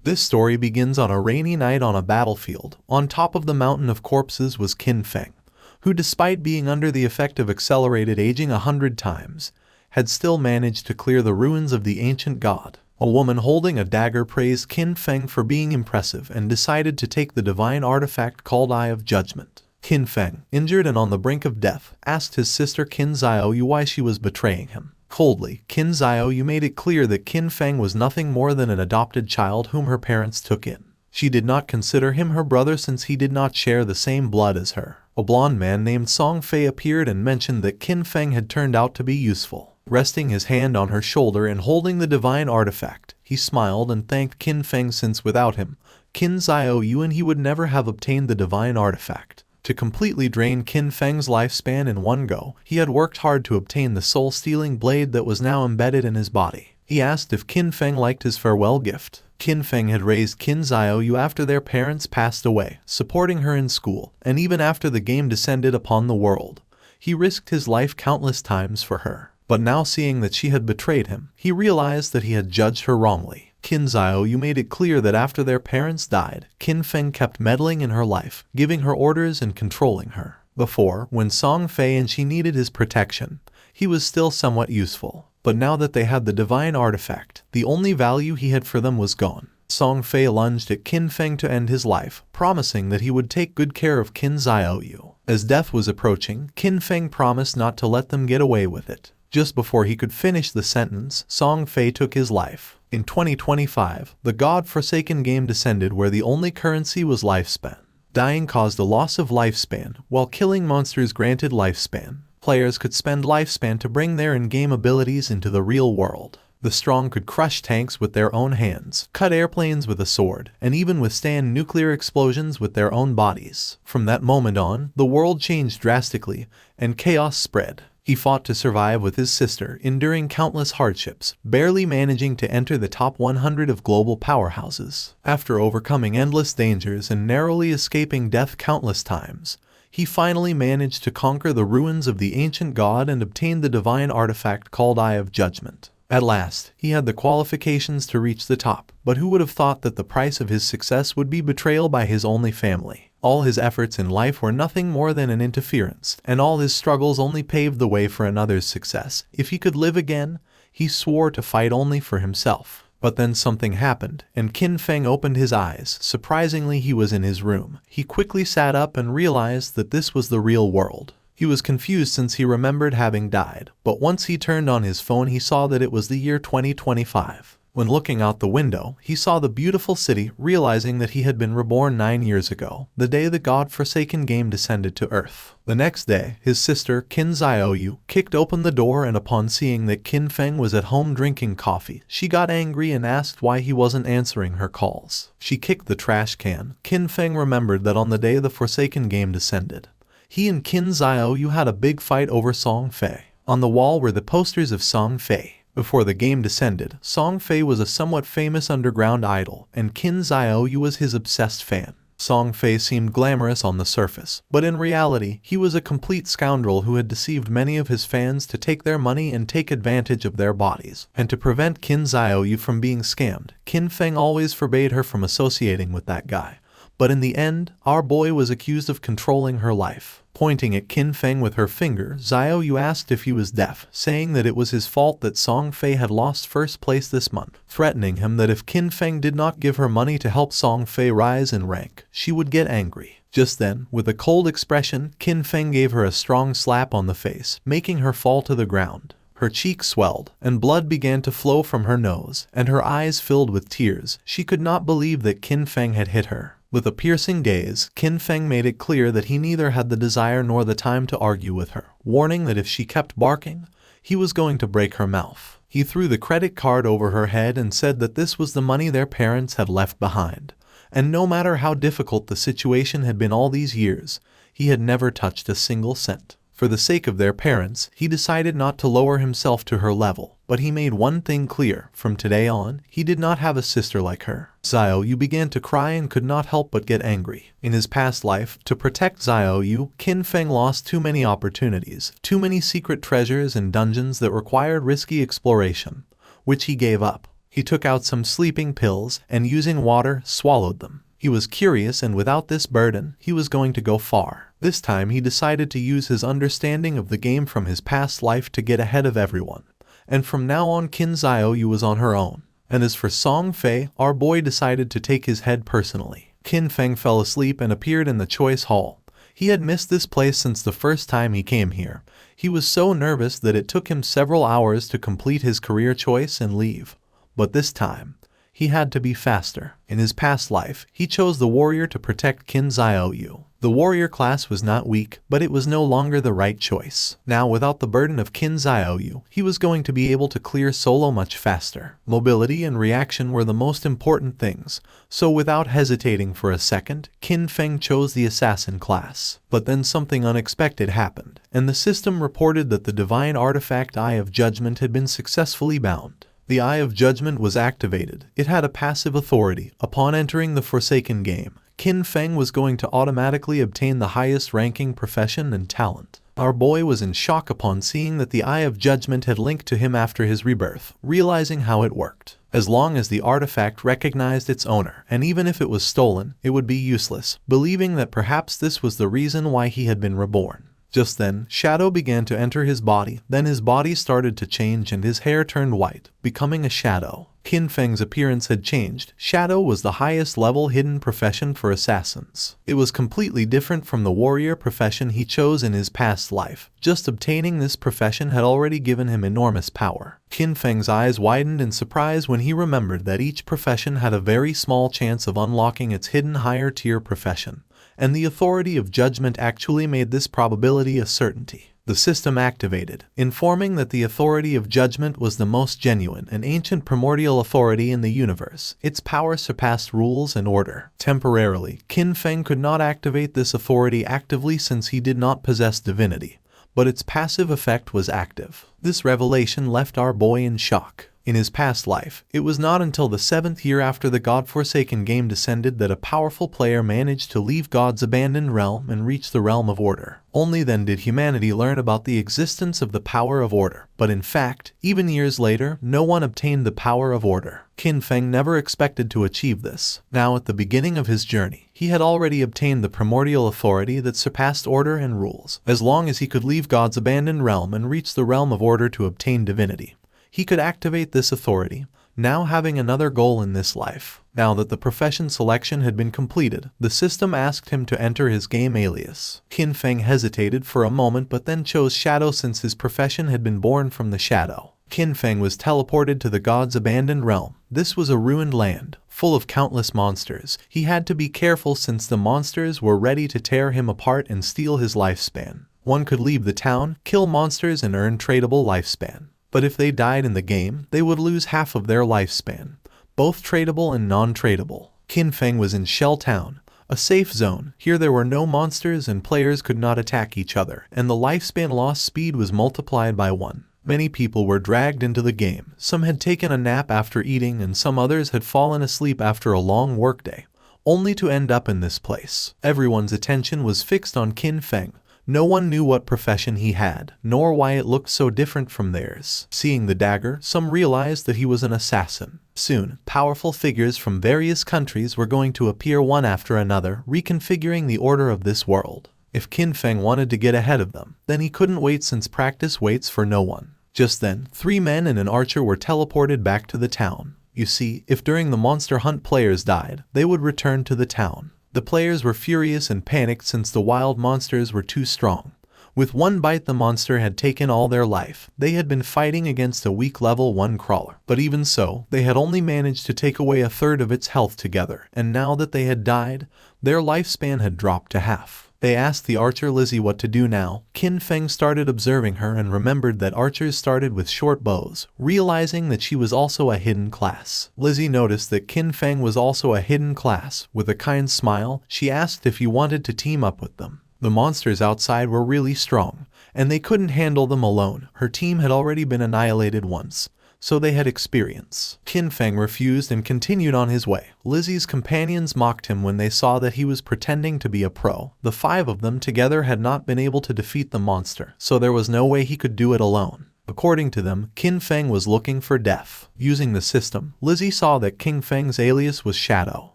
This story begins on a rainy night on a battlefield. On top of the mountain of corpses was Qin Feng, who despite being under the effect of accelerated aging 100 times, had still managed to clear the ruins of the ancient god. A woman holding a dagger praised Qin Feng for being impressive and decided to take the divine artifact called Eye of Judgment. Qin Feng, injured and on the brink of death, asked his sister Qin Xiaoyu why she was betraying him. Coldly, Qin Xiaoyu made it clear that Qin Feng was nothing more than an adopted child whom her parents took in. She did not consider him her brother since he did not share the same blood as her. A blonde man named Song Fei appeared and mentioned that Qin Feng had turned out to be useful. Resting his hand on her shoulder and holding the divine artifact, he smiled and thanked Qin Feng since without him, Qin Xiaoyu and he would never have obtained the divine artifact. To completely drain Qin Feng's lifespan in one go, he had worked hard to obtain the soul-stealing blade that was now embedded in his body. He asked if Qin Feng liked his farewell gift. Qin Feng had raised Qin Xiaoyu after their parents passed away, supporting her in school, and even after the game descended upon the world, he risked his life countless times for her. But now seeing that she had betrayed him, he realized that he had judged her wrongly. Qin Xiaoyu made it clear that after their parents died, Qin Feng kept meddling in her life, giving her orders and controlling her. Before, when Song Fei and she needed his protection, he was still somewhat useful. But now that they had the divine artifact, the only value he had for them was gone. Song Fei lunged at Qin Feng to end his life, promising that he would take good care of Qin Xiaoyu. As death was approaching, Qin Feng promised not to let them get away with it. Just before he could finish the sentence, Song Fei took his life. In 2025, the God-forsaken game descended where the only currency was lifespan. Dying caused a loss of lifespan, while killing monsters granted lifespan. Players could spend lifespan to bring their in-game abilities into the real world. The strong could crush tanks with their own hands, cut airplanes with a sword, and even withstand nuclear explosions with their own bodies. From that moment on, the world changed drastically, and chaos spread. He fought to survive with his sister, enduring countless hardships, barely managing to enter the top 100 of global powerhouses. After overcoming endless dangers and narrowly escaping death countless times, he finally managed to conquer the ruins of the ancient god and obtain the divine artifact called Eye of Judgment. At last, he had the qualifications to reach the top, but who would have thought that the price of his success would be betrayal by his only family? All his efforts in life were nothing more than an interference, and all his struggles only paved the way for another's success. If he could live again, he swore to fight only for himself. But then something happened, and Qin Feng opened his eyes. Surprisingly, he was in his room. He quickly sat up and realized that this was the real world. He was confused since he remembered having died, but once he turned on his phone he saw that it was the year 2025. When looking out the window, he saw the beautiful city, realizing that he had been reborn 9 years ago, the day the God-forsaken game descended to Earth. The next day, his sister, Qin Xiaoyu, kicked open the door and upon seeing that Qin Feng was at home drinking coffee, she got angry and asked why he wasn't answering her calls. She kicked the trash can. Qin Feng remembered that on the day the Forsaken game descended, he and Qin Xiaoyu had a big fight over Song Fei. On the wall were the posters of Song Fei. Before the game descended, Song Fei was a somewhat famous underground idol, and Qin Xiaoyu was his obsessed fan. Song Fei seemed glamorous on the surface, but in reality, he was a complete scoundrel who had deceived many of his fans to take their money and take advantage of their bodies. And to prevent Qin Xiaoyu from being scammed, Qin Feng always forbade her from associating with that guy. But in the end, our boy was accused of controlling her life. Pointing at Qin Feng with her finger, Xiaoyu asked if he was deaf, saying that it was his fault that Song Fei had lost first place this month, threatening him that if Qin Feng did not give her money to help Song Fei rise in rank, she would get angry. Just then, with a cold expression, Qin Feng gave her a strong slap on the face, making her fall to the ground. Her cheeks swelled, and blood began to flow from her nose, and her eyes filled with tears. She could not believe that Qin Feng had hit her. With a piercing gaze, Qin Feng made it clear that he neither had the desire nor the time to argue with her, warning that if she kept barking, he was going to break her mouth. He threw the credit card over her head and said that this was the money their parents had left behind, and no matter how difficult the situation had been all these years, he had never touched a single cent. For the sake of their parents, he decided not to lower himself to her level, but he made one thing clear: from today on, he did not have a sister like her. Xiaoyu began to cry and could not help but get angry. In his past life, to protect Xiaoyu, Qin Feng lost too many opportunities, too many secret treasures and dungeons that required risky exploration, which he gave up. He took out some sleeping pills and using water, swallowed them. He was curious, and without this burden, he was going to go far. This time he decided to use his understanding of the game from his past life to get ahead of everyone. And from now on Qin Xiaoyu was on her own. And as for Song Fei, our boy decided to take his head personally. Qin Feng fell asleep and appeared in the choice hall. He had missed this place since the first time he came here. He was so nervous that it took him several hours to complete his career choice and leave. But this time, he had to be faster. In his past life, he chose the warrior to protect Qin Xiaoyu. The warrior class was not weak, but it was no longer the right choice. Now, without the burden of Qin Xiaoyu, he was going to be able to clear solo much faster. Mobility and reaction were the most important things, so without hesitating for a second, Qin Feng chose the assassin class. But then something unexpected happened, and the system reported that the divine artifact Eye of Judgment had been successfully bound. The Eye of Judgment was activated. It had a passive authority. Upon entering the Forsaken game, Qin Feng was going to automatically obtain the highest ranking profession and talent. Our boy was in shock upon seeing that the Eye of Judgment had linked to him after his rebirth, realizing how it worked. As long as the artifact recognized its owner, and even if it was stolen, it would be useless, believing that perhaps this was the reason why he had been reborn. Just then, shadow began to enter his body, then his body started to change and his hair turned white, becoming a shadow. Qin Feng's appearance had changed. Shadow was the highest level hidden profession for assassins. It was completely different from the warrior profession he chose in his past life. Just obtaining this profession had already given him enormous power. Qin Feng's eyes widened in surprise when he remembered that each profession had a very small chance of unlocking its hidden higher tier profession, and the authority of judgment actually made this probability a certainty. The system activated, informing that the authority of judgment was the most genuine and ancient primordial authority in the universe. Its power surpassed rules and order. Temporarily, Qin Feng could not activate this authority actively since he did not possess divinity, but its passive effect was active. This revelation left our boy in shock. In his past life, it was not until the 7th year after the God-forsaken game descended that a powerful player managed to leave God's abandoned realm and reach the realm of order. Only then did humanity learn about the existence of the power of order. But in fact, even years later, no one obtained the power of order. Qin Feng never expected to achieve this. Now at the beginning of his journey, he had already obtained the primordial authority that surpassed order and rules. As long as he could leave God's abandoned realm and reach the realm of order to obtain divinity, he could activate this authority, now having another goal in this life. Now that the profession selection had been completed, the system asked him to enter his game alias. Qin Feng hesitated for a moment but then chose Shadow since his profession had been born from the shadow. Qin Feng was teleported to the god's abandoned realm. This was a ruined land, full of countless monsters. He had to be careful since the monsters were ready to tear him apart and steal his lifespan. One could leave the town, kill monsters and earn tradable lifespan. But if they died in the game, they would lose half of their lifespan, both tradable and non-tradable. Qin Feng was in Shell Town, a safe zone. Here there were no monsters and players could not attack each other, and the lifespan loss speed was multiplied by 1. Many people were dragged into the game. Some had taken a nap after eating and some others had fallen asleep after a long workday, only to end up in this place. Everyone's attention was fixed on Qin Feng. No one knew what profession he had, nor why it looked so different from theirs. Seeing the dagger, some realized that he was an assassin. Soon, powerful figures from various countries were going to appear one after another, reconfiguring the order of this world. If Qin Feng wanted to get ahead of them, then he couldn't wait since practice waits for no one. Just then, 3 men and an archer were teleported back to the town. You see, if during the monster hunt players died, they would return to the town. The players were furious and panicked since the wild monsters were too strong. With one bite the monster had taken all their life. They had been fighting against a weak level 1 crawler. But even so, they had only managed to take away a third of its health together, and now that they had died, their lifespan had dropped to half. They asked the archer Lizzie what to do now. Qin Feng started observing her and remembered that archers started with short bows, realizing that she was also a hidden class. Lizzie noticed that Qin Feng was also a hidden class. With a kind smile, she asked if he wanted to team up with them. The monsters outside were really strong, and they couldn't handle them alone. Her team had already been annihilated once, so they had experience. Qin Feng refused and continued on his way. Lizzie's companions mocked him when they saw that he was pretending to be a pro. The 5 of them together had not been able to defeat the monster, so there was no way he could do it alone. According to them, Qin Feng was looking for death. Using the system, Lizzie saw that King Feng's alias was Shadow.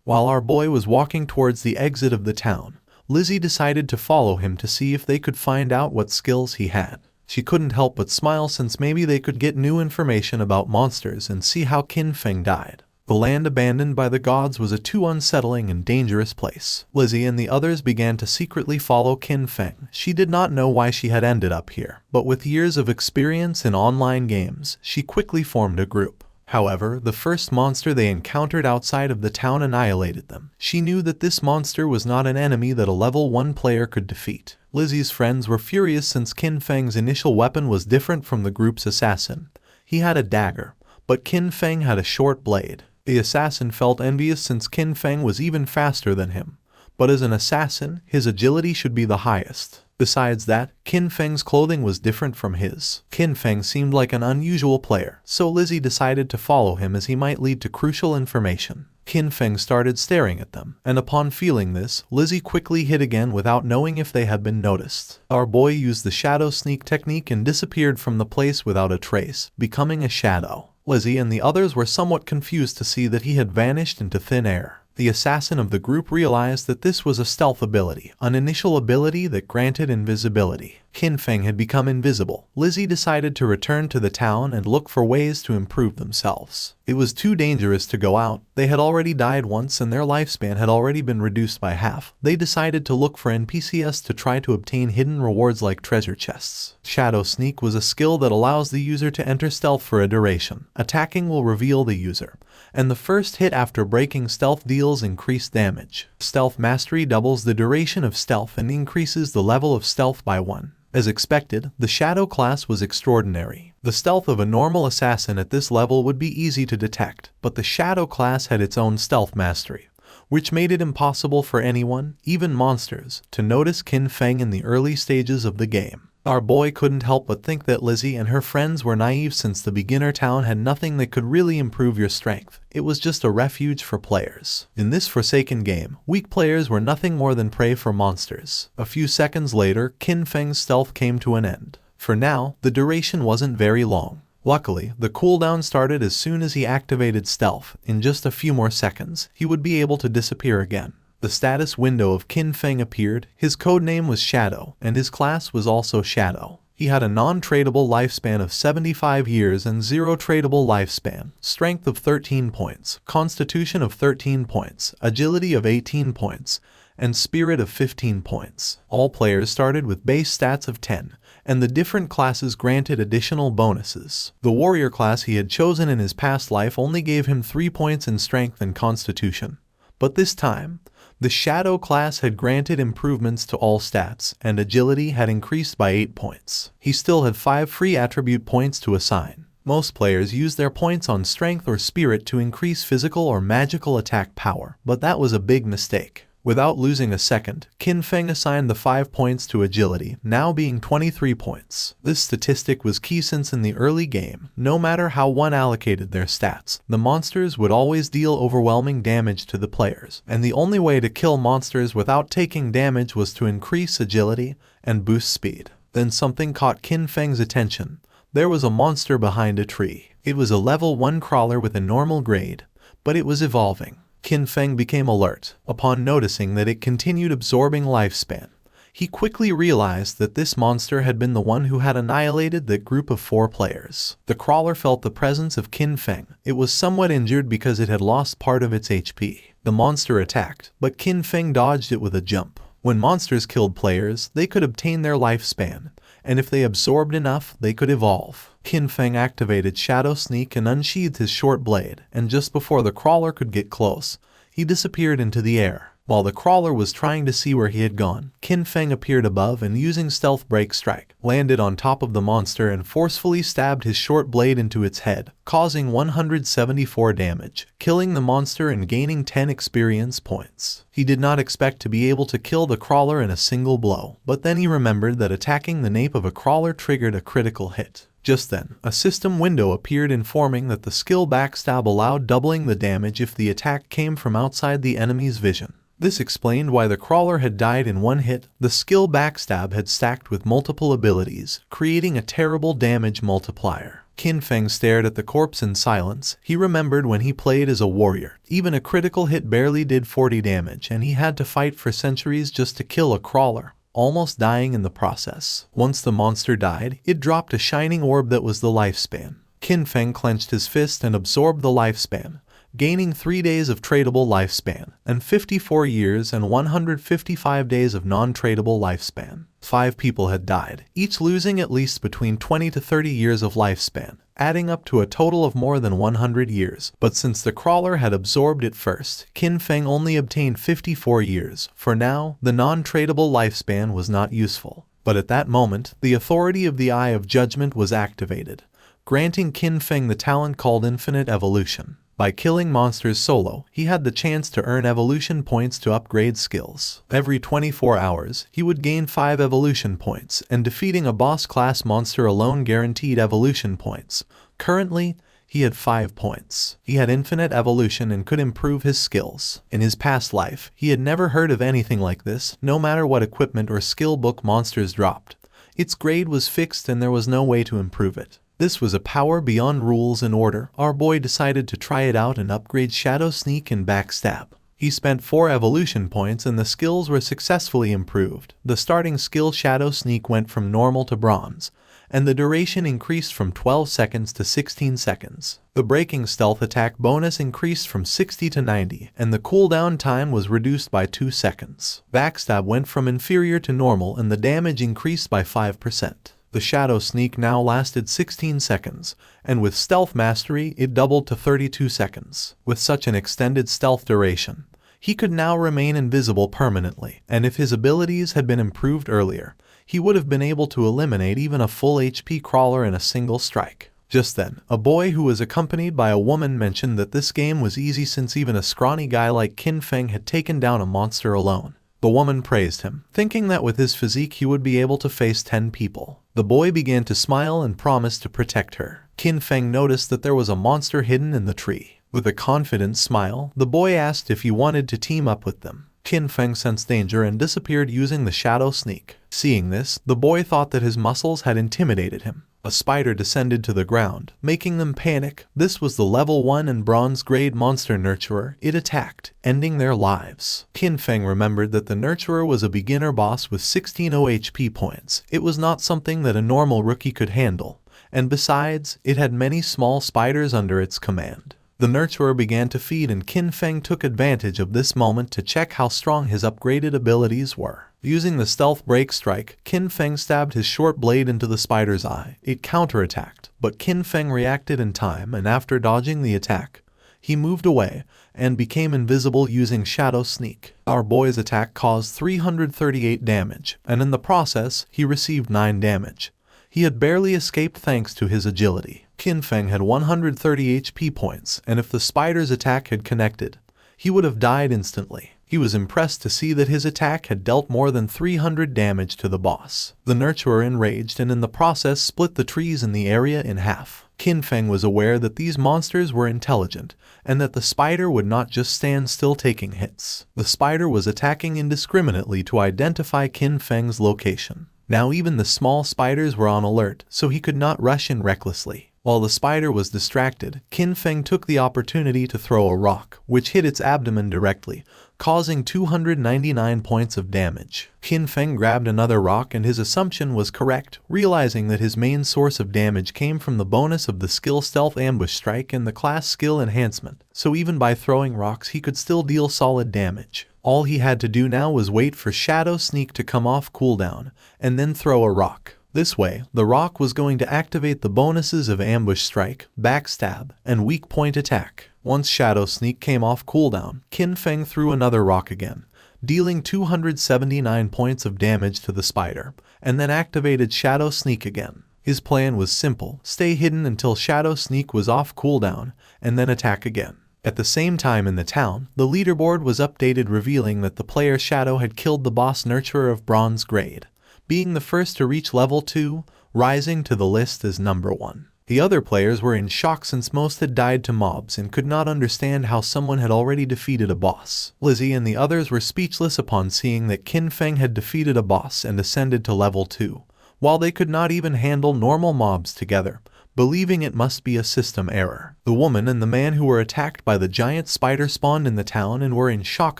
While our boy was walking towards the exit of the town, Lizzie decided to follow him to see if they could find out what skills he had. She couldn't help but smile since maybe they could get new information about monsters and see how Qin Feng died. The land abandoned by the gods was a too unsettling and dangerous place. Lizzie and the others began to secretly follow Qin Feng. She did not know why she had ended up here, but with years of experience in online games, she quickly formed a group. However, the first monster they encountered outside of the town annihilated them. She knew that this monster was not an enemy that a level 1 player could defeat. Lizzie's friends were furious since Qin Feng's initial weapon was different from the group's assassin. He had a dagger, but Qin Feng had a short blade. The assassin felt envious since Qin Feng was even faster than him, but as an assassin, his agility should be the highest. Besides that, Qin Feng's clothing was different from his. Qin Feng seemed like an unusual player, so Lizzie decided to follow him as he might lead to crucial information. Qin Feng started staring at them, and upon feeling this, Lizzie quickly hid again without knowing if they had been noticed. Our boy used the shadow sneak technique and disappeared from the place without a trace, becoming a shadow. Lizzie and the others were somewhat confused to see that he had vanished into thin air. The assassin of the group realized that this was a stealth ability, an initial ability that granted invisibility. Qin Feng had become invisible. Lizzie decided to return to the town and look for ways to improve themselves. It was too dangerous to go out. They had already died once and their lifespan had already been reduced by half. They decided to look for NPCs to try to obtain hidden rewards like treasure chests. Shadow Sneak was a skill that allows the user to enter stealth for a duration. Attacking will reveal the user, and the first hit after breaking stealth deals increased damage. Stealth Mastery doubles the duration of stealth and increases the level of stealth by 1. As expected, the Shadow class was extraordinary. The stealth of a normal assassin at this level would be easy to detect, but the Shadow class had its own stealth mastery, which made it impossible for anyone, even monsters, to notice Qin Feng in the early stages of the game. Our boy couldn't help but think that Lizzie and her friends were naive since the beginner town had nothing that could really improve your strength. It was just a refuge for players. In this forsaken game, weak players were nothing more than prey for monsters. A few seconds later, Qin Feng's stealth came to an end. For now, the duration wasn't very long. Luckily, the cooldown started as soon as he activated stealth. In just a few more seconds, he would be able to disappear again. The status window of Qin Feng appeared. His codename was Shadow, and his class was also Shadow. He had a non-tradable lifespan of 75 years and 0 tradable lifespan, strength of 13 points, constitution of 13 points, agility of 18 points, and spirit of 15 points. All players started with base stats of 10, and the different classes granted additional bonuses. The warrior class he had chosen in his past life only gave him 3 points in strength and constitution, but this time, the Shadow class had granted improvements to all stats, and agility had increased by 8 points. He still had 5 free attribute points to assign. Most players use their points on strength or spirit to increase physical or magical attack power, but that was a big mistake. Without losing a second, Qin Feng assigned the 5 points to agility, now being 23 points. This statistic was key since in the early game, no matter how one allocated their stats, the monsters would always deal overwhelming damage to the players, and the only way to kill monsters without taking damage was to increase agility and boost speed. Then something caught Qin Feng's attention. There was a monster behind a tree. It was a level 1 crawler with a normal grade, but it was evolving. Qin Feng became alert. Upon noticing that it continued absorbing lifespan, he quickly realized that this monster had been the one who had annihilated that group of 4 players. The crawler felt the presence of Qin Feng. It was somewhat injured because it had lost part of its HP. The monster attacked, but Qin Feng dodged it with a jump. When monsters killed players, they could obtain their lifespan, and if they absorbed enough, they could evolve. Qin Feng activated Shadow Sneak and unsheathed his short blade, and just before the crawler could get close, he disappeared into the air. While the crawler was trying to see where he had gone, Qin Feng appeared above and using Stealth Break Strike, landed on top of the monster and forcefully stabbed his short blade into its head, causing 174 damage, killing the monster and gaining 10 experience points. He did not expect to be able to kill the crawler in a single blow, but then he remembered that attacking the nape of a crawler triggered a critical hit. Just then, a system window appeared informing that the skill Backstab allowed doubling the damage if the attack came from outside the enemy's vision. This explained why the crawler had died in one hit. The skill Backstab had stacked with multiple abilities, creating a terrible damage multiplier. Qin Feng stared at the corpse in silence. He remembered when he played as a warrior. Even a critical hit barely did 40 damage, and he had to fight for centuries just to kill a crawler, almost dying in the process. Once the monster died, it dropped a shining orb that was the lifespan. Qin Feng clenched his fist and absorbed the lifespan, gaining 3 days of tradable lifespan, and 54 years and 155 days of non-tradable lifespan. 5 people had died, each losing at least between 20 to 30 years of lifespan, adding up to a total of more than 100 years. But since the crawler had absorbed it first, Qin Feng only obtained 54 years. For now, the non-tradable lifespan was not useful. But at that moment, the authority of the Eye of Judgment was activated, granting Qin Feng the talent called Infinite Evolution. By killing monsters solo, he had the chance to earn evolution points to upgrade skills. Every 24 hours, he would gain 5 evolution points, and defeating a boss-class monster alone guaranteed evolution points. Currently, he had 5 points. He had infinite evolution and could improve his skills. In his past life, he had never heard of anything like this. No matter what equipment or skill book monsters dropped, its grade was fixed and there was no way to improve it. This was a power beyond rules and order. Our boy decided to try it out and upgrade Shadow Sneak and Backstab. He spent 4 evolution points and the skills were successfully improved. The starting skill Shadow Sneak went from normal to bronze, and the duration increased from 12 seconds to 16 seconds. The breaking stealth attack bonus increased from 60 to 90, and the cooldown time was reduced by 2 seconds. Backstab went from inferior to normal and the damage increased by 5%. The Shadow Sneak now lasted 16 seconds, and with Stealth Mastery it doubled to 32 seconds. With such an extended stealth duration, he could now remain invisible permanently, and if his abilities had been improved earlier, he would have been able to eliminate even a full HP crawler in a single strike. Just then, a boy who was accompanied by a woman mentioned that this game was easy since even a scrawny guy like Qin Feng had taken down a monster alone. The woman praised him, thinking that with his physique he would be able to face 10 people. The boy began to smile and promised to protect her. Qin Feng noticed that there was a monster hidden in the tree. With a confident smile, the boy asked if he wanted to team up with them. Qin Feng sensed danger and disappeared using the Shadow Sneak. Seeing this, the boy thought that his muscles had intimidated him. A spider descended to the ground, making them panic. This was the level 1 and bronze grade monster nurturer. It attacked, ending their lives. Qin Feng remembered that the nurturer was a beginner boss with 16 OHP points. It was not something that a normal rookie could handle, and besides, it had many small spiders under its command. The nurturer began to feed and Qin Feng took advantage of this moment to check how strong his upgraded abilities were. Using the stealth break strike, Qin Feng stabbed his short blade into the spider's eye. It counterattacked, but Qin Feng reacted in time and after dodging the attack, he moved away and became invisible using Shadow Sneak. Our boy's attack caused 338 damage, and in the process, he received 9 damage. He had barely escaped thanks to his agility. Qin Feng had 130 HP points, and if the spider's attack had connected, he would have died instantly. He was impressed to see that his attack had dealt more than 300 damage to the boss. The nurturer enraged and in the process split the trees in the area in half. Qin Feng was aware that these monsters were intelligent, and that the spider would not just stand still taking hits. The spider was attacking indiscriminately to identify Qin Feng's location. Now even the small spiders were on alert, so he could not rush in recklessly. While the spider was distracted, Qin Feng took the opportunity to throw a rock, which hit its abdomen directly, causing 299 points of damage. Qin Feng grabbed another rock and his assumption was correct, realizing that his main source of damage came from the bonus of the skill Stealth Ambush Strike and the class skill Enhancement, so even by throwing rocks he could still deal solid damage. All he had to do now was wait for Shadow Sneak to come off cooldown, and then throw a rock. This way, the rock was going to activate the bonuses of Ambush Strike, Backstab, and Weak Point Attack. Once Shadow Sneak came off cooldown, Qin Feng threw another rock again, dealing 279 points of damage to the spider, and then activated Shadow Sneak again. His plan was simple: stay hidden until Shadow Sneak was off cooldown, and then attack again. At the same time in the town, the leaderboard was updated revealing that the player Shadow had killed the boss nurturer of bronze grade, being the first to reach level 2, rising to the list as number 1. The other players were in shock since most had died to mobs and could not understand how someone had already defeated a boss. Lizzie and the others were speechless upon seeing that Qin Feng had defeated a boss and ascended to level 2, while they could not even handle normal mobs together, believing it must be a system error. The woman and the man who were attacked by the giant spider spawned in the town and were in shock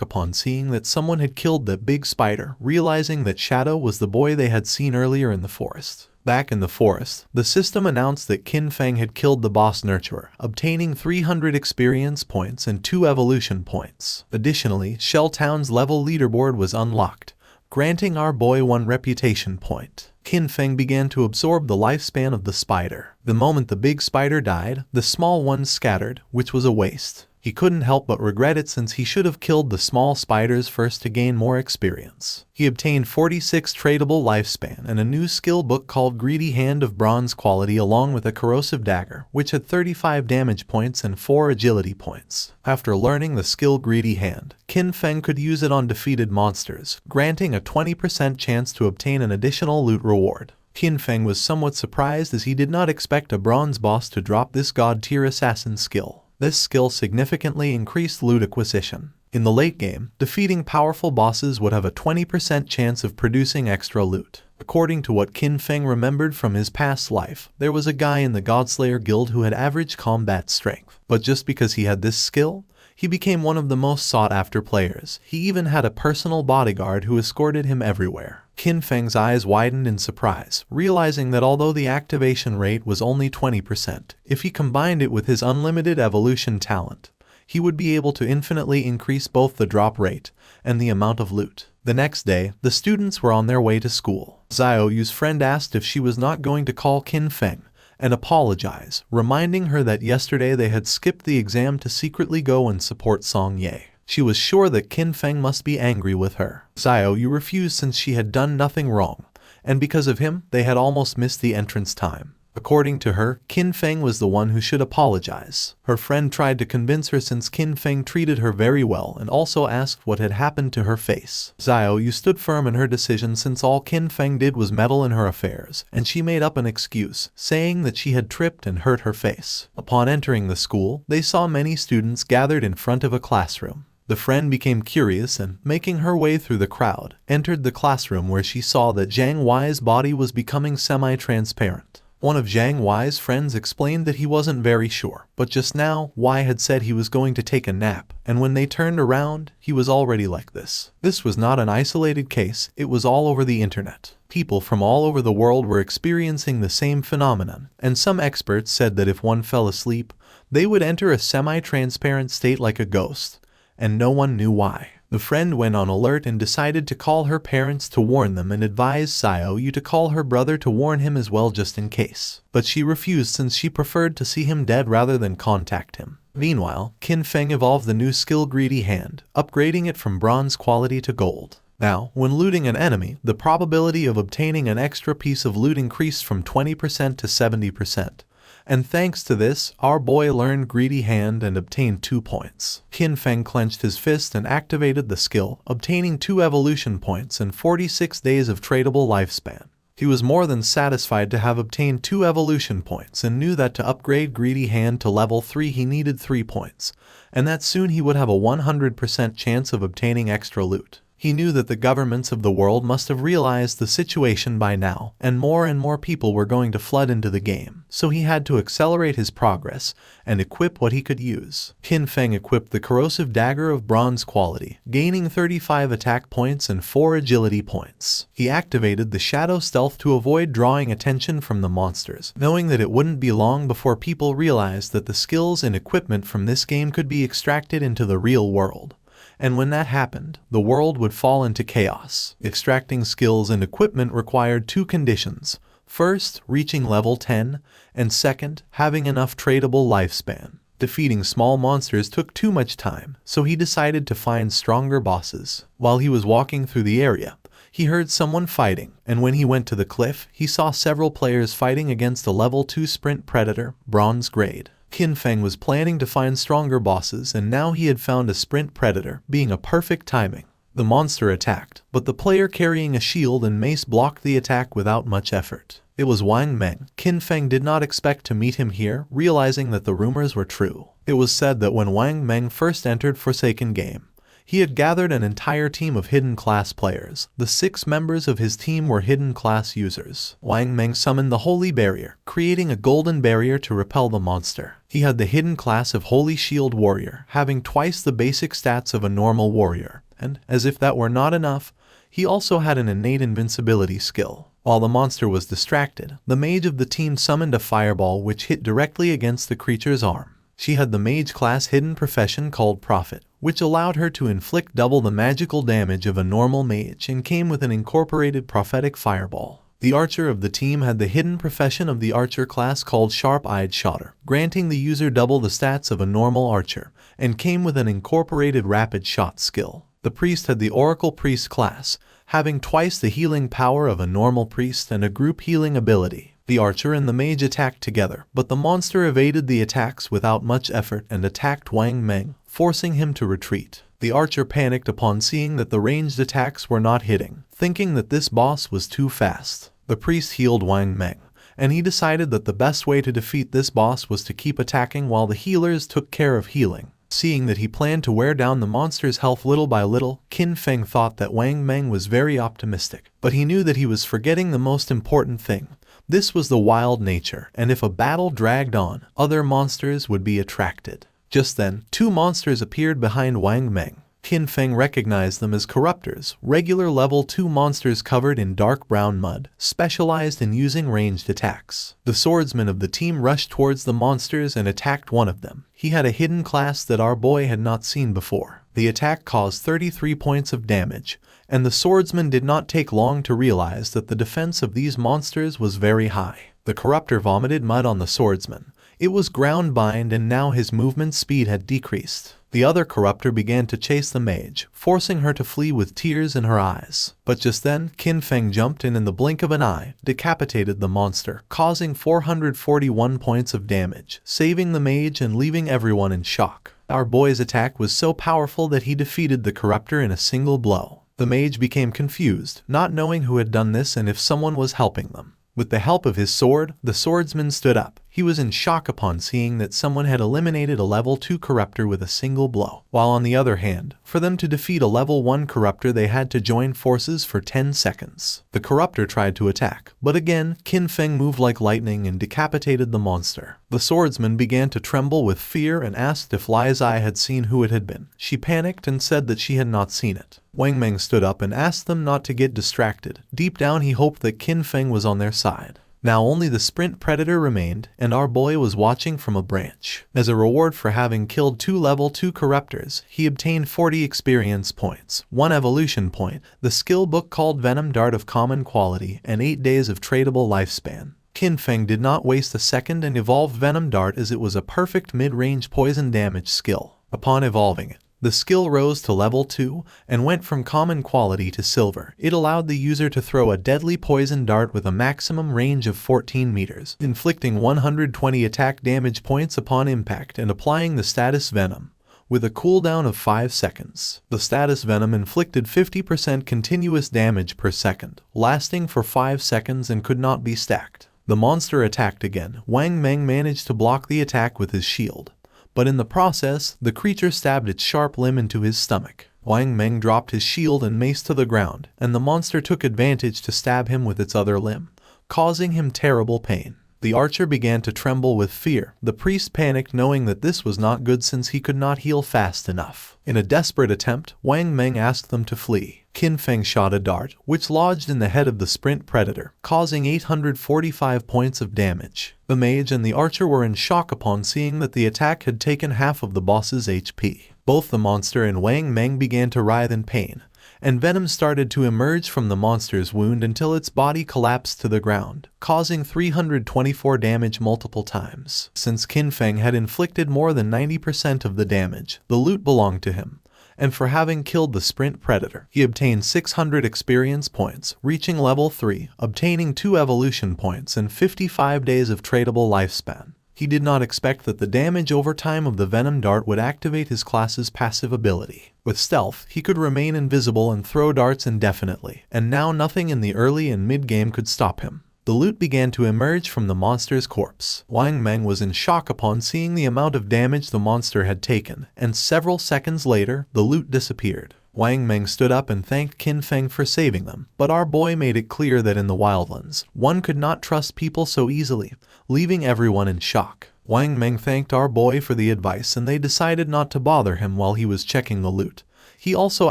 upon seeing that someone had killed the big spider, realizing that Shadow was the boy they had seen earlier in the forest. Back in the forest, the system announced that Qin Feng had killed the boss nurturer, obtaining 300 experience points and 2 evolution points. Additionally, Shell Town's level leaderboard was unlocked, granting our boy 1 reputation point. Qin Feng began to absorb the lifespan of the spider. The moment the big spider died, the small ones scattered, which was a waste. He couldn't help but regret it since he should have killed the small spiders first to gain more experience. He obtained 46 tradable lifespan and a new skill book called Greedy Hand of bronze quality along with a corrosive dagger, which had 35 damage points and 4 agility points. After learning the skill Greedy Hand, Qin Feng could use it on defeated monsters, granting a 20% chance to obtain an additional loot reward. Qin Feng was somewhat surprised as he did not expect a bronze boss to drop this god-tier assassin skill. This skill significantly increased loot acquisition. In the late game, defeating powerful bosses would have a 20% chance of producing extra loot. According to what Qin Feng remembered from his past life, there was a guy in the Godslayer guild who had average combat strength. But just because he had this skill, he became one of the most sought-after players. He even had a personal bodyguard who escorted him everywhere. Qin Feng's eyes widened in surprise, realizing that although the activation rate was only 20%, if he combined it with his unlimited evolution talent, he would be able to infinitely increase both the drop rate and the amount of loot. The next day, the students were on their way to school. Xiao Yu's friend asked if she was not going to call Qin Feng and apologize, reminding her that yesterday they had skipped the exam to secretly go and support Song Ye. She was sure that Qin Feng must be angry with her. Xiao Yu refused since she had done nothing wrong, and because of him, they had almost missed the entrance time. According to her, Qin Feng was the one who should apologize. Her friend tried to convince her since Qin Feng treated her very well and also asked what had happened to her face. Xiao Yu stood firm in her decision since all Qin Feng did was meddle in her affairs, and she made up an excuse, saying that she had tripped and hurt her face. Upon entering the school, they saw many students gathered in front of a classroom. The friend became curious and, making her way through the crowd, entered the classroom where she saw that Zhang Wei's body was becoming semi-transparent. One of Zhang Wei's friends explained that he wasn't very sure, but just now, Wei had said he was going to take a nap, and when they turned around, he was already like this. This was not an isolated case, it was all over the internet. People from all over the world were experiencing the same phenomenon, and some experts said that if one fell asleep, they would enter a semi-transparent state like a ghost, and no one knew why. The friend went on alert and decided to call her parents to warn them and advised Xiao Yu to call her brother to warn him as well just in case. But she refused since she preferred to see him dead rather than contact him. Meanwhile, Qin Feng evolved the new skill Greedy Hand, upgrading it from bronze quality to gold. Now, when looting an enemy, the probability of obtaining an extra piece of loot increased from 20% to 70%. And thanks to this, our boy learned Greedy Hand and obtained 2 points. Qin Feng clenched his fist and activated the skill, obtaining 2 evolution points and 46 days of tradable lifespan. He was more than satisfied to have obtained 2 evolution points and knew that to upgrade Greedy Hand to level 3 he needed 3 points, and that soon he would have a 100% chance of obtaining extra loot. He knew that the governments of the world must have realized the situation by now, and more people were going to flood into the game, so he had to accelerate his progress and equip what he could use. Qin Feng equipped the corrosive dagger of bronze quality, gaining 35 attack points and 4 agility points. He activated the shadow stealth to avoid drawing attention from the monsters, knowing that it wouldn't be long before people realized that the skills and equipment from this game could be extracted into the real world. And when that happened, the world would fall into chaos. Extracting skills and equipment required 2 conditions. First, reaching level 10, and second, having enough tradable lifespan. Defeating small monsters took too much time, so he decided to find stronger bosses. While he was walking through the area, he heard someone fighting, and when he went to the cliff, he saw several players fighting against a level 2 sprint predator, bronze grade. Qin Feng was planning to find stronger bosses and now he had found a sprint predator, being a perfect timing. The monster attacked, but the player carrying a shield and mace blocked the attack without much effort. It was Wang Meng. Qin Feng did not expect to meet him here, realizing that the rumors were true. It was said that when Wang Meng first entered Forsaken Game, he had gathered an entire team of hidden class players. The 6 members of his team were hidden class users. Wang Meng summoned the Holy Barrier, creating a golden barrier to repel the monster. He had the hidden class of Holy Shield Warrior, having twice the basic stats of a normal warrior, and, as if that were not enough, he also had an innate invincibility skill. While the monster was distracted, the mage of the team summoned a fireball which hit directly against the creature's arm. She had the mage class hidden profession called Prophet, which allowed her to inflict double the magical damage of a normal mage and came with an incorporated prophetic fireball. The archer of the team had the hidden profession of the archer class called Sharp-Eyed Shotter, granting the user double the stats of a normal archer, and came with an incorporated rapid shot skill. The priest had the Oracle Priest class, having twice the healing power of a normal priest and a group healing ability. The archer and the mage attacked together, but the monster evaded the attacks without much effort and attacked Wang Meng, forcing him to retreat. The archer panicked upon seeing that the ranged attacks were not hitting, thinking that this boss was too fast. The priest healed Wang Meng, and he decided that the best way to defeat this boss was to keep attacking while the healers took care of healing. Seeing that he planned to wear down the monster's health little by little, Qin Feng thought that Wang Meng was very optimistic, but he knew that he was forgetting the most important thing. This was the wild nature, and if a battle dragged on, other monsters would be attracted. Just then, 2 monsters appeared behind Wang Meng. Qin Feng recognized them as corruptors, regular level 2 monsters covered in dark brown mud, specialized in using ranged attacks. The swordsman of the team rushed towards the monsters and attacked one of them. He had a hidden class that our boy had not seen before. The attack caused 33 points of damage, and the swordsman did not take long to realize that the defense of these monsters was very high. The corruptor vomited mud on the swordsman. It was ground bind and now his movement speed had decreased. The other corruptor began to chase the mage, forcing her to flee with tears in her eyes. But just then, Qin Feng jumped in the blink of an eye, decapitated the monster, causing 441 points of damage, saving the mage and leaving everyone in shock. Our boy's attack was so powerful that he defeated the corruptor in a single blow. The mage became confused, not knowing who had done this and if someone was helping them. With the help of his sword, the swordsman stood up. He was in shock upon seeing that someone had eliminated a level 2 corruptor with a single blow. While on the other hand, for them to defeat a level 1 corruptor they had to join forces for 10 seconds. The corruptor tried to attack, but again, Qin Feng moved like lightning and decapitated the monster. The swordsman began to tremble with fear and asked if Li's eye had seen who it had been. She panicked and said that she had not seen it. Wang Meng stood up and asked them not to get distracted. Deep down he hoped that Qin Feng was on their side. Now only the sprint predator remained, and our boy was watching from a branch. As a reward for having killed 2 level 2 corruptors, he obtained 40 experience points, 1 evolution point, the skill book called Venom Dart of common quality, and 8 days of tradable lifespan. Qin Feng did not waste a second and evolved Venom Dart as it was a perfect mid-range poison damage skill. Upon evolving it, the skill rose to level 2 and went from common quality to silver. It allowed the user to throw a deadly poison dart with a maximum range of 14 meters, inflicting 120 attack damage points upon impact and applying the status Venom, with a cooldown of 5 seconds. The status Venom inflicted 50% continuous damage per second, lasting for 5 seconds and could not be stacked. The monster attacked again. Wang Meng managed to block the attack with his shield, but in the process, the creature stabbed its sharp limb into his stomach. Wang Meng dropped his shield and mace to the ground, and the monster took advantage to stab him with its other limb, causing him terrible pain. The archer began to tremble with fear. The priest panicked knowing that this was not good since he could not heal fast enough. In a desperate attempt, Wang Meng asked them to flee. Qin Feng shot a dart, which lodged in the head of the sprint predator, causing 845 points of damage. The mage and the archer were in shock upon seeing that the attack had taken half of the boss's HP. Both the monster and Wang Meng began to writhe in pain, and venom started to emerge from the monster's wound until its body collapsed to the ground, causing 324 damage multiple times. Since Qin Feng had inflicted more than 90% of the damage, the loot belonged to him, and for having killed the sprint predator, he obtained 600 experience points, reaching level 3, obtaining 2 evolution points and 55 days of tradable lifespan. He did not expect that the damage over time of the Venom Dart would activate his class's passive ability. With stealth, he could remain invisible and throw darts indefinitely, and now nothing in the early and mid-game could stop him. The loot began to emerge from the monster's corpse. Wang Meng was in shock upon seeing the amount of damage the monster had taken, and several seconds later, the loot disappeared. Wang Meng stood up and thanked Qin Feng for saving them, but our boy made it clear that in the wildlands, one could not trust people so easily, leaving everyone in shock. Wang Meng thanked our boy for the advice and they decided not to bother him while he was checking the loot. He also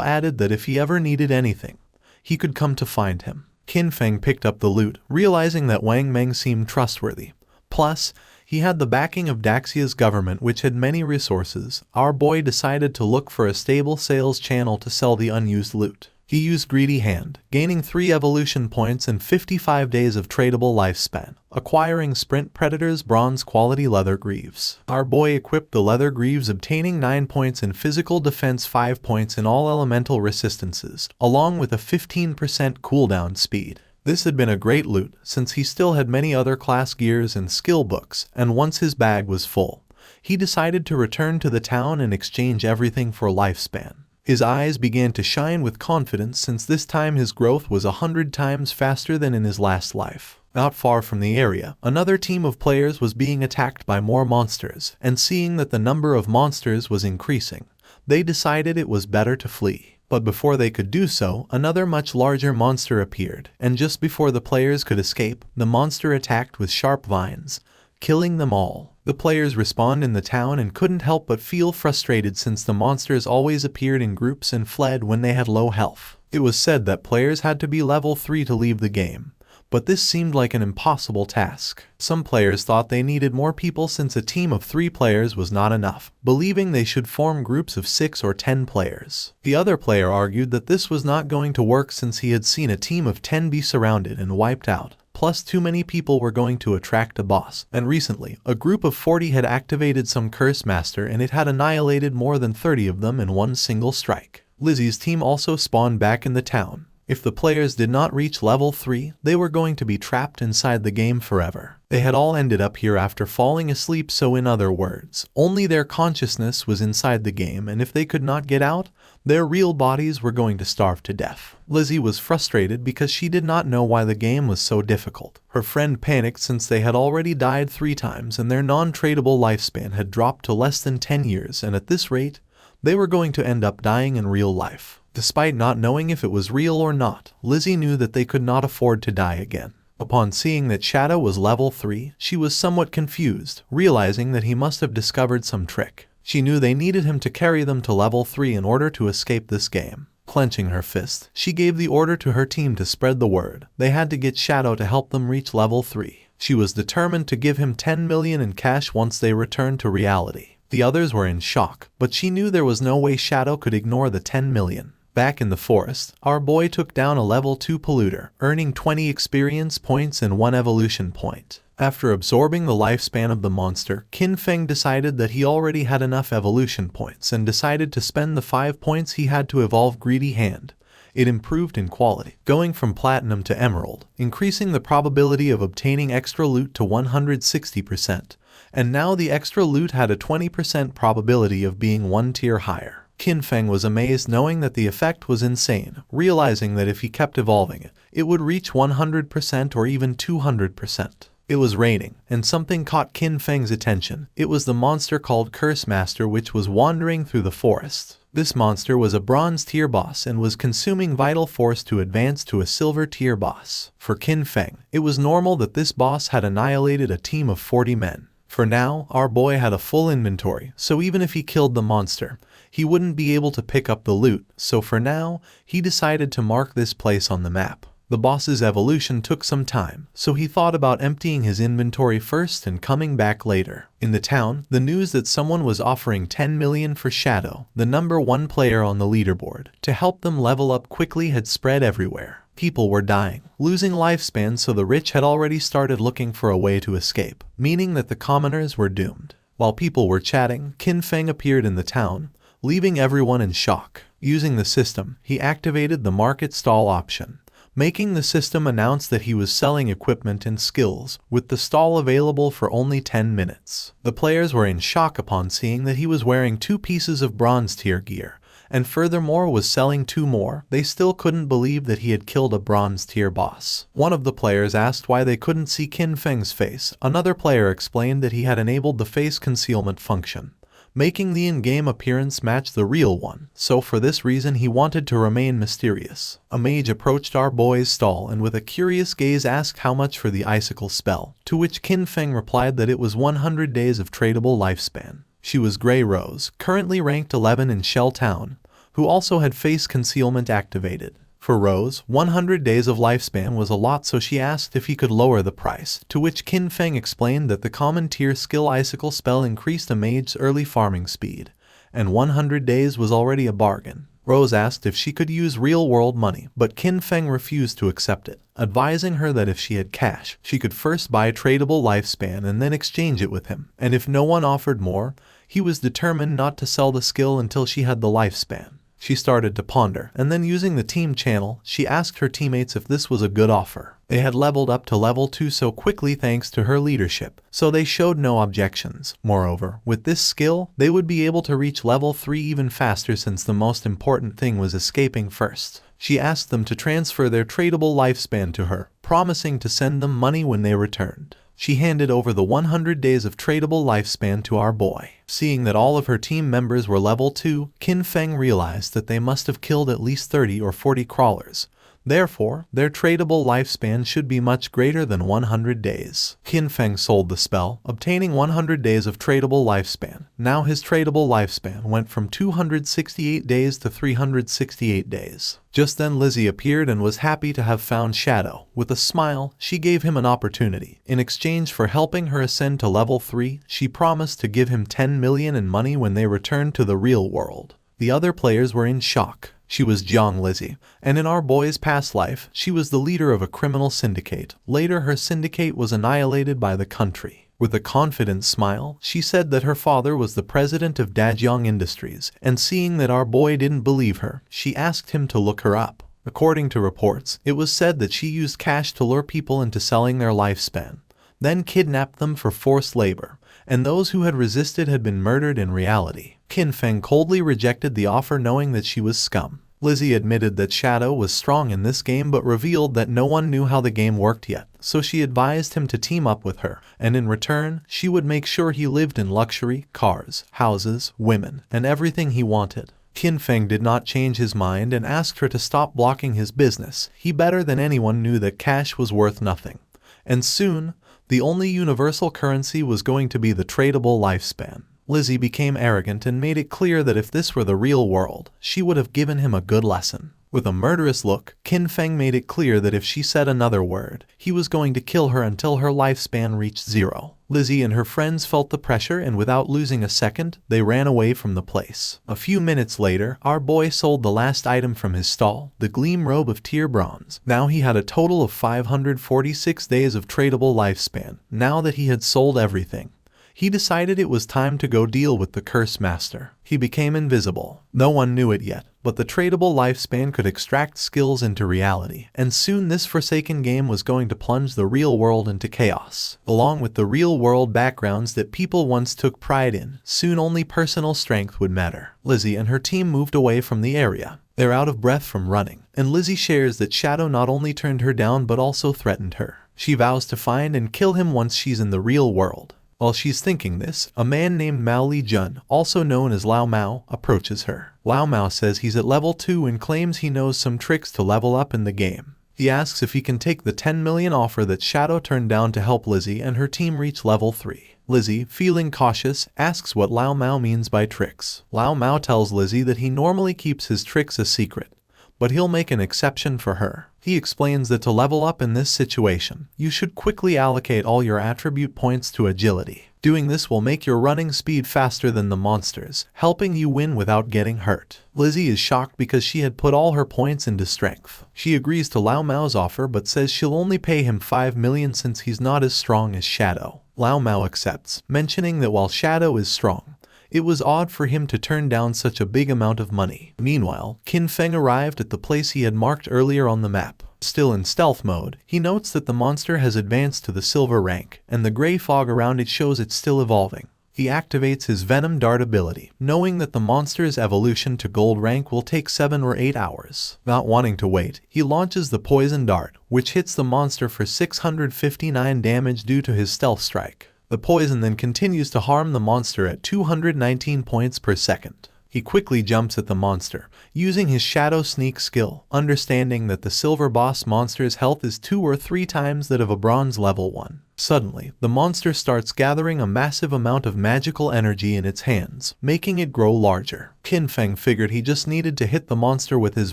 added that if he ever needed anything, he could come to find him. Qin Feng picked up the loot, realizing that Wang Meng seemed trustworthy. Plus, he had the backing of Daxia's government, which had many resources. Our boy decided to look for a stable sales channel to sell the unused loot. He used Greedy Hand, gaining 3 evolution points and 55 days of tradable lifespan, acquiring Sprint Predator's bronze quality leather greaves. Our boy equipped the leather greaves, obtaining 9 points in physical defense, 5 points in all elemental resistances, along with a 15% cooldown speed. This had been a great loot, since he still had many other class gears and skill books, and once his bag was full, he decided to return to the town and exchange everything for lifespan. His eyes began to shine with confidence since this time his growth was 100 times faster than in his last life. Not far from the area, another team of players was being attacked by more monsters, and seeing that the number of monsters was increasing, they decided it was better to flee. But before they could do so, another much larger monster appeared, and just before the players could escape, the monster attacked with sharp vines, killing them all. The players respawned in the town and couldn't help but feel frustrated since the monsters always appeared in groups and fled when they had low health. It was said that players had to be level 3 to leave the game, but this seemed like an impossible task. Some players thought they needed more people since a team of 3 players was not enough, believing they should form groups of 6 or 10 players. The other player argued that this was not going to work since he had seen a team of 10 be surrounded and wiped out. Plus, too many people were going to attract a boss, and recently, a group of 40 had activated some curse master and it had annihilated more than 30 of them in one single strike. Lizzie's team also spawned back in the town. If the players did not reach level 3, they were going to be trapped inside the game forever. They had all ended up here after falling asleep, so in other words, only their consciousness was inside the game, and if they could not get out, their real bodies were going to starve to death. Lizzie was frustrated because she did not know why the game was so difficult. Her friend panicked since they had already died 3 times and their non-tradable lifespan had dropped to less than 10 years, and at this rate, they were going to end up dying in real life. Despite not knowing if it was real or not, Lizzie knew that they could not afford to die again. Upon seeing that Shadow was level 3, she was somewhat confused, realizing that he must have discovered some trick. She knew they needed him to carry them to level 3 in order to escape this game. Clenching her fist, she gave the order to her team to spread the word. They had to get Shadow to help them reach level 3. She was determined to give him 10 million in cash once they returned to reality. The others were in shock, but she knew there was no way Shadow could ignore the 10 million. Back in the forest, our boy took down a level 2 polluter, earning 20 experience points and 1 evolution point. After absorbing the lifespan of the monster, Qin Feng decided that he already had enough evolution points and decided to spend the 5 points he had to evolve Greedy Hand. It improved in quality, going from platinum to emerald, increasing the probability of obtaining extra loot to 160%, and now the extra loot had a 20% probability of being 1 tier higher. Qin Feng was amazed knowing that the effect was insane, realizing that if he kept evolving it, it would reach 100% or even 200%. It was raining, and something caught Qin Feng's attention. It was the monster called Curse Master which was wandering through the forest. This monster was a bronze tier boss and was consuming vital force to advance to a silver tier boss. For Qin Feng, it was normal that this boss had annihilated a team of 40 men. For now, our boy had a full inventory, so even if he killed the monster, he wouldn't be able to pick up the loot, so for now, he decided to mark this place on the map. The boss's evolution took some time, so he thought about emptying his inventory first and coming back later. In the town, the news that someone was offering 10 million for Shadow, the number 1 player on the leaderboard, to help them level up quickly had spread everywhere. People were dying, losing lifespan, so the rich had already started looking for a way to escape, meaning that the commoners were doomed. While people were chatting, Qin Feng appeared in the town, leaving everyone in shock. Using the system, he activated the market stall option, making the system announce that he was selling equipment and skills, with the stall available for only 10 minutes. The players were in shock upon seeing that he was wearing 2 pieces of bronze tier gear, and furthermore was selling 2 more. They still couldn't believe that he had killed a bronze tier boss. One of the players asked why they couldn't see Qin Feng's face. Another player explained that he had enabled the face concealment function, making the in-game appearance match the real one, so for this reason he wanted to remain mysterious. A mage approached our boy's stall and with a curious gaze asked how much for the icicle spell, to which Qin Feng replied that it was 100 days of tradable lifespan. She was Grey Rose, currently ranked 11 in Shell Town, who also had face concealment activated. For Rose, 100 days of lifespan was a lot, so she asked if he could lower the price, to which Qin Feng explained that the common tier skill icicle spell increased a mage's early farming speed, and 100 days was already a bargain. Rose asked if she could use real-world money, but Qin Feng refused to accept it, advising her that if she had cash, she could first buy tradable lifespan and then exchange it with him, and if no one offered more, he was determined not to sell the skill until she had the lifespan. She started to ponder, and then using the team channel, she asked her teammates if this was a good offer. They had leveled up to level 2 so quickly thanks to her leadership, so they showed no objections. Moreover, with this skill, they would be able to reach level 3 even faster since the most important thing was escaping first. She asked them to transfer their tradable lifespan to her, promising to send them money when they returned. She handed over the 100 days of tradable lifespan to our boy. Seeing that all of her team members were level 2, Qin Feng realized that they must have killed at least 30 or 40 crawlers. Therefore, their tradable lifespan should be much greater than 100 days. Qin Feng sold the spell, obtaining 100 days of tradable lifespan. Now his tradable lifespan went from 268 days to 368 days. Just then Lizzie appeared and was happy to have found Shadow. With a smile, she gave him an opportunity. In exchange for helping her ascend to level 3, she promised to give him 10 million in money when they returned to the real world. The other players were in shock. She was Jiang Lizzie, and in our boy's past life, she was the leader of a criminal syndicate. Later, her syndicate was annihilated by the country. With a confident smile, she said that her father was the president of Dajiang Industries, and seeing that our boy didn't believe her, she asked him to look her up. According to reports, it was said that she used cash to lure people into selling their lifespan, then kidnapped them for forced labor, and those who had resisted had been murdered in reality. Qin Feng coldly rejected the offer knowing that she was scum. Lizzie admitted that Shadow was strong in this game but revealed that no one knew how the game worked yet, so she advised him to team up with her, and in return, she would make sure he lived in luxury, cars, houses, women, and everything he wanted. Qin Feng did not change his mind and asked her to stop blocking his business. He better than anyone knew that cash was worth nothing. And soon, the only universal currency was going to be the tradable lifespan. Lizzie became arrogant and made it clear that if this were the real world, she would have given him a good lesson. With a murderous look, Qin Feng made it clear that if she said another word, he was going to kill her until her lifespan reached 0. Lizzie and her friends felt the pressure and without losing a second, they ran away from the place. A few minutes later, our boy sold the last item from his stall, the Gleam Robe of Tier Bronze. Now he had a total of 546 days of tradable lifespan, now that he had sold everything. He decided it was time to go deal with the Curse Master. He became invisible. No one knew it yet, but the tradable lifespan could extract skills into reality, and soon this forsaken game was going to plunge the real world into chaos. Along with the real world backgrounds that people once took pride in, soon only personal strength would matter. Lizzie and her team moved away from the area. They're out of breath from running, and Lizzie shares that Shadow not only turned her down but also threatened her. She vows to find and kill him once she's in the real world. While she's thinking this, a man named Mao Li Jun, also known as Lao Mao, approaches her. Lao Mao says he's at level 2 and claims he knows some tricks to level up in the game. He asks if he can take the 10 million offer that Shadow turned down to help Lizzie and her team reach level 3. Lizzie, feeling cautious, asks what Lao Mao means by tricks. Lao Mao tells Lizzie that he normally keeps his tricks a secret, but he'll make an exception for her. He explains that to level up in this situation, you should quickly allocate all your attribute points to agility. Doing this will make your running speed faster than the monsters, helping you win without getting hurt. Lizzie is shocked because she had put all her points into strength. She agrees to Lao Mao's offer but says she'll only pay him 5 million since he's not as strong as Shadow. Lao Mao accepts, mentioning that while Shadow is strong, it was odd for him to turn down such a big amount of money. Meanwhile, Qin Feng arrived at the place he had marked earlier on the map. Still in stealth mode, he notes that the monster has advanced to the silver rank, and the gray fog around it shows it's still evolving. He activates his Venom Dart ability, knowing that the monster's evolution to gold rank will take 7 or 8 hours. Not wanting to wait, he launches the Poison Dart, which hits the monster for 659 damage due to his stealth strike. The poison then continues to harm the monster at 219 points per second. He quickly jumps at the monster, using his Shadow Sneak skill, understanding that the Silver Boss monster's health is 2 or 3 times that of a Bronze level 1. Suddenly, the monster starts gathering a massive amount of magical energy in its hands, making it grow larger. Qin Feng figured he just needed to hit the monster with his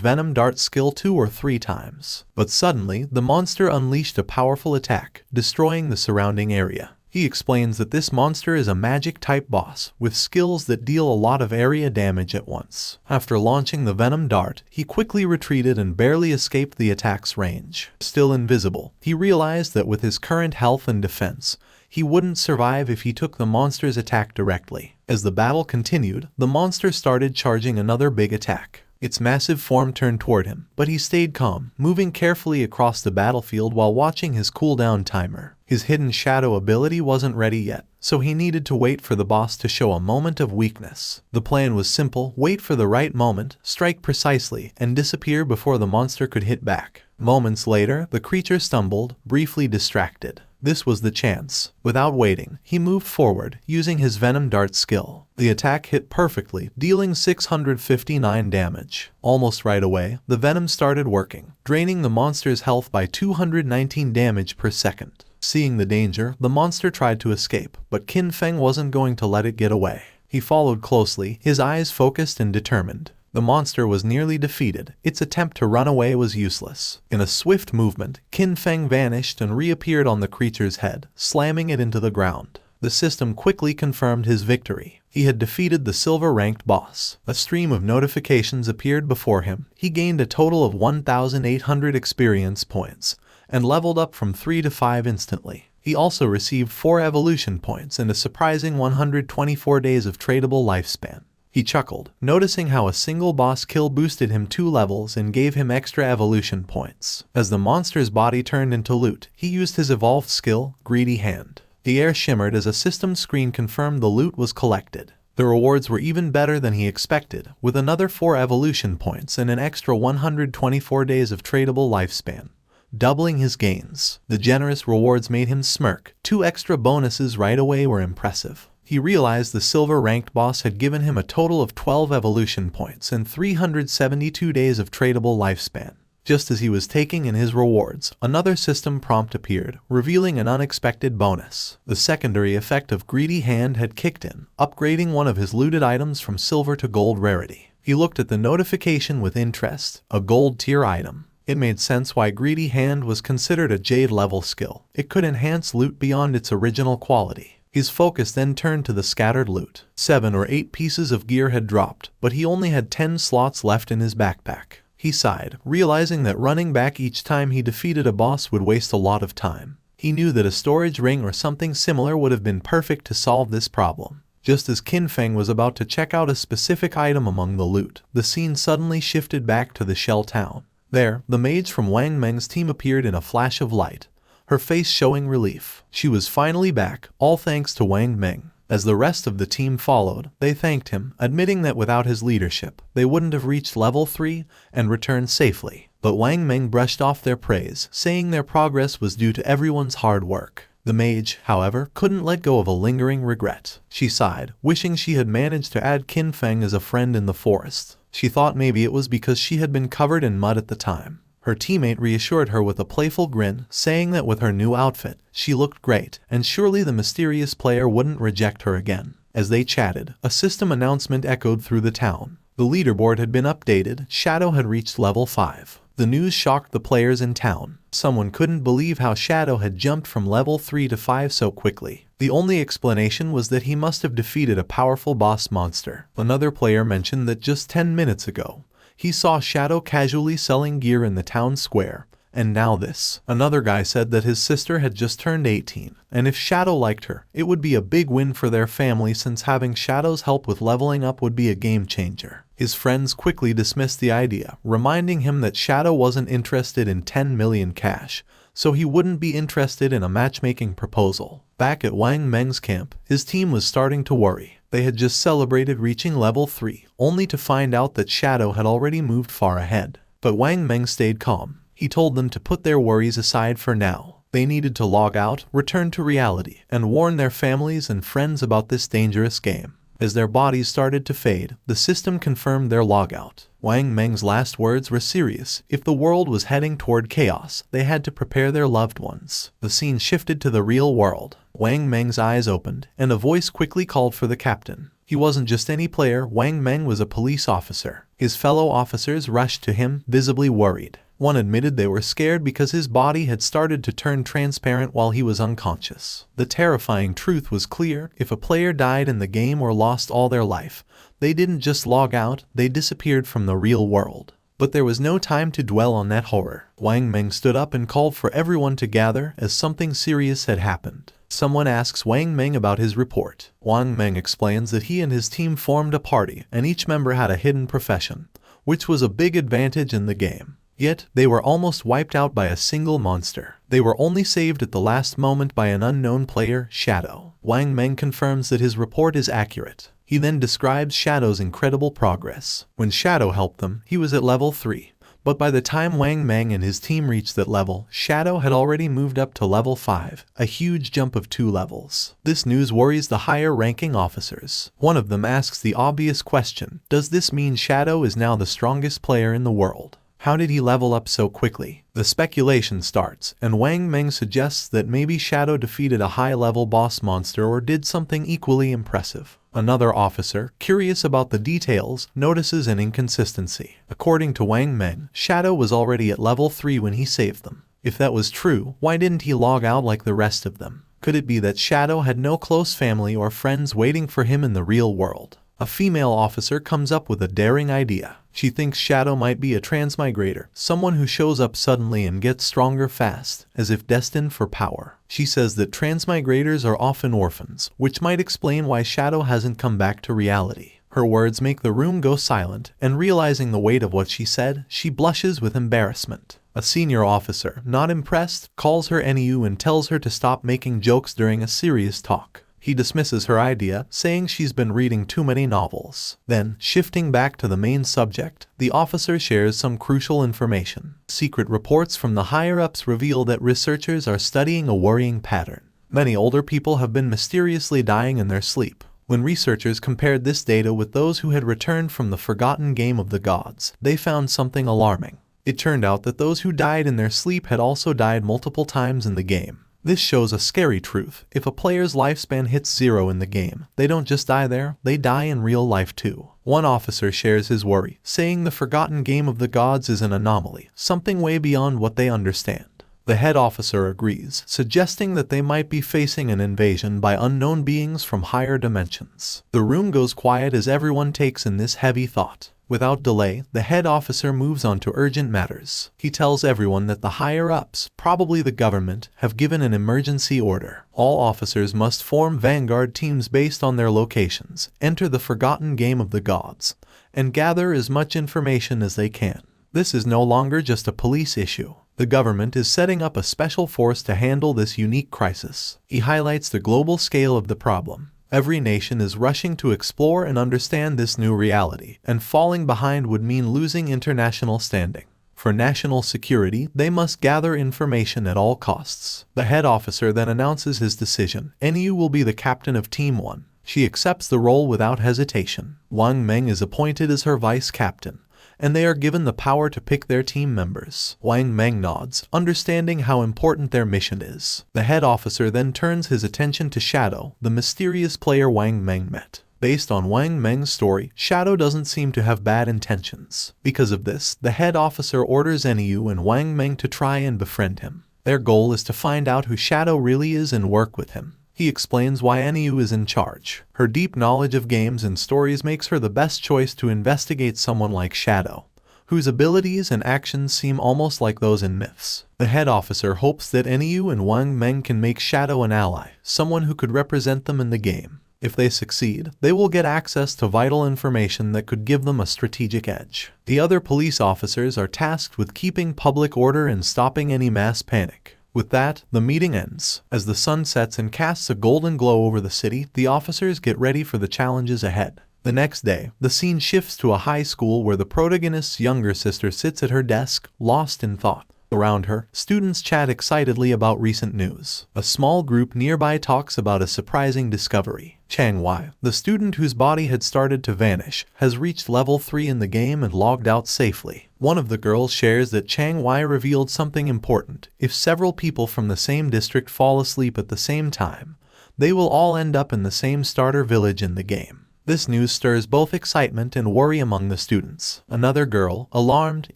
Venom Dart skill 2 or 3 times. But suddenly, the monster unleashed a powerful attack, destroying the surrounding area. He explains that this monster is a magic-type boss, with skills that deal a lot of area damage at once. After launching the Venom Dart, he quickly retreated and barely escaped the attack's range. Still invisible, he realized that with his current health and defense, he wouldn't survive if he took the monster's attack directly. As the battle continued, the monster started charging another big attack. Its massive form turned toward him, but he stayed calm, moving carefully across the battlefield while watching his cooldown timer. His hidden shadow ability wasn't ready yet, so he needed to wait for the boss to show a moment of weakness. The plan was simple: wait for the right moment, strike precisely, and disappear before the monster could hit back. Moments later, the creature stumbled, briefly distracted. This was the chance. Without waiting, he moved forward, using his Venom Dart skill. The attack hit perfectly, dealing 659 damage. Almost right away, the venom started working, draining the monster's health by 219 damage per second. Seeing the danger, the monster tried to escape, but Qin Feng wasn't going to let it get away. He followed closely, his eyes focused and determined. The monster was nearly defeated. Its attempt to run away was useless. In a swift movement, Qin Feng vanished and reappeared on the creature's head, slamming it into the ground. The system quickly confirmed his victory. He had defeated the silver-ranked boss. A stream of notifications appeared before him. He gained a total of 1,800 experience points, and leveled up from 3 to 5 instantly. He also received 4 evolution points and a surprising 124 days of tradable lifespan. He chuckled, noticing how a single boss kill boosted him 2 levels and gave him extra evolution points. As the monster's body turned into loot, he used his evolved skill, Greedy Hand. The air shimmered as a system screen confirmed the loot was collected. The rewards were even better than he expected, with another 4 evolution points and an extra 124 days of tradable lifespan, doubling his gains. The generous rewards made him smirk. 2 extra bonuses right away were impressive. He realized the silver-ranked boss had given him a total of 12 evolution points and 372 days of tradable lifespan. Just as he was taking in his rewards, another system prompt appeared, revealing an unexpected bonus. The secondary effect of Greedy Hand had kicked in, upgrading one of his looted items from silver to gold rarity. He looked at the notification with interest, a gold tier item. It made sense why Greedy Hand was considered a Jade level skill. It could enhance loot beyond its original quality. His focus then turned to the scattered loot. 7 or 8 pieces of gear had dropped, but he only had 10 slots left in his backpack. He sighed, realizing that running back each time he defeated a boss would waste a lot of time. He knew that a storage ring or something similar would have been perfect to solve this problem. Just as Qin Feng was about to check out a specific item among the loot, the scene suddenly shifted back to the Shell Town. There, the mage from Wang Meng's team appeared in a flash of light, her face showing relief. She was finally back, all thanks to Wang Meng. As the rest of the team followed, they thanked him, admitting that without his leadership, they wouldn't have reached level 3 and returned safely. But Wang Meng brushed off their praise, saying their progress was due to everyone's hard work. The mage, however, couldn't let go of a lingering regret. She sighed, wishing she had managed to add Qin Feng as a friend in the forest. She thought maybe it was because she had been covered in mud at the time. Her teammate reassured her with a playful grin, saying that with her new outfit, she looked great, and surely the mysterious player wouldn't reject her again. As they chatted, a system announcement echoed through the town. The leaderboard had been updated. Shadow had reached level 5. The news shocked the players in town. Someone couldn't believe how Shadow had jumped from level 3 to 5 so quickly. The only explanation was that he must have defeated a powerful boss monster. Another player mentioned that just 10 minutes ago, he saw Shadow casually selling gear in the town square, and now this. Another guy said that his sister had just turned 18, and if Shadow liked her, it would be a big win for their family since having Shadow's help with leveling up would be a game changer. His friends quickly dismissed the idea, reminding him that Shadow wasn't interested in 10 million cash, so he wouldn't be interested in a matchmaking proposal. Back at Wang Meng's camp, his team was starting to worry. They had just celebrated reaching level 3, only to find out that Shadow had already moved far ahead. But Wang Meng stayed calm. He told them to put their worries aside for now. They needed to log out, return to reality, and warn their families and friends about this dangerous game. As their bodies started to fade, the system confirmed their logout. Wang Meng's last words were serious. If the world was heading toward chaos, they had to prepare their loved ones. The scene shifted to the real world. Wang Meng's eyes opened, and a voice quickly called for the captain. He wasn't just any player. Wang Meng was a police officer. His fellow officers rushed to him, visibly worried. One admitted they were scared because his body had started to turn transparent while he was unconscious. The terrifying truth was clear. If a player died in the game or lost all their life, they didn't just log out, they disappeared from the real world. But there was no time to dwell on that horror. Wang Meng stood up and called for everyone to gather as something serious had happened. Someone asks Wang Meng about his report. Wang Meng explains that he and his team formed a party and each member had a hidden profession, which was a big advantage in the game. Yet, they were almost wiped out by a single monster. They were only saved at the last moment by an unknown player, Shadow. Wang Meng confirms that his report is accurate. He then describes Shadow's incredible progress. When Shadow helped them, he was at level 3. But by the time Wang Meng and his team reached that level, Shadow had already moved up to level 5, a huge jump of 2 levels. This news worries the higher-ranking officers. One of them asks the obvious question, does this mean Shadow is now the strongest player in the world? How did he level up so quickly? The speculation starts, and Wang Meng suggests that maybe Shadow defeated a high-level boss monster or did something equally impressive. Another officer, curious about the details, notices an inconsistency. According to Wang Meng, Shadow was already at level 3 when he saved them. If that was true, why didn't he log out like the rest of them? Could it be that Shadow had no close family or friends waiting for him in the real world? A female officer comes up with a daring idea. She thinks Shadow might be a transmigrator, someone who shows up suddenly and gets stronger fast, as if destined for power. She says that transmigrators are often orphans, which might explain why Shadow hasn't come back to reality. Her words make the room go silent, and realizing the weight of what she said, she blushes with embarrassment. A senior officer, not impressed, calls her NEU and tells her to stop making jokes during a serious talk. He dismisses her idea, saying she's been reading too many novels. Then, shifting back to the main subject, the officer shares some crucial information. Secret reports from the higher-ups reveal that researchers are studying a worrying pattern. Many older people have been mysteriously dying in their sleep. When researchers compared this data with those who had returned from the forgotten game of the gods, they found something alarming. It turned out that those who died in their sleep had also died multiple times in the game. This shows a scary truth. If a player's lifespan hits 0 in the game, they don't just die there, they die in real life too. One officer shares his worry, saying the forgotten game of the gods is an anomaly, something way beyond what they understand. The head officer agrees, suggesting that they might be facing an invasion by unknown beings from higher dimensions. The room goes quiet as everyone takes in this heavy thought. Without delay, the head officer moves on to urgent matters. He tells everyone that the higher-ups, probably the government, have given an emergency order. All officers must form vanguard teams based on their locations, enter the forgotten game of the gods, and gather as much information as they can. This is no longer just a police issue. The government is setting up a special force to handle this unique crisis. He highlights the global scale of the problem. Every nation is rushing to explore and understand this new reality, and falling behind would mean losing international standing. For national security, they must gather information at all costs. The head officer then announces his decision. NEU will be the captain of Team 1. She accepts the role without hesitation. Wang Meng is appointed as her vice captain, and they are given the power to pick their team members. Wang Meng nods, understanding how important their mission is. The head officer then turns his attention to Shadow, the mysterious player Wang Meng met. Based on Wang Meng's story, Shadow doesn't seem to have bad intentions. Because of this, the head officer orders NEU and Wang Meng to try and befriend him. Their goal is to find out who Shadow really is and work with him. He explains why NEU is in charge. Her deep knowledge of games and stories makes her the best choice to investigate someone like Shadow, whose abilities and actions seem almost like those in myths. The head officer hopes that NEU and Wang Meng can make Shadow an ally, someone who could represent them in the game. If they succeed, they will get access to vital information that could give them a strategic edge. The other police officers are tasked with keeping public order and stopping any mass panic. With that, the meeting ends. As the sun sets and casts a golden glow over the city, the officers get ready for the challenges ahead. The next day, the scene shifts to a high school where the protagonist's younger sister sits at her desk, lost in thought. Around her, students chat excitedly about recent news. A small group nearby talks about a surprising discovery. Chang-wai, the student whose body had started to vanish, has reached level 3 in the game and logged out safely. One of the girls shares that Chang-wai revealed something important. If several people from the same district fall asleep at the same time, they will all end up in the same starter village in the game. This news stirs both excitement and worry among the students. Another girl, alarmed,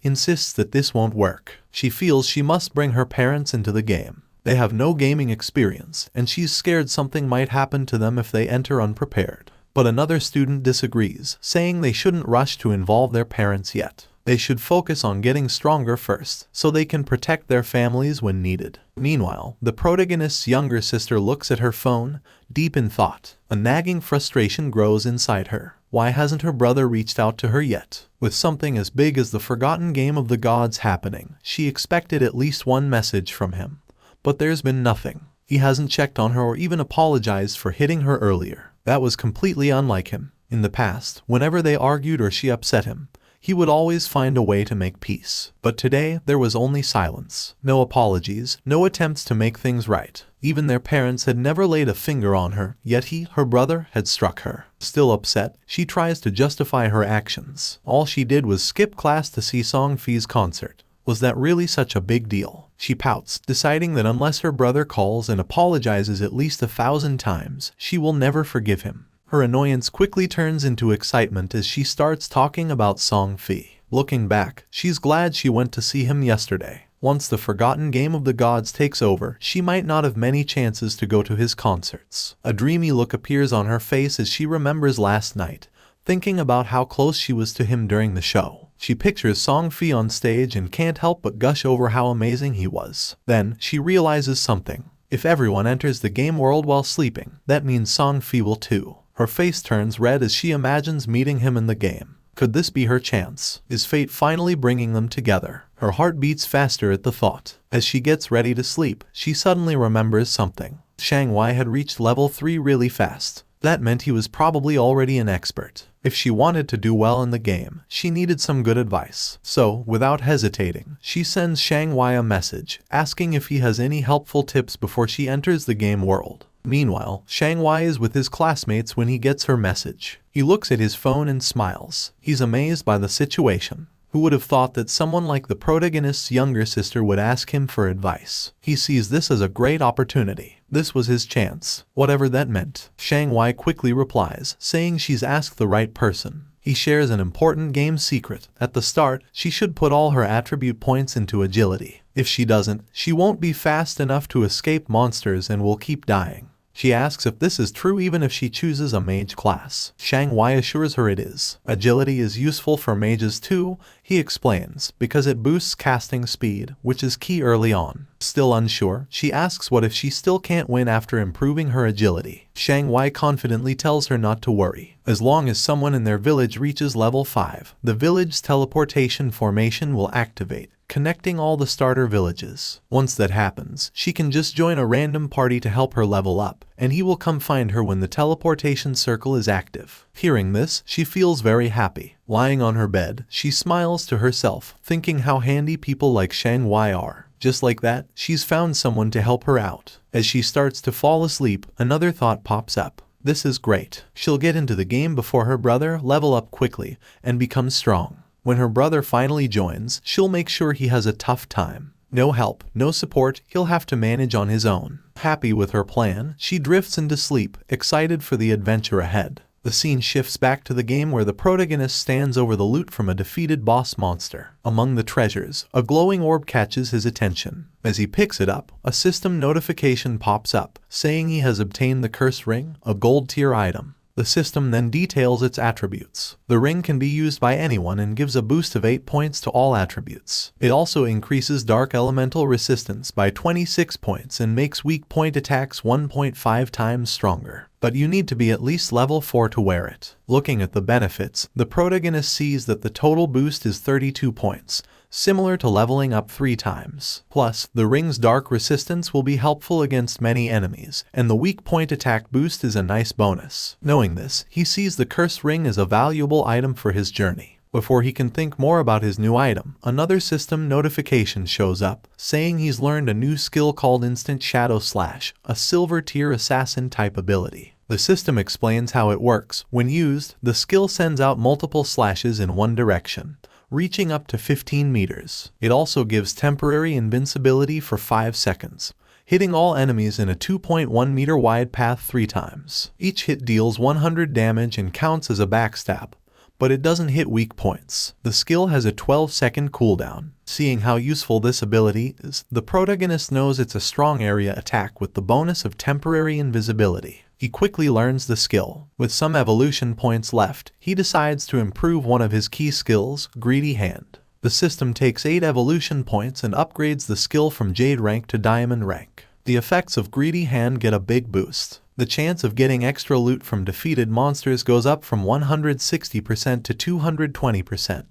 insists that this won't work. She feels she must bring her parents into the game. They have no gaming experience, and she's scared something might happen to them if they enter unprepared. But another student disagrees, saying they shouldn't rush to involve their parents yet. They should focus on getting stronger first, so they can protect their families when needed. Meanwhile, the protagonist's younger sister looks at her phone, deep in thought. A nagging frustration grows inside her. Why hasn't her brother reached out to her yet? With something as big as the forgotten game of the gods happening, she expected at least one message from him. But there's been nothing. He hasn't checked on her or even apologized for hitting her earlier. That was completely unlike him. In the past, whenever they argued or she upset him, he would always find a way to make peace. But today, there was only silence. No apologies, no attempts to make things right. Even their parents had never laid a finger on her, yet he, her brother, had struck her. Still upset, she tries to justify her actions. All she did was skip class to see Song-fi's concert. Was that really such a big deal? She pouts, deciding that unless her brother calls and apologizes at least 1,000 times, she will never forgive him. Her annoyance quickly turns into excitement as she starts talking about Song-fi. Looking back, she's glad she went to see him yesterday. Once the forgotten game of the gods takes over, she might not have many chances to go to his concerts. A dreamy look appears on her face as she remembers last night, thinking about how close she was to him during the show. She pictures Song-fi on stage and can't help but gush over how amazing he was. Then, she realizes something. If everyone enters the game world while sleeping, that means Song-fi will too. Her face turns red as she imagines meeting him in the game. Could this be her chance? Is fate finally bringing them together? Her heart beats faster at the thought. As she gets ready to sleep, she suddenly remembers something. Chang-wai had reached level 3 really fast. That meant he was probably already an expert. If she wanted to do well in the game, she needed some good advice. So, without hesitating, she sends Chang-wai a message, asking if he has any helpful tips before she enters the game world. Meanwhile, Chang-wai is with his classmates when he gets her message. He looks at his phone and smiles. He's amazed by the situation. Who would have thought that someone like the protagonist's younger sister would ask him for advice? He sees this as a great opportunity. This was his chance, whatever that meant. Chang-wai quickly replies, saying she's asked the right person. He shares an important game secret. At the start, she should put all her attribute points into agility. If she doesn't, she won't be fast enough to escape monsters and will keep dying. She asks if this is true even if she chooses a mage class. Chang-wai assures her it is. Agility is useful for mages too, he explains, because it boosts casting speed, which is key early on. Still unsure, she asks what if she still can't win after improving her agility. Chang-wai confidently tells her not to worry. As long as someone in their village reaches level 5, the village's teleportation formation will activate, connecting all the starter villages. Once that happens, she can just join a random party to help her level up, and he will come find her when the teleportation circle is active. Hearing this, she feels very happy. Lying on her bed, she smiles to herself, thinking how handy people like Chang-wai are. Just like that, she's found someone to help her out. As she starts to fall asleep, another thought pops up. This is great. She'll get into the game before her brother, level up quickly, and become strong. When her brother finally joins, she'll make sure he has a tough time. No help, no support, he'll have to manage on his own. Happy with her plan, she drifts into sleep, excited for the adventure ahead. The scene shifts back to the game where the protagonist stands over the loot from a defeated boss monster. Among the treasures, a glowing orb catches his attention. As he picks it up, a system notification pops up, saying he has obtained the cursed ring, a gold tier item. The system then details its attributes. The ring can be used by anyone and gives a boost of 8 points to all attributes. It also increases dark elemental resistance by 26 points and makes weak point attacks 1.5 times stronger. But you need to be at least level 4 to wear it. Looking at the benefits, the protagonist sees that the total boost is 32 points, similar to leveling up 3 times. Plus, the ring's dark resistance will be helpful against many enemies, and the weak point attack boost is a nice bonus. Knowing this, he sees the cursed ring as a valuable item for his journey. Before he can think more about his new item, another system notification shows up, saying he's learned a new skill called Instant Shadow Slash, a silver tier assassin type ability. The system explains how it works. When used, the skill sends out multiple slashes in one direction, reaching up to 15 meters. It also gives temporary invincibility for 5 seconds, hitting all enemies in a 2.1 meter wide path 3 times. Each hit deals 100 damage and counts as a backstab, but it doesn't hit weak points. The skill has a 12-second cooldown. Seeing how useful this ability is, the protagonist knows it's a strong area attack with the bonus of temporary invisibility. He quickly learns the skill. With some evolution points left, he decides to improve one of his key skills, Greedy Hand. The system takes 8 evolution points and upgrades the skill from Jade rank to Diamond rank. The effects of Greedy Hand get a big boost. The chance of getting extra loot from defeated monsters goes up from 160% to 220%,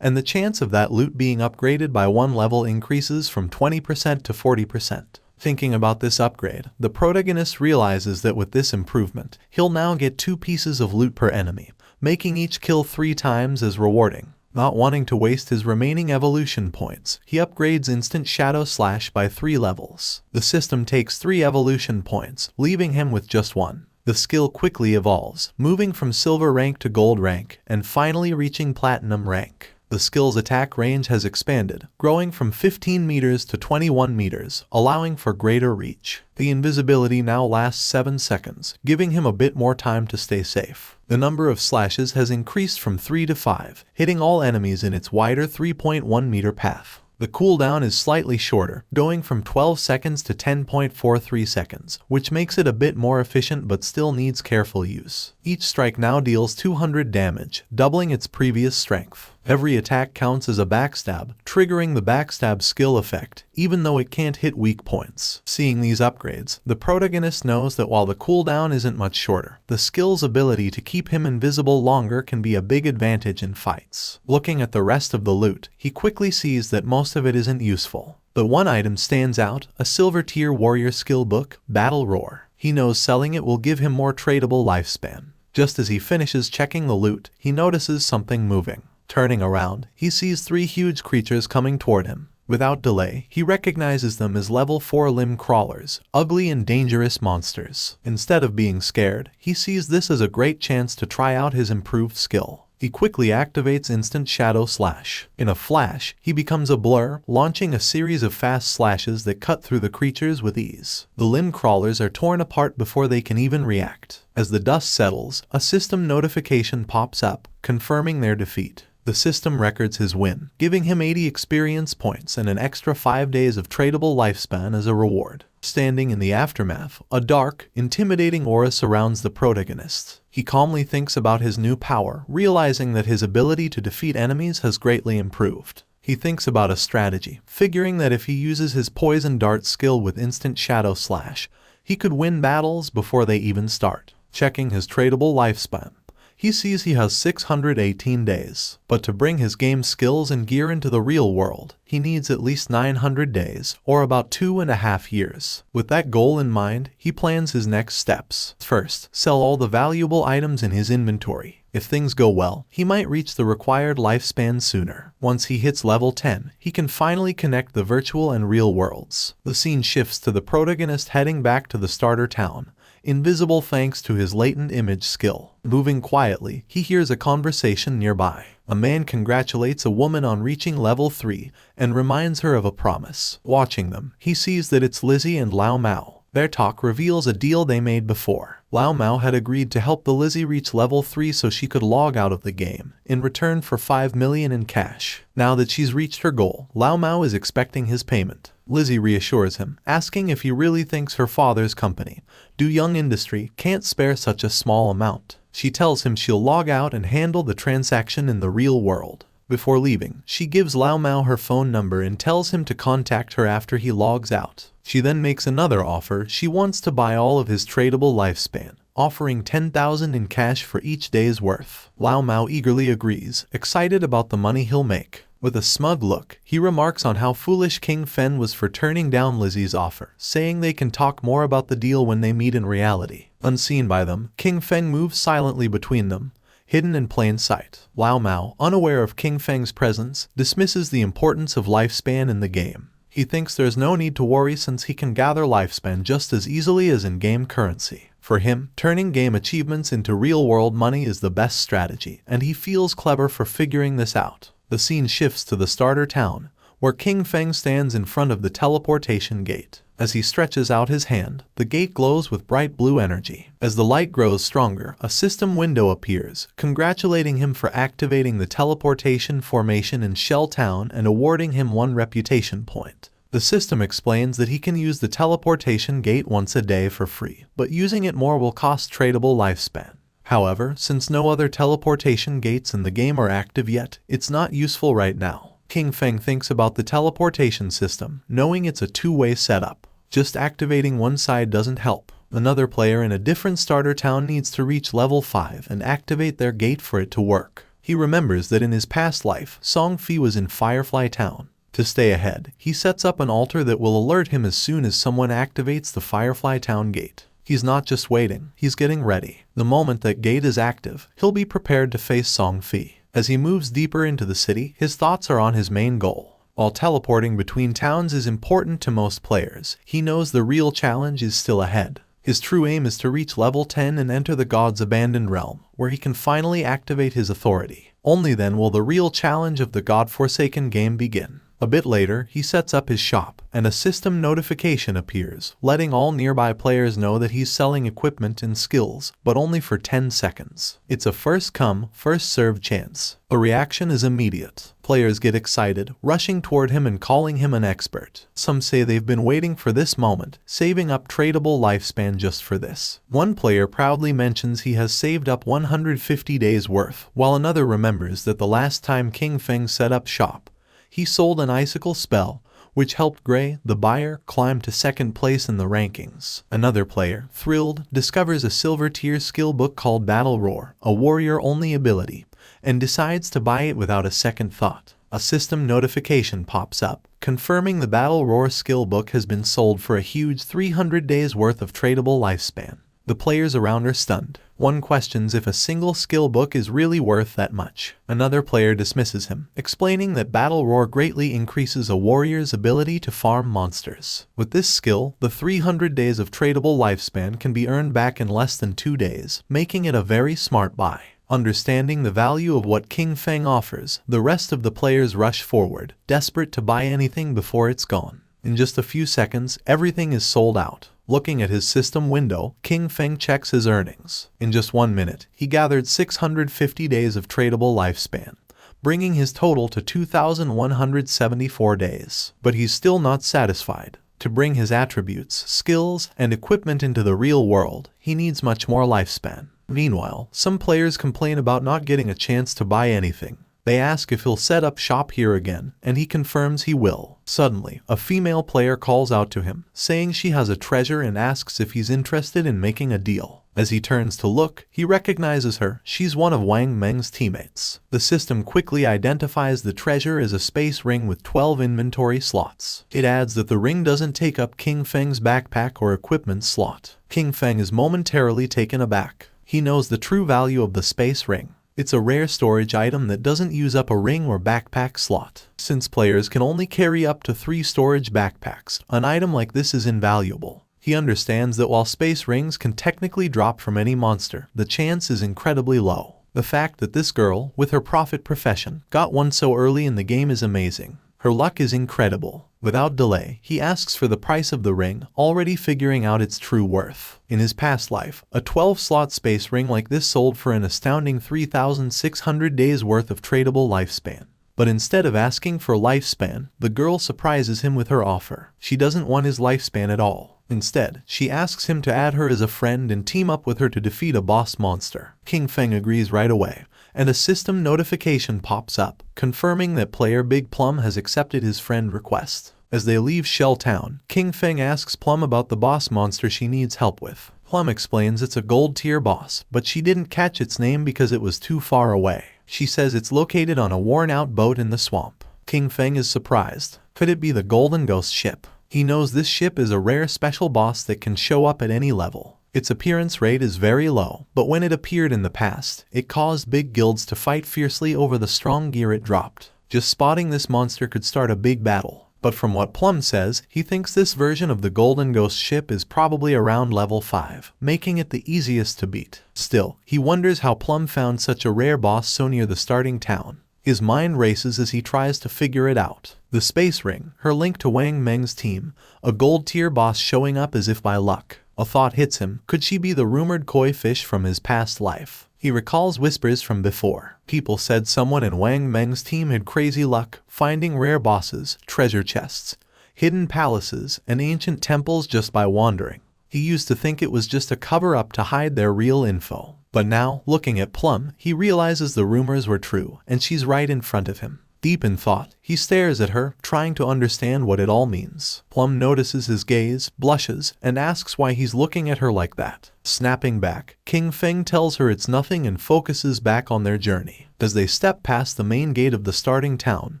and the chance of that loot being upgraded by 1 level increases from 20% to 40%. Thinking about this upgrade, the protagonist realizes that with this improvement, he'll now get 2 pieces of loot per enemy, making each kill 3 times as rewarding. Not wanting to waste his remaining evolution points, he upgrades Instant Shadow Slash by 3 levels. The system takes 3 evolution points, leaving him with just 1. The skill quickly evolves, moving from silver rank to gold rank, and finally reaching platinum rank. The skill's attack range has expanded, growing from 15 meters to 21 meters, allowing for greater reach. The invisibility now lasts 7 seconds, giving him a bit more time to stay safe. The number of slashes has increased from 3 to 5, hitting all enemies in its wider 3.1 meter path. The cooldown is slightly shorter, going from 12 seconds to 10.43 seconds, which makes it a bit more efficient but still needs careful use. Each strike now deals 200 damage, doubling its previous strength. Every attack counts as a backstab, triggering the backstab skill effect, even though it can't hit weak points. Seeing these upgrades, the protagonist knows that while the cooldown isn't much shorter, the skill's ability to keep him invisible longer can be a big advantage in fights. Looking at the rest of the loot, he quickly sees that most of it isn't useful. But one item stands out, a silver tier warrior skill book, Battle Roar. He knows selling it will give him more tradable lifespan. Just as he finishes checking the loot, he notices something moving. Turning around, he sees 3 huge creatures coming toward him. Without delay, he recognizes them as level 4 limb crawlers, ugly and dangerous monsters. Instead of being scared, he sees this as a great chance to try out his improved skill. He quickly activates Instant Shadow Slash. In a flash, he becomes a blur, launching a series of fast slashes that cut through the creatures with ease. The limb crawlers are torn apart before they can even react. As the dust settles, a system notification pops up, confirming their defeat. The system records his win, giving him 80 experience points and an extra 5 days of tradable lifespan as a reward. Standing in the aftermath, a dark, intimidating aura surrounds the protagonist. He calmly thinks about his new power, realizing that his ability to defeat enemies has greatly improved. He thinks about a strategy, figuring that if he uses his poison dart skill with Instant Shadow Slash, he could win battles before they even start. Checking his tradable lifespan, he sees he has 618 days, but to bring his game skills and gear into the real world, he needs at least 900 days, or about 2.5 years. With that goal in mind, he plans his next steps. First, sell all the valuable items in his inventory. If things go well, he might reach the required lifespan sooner. Once he hits level 10, he can finally connect the virtual and real worlds. The scene shifts to the protagonist heading back to the starter town, invisible thanks to his latent image skill. Moving quietly, he hears a conversation nearby. A man congratulates a woman on reaching level 3 and reminds her of a promise. Watching them, he sees that it's Lizzie and Lao Mao. Their talk reveals a deal they made before. Lao Mao had agreed to help the Lizzie reach level 3 so she could log out of the game, in return for 5 million in cash. Now that she's reached her goal, Lao Mao is expecting his payment. Lizzie reassures him, asking if he really thinks her father's company, Do Young Industry, can't spare such a small amount. She tells him she'll log out and handle the transaction in the real world. Before leaving, she gives Lao Mao her phone number and tells him to contact her after he logs out. She then makes another offer. She wants to buy all of his tradable lifespan, offering 10,000 in cash for each day's worth. Lao Mao eagerly agrees, excited about the money he'll make. With a smug look, he remarks on how foolish King Fen was for turning down Lizzie's offer, saying they can talk more about the deal when they meet in reality. Unseen by them, King Feng moves silently between them, hidden in plain sight. Lao Mao, unaware of King Feng's presence, dismisses the importance of lifespan in the game. He thinks there's no need to worry since he can gather lifespan just as easily as in-game currency. For him, turning game achievements into real-world money is the best strategy, and he feels clever for figuring this out. The scene shifts to the starter town, where King Feng stands in front of the teleportation gate. As he stretches out his hand, the gate glows with bright blue energy. As the light grows stronger, a system window appears, congratulating him for activating the teleportation formation in Shell Town and awarding him 1 reputation point. The system explains that he can use the teleportation gate once a day for free, but using it more will cost tradable lifespan. However, since no other teleportation gates in the game are active yet, it's not useful right now. King Feng thinks about the teleportation system, knowing it's a two-way setup. Just activating one side doesn't help. Another player in a different starter town needs to reach level 5 and activate their gate for it to work. He remembers that in his past life, Song Fi was in Firefly Town. To stay ahead, he sets up an altar that will alert him as soon as someone activates the Firefly Town gate. He's not just waiting, he's getting ready. The moment that gate is active, he'll be prepared to face Song Fi. As he moves deeper into the city, his thoughts are on his main goal. While teleporting between towns is important to most players, he knows the real challenge is still ahead. His true aim is to reach level 10 and enter the God's Abandoned Realm, where he can finally activate his authority. Only then will the real challenge of the God-forsaken game begin. A bit later, he sets up his shop, and a system notification appears, letting all nearby players know that he's selling equipment and skills, but only for 10 seconds. It's a first-come, first-served chance. The reaction is immediate. Players get excited, rushing toward him and calling him an expert. Some say they've been waiting for this moment, saving up tradable lifespan just for this. One player proudly mentions he has saved up 150 days worth, while another remembers that the last time King Feng set up shop, he sold an icicle spell, which helped Gray, the buyer, climb to second place in the rankings. Another player, thrilled, discovers a silver tier skill book called Battle Roar, a warrior-only ability, and decides to buy it without a second thought. A system notification pops up, confirming the Battle Roar skill book has been sold for a huge 300 days worth of tradable lifespan. The players around are stunned. One questions if a single skill book is really worth that much. Another player dismisses him, explaining that Battle Roar greatly increases a warrior's ability to farm monsters. With this skill, the 300 days of tradable lifespan can be earned back in less than 2 days, making it a very smart buy. Understanding the value of what King Feng offers, the rest of the players rush forward, desperate to buy anything before it's gone. In just a few seconds, everything is sold out. Looking at his system window, King Feng checks his earnings. In just 1 minute, he gathered 650 days of tradable lifespan, bringing his total to 2,174 days. But he's still not satisfied. To bring his attributes, skills, and equipment into the real world, he needs much more lifespan. Meanwhile, some players complain about not getting a chance to buy anything. They ask if he'll set up shop here again, and he confirms he will. Suddenly, a female player calls out to him, saying she has a treasure and asks if he's interested in making a deal. As he turns to look, he recognizes her. She's one of Wang Meng's teammates. The system quickly identifies the treasure as a space ring with 12 inventory slots. It adds that the ring doesn't take up King Feng's backpack or equipment slot. King Feng is momentarily taken aback. He knows the true value of the space ring. It's a rare storage item that doesn't use up a ring or backpack slot. Since players can only carry up to 3 storage backpacks, an item like this is invaluable. He understands that while space rings can technically drop from any monster, the chance is incredibly low. The fact that this girl, with her prophet profession, got one so early in the game is amazing. Her luck is incredible. Without delay, he asks for the price of the ring, already figuring out its true worth. In his past life, a 12-slot space ring like this sold for an astounding 3,600 days worth of tradable lifespan. But instead of asking for lifespan, the girl surprises him with her offer. She doesn't want his lifespan at all. Instead, she asks him to add her as a friend and team up with her to defeat a boss monster. King Feng agrees right away, and a system notification pops up, confirming that player Big Plum has accepted his friend request. As they leave Shell Town, King Feng asks Plum about the boss monster she needs help with. Plum explains it's a gold tier boss, but she didn't catch its name because it was too far away. She says it's located on a worn-out boat in the swamp. King Feng is surprised. Could it be the Golden Ghost ship? He knows this ship is a rare special boss that can show up at any level. Its appearance rate is very low, but when it appeared in the past, it caused big guilds to fight fiercely over the strong gear it dropped. Just spotting this monster could start a big battle. But from what Plum says, he thinks this version of the Golden Ghost ship is probably around level 5, making it the easiest to beat. Still, he wonders how Plum found such a rare boss so near the starting town. His mind races as he tries to figure it out. The Space Ring, her link to Wang Meng's team, a gold tier boss showing up as if by luck. A thought hits him. Could she be the rumored koi fish from his past life? He recalls whispers from before. People said someone in Wang Meng's team had crazy luck, finding rare bosses, treasure chests, hidden palaces, and ancient temples just by wandering. He used to think it was just a cover-up to hide their real info. But now, looking at Plum, he realizes the rumors were true, and she's right in front of him. Deep in thought, he stares at her, trying to understand what it all means. Plum notices his gaze, blushes, and asks why he's looking at her like that. Snapping back, King Feng tells her it's nothing and focuses back on their journey. As they step past the main gate of the starting town,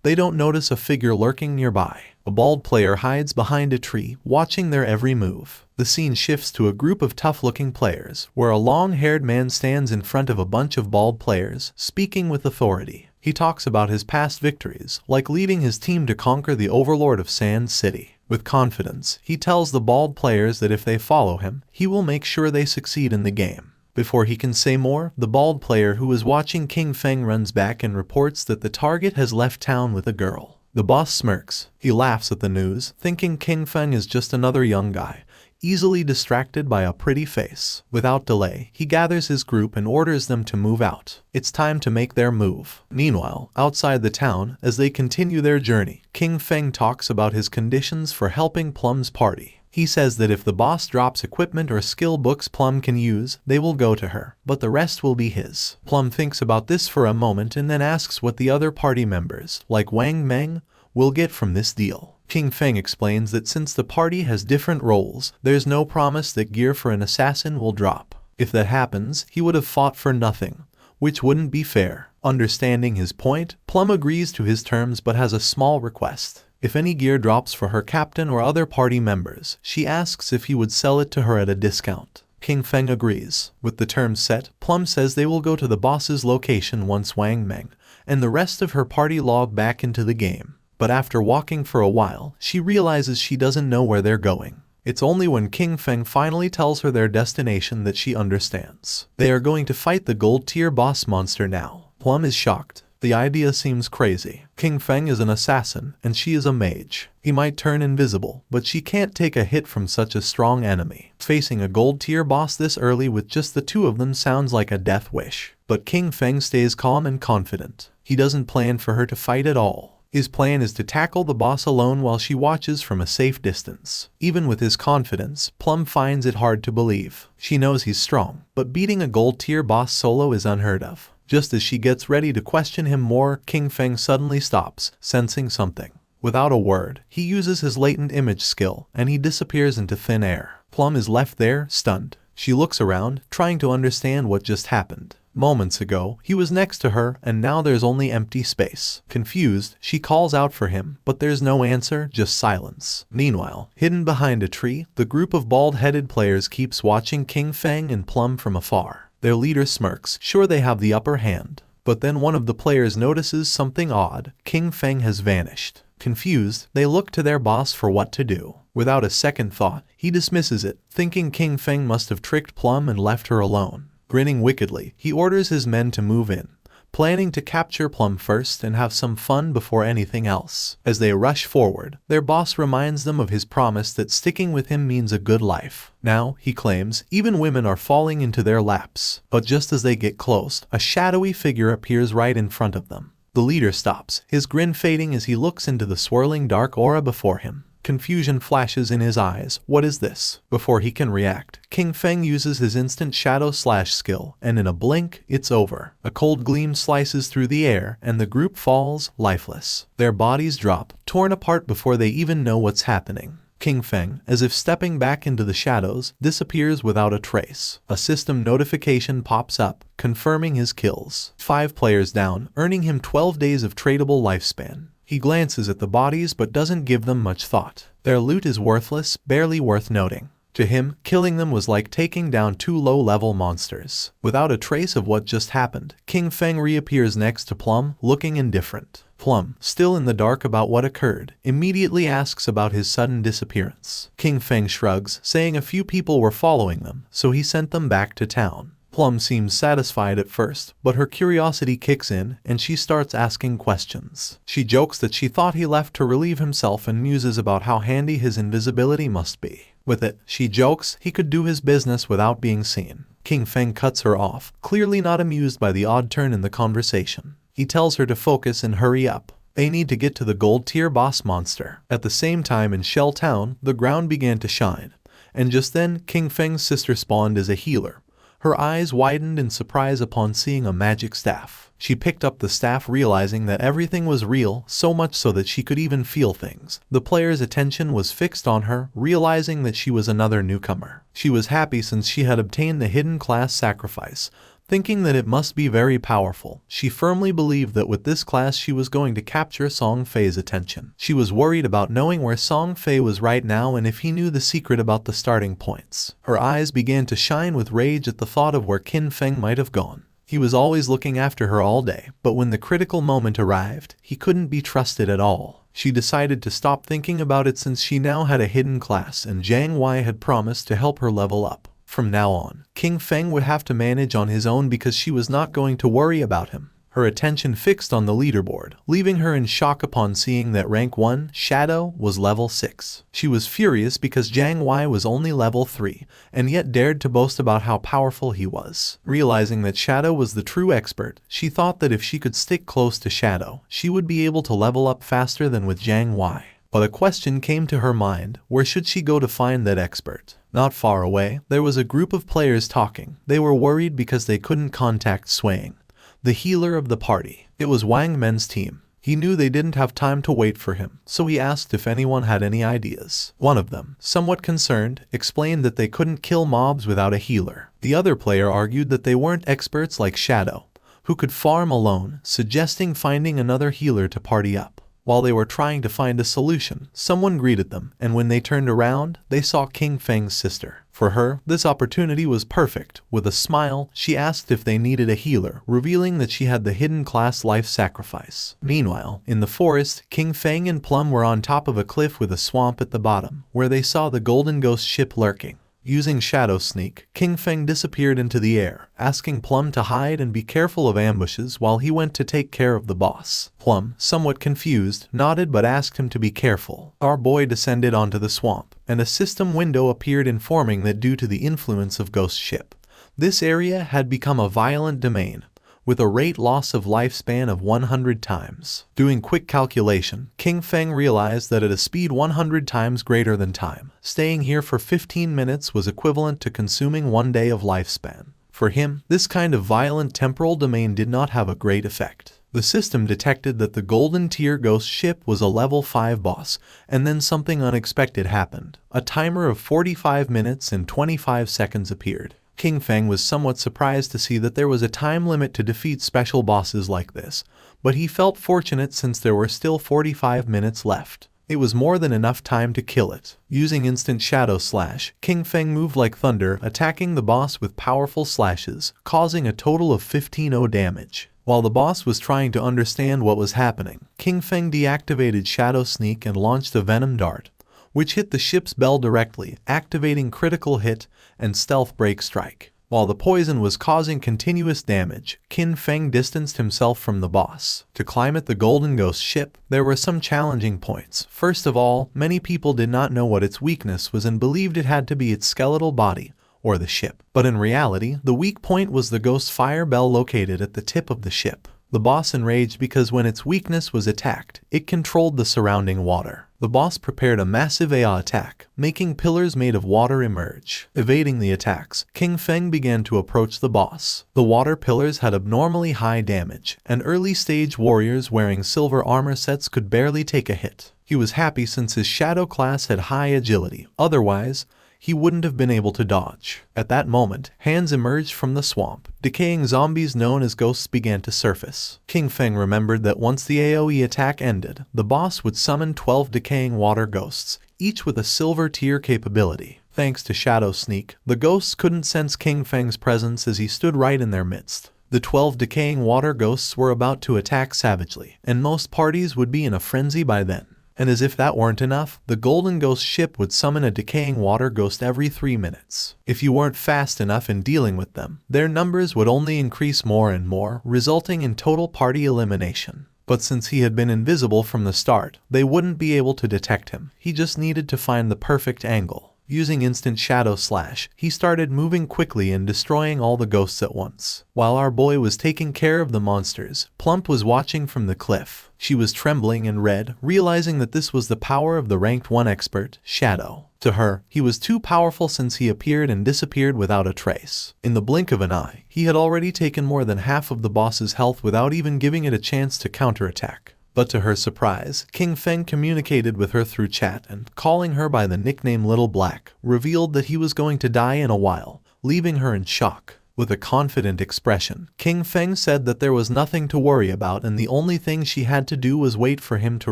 they don't notice a figure lurking nearby. A bald player hides behind a tree, watching their every move. The scene shifts to a group of tough-looking players, where a long-haired man stands in front of a bunch of bald players, speaking with authority. He talks about his past victories, like leading his team to conquer the overlord of Sand City. With confidence, he tells the bald players that if they follow him, he will make sure they succeed in the game. Before he can say more, the bald player who is watching King Feng runs back and reports that the target has left town with a girl. The boss smirks. He laughs at the news, thinking King Feng is just another young guy, easily distracted by a pretty face. Without delay, he gathers his group and orders them to move out. It's time to make their move. Meanwhile, outside the town, as they continue their journey, King Feng talks about his conditions for helping Plum's party. He says that if the boss drops equipment or skill books Plum can use, they will go to her, but the rest will be his. Plum thinks about this for a moment and then asks what the other party members, like Wang Meng, will get from this deal. King Feng explains that since the party has different roles, there's no promise that gear for an assassin will drop. If that happens, he would have fought for nothing, which wouldn't be fair. Understanding his point, Plum agrees to his terms but has a small request. If any gear drops for her captain or other party members, she asks if he would sell it to her at a discount. King Feng agrees. With the terms set, Plum says they will go to the boss's location once Wang Meng and the rest of her party log back into the game. But after walking for a while, she realizes she doesn't know where they're going. It's only when King Feng finally tells her their destination that she understands. They are going to fight the gold tier boss monster now. Plum is shocked. The idea seems crazy. King Feng is an assassin, and she is a mage. He might turn invisible, but she can't take a hit from such a strong enemy. Facing a gold tier boss this early with just the two of them sounds like a death wish. But King Feng stays calm and confident. He doesn't plan for her to fight at all. His plan is to tackle the boss alone while she watches from a safe distance. Even with his confidence, Plum finds it hard to believe. She knows he's strong, but beating a gold tier boss solo is unheard of. Just as she gets ready to question him more, King Feng suddenly stops, sensing something. Without a word, he uses his latent image skill, and he disappears into thin air. Plum is left there, stunned. She looks around, trying to understand what just happened. Moments ago, he was next to her, and now there's only empty space. Confused, she calls out for him, but there's no answer, just silence. Meanwhile, hidden behind a tree, the group of bald-headed players keeps watching King Feng and Plum from afar. Their leader smirks, sure they have the upper hand. But then one of the players notices something odd. King Feng has vanished. Confused, they look to their boss for what to do. Without a second thought, he dismisses it, thinking King Feng must have tricked Plum and left her alone. Grinning wickedly, he orders his men to move in, planning to capture Plum first and have some fun before anything else. As they rush forward, their boss reminds them of his promise that sticking with him means a good life. Now, he claims, even women are falling into their laps. But just as they get close, a shadowy figure appears right in front of them. The leader stops, his grin fading as he looks into the swirling dark aura before him. Confusion flashes in his eyes. What is this? Before he can react, King Feng uses his instant shadow slash skill, and in a blink, it's over. A cold gleam slices through the air, and the group falls, lifeless. Their bodies drop, torn apart before they even know what's happening. King Feng, as if stepping back into the shadows, disappears without a trace. A system notification pops up, confirming his kills. 5 players down, earning him 12 days of tradable lifespan. He glances at the bodies but doesn't give them much thought. Their loot is worthless, barely worth noting. To him, killing them was like taking down 2 low-level monsters. Without a trace of what just happened, King Feng reappears next to Plum, looking indifferent. Plum, still in the dark about what occurred, immediately asks about his sudden disappearance. King Feng shrugs, saying a few people were following them, so he sent them back to town. Plum seems satisfied at first, but her curiosity kicks in and she starts asking questions. She jokes that she thought he left to relieve himself and muses about how handy his invisibility must be. With it, she jokes he could do his business without being seen. King Feng cuts her off, clearly not amused by the odd turn in the conversation. He tells her to focus and hurry up. They need to get to the gold-tier boss monster. At the same time in Shell Town, the ground began to shine. And just then, King Feng's sister spawned as a healer. Her eyes widened in surprise upon seeing a magic staff. She picked up the staff, realizing that everything was real, so much so that she could even feel things. The player's attention was fixed on her, realizing that she was another newcomer. She was happy since she had obtained the hidden class sacrifice. Thinking that it must be very powerful, she firmly believed that with this class she was going to capture Song Fei's attention. She was worried about knowing where Song Fei was right now and if he knew the secret about the starting points. Her eyes began to shine with rage at the thought of where King Feng might have gone. He was always looking after her all day, but when the critical moment arrived, he couldn't be trusted at all. She decided to stop thinking about it since she now had a hidden class and Jiang Wei had promised to help her level up. From now on, King Feng would have to manage on his own because she was not going to worry about him. Her attention fixed on the leaderboard, leaving her in shock upon seeing that rank 1, Shadow, was level 6. She was furious because Jiang Wei was only level 3, and yet dared to boast about how powerful he was. Realizing that Shadow was the true expert, she thought that if she could stick close to Shadow, she would be able to level up faster than with Jiang Wei. But a question came to her mind: where should she go to find that expert? Not far away, there was a group of players talking. They were worried because they couldn't contact Swaying, the healer of the party. It was Wang Men's team. He knew they didn't have time to wait for him, so he asked if anyone had any ideas. One of them, somewhat concerned, explained that they couldn't kill mobs without a healer. The other player argued that they weren't experts like Shadow, who could farm alone, suggesting finding another healer to party up. While they were trying to find a solution, someone greeted them, and when they turned around, they saw King Feng's sister. For her, this opportunity was perfect. With a smile, she asked if they needed a healer, revealing that she had the hidden class life sacrifice. Meanwhile, in the forest, King Feng and Plum were on top of a cliff with a swamp at the bottom, where they saw the Golden Ghost ship lurking. Using Shadow Sneak, King Feng disappeared into the air, asking Plum to hide and be careful of ambushes while he went to take care of the boss. Plum, somewhat confused, nodded but asked him to be careful. Our boy descended onto the swamp, and a system window appeared informing that due to the influence of Ghost Ship, this area had become a violent domain, with a rate loss of lifespan of 100 times. Doing quick calculation, King Feng realized that at a speed 100 times greater than time, staying here for 15 minutes was equivalent to consuming 1 day of lifespan. For him, this kind of violent temporal domain did not have a great effect. The system detected that the Golden Tier Ghost Ship was a level 5 boss, and then something unexpected happened. A timer of 45 minutes and 25 seconds appeared. King Feng was somewhat surprised to see that there was a time limit to defeat special bosses like this, but he felt fortunate since there were still 45 minutes left. It was more than enough time to kill it. Using instant shadow slash, King Feng moved like thunder, attacking the boss with powerful slashes, causing a total of 15-0 damage. While the boss was trying to understand what was happening, King Feng deactivated Shadow Sneak and launched a Venom Dart, which hit the ship's bell directly, activating Critical Hit and Stealth Break Strike. While the poison was causing continuous damage, King Feng distanced himself from the boss. To climb at the Golden Ghost ship, there were some challenging points. First of all, many people did not know what its weakness was and believed it had to be its skeletal body, or the ship. But in reality, the weak point was the Ghost Fire Bell located at the tip of the ship. The boss enraged because when its weakness was attacked, it controlled the surrounding water. The boss prepared a massive AI attack, making pillars made of water emerge. Evading the attacks, King Feng began to approach the boss. The water pillars had abnormally high damage, and early-stage warriors wearing silver armor sets could barely take a hit. He was happy since his shadow class had high agility, otherwise, he wouldn't have been able to dodge. At that moment, hands emerged from the swamp. Decaying zombies known as ghosts began to surface. King Feng remembered that once the AoE attack ended, the boss would summon 12 decaying water ghosts, each with a silver tier capability. Thanks to Shadow Sneak, the ghosts couldn't sense King Feng's presence as he stood right in their midst. The 12 decaying water ghosts were about to attack savagely, and most parties would be in a frenzy by then. And as if that weren't enough, the Golden Ghost ship would summon a decaying water ghost every 3 minutes. If you weren't fast enough in dealing with them, their numbers would only increase more and more, resulting in total party elimination. But since he had been invisible from the start, they wouldn't be able to detect him. He just needed to find the perfect angle. Using instant shadow slash, he started moving quickly and destroying all the ghosts at once. While our boy was taking care of the monsters, Plump was watching from the cliff. She was trembling and red, realizing that this was the power of the ranked 1 expert, Shadow. To her, he was too powerful since he appeared and disappeared without a trace. In the blink of an eye, he had already taken more than half of the boss's health without even giving it a chance to counterattack. But to her surprise, King Feng communicated with her through chat and, calling her by the nickname Little Black, revealed that he was going to die in a while, leaving her in shock. With a confident expression, King Feng said that there was nothing to worry about and the only thing she had to do was wait for him to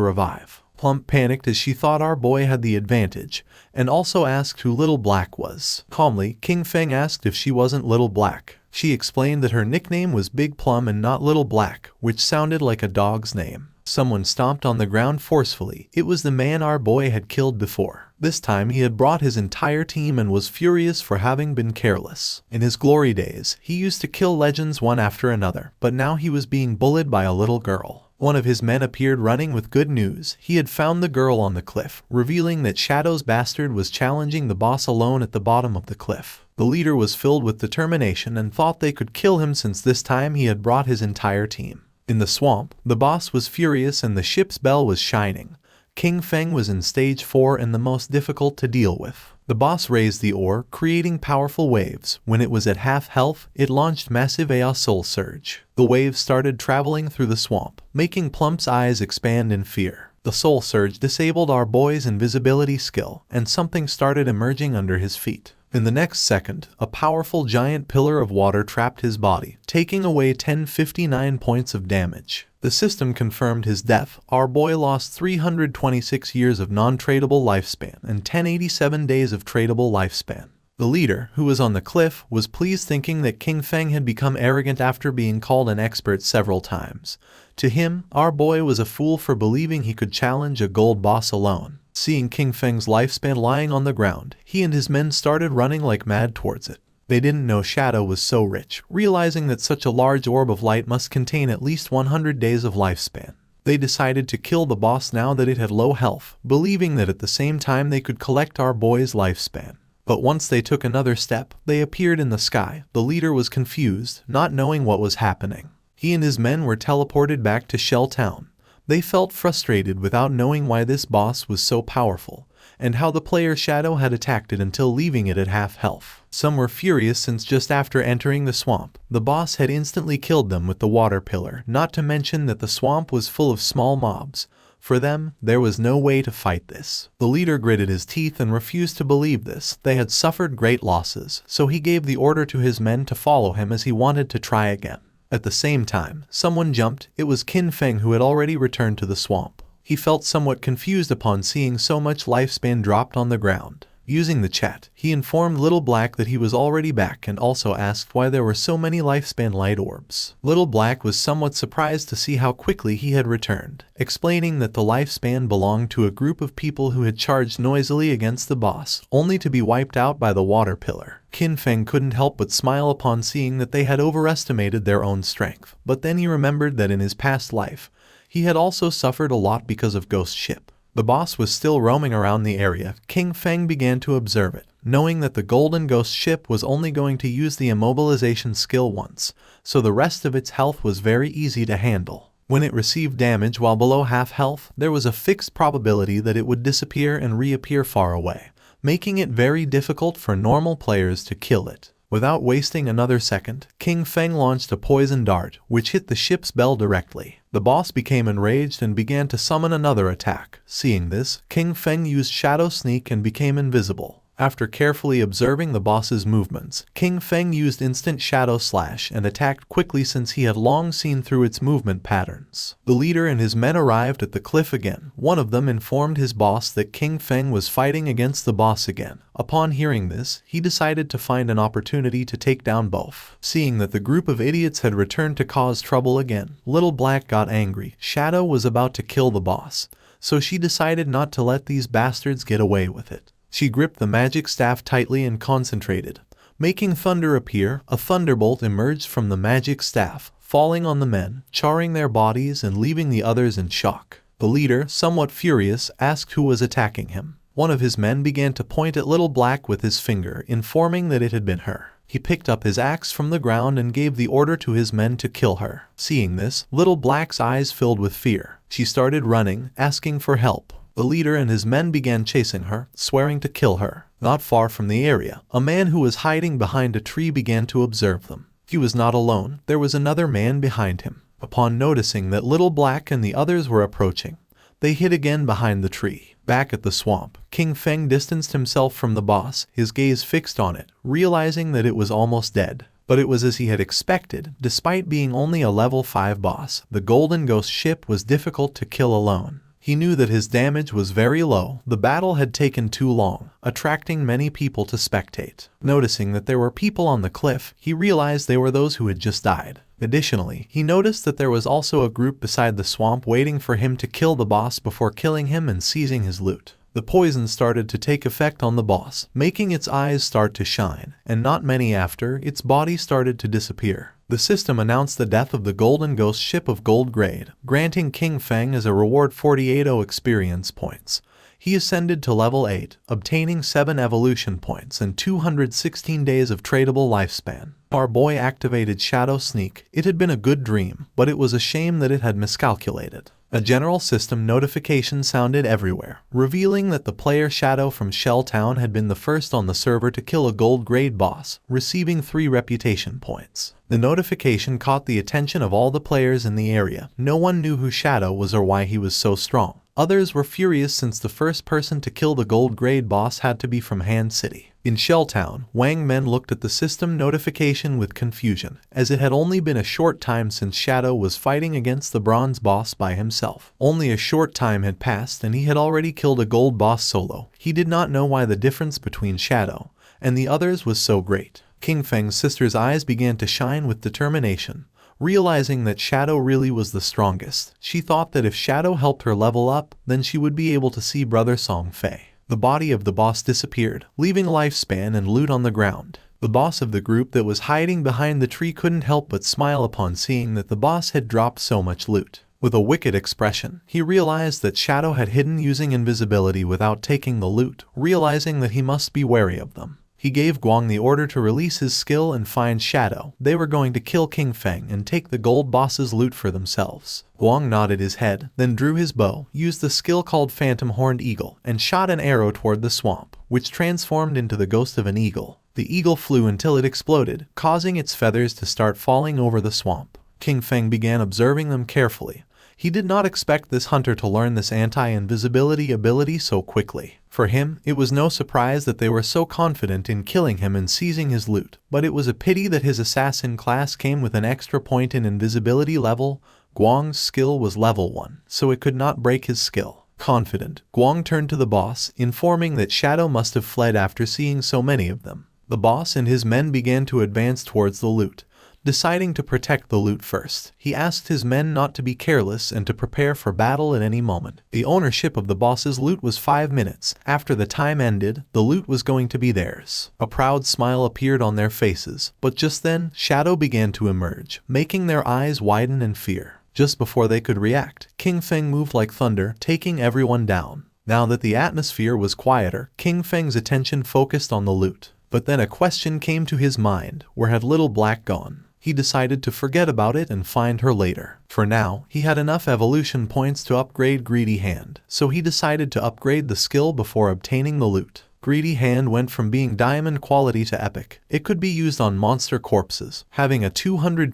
revive. Plump panicked as she thought our boy had the advantage, and also asked who Little Black was. Calmly, King Feng asked if she wasn't Little Black. She explained that her nickname was Big Plum and not Little Black, which sounded like a dog's name. Someone stomped on the ground forcefully. It was the man our boy had killed before. This time he had brought his entire team and was furious for having been careless. In his glory days, he used to kill legends one after another, but now he was being bullied by a little girl. One of his men appeared running with good news. He had found the girl on the cliff, revealing that Shadow's bastard was challenging the boss alone at the bottom of the cliff. The leader was filled with determination and thought they could kill him since this time he had brought his entire team. In the swamp, the boss was furious and the ship's bell was shining. King Feng was in stage 4 and the most difficult to deal with. The boss raised the ore, creating powerful waves. When it was at half health, it launched massive AI Soul Surge. The waves started traveling through the swamp, making Plump's eyes expand in fear. The Soul Surge disabled our boy's invisibility skill, and something started emerging under his feet. In the next second, a powerful giant pillar of water trapped his body, taking away 1059 points of damage. The system confirmed his death. Our boy lost 326 years of non-tradable lifespan and 1087 days of tradable lifespan. The leader, who was on the cliff, was pleased thinking that King Feng had become arrogant after being called an expert several times. To him, our boy was a fool for believing he could challenge a gold boss alone. Seeing King Feng's lifespan lying on the ground, he and his men started running like mad towards it. They didn't know Shadow was so rich, realizing that such a large orb of light must contain at least 100 days of lifespan. They decided to kill the boss now that it had low health, believing that at the same time they could collect our boy's lifespan. But once they took another step, they appeared in the sky. The leader was confused, not knowing what was happening. He and his men were teleported back to Shell Town. They felt frustrated without knowing why this boss was so powerful, and how the player Shadow had attacked it until leaving it at half health. Some were furious since just after entering the swamp, the boss had instantly killed them with the water pillar, not to mention that the swamp was full of small mobs. For them, there was no way to fight this. The leader gritted his teeth and refused to believe this. They had suffered great losses, so he gave the order to his men to follow him as he wanted to try again. At the same time, someone jumped. It was King Feng who had already returned to the swamp. He felt somewhat confused upon seeing so much lifespan dropped on the ground. Using the chat, he informed Little Black that he was already back and also asked why there were so many lifespan light orbs. Little Black was somewhat surprised to see how quickly he had returned, explaining that the lifespan belonged to a group of people who had charged noisily against the boss, only to be wiped out by the water pillar. King Feng couldn't help but smile upon seeing that they had overestimated their own strength, but then he remembered that in his past life, he had also suffered a lot because of Ghost Ship. The boss was still roaming around the area. King Feng began to observe it, knowing that the Golden Ghost Ship was only going to use the immobilization skill once, so the rest of its health was very easy to handle. When it received damage while below half health, there was a fixed probability that it would disappear and reappear far away, making it very difficult for normal players to kill it. Without wasting another second, King Feng launched a poison dart, which hit the ship's bell directly. The boss became enraged and began to summon another attack. Seeing this, King Feng used Shadow Sneak and became invisible. After carefully observing the boss's movements, King Feng used Instant Shadow Slash and attacked quickly since he had long seen through its movement patterns. The leader and his men arrived at the cliff again. One of them informed his boss that King Feng was fighting against the boss again. Upon hearing this, he decided to find an opportunity to take down both. Seeing that the group of idiots had returned to cause trouble again, Little Black got angry. Shadow was about to kill the boss, so she decided not to let these bastards get away with it. She gripped the magic staff tightly and concentrated. Making thunder appear, a thunderbolt emerged from the magic staff, falling on the men, charring their bodies and leaving the others in shock. The leader, somewhat furious, asked who was attacking him. One of his men began to point at Little Black with his finger, informing that it had been her. He picked up his axe from the ground and gave the order to his men to kill her. Seeing this, Little Black's eyes filled with fear. She started running, asking for help. The leader and his men began chasing her, swearing to kill her. Not far from the area, a man who was hiding behind a tree began to observe them. He was not alone, there was another man behind him. Upon noticing that Little Black and the others were approaching, they hid again behind the tree. Back at the swamp, King Feng distanced himself from the boss, his gaze fixed on it, realizing that it was almost dead. But it was as he had expected. Despite being only a level 5 boss, the Golden Ghost ship was difficult to kill alone. He knew that his damage was very low. The battle had taken too long, attracting many people to spectate. Noticing that there were people on the cliff, he realized they were those who had just died. Additionally, he noticed that there was also a group beside the swamp waiting for him to kill the boss before killing him and seizing his loot. The poison started to take effect on the boss, making its eyes start to shine, and not many after, its body started to disappear. The system announced the death of the Golden Ghost ship of gold grade, granting King Feng as a reward 48 experience points. He ascended to level 8, obtaining 7 evolution points and 216 days of tradable lifespan. Our boy activated Shadow Sneak. It had been a good dream, but it was a shame that it had miscalculated. A general system notification sounded everywhere, revealing that the player Shadow from Shell Town had been the first on the server to kill a gold grade boss, receiving 3 reputation points. The notification caught the attention of all the players in the area. No one knew who Shadow was or why he was so strong. Others were furious since the first person to kill the gold grade boss had to be from Han City. In Shell Town, Wang Men looked at the system notification with confusion, as it had only been a short time since Shadow was fighting against the bronze boss by himself. Only a short time had passed and he had already killed a gold boss solo. He did not know why the difference between Shadow and the others was so great. King Feng's sister's eyes began to shine with determination. Realizing that Shadow really was the strongest, she thought that if Shadow helped her level up, then she would be able to see Brother Song Fei. The body of the boss disappeared, leaving lifespan and loot on the ground. The boss of the group that was hiding behind the tree couldn't help but smile upon seeing that the boss had dropped so much loot. With a wicked expression, he realized that Shadow had hidden using invisibility without taking the loot, realizing that he must be wary of them. He gave Guang the order to release his skill and find Shadow. They were going to kill King Feng and take the gold boss's loot for themselves. Guang nodded his head, then drew his bow, used the skill called Phantom Horned Eagle, and shot an arrow toward the swamp, which transformed into the ghost of an eagle. The eagle flew until it exploded, causing its feathers to start falling over the swamp. King Feng began observing them carefully. He did not expect this hunter to learn this anti-invisibility ability so quickly. For him, it was no surprise that they were so confident in killing him and seizing his loot, but it was a pity that his assassin class came with an extra point in invisibility level. Guang's skill was level 1, so it could not break his skill. Confident, Guang turned to the boss, informing that Shadow must have fled after seeing so many of them. The boss and his men began to advance towards the loot. Deciding to protect the loot first, he asked his men not to be careless and to prepare for battle at any moment. The ownership of the boss's loot was 5 minutes. After the time ended, the loot was going to be theirs. A proud smile appeared on their faces, but just then, Shadow began to emerge, making their eyes widen in fear. Just before they could react, King Feng moved like thunder, taking everyone down. Now that the atmosphere was quieter, King Feng's attention focused on the loot. But then a question came to his mind: where had Little Black gone? He decided to forget about it and find her later. For now, he had enough evolution points to upgrade Greedy Hand, so he decided to upgrade the skill before obtaining the loot. Greedy Hand went from being diamond quality to epic. It could be used on monster corpses, having a 220%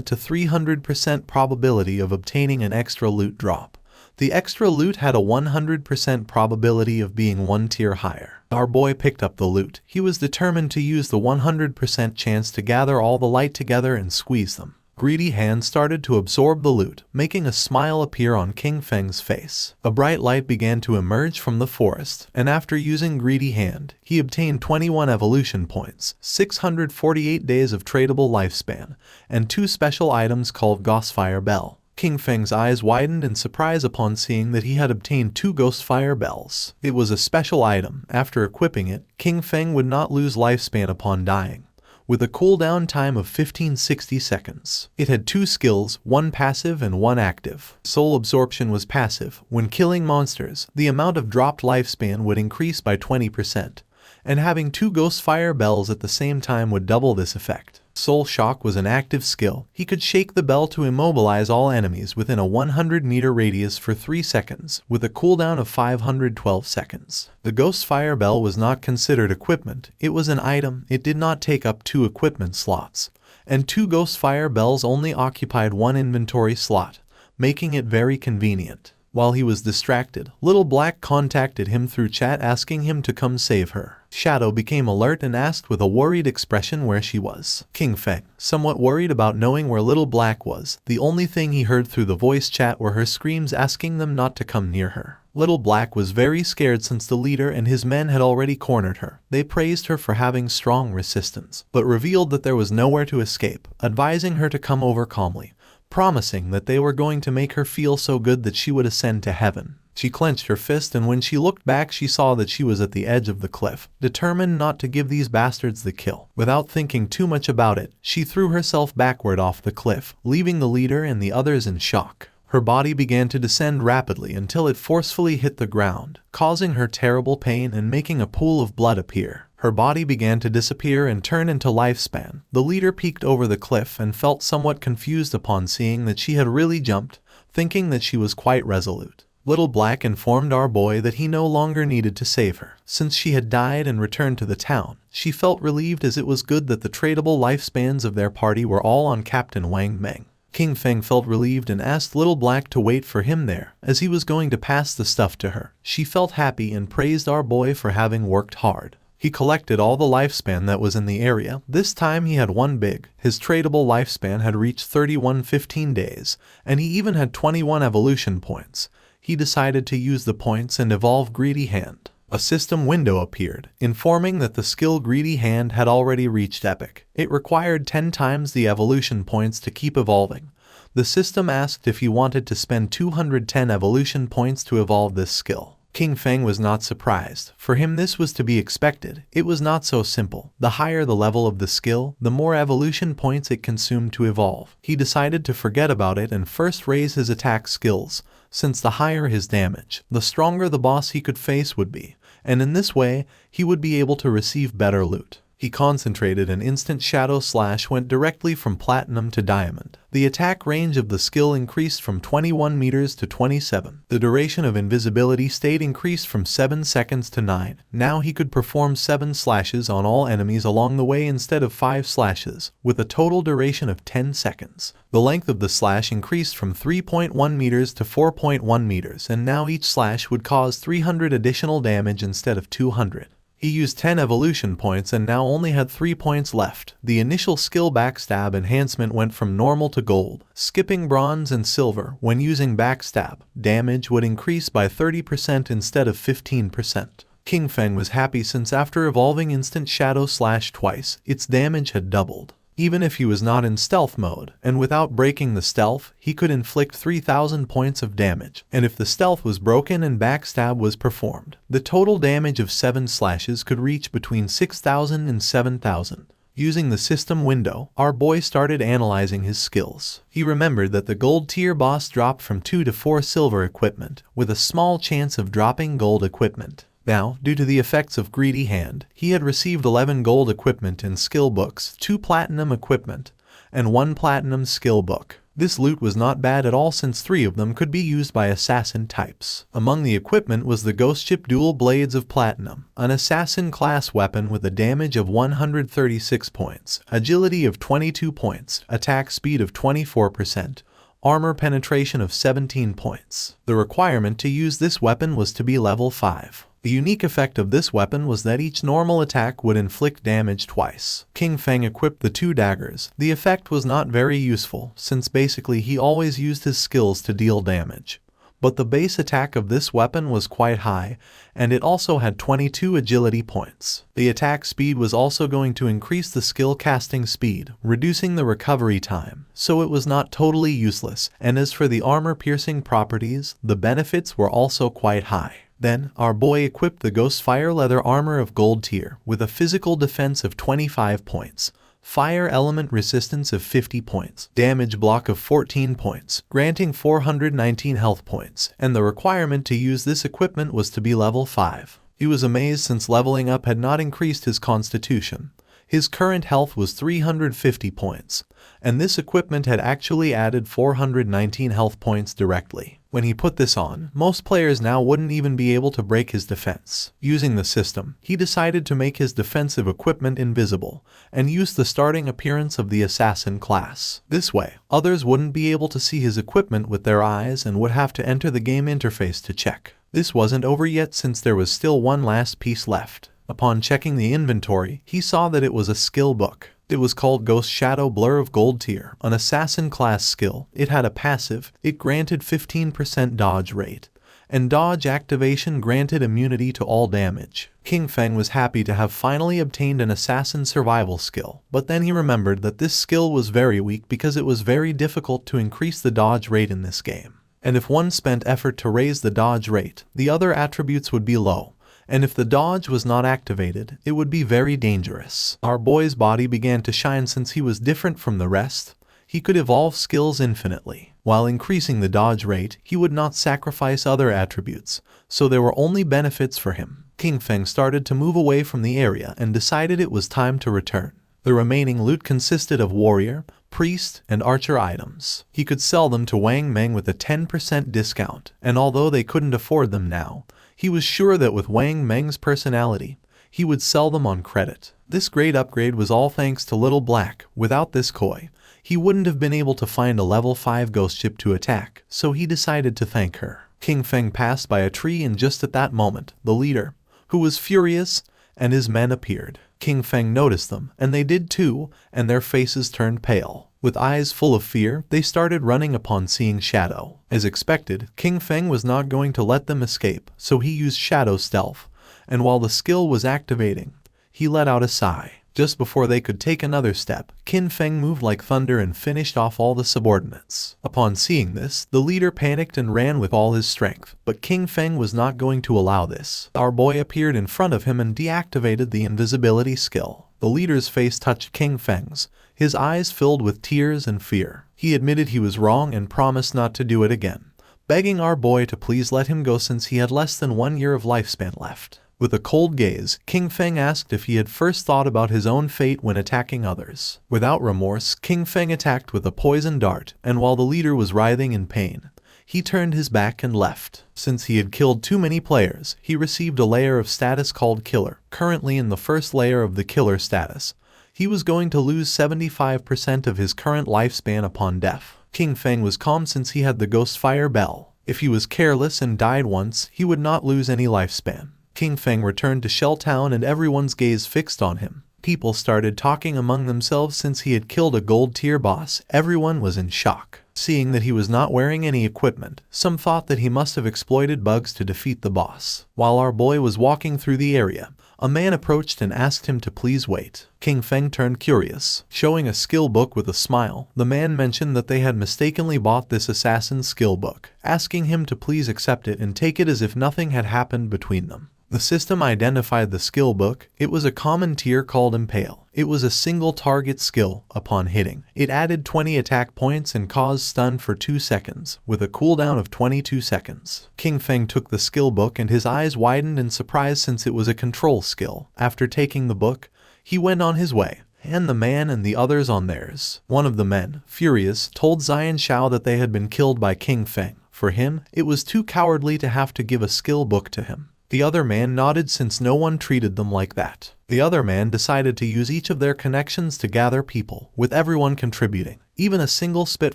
to 300% probability of obtaining an extra loot drop. The extra loot had a 100% probability of being one tier higher. Our boy picked up the loot. He was determined to use the 100% chance to gather all the light together and squeeze them. Greedy Hand started to absorb the loot, making a smile appear on King Feng's face. A bright light began to emerge from the forest, and after using Greedy Hand, he obtained 21 evolution points, 648 days of tradable lifespan, and 2 special items called Ghostfire Bell. King Feng's eyes widened in surprise upon seeing that he had obtained 2 Ghostfire Bells. It was a special item. After equipping it, King Feng would not lose lifespan upon dying, with a cooldown time of 1560 seconds. It had 2 skills, 1 passive and 1 active. Soul Absorption was passive. When killing monsters, the amount of dropped lifespan would increase by 20%, and having 2 Ghostfire Bells at the same time would double this effect. Soul Shock was an active skill. He could shake the bell to immobilize all enemies within a 100-meter radius for 3 seconds, with a cooldown of 512 seconds. The Ghostfire Bell was not considered equipment. It was an item. It did not take up 2 equipment slots, and 2 Ghostfire Bells only occupied 1 inventory slot, making it very convenient. While he was distracted, Little Black contacted him through chat asking him to come save her. Shadow became alert and asked with a worried expression where she was. King Feng, somewhat worried about knowing where Little Black was, the only thing he heard through the voice chat were her screams asking them not to come near her. Little Black was very scared since the leader and his men had already cornered her. They praised her for having strong resistance, but revealed that there was nowhere to escape, advising her to come over calmly, promising that they were going to make her feel so good that she would ascend to heaven. She clenched her fist, and when she looked back she saw that she was at the edge of the cliff, determined not to give these bastards the kill. Without thinking too much about it, she threw herself backward off the cliff, leaving the leader and the others in shock. Her body began to descend rapidly until it forcefully hit the ground, causing her terrible pain and making a pool of blood appear. Her body began to disappear and turn into lifespan. The leader peeked over the cliff and felt somewhat confused upon seeing that she had really jumped, thinking that she was quite resolute. Little Black informed our boy that he no longer needed to save her, since she had died and returned to the town. She felt relieved, as it was good that the tradable lifespans of their party were all on Captain Wang Meng. King Feng felt relieved and asked Little Black to wait for him there, as he was going to pass the stuff to her. She felt happy and praised our boy for having worked hard. He collected all the lifespan that was in the area. This time he had 1 big. His tradable lifespan had reached 3115 days, and he even had 21 evolution points. He decided to use the points and evolve Greedy Hand. A system window appeared, informing that the skill Greedy Hand had already reached epic. It required 10 times the evolution points to keep evolving. The system asked if he wanted to spend 210 evolution points to evolve this skill. King Feng was not surprised. For him this was to be expected. It was not so simple. The higher the level of the skill, the more evolution points it consumed to evolve. He decided to forget about it and first raise his attack skills, since the higher his damage, the stronger the boss he could face would be, and in this way, he would be able to receive better loot. He concentrated, and instant Shadow Slash went directly from Platinum to Diamond. The attack range of the skill increased from 21 meters to 27. The duration of invisibility stayed increased from 7 seconds to 9. Now he could perform 7 slashes on all enemies along the way instead of 5 slashes, with a total duration of 10 seconds. The length of the slash increased from 3.1 meters to 4.1 meters, and now each slash would cause 300 additional damage instead of 200. He used 10 evolution points and now only had 3 points left. The initial skill Backstab enhancement went from normal to gold, skipping bronze and silver. When using Backstab, damage would increase by 30% instead of 15%. King Feng was happy, since after evolving Instant Shadow Slash twice, its damage had doubled. Even if he was not in stealth mode, and without breaking the stealth, he could inflict 3,000 points of damage. And if the stealth was broken and Backstab was performed, the total damage of 7 slashes could reach between 6,000 and 7,000. Using the system window, our boy started analyzing his skills. He remembered that the gold tier boss dropped from 2 to 4 silver equipment, with a small chance of dropping gold equipment. Now, due to the effects of Greedy Hand, he had received 11 gold equipment and skill books, 2 platinum equipment, and 1 platinum skill book. This loot was not bad at all since 3 of them could be used by assassin types. Among the equipment was the Ghost Ship Dual Blades of Platinum, an assassin class weapon with a damage of 136 points, agility of 22 points, attack speed of 24%, armor penetration of 17 points. The requirement to use this weapon was to be level 5. The unique effect of this weapon was that each normal attack would inflict damage twice. King Feng equipped the 2 daggers. The effect was not very useful, since basically he always used his skills to deal damage. But the base attack of this weapon was quite high, and it also had 22 agility points. The attack speed was also going to increase the skill casting speed, reducing the recovery time, so it was not totally useless, and as for the armor piercing properties, the benefits were also quite high. Then, our boy equipped the Ghost Fire Leather Armor of Gold Tier with a physical defense of 25 points, fire element resistance of 50 points, damage block of 14 points, granting 419 health points, and the requirement to use this equipment was to be level 5. He was amazed since leveling up had not increased his constitution. His current health was 350 points, and this equipment had actually added 419 health points directly. When he put this on, most players now wouldn't even be able to break his defense. Using the system, he decided to make his defensive equipment invisible, and use the starting appearance of the assassin class. This way, others wouldn't be able to see his equipment with their eyes and would have to enter the game interface to check. This wasn't over yet since there was still one last piece left. Upon checking the inventory, he saw that it was a skill book. It was called Ghost Shadow Blur of Gold Tier, an assassin class skill. It had a passive, it granted 15% dodge rate, and dodge activation granted immunity to all damage. King Feng was happy to have finally obtained an assassin survival skill, but then he remembered that this skill was very weak because it was very difficult to increase the dodge rate in this game. And if one spent effort to raise the dodge rate, the other attributes would be low. And if the dodge was not activated, it would be very dangerous. Our boy's body began to shine since he was different from the rest. He could evolve skills infinitely. While increasing the dodge rate, he would not sacrifice other attributes, so there were only benefits for him. King Feng started to move away from the area and decided it was time to return. The remaining loot consisted of warrior, priest, and archer items. He could sell them to Wang Meng with a 10% discount, and although they couldn't afford them now, he was sure that with Wang Meng's personality, he would sell them on credit. This great upgrade was all thanks to Little Black. Without this koi, he wouldn't have been able to find a level 5 ghost ship to attack, so he decided to thank her. King Feng passed by a tree and just at that moment, the leader, who was furious, and his men appeared. King Feng noticed them, and they did too, and their faces turned pale. With eyes full of fear, they started running upon seeing Shadow. As expected, King Feng was not going to let them escape, so he used Shadow Stealth, and while the skill was activating, he let out a sigh. Just before they could take another step, King Feng moved like thunder and finished off all the subordinates. Upon seeing this, the leader panicked and ran with all his strength, but King Feng was not going to allow this. Our boy appeared in front of him and deactivated the invisibility skill. The leader's face touched King Feng's, his eyes filled with tears and fear. He admitted he was wrong and promised not to do it again, begging our boy to please let him go since he had less than 1 year of lifespan left. With a cold gaze, King Feng asked if he had first thought about his own fate when attacking others. Without remorse, King Feng attacked with a poison dart, and while the leader was writhing in pain, he turned his back and left. Since he had killed too many players, he received a layer of status called Killer. Currently in the first layer of the Killer status, he was going to lose 75% of his current lifespan upon death. King Feng was calm since he had the Ghost Fire Bell. If he was careless and died once, he would not lose any lifespan. King Feng returned to Shell Town and everyone's gaze fixed on him. People started talking among themselves since he had killed a gold tier boss. Everyone was in shock. Seeing that he was not wearing any equipment, some thought that he must have exploited bugs to defeat the boss. While our boy was walking through the area, a man approached and asked him to please wait. King Feng turned curious. Showing a skill book with a smile, the man mentioned that they had mistakenly bought this assassin's skill book, asking him to please accept it and take it as if nothing had happened between them. The system identified the skill book. It was a common tier called Impale. It was a single target skill. Upon hitting, it added 20 attack points and caused stun for 2 seconds, with a cooldown of 22 seconds. King Feng took the skill book and his eyes widened in surprise since it was a control skill. After taking the book, he went on his way, and the man and the others on theirs. One of the men, furious, told Zion Shao that they had been killed by King Feng. For him, it was too cowardly to have to give a skill book to him. The other man nodded since no one treated them like that. The other man decided to use each of their connections to gather people, with everyone contributing. Even a single spit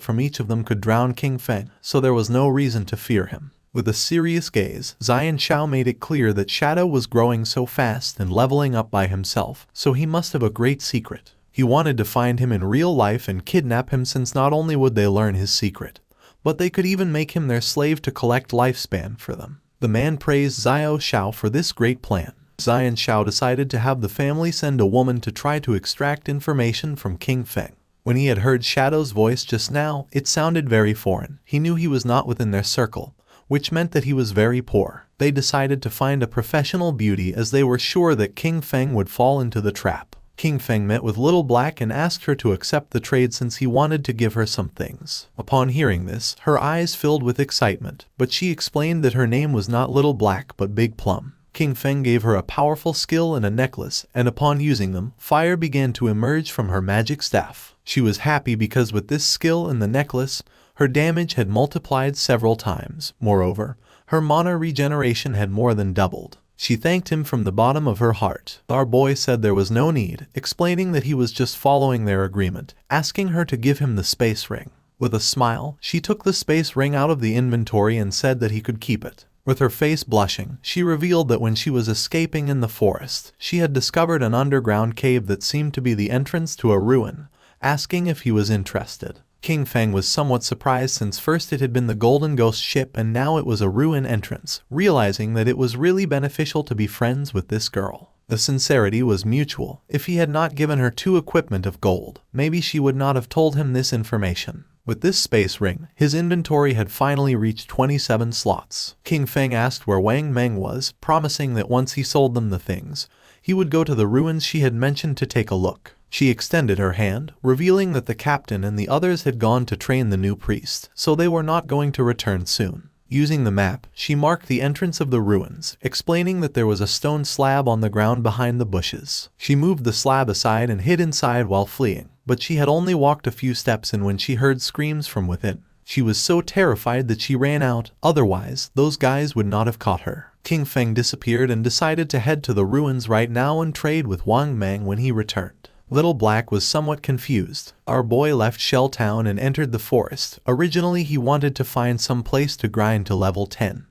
from each of them could drown King Feng, so there was no reason to fear him. With a serious gaze, Zion Shao made it clear that Shadow was growing so fast and leveling up by himself, so he must have a great secret. He wanted to find him in real life and kidnap him, since not only would they learn his secret, but they could even make him their slave to collect lifespan for them. The man praised Zion Shao for this great plan. Zion Shao decided to have the family send a woman to try to extract information from King Feng. When he had heard Shadow's voice just now, it sounded very foreign. He knew he was not within their circle, which meant that he was very poor. They decided to find a professional beauty, as they were sure that King Feng would fall into the trap. King Feng met with Little Black and asked her to accept the trade, since he wanted to give her some things. Upon hearing this, her eyes filled with excitement, but she explained that her name was not Little Black but Big Plum. King Feng gave her a powerful skill and a necklace, and upon using them, fire began to emerge from her magic staff. She was happy because with this skill and the necklace, her damage had multiplied several times. Moreover, her mana regeneration had more than doubled. She thanked him from the bottom of her heart. Our boy said there was no need, explaining that he was just following their agreement, asking her to give him the space ring. With a smile, she took the space ring out of the inventory and said that he could keep it. With her face blushing, she revealed that when she was escaping in the forest, she had discovered an underground cave that seemed to be the entrance to a ruin, asking if he was interested. King Feng was somewhat surprised, since first it had been the Golden Ghost ship and now it was a ruin entrance, realizing that it was really beneficial to be friends with this girl. The sincerity was mutual. If he had not given her 2 equipment of gold, maybe she would not have told him this information. With this space ring, his inventory had finally reached 27 slots. King Feng asked where Wang Meng was, promising that once he sold them the things, he would go to the ruins she had mentioned to take a look. She extended her hand, revealing that the captain and the others had gone to train the new priest, so they were not going to return soon. Using the map, she marked the entrance of the ruins, explaining that there was a stone slab on the ground behind the bushes. She moved the slab aside and hid inside while fleeing, but she had only walked a few steps in when she heard screams from within. She was so terrified that she ran out, otherwise, those guys would not have caught her. King Feng disappeared and decided to head to the ruins right now and trade with Wang Meng when he returned. Little Black was somewhat confused. Our boy left Shell Town and entered the forest. Originally he wanted to find some place to grind to level 10.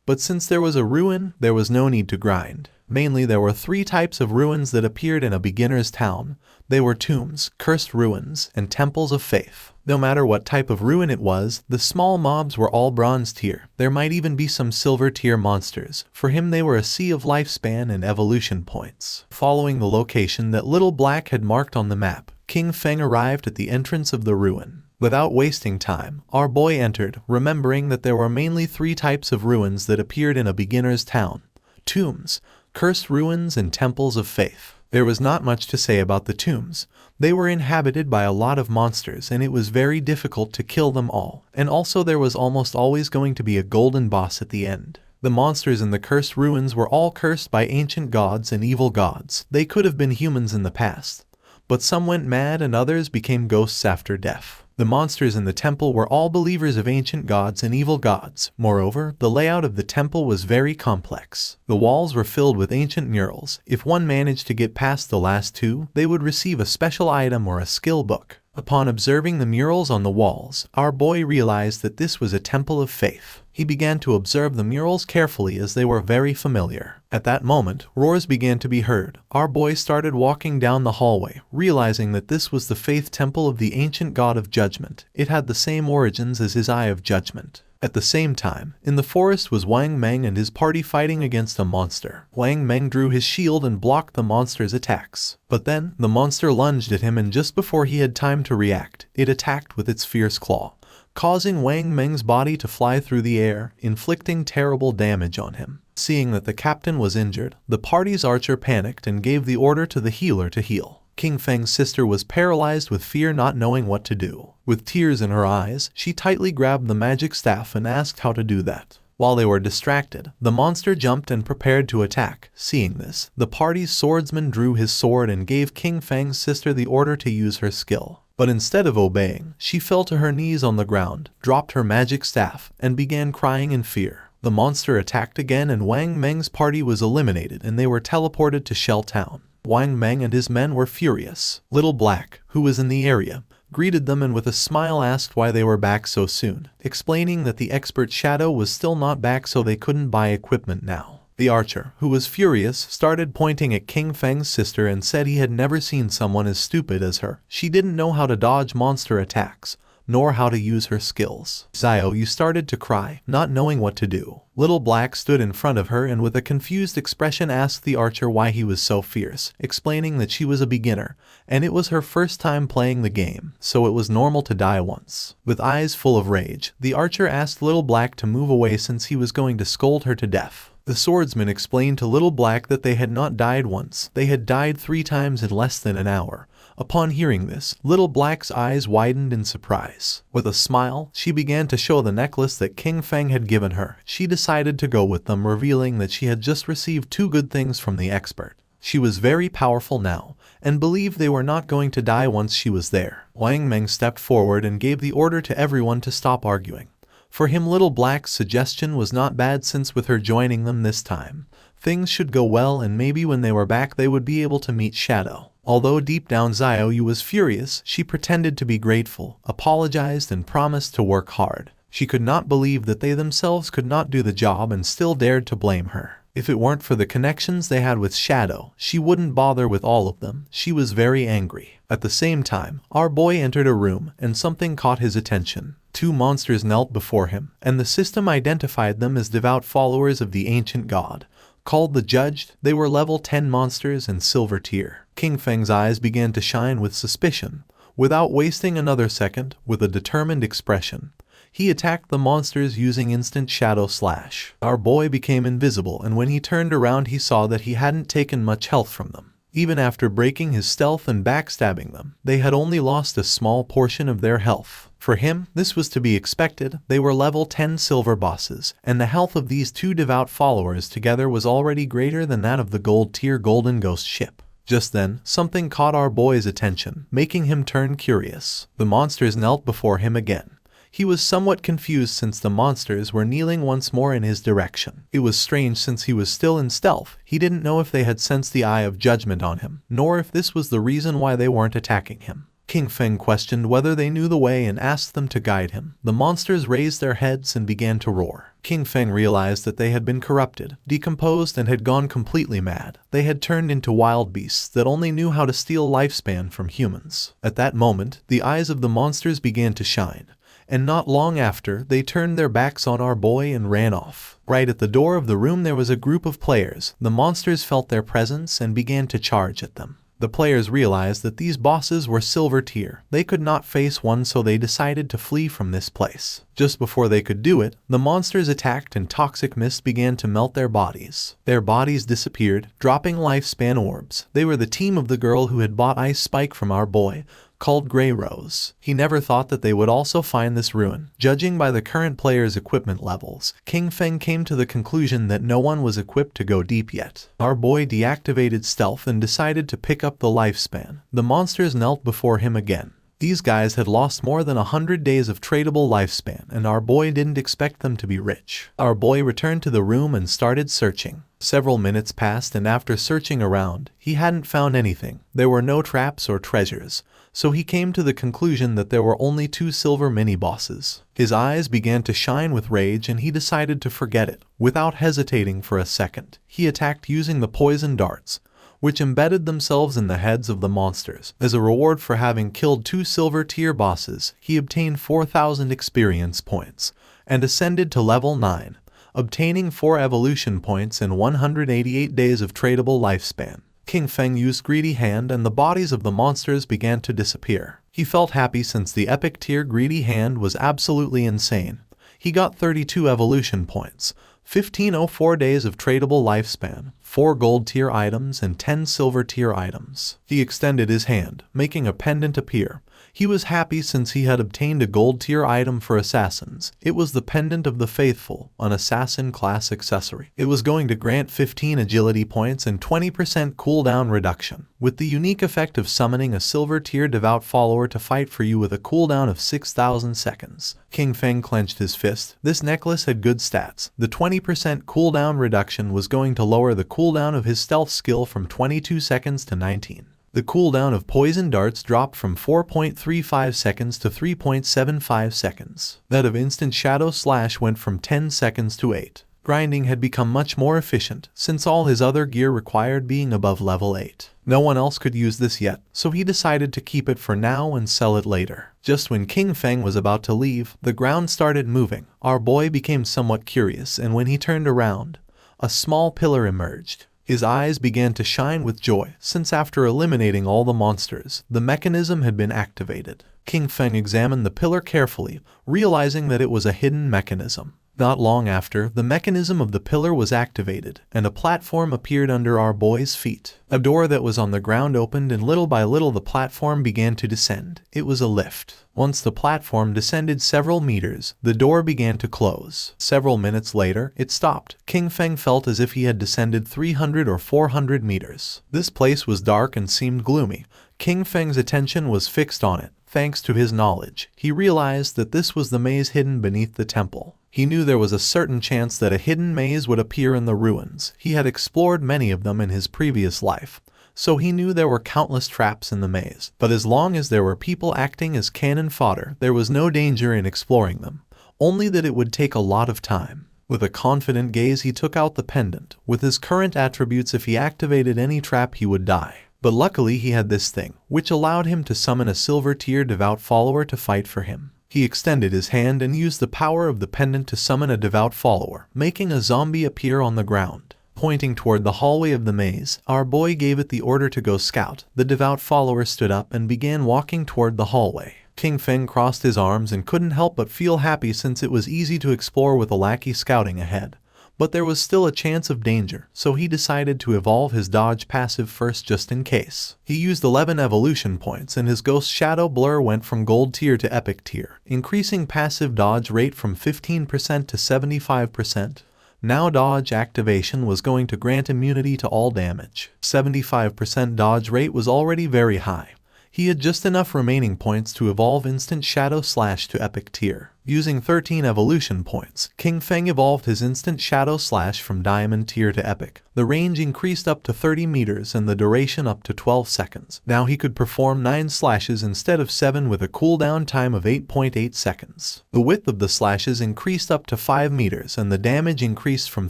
But since there was a ruin, there was no need to grind. Mainly there were 3 types of ruins that appeared in a beginner's town. They were tombs, cursed ruins, and temples of faith. No matter what type of ruin it was, the small mobs were all bronze tier. There might even be some silver tier monsters. For him they were a sea of lifespan and evolution points. Following the location that Little Black had marked on the map, King Feng arrived at the entrance of the ruin. Without wasting time, our boy entered, remembering that there were mainly 3 types of ruins that appeared in a beginner's town: tombs, cursed ruins, and temples of faith. There was not much to say about the tombs. They were inhabited by a lot of monsters and it was very difficult to kill them all, and also there was almost always going to be a golden boss at the end. The monsters in the cursed ruins were all cursed by ancient gods and evil gods. They could have been humans in the past, but some went mad and others became ghosts after death. The monsters in the temple were all believers of ancient gods and evil gods. Moreover, the layout of the temple was very complex. The walls were filled with ancient murals. If one managed to get past the last 2, they would receive a special item or a skill book. Upon observing the murals on the walls, our boy realized that this was a temple of faith. He began to observe the murals carefully as they were very familiar. At that moment, roars began to be heard. Our boy started walking down the hallway, realizing that this was the faith temple of the ancient god of judgment. It had the same origins as his eye of judgment. At the same time, in the forest was Wang Meng and his party fighting against a monster. Wang Meng drew his shield and blocked the monster's attacks. But then, the monster lunged at him and just before he had time to react, it attacked with its fierce claw, causing Wang Meng's body to fly through the air, inflicting terrible damage on him. Seeing that the captain was injured, the party's archer panicked and gave the order to the healer to heal. King Feng's sister was paralyzed with fear, not knowing what to do. With tears in her eyes, she tightly grabbed the magic staff and asked how to do that. While they were distracted, the monster jumped and prepared to attack. Seeing this, the party's swordsman drew his sword and gave King Feng's sister the order to use her skill. But instead of obeying, she fell to her knees on the ground, dropped her magic staff, and began crying in fear. The monster attacked again and Wang Meng's party was eliminated and they were teleported to Shell Town. Wang Meng and his men were furious. Little Black, who was in the area, greeted them and with a smile asked why they were back so soon, explaining that the expert Shadow was still not back so they couldn't buy equipment now. The archer, who was furious, started pointing at King Feng's sister and said he had never seen someone as stupid as her. She didn't know how to dodge monster attacks, nor how to use her skills. Xiao Yu started to cry, not knowing what to do. Little Black stood in front of her and with a confused expression asked the archer why he was so fierce, explaining that she was a beginner, and it was her first time playing the game, so it was normal to die once. With eyes full of rage, the archer asked Little Black to move away since he was going to scold her to death. The swordsman explained to Little Black that they had not died once, they had died 3 times in less than an hour. Upon hearing this, Little Black's eyes widened in surprise. With a smile, she began to show the necklace that King Feng had given her. She decided to go with them, revealing that she had just received 2 good things from the expert. She was very powerful now, and believed they were not going to die once she was there. Wang Meng stepped forward and gave the order to everyone to stop arguing. For him, Little Black's suggestion was not bad since with her joining them this time, things should go well and maybe when they were back they would be able to meet Shadow. Although deep down Xiao Yu was furious, she pretended to be grateful, apologized and promised to work hard. She could not believe that they themselves could not do the job and still dared to blame her. If it weren't for the connections they had with Shadow, she wouldn't bother with all of them. She was very angry. At the same time, our boy entered a room and something caught his attention. 2 monsters knelt before him, and the system identified them as devout followers of the ancient god. Called the Judged, they were level 10 monsters and silver tier. King Feng's eyes began to shine with suspicion. Without wasting another second, with a determined expression, he attacked the monsters using instant shadow slash. Our boy became invisible and when he turned around he saw that he hadn't taken much health from them. Even after breaking his stealth and backstabbing them, they had only lost a small portion of their health. For him, this was to be expected. They were level 10 silver bosses, and the health of these 2 devout followers together was already greater than that of the gold tier Golden Ghost ship. Just then, something caught our boy's attention, making him turn curious. The monsters knelt before him again. He was somewhat confused since the monsters were kneeling once more in his direction. It was strange since he was still in stealth. He didn't know if they had sensed the eye of judgment on him, nor if this was the reason why they weren't attacking him. King Feng questioned whether they knew the way and asked them to guide him. The monsters raised their heads and began to roar. King Feng realized that they had been corrupted, decomposed, and had gone completely mad. They had turned into wild beasts that only knew how to steal lifespan from humans. At that moment, the eyes of the monsters began to shine. And not long after, they turned their backs on our boy and ran off. Right at the door of the room there was a group of players. The monsters felt their presence and began to charge at them. The players realized that these bosses were silver tier. They could not face one, so they decided to flee from this place. Just before they could do it, the monsters attacked and toxic mist began to melt their bodies. Their bodies disappeared, dropping lifespan orbs. They were the team of the girl who had bought Ice Spike from our boy, called Grey Rose. He never thought that they would also find this ruin. Judging by the current players' equipment levels, King Feng came to the conclusion that no one was equipped to go deep yet. Our boy deactivated stealth and decided to pick up the lifespan. The monsters knelt before him again. These guys had lost more than 100 days of tradable lifespan, and our boy didn't expect them to be rich. Our boy returned to the room and started searching. Several minutes passed, and after searching around, he hadn't found anything. There were no traps or treasures, so he came to the conclusion that there were only 2 silver mini-bosses. His eyes began to shine with rage and he decided to forget it. Without hesitating for a second, he attacked using the poison darts, which embedded themselves in the heads of the monsters. As a reward for having killed 2 silver tier bosses, he obtained 4,000 experience points and ascended to level 9, obtaining 4 evolution points and 188 days of tradable lifespan. King Feng used Greedy Hand and the bodies of the monsters began to disappear. He felt happy since the epic tier Greedy Hand was absolutely insane. He got 32 evolution points, 1504 days of tradable lifespan, 4 gold tier items and 10 silver tier items. He extended his hand, making a pendant appear. He was happy since he had obtained a gold tier item for assassins. It was the Pendant of the Faithful, an assassin class accessory. It was going to grant 15 agility points and 20% cooldown reduction, with the unique effect of summoning a silver tier devout follower to fight for you with a cooldown of 6,000 seconds. King Feng clenched his fist. This necklace had good stats. The 20% cooldown reduction was going to lower the cooldown of his stealth skill from 22 seconds to 19. The cooldown of poison darts dropped from 4.35 seconds to 3.75 seconds. That of instant shadow slash went from 10 seconds to 8. Grinding had become much more efficient, since all his other gear required being above level 8. No one else could use this yet, so he decided to keep it for now and sell it later. Just when King Feng was about to leave, the ground started moving. Our boy became somewhat curious, and when he turned around, a small pillar emerged. His eyes began to shine with joy, since after eliminating all the monsters, the mechanism had been activated. King Feng examined the pillar carefully, realizing that it was a hidden mechanism. Not long after, the mechanism of the pillar was activated, and a platform appeared under our boy's feet. A door that was on the ground opened, and little by little the platform began to descend. It was a lift. Once the platform descended several meters, the door began to close. Several minutes later, it stopped. King Feng felt as if he had descended 300 or 400 meters. This place was dark and seemed gloomy. King Feng's attention was fixed on it. Thanks to his knowledge, he realized that this was the maze hidden beneath the temple. He knew there was a certain chance that a hidden maze would appear in the ruins. He had explored many of them in his previous life, so he knew there were countless traps in the maze. But as long as there were people acting as cannon fodder, there was no danger in exploring them, only that it would take a lot of time. With a confident gaze, he took out the pendant. With his current attributes, if he activated any trap, he would die. But luckily he had this thing, which allowed him to summon a silver tier devout follower to fight for him. He extended his hand and used the power of the pendant to summon a devout follower, making a zombie appear on the ground. Pointing toward the hallway of the maze, our boy gave it the order to go scout. The devout follower stood up and began walking toward the hallway. King Feng crossed his arms and couldn't help but feel happy, since it was easy to explore with a lackey scouting ahead. But there was still a chance of danger, so he decided to evolve his dodge passive first just in case. He used 11 evolution points, and his ghost shadow blur went from gold tier to epic tier, increasing passive dodge rate from 15% to 75%. Now dodge activation was going to grant immunity to all damage. 75% dodge rate was already very high. He had just enough remaining points to evolve Instant Shadow Slash to Epic Tier. Using 13 evolution points, King Feng evolved his Instant Shadow Slash from Diamond Tier to Epic. The range increased up to 30 meters and the duration up to 12 seconds. Now he could perform 9 slashes instead of 7 with a cooldown time of 8.8 seconds. The width of the slashes increased up to 5 meters and the damage increased from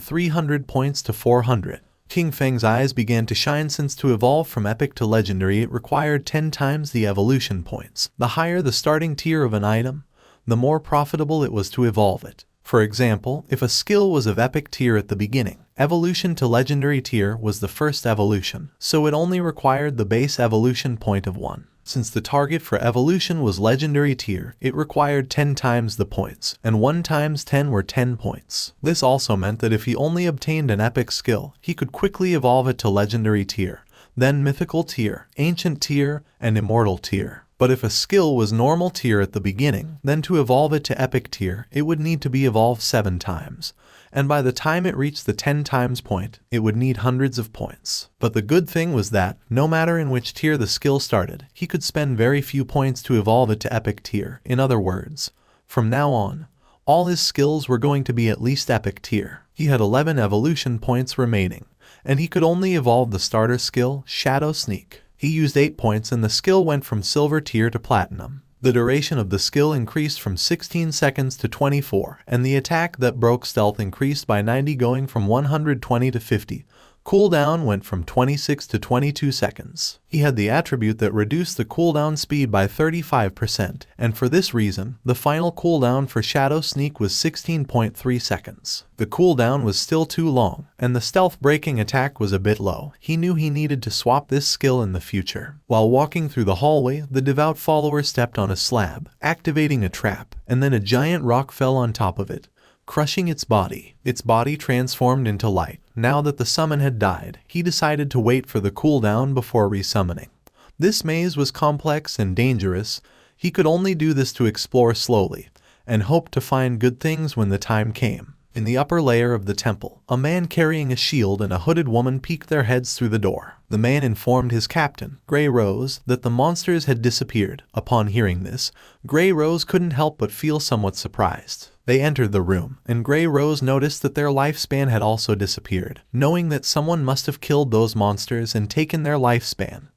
300 points to 400. King Feng's eyes began to shine, since to evolve from epic to legendary it required 10 times the evolution points. The higher the starting tier of an item, the more profitable it was to evolve it. For example, if a skill was of epic tier at the beginning, evolution to legendary tier was the first evolution, so it only required the base evolution point of 1. Since the target for evolution was legendary tier, it required 10 times the points, and 1 times 10 were 10 points. This also meant that if he only obtained an epic skill, he could quickly evolve it to legendary tier, then mythical tier, ancient tier, and immortal tier. But if a skill was normal tier at the beginning, then to evolve it to epic tier, it would need to be evolved 7 times. And by the time it reached the 10 times point, it would need hundreds of points. But the good thing was that, no matter in which tier the skill started, he could spend very few points to evolve it to epic tier. In other words, from now on, all his skills were going to be at least epic tier. He had 11 evolution points remaining, and he could only evolve the starter skill, Shadow Sneak. He used 8 points and the skill went from silver tier to platinum. The duration of the skill increased from 16 seconds to 24, and the attack that broke stealth increased by 90, going from 120 to 50. Cooldown went from 26 to 22 seconds. He had the attribute that reduced the cooldown speed by 35%, and for this reason, the final cooldown for Shadow Sneak was 16.3 seconds. The cooldown was still too long, and the stealth breaking attack was a bit low. He knew he needed to swap this skill in the future. While walking through the hallway, the devout follower stepped on a slab, activating a trap, and then a giant rock fell on top of it, crushing its body. Its body transformed into light. Now that the summon had died, he decided to wait for the cooldown before resummoning. This maze was complex and dangerous. He could only do this to explore slowly, and hope to find good things when the time came. In the upper layer of the temple, a man carrying a shield and a hooded woman peeked their heads through the door. The man informed his captain, Grey Rose, that the monsters had disappeared. Upon hearing this, Grey Rose couldn't help but feel somewhat surprised. They entered the room, and Grey Rose noticed that their lifespan had also disappeared, knowing that someone must have killed those monsters and taken their lifespan.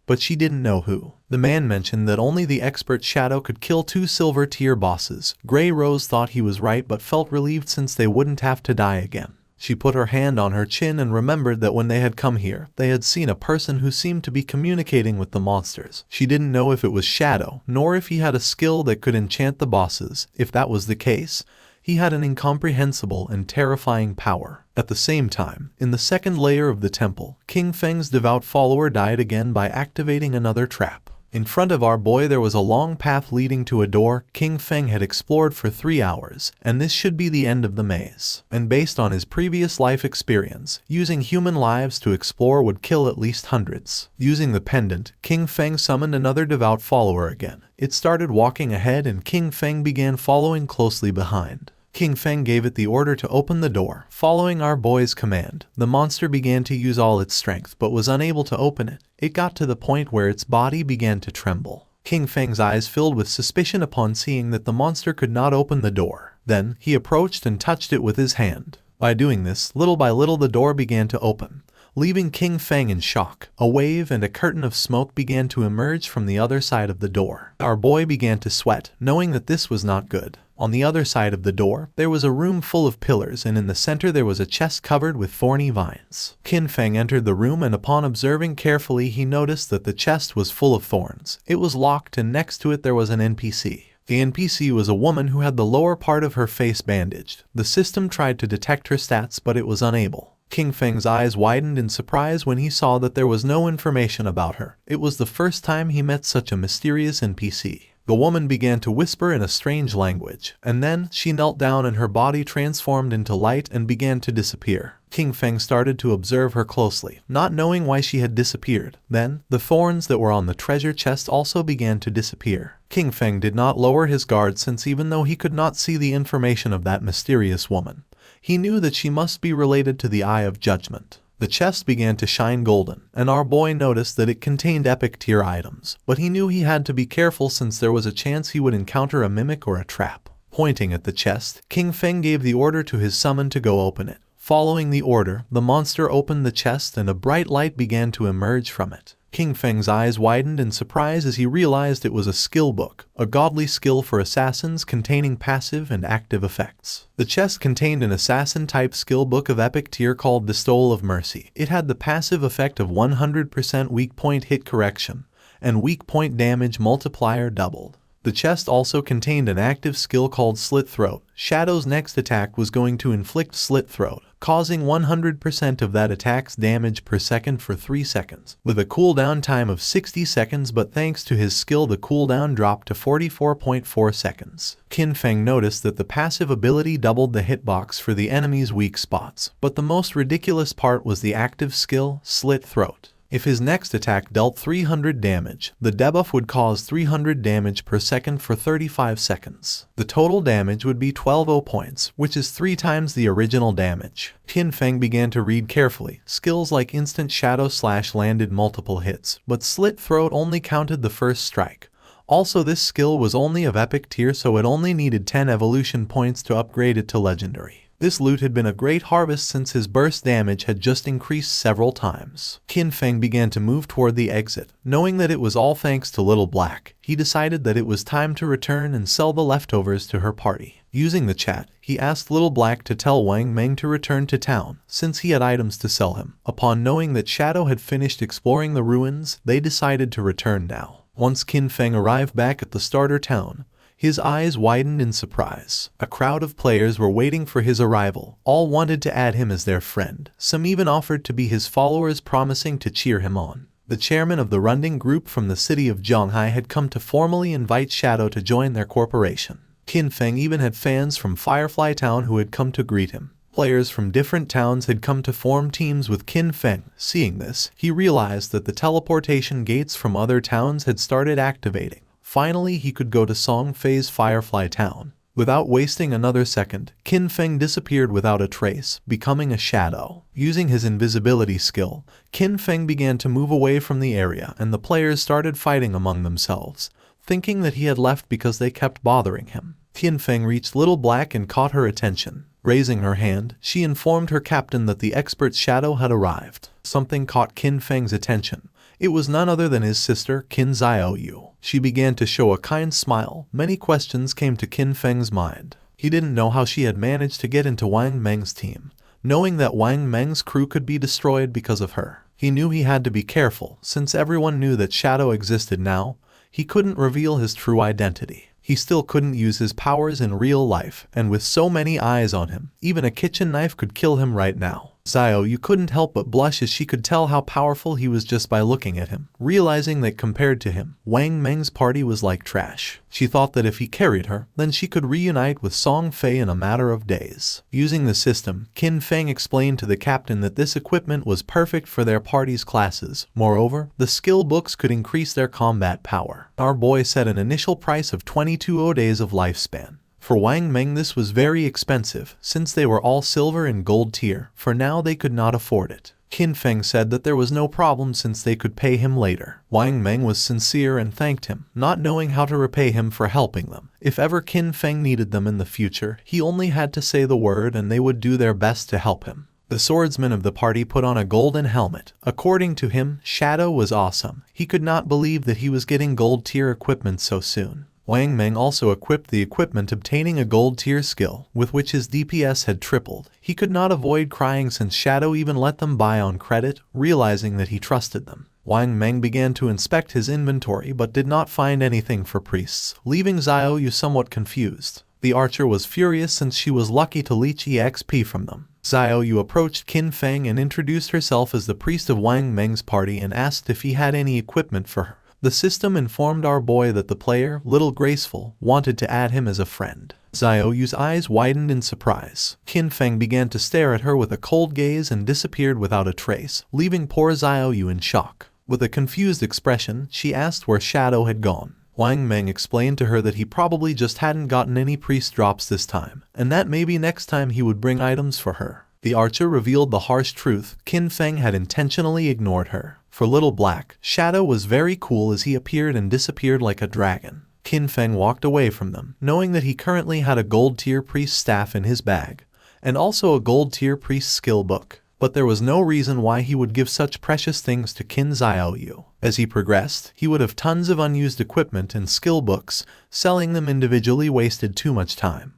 But she didn't know who. The man mentioned that only the expert Shadow could kill 2 silver tier bosses. Grey Rose thought he was right but felt relieved since they wouldn't have to die again. She put her hand on her chin and remembered that when they had come here, they had seen a person who seemed to be communicating with the monsters. She didn't know if it was Shadow, nor if he had a skill that could enchant the bosses. If that was the case, he had an incomprehensible and terrifying power. At the same time, in the second layer of the temple, King Feng's devout follower died again by activating another trap. In front of our boy there was a long path leading to a door King Feng had explored for 3 hours, and this should be the end of the maze. And based on his previous life experience, using human lives to explore would kill at least hundreds. Using the pendant, King Feng summoned another devout follower again. It started walking ahead and King Feng began following closely behind. King Feng gave it the order to open the door. Following our boy's command, the monster began to use all its strength but was unable to open it. It got to the point where its body began to tremble. King Feng's eyes filled with suspicion upon seeing that the monster could not open the door. Then, he approached and touched it with his hand. By doing this, little by little the door began to open, leaving King Feng in shock. A wave and a curtain of smoke began to emerge from the other side of the door. Our boy began to sweat, knowing that this was not good. On the other side of the door, there was a room full of pillars, and in the center there was a chest covered with thorny vines. King Feng entered the room, and upon observing carefully he noticed that the chest was full of thorns. It was locked, and next to it there was an NPC. The NPC was a woman who had the lower part of her face bandaged. The system tried to detect her stats, but it was unable. King Feng's eyes widened in surprise when he saw that there was no information about her. It was the first time he met such a mysterious NPC. The woman began to whisper in a strange language, and then she knelt down and her body transformed into light and began to disappear. King Feng started to observe her closely, not knowing why she had disappeared. Then, the thorns that were on the treasure chest also began to disappear. King Feng did not lower his guard since even though he could not see the information of that mysterious woman, he knew that she must be related to the Eye of Judgment. The chest began to shine golden, and our boy noticed that it contained epic tier items, but he knew he had to be careful since there was a chance he would encounter a mimic or a trap. Pointing at the chest, King Feng gave the order to his summon to go open it. Following the order, the monster opened the chest and a bright light began to emerge from it. King Feng's eyes widened in surprise as he realized it was a skill book, a godly skill for assassins containing passive and active effects. The chest contained an assassin-type skill book of epic tier called the Stole of Mercy. It had the passive effect of 100% weak point hit correction, and weak point damage multiplier doubled. The chest also contained an active skill called Slit Throat. Shadow's next attack was going to inflict Slit Throat, causing 100% of that attack's damage per second for 3 seconds, with a cooldown time of 60 seconds, but thanks to his skill the cooldown dropped to 44.4 seconds. King Feng noticed that the passive ability doubled the hitbox for the enemy's weak spots, but the most ridiculous part was the active skill, Slit Throat. If his next attack dealt 300 damage, the debuff would cause 300 damage per second for 35 seconds. The total damage would be 12 points, which is 3 times the original damage. King Feng began to read carefully. Skills like Instant Shadow Slash landed multiple hits, but Slit Throat only counted the first strike. Also, this skill was only of epic tier, so it only needed 10 evolution points to upgrade it to legendary. This loot had been a great harvest since his burst damage had just increased several times. King Feng began to move toward the exit. Knowing that it was all thanks to Little Black, he decided that it was time to return and sell the leftovers to her party. Using the chat, he asked Little Black to tell Wang Meng to return to town, since he had items to sell him. Upon knowing that Shadow had finished exploring the ruins, they decided to return now. Once King Feng arrived back at the starter town, his eyes widened in surprise. A crowd of players were waiting for his arrival. All wanted to add him as their friend. Some even offered to be his followers, promising to cheer him on. The chairman of the Runding group from the city of Zhonghai had come to formally invite Shadow to join their corporation. King Feng even had fans from Firefly Town who had come to greet him. Players from different towns had come to form teams with King Feng. Seeing this, he realized that the teleportation gates from other towns had started activating. Finally, he could go to Song Fei's Firefly Town. Without wasting another second, Qin Feng disappeared without a trace, becoming a shadow. Using his invisibility skill, Qin Feng began to move away from the area and the players started fighting among themselves, thinking that he had left because they kept bothering him. Qin Feng reached Little Black and caught her attention. Raising her hand, she informed her captain that the expert shadow had arrived. Something caught Qin Feng's attention. It was none other than his sister, Qin Xiaoyu. She began to show a kind smile. Many questions came to Qin Feng's mind. He didn't know how she had managed to get into Wang Meng's team, knowing that Wang Meng's crew could be destroyed because of her. He knew he had to be careful, since everyone knew that Shadow existed now. He couldn't reveal his true identity. He still couldn't use his powers in real life, and with so many eyes on him, even a kitchen knife could kill him right now. Xiaoyu couldn't help but blush as she could tell how powerful he was just by looking at him, realizing that compared to him, Wang Meng's party was like trash. She thought that if he carried her, then she could reunite with Song Fei in a matter of days. Using the system, Qin Feng explained to the captain that this equipment was perfect for their party's classes. Moreover, the skill books could increase their combat power. Our boy set an initial price of 22 days of lifespan. For Wang Meng this was very expensive, since they were all silver and gold tier. For now they could not afford it. Qin Feng said that there was no problem since they could pay him later. Wang Meng was sincere and thanked him, not knowing how to repay him for helping them. If ever Qin Feng needed them in the future, he only had to say the word and they would do their best to help him. The swordsman of the party put on a golden helmet. According to him, Shadow was awesome. He could not believe that he was getting gold tier equipment so soon. Wang Meng also equipped the equipment, obtaining a gold tier skill, with which his DPS had tripled. He could not avoid crying since Shadow even let them buy on credit, realizing that he trusted them. Wang Meng began to inspect his inventory but did not find anything for priests, leaving Xiaoyu somewhat confused. The archer was furious since she was lucky to leech EXP from them. Xiaoyu approached Qin Feng and introduced herself as the priest of Wang Meng's party and asked if he had any equipment for her. The system informed our boy that the player, Little Graceful, wanted to add him as a friend. Xiaoyu's eyes widened in surprise. Qin Feng began to stare at her with a cold gaze and disappeared without a trace, leaving poor Xiaoyu in shock. With a confused expression, she asked where Shadow had gone. Wang Meng explained to her that he probably just hadn't gotten any priest drops this time, and that maybe next time he would bring items for her. The archer revealed the harsh truth. Qin Feng had intentionally ignored her. For Little Black, Shadow was very cool as he appeared and disappeared like a dragon. Qin Feng walked away from them, knowing that he currently had a gold tier priest staff in his bag, and also a gold tier priest skill book. But there was no reason why he would give such precious things to Qin Xiaoyu. As he progressed, he would have tons of unused equipment and skill books. Selling them individually wasted too much time.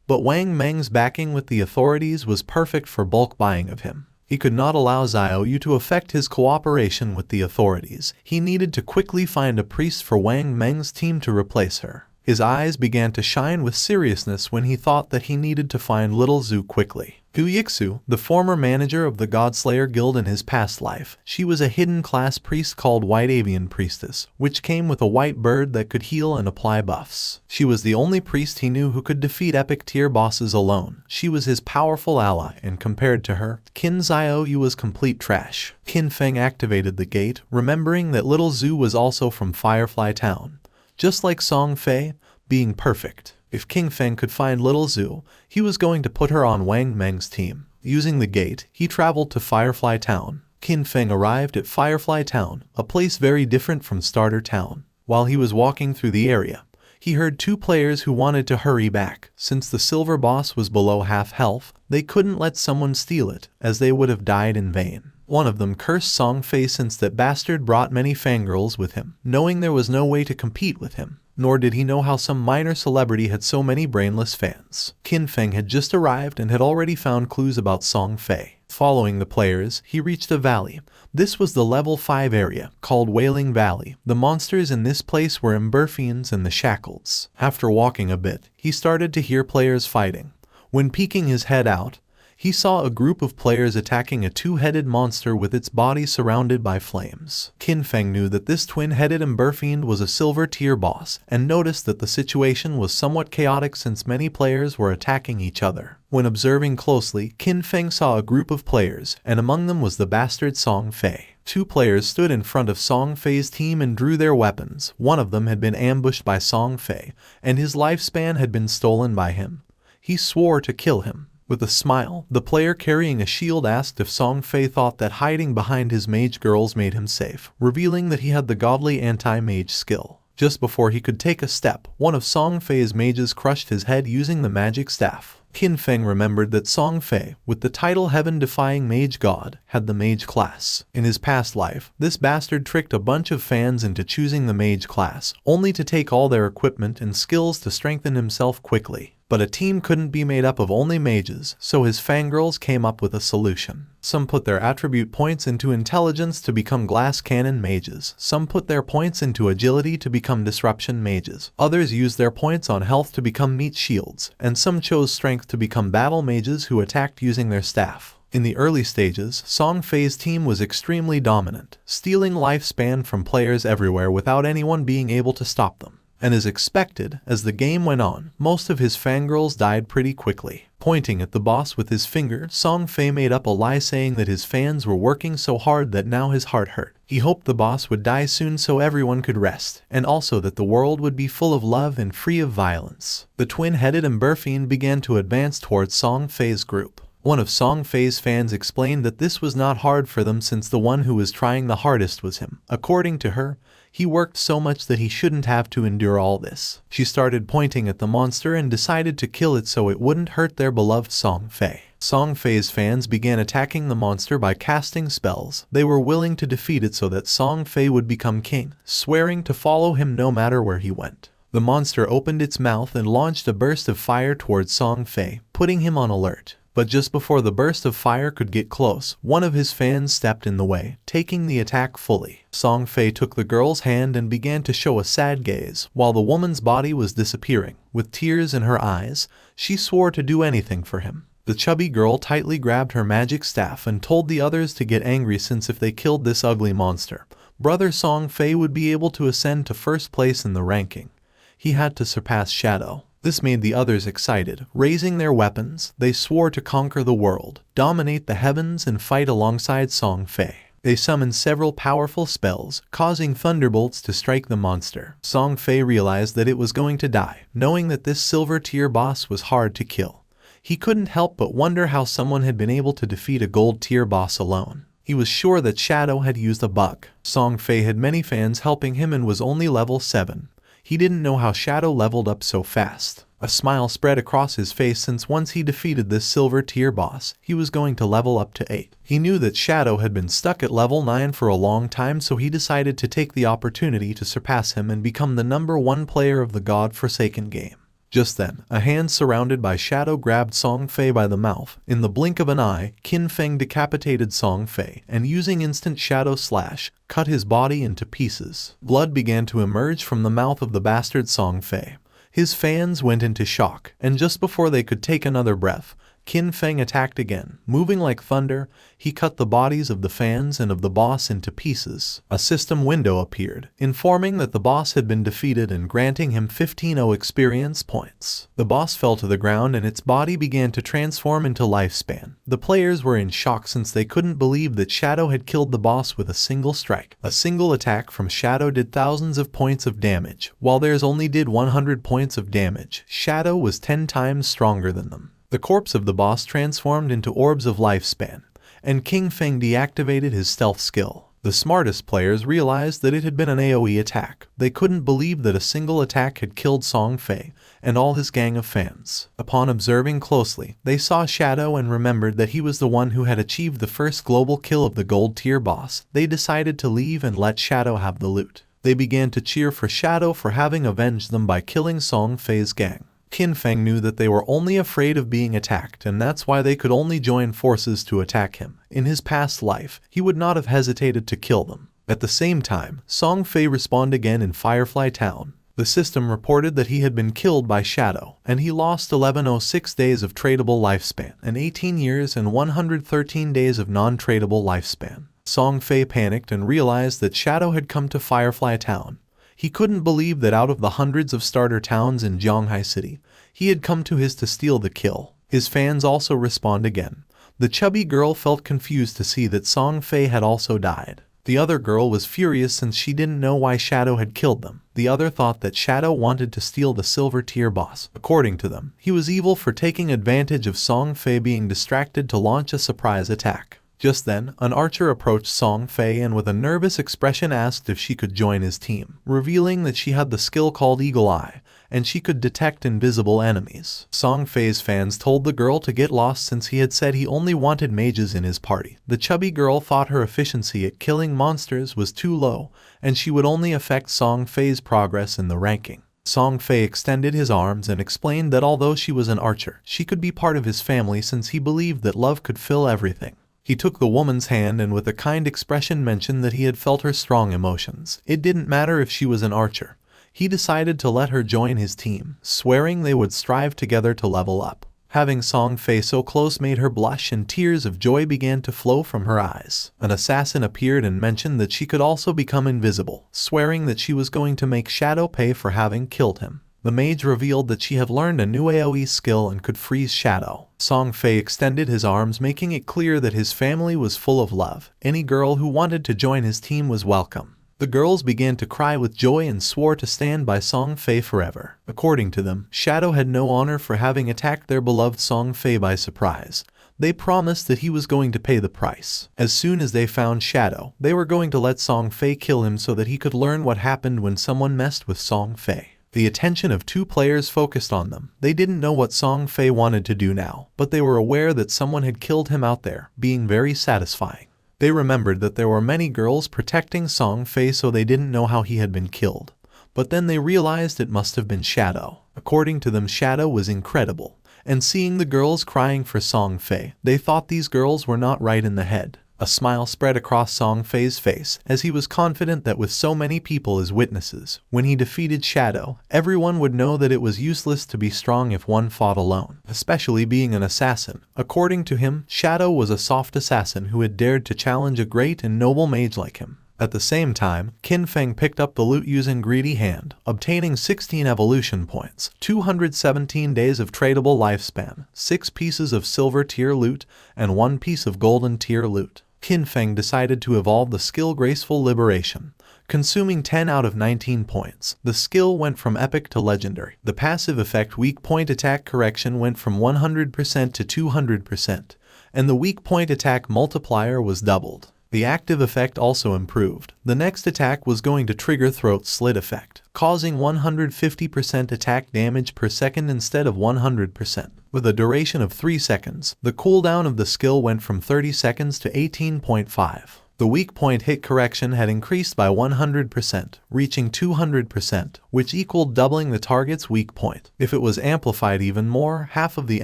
But Wang Meng's backing with the authorities was perfect for bulk buying of him. He could not allow Xiaoyu to affect his cooperation with the authorities. He needed to quickly find a priest for Wang Meng's team to replace her. His eyes began to shine with seriousness when he thought that he needed to find Little Zhu quickly. Gu Yixu, the former manager of the Godslayer Guild in his past life, she was a hidden class priest called White Avian Priestess, which came with a white bird that could heal and apply buffs. She was the only priest he knew who could defeat epic tier bosses alone. She was his powerful ally, and compared to her, Qin Xiaoyu was complete trash. Qin Feng activated the gate, remembering that Little Zhu was also from Firefly Town. Just like Song Fei, being perfect. If Qin Feng could find Little Zhu, he was going to put her on Wang Meng's team. Using the gate, he traveled to Firefly Town. Qin Feng arrived at Firefly Town, a place very different from Starter Town. While he was walking through the area, he heard two players who wanted to hurry back. Since the silver boss was below half health, they couldn't let someone steal it, as they would have died in vain. One of them cursed Song Fei since that bastard brought many fangirls with him, knowing there was no way to compete with him. Nor did he know how some minor celebrity had so many brainless fans. Qin Feng had just arrived and had already found clues about Song Fei. Following the players, he reached a valley. This was the level 5 area, called Wailing Valley. The monsters in this place were Emberfians and the Shackles. After walking a bit, he started to hear players fighting. When peeking his head out, he saw a group of players attacking a two-headed monster with its body surrounded by flames. Qin Feng knew that this twin-headed Emberfiend was a silver tier boss, and noticed that the situation was somewhat chaotic since many players were attacking each other. When observing closely, Qin Feng saw a group of players, and among them was the bastard Song Fei. Two players stood in front of Song Fei's team and drew their weapons. One of them had been ambushed by Song Fei, and his lifespan had been stolen by him. He swore to kill him. With a smile, the player carrying a shield asked if Song Fei thought that hiding behind his mage girls made him safe, revealing that he had the godly anti-mage skill. Just before he could take a step, one of Song Fei's mages crushed his head using the magic staff. Qin Feng remembered that Song Fei, with the title Heaven-Defying Mage God, had the mage class. In his past life, this bastard tricked a bunch of fans into choosing the mage class, only to take all their equipment and skills to strengthen himself quickly. But a team couldn't be made up of only mages, so his fangirls came up with a solution. Some put their attribute points into intelligence to become glass cannon mages. Some put their points into agility to become disruption mages. Others used their points on health to become meat shields, and some chose strength to become battle mages who attacked using their staff. In the early stages, Song Fei's team was extremely dominant, stealing lifespan from players everywhere without anyone being able to stop them. And as expected, as the game went on, most of his fangirls died pretty quickly. Pointing at the boss with his finger, Song Fei made up a lie saying that his fans were working so hard that now his heart hurt. He hoped the boss would die soon so everyone could rest, and also that the world would be full of love and free of violence. The twin-headed Emberfiend began to advance towards Song Fei's group. One of Song Fei's fans explained that this was not hard for them since the one who was trying the hardest was him. According to her, he worked so much that he shouldn't have to endure all this. She started pointing at the monster and decided to kill it so it wouldn't hurt their beloved Song Fei. Song Fei's fans began attacking the monster by casting spells. They were willing to defeat it so that Song Fei would become king, swearing to follow him no matter where he went. The monster opened its mouth and launched a burst of fire towards Song Fei, putting him on alert. But just before the burst of fire could get close, one of his fans stepped in the way, taking the attack fully. Song Fei took the girl's hand and began to show a sad gaze, while the woman's body was disappearing. With tears in her eyes, she swore to do anything for him. The chubby girl tightly grabbed her magic staff and told the others to get angry since if they killed this ugly monster, brother Song Fei would be able to ascend to first place in the ranking. He had to surpass Shadow. This made the others excited. Raising their weapons, they swore to conquer the world, dominate the heavens, and fight alongside Song Fei. They summoned several powerful spells, causing thunderbolts to strike the monster. Song Fei realized that it was going to die, knowing that this silver-tier boss was hard to kill. He couldn't help but wonder how someone had been able to defeat a gold-tier boss alone. He was sure that Shadow had used a bug. Song Fei had many fans helping him and was only level 7. He didn't know how Shadow leveled up so fast. A smile spread across his face since once he defeated this silver-tier boss, he was going to level up to 8. He knew that Shadow had been stuck at level 9 for a long time, so he decided to take the opportunity to surpass him and become the #1 player of the God-forsaken game. Just then, a hand surrounded by Shadow grabbed Song Fei by the mouth. In the blink of an eye, Qin Feng decapitated Song Fei, and using instant Shadow Slash, cut his body into pieces. Blood began to emerge from the mouth of the bastard Song Fei. His fans went into shock, and just before they could take another breath, Qin Feng attacked again. Moving like thunder, he cut the bodies of the fans and of the boss into pieces. A system window appeared, informing that the boss had been defeated and granting him 15 experience points. The boss fell to the ground and its body began to transform into lifespan. The players were in shock since they couldn't believe that Shadow had killed the boss with a single strike. A single attack from Shadow did thousands of points of damage, while theirs only did 100 points of damage. Shadow was 10 times stronger than them. The corpse of the boss transformed into orbs of lifespan, and Qin Feng deactivated his stealth skill. The smartest players realized that it had been an AoE attack. They couldn't believe that a single attack had killed Song Fei and all his gang of fans. Upon observing closely, they saw Shadow and remembered that he was the one who had achieved the first global kill of the gold-tier boss. They decided to leave and let Shadow have the loot. They began to cheer for Shadow for having avenged them by killing Song Fei's gang. Qin Feng knew that they were only afraid of being attacked, and that's why they could only join forces to attack him. In his past life, he would not have hesitated to kill them. At the same time, Song Fei respawned again in Firefly Town. The system reported that he had been killed by Shadow, and he lost 1106 days of tradable lifespan, and 18 years and 113 days of non-tradable lifespan. Song Fei panicked and realized that Shadow had come to Firefly Town. He couldn't believe that out of the hundreds of starter towns in Zhonghai City, he had come to his to steal the kill. His fans also respawned again. The chubby girl felt confused to see that Song Fei had also died. The other girl was furious since she didn't know why Shadow had killed them. The other thought that Shadow wanted to steal the silver tier boss. According to them, he was evil for taking advantage of Song Fei being distracted to launch a surprise attack. Just then, an archer approached Song Fei and with a nervous expression asked if she could join his team, revealing that she had the skill called Eagle Eye, and she could detect invisible enemies. Song Fei's fans told the girl to get lost since he had said he only wanted mages in his party. The chubby girl thought her efficiency at killing monsters was too low, and she would only affect Song Fei's progress in the ranking. Song Fei extended his arms and explained that although she was an archer, she could be part of his family since he believed that love could fill everything. He took the woman's hand and with a kind expression mentioned that he had felt her strong emotions. It didn't matter if she was an archer. He decided to let her join his team, swearing they would strive together to level up. Having Song Fei so close made her blush and tears of joy began to flow from her eyes. An assassin appeared and mentioned that she could also become invisible, swearing that she was going to make Shadow pay for having killed him. The mage revealed that she had learned a new AoE skill and could freeze Shadow. Song Fei extended his arms, making it clear that his family was full of love. Any girl who wanted to join his team was welcome. The girls began to cry with joy and swore to stand by Song Fei forever. According to them, Shadow had no honor for having attacked their beloved Song Fei by surprise. They promised that he was going to pay the price. As soon as they found Shadow, they were going to let Song Fei kill him so that he could learn what happened when someone messed with Song Fei. The attention of two players focused on them. They didn't know what Song Fei wanted to do now, but they were aware that someone had killed him out there, being very satisfying. They remembered that there were many girls protecting Song Fei, so they didn't know how he had been killed. But then they realized it must have been Shadow. According to them, Shadow was incredible. And seeing the girls crying for Song Fei, they thought these girls were not right in the head. A smile spread across Song Fei's face as he was confident that with so many people as witnesses, when he defeated Shadow, everyone would know that it was useless to be strong if one fought alone, especially being an assassin. According to him, Shadow was a soft assassin who had dared to challenge a great and noble mage like him. At the same time, Qin Feng picked up the loot using Greedy Hand, obtaining 16 evolution points, 217 days of tradable lifespan, 6 pieces of silver tier loot, and 1 piece of golden tier loot. Qin Feng decided to evolve the skill Graceful Liberation, consuming 10 out of 19 points. The skill went from epic to legendary. The passive effect Weak Point Attack Correction went from 100% to 200%, and the Weak Point Attack Multiplier was doubled. The active effect also improved. The next attack was going to trigger Throat Slit effect, causing 150% attack damage per second instead of 100%. With a duration of 3 seconds, the cooldown of the skill went from 30 seconds to 18.5. The weak point hit correction had increased by 100%, reaching 200%, which equaled doubling the target's weak point. If it was amplified even more, half of the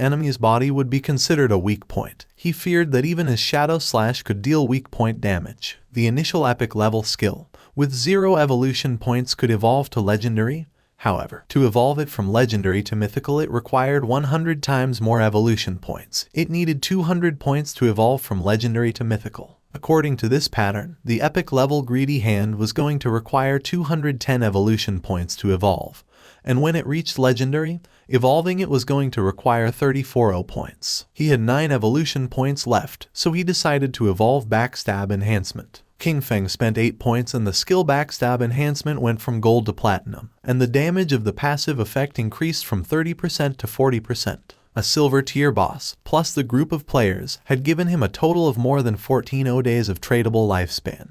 enemy's body would be considered a weak point. He feared that even his Shadow Slash could deal weak point damage. The initial epic level skill, with 0 evolution points, could evolve to legendary. However, to evolve it from legendary to mythical, it required 100 times more evolution points. It needed 200 points to evolve from legendary to mythical. According to this pattern, the epic level Greedy Hand was going to require 210 evolution points to evolve, and when it reached legendary, evolving it was going to require 34 points. He had 9 evolution points left, so he decided to evolve Backstab Enhancement. Qin Feng spent 8 points and the skill Backstab Enhancement went from gold to platinum, and the damage of the passive effect increased from 30% to 40%. A silver tier boss, plus the group of players, had given him a total of more than 14 days of tradable lifespan.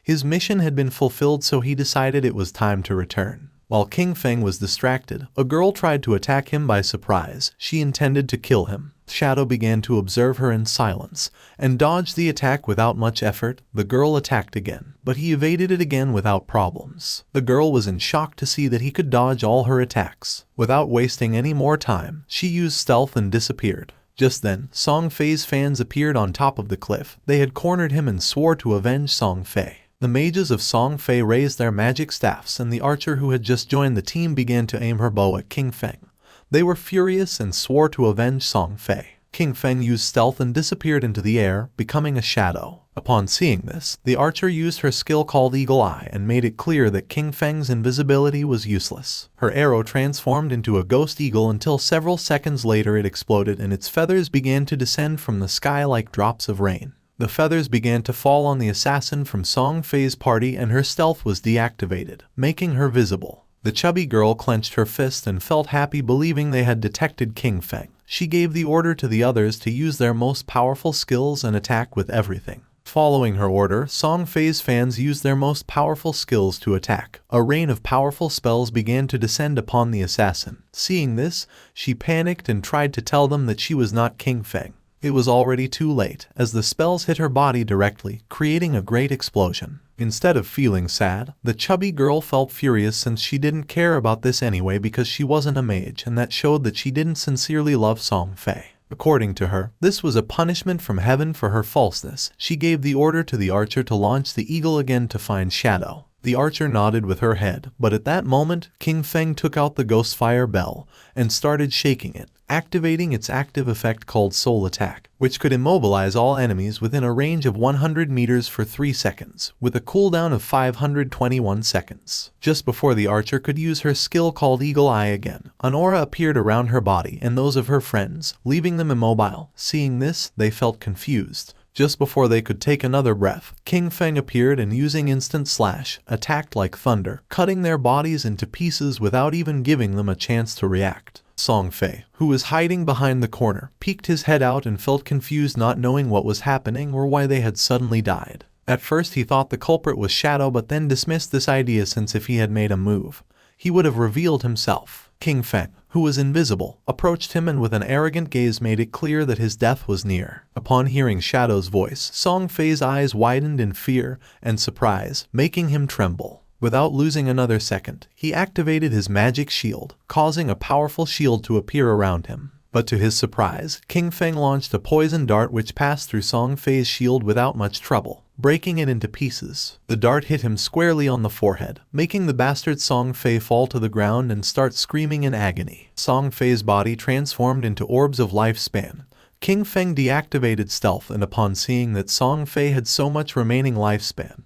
His mission had been fulfilled, so he decided it was time to return. While Qin Feng was distracted, a girl tried to attack him by surprise. She intended to kill him. Shadow began to observe her in silence, and dodged the attack without much effort. The girl attacked again, but he evaded it again without problems. The girl was in shock to see that he could dodge all her attacks. Without wasting any more time, she used stealth and disappeared. Just then, Song Fei's fans appeared on top of the cliff. They had cornered him and swore to avenge Song Fei. The mages of Song Fei raised their magic staffs, and the archer who had just joined the team began to aim her bow at Qin Feng. They were furious and swore to avenge Song Fei. Qin Feng used stealth and disappeared into the air, becoming a shadow. Upon seeing this, the archer used her skill called Eagle Eye and made it clear that Qin Feng's invisibility was useless. Her arrow transformed into a ghost eagle until several seconds later it exploded and its feathers began to descend from the sky like drops of rain. The feathers began to fall on the assassin from Song Fei's party and her stealth was deactivated, making her visible. The chubby girl clenched her fist and felt happy believing they had detected King Feng. She gave the order to the others to use their most powerful skills and attack with everything. Following her order, Song Fei's fans used their most powerful skills to attack. A rain of powerful spells began to descend upon the assassin. Seeing this, she panicked and tried to tell them that she was not King Feng. It was already too late, as the spells hit her body directly, creating a great explosion. Instead of feeling sad, the chubby girl felt furious since she didn't care about this anyway because she wasn't a mage, and that showed that she didn't sincerely love Song Fei. According to her, this was a punishment from heaven for her falseness. She gave the order to the archer to launch the eagle again to find Shadow. The archer nodded with her head, but at that moment, King Feng took out the Ghostfire Bell and started shaking it, activating its active effect called Soul Attack, which could immobilize all enemies within a range of 100 meters for 3 seconds, with a cooldown of 521 seconds. Just before the archer could use her skill called Eagle Eye again, an aura appeared around her body and those of her friends, leaving them immobile. Seeing this, they felt confused. Just before they could take another breath, King Feng appeared and using Instant Slash, attacked like thunder, cutting their bodies into pieces without even giving them a chance to react. Song Fei, who was hiding behind the corner, peeked his head out and felt confused not knowing what was happening or why they had suddenly died. At first he thought the culprit was Shadow but then dismissed this idea since if he had made a move, he would have revealed himself. King Feng, who was invisible, approached him and with an arrogant gaze made it clear that his death was near. Upon hearing Shadow's voice, Song Fei's eyes widened in fear and surprise, making him tremble. Without losing another second, he activated his magic shield, causing a powerful shield to appear around him. But to his surprise, King Feng launched a poison dart which passed through Song Fei's shield without much trouble, breaking it into pieces. The dart hit him squarely on the forehead, making the bastard Song Fei fall to the ground and start screaming in agony. Song Fei's body transformed into orbs of lifespan. King Feng deactivated stealth and upon seeing that Song Fei had so much remaining lifespan,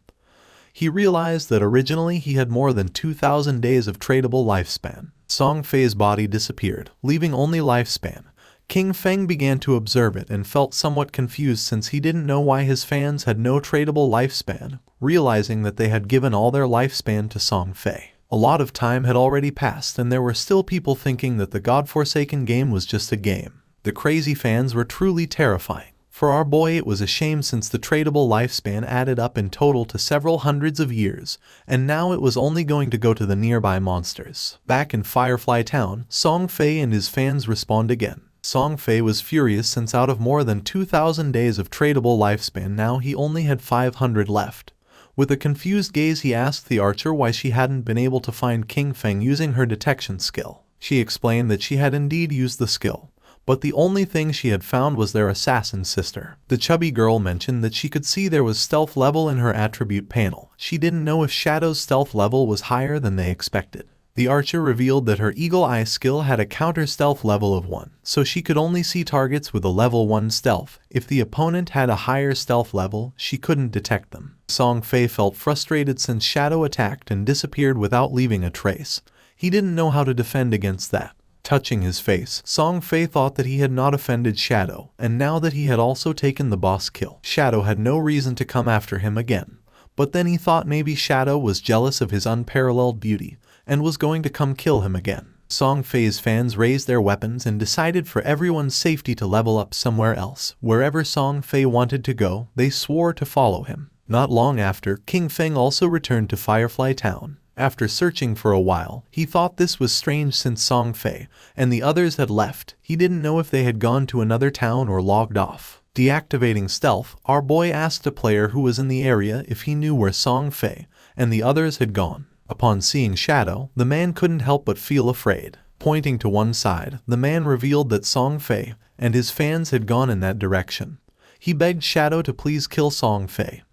he realized that originally he had more than 2,000 days of tradable lifespan. Song Fei's body disappeared, leaving only lifespan. King Feng began to observe it and felt somewhat confused since he didn't know why his fans had no tradable lifespan, realizing that they had given all their lifespan to Song Fei. A lot of time had already passed and there were still people thinking that the godforsaken game was just a game. The crazy fans were truly terrifying. For our boy it was a shame since the tradable lifespan added up in total to several hundreds of years, and now it was only going to go to the nearby monsters. Back in Firefly Town, Song Fei and his fans respawned again. Song Fei was furious since out of more than 2,000 days of tradable lifespan now he only had 500 left. With a confused gaze he asked the archer why she hadn't been able to find King Feng using her detection skill. She explained that she had indeed used the skill, but the only thing she had found was their assassin sister. The chubby girl mentioned that she could see there was stealth level in her attribute panel. She didn't know if Shadow's stealth level was higher than they expected. The archer revealed that her Eagle Eye skill had a counter stealth level of 1, so she could only see targets with a level 1 stealth. If the opponent had a higher stealth level, she couldn't detect them. Song Fei felt frustrated since Shadow attacked and disappeared without leaving a trace. He didn't know how to defend against that. Touching his face, Song Fei thought that he had not offended Shadow, and now that he had also taken the boss kill, Shadow had no reason to come after him again. But then he thought maybe Shadow was jealous of his unparalleled beauty, and was going to come kill him again. Song Fei's fans raised their weapons and decided for everyone's safety to level up somewhere else. Wherever Song Fei wanted to go, they swore to follow him. Not long after, King Feng also returned to Firefly Town. After searching for a while, he thought this was strange since Song Fei and the others had left. He didn't know if they had gone to another town or logged off. Deactivating stealth, our boy asked a player who was in the area if he knew where Song Fei and the others had gone. Upon seeing Shadow, the man couldn't help but feel afraid. Pointing to one side, the man revealed that Song Fei and his fans had gone in that direction. He begged Shadow to please kill Song Fei.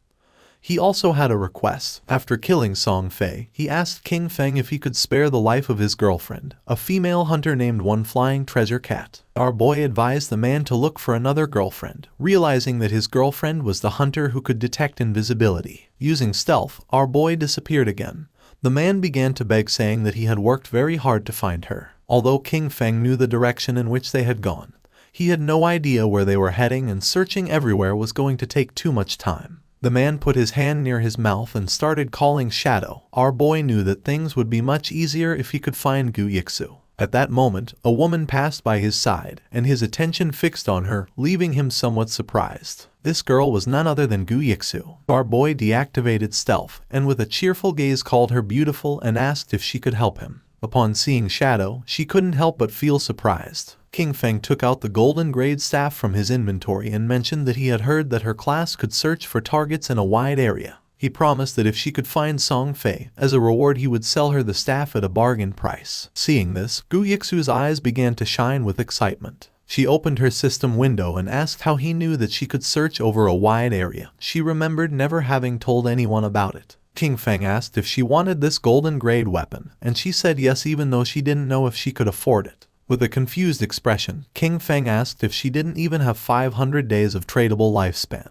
He also had a request. After killing Song Fei, he asked King Feng if he could spare the life of his girlfriend, a female hunter named One Flying Treasure Cat. Our boy advised the man to look for another girlfriend, realizing that his girlfriend was the hunter who could detect invisibility. Using stealth, our boy disappeared again. The man began to beg, saying that he had worked very hard to find her. Although King Feng knew the direction in which they had gone, He had no idea where they were heading, and searching everywhere was going to take too much time. The man put his hand near his mouth and started calling Shadow. Our boy knew that things would be much easier if he could find Gu Yixu. At that moment, a woman passed by his side, and his attention fixed on her, leaving him somewhat surprised. This girl was none other than Gu Yixu. Our boy deactivated stealth, and with a cheerful gaze called her beautiful and asked if she could help him. Upon seeing Shadow, she couldn't help but feel surprised. King Feng took out the golden grade staff from his inventory and mentioned that he had heard that her class could search for targets in a wide area. He promised that if she could find Song Fei, as a reward he would sell her the staff at a bargain price. Seeing this, Gu Yixu's eyes began to shine with excitement. She opened her system window and asked how he knew that she could search over a wide area. She remembered never having told anyone about it. King Feng asked if she wanted this golden grade weapon, and she said yes even though she didn't know if she could afford it. With a confused expression, King Feng asked if she didn't even have 500 days of tradable lifespan,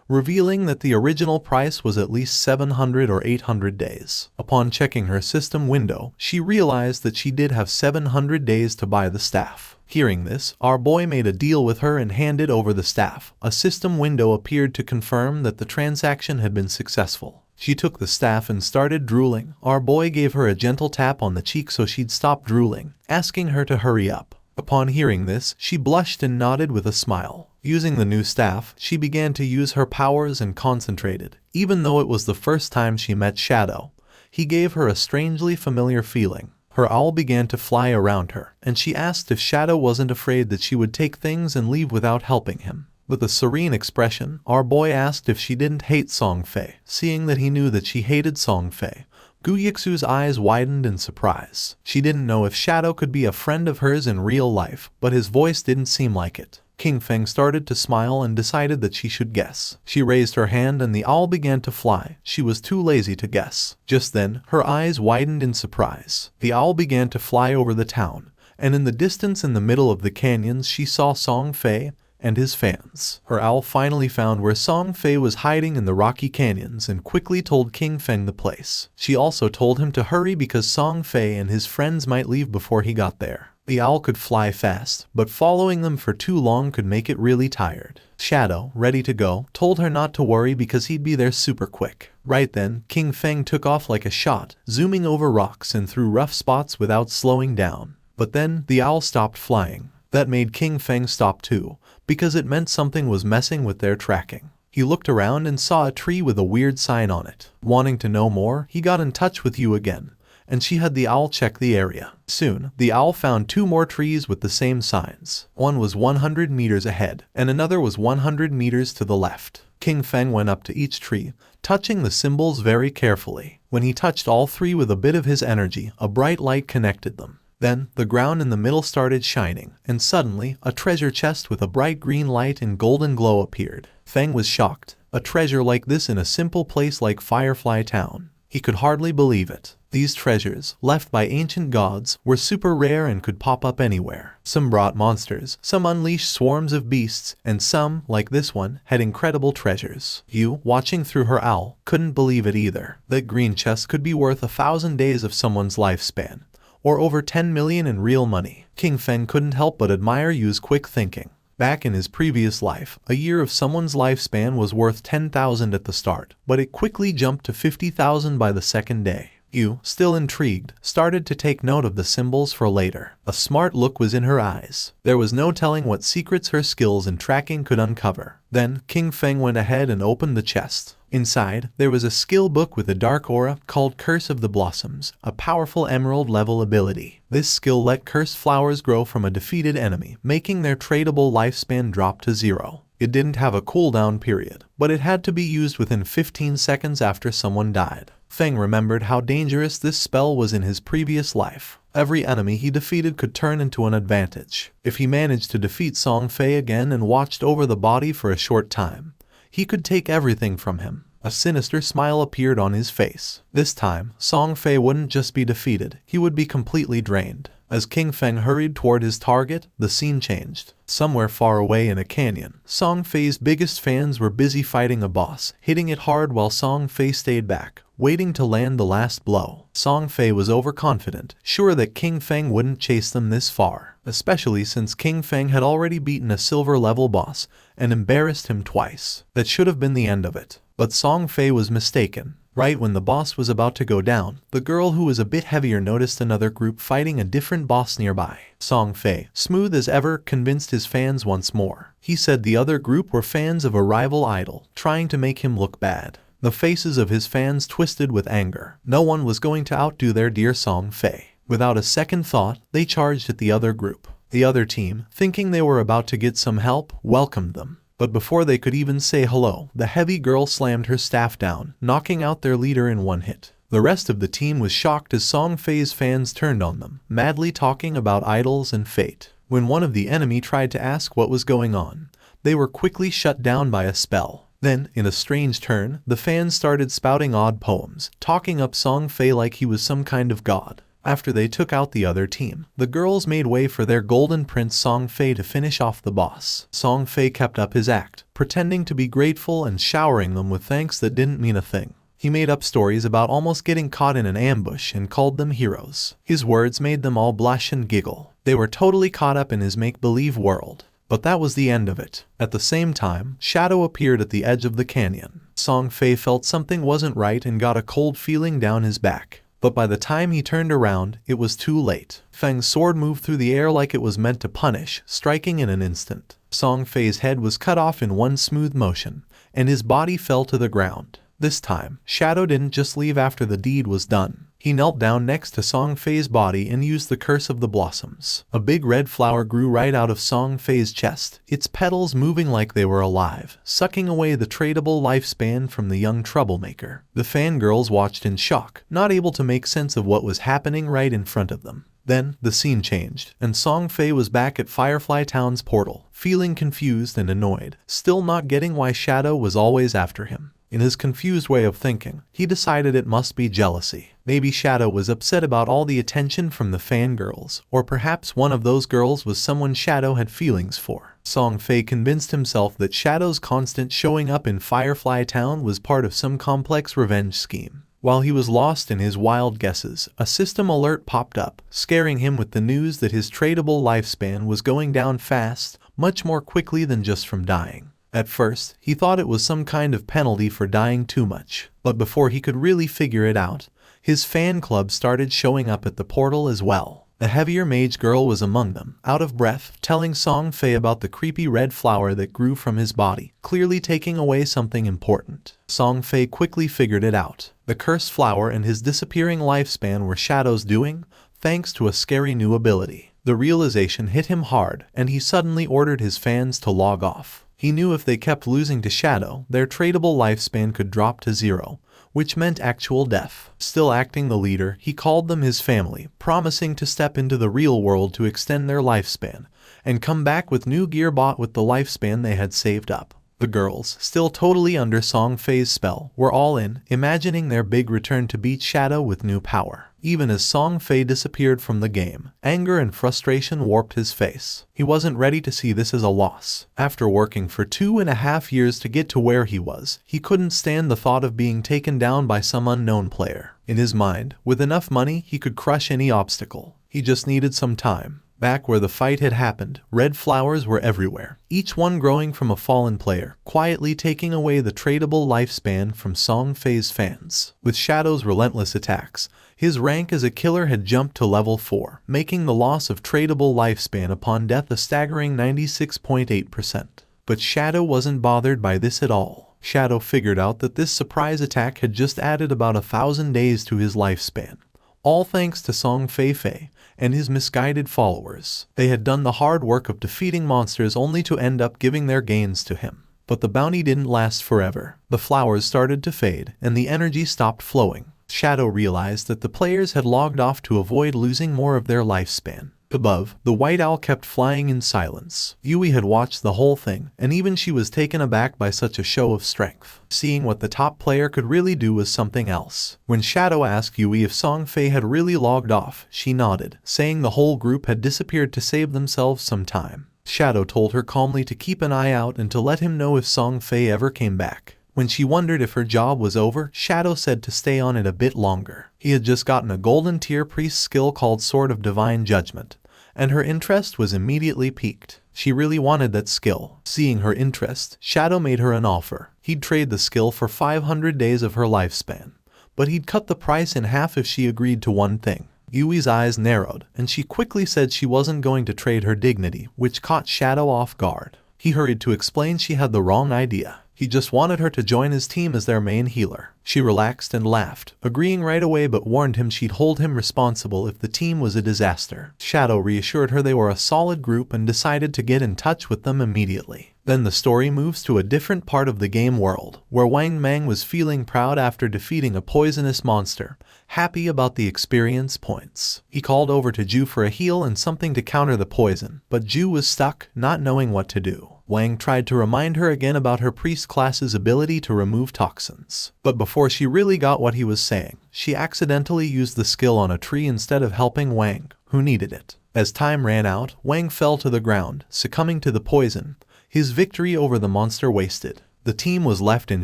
revealing that the original price was at least 700 or 800 days. Upon checking her system window, she realized that she did have 700 days to buy the staff. Hearing this, our boy made a deal with her and handed over the staff. A system window appeared to confirm that the transaction had been successful. She took the staff and started drooling. Our boy gave her a gentle tap on the cheek so she'd stop drooling, asking her to hurry up. Upon hearing this, she blushed and nodded with a smile. Using the new staff, she began to use her powers and concentrated. Even though it was the first time she met Shadow, he gave her a strangely familiar feeling. Her owl began to fly around her, and she asked if Shadow wasn't afraid that she would take things and leave without helping him. With a serene expression, our boy asked if she didn't hate Song Fei. Seeing that he knew that she hated Song Fei, Gu Yixu's eyes widened in surprise. She didn't know if Shadow could be a friend of hers in real life, but his voice didn't seem like it. King Feng started to smile and decided that she should guess. She raised her hand and the owl began to fly. She was too lazy to guess. Just then, her eyes widened in surprise. The owl began to fly over the town, and in the distance in the middle of the canyons she saw Song Fei and his fans. Her owl finally found where Song Fei was hiding in the rocky canyons and quickly told King Feng the place. She also told him to hurry because Song Fei and his friends might leave before he got there. The owl could fly fast, but following them for too long could make it really tired. Shadow, ready to go, told her not to worry because he'd be there super quick. Right then, King Feng took off like a shot, zooming over rocks and through rough spots without slowing down. But then, the owl stopped flying. That made King Feng stop too, because it meant something was messing with their tracking. He looked around and saw a tree with a weird sign on it. Wanting to know more, he got in touch with you again, and she had the owl check the area. Soon, the owl found 2 more trees with the same signs. One was 100 meters ahead, and another was 100 meters to the left. King Feng went up to each tree, touching the symbols very carefully. When he touched all 3 with a bit of his energy, a bright light connected them. Then, the ground in the middle started shining, and suddenly, a treasure chest with a bright green light and golden glow appeared. Feng was shocked. A treasure like this in a simple place like Firefly Town. He could hardly believe it. These treasures, left by ancient gods, were super rare and could pop up anywhere. Some brought monsters, some unleashed swarms of beasts, and some, like this one, had incredible treasures. You, watching through her owl, couldn't believe it either. That green chest could be worth 1,000 days of someone's lifespan, or over 10 million in real money. King Feng couldn't help but admire Yu's quick thinking. Back in his previous life, a year of someone's lifespan was worth 10,000 at the start, but it quickly jumped to 50,000 by the second day. Yu, still intrigued, started to take note of the symbols for later. A smart look was in her eyes. There was no telling what secrets her skills in tracking could uncover. Then, King Feng went ahead and opened the chest. Inside, there was a skill book with a dark aura called Curse of the Blossoms, a powerful emerald-level ability. This skill let cursed flowers grow from a defeated enemy, making their tradable lifespan drop to 0. It didn't have a cooldown period, but it had to be used within 15 seconds after someone died. Feng remembered how dangerous this spell was in his previous life. Every enemy he defeated could turn into an advantage. If he managed to defeat Song Fei again and watched over the body for a short time, he could take everything from him. A sinister smile appeared on his face. This time, Song Fei wouldn't just be defeated, he would be completely drained. As King Feng hurried toward his target, the scene changed. Somewhere far away in a canyon, Song Fei's biggest fans were busy fighting a boss, hitting it hard while Song Fei stayed back, waiting to land the last blow. Song Fei was overconfident, sure that King Feng wouldn't chase them this far, especially since King Feng had already beaten a silver-level boss and embarrassed him twice. That should have been the end of it. But Song Fei was mistaken. Right when the boss was about to go down, the girl who was a bit heavier noticed another group fighting a different boss nearby. Song Fei, smooth as ever, convinced his fans once more. He said the other group were fans of a rival idol, trying to make him look bad. The faces of his fans twisted with anger. No one was going to outdo their dear Song Fei. Without a second thought, they charged at the other group. The other team, thinking they were about to get some help, welcomed them. But before they could even say hello, the heavy girl slammed her staff down, knocking out their leader in one hit. The rest of the team was shocked as Song Fei's fans turned on them, madly talking about idols and fate. When one of the enemy tried to ask what was going on, they were quickly shut down by a spell. Then, in a strange turn, the fans started spouting odd poems, talking up Song Fei like he was some kind of god. After they took out the other team, the girls made way for their golden prince Song Fei to finish off the boss. Song Fei kept up his act, pretending to be grateful and showering them with thanks that didn't mean a thing. He made up stories about almost getting caught in an ambush and called them heroes. His words made them all blush and giggle. They were totally caught up in his make-believe world. But that was the end of it. At the same time, Shadow appeared at the edge of the canyon. Song Fei felt something wasn't right and got a cold feeling down his back. But by the time he turned around, it was too late. Feng's sword moved through the air like it was meant to punish, striking in an instant. Song Fei's head was cut off in one smooth motion, and his body fell to the ground. This time, Shadow didn't just leave after the deed was done. He knelt down next to Song Fei's body and used the Curse of the Blossoms. A big red flower grew right out of Song Fei's chest, its petals moving like they were alive, sucking away the tradable lifespan from the young troublemaker. The fangirls watched in shock, not able to make sense of what was happening right in front of them. Then, the scene changed, and Song Fei was back at Firefly Town's portal, feeling confused and annoyed, still not getting why Shadow was always after him. In his confused way of thinking, he decided it must be jealousy. Maybe Shadow was upset about all the attention from the fangirls, or perhaps one of those girls was someone Shadow had feelings for. Song Fei convinced himself that Shadow's constant showing up in Firefly Town was part of some complex revenge scheme. While he was lost in his wild guesses, a system alert popped up, scaring him with the news that his tradable lifespan was going down fast, much more quickly than just from dying. At first, he thought it was some kind of penalty for dying too much, but before he could really figure it out, his fan club started showing up at the portal as well. The heavier mage girl was among them, out of breath, telling Song Fei about the creepy red flower that grew from his body, clearly taking away something important. Song Fei quickly figured it out. The cursed flower and his disappearing lifespan were Shadow's doing, thanks to a scary new ability. The realization hit him hard, and he suddenly ordered his fans to log off. He knew if they kept losing to Shadow, their tradable lifespan could drop to 0, which meant actual death. Still acting the leader, he called them his family, promising to step into the real world to extend their lifespan, and come back with new gear bought with the lifespan they had saved up. The girls, still totally under Song Fei's spell, were all in, imagining their big return to beat Shadow with new power. Even as Song Fei disappeared from the game, anger and frustration warped his face. He wasn't ready to see this as a loss. After working for 2.5 years to get to where he was, he couldn't stand the thought of being taken down by some unknown player. In his mind, with enough money, he could crush any obstacle. He just needed some time. Back where the fight had happened, red flowers were everywhere, each one growing from a fallen player, quietly taking away the tradable lifespan from Song Fei's fans. With Shadow's relentless attacks, his rank as a killer had jumped to level 4, making the loss of tradable lifespan upon death a staggering 96.8%. But Shadow wasn't bothered by this at all. Shadow figured out that this surprise attack had just added about 1,000 days to his lifespan. All thanks to Song Fei and his misguided followers. They had done the hard work of defeating monsters only to end up giving their gains to him. But the bounty didn't last forever. The flowers started to fade, and the energy stopped flowing. Shadow realized that the players had logged off to avoid losing more of their lifespan. Above, the white owl kept flying in silence. Yui had watched the whole thing, and even she was taken aback by such a show of strength. Seeing what the top player could really do was something else. When Shadow asked Yui if Song Fei had really logged off, she nodded, saying the whole group had disappeared to save themselves some time. Shadow told her calmly to keep an eye out and to let him know if Song Fei ever came back. When she wondered if her job was over, Shadow said to stay on it a bit longer. He had just gotten a golden tier priest skill called Sword of Divine Judgment, and her interest was immediately piqued. She really wanted that skill. Seeing her interest, Shadow made her an offer. He'd trade the skill for 500 days of her lifespan, but he'd cut the price in half if she agreed to one thing. Yui's eyes narrowed, and she quickly said she wasn't going to trade her dignity, which caught Shadow off guard. He hurried to explain she had the wrong idea. He just wanted her to join his team as their main healer. She relaxed and laughed, agreeing right away, but warned him she'd hold him responsible if the team was a disaster. Shadow reassured her they were a solid group and decided to get in touch with them immediately. Then the story moves to a different part of the game world, where Wang Mang was feeling proud after defeating a poisonous monster, happy about the experience points. He called over to Ju for a heal and something to counter the poison, but Ju was stuck, not knowing what to do. Wang tried to remind her again about her priest class's ability to remove toxins. But before she really got what he was saying, she accidentally used the skill on a tree instead of helping Wang, who needed it. As time ran out, Wang fell to the ground, succumbing to the poison, his victory over the monster wasted. The team was left in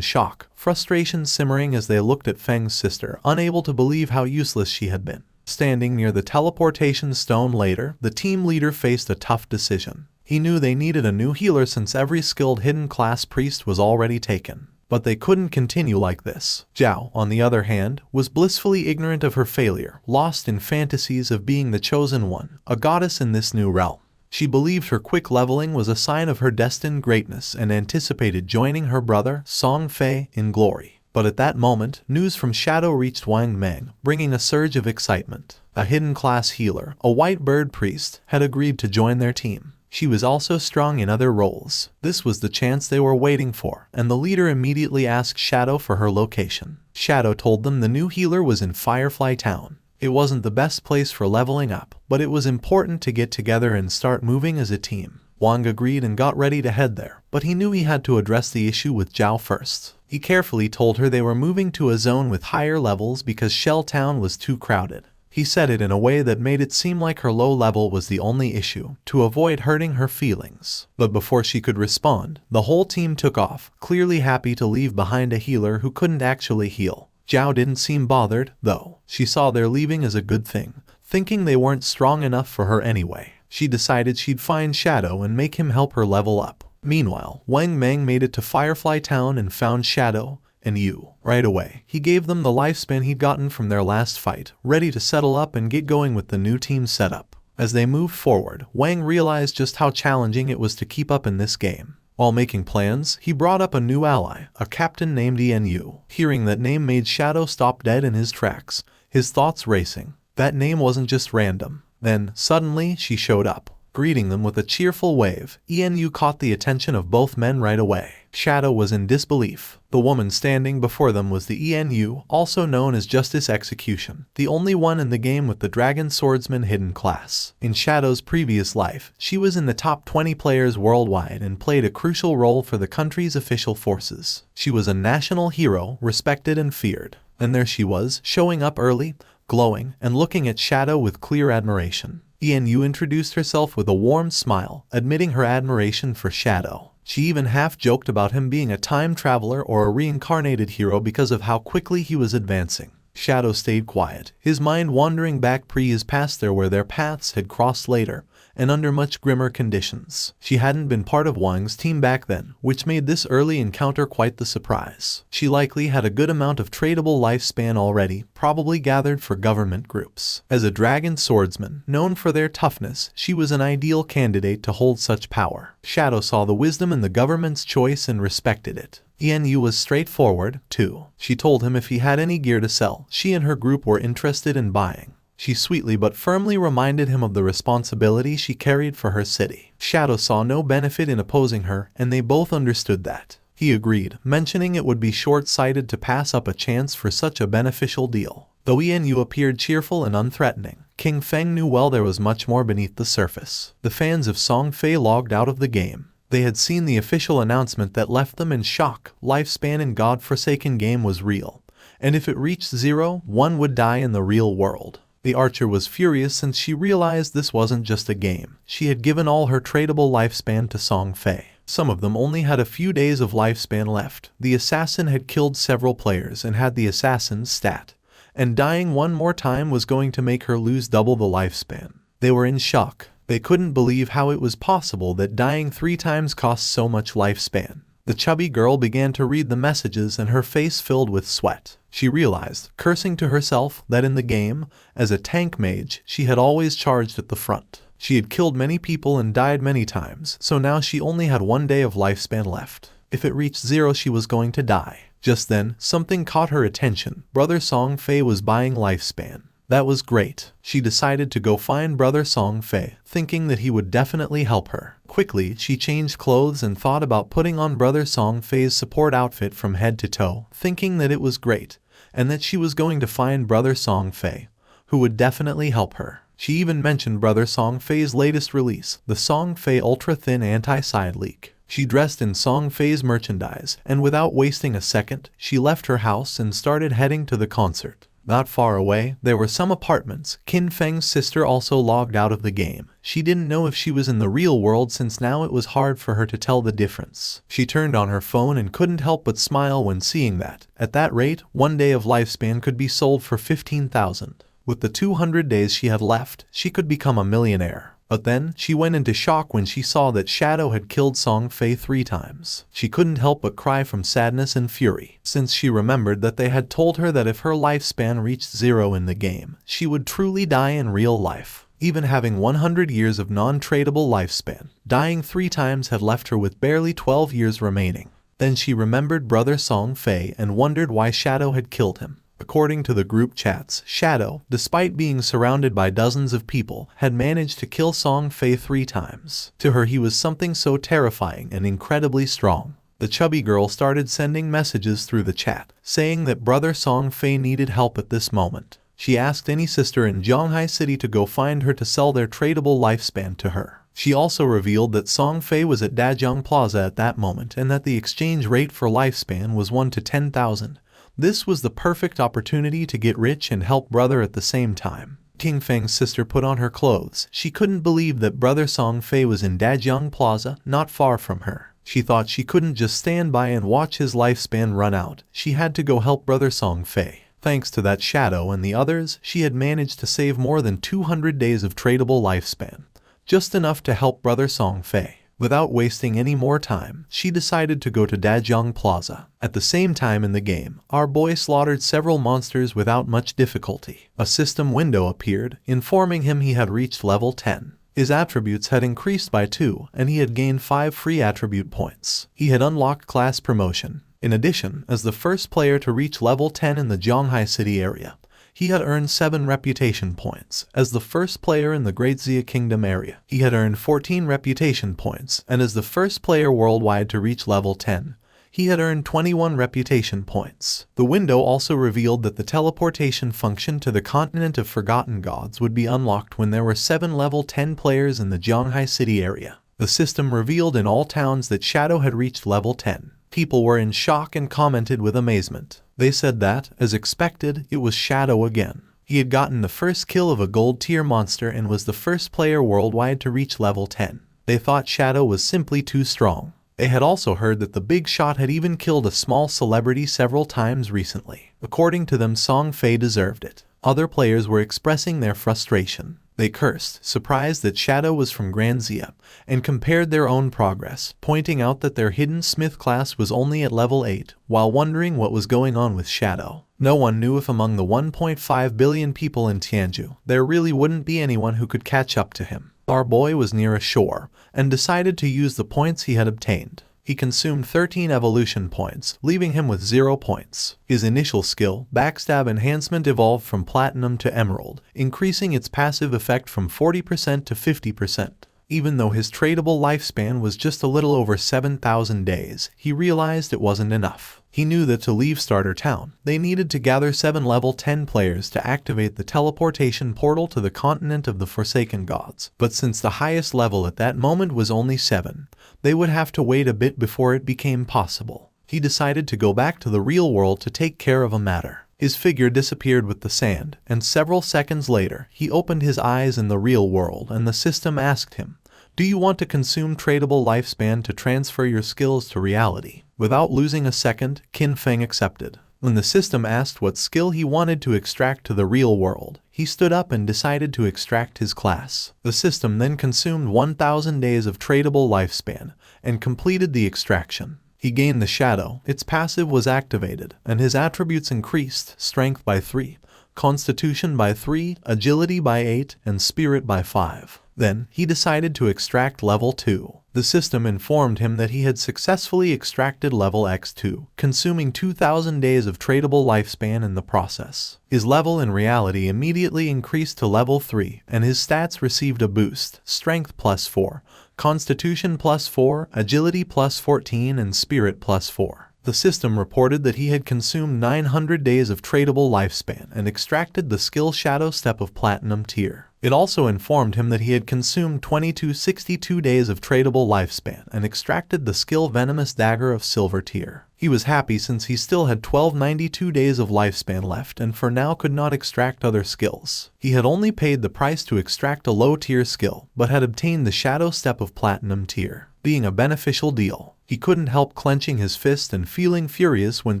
shock, frustration simmering as they looked at Feng's sister, unable to believe how useless she had been. Standing near the teleportation stone later, the team leader faced a tough decision. He knew they needed a new healer since every skilled hidden class priest was already taken. But they couldn't continue like this. Zhao, on the other hand, was blissfully ignorant of her failure, lost in fantasies of being the chosen one, a goddess in this new realm. She believed her quick leveling was a sign of her destined greatness and anticipated joining her brother, Song Fei, in glory. But at that moment, news from Shadow reached Wang Mang, bringing a surge of excitement. A hidden class healer, a white bird priest, had agreed to join their team. She was also strong in other roles. This was the chance they were waiting for, and the leader immediately asked Shadow for her location. Shadow told them the new healer was in Firefly Town. It wasn't the best place for leveling up, but it was important to get together and start moving as a team. Wang agreed and got ready to head there, but he knew he had to address the issue with Zhao first. He carefully told her they were moving to a zone with higher levels because Shell Town was too crowded. He said it in a way that made it seem like her low level was the only issue, to avoid hurting her feelings. But before she could respond, the whole team took off, clearly happy to leave behind a healer who couldn't actually heal. Zhao didn't seem bothered, though. She saw their leaving as a good thing, thinking they weren't strong enough for her anyway. She decided she'd find Shadow and make him help her level up. Meanwhile, Wang Mang made it to Firefly Town and found Shadow and Yu. Right away, he gave them the lifespan he'd gotten from their last fight, ready to settle up and get going with the new team setup. As they moved forward, Wang realized just how challenging it was to keep up in this game. While making plans, he brought up a new ally, a captain named Yu. Hearing that name made Shadow stop dead in his tracks, his thoughts racing. That name wasn't just random. Then, suddenly, she showed up. Greeting them with a cheerful wave, Yu caught the attention of both men right away. Shadow was in disbelief. The woman standing before them was the Yu, also known as Justice Execution, the only one in the game with the Dragon Swordsman hidden class. In Shadow's previous life, she was in the top 20 players worldwide and played a crucial role for the country's official forces. She was a national hero, respected and feared. And there she was, showing up early, glowing, and looking at Shadow with clear admiration. Yu introduced herself with a warm smile, admitting her admiration for Shadow. She even half-joked about him being a time traveler or a reincarnated hero because of how quickly he was advancing. Shadow stayed quiet, his mind wandering back his past there where their paths had crossed later, and under much grimmer conditions. She hadn't been part of Wang's team back then, which made this early encounter quite the surprise. She likely had a good amount of tradable lifespan already, probably gathered for government groups. As a dragon swordsman, known for their toughness, she was an ideal candidate to hold such power. Shadow saw the wisdom in the government's choice and respected it. Yu was straightforward, too. She told him if he had any gear to sell, she and her group were interested in buying. She sweetly but firmly reminded him of the responsibility she carried for her city. Shadow saw no benefit in opposing her, and they both understood that. He agreed, mentioning it would be short-sighted to pass up a chance for such a beneficial deal. Though Yu appeared cheerful and unthreatening, King Feng knew well there was much more beneath the surface. The fans of Song Fei logged out of the game. They had seen the official announcement that left them in shock. Lifespan in God-forsaken game was real, and if it reached 0, one would die in the real world. The archer was furious since she realized this wasn't just a game. She had given all her tradable lifespan to Song Fei. Some of them only had a few days of lifespan left. The assassin had killed several players and had the assassin's stat, and dying one more time was going to make her lose double the lifespan. They were in shock. They couldn't believe how it was possible that dying 3 times cost so much lifespan. The chubby girl began to read the messages and her face filled with sweat. She realized, cursing to herself, that in the game, as a tank mage, she had always charged at the front. She had killed many people and died many times, so now she only had 1 day of lifespan left. If it reached 0, she was going to die. Just then, something caught her attention. Brother Song Fei was buying lifespan. That was great. She decided to go find Brother Song Fei, thinking that he would definitely help her. Quickly, she changed clothes and thought about putting on Brother Song Fei's support outfit from head to toe, thinking that it was great, and that she was going to find Brother Song Fei, who would definitely help her. She even mentioned Brother Song Fei's latest release, the Song Fei Ultra Thin Anti-Side Leak. She dressed in Song Fei's merchandise, and without wasting a second, she left her house and started heading to the concert. Not far away, there were some apartments. Qin Feng's sister also logged out of the game. She didn't know if she was in the real world since now it was hard for her to tell the difference. She turned on her phone and couldn't help but smile when seeing that. At that rate, 1 day of lifespan could be sold for 15,000. With the 200 days she had left, she could become a millionaire. But then, she went into shock when she saw that Shadow had killed Song Fei 3 times. She couldn't help but cry from sadness and fury, since she remembered that they had told her that if her lifespan reached 0 in the game, she would truly die in real life. Even having 100 years of non-tradable lifespan, dying 3 times had left her with barely 12 years remaining. Then she remembered Brother Song Fei and wondered why Shadow had killed him. According to the group chats, Shadow, despite being surrounded by dozens of people, had managed to kill Song Fei 3 times. To her he was something so terrifying and incredibly strong. The chubby girl started sending messages through the chat, saying that Brother Song Fei needed help at this moment. She asked any sister in Zhanghai City to go find her to sell their tradable lifespan to her. She also revealed that Song Fei was at Dajiang Plaza at that moment and that the exchange rate for lifespan was 1 to 10,000. This was the perfect opportunity to get rich and help brother at the same time. Qin Feng's sister put on her clothes. She couldn't believe that Brother Song Fei was in Dajiang Plaza, not far from her. She thought she couldn't just stand by and watch his lifespan run out. She had to go help Brother Song Fei. Thanks to that Shadow and the others, she had managed to save more than 200 days of tradable lifespan. Just enough to help Brother Song Fei. Without wasting any more time, she decided to go to Dajiang Plaza. At the same time in the game, our boy slaughtered several monsters without much difficulty. A system window appeared, informing him he had reached level 10. His attributes had increased by 2, and he had gained 5 free attribute points. He had unlocked class promotion. In addition, as the first player to reach level 10 in the Zhanghai City area, he had earned 7 reputation points. As the first player in the Great Xia Kingdom area, he had earned 14 reputation points, and as the first player worldwide to reach level 10, he had earned 21 reputation points. The window also revealed that the teleportation function to the continent of Forgotten Gods would be unlocked when there were 7 level 10 players in the Zhanghai City area. The system revealed in all towns that Shadow had reached level 10. People were in shock and commented with amazement. They said that, as expected, it was Shadow again. He had gotten the first kill of a gold tier monster and was the first player worldwide to reach level 10. They thought Shadow was simply too strong. They had also heard that the big shot had even killed a small celebrity several times recently. According to them, Song Fei deserved it. Other players were expressing their frustration. They cursed, surprised that Shadow was from Grand Xia, and compared their own progress, pointing out that their hidden smith class was only at level 8, while wondering what was going on with Shadow. No one knew if among the 1.5 billion people in Tianju, there really wouldn't be anyone who could catch up to him. Our boy was near a shore, and decided to use the points he had obtained. He consumed 13 evolution points, leaving him with 0 points. His initial skill, Backstab Enhancement, evolved from Platinum to Emerald, increasing its passive effect from 40% to 50%. Even though his tradable lifespan was just a little over 7,000 days, he realized it wasn't enough. He knew that to leave Starter Town, they needed to gather 7 level 10 players to activate the teleportation portal to the continent of the Forsaken Gods. But since the highest level at that moment was only 7, they would have to wait a bit before it became possible. He decided to go back to the real world to take care of a matter. His figure disappeared with the sand, and several seconds later, he opened his eyes in the real world and the system asked him, Do you want to consume tradable lifespan to transfer your skills to reality? Without losing a second, Qin Feng accepted. When the system asked what skill he wanted to extract to the real world, he stood up and decided to extract his class. The system then consumed 1,000 days of tradable lifespan and completed the extraction. He gained the shadow, its passive was activated, and his attributes increased: strength by 3, constitution by 3, agility by 8, and spirit by 5. Then, he decided to extract level 2. The system informed him that he had successfully extracted level X2, consuming 2,000 days of tradable lifespan in the process. His level in reality immediately increased to level 3, and his stats received a boost: strength plus 4, constitution plus 4, agility plus 14, and spirit plus 4. The system reported that he had consumed 900 days of tradable lifespan and extracted the skill Shadow Step of Platinum tier. It also informed him that he had consumed 2262 days of tradable lifespan and extracted the skill Venomous Dagger of Silver tier. He was happy since he still had 1292 days of lifespan left and for now could not extract other skills. He had only paid the price to extract a low-tier skill, but had obtained the Shadow Step of Platinum tier, being a beneficial deal. He couldn't help clenching his fist and feeling furious when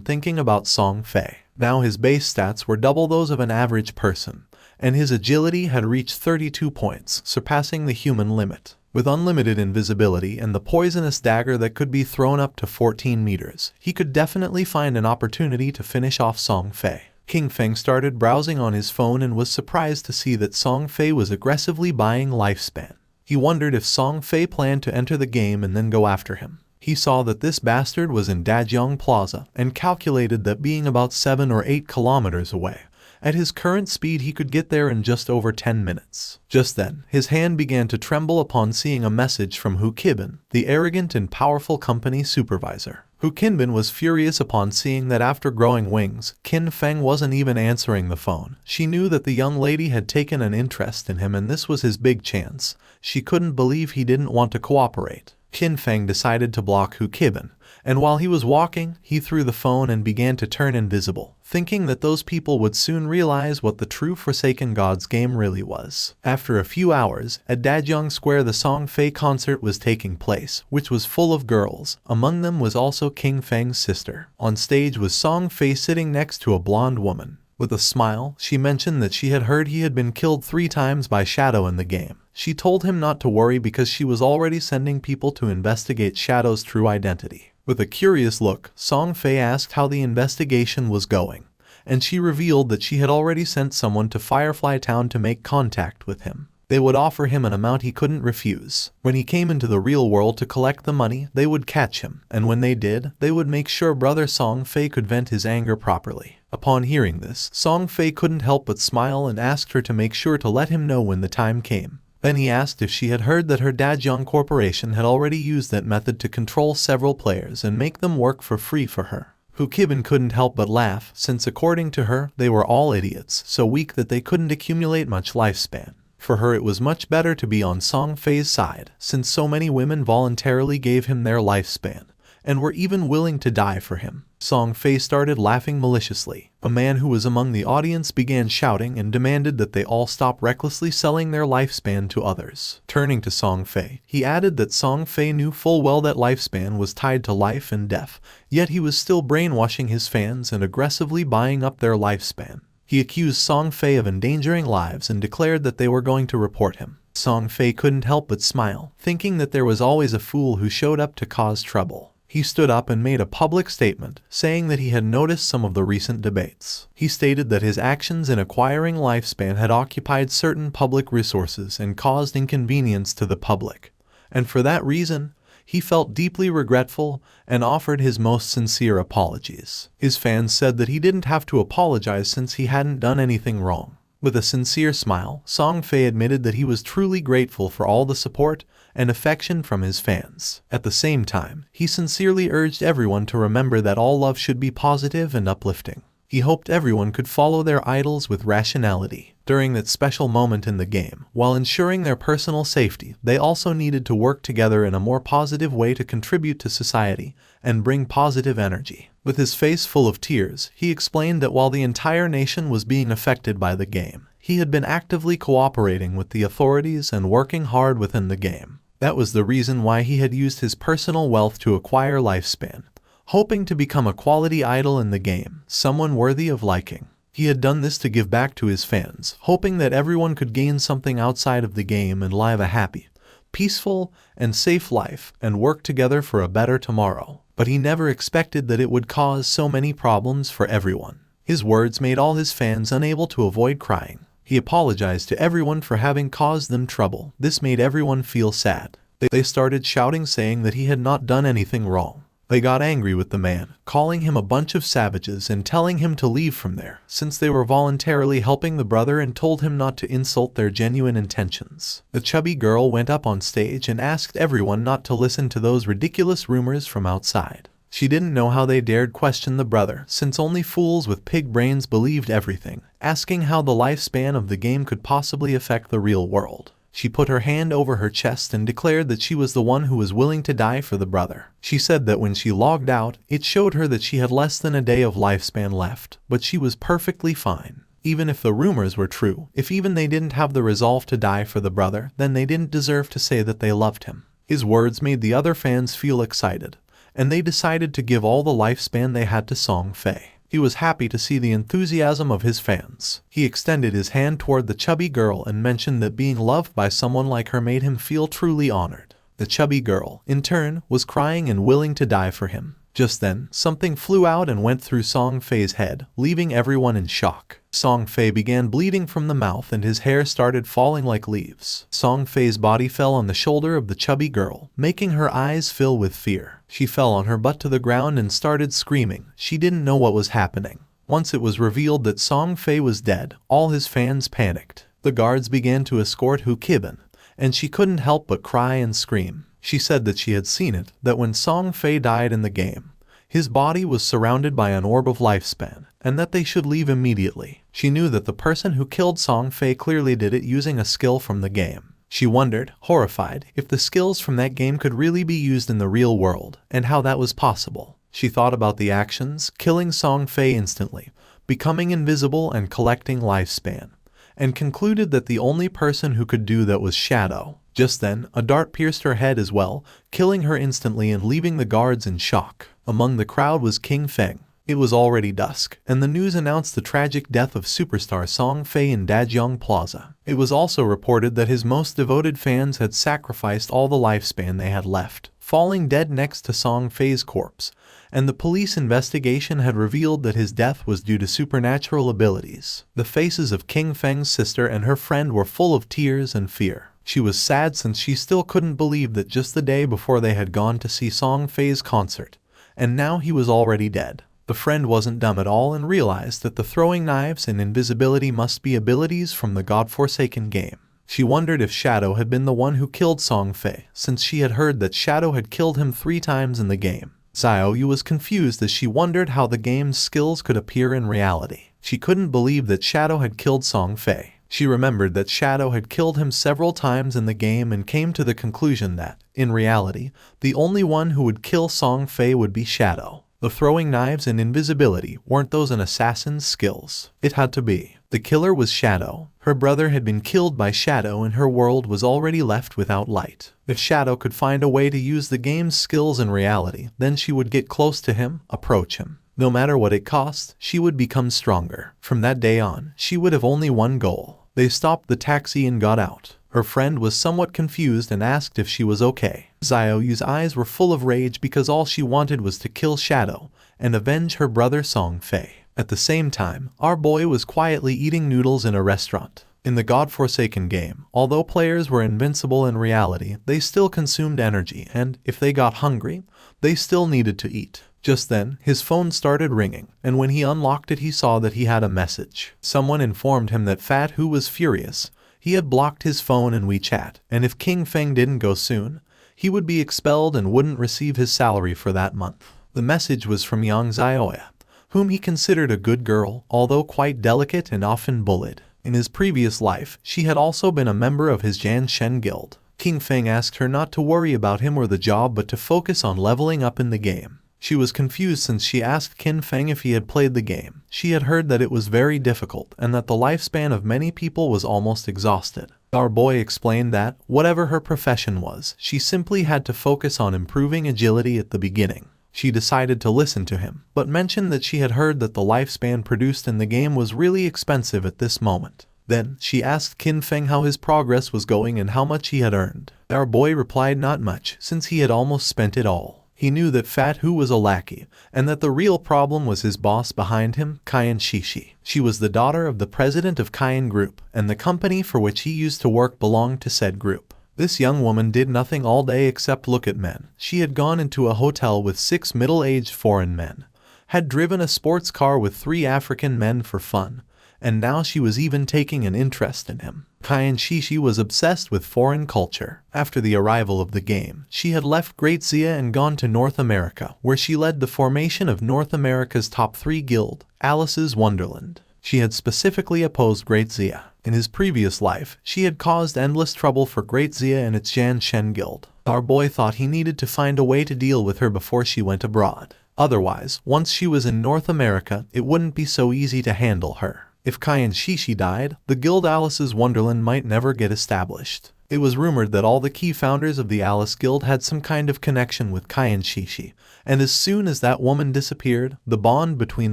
thinking about Song Fei. Now his base stats were double those of an average person, and his agility had reached 32 points, surpassing the human limit. With unlimited invisibility and the poisonous dagger that could be thrown up to 14 meters, he could definitely find an opportunity to finish off Song Fei. Qin Feng started browsing on his phone and was surprised to see that Song Fei was aggressively buying lifespan. He wondered if Song Fei planned to enter the game and then go after him. He saw that this bastard was in Dajiang Plaza and calculated that being about 7 or 8 kilometers away, at his current speed he could get there in just over 10 minutes. Just then, his hand began to tremble upon seeing a message from Hu Qinbin, the arrogant and powerful company supervisor. Hu Qinbin was furious upon seeing that after growing wings, Qin Feng wasn't even answering the phone. She knew that the young lady had taken an interest in him and this was his big chance. She couldn't believe he didn't want to cooperate. Qin Feng decided to block Hu Qinbin, and while he was walking, he threw the phone and began to turn invisible, thinking that those people would soon realize what the true Forsaken Gods game really was. After a few hours, at Dajiang Square the Song Fei concert was taking place, which was full of girls. Among them was also Qin Feng's sister. On stage was Song Fei sitting next to a blonde woman. With a smile, she mentioned that she had heard he had been killed 3 times by Shadow in the game. She told him not to worry because she was already sending people to investigate Shadow's true identity. With a curious look, Song Fei asked how the investigation was going, and she revealed that she had already sent someone to Firefly Town to make contact with him. They would offer him an amount he couldn't refuse. When he came into the real world to collect the money, they would catch him, and when they did, they would make sure brother Song Fei could vent his anger properly. Upon hearing this, Song Fei couldn't help but smile and asked her to make sure to let him know when the time came. Then he asked if she had heard that her Dajiang Corporation had already used that method to control several players and make them work for free for her. Hu Qinbin couldn't help but laugh, since according to her, they were all idiots, so weak that they couldn't accumulate much lifespan. For her it was much better to be on Song Fei's side, since so many women voluntarily gave him their lifespan, and were even willing to die for him. Song Fei started laughing maliciously. A man who was among the audience began shouting and demanded that they all stop recklessly selling their lifespan to others. Turning to Song Fei, he added that Song Fei knew full well that lifespan was tied to life and death, yet he was still brainwashing his fans and aggressively buying up their lifespan. He accused Song Fei of endangering lives and declared that they were going to report him. Song Fei couldn't help but smile, thinking that there was always a fool who showed up to cause trouble. He stood up and made a public statement, saying that he had noticed some of the recent debates. He stated that his actions in acquiring lifespan had occupied certain public resources and caused inconvenience to the public, and for that reason, he felt deeply regretful and offered his most sincere apologies. His fans said that he didn't have to apologize since he hadn't done anything wrong. With a sincere smile, Song Fei admitted that he was truly grateful for all the support and affection from his fans. At the same time, he sincerely urged everyone to remember that all love should be positive and uplifting. He hoped everyone could follow their idols with rationality. During that special moment in the game, while ensuring their personal safety, they also needed to work together in a more positive way to contribute to society and bring positive energy. With his face full of tears, he explained that while the entire nation was being affected by the game, he had been actively cooperating with the authorities and working hard within the game. That was the reason why he had used his personal wealth to acquire lifespan, hoping to become a quality idol in the game, someone worthy of liking. He had done this to give back to his fans, hoping that everyone could gain something outside of the game and live a happy, peaceful, and safe life and work together for a better tomorrow. But he never expected that it would cause so many problems for everyone. His words made all his fans unable to avoid crying. He apologized to everyone for having caused them trouble. This made everyone feel sad. They started shouting, saying that he had not done anything wrong. They got angry with the man, calling him a bunch of savages and telling him to leave from there, since they were voluntarily helping the brother, and told him not to insult their genuine intentions. The chubby girl went up on stage and asked everyone not to listen to those ridiculous rumors from outside. She didn't know how they dared question the brother, since only fools with pig brains believed everything, asking how the lifespan of the game could possibly affect the real world. She put her hand over her chest and declared that she was the one who was willing to die for the brother. She said that when she logged out, it showed her that she had less than a day of lifespan left, but she was perfectly fine. Even if the rumors were true, if even they didn't have the resolve to die for the brother, then they didn't deserve to say that they loved him. His words made the other fans feel excited, and they decided to give all the lifespan they had to Song Fei. He was happy to see the enthusiasm of his fans. He extended his hand toward the chubby girl and mentioned that being loved by someone like her made him feel truly honored. The chubby girl, in turn, was crying and willing to die for him. Just then, something flew out and went through Song Fei's head, leaving everyone in shock. Song Fei began bleeding from the mouth and his hair started falling like leaves. Song Fei's body fell on the shoulder of the chubby girl, making her eyes fill with fear. She fell on her butt to the ground and started screaming. She didn't know what was happening. Once it was revealed that Song Fei was dead, all his fans panicked. The guards began to escort Hu Kibin, and she couldn't help but cry and scream. She said that she had seen it, that when Song Fei died in the game, his body was surrounded by an orb of lifespan, and that they should leave immediately. She knew that the person who killed Song Fei clearly did it using a skill from the game. She wondered, horrified, if the skills from that game could really be used in the real world, and how that was possible. She thought about the actions, killing Song Fei instantly, becoming invisible and collecting lifespan, and concluded that the only person who could do that was Shadow. Just then, a dart pierced her head as well, killing her instantly and leaving the guards in shock. Among the crowd was King Feng. It was already dusk, and the news announced the tragic death of superstar Song Fei in Dajiang Plaza. It was also reported that his most devoted fans had sacrificed all the lifespan they had left, falling dead next to Song Fei's corpse, and the police investigation had revealed that his death was due to supernatural abilities. The faces of King Feng's sister and her friend were full of tears and fear. She was sad since she still couldn't believe that just the day before they had gone to see Song Fei's concert, and now he was already dead. The friend wasn't dumb at all and realized that the throwing knives and invisibility must be abilities from the godforsaken game. She wondered if Shadow had been the one who killed Song Fei, since she had heard that Shadow had killed him 3 times in the game. Xiaoyu was confused as she wondered how the game's skills could appear in reality. She couldn't believe that Shadow had killed Song Fei. She remembered that Shadow had killed him several times in the game and came to the conclusion that, in reality, the only one who would kill Song Fei would be Shadow. The throwing knives and invisibility weren't those an assassin's skills. It had to be. The killer was Shadow. Her brother had been killed by Shadow and her world was already left without light. If Shadow could find a way to use the game's skills in reality, then she would get close to him, approach him. No matter what it cost, she would become stronger. From that day on, she would have only one goal. They stopped the taxi and got out. Her friend was somewhat confused and asked if she was okay. Xiaoyu's eyes were full of rage because all she wanted was to kill Shadow and avenge her brother Song Fei. At the same time, our boy was quietly eating noodles in a restaurant. In the godforsaken game, although players were invincible in reality, they still consumed energy and, if they got hungry, they still needed to eat. Just then, his phone started ringing, and when he unlocked it he saw that he had a message. Someone informed him that Fat Hu was furious. He had blocked his phone and WeChat, and if King Feng didn't go soon, he would be expelled and wouldn't receive his salary for that month. The message was from Yang Xiaoya, whom he considered a good girl, although quite delicate and often bullied. In his previous life, she had also been a member of his Jan Shen guild. King Feng asked her not to worry about him or the job but to focus on leveling up in the game. She was confused since she asked Qin Feng if he had played the game. She had heard that it was very difficult and that the lifespan of many people was almost exhausted. Our boy explained that, whatever her profession was, she simply had to focus on improving agility at the beginning. She decided to listen to him, but mentioned that she had heard that the lifespan produced in the game was really expensive at this moment. Then, she asked Qin Feng how his progress was going and how much he had earned. Our boy replied not much, since he had almost spent it all. He knew that Fat Hu was a lackey, and that the real problem was his boss behind him, Kyan Shishi. She was the daughter of the president of Kyan Group, and the company for which he used to work belonged to said group. This young woman did nothing all day except look at men. She had gone into a hotel with 6 middle-aged foreign men, had driven a sports car with 3 African men for fun, and now she was even taking an interest in him. Kyan Shishi was obsessed with foreign culture. After the arrival of the game, she had left Great Xia and gone to North America, where she led the formation of North America's top 3 guild, Alice's Wonderland. She had specifically opposed Great Xia. In his previous life, she had caused endless trouble for Great Xia and its Jan Shen guild. Our boy thought he needed to find a way to deal with her before she went abroad. Otherwise, once she was in North America, it wouldn't be so easy to handle her. If Kyan Shishi died, the guild Alice's Wonderland might never get established. It was rumored that all the key founders of the Alice Guild had some kind of connection with Kyan Shishi, and as soon as that woman disappeared, the bond between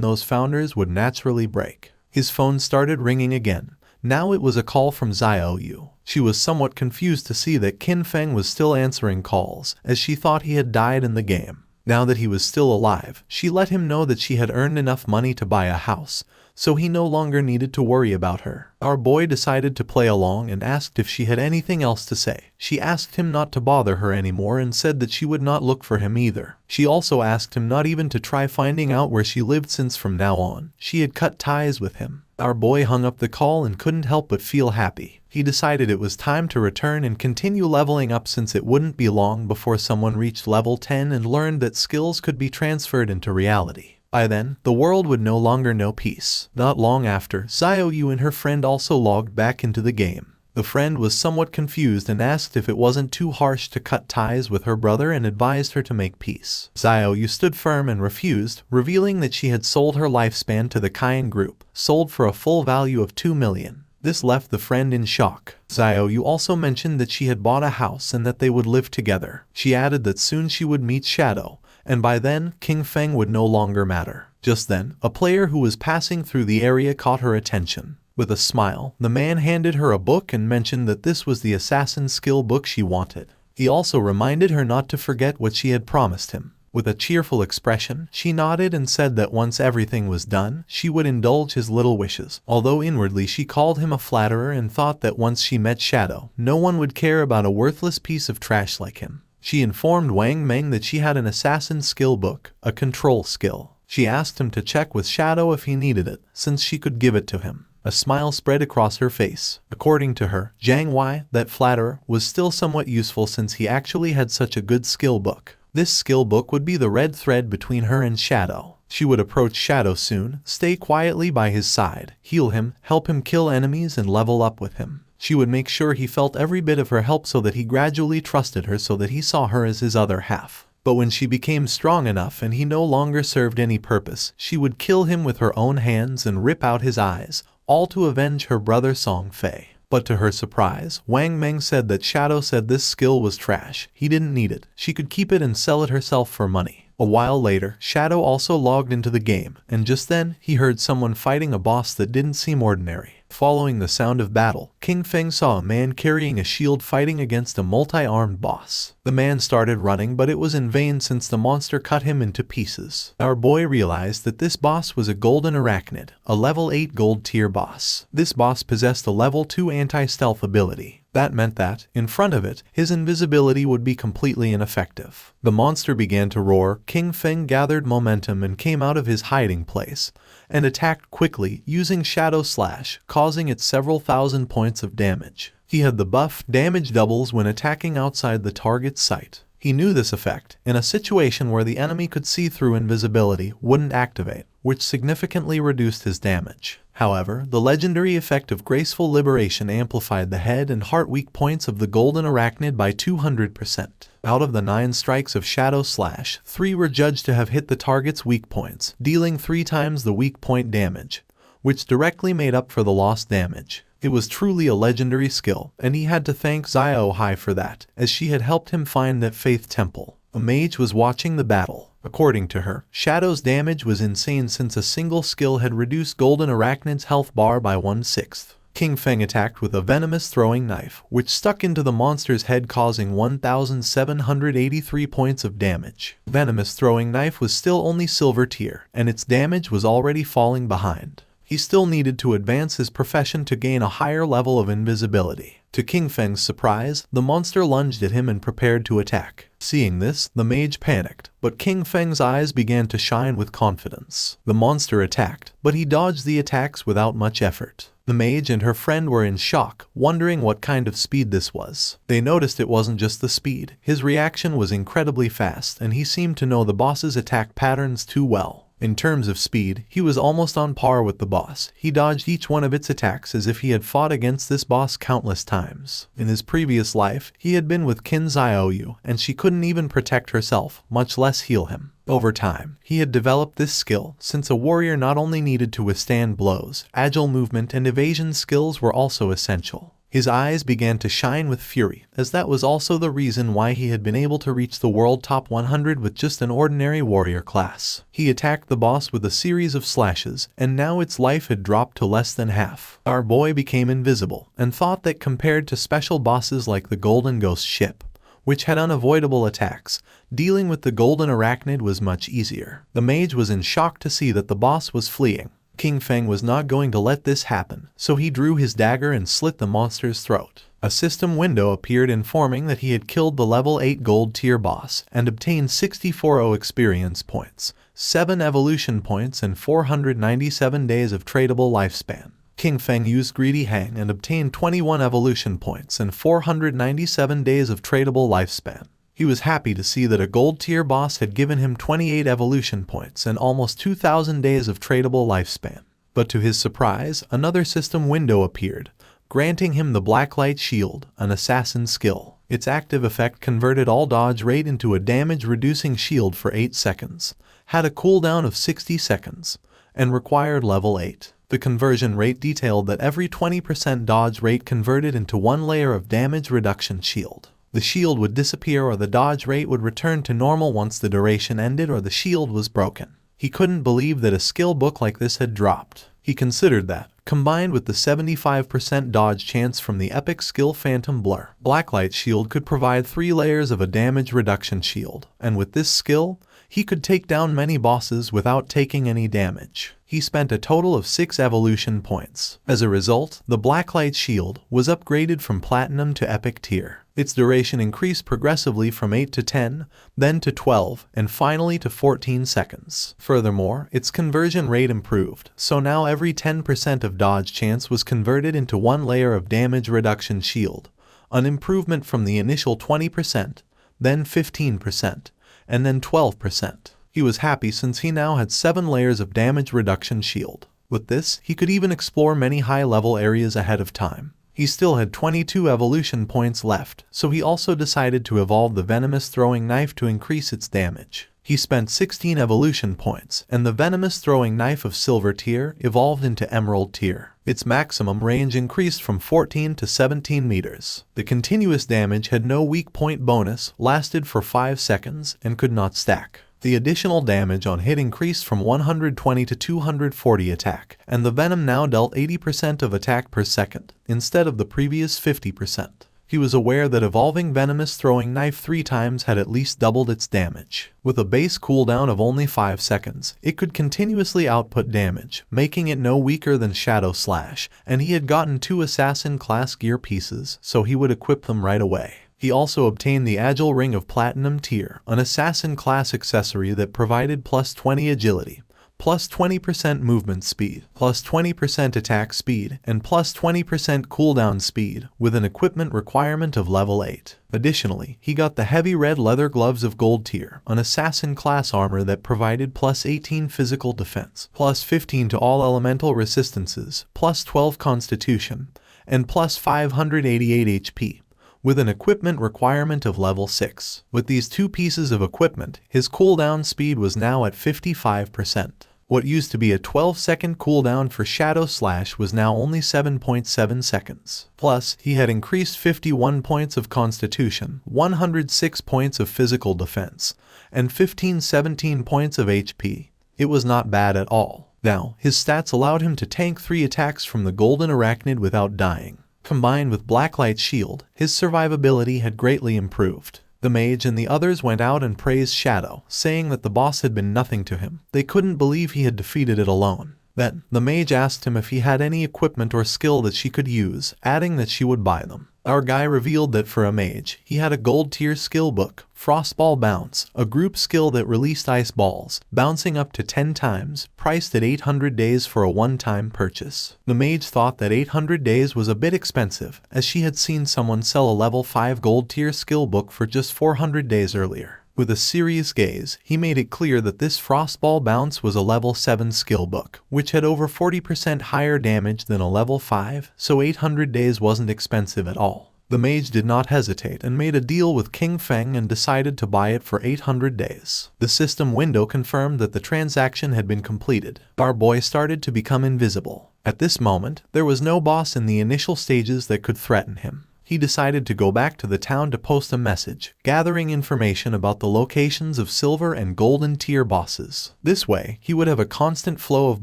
those founders would naturally break. His phone started ringing again. Now it was a call from Xiao Yu. She was somewhat confused to see that Qin Feng was still answering calls, as she thought he had died in the game. Now that he was still alive, she let him know that she had earned enough money to buy a house, so he no longer needed to worry about her. Our boy decided to play along and asked if she had anything else to say. She asked him not to bother her anymore and said that she would not look for him either. She also asked him not even to try finding out where she lived since from now on, she had cut ties with him. Our boy hung up the call and couldn't help but feel happy. He decided it was time to return and continue leveling up since it wouldn't be long before someone reached level 10 and learned that skills could be transferred into reality. By then, the world would no longer know peace. Not long after, Xiao Yu and her friend also logged back into the game. The friend was somewhat confused and asked if it wasn't too harsh to cut ties with her brother and advised her to make peace. Xiao Yu stood firm and refused, revealing that she had sold her lifespan to the Kyan Group, sold for a full value of 2 million. This left the friend in shock. Xiao Yu also mentioned that she had bought a house and that they would live together. She added that soon she would meet Shadow, and by then, Qin Feng would no longer matter. Just then, a player who was passing through the area caught her attention. With a smile, the man handed her a book and mentioned that this was the assassin skill book she wanted. He also reminded her not to forget what she had promised him. With a cheerful expression, she nodded and said that once everything was done, she would indulge his little wishes. Although inwardly she called him a flatterer and thought that once she met Shadow, no one would care about a worthless piece of trash like him. She informed Wang Meng that she had an assassin skill book, a control skill. She asked him to check with Shadow if he needed it, since she could give it to him. A smile spread across her face. According to her, Zhang Wei, that flatterer, was still somewhat useful since he actually had such a good skill book. This skill book would be the red thread between her and Shadow. She would approach Shadow soon, stay quietly by his side, heal him, help him kill enemies and level up with him. She would make sure he felt every bit of her help so that he gradually trusted her so that he saw her as his other half. But when she became strong enough and he no longer served any purpose, she would kill him with her own hands and rip out his eyes, all to avenge her brother Song Fei. But to her surprise, Wang Meng said that Shadow said this skill was trash. He didn't need it. She could keep it and sell it herself for money. A while later, Shadow also logged into the game, and just then, he heard someone fighting a boss that didn't seem ordinary. Following the sound of battle, Qin Feng saw a man carrying a shield fighting against a multi-armed boss. The man started running, but it was in vain since the monster cut him into pieces. Our boy realized that this boss was a golden arachnid, a level 8 gold tier boss. This boss possessed a level 2 anti-stealth ability. That meant that, in front of it, his invisibility would be completely ineffective. The monster began to roar. Qin Feng gathered momentum and came out of his hiding place, and attacked quickly, using Shadow Slash, causing it several thousand points of damage. He had the buff, damage doubles when attacking outside the target's sight. He knew this effect, in a situation where the enemy could see through invisibility, wouldn't activate, which significantly reduced his damage. However, the legendary effect of graceful liberation amplified the head and heart weak points of the golden arachnid by 200%. Out of the 9 strikes of Shadow Slash, 3 were judged to have hit the target's weak points, dealing 3 times the weak point damage, which directly made up for the lost damage. It was truly a legendary skill, and he had to thank Xiao Hai for that, as she had helped him find that Faith Temple. A mage was watching the battle. According to her, Shadow's damage was insane since a single skill had reduced Golden Arachnid's health bar by 1/6. King Feng attacked with a venomous throwing knife, which stuck into the monster's head, causing 1,783 points of damage. Venomous throwing knife was still only silver tier, and its damage was already falling behind. He still needed to advance his profession to gain a higher level of invisibility. To King Feng's surprise, the monster lunged at him and prepared to attack. Seeing this, the mage panicked, but King Feng's eyes began to shine with confidence. The monster attacked, but he dodged the attacks without much effort. The mage and her friend were in shock, wondering what kind of speed this was. They noticed it wasn't just the speed. His reaction was incredibly fast, and he seemed to know the boss's attack patterns too well. In terms of speed, he was almost on par with the boss. He dodged each one of its attacks as if he had fought against this boss countless times. In his previous life, he had been with Qin Xiaoyu, and she couldn't even protect herself, much less heal him. Over time, he had developed this skill, since a warrior not only needed to withstand blows, agile movement and evasion skills were also essential. His eyes began to shine with fury, as that was also the reason why he had been able to reach the world top 100 with just an ordinary warrior class. He attacked the boss with a series of slashes, and now its life had dropped to less than half. Our boy became invisible, and thought that compared to special bosses like the Golden Ghost Ship, which had unavoidable attacks, dealing with the Golden Arachnid was much easier. The mage was in shock to see that the boss was fleeing. King Feng was not going to let this happen, so he drew his dagger and slit the monster's throat. A system window appeared informing that he had killed the level 8 gold tier boss and obtained 64 experience points, 7 evolution points and 497 days of tradable lifespan. King Feng used Greedy Hang and obtained 21 evolution points and 497 days of tradable lifespan. He was happy to see that a gold tier boss had given him 28 evolution points and almost 2,000 days of tradable lifespan. But to his surprise, another system window appeared, granting him the Blacklight Shield, an assassin skill. Its active effect converted all dodge rate into a damage-reducing shield for 8 seconds, had a cooldown of 60 seconds, and required level 8. The conversion rate detailed that every 20% dodge rate converted into 1 layer of damage reduction shield. The shield would disappear or the dodge rate would return to normal once the duration ended or the shield was broken. He couldn't believe that a skill book like this had dropped. He considered that, combined with the 75% dodge chance from the epic skill Phantom Blur, Blacklight Shield could provide 3 layers of a damage reduction shield, and with this skill, he could take down many bosses without taking any damage. He spent a total of 6 evolution points. As a result, the Blacklight Shield was upgraded from Platinum to Epic tier. Its duration increased progressively from 8 to 10, then to 12, and finally to 14 seconds. Furthermore, its conversion rate improved, so now every 10% of dodge chance was converted into 1 layer of damage reduction shield, an improvement from the initial 20%, then 15%, and then 12%. He was happy since he now had 7 layers of damage reduction shield. With this, he could even explore many high-level areas ahead of time. He still had 22 evolution points left, so he also decided to evolve the venomous throwing knife to increase its damage. He spent 16 evolution points, and the venomous throwing knife of silver tier evolved into emerald tier. Its maximum range increased from 14 to 17 meters. The continuous damage had no weak point bonus, lasted for 5 seconds, and could not stack. The additional damage on hit increased from 120 to 240 attack, and the venom now dealt 80% of attack per second, instead of the previous 50%. He was aware that evolving venomous throwing knife 3 times had at least doubled its damage. With a base cooldown of only 5 seconds, it could continuously output damage, making it no weaker than Shadow Slash, and he had gotten 2 assassin class gear pieces, so he would equip them right away. He also obtained the Agile Ring of Platinum tier, an assassin class accessory that provided plus 20 agility, plus 20% movement speed, plus 20% attack speed, and plus 20% cooldown speed, with an equipment requirement of level 8. Additionally, he got the heavy red leather gloves of gold tier, an assassin class armor that provided plus 18 physical defense, plus 15 to all elemental resistances, plus 12 constitution, and plus 588 HP, with an equipment requirement of level 6. With these two pieces of equipment, his cooldown speed was now at 55%. What used to be a 12-second cooldown for Shadow Slash was now only 7.7 seconds. Plus, he had increased 51 points of constitution, 106 points of physical defense, and 17 points of HP. It was not bad at all. Now, his stats allowed him to tank 3 attacks from the Golden Arachnid without dying. Combined with Blacklight Shield, his survivability had greatly improved. The mage and the others went out and praised Shadow, saying that the boss had been nothing to him. They couldn't believe he had defeated it alone. Then, the mage asked him if he had any equipment or skill that she could use, adding that she would buy them. Our guy revealed that for a mage, he had a gold tier skill book, Frostball Bounce, a group skill that released ice balls, bouncing up to 10 times, priced at 800 days for a one-time purchase. The mage thought that 800 days was a bit expensive, as she had seen someone sell a level 5 gold tier skill book for just 400 days earlier. With a serious gaze, he made it clear that this Frostball Bounce was a level 7 skill book, which had over 40% higher damage than a level 5, so 800 days wasn't expensive at all. The mage did not hesitate and made a deal with King Feng and decided to buy it for 800 days. The system window confirmed that the transaction had been completed. Our boy started to become invisible. At this moment, there was no boss in the initial stages that could threaten him. He decided to go back to the town to post a message, gathering information about the locations of silver and golden tier bosses. This way, he would have a constant flow of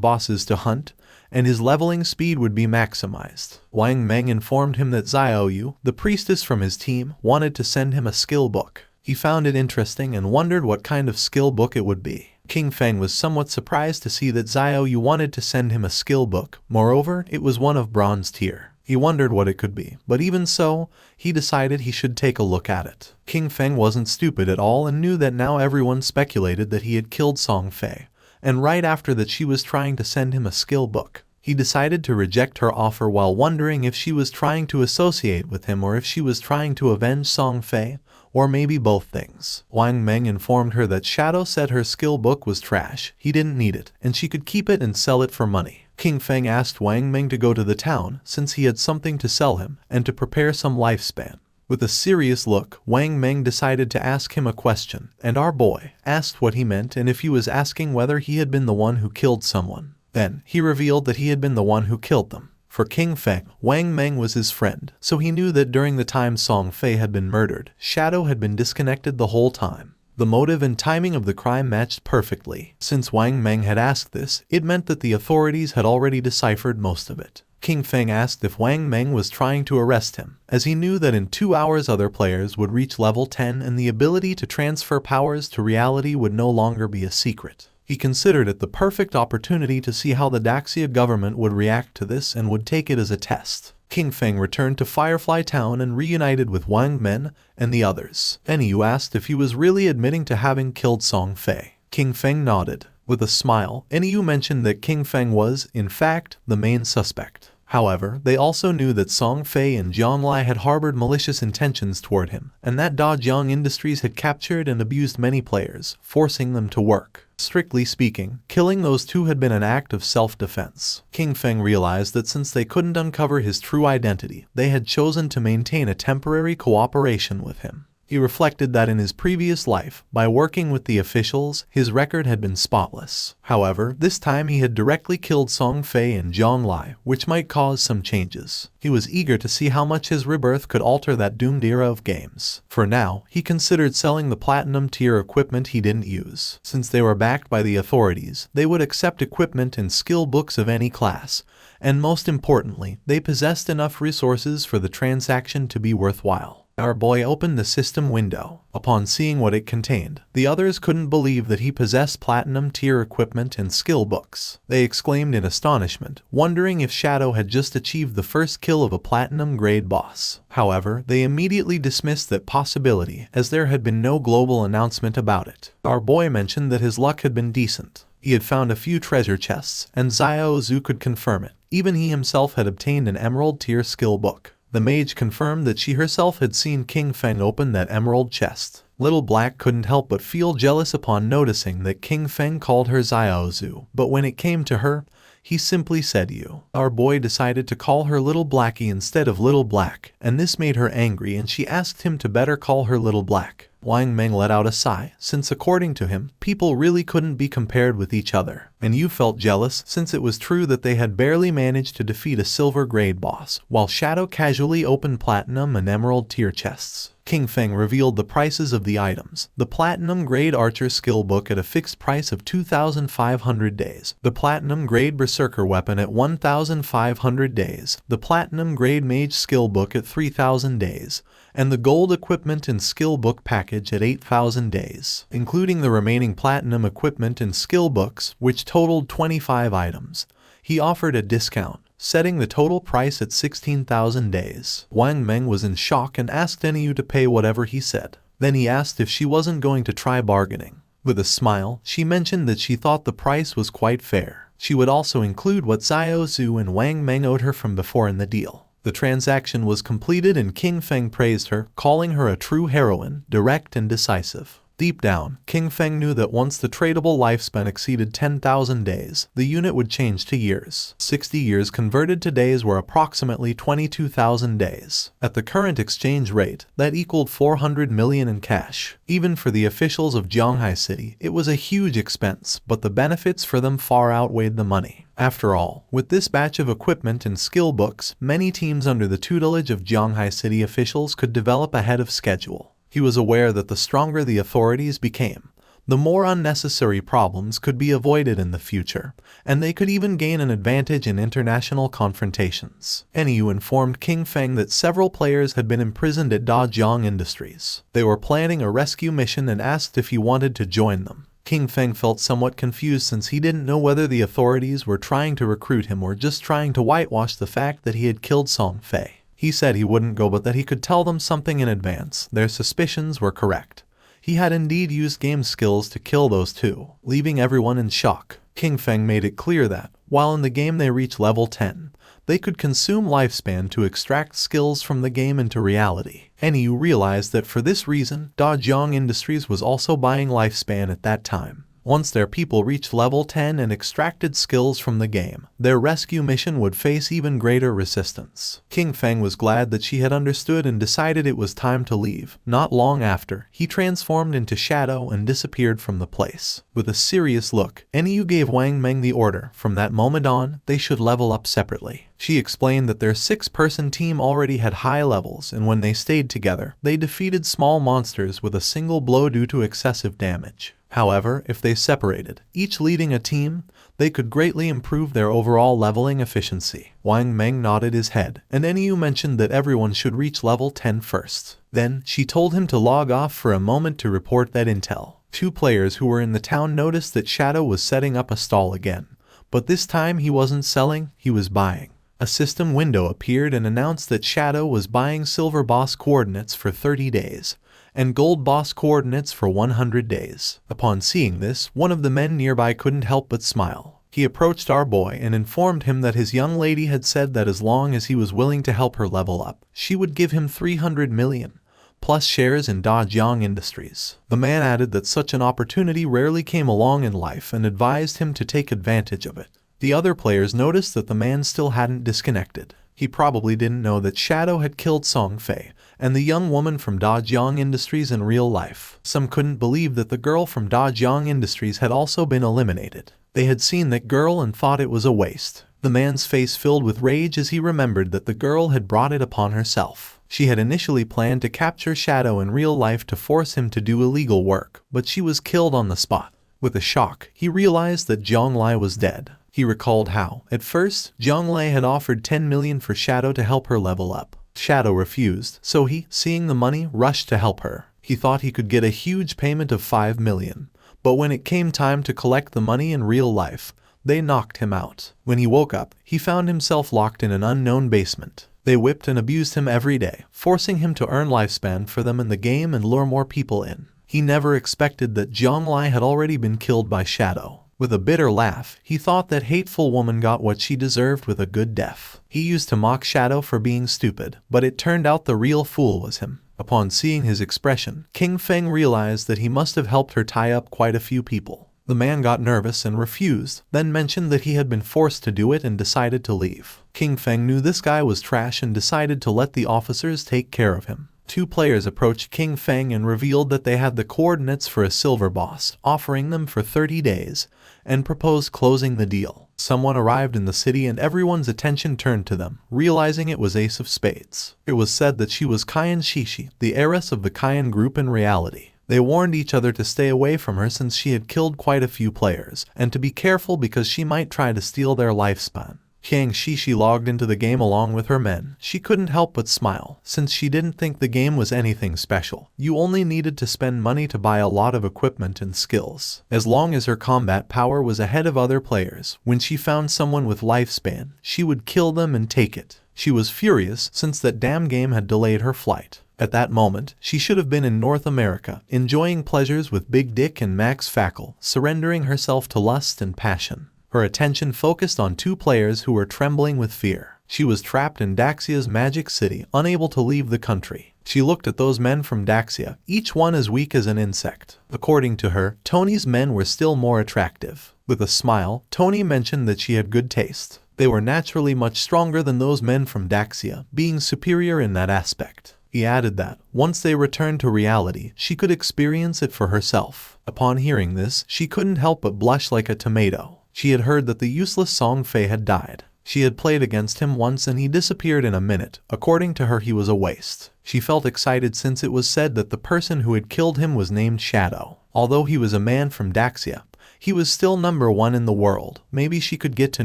bosses to hunt, and his leveling speed would be maximized. Wang Meng informed him that Xiaoyu, the priestess from his team, wanted to send him a skill book. He found it interesting and wondered what kind of skill book it would be. King Feng was somewhat surprised to see that Xiaoyu wanted to send him a skill book. Moreover, it was one of bronze tier. He wondered what it could be, but even so, he decided he should take a look at it. King Feng wasn't stupid at all and knew that now everyone speculated that he had killed Song Fei, and right after that she was trying to send him a skill book. He decided to reject her offer while wondering if she was trying to associate with him or if she was trying to avenge Song Fei, or maybe both things. Wang Meng informed her that Shadow said her skill book was trash, he didn't need it, and she could keep it and sell it for money. King Feng asked Wang Meng to go to the town since he had something to sell him and to prepare some lifespan. With a serious look, Wang Meng decided to ask him a question, and our boy asked what he meant and if he was asking whether he had been the one who killed someone. Then, he revealed that he had been the one who killed them. For King Feng, Wang Meng was his friend, so he knew that during the time Song Fei had been murdered, Shadow had been disconnected the whole time. The motive and timing of the crime matched perfectly. Since Wang Meng had asked this, it meant that the authorities had already deciphered most of it. King Feng asked if Wang Meng was trying to arrest him, as he knew that in 2 hours other players would reach level 10 and the ability to transfer powers to reality would no longer be a secret. He considered it the perfect opportunity to see how the Daxia government would react to this and would take it as a test. King Feng returned to Firefly Town and reunited with Wang Meng and the others. Yu asked if he was really admitting to having killed Song Fei. King Feng nodded. With a smile, Yu mentioned that King Feng was, in fact, the main suspect. However, they also knew that Song Fei and Zhonglai had harbored malicious intentions toward him, and that Dajiang Industries had captured and abused many players, forcing them to work. Strictly speaking, killing those two had been an act of self-defense. King Feng realized that since they couldn't uncover his true identity, they had chosen to maintain a temporary cooperation with him. He reflected that in his previous life, by working with the officials, his record had been spotless. However, this time he had directly killed Song Fei and Zhonglai, which might cause some changes. He was eager to see how much his rebirth could alter that doomed era of games. For now, he considered selling the platinum tier equipment he didn't use. Since they were backed by the authorities, they would accept equipment and skill books of any class, and most importantly, they possessed enough resources for the transaction to be worthwhile. Our boy opened the system window. Upon seeing what it contained, the others couldn't believe that he possessed platinum tier equipment and skill books. They exclaimed in astonishment, wondering if Shadow had just achieved the first kill of a platinum grade boss. However, they immediately dismissed that possibility, as there had been no global announcement about it. Our boy mentioned that his luck had been decent. He had found a few treasure chests, and Xiao Zhu could confirm it. Even he himself had obtained an emerald tier skill book. The mage confirmed that she herself had seen King Feng open that emerald chest. Little Black couldn't help but feel jealous upon noticing that King Feng called her Xiao Zhu, but when it came to her, he simply said you. Our boy decided to call her Little Blackie instead of Little Black, and this made her angry and she asked him to better call her Little Black. Wang Meng let out a sigh, since according to him, people really couldn't be compared with each other. And you felt jealous since it was true that they had barely managed to defeat a silver grade boss, while Shadow casually opened platinum and emerald tier chests. King Feng revealed the prices of the items. The Platinum Grade Archer Skill Book at a fixed price of 2,500 days. The Platinum Grade Berserker Weapon at 1,500 days. The Platinum Grade Mage Skill Book at 3,000 days. And the Gold Equipment and Skill Book package at 8,000 days, including the remaining Platinum Equipment and Skill Books, which totaled 25 items. He offered a discount, setting the total price at 16,000 days. Wang Meng was in shock and asked Enyu to pay whatever he said. Then he asked if she wasn't going to try bargaining. With a smile, she mentioned that she thought the price was quite fair. She would also include what Xiao Zhu and Wang Meng owed her from before in the deal. The transaction was completed and King Feng praised her, calling her a true heroine, direct and decisive. Deep down, King Feng knew that once the tradable lifespan exceeded 10,000 days, the unit would change to years. 60 years converted to days were approximately 22,000 days. At the current exchange rate, that equaled 400 million in cash. Even for the officials of Jianghai City, it was a huge expense, but the benefits for them far outweighed the money. After all, with this batch of equipment and skill books, many teams under the tutelage of Jianghai City officials could develop ahead of schedule. He was aware that the stronger the authorities became, the more unnecessary problems could be avoided in the future, and they could even gain an advantage in international confrontations. Enyu informed King Feng that several players had been imprisoned at Dajiang Industries. They were planning a rescue mission and asked if he wanted to join them. King Feng felt somewhat confused since he didn't know whether the authorities were trying to recruit him or just trying to whitewash the fact that he had killed Song Fei. He said he wouldn't go but that he could tell them something in advance. Their suspicions were correct. He had indeed used game skills to kill those two, leaving everyone in shock. King Feng made it clear that, while in the game they reach level 10, they could consume lifespan to extract skills from the game into reality. Enyu realized that for this reason, Dajiang Industries was also buying lifespan at that time. Once their people reached level 10 and extracted skills from the game, their rescue mission would face even greater resistance. King Feng was glad that she had understood and decided it was time to leave. Not long after, he transformed into Shadow and disappeared from the place. With a serious look, Enyu gave Wang Meng the order. From that moment on, they should level up separately. She explained that their 6-person team already had high levels, and when they stayed together, they defeated small monsters with a single blow due to excessive damage. However, if they separated, each leading a team, they could greatly improve their overall leveling efficiency. Wang Meng nodded his head, and Enyu mentioned that everyone should reach level 10 first. Then, she told him to log off for a moment to report that intel. 2 players who were in the town noticed that Shadow was setting up a stall again, but this time he wasn't selling, he was buying. A system window appeared and announced that Shadow was buying silver boss coordinates for 30 days. And gold boss coordinates for 100 days. Upon seeing this, one of the men nearby couldn't help but smile. He approached our boy and informed him that his young lady had said that as long as he was willing to help her level up, she would give him 300 million, plus shares in Dajiang Industries. The man added that such an opportunity rarely came along in life and advised him to take advantage of it. The other players noticed that the man still hadn't disconnected. He probably didn't know that Shadow had killed Song Fei and the young woman from Dajiang Industries in real life. Some couldn't believe that the girl from Dajiang Industries had also been eliminated. They had seen that girl and thought it was a waste. The man's face filled with rage as he remembered that the girl had brought it upon herself. She had initially planned to capture Shadow in real life to force him to do illegal work, but she was killed on the spot. With a shock, he realized that Zhonglai was dead. He recalled how, at first, Zhonglai had offered 10 million for Shadow to help her level up. Shadow refused, so he, seeing the money, rushed to help her. He thought he could get a huge payment of 5 million, but when it came time to collect the money in real life, they knocked him out. When he woke up, he found himself locked in an unknown basement. They whipped and abused him every day, forcing him to earn lifespan for them in the game and lure more people in. He never expected that Zhonglai had already been killed by Shadow. With a bitter laugh, he thought that hateful woman got what she deserved with a good death. He used to mock Shadow for being stupid, but it turned out the real fool was him. Upon seeing his expression, King Feng realized that he must have helped her tie up quite a few people. The man got nervous and refused, then mentioned that he had been forced to do it and decided to leave. King Feng knew this guy was trash and decided to let the officers take care of him. Two players approached King Feng and revealed that they had the coordinates for a silver boss, offering them for 30 days, and proposed closing the deal. Someone arrived in the city and everyone's attention turned to them, realizing it was Ace of Spades. It was said that she was Cayenne Shishi, the heiress of the Cayenne group in reality. They warned each other to stay away from her since she had killed quite a few players, and to be careful because she might try to steal their lifespan. Cayenne Shishi logged into the game along with her men. She couldn't help but smile, since she didn't think the game was anything special. You only needed to spend money to buy a lot of equipment and skills. As long as her combat power was ahead of other players, when she found someone with lifespan, she would kill them and take it. She was furious since that damn game had delayed her flight. At that moment, she should have been in North America, enjoying pleasures with Big Dick and Max Fackle, surrendering herself to lust and passion. Her attention focused on two players who were trembling with fear. She was trapped in Daxia's magic city, unable to leave the country. She looked at those men from Daxia, each one as weak as an insect. According to her, Tony's men were still more attractive. With a smile, Tony mentioned that she had good taste. They were naturally much stronger than those men from Daxia, being superior in that aspect. He added that, once they returned to reality, she could experience it for herself. Upon hearing this, she couldn't help but blush like a tomato. She had heard that the useless Song Fei had died. She had played against him once and he disappeared in a minute. According to her, he was a waste. She felt excited since it was said that the person who had killed him was named Shadow. Although he was a man from Daxia, he was still #1 in the world. Maybe she could get to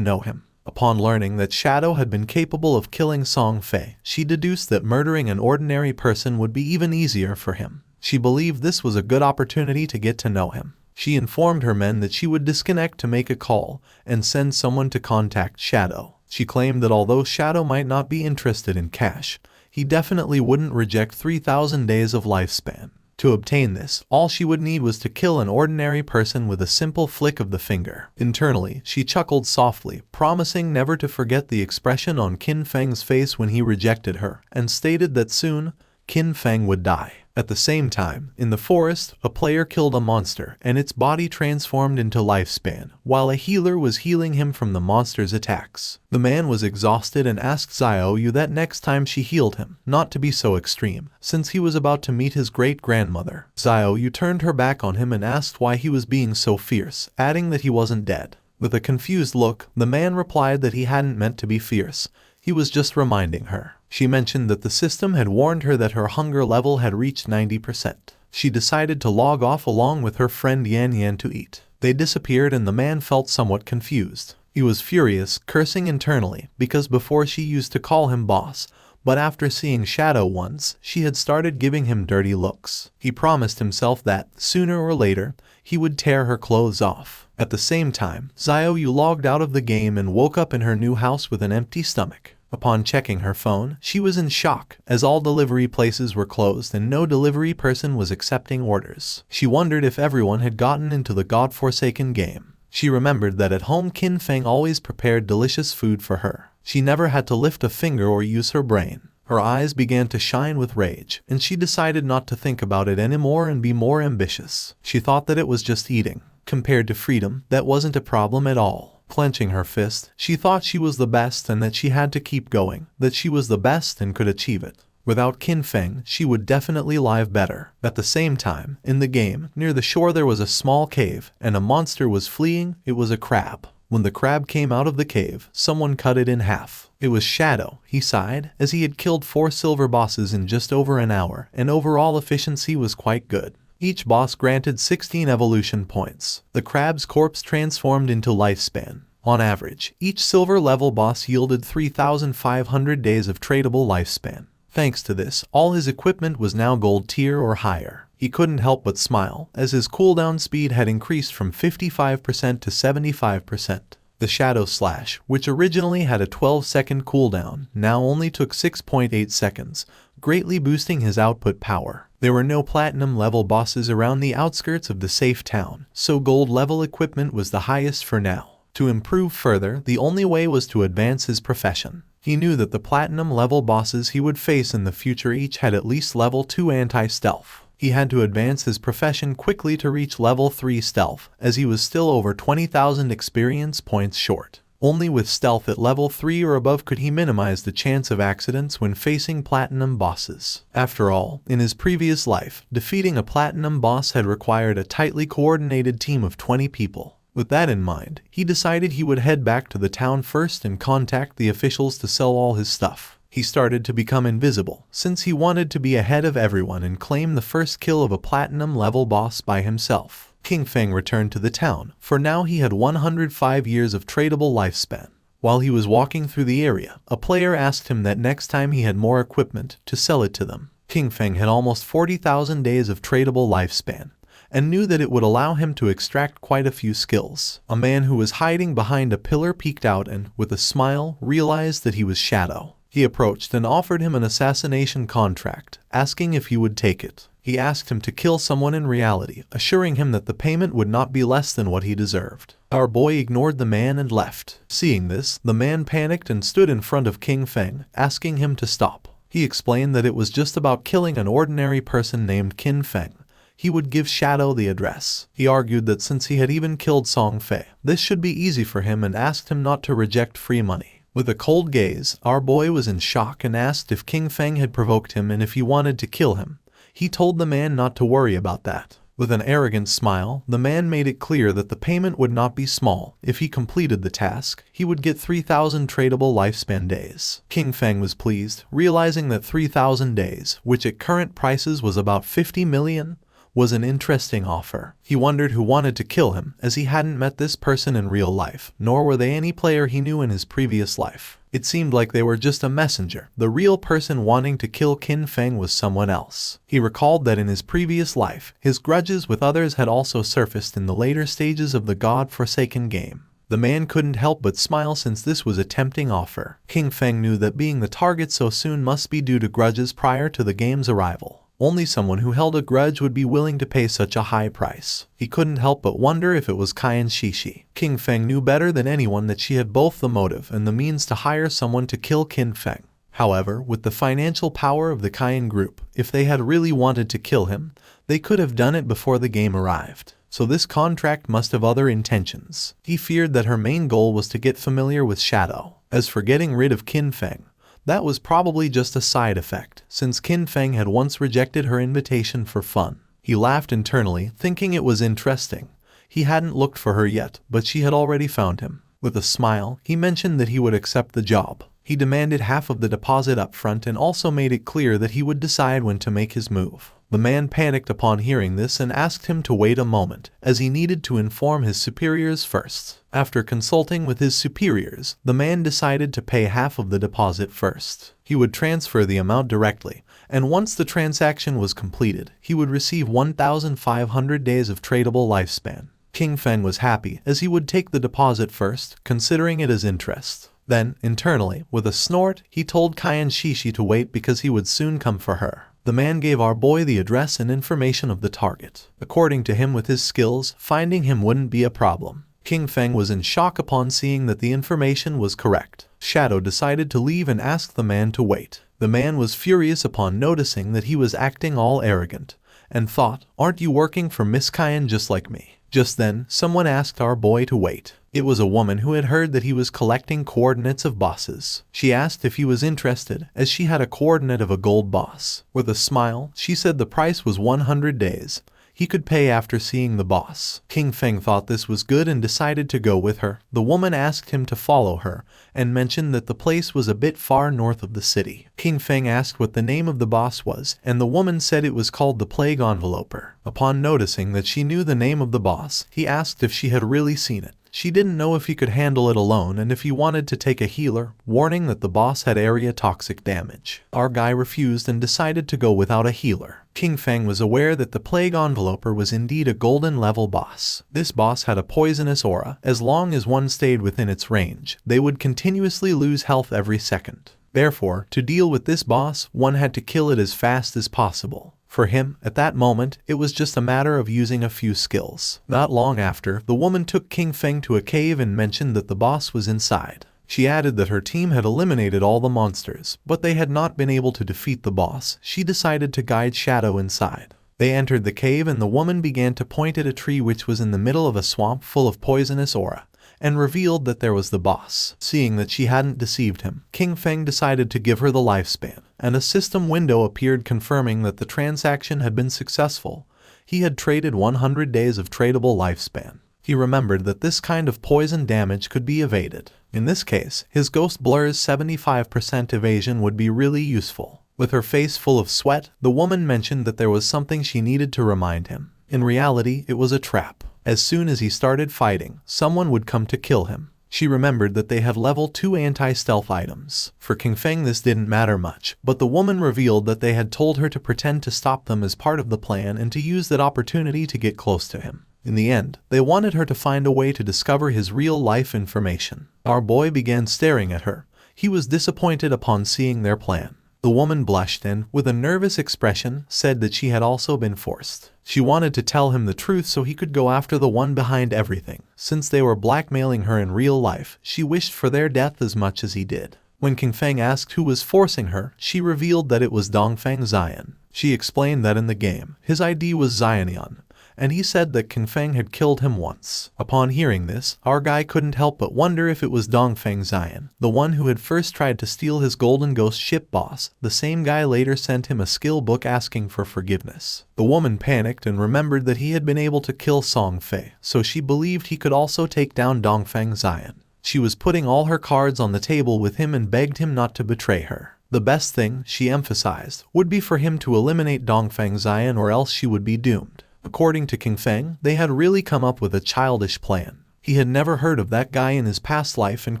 know him. Upon learning that Shadow had been capable of killing Song Fei, she deduced that murdering an ordinary person would be even easier for him. She believed this was a good opportunity to get to know him. She informed her men that she would disconnect to make a call and send someone to contact Shadow. She claimed that although Shadow might not be interested in cash, he definitely wouldn't reject 3,000 days of lifespan. To obtain this, all she would need was to kill an ordinary person with a simple flick of the finger. Internally, she chuckled softly, promising never to forget the expression on Qin Feng's face when he rejected her, and stated that soon, Qin Feng would die. At the same time, in the forest, a player killed a monster and its body transformed into lifespan, while a healer was healing him from the monster's attacks. The man was exhausted and asked Xiaoyu that next time she healed him, not to be so extreme, since he was about to meet his great-grandmother. Xiaoyu turned her back on him and asked why he was being so fierce, adding that he wasn't dead. With a confused look, the man replied that he hadn't meant to be fierce. He was just reminding her. She mentioned that the system had warned her that her hunger level had reached 90%. She decided to log off along with her friend Yan Yan to eat. They disappeared and the man felt somewhat confused. He was furious, cursing internally, because before she used to call him boss, but after seeing Shadow once, she had started giving him dirty looks. He promised himself that, sooner or later, he would tear her clothes off. At the same time, Xiaoyu logged out of the game and woke up in her new house with an empty stomach. Upon checking her phone, she was in shock, as all delivery places were closed and no delivery person was accepting orders. She wondered if everyone had gotten into the godforsaken game. She remembered that at home Qin Feng always prepared delicious food for her. She never had to lift a finger or use her brain. Her eyes began to shine with rage, and she decided not to think about it anymore and be more ambitious. She thought that it was just eating. Compared to freedom, that wasn't a problem at all. Clenching her fist, she thought she was the best and that she had to keep going, that she was the best and could achieve it. Without Qin Feng, she would definitely live better. At the same time, in the game, near the shore there was a small cave, and a monster was fleeing. It was a crab. When the crab came out of the cave, someone cut it in half. It was Shadow, he sighed, as he had killed 4 silver bosses in just over an hour, and overall efficiency was quite good. Each boss granted 16 evolution points. The crab's corpse transformed into lifespan. On average, each silver level boss yielded 3,500 days of tradable lifespan. Thanks to this, all his equipment was now gold tier or higher. He couldn't help but smile, as his cooldown speed had increased from 55% to 75%. The Shadow Slash, which originally had a 12-second cooldown, now only took 6.8 seconds, greatly boosting his output power. There were no platinum-level bosses around the outskirts of the safe town, so gold-level equipment was the highest for now. To improve further, the only way was to advance his profession. He knew that the platinum-level bosses he would face in the future each had at least level 2 anti-stealth. He had to advance his profession quickly to reach level 3 stealth, as he was still over 20,000 experience points short. Only with stealth at level 3 or above could he minimize the chance of accidents when facing platinum bosses. After all, in his previous life, defeating a platinum boss had required a tightly coordinated team of 20 people. With that in mind, he decided he would head back to the town first and contact the officials to sell all his stuff. He started to become invisible, since he wanted to be ahead of everyone and claim the first kill of a platinum-level boss by himself. King Feng returned to the town, for now he had 105 years of tradable lifespan. While he was walking through the area, a player asked him that next time he had more equipment, to sell it to them. King Feng had almost 40,000 days of tradable lifespan, and knew that it would allow him to extract quite a few skills. A man who was hiding behind a pillar peeked out and, with a smile, realized that he was Shadow. He approached and offered him an assassination contract, asking if he would take it. He asked him to kill someone in reality, assuring him that the payment would not be less than what he deserved. Our boy ignored the man and left. Seeing this, the man panicked and stood in front of King Feng, asking him to stop. He explained that it was just about killing an ordinary person named King Feng. He would give Shadow the address. He argued that since he had even killed Song Fei, this should be easy for him and asked him not to reject free money. With a cold gaze, our boy was in shock and asked if King Feng had provoked him and if he wanted to kill him. He told the man not to worry about that. With an arrogant smile, the man made it clear that the payment would not be small. If he completed the task, he would get 3,000 tradable lifespan days. King Feng was pleased, realizing that 3,000 days, which at current prices was about 50 million, was an interesting offer. He wondered who wanted to kill him, as he hadn't met this person in real life, nor were they any player he knew in his previous life. It seemed like they were just a messenger. The real person wanting to kill King Feng was someone else. He recalled that in his previous life, his grudges with others had also surfaced in the later stages of the God-forsaken game. The man couldn't help but smile since this was a tempting offer. King Feng knew that being the target so soon must be due to grudges prior to the game's arrival. Only someone who held a grudge would be willing to pay such a high price. He couldn't help but wonder if it was Cayenne Shishi. King Feng knew better than anyone that she had both the motive and the means to hire someone to kill King Feng. However, with the financial power of the Cayenne group, if they had really wanted to kill him, they could have done it before the game arrived. So this contract must have other intentions. He feared that her main goal was to get familiar with Shadow. As for getting rid of King Feng, that was probably just a side effect, since King Feng had once rejected her invitation for fun. He laughed internally, thinking it was interesting. He hadn't looked for her yet, but she had already found him. With a smile, he mentioned that he would accept the job. He demanded half of the deposit up front and also made it clear that he would decide when to make his move. The man panicked upon hearing this and asked him to wait a moment, as he needed to inform his superiors first. After consulting with his superiors, the man decided to pay half of the deposit first. He would transfer the amount directly, and once the transaction was completed, he would receive 1,500 days of tradable lifespan. King Feng was happy, as he would take the deposit first, considering it as interest. Then, internally, with a snort, he told Cayenne Shishi to wait because he would soon come for her. The man gave our boy the address and information of the target. According to him, with his skills, finding him wouldn't be a problem. King Feng was in shock upon seeing that the information was correct. Shadow decided to leave and asked the man to wait. The man was furious upon noticing that he was acting all arrogant, and thought, "Aren't you working for Miss Cayenne just like me?" Just then, someone asked our boy to wait. It was a woman who had heard that he was collecting coordinates of bosses. She asked if he was interested, as she had a coordinate of a gold boss. With a smile, she said the price was 100 days. He could pay after seeing the boss. King Feng thought this was good and decided to go with her. The woman asked him to follow her, and mentioned that the place was a bit far north of the city. King Feng asked what the name of the boss was, and the woman said it was called the Plague Enveloper. Upon noticing that she knew the name of the boss, he asked if she had really seen it. She didn't know if he could handle it alone and if he wanted to take a healer, warning that the boss had area toxic damage. Our guy refused and decided to go without a healer. King Feng was aware that the Plague Enveloper was indeed a golden level boss. This boss had a poisonous aura. As long as one stayed within its range, they would continuously lose health every second. Therefore, to deal with this boss, one had to kill it as fast as possible. For him, at that moment, it was just a matter of using a few skills. Not long after, the woman took King Feng to a cave and mentioned that the boss was inside. She added that her team had eliminated all the monsters, but they had not been able to defeat the boss. She decided to guide Shadow inside. They entered the cave and the woman began to point at a tree which was in the middle of a swamp full of poisonous aura, and revealed that there was the boss. Seeing that she hadn't deceived him, King Feng decided to give her the lifespan, and a system window appeared confirming that the transaction had been successful. He had traded 100 days of tradable lifespan. He remembered that this kind of poison damage could be evaded. In this case, his Ghost Blur's 75% evasion would be really useful. With her face full of sweat, the woman mentioned that there was something she needed to remind him. In reality, it was a trap. As soon as he started fighting, someone would come to kill him. She remembered that they had level 2 anti-stealth items. For King Feng this didn't matter much, but the woman revealed that they had told her to pretend to stop them as part of the plan and to use that opportunity to get close to him. In the end, they wanted her to find a way to discover his real-life information. Our boy began staring at her. He was disappointed upon seeing their plan. The woman blushed and, with a nervous expression, said that she had also been forced. She wanted to tell him the truth so he could go after the one behind everything. Since they were blackmailing her in real life, she wished for their death as much as he did. When King Feng asked who was forcing her, she revealed that it was Dongfeng Xian. She explained that in the game, his ID was Xianian, and he said that King Feng had killed him once. Upon hearing this, our guy couldn't help but wonder if it was Dongfeng Xian, the one who had first tried to steal his Golden Ghost ship boss. The same guy later sent him a skill book asking for forgiveness. The woman panicked and remembered that he had been able to kill Song Fei, so she believed he could also take down Dongfeng Xian. She was putting all her cards on the table with him and begged him not to betray her. The best thing, she emphasized, would be for him to eliminate Dongfeng Xian or else she would be doomed. According to King Feng, they had really come up with a childish plan. He had never heard of that guy in his past life and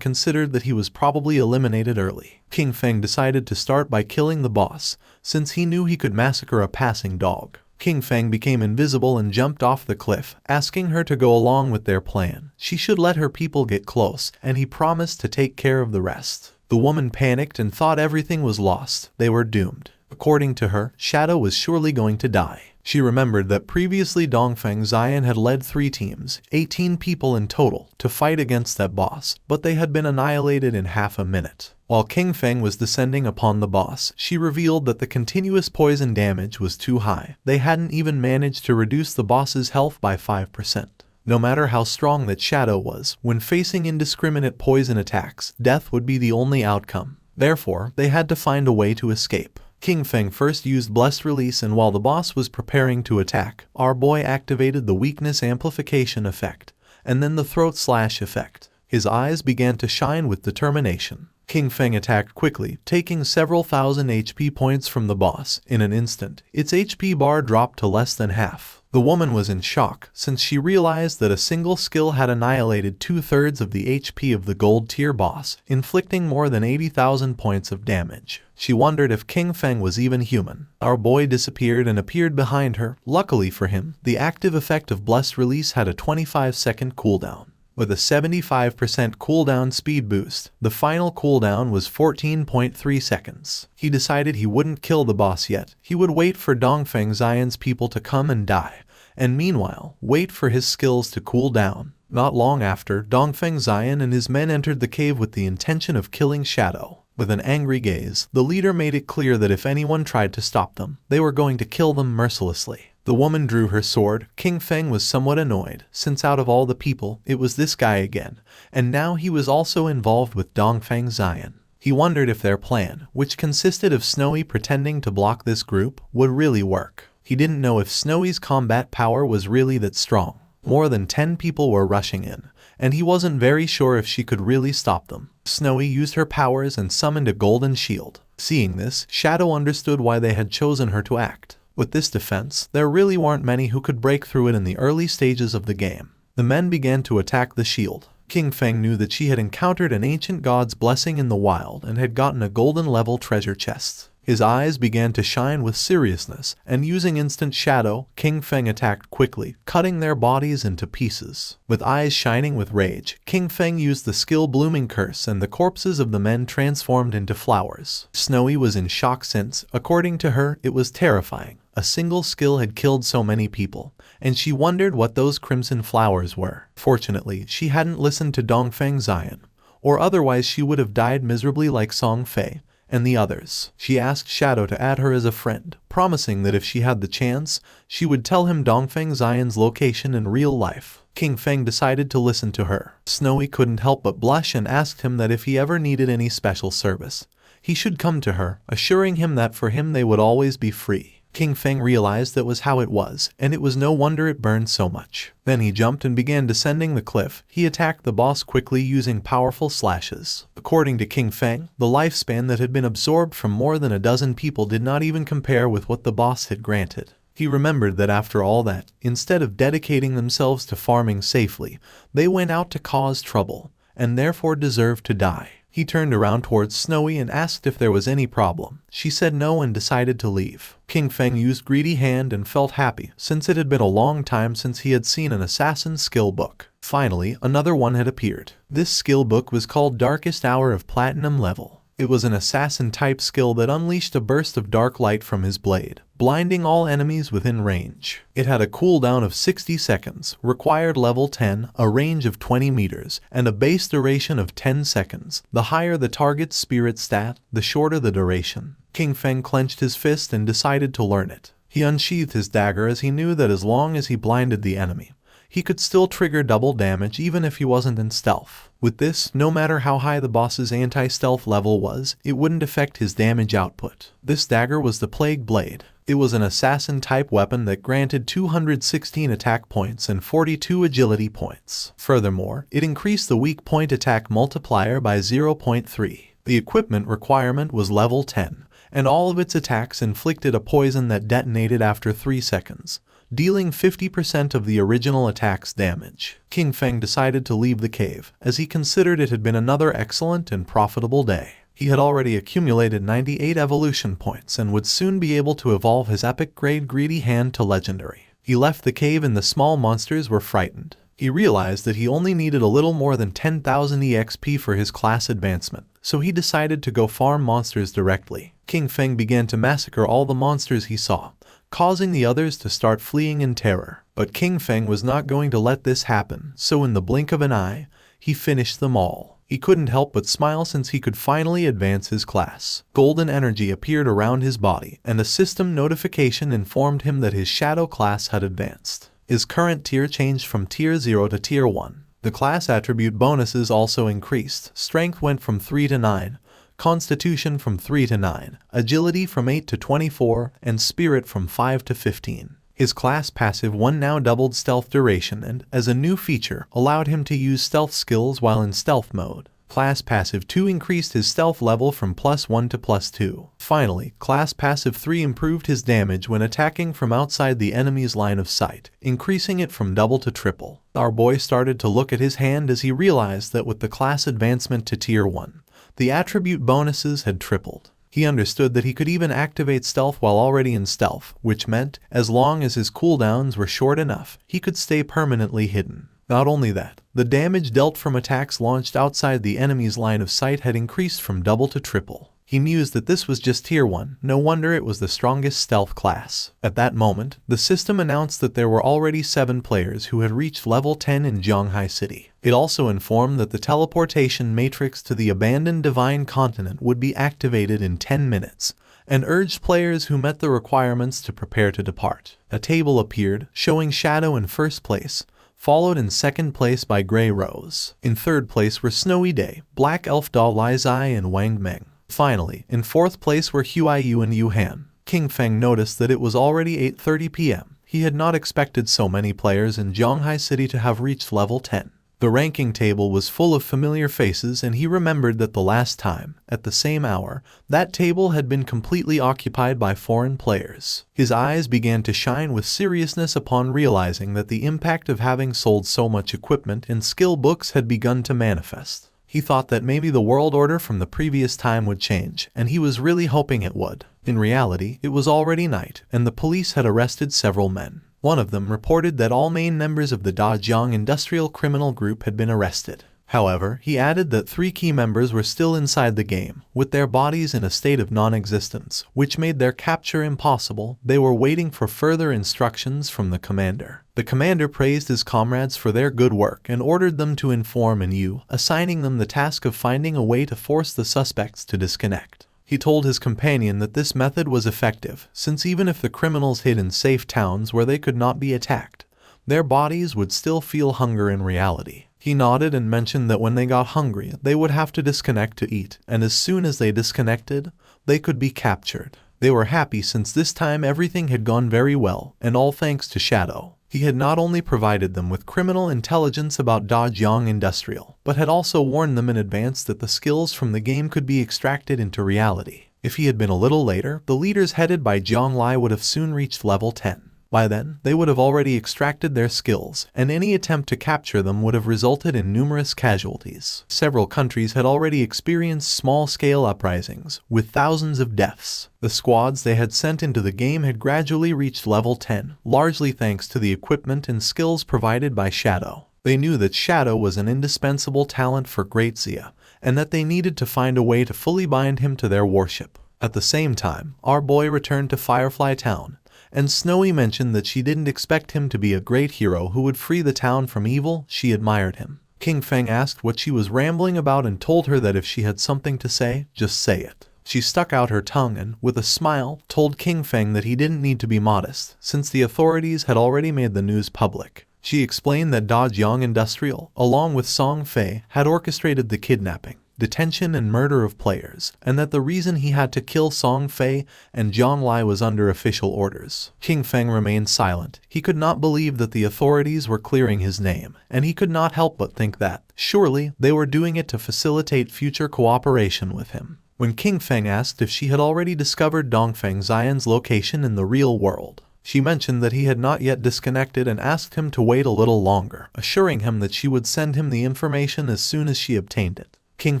considered that he was probably eliminated early. King Feng decided to start by killing the boss, since he knew he could massacre a passing dog. King Feng became invisible and jumped off the cliff, asking her to go along with their plan. She should let her people get close, and he promised to take care of the rest. The woman panicked and thought everything was lost. They were doomed. According to her, Shadow was surely going to die. She remembered that previously Dongfeng Xian had led 3 teams, 18 people in total, to fight against that boss, but they had been annihilated in half a minute. While King Feng was descending upon the boss, she revealed that the continuous poison damage was too high. They hadn't even managed to reduce the boss's health by 5%. No matter how strong that Shadow was, when facing indiscriminate poison attacks, death would be the only outcome. Therefore, they had to find a way to escape. King Feng first used Blessed Release, and while the boss was preparing to attack, our boy activated the Weakness Amplification effect, and then the Throat Slash effect. His eyes began to shine with determination. King Feng attacked quickly, taking several thousand HP points from the boss. In an instant, its HP bar dropped to less than half. The woman was in shock, since she realized that a single skill had annihilated 2/3 of the HP of the gold tier boss, inflicting more than 80,000 points of damage. She wondered if King Feng was even human. Our boy disappeared and appeared behind her. Luckily for him, the active effect of Blessed Release had a 25-second cooldown. With a 75% cooldown speed boost, the final cooldown was 14.3 seconds. He decided he wouldn't kill the boss yet. He would wait for Dongfeng Xian's people to come and die, and meanwhile, wait for his skills to cool down. Not long after, Dongfeng Xian and his men entered the cave with the intention of killing Shadow. With an angry gaze, the leader made it clear that if anyone tried to stop them, they were going to kill them mercilessly. The woman drew her sword. King Feng was somewhat annoyed, since out of all the people, it was this guy again, and now he was also involved with Dongfeng Xian. He wondered if their plan, which consisted of Snowy pretending to block this group, would really work. He didn't know if Snowy's combat power was really that strong. More than 10 people were rushing in, and he wasn't very sure if she could really stop them. Snowy used her powers and summoned a golden shield. Seeing this, Shadow understood why they had chosen her to act. With this defense, there really weren't many who could break through it in the early stages of the game. The men began to attack the shield. King Feng knew that she had encountered an ancient god's blessing in the wild and had gotten a golden level treasure chest. His eyes began to shine with seriousness, and using instant shadow, King Feng attacked quickly, cutting their bodies into pieces. With eyes shining with rage, King Feng used the skill Blooming Curse and the corpses of the men transformed into flowers. Snowy was in shock since, according to her, it was terrifying. A single skill had killed so many people, and she wondered what those crimson flowers were. Fortunately, she hadn't listened to Dongfeng Zion, or otherwise she would have died miserably like Song Fei and the others. She asked Shadow to add her as a friend, promising that if she had the chance, she would tell him Dongfeng Zion's location in real life. King Feng decided to listen to her. Snowy couldn't help but blush and asked him that if he ever needed any special service, he should come to her, assuring him that for him they would always be free. King Feng realized that was how it was, and it was no wonder it burned so much. Then he jumped and began descending the cliff. He attacked the boss quickly using powerful slashes. According to King Feng, the lifespan that had been absorbed from more than a dozen people did not even compare with what the boss had granted. He remembered that after all that, instead of dedicating themselves to farming safely, they went out to cause trouble, and therefore deserved to die. He turned around towards Snowy and asked if there was any problem. She said no and decided to leave. King Feng used Greedy Hand and felt happy, since it had been a long time since he had seen an assassin's skill book. Finally, another one had appeared. This skill book was called Darkest Hour of Platinum Level. It was an assassin-type skill that unleashed a burst of dark light from his blade, blinding all enemies within range. It had a cooldown of 60 seconds, required level 10, a range of 20 meters, and a base duration of 10 seconds. The higher the target's spirit stat, the shorter the duration. King Feng clenched his fist and decided to learn it. He unsheathed his dagger as he knew that as long as he blinded the enemy, he could still trigger double damage even if he wasn't in stealth. With this, no matter how high the boss's anti-stealth level was, it wouldn't affect his damage output. This dagger was the Plague Blade. It was an assassin-type weapon that granted 216 attack points and 42 agility points. Furthermore, it increased the weak point attack multiplier by 0.3. The equipment requirement was level 10, and all of its attacks inflicted a poison that detonated after 3 seconds, dealing 50% of the original attack's damage. King Feng decided to leave the cave, as he considered it had been another excellent and profitable day. He had already accumulated 98 evolution points and would soon be able to evolve his epic grade Greedy Hand to legendary. He left the cave and the small monsters were frightened. He realized that he only needed a little more than 10,000 EXP for his class advancement, so he decided to go farm monsters directly. King Feng began to massacre all the monsters he saw, causing the others to start fleeing in terror. But King Feng was not going to let this happen, so in the blink of an eye, he finished them all. He couldn't help but smile since he could finally advance his class. Golden energy appeared around his body, and a system notification informed him that his shadow class had advanced. His current tier changed from tier 0 to tier 1. The class attribute bonuses also increased. Strength went from 3 to 9, Constitution from 3 to 9, Agility from 8 to 24, and Spirit from 5 to 15. His class passive 1 now doubled stealth duration and, as a new feature, allowed him to use stealth skills while in stealth mode. Class passive 2 increased his stealth level from +1 to +2. Finally, class passive 3 improved his damage when attacking from outside the enemy's line of sight, increasing it from double to triple. Our boy started to look at his hand as he realized that with the class advancement to tier 1, the attribute bonuses had tripled. He understood that he could even activate stealth while already in stealth, which meant, as long as his cooldowns were short enough, he could stay permanently hidden. Not only that, the damage dealt from attacks launched outside the enemy's line of sight had increased from double to triple. He mused that this was just tier 1, no wonder it was the strongest stealth class. At that moment, the system announced that there were already 7 players who had reached level 10 in Zhonghai City. It also informed that the teleportation matrix to the abandoned Divine Continent would be activated in 10 minutes, and urged players who met the requirements to prepare to depart. A table appeared, showing Shadow in first place, followed in second place by Grey Rose. In third place were Snowy Day, Black Elf Doll Lai Zai, and Wang Meng. Finally, in fourth place were Huaiyu and Yu Han. King Feng noticed that it was already 8:30 p.m. He had not expected so many players in Zhonghai City to have reached level 10. The ranking table was full of familiar faces, and he remembered that the last time, at the same hour, that table had been completely occupied by foreign players. His eyes began to shine with seriousness upon realizing that the impact of having sold so much equipment and skill books had begun to manifest. He thought that maybe the world order from the previous time would change, and he was really hoping it would. In reality, it was already night, and the police had arrested several men. One of them reported that all main members of the Dajiang Industrial Criminal Group had been arrested. However, he added that 3 key members were still inside the game, with their bodies in a state of non-existence, which made their capture impossible. They were waiting for further instructions from the commander. The commander praised his comrades for their good work and ordered them to inform Manhwa, assigning them the task of finding a way to force the suspects to disconnect. He told his companion that this method was effective, since even if the criminals hid in safe towns where they could not be attacked, their bodies would still feel hunger in reality. He nodded and mentioned that when they got hungry, they would have to disconnect to eat, and as soon as they disconnected, they could be captured. They were happy since this time everything had gone very well, and all thanks to Shadow. He had not only provided them with criminal intelligence about Dajiang Industrial, but had also warned them in advance that the skills from the game could be extracted into reality. If he had been a little later, the leaders headed by Zhang Lai would have soon reached level 10. By then, they would have already extracted their skills, and any attempt to capture them would have resulted in numerous casualties. Several countries had already experienced small-scale uprisings, with thousands of deaths. The squads they had sent into the game had gradually reached level 10, largely thanks to the equipment and skills provided by Shadow. They knew that Shadow was an indispensable talent for Great Zia, and that they needed to find a way to fully bind him to their warship. At the same time, our boy returned to Firefly Town, and Snowy mentioned that she didn't expect him to be a great hero who would free the town from evil. She admired him. King Feng asked what she was rambling about and told her that if she had something to say, just say it. She stuck out her tongue and, with a smile, told King Feng that he didn't need to be modest, since the authorities had already made the news public. She explained that Dajiang Industrial, along with Song Fei, had orchestrated the kidnapping, detention and murder of players, and that the reason he had to kill Song Fei and Zhang Lai was under official orders. King Feng remained silent. He could not believe that the authorities were clearing his name, and he could not help but think that, surely, they were doing it to facilitate future cooperation with him. When King Feng asked if she had already discovered Dongfeng Xian's location in the real world, she mentioned that he had not yet disconnected and asked him to wait a little longer, assuring him that she would send him the information as soon as she obtained it. King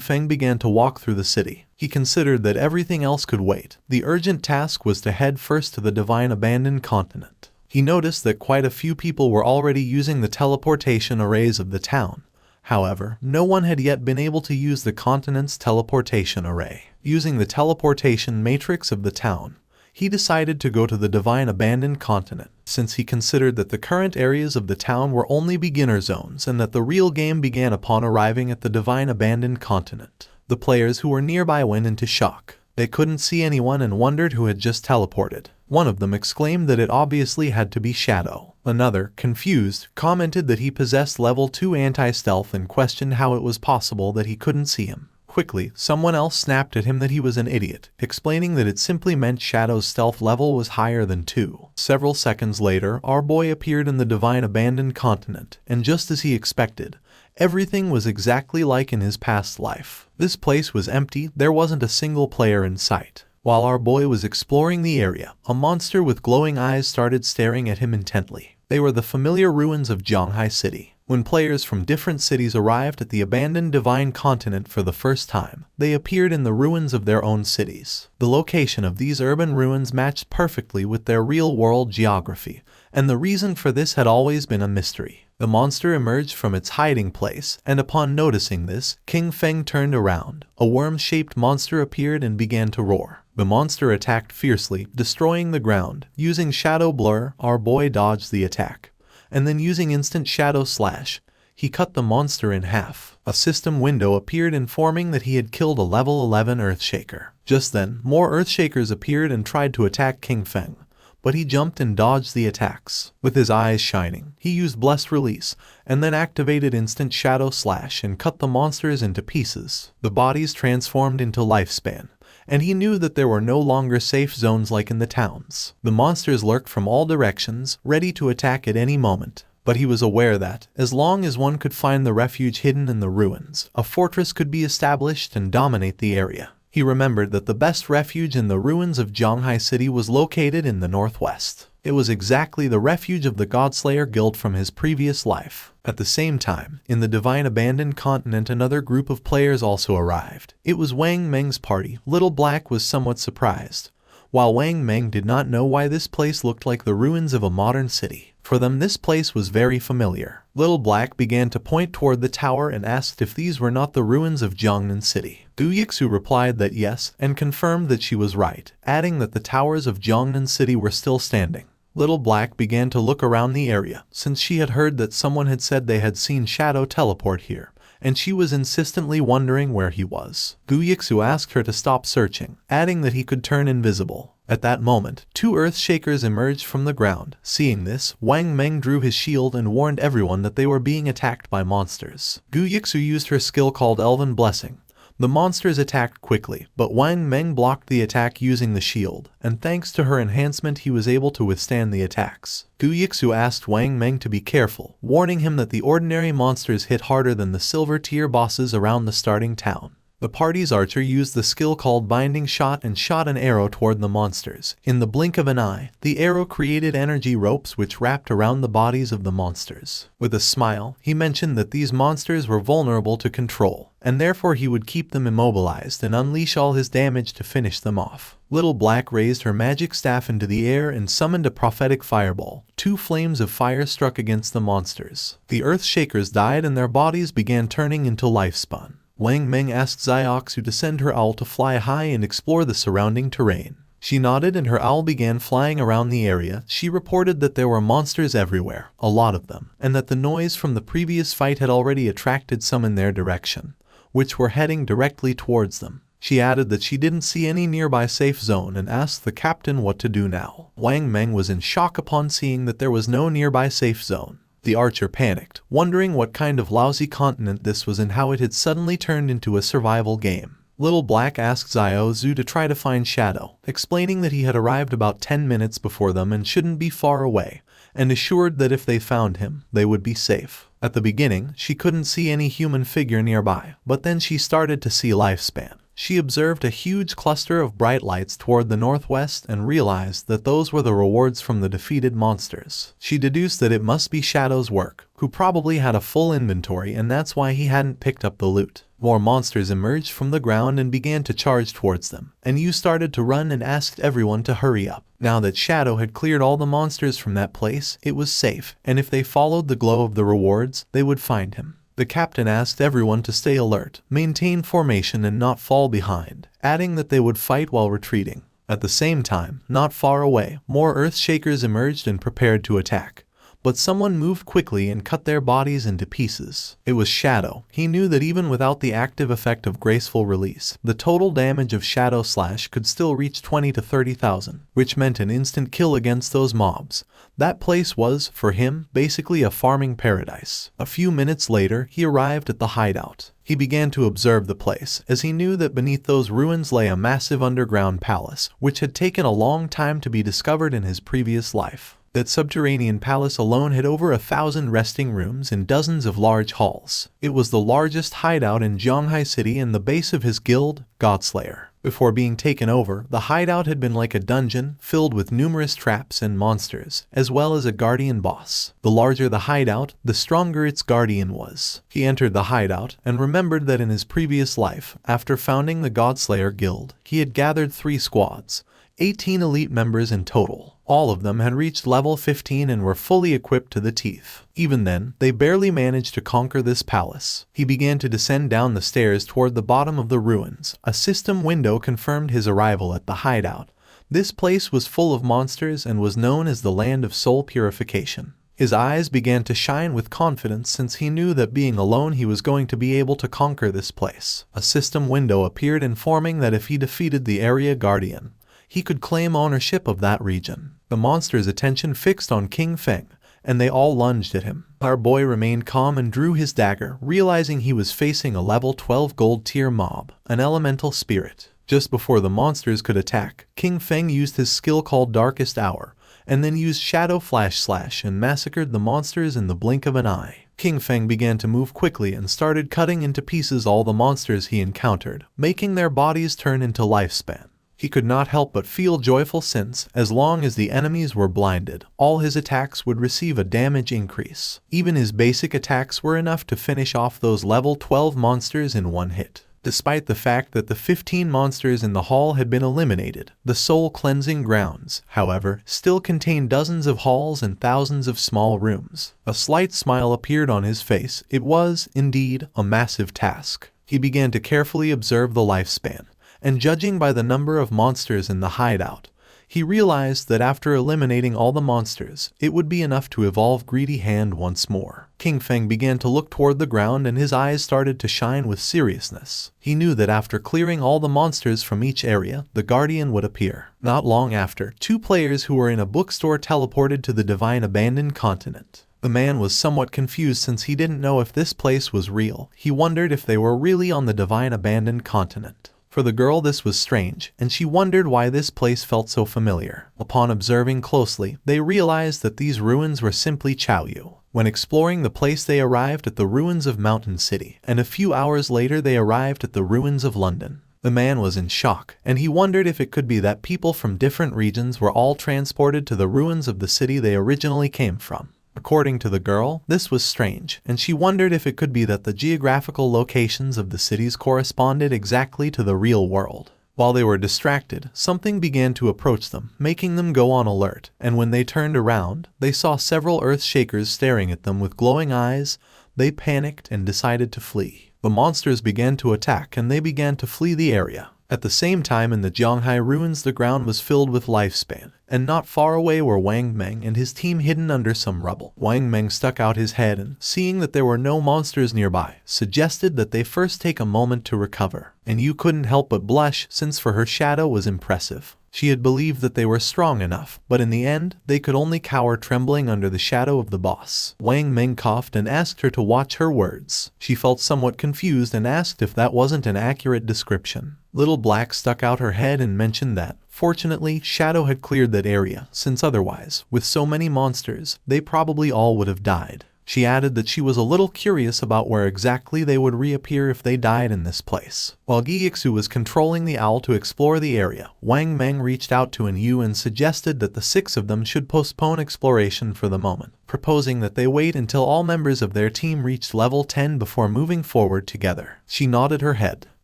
Feng began to walk through the city. He considered that everything else could wait. The urgent task was to head first to the Divine Abandoned Continent. He noticed that quite a few people were already using the teleportation arrays of the town. However, no one had yet been able to use the continent's teleportation array. Using the teleportation matrix of the town, he decided to go to the Divine Abandoned Continent, since he considered that the current areas of the town were only beginner zones and that the real game began upon arriving at the Divine Abandoned Continent. The players who were nearby went into shock. They couldn't see anyone and wondered who had just teleported. One of them exclaimed that it obviously had to be Shadow. Another, confused, commented that he possessed level 2 anti-stealth and questioned how it was possible that he couldn't see him. Quickly, someone else snapped at him that he was an idiot, explaining that it simply meant Shadow's stealth level was higher than 2. Several seconds later, our boy appeared in the Divine Abandoned Continent, and just as he expected, everything was exactly like in his past life. This place was empty. There wasn't a single player in sight. While our boy was exploring the area, a monster with glowing eyes started staring at him intently. They were the familiar ruins of Zhanghai City. When players from different cities arrived at the abandoned Divine Continent for the first time, they appeared in the ruins of their own cities. The location of these urban ruins matched perfectly with their real-world geography, and the reason for this had always been a mystery. The monster emerged from its hiding place, and upon noticing this, King Feng turned around. A worm-shaped monster appeared and began to roar. The monster attacked fiercely, destroying the ground. Using Shadow Blur, our boy dodged the attack, and then using Instant Shadow Slash, he cut the monster in half. A system window appeared informing that he had killed a level 11 Earthshaker. Just then, more Earthshakers appeared and tried to attack King Feng, but he jumped and dodged the attacks. With his eyes shining, he used Blessed Release, and then activated Instant Shadow Slash and cut the monsters into pieces. The bodies transformed into Lifespan, and he knew that there were no longer safe zones like in the towns. The monsters lurked from all directions, ready to attack at any moment. But he was aware that, as long as one could find the refuge hidden in the ruins, a fortress could be established and dominate the area. He remembered that the best refuge in the ruins of Zhanghai City was located in the northwest. It was exactly the refuge of the Godslayer Guild from his previous life. At the same time, in the Divine Abandoned Continent another group of players also arrived. It was Wang Meng's party. Little Black was somewhat surprised. While Wang Meng did not know why this place looked like the ruins of a modern city. For them this place was very familiar. Little Black began to point toward the tower and asked if these were not the ruins of Jiangnan City. Gu Yixu replied that yes, and confirmed that she was right, adding that the towers of Jiangnan City were still standing. Little Black began to look around the area, since she had heard that someone had said they had seen Shadow teleport here, and she was insistently wondering where he was. Gu Yixu asked her to stop searching, adding that he could turn invisible. At that moment, two Earthshakers emerged from the ground. Seeing this, Wang Meng drew his shield and warned everyone that they were being attacked by monsters. Gu Yixu used her skill called Elven Blessing. The monsters attacked quickly, but Wang Meng blocked the attack using the shield, and thanks to her enhancement he was able to withstand the attacks. Gu Yixu asked Wang Meng to be careful, warning him that the ordinary monsters hit harder than the silver-tier bosses around the starting town. The party's archer used the skill called Binding Shot and shot an arrow toward the monsters. In the blink of an eye, the arrow created energy ropes which wrapped around the bodies of the monsters. With a smile, he mentioned that these monsters were vulnerable to control, and therefore he would keep them immobilized and unleash all his damage to finish them off. Little Black raised her magic staff into the air and summoned a prophetic fireball. Two flames of fire struck against the monsters. The Earthshakers died and their bodies began turning into lifespun. Wang Meng asked Xiaoxu to send her owl to fly high and explore the surrounding terrain. She nodded and her owl began flying around the area. She reported that there were monsters everywhere, a lot of them, and that the noise from the previous fight had already attracted some in their direction, which were heading directly towards them. She added that she didn't see any nearby safe zone and asked the captain what to do now. Wang Meng was in shock upon seeing that there was no nearby safe zone. The archer panicked, wondering what kind of lousy continent this was and how it had suddenly turned into a survival game. Little Black asked Xiaozu to try to find Shadow, explaining that he had arrived about 10 minutes before them and shouldn't be far away, and assured that if they found him, they would be safe. At the beginning, she couldn't see any human figure nearby, but then she started to see Lifespan. She observed a huge cluster of bright lights toward the northwest and realized that those were the rewards from the defeated monsters. She deduced that it must be Shadow's work, who probably had a full inventory and that's why he hadn't picked up the loot. More monsters emerged from the ground and began to charge towards them, and Yu started to run and asked everyone to hurry up. Now that Shadow had cleared all the monsters from that place, it was safe, and if they followed the glow of the rewards, they would find him. The captain asked everyone to stay alert, maintain formation and not fall behind, adding that they would fight while retreating. At the same time, not far away, more Earthshakers emerged and prepared to attack. But someone moved quickly and cut their bodies into pieces. It was Shadow. He knew that even without the active effect of Graceful Release, the total damage of Shadow Slash could still reach 20 to 30,000, which meant an instant kill against those mobs. That place was, for him, basically a farming paradise. A few minutes later, he arrived at the hideout. He began to observe the place, as he knew that beneath those ruins lay a massive underground palace, which had taken a long time to be discovered in his previous life. That subterranean palace alone had over 1,000 resting rooms and dozens of large halls. It was the largest hideout in Zhanghai City and the base of his guild, Godslayer. Before being taken over, the hideout had been like a dungeon, filled with numerous traps and monsters, as well as a guardian boss. The larger the hideout, the stronger its guardian was. He entered the hideout, and remembered that in his previous life, after founding the Godslayer Guild, he had gathered 3 squads, 18 elite members in total. All of them had reached level 15 and were fully equipped to the teeth. Even then, they barely managed to conquer this palace. He began to descend down the stairs toward the bottom of the ruins. A system window confirmed his arrival at the hideout. This place was full of monsters and was known as the Land of Soul Purification. His eyes began to shine with confidence since he knew that being alone he was going to be able to conquer this place. A system window appeared informing that if he defeated the area guardian, he could claim ownership of that region. The monster's attention fixed on King Feng, and they all lunged at him. Our boy remained calm and drew his dagger, realizing he was facing a level 12 gold tier mob, an elemental spirit. Just before the monsters could attack, King Feng used his skill called Darkest Hour, and then used Shadow Slash and massacred the monsters in the blink of an eye. King Feng began to move quickly and started cutting into pieces all the monsters he encountered, making their bodies turn into lifespan. He could not help but feel joyful since, as long as the enemies were blinded, all his attacks would receive a damage increase. Even his basic attacks were enough to finish off those level 12 monsters in one hit. Despite the fact that the 15 monsters in the hall had been eliminated, the soul cleansing grounds, however, still contained dozens of halls and thousands of small rooms. A slight smile appeared on his face. It was, indeed, a massive task. He began to carefully observe the lifespan, and judging by the number of monsters in the hideout, he realized that after eliminating all the monsters, it would be enough to evolve Greedy Hand once more. King Feng began to look toward the ground and his eyes started to shine with seriousness. He knew that after clearing all the monsters from each area, the Guardian would appear. Not long after, two players who were in a bookstore teleported to the Divine Abandoned Continent. The man was somewhat confused since he didn't know if this place was real. He wondered if they were really on the Divine Abandoned Continent. For the girl this was strange, and she wondered why this place felt so familiar. Upon observing closely, they realized that these ruins were simply Chaoyu. When exploring the place they arrived at the ruins of Mountain City, and a few hours later they arrived at the ruins of London. The man was in shock, and he wondered if it could be that people from different regions were all transported to the ruins of the city they originally came from. According to the girl, this was strange, and she wondered if it could be that the geographical locations of the cities corresponded exactly to the real world. While they were distracted, something began to approach them, making them go on alert, and when they turned around, they saw several Earthshakers staring at them with glowing eyes. They panicked and decided to flee. The monsters began to attack and they began to flee the area. At the same time in the Zhonghai ruins the ground was filled with lifespan, and not far away were Wang Meng and his team hidden under some rubble. Wang Meng stuck out his head and, seeing that there were no monsters nearby, suggested that they first take a moment to recover. And you couldn't help but blush since for her shadow was impressive. She had believed that they were strong enough, but in the end, they could only cower trembling under the shadow of the boss. Wang Meng coughed and asked her to watch her words. She felt somewhat confused and asked if that wasn't an accurate description. Little Black stuck out her head and mentioned that, fortunately, Shadow had cleared that area, since otherwise, with so many monsters, they probably all would have died. She added that she was a little curious about where exactly they would reappear if they died in this place. While Gyixu was controlling the owl to explore the area, Wang Meng reached out to Yu and suggested that the six of them should postpone exploration for the moment, proposing that they wait until all members of their team reached level 10 before moving forward together. She nodded her head.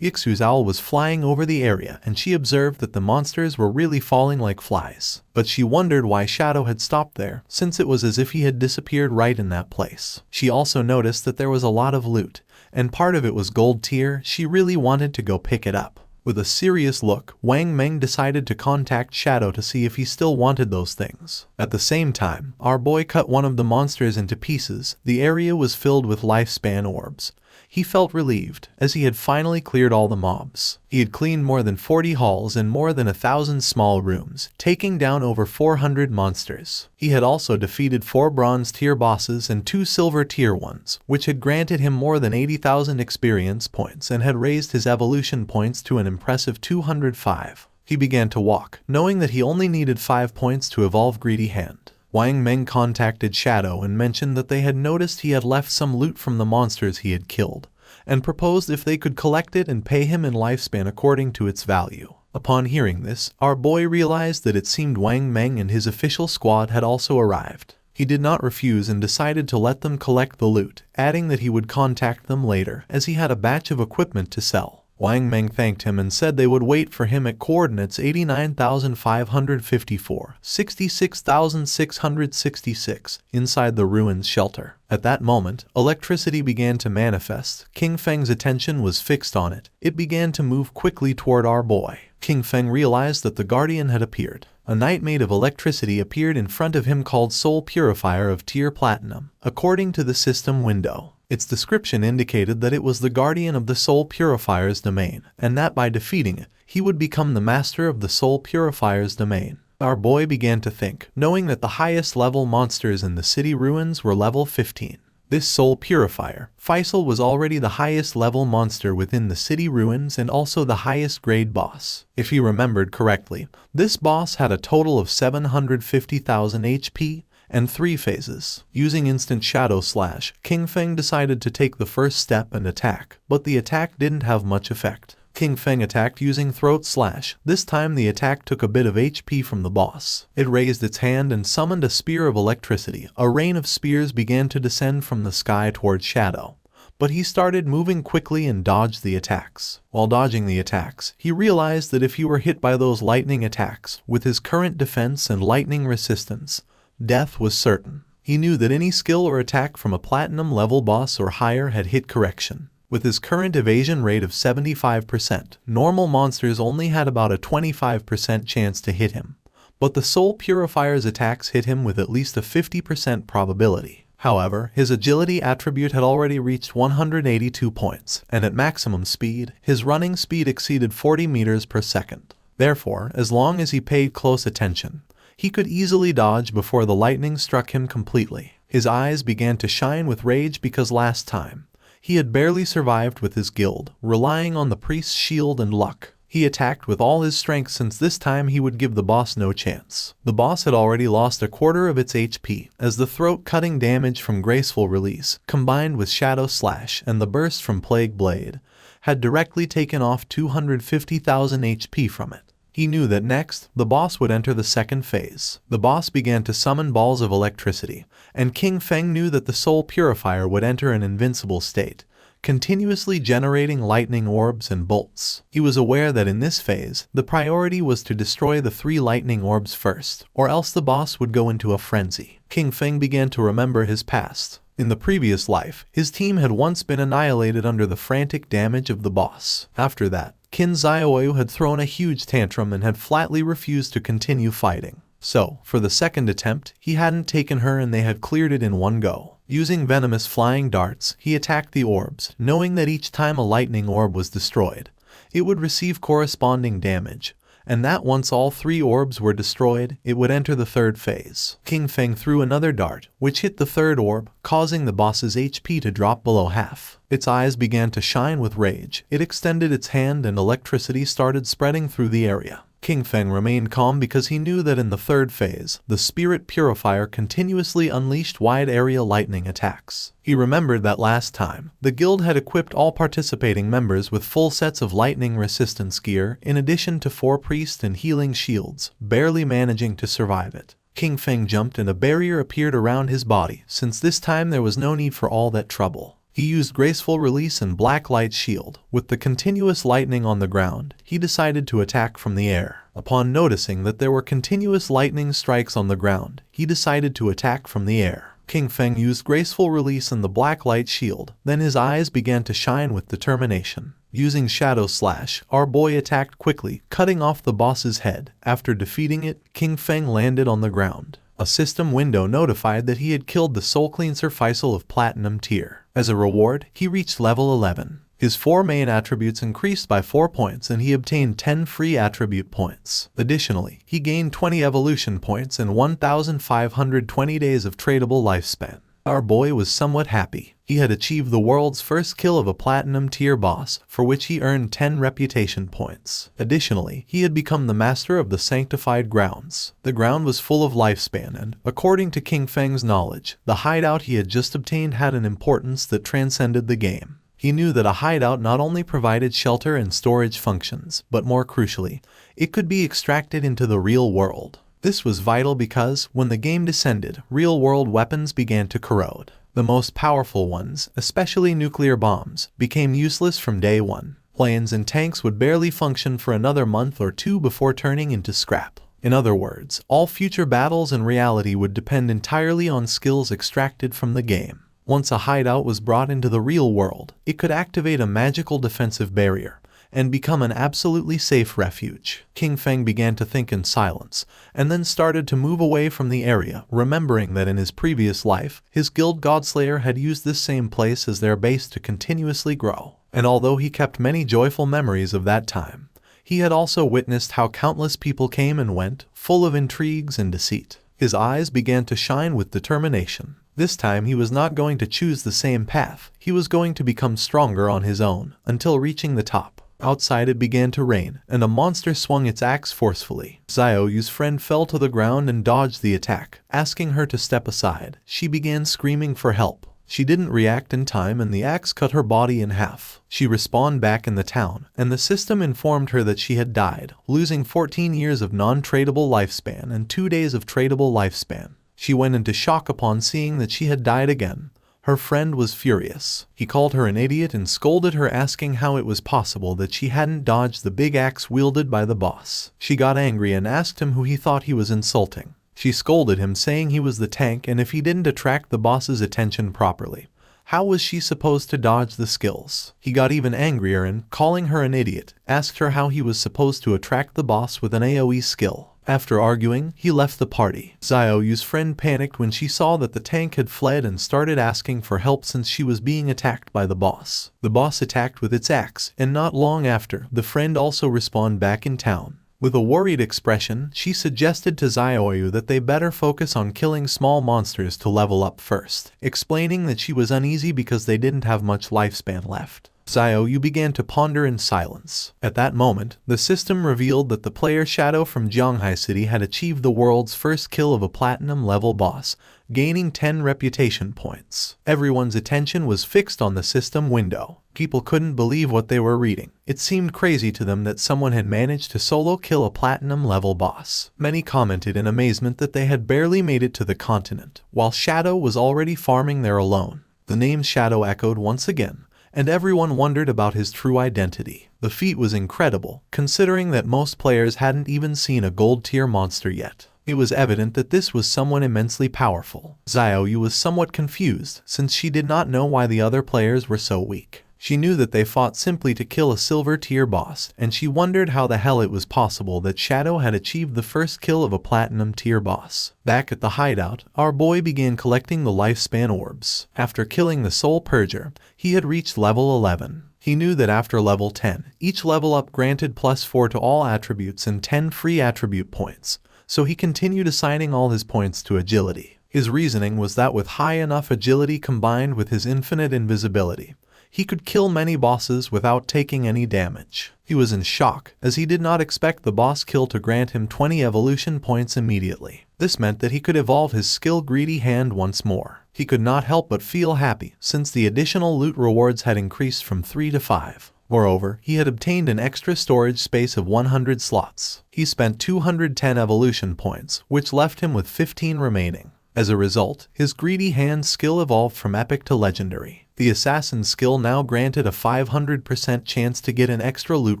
Yixu's owl was flying over the area and she observed that the monsters were really falling like flies. But she wondered why Shadow had stopped there, since it was as if he had disappeared right in that place. She also noticed that there was a lot of loot, and part of it was gold tier. She really wanted to go pick it up. With a serious look, Wang Meng decided to contact Shadow to see if he still wanted those things. At the same time, our boy cut one of the monsters into pieces. The area was filled with lifespan orbs. He felt relieved, as he had finally cleared all the mobs. He had cleaned more than 40 halls and more than 1,000 small rooms, taking down over 400 monsters. He had also defeated 4 bronze tier bosses and 2 silver tier ones, which had granted him more than 80,000 experience points and had raised his evolution points to an impressive 205. He began to walk, knowing that he only needed 5 points to evolve Greedy Hand. Wang Meng contacted Shadow and mentioned that they had noticed he had left some loot from the monsters he had killed, and proposed if they could collect it and pay him in lifespan according to its value. Upon hearing this, our boy realized that it seemed Wang Meng and his official squad had also arrived. He did not refuse and decided to let them collect the loot, adding that he would contact them later as he had a batch of equipment to sell. Wang Meng thanked him and said they would wait for him at coordinates 89,554, 66,666 inside the ruins shelter. At that moment, electricity began to manifest. King Feng's attention was fixed on it. It began to move quickly toward our boy. King Feng realized that the Guardian had appeared. A knight made of electricity appeared in front of him called Soul Purifier of Tier Platinum. According to the system window, its description indicated that it was the guardian of the Soul Purifier's domain, and that by defeating it, he would become the master of the Soul Purifier's domain. Our boy began to think, knowing that the highest level monsters in the city ruins were level 15. This soul purifier, Faisal, was already the highest level monster within the city ruins and also the highest grade boss. If he remembered correctly, this boss had a total of 750,000 HP and 3 phases. Using instant shadow slash, King Feng decided to take the first step and attack, but the attack didn't have much effect. King Feng attacked using throat slash. This time the attack took a bit of HP from the boss. It raised its hand and summoned a spear of electricity. A rain of spears began to descend from the sky towards Shadow, but he started moving quickly and dodged the attacks. While dodging the attacks, he realized that if he were hit by those lightning attacks, with his current defense and lightning resistance, death was certain. He knew that any skill or attack from a platinum level boss or higher had hit correction. With his current evasion rate of 75%, normal monsters only had about a 25% chance to hit him, but the Soul Purifier's attacks hit him with at least a 50% probability. However, his agility attribute had already reached 182 points, and at maximum speed, his running speed exceeded 40 meters per second. Therefore, as long as he paid close attention, he could easily dodge before the lightning struck him completely. His eyes began to shine with rage because last time, he had barely survived with his guild, relying on the priest's shield and luck. He attacked with all his strength since this time he would give the boss no chance. The boss had already lost a quarter of its HP, as the throat-cutting damage from Graceful Release, combined with Shadow Slash and the burst from Plague Blade, had directly taken off 250,000 HP from it. He knew that next, the boss would enter the second phase. The boss began to summon balls of electricity, and King Feng knew that the Soul Purifier would enter an invincible state, continuously generating lightning orbs and bolts. He was aware that in this phase, the priority was to destroy the 3 lightning orbs first, or else the boss would go into a frenzy. King Feng began to remember his past. In the previous life, his team had once been annihilated under the frantic damage of the boss. After that, Qin Xiaoyu had thrown a huge tantrum and had flatly refused to continue fighting. So, for the second attempt, he hadn't taken her and they had cleared it in one go. Using venomous flying darts, he attacked the orbs, knowing that each time a lightning orb was destroyed, it would receive corresponding damage, and that once all 3 orbs were destroyed, it would enter the third phase. King Feng threw another dart, which hit the third orb, causing the boss's HP to drop below half. Its eyes began to shine with rage. It extended its hand and electricity started spreading through the area. King Feng remained calm because he knew that in the third phase, the Spirit Purifier continuously unleashed wide-area lightning attacks. He remembered that last time, the guild had equipped all participating members with full sets of lightning resistance gear in addition to 4 priest and healing shields, barely managing to survive it. King Feng jumped and a barrier appeared around his body, since this time there was no need for all that trouble. He used Graceful Release and Black Light Shield. With the continuous lightning on the ground, he decided to attack from the air. Upon noticing that there were continuous lightning strikes on the ground, he decided to attack from the air. King Feng used Graceful Release and the Black Light Shield, then his eyes began to shine with determination. Using Shadow Slash, our boy attacked quickly, cutting off the boss's head. After defeating it, King Feng landed on the ground. A system window notified that he had killed the Soul Cleanser Faisal of Platinum tier. As a reward, he reached level 11. His 4 main attributes increased by 4 points and he obtained 10 free attribute points. Additionally, he gained 20 evolution points and 1,520 days of tradable lifespan. Our boy was somewhat happy. He had achieved the world's first kill of a platinum tier boss, for which he earned 10 reputation points. Additionally, he had become the master of the sanctified grounds. The ground was full of lifespan and, according to King Feng's knowledge, the hideout he had just obtained had an importance that transcended the game. He knew that a hideout not only provided shelter and storage functions, but more crucially, it could be extracted into the real world. This was vital because, when the game descended, real-world weapons began to corrode. The most powerful ones, especially nuclear bombs, became useless from day one. Planes and tanks would barely function for another month or 2 before turning into scrap. In other words, all future battles in reality would depend entirely on skills extracted from the game. Once a hideout was brought into the real world, it could activate a magical defensive barrier and become an absolutely safe refuge. King Feng began to think in silence, and then started to move away from the area, remembering that in his previous life, his guild Godslayer had used this same place as their base to continuously grow. And although he kept many joyful memories of that time, he had also witnessed how countless people came and went, full of intrigues and deceit. His eyes began to shine with determination. This time he was not going to choose the same path, he was going to become stronger on his own, until reaching the top. Outside it began to rain, and a monster swung its axe forcefully. Xiaoyu's friend fell to the ground and dodged the attack. Asking her to step aside, she began screaming for help. She didn't react in time and the axe cut her body in half. She respawned back in the town, and the system informed her that she had died, losing 14 years of non-tradable lifespan and 2 days of tradable lifespan. She went into shock upon seeing that she had died again. Her friend was furious. He called her an idiot and scolded her, asking how it was possible that she hadn't dodged the big axe wielded by the boss. She got angry and asked him who he thought he was insulting. She scolded him, saying he was the tank and if he didn't attract the boss's attention properly, how was she supposed to dodge the skills? He got even angrier and, calling her an idiot, asked her how he was supposed to attract the boss with an AoE skill. After arguing, he left the party. Xiaoyu's friend panicked when she saw that the tank had fled and started asking for help since she was being attacked by the boss. The boss attacked with its axe, and not long after, the friend also respawned back in town. With a worried expression, she suggested to Xiaoyu that they better focus on killing small monsters to level up first, explaining that she was uneasy because they didn't have much lifespan left. Xiaoyu began to ponder in silence. At that moment, the system revealed that the player Shadow from Zhanghai City had achieved the world's first kill of a platinum-level boss, gaining 10 reputation points. Everyone's attention was fixed on the system window. People couldn't believe what they were reading. It seemed crazy to them that someone had managed to solo kill a platinum-level boss. Many commented in amazement that they had barely made it to the continent, while Shadow was already farming there alone. The name Shadow echoed once again, and everyone wondered about his true identity. The feat was incredible, considering that most players hadn't even seen a gold-tier monster yet. It was evident that this was someone immensely powerful. Xiaoyu was somewhat confused, since she did not know why the other players were so weak. She knew that they fought simply to kill a silver-tier boss, and she wondered how the hell it was possible that Shadow had achieved the first kill of a platinum-tier boss. Back at the hideout, our boy began collecting the lifespan orbs. After killing the Soul Purger, he had reached level 11. He knew that after level 10, each level up granted +4 to all attributes and 10 free attribute points, so he continued assigning all his points to agility. His reasoning was that with high enough agility combined with his infinite invisibility, he could kill many bosses without taking any damage. He was in shock, as he did not expect the boss kill to grant him 20 evolution points immediately. This meant that he could evolve his skill Greedy Hand once more. He could not help but feel happy, since the additional loot rewards had increased from 3 to 5. Moreover, he had obtained an extra storage space of 100 slots. He spent 210 evolution points, which left him with 15 remaining. As a result, his Greedy Hand skill evolved from epic to legendary. The assassin skill now granted a 500% chance to get an extra loot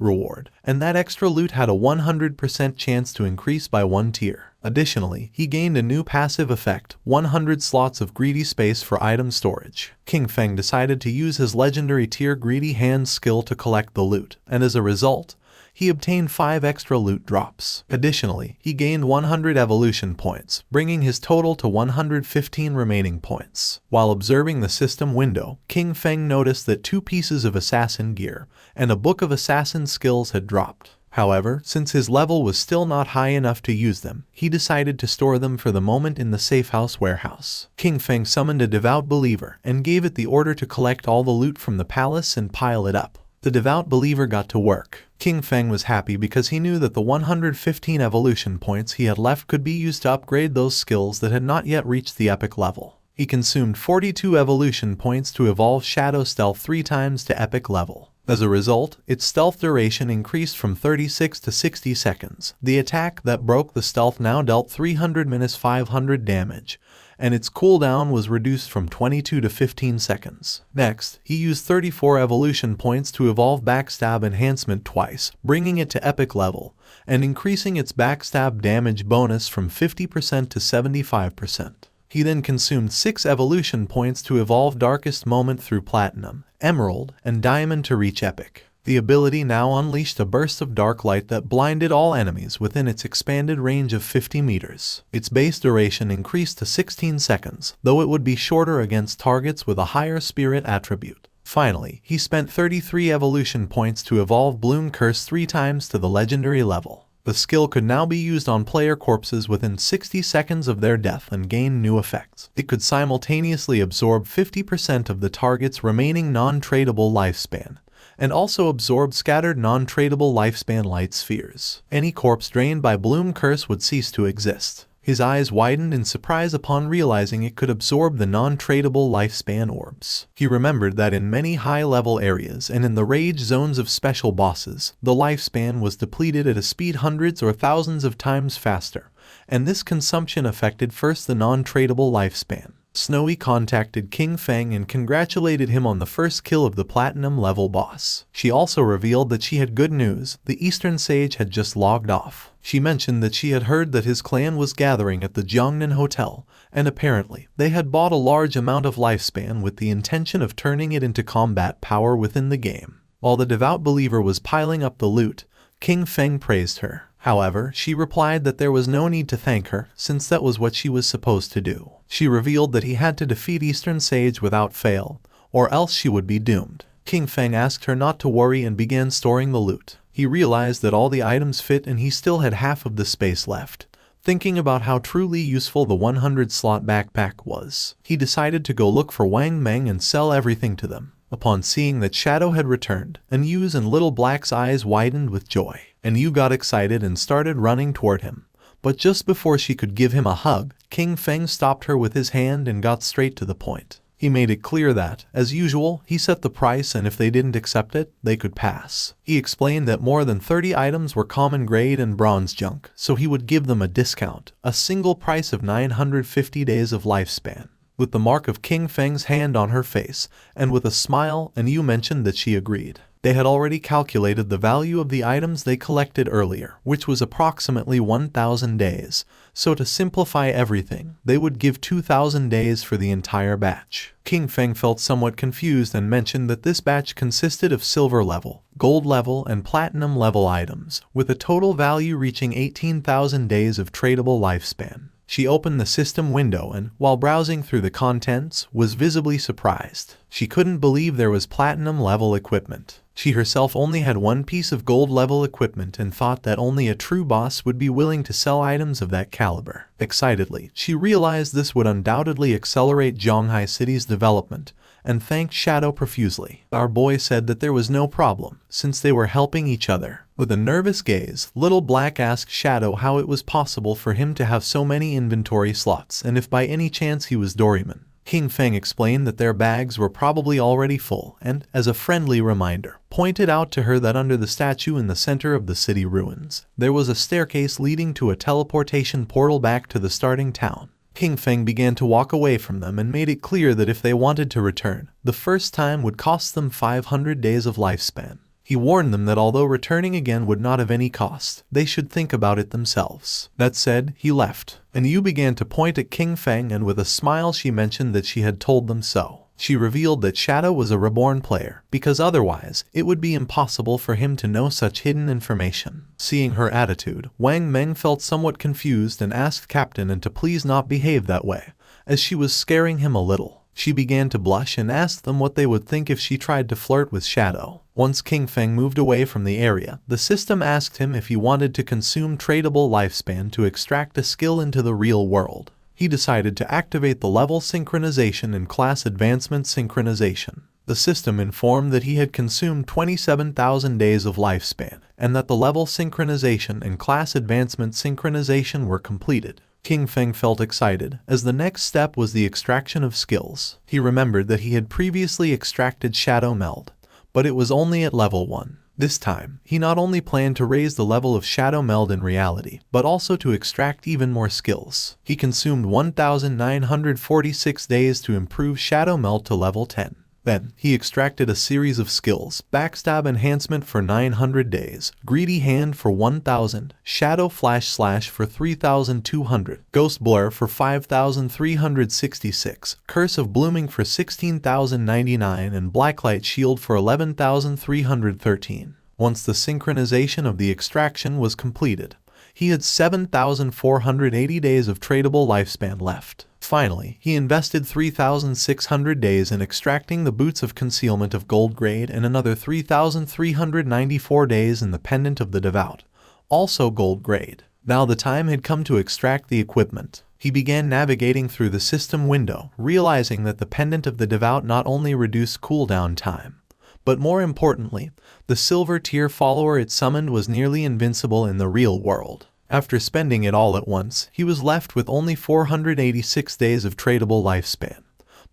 reward, and that extra loot had a 100% chance to increase by 1 tier. Additionally, he gained a new passive effect, 100 slots of greedy space for item storage. King Feng decided to use his legendary tier Greedy Hand skill to collect the loot, and as a result, he obtained 5 extra loot drops. Additionally, he gained 100 evolution points, bringing his total to 115 remaining points. While observing the system window, King Feng noticed that 2 pieces of assassin gear and a book of assassin skills had dropped. However, since his level was still not high enough to use them, he decided to store them for the moment in the safe house warehouse. King Feng summoned a devout believer and gave it the order to collect all the loot from the palace and pile it up. The devout believer got to work. King Feng was happy because he knew that the 115 evolution points he had left could be used to upgrade those skills that had not yet reached the epic level. He consumed 42 evolution points to evolve Shadow Stealth 3 times to epic level. As a result, its stealth duration increased from 36 to 60 seconds. The attack that broke the stealth now dealt 300-500 damage, and its cooldown was reduced from 22 to 15 seconds. Next, he used 34 evolution points to evolve Backstab Enhancement twice, bringing it to epic level, and increasing its backstab damage bonus from 50% to 75%. He then consumed 6 evolution points to evolve Darkest Moment through Platinum, Emerald, and Diamond to reach Epic. The ability now unleashed a burst of dark light that blinded all enemies within its expanded range of 50 meters. Its base duration increased to 16 seconds, though it would be shorter against targets with a higher spirit attribute. Finally, he spent 33 evolution points to evolve Bloom Curse 3 times to the legendary level. The skill could now be used on player corpses within 60 seconds of their death and gain new effects. It could simultaneously absorb 50% of the target's remaining non-tradable lifespan, and also absorb scattered non-tradable lifespan light spheres. Any corpse drained by Bloom Curse would cease to exist. His eyes widened in surprise upon realizing it could absorb the non-tradable lifespan orbs. He remembered that in many high-level areas and in the rage zones of special bosses, the lifespan was depleted at a speed hundreds or thousands of times faster, and this consumption affected first the non-tradable lifespan. Snowy contacted King Feng and congratulated him on the first kill of the platinum-level boss. She also revealed that she had good news. The Eastern Sage had just logged off. She mentioned that she had heard that his clan was gathering at the Jiangnan Hotel, and apparently, they had bought a large amount of lifespan with the intention of turning it into combat power within the game. While the devout believer was piling up the loot, King Feng praised her. However, she replied that there was no need to thank her, since that was what she was supposed to do. She revealed that he had to defeat Eastern Sage without fail, or else she would be doomed. King Feng asked her not to worry and began storing the loot. He realized that all the items fit and he still had half of the space left. Thinking about how truly useful the 100-slot backpack was, he decided to go look for Wang Meng and sell everything to them. Upon seeing that Shadow had returned, Anyu's and Little Black's eyes widened with joy. Anyu got excited and started running toward him. But just before she could give him a hug, King Feng stopped her with his hand and got straight to the point. He made it clear that, as usual, he set the price and if they didn't accept it, they could pass. He explained that more than 30 items were common grade and bronze junk, so he would give them a discount, a single price of 950 days of lifespan. With the mark of King Feng's hand on her face, and with a smile, Anyu mentioned that she agreed. They had already calculated the value of the items they collected earlier, which was approximately 1,000 days, so to simplify everything, they would give 2,000 days for the entire batch. King Feng felt somewhat confused and mentioned that this batch consisted of silver level, gold level, and platinum level items, with a total value reaching 18,000 days of tradable lifespan. She opened the system window and, while browsing through the contents, was visibly surprised. She couldn't believe there was platinum-level equipment. She herself only had one piece of gold-level equipment and thought that only a true boss would be willing to sell items of that caliber. Excitedly, she realized this would undoubtedly accelerate Zhonghai City's development, and thanked Shadow profusely. Our boy said that there was no problem, since they were helping each other. With a nervous gaze, Little Black asked Shadow how it was possible for him to have so many inventory slots and if by any chance he was Doryman. King Feng explained that their bags were probably already full and, as a friendly reminder, pointed out to her that under the statue in the center of the city ruins, there was a staircase leading to a teleportation portal back to the starting town. King Feng began to walk away from them and made it clear that if they wanted to return, the first time would cost them 500 days of lifespan. He warned them that although returning again would not have any cost, they should think about it themselves. That said, he left, and Yu began to point at King Feng and with a smile she mentioned that she had told them so. She revealed that Shadow was a reborn player, because otherwise, it would be impossible for him to know such hidden information. Seeing her attitude, Wang Meng felt somewhat confused and asked Captain and to please not behave that way, as she was scaring him a little. She began to blush and asked them what they would think if she tried to flirt with Shadow. Once King Feng moved away from the area, the system asked him if he wanted to consume tradable lifespan to extract a skill into the real world. He decided to activate the level synchronization and class advancement synchronization. The system informed that he had consumed 27,000 days of lifespan, and that the level synchronization and class advancement synchronization were completed. King Feng felt excited, as the next step was the extraction of skills. He remembered that he had previously extracted Shadow Meld, but it was only at level 1. This time, he not only planned to raise the level of Shadow Meld in reality, but also to extract even more skills. He consumed 1,946 days to improve Shadow Meld to level 10. Then, he extracted a series of skills: Backstab Enhancement for 900 days, Greedy Hand for 1000, Shadow Flash Slash for 3200, Ghost Blur for 5366, Curse of Blooming for 16,099, and Blacklight Shield for 11,313. Once the synchronization of the extraction was completed, he had 7,480 days of tradable lifespan left. Finally, he invested 3,600 days in extracting the Boots of Concealment of gold grade and another 3,394 days in the Pendant of the Devout, also gold grade. Now the time had come to extract the equipment. He began navigating through the system window, realizing that the pendant of the devout not only reduced cooldown time, but more importantly, the silver tier follower it summoned was nearly invincible in the real world. After spending it all at once, he was left with only 486 days of tradable lifespan.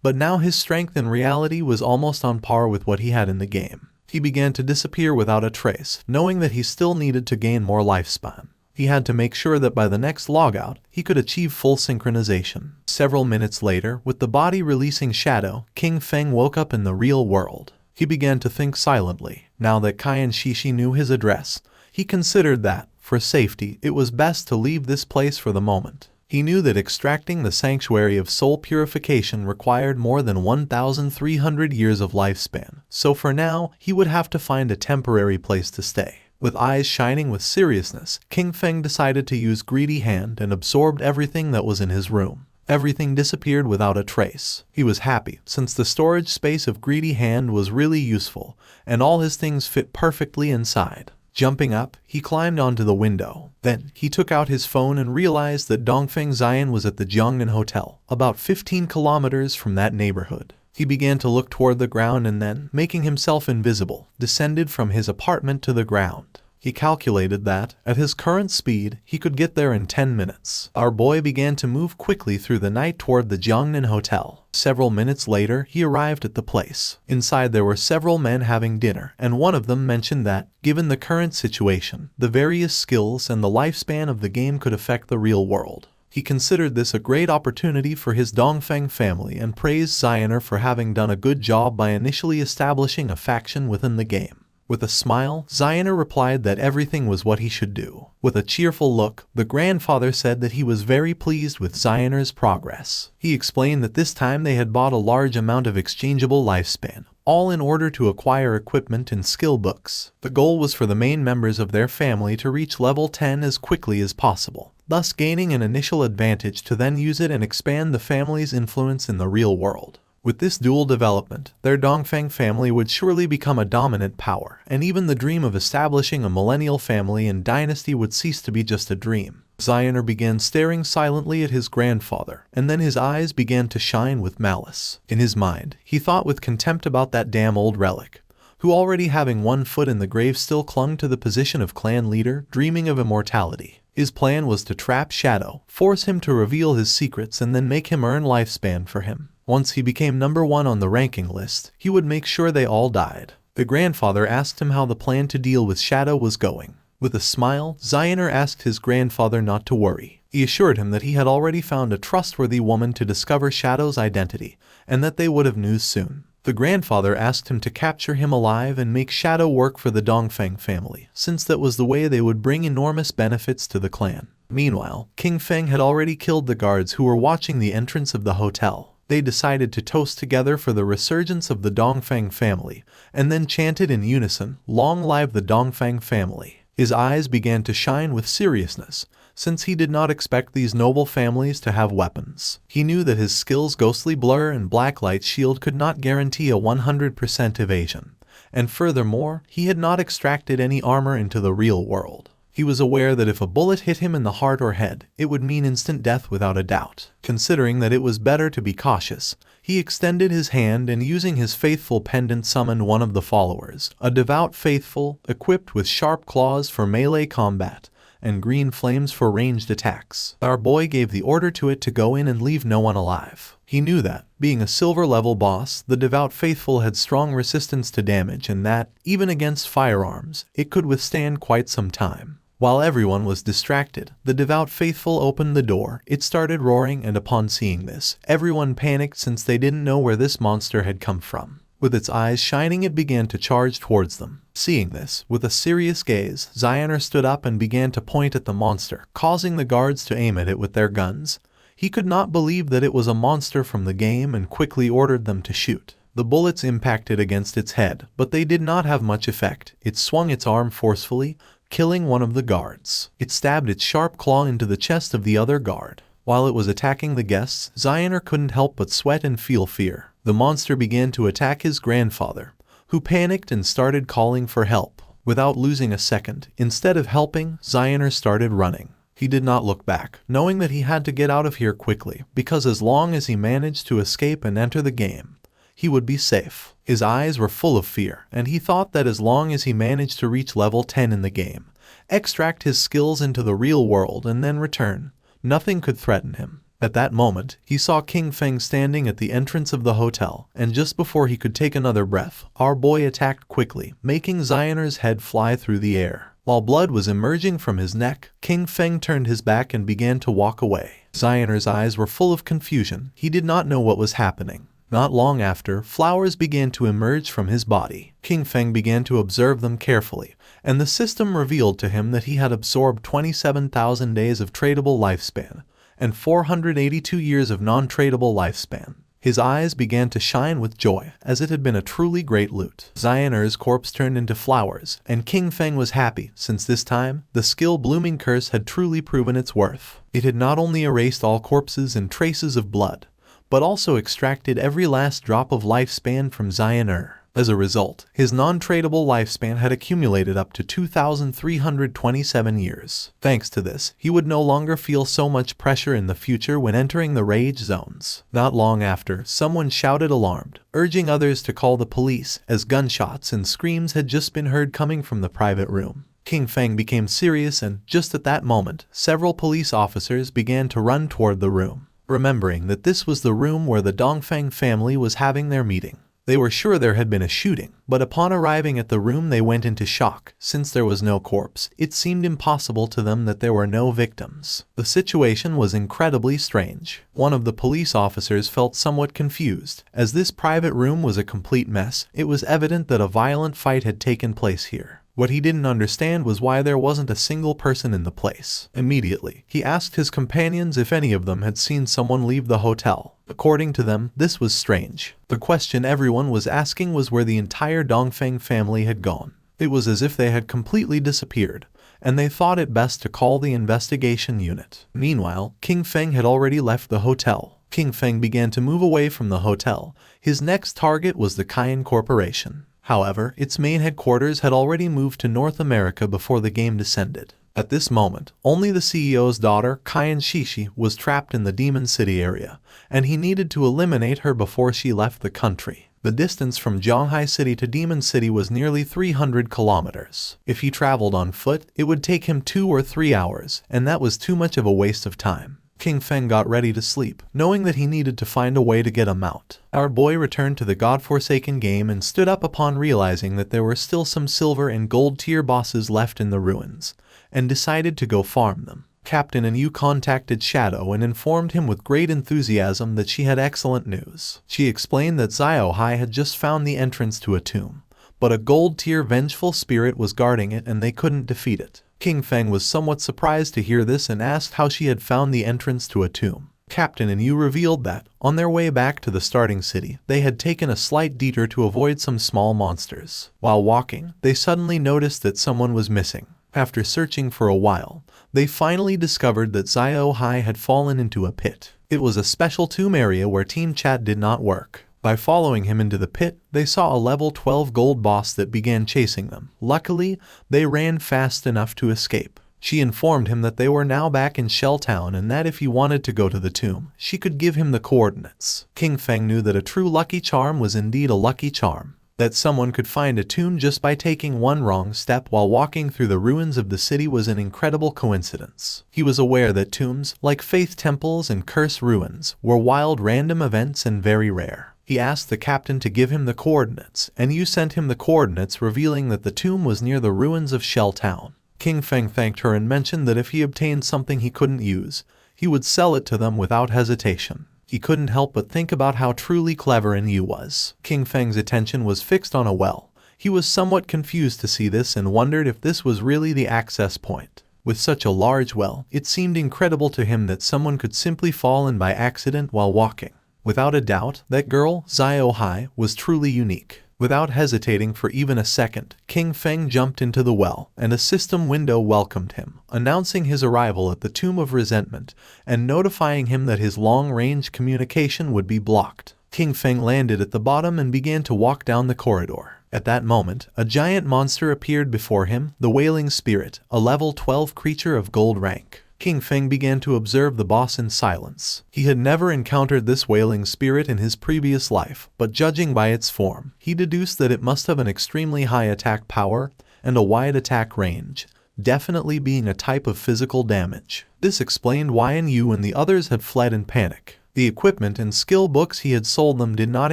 But now his strength in reality was almost on par with what he had in the game. He began to disappear without a trace, knowing that he still needed to gain more lifespan. He had to make sure that by the next logout, he could achieve full synchronization. Several minutes later, with the body releasing shadow, King Feng woke up in the real world. He began to think silently. Now that Kai and Shishi knew his address, he considered that, for safety, it was best to leave this place for the moment. He knew that extracting the sanctuary of soul purification required more than 1,300 years of lifespan, so for now, he would have to find a temporary place to stay. With eyes shining with seriousness, King Feng decided to use Greedy Hand and absorbed everything that was in his room. Everything disappeared without a trace. He was happy, since the storage space of Greedy Hand was really useful, and all his things fit perfectly inside. Jumping up, he climbed onto the window. Then, he took out his phone and realized that Dongfeng Zion was at the Jiangnan Hotel, about 15 kilometers from that neighborhood. He began to look toward the ground and then, making himself invisible, descended from his apartment to the ground. He calculated that, at his current speed, he could get there in 10 minutes. Our boy began to move quickly through the night toward the Jiangnan Hotel. Several minutes later, he arrived at the place. Inside there were several men having dinner, and one of them mentioned that, given the current situation, the various skills and the lifespan of the game could affect the real world. He considered this a great opportunity for his Dongfeng family and praised Zioner for having done a good job by initially establishing a faction within the game. With a smile, Zioner replied that everything was what he should do. With a cheerful look, the grandfather said that he was very pleased with Zioner's progress. He explained that this time they had bought a large amount of exchangeable lifespan, all in order to acquire equipment and skill books. The goal was for the main members of their family to reach level 10 as quickly as possible, thus gaining an initial advantage to then use it and expand the family's influence in the real world. With this dual development, their Dongfeng family would surely become a dominant power, and even the dream of establishing a millennial family and dynasty would cease to be just a dream. Zioner began staring silently at his grandfather, and then his eyes began to shine with malice. In his mind, he thought with contempt about that damn old relic, who already having one foot in the grave still clung to the position of clan leader, dreaming of immortality. His plan was to trap Shadow, force him to reveal his secrets and then make him earn lifespan for him. Once he became number 1 on the ranking list, he would make sure they all died. The grandfather asked him how the plan to deal with Shadow was going. With a smile, Zioner asked his grandfather not to worry. He assured him that he had already found a trustworthy woman to discover Shadow's identity, and that they would have news soon. The grandfather asked him to capture him alive and make Shadow work for the Dongfeng family, since that was the way they would bring enormous benefits to the clan. Meanwhile, King Feng had already killed the guards who were watching the entrance of the hotel. They decided to toast together for the resurgence of the Dongfeng family, and then chanted in unison, "Long live the Dongfeng family." His eyes began to shine with seriousness, since he did not expect these noble families to have weapons. He knew that his skills Ghostly Blur and Blacklight Shield could not guarantee a 100% evasion, and furthermore, he had not extracted any armor into the real world. He was aware that if a bullet hit him in the heart or head, it would mean instant death without a doubt. Considering that it was better to be cautious, he extended his hand and using his faithful pendant summoned one of the followers, a devout faithful, equipped with sharp claws for melee combat, and green flames for ranged attacks. Our boy gave the order to it to go in and leave no one alive. He knew that, being a silver-level boss, the devout faithful had strong resistance to damage and that, even against firearms, it could withstand quite some time. While everyone was distracted, the devout faithful opened the door, it started roaring, and upon seeing this, everyone panicked since they didn't know where this monster had come from. With its eyes shining, it began to charge towards them. Seeing this, with a serious gaze, Zioner stood up and began to point at the monster, causing the guards to aim at it with their guns. He could not believe that it was a monster from the game and quickly ordered them to shoot. The bullets impacted against its head, but they did not have much effect. It swung its arm forcefully, killing one of the guards. It stabbed its sharp claw into the chest of the other guard. While it was attacking the guests, Zioner couldn't help but sweat and feel fear. The monster began to attack his grandfather, who panicked and started calling for help. Without losing a second, instead of helping, Zioner started running. He did not look back, knowing that he had to get out of here quickly, because as long as he managed to escape and enter the game, he would be safe. His eyes were full of fear, and he thought that as long as he managed to reach level 10 in the game, extract his skills into the real world and then return, nothing could threaten him. At that moment, he saw King Feng standing at the entrance of the hotel, and just before he could take another breath, our boy attacked quickly, making Zioner's head fly through the air. While blood was emerging from his neck, King Feng turned his back and began to walk away. Zioner's eyes were full of confusion. He did not know what was happening. Not long after, flowers began to emerge from his body. King Feng began to observe them carefully, and the system revealed to him that he had absorbed 27,000 days of tradable lifespan and 482 years of non-tradable lifespan. His eyes began to shine with joy, as it had been a truly great loot. Zioner's corpse turned into flowers, and King Feng was happy, since this time, the skill blooming curse had truly proven its worth. It had not only erased all corpses and traces of blood, but also extracted every last drop of lifespan from Zioner. As a result, his non-tradable lifespan had accumulated up to 2,327 years. Thanks to this, he would no longer feel so much pressure in the future when entering the rage zones. Not long after, someone shouted alarmed, urging others to call the police, as gunshots and screams had just been heard coming from the private room. King Feng became serious, and just at that moment, several police officers began to run toward the room, remembering that this was the room where the Dongfeng family was having their meeting. They were sure there had been a shooting, but upon arriving at the room they went into shock. Since there was no corpse, it seemed impossible to them that there were no victims. The situation was incredibly strange. One of the police officers felt somewhat confused. As this private room was a complete mess, it was evident that a violent fight had taken place here. What he didn't understand was why there wasn't a single person in the place. Immediately, he asked his companions if any of them had seen someone leave the hotel. According to them, this was strange. The question everyone was asking was where the entire Dongfeng family had gone. It was as if they had completely disappeared, and they thought it best to call the investigation unit. Meanwhile, King Feng had already left the hotel. King Feng began to move away from the hotel. His next target was the Cayenne Corporation. However, its main headquarters had already moved to North America before the game descended. At this moment, only the CEO's daughter, Cayenne Shishi, was trapped in the Demon City area, and he needed to eliminate her before she left the country. The distance from Zhonghai City to Demon City was nearly 300 kilometers. If he traveled on foot, it would take him 2 or 3 hours, and that was too much of a waste of time. King Feng got ready to sleep, knowing that he needed to find a way to get a mount. Our boy returned to the godforsaken game and stood up upon realizing that there were still some silver and gold tier bosses left in the ruins, and decided to go farm them. Captain Anu contacted Shadow and informed him with great enthusiasm that she had excellent news. She explained that Xiao Hai had just found the entrance to a tomb, but a gold tier vengeful spirit was guarding it and they couldn't defeat it. King Feng was somewhat surprised to hear this and asked how she had found the entrance to a tomb. Captain Anu revealed that, on their way back to the starting city, they had taken a slight detour to avoid some small monsters. While walking, they suddenly noticed that someone was missing. After searching for a while, they finally discovered that Xiao Hai had fallen into a pit. It was a special tomb area where team chat did not work. By following him into the pit, they saw a level 12 gold boss that began chasing them. Luckily, they ran fast enough to escape. She informed him that they were now back in Shell Town and that if he wanted to go to the tomb, she could give him the coordinates. King Feng knew that a true lucky charm was indeed a lucky charm. That someone could find a tomb just by taking one wrong step while walking through the ruins of the city was an incredible coincidence. He was aware that tombs, like faith temples and curse ruins, were wild random events and very rare. He asked the captain to give him the coordinates, and you sent him the coordinates revealing that the tomb was near the ruins of Shell Town. King Feng thanked her and mentioned that if he obtained something he couldn't use, he would sell it to them without hesitation. He couldn't help but think about how truly clever Yu was. King Feng's attention was fixed on a well. He was somewhat confused to see this and wondered if this was really the access point. With such a large well, it seemed incredible to him that someone could simply fall in by accident while walking. Without a doubt, that girl, Xiao Hai, was truly unique. Without hesitating for even a second, King Feng jumped into the well, and a system window welcomed him, announcing his arrival at the Tomb of Resentment and notifying him that his long-range communication would be blocked. King Feng landed at the bottom and began to walk down the corridor. At that moment, a giant monster appeared before him, the Wailing Spirit, a level 12 creature of gold rank. King Feng began to observe the boss in silence. He had never encountered this Wailing Spirit in his previous life, but judging by its form, he deduced that it must have an extremely high attack power and a wide attack range, definitely being a type of physical damage. This explained why Yu and the others had fled in panic. The equipment and skill books he had sold them did not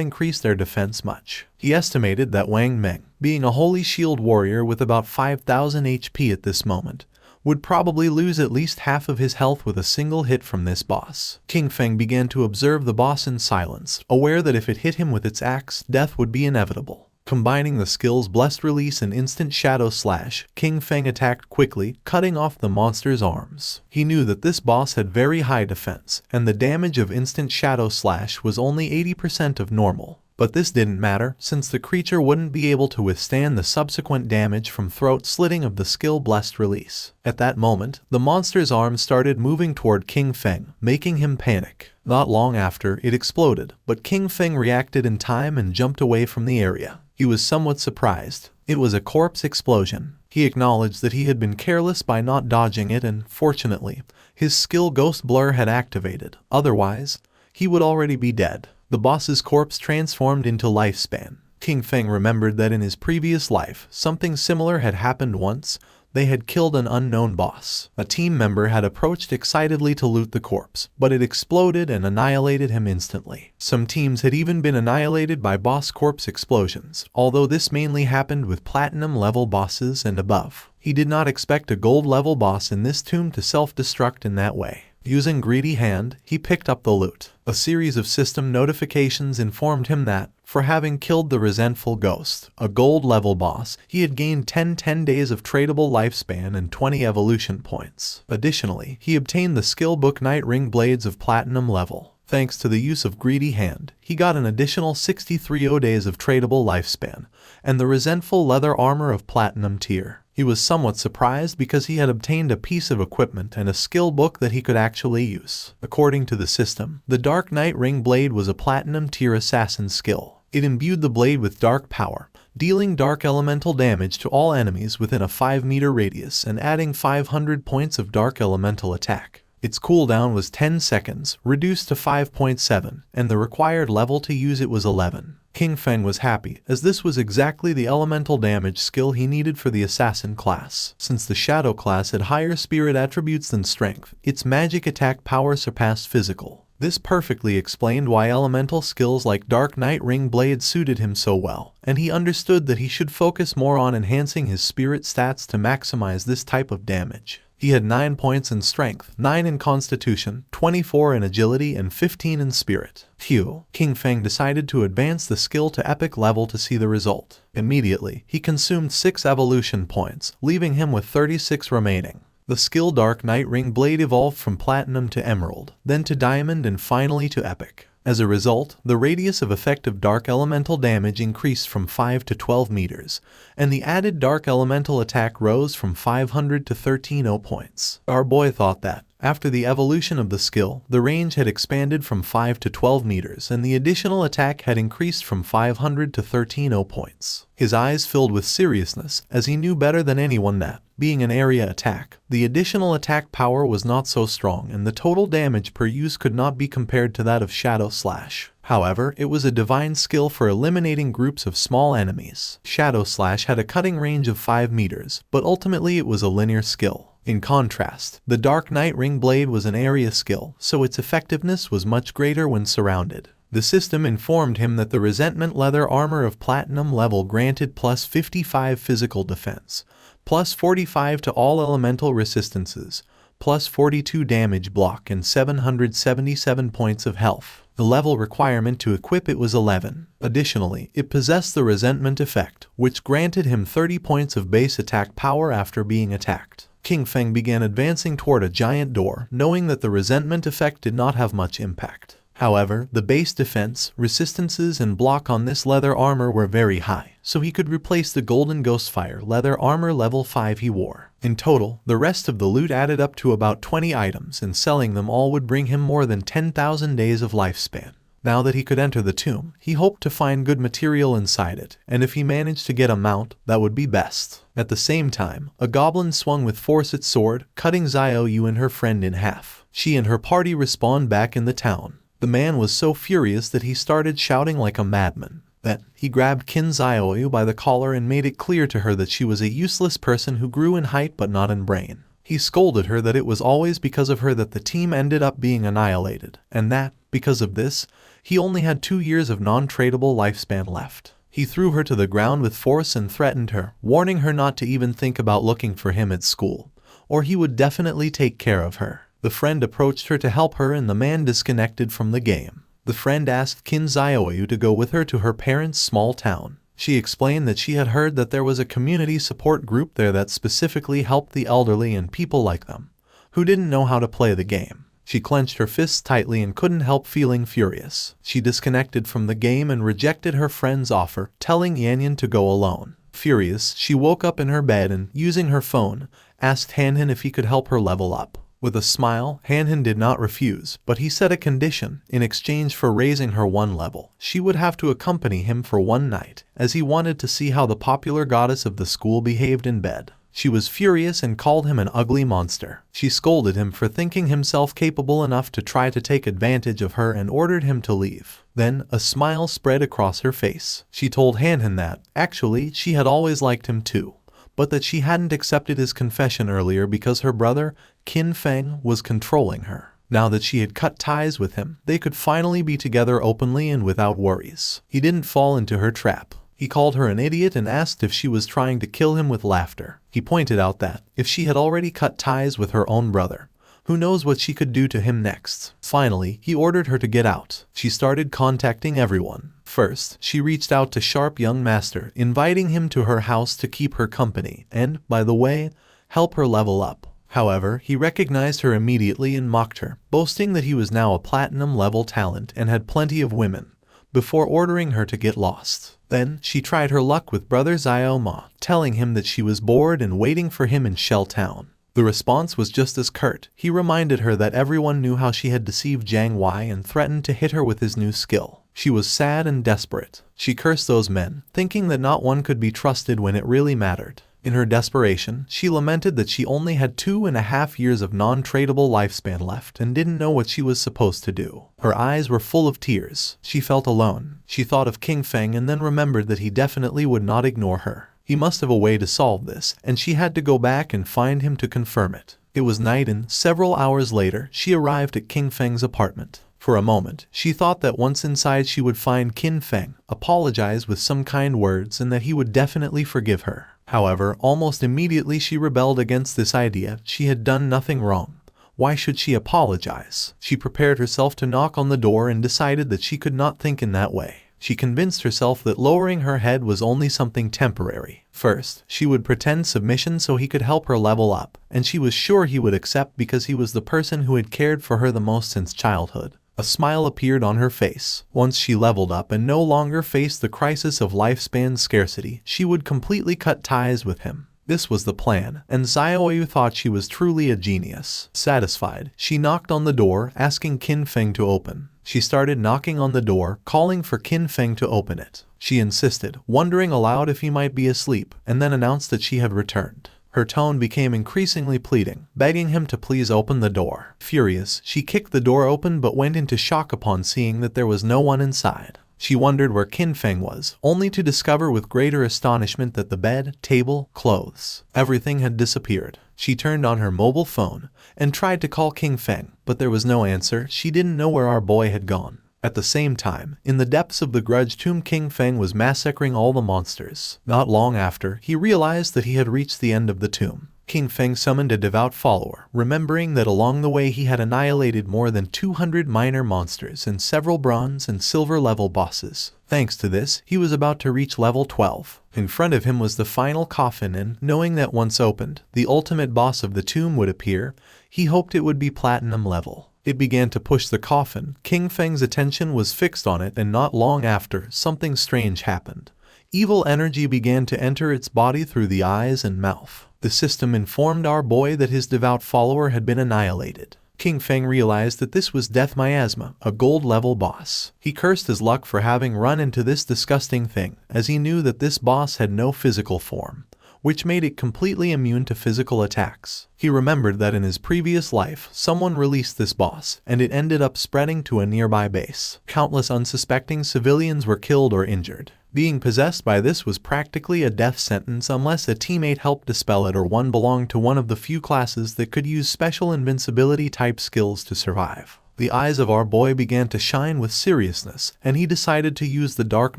increase their defense much. He estimated that Wang Meng, being a holy shield warrior with about 5,000 HP at this moment, would probably lose at least half of his health with a single hit from this boss. King Feng began to observe the boss in silence, aware that if it hit him with its axe, death would be inevitable. Combining the skills Blessed Release and Instant Shadow Slash, King Feng attacked quickly, cutting off the monster's arms. He knew that this boss had very high defense, and the damage of Instant Shadow Slash was only 80% of normal. But this didn't matter, since the creature wouldn't be able to withstand the subsequent damage from throat slitting of the skill Blessed Release. At that moment, the monster's arms started moving toward King Feng, making him panic. Not long after, it exploded, but King Feng reacted in time and jumped away from the area. He was somewhat surprised. It was a corpse explosion. He acknowledged that he had been careless by not dodging it and, fortunately, his skill Ghost Blur had activated. Otherwise, he would already be dead. The boss's corpse transformed into Lifespan. King Feng remembered that in his previous life, something similar had happened once. They had killed an unknown boss. A team member had approached excitedly to loot the corpse, but it exploded and annihilated him instantly. Some teams had even been annihilated by boss corpse explosions, although this mainly happened with platinum level bosses and above. He did not expect a gold level boss in this tomb to self-destruct in that way. Using Greedy Hand, he picked up the loot. A series of system notifications informed him that, for having killed the resentful ghost, a gold-level boss, he had gained 10 days of tradable lifespan and 20 evolution points. Additionally, he obtained the skill book Night Ring Blades of platinum level. Thanks to the use of Greedy Hand, he got an additional 63 days of tradable lifespan, and the resentful leather armor of platinum tier. He was somewhat surprised because he had obtained a piece of equipment and a skill book that he could actually use. According to the system, the Dark Night Ring Blade was a platinum tier assassin skill. It imbued the blade with dark power, dealing dark elemental damage to all enemies within a 5-meter radius and adding 500 points of dark elemental attack. Its cooldown was 10 seconds, reduced to 5.7, and the required level to use it was 11. King Feng was happy, as this was exactly the elemental damage skill he needed for the assassin class. Since the shadow class had higher spirit attributes than strength, its magic attack power surpassed physical. This perfectly explained why elemental skills like Dark Night Ring Blade suited him so well, and he understood that he should focus more on enhancing his spirit stats to maximize this type of damage. He had 9 points in strength, 9 in constitution, 24 in agility, and 15 in spirit. Phew! King Feng decided to advance the skill to epic level to see the result. Immediately, he consumed 6 evolution points, leaving him with 36 remaining. The skill Dark Night Ring Blade evolved from platinum to emerald, then to diamond, and finally to epic. As a result, the radius of effective dark elemental damage increased from 5 to 12 meters, and the added dark elemental attack rose from 500 to 13 points. Our boy thought that, after the evolution of the skill, the range had expanded from 5 to 12 meters and the additional attack had increased from 500 to 13 points. His eyes filled with seriousness, as he knew better than anyone that, being an area attack, the additional attack power was not so strong and the total damage per use could not be compared to that of Shadow Slash. However, it was a divine skill for eliminating groups of small enemies. Shadow Slash had a cutting range of 5 meters, but ultimately it was a linear skill. In contrast, the Dark Night Ring Blade was an area skill, so its effectiveness was much greater when surrounded. The system informed him that the Resentment Leather Armor of Platinum level granted plus 55 physical defense, plus 45 to all elemental resistances, plus 42 damage block and 777 points of health. The level requirement to equip it was 11. Additionally, it possessed the Resentment effect, which granted him 30 points of base attack power after being attacked. King Feng began advancing toward a giant door, knowing that the Resentment effect did not have much impact. However, the base defense, resistances, and block on this leather armor were very high, so he could replace the Golden Ghostfire leather armor level 5 he wore. In total, the rest of the loot added up to about 20 items, and selling them all would bring him more than 10,000 days of lifespan. Now that he could enter the tomb, he hoped to find good material inside it, and if he managed to get a mount, that would be best. At the same time, a goblin swung with force its sword, cutting Xiaoyu and her friend in half. She and her party respawned back in the town. The man was so furious that he started shouting like a madman. Then, he grabbed Qin Xiaoyu by the collar and made it clear to her that she was a useless person who grew in height but not in brain. He scolded her that it was always because of her that the team ended up being annihilated, and that, because of this, he only had 2 years of non-tradable lifespan left. He threw her to the ground with force and threatened her, warning her not to even think about looking for him at school, or he would definitely take care of her. The friend approached her to help her and the man disconnected from the game. The friend asked Qin Xiaoyu to go with her to her parents' small town. She explained that she had heard that there was a community support group there that specifically helped the elderly and people like them, who didn't know how to play the game. She clenched her fists tightly and couldn't help feeling furious. She disconnected from the game and rejected her friend's offer, telling Yanyan to go alone. Furious, she woke up in her bed and, using her phone, asked Hanhan if he could help her level up. With a smile, Hanhan did not refuse, but he set a condition. In exchange for raising her 1 level, she would have to accompany him for 1 night, as he wanted to see how the popular goddess of the school behaved in bed. She was furious and called him an ugly monster. She scolded him for thinking himself capable enough to try to take advantage of her and ordered him to leave. Then, a smile spread across her face. She told Hanhan that, actually, she had always liked him too, but that she hadn't accepted his confession earlier because her brother, Qin Feng, was controlling her. Now that she had cut ties with him, they could finally be together openly and without worries. He didn't fall into her trap. He called her an idiot and asked if she was trying to kill him with laughter. He pointed out that, if she had already cut ties with her own brother, who knows what she could do to him next. Finally, he ordered her to get out. She started contacting everyone. First, she reached out to Sharp Young Master, inviting him to her house to keep her company and, by the way, help her level up. However, he recognized her immediately and mocked her, boasting that he was now a platinum-level talent and had plenty of women, before ordering her to get lost. Then, she tried her luck with brother Xiao Ma, telling him that she was bored and waiting for him in Shell Town. The response was just as curt. He reminded her that everyone knew how she had deceived Jiang Wei and threatened to hit her with his new skill. She was sad and desperate. She cursed those men, thinking that not one could be trusted when it really mattered. In her desperation, she lamented that she only had 2.5 years of non-tradable lifespan left and didn't know what she was supposed to do. Her eyes were full of tears. She felt alone. She thought of King Feng and then remembered that he definitely would not ignore her. He must have a way to solve this, and she had to go back and find him to confirm it. It was night and, several hours later, she arrived at King Feng's apartment. For a moment, she thought that once inside she would find Qin Feng, apologize with some kind words and that he would definitely forgive her. However, almost immediately she rebelled against this idea. She had done nothing wrong. Why should she apologize? She prepared herself to knock on the door and decided that she could not think in that way. She convinced herself that lowering her head was only something temporary. First, she would pretend submission so he could help her level up, and she was sure he would accept because he was the person who had cared for her the most since childhood. A smile appeared on her face. Once she leveled up and no longer faced the crisis of lifespan scarcity, she would completely cut ties with him. This was the plan, and Xiaoyu thought she was truly a genius. Satisfied, she knocked on the door, asking Qin Feng to open. She started knocking on the door, calling for Qin Feng to open it. She insisted, wondering aloud if he might be asleep, and then announced that she had returned. Her tone became increasingly pleading, begging him to please open the door. Furious, she kicked the door open but went into shock upon seeing that there was no one inside. She wondered where Qin Feng was, only to discover with greater astonishment that the bed, table, clothes, everything had disappeared. She turned on her mobile phone and tried to call King Feng, but there was no answer. She didn't know where our boy had gone. At the same time, in the depths of the grudge tomb, King Feng was massacring all the monsters. Not long after, he realized that he had reached the end of the tomb. King Feng summoned a devout follower, remembering that along the way he had annihilated more than 200 minor monsters and several bronze and silver level bosses. Thanks to this, he was about to reach level 12. In front of him was the final coffin and, knowing that once opened, the ultimate boss of the tomb would appear, he hoped it would be platinum level. It began to push the coffin. King Feng's attention was fixed on it, and not long after, something strange happened. Evil energy began to enter its body through the eyes and mouth. The system informed our boy that his devout follower had been annihilated. King Feng realized that this was Death Miasma, a gold-level boss. He cursed his luck for having run into this disgusting thing, as he knew that this boss had no physical form, which made it completely immune to physical attacks. He remembered that in his previous life, someone released this boss, and it ended up spreading to a nearby base. Countless unsuspecting civilians were killed or injured. Being possessed by this was practically a death sentence unless a teammate helped dispel it or one belonged to one of the few classes that could use special invincibility type skills to survive. The eyes of our boy began to shine with seriousness, and he decided to use the Dark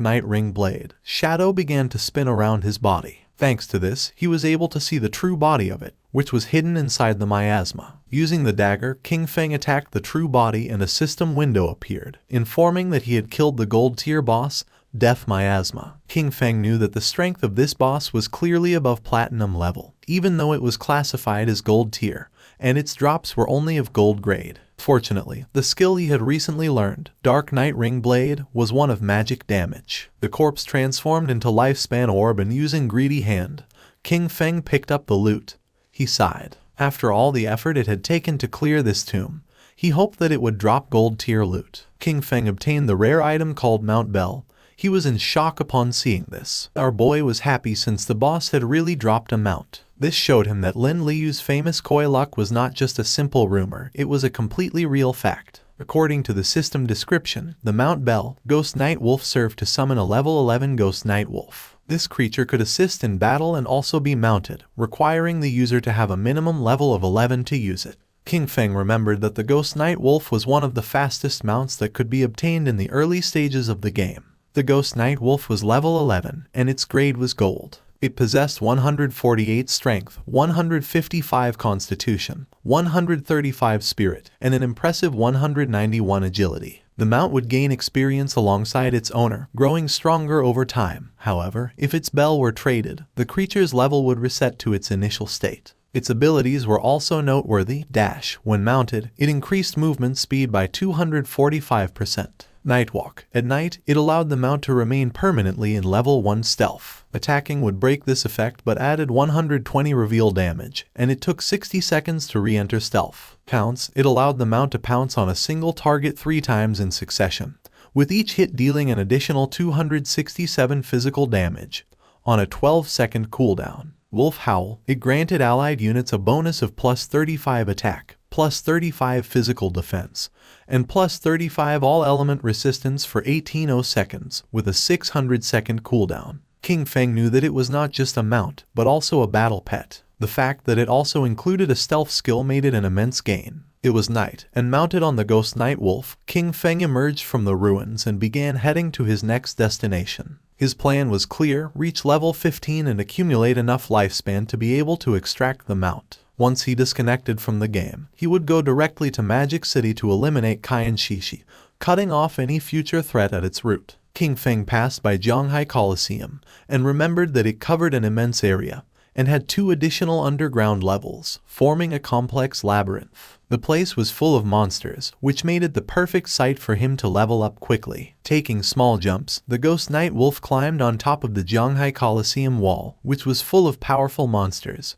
Knight Ring blade. Shadow began to spin around his body. Thanks to this, he was able to see the true body of it, which was hidden inside the miasma. Using the dagger, King Feng attacked the true body and a system window appeared, informing that he had killed the gold tier boss, Death Miasma. King Feng knew that the strength of this boss was clearly above platinum level, even though it was classified as gold tier, and its drops were only of gold grade. Fortunately, the skill he had recently learned, Dark Knight Ring Blade, was one of magic damage. The corpse transformed into Lifespan Orb, and using Greedy Hand, King Feng picked up the loot. He sighed. After all the effort it had taken to clear this tomb, he hoped that it would drop gold tier loot. King Feng obtained the rare item called Mount Bell. He was in shock upon seeing this. Our boy was happy since the boss had really dropped a mount. This showed him that Lin Liu's famous Koi luck was not just a simple rumor, it was a completely real fact. According to the system description, the Mount Bell, Ghost Night Wolf served to summon a level 11 Ghost Night Wolf. This creature could assist in battle and also be mounted, requiring the user to have a minimum level of 11 to use it. King Feng remembered that the Ghost Night Wolf was one of the fastest mounts that could be obtained in the early stages of the game. The Ghost Night Wolf was level 11, and its grade was gold. It possessed 148 strength, 155 constitution, 135 spirit, and an impressive 191 agility. The mount would gain experience alongside its owner, growing stronger over time. However, if its bell were traded, the creature's level would reset to its initial state. Its abilities were also noteworthy. Dash. When mounted, it increased movement speed by 245%. Nightwalk. At night, it allowed the mount to remain permanently in level 1 stealth. Attacking would break this effect but added 120 reveal damage, and it took 60 seconds to re-enter stealth. Pounce. It allowed the mount to pounce on a single target 3 times in succession, with each hit dealing an additional 267 physical damage, on a 12-second cooldown. Wolf Howl. It granted allied units a bonus of plus 35 attack, plus 35 physical defense, and plus 35 all-element resistance for 18 seconds, with a 600-second cooldown. King Feng knew that it was not just a mount, but also a battle pet. The fact that it also included a stealth skill made it an immense gain. It was night, and mounted on the Ghost Night Wolf, King Feng emerged from the ruins and began heading to his next destination. His plan was clear: reach level 15 and accumulate enough lifespan to be able to extract the mount. Once he disconnected from the game, he would go directly to Magic City to eliminate Kaiyan Shishi, cutting off any future threat at its root. King Feng passed by Zhanghai Coliseum and remembered that it covered an immense area and had 2 additional underground levels, forming a complex labyrinth. The place was full of monsters, which made it the perfect site for him to level up quickly. Taking small jumps, the Ghost Night Wolf climbed on top of the Zhanghai Coliseum wall, which was full of powerful monsters,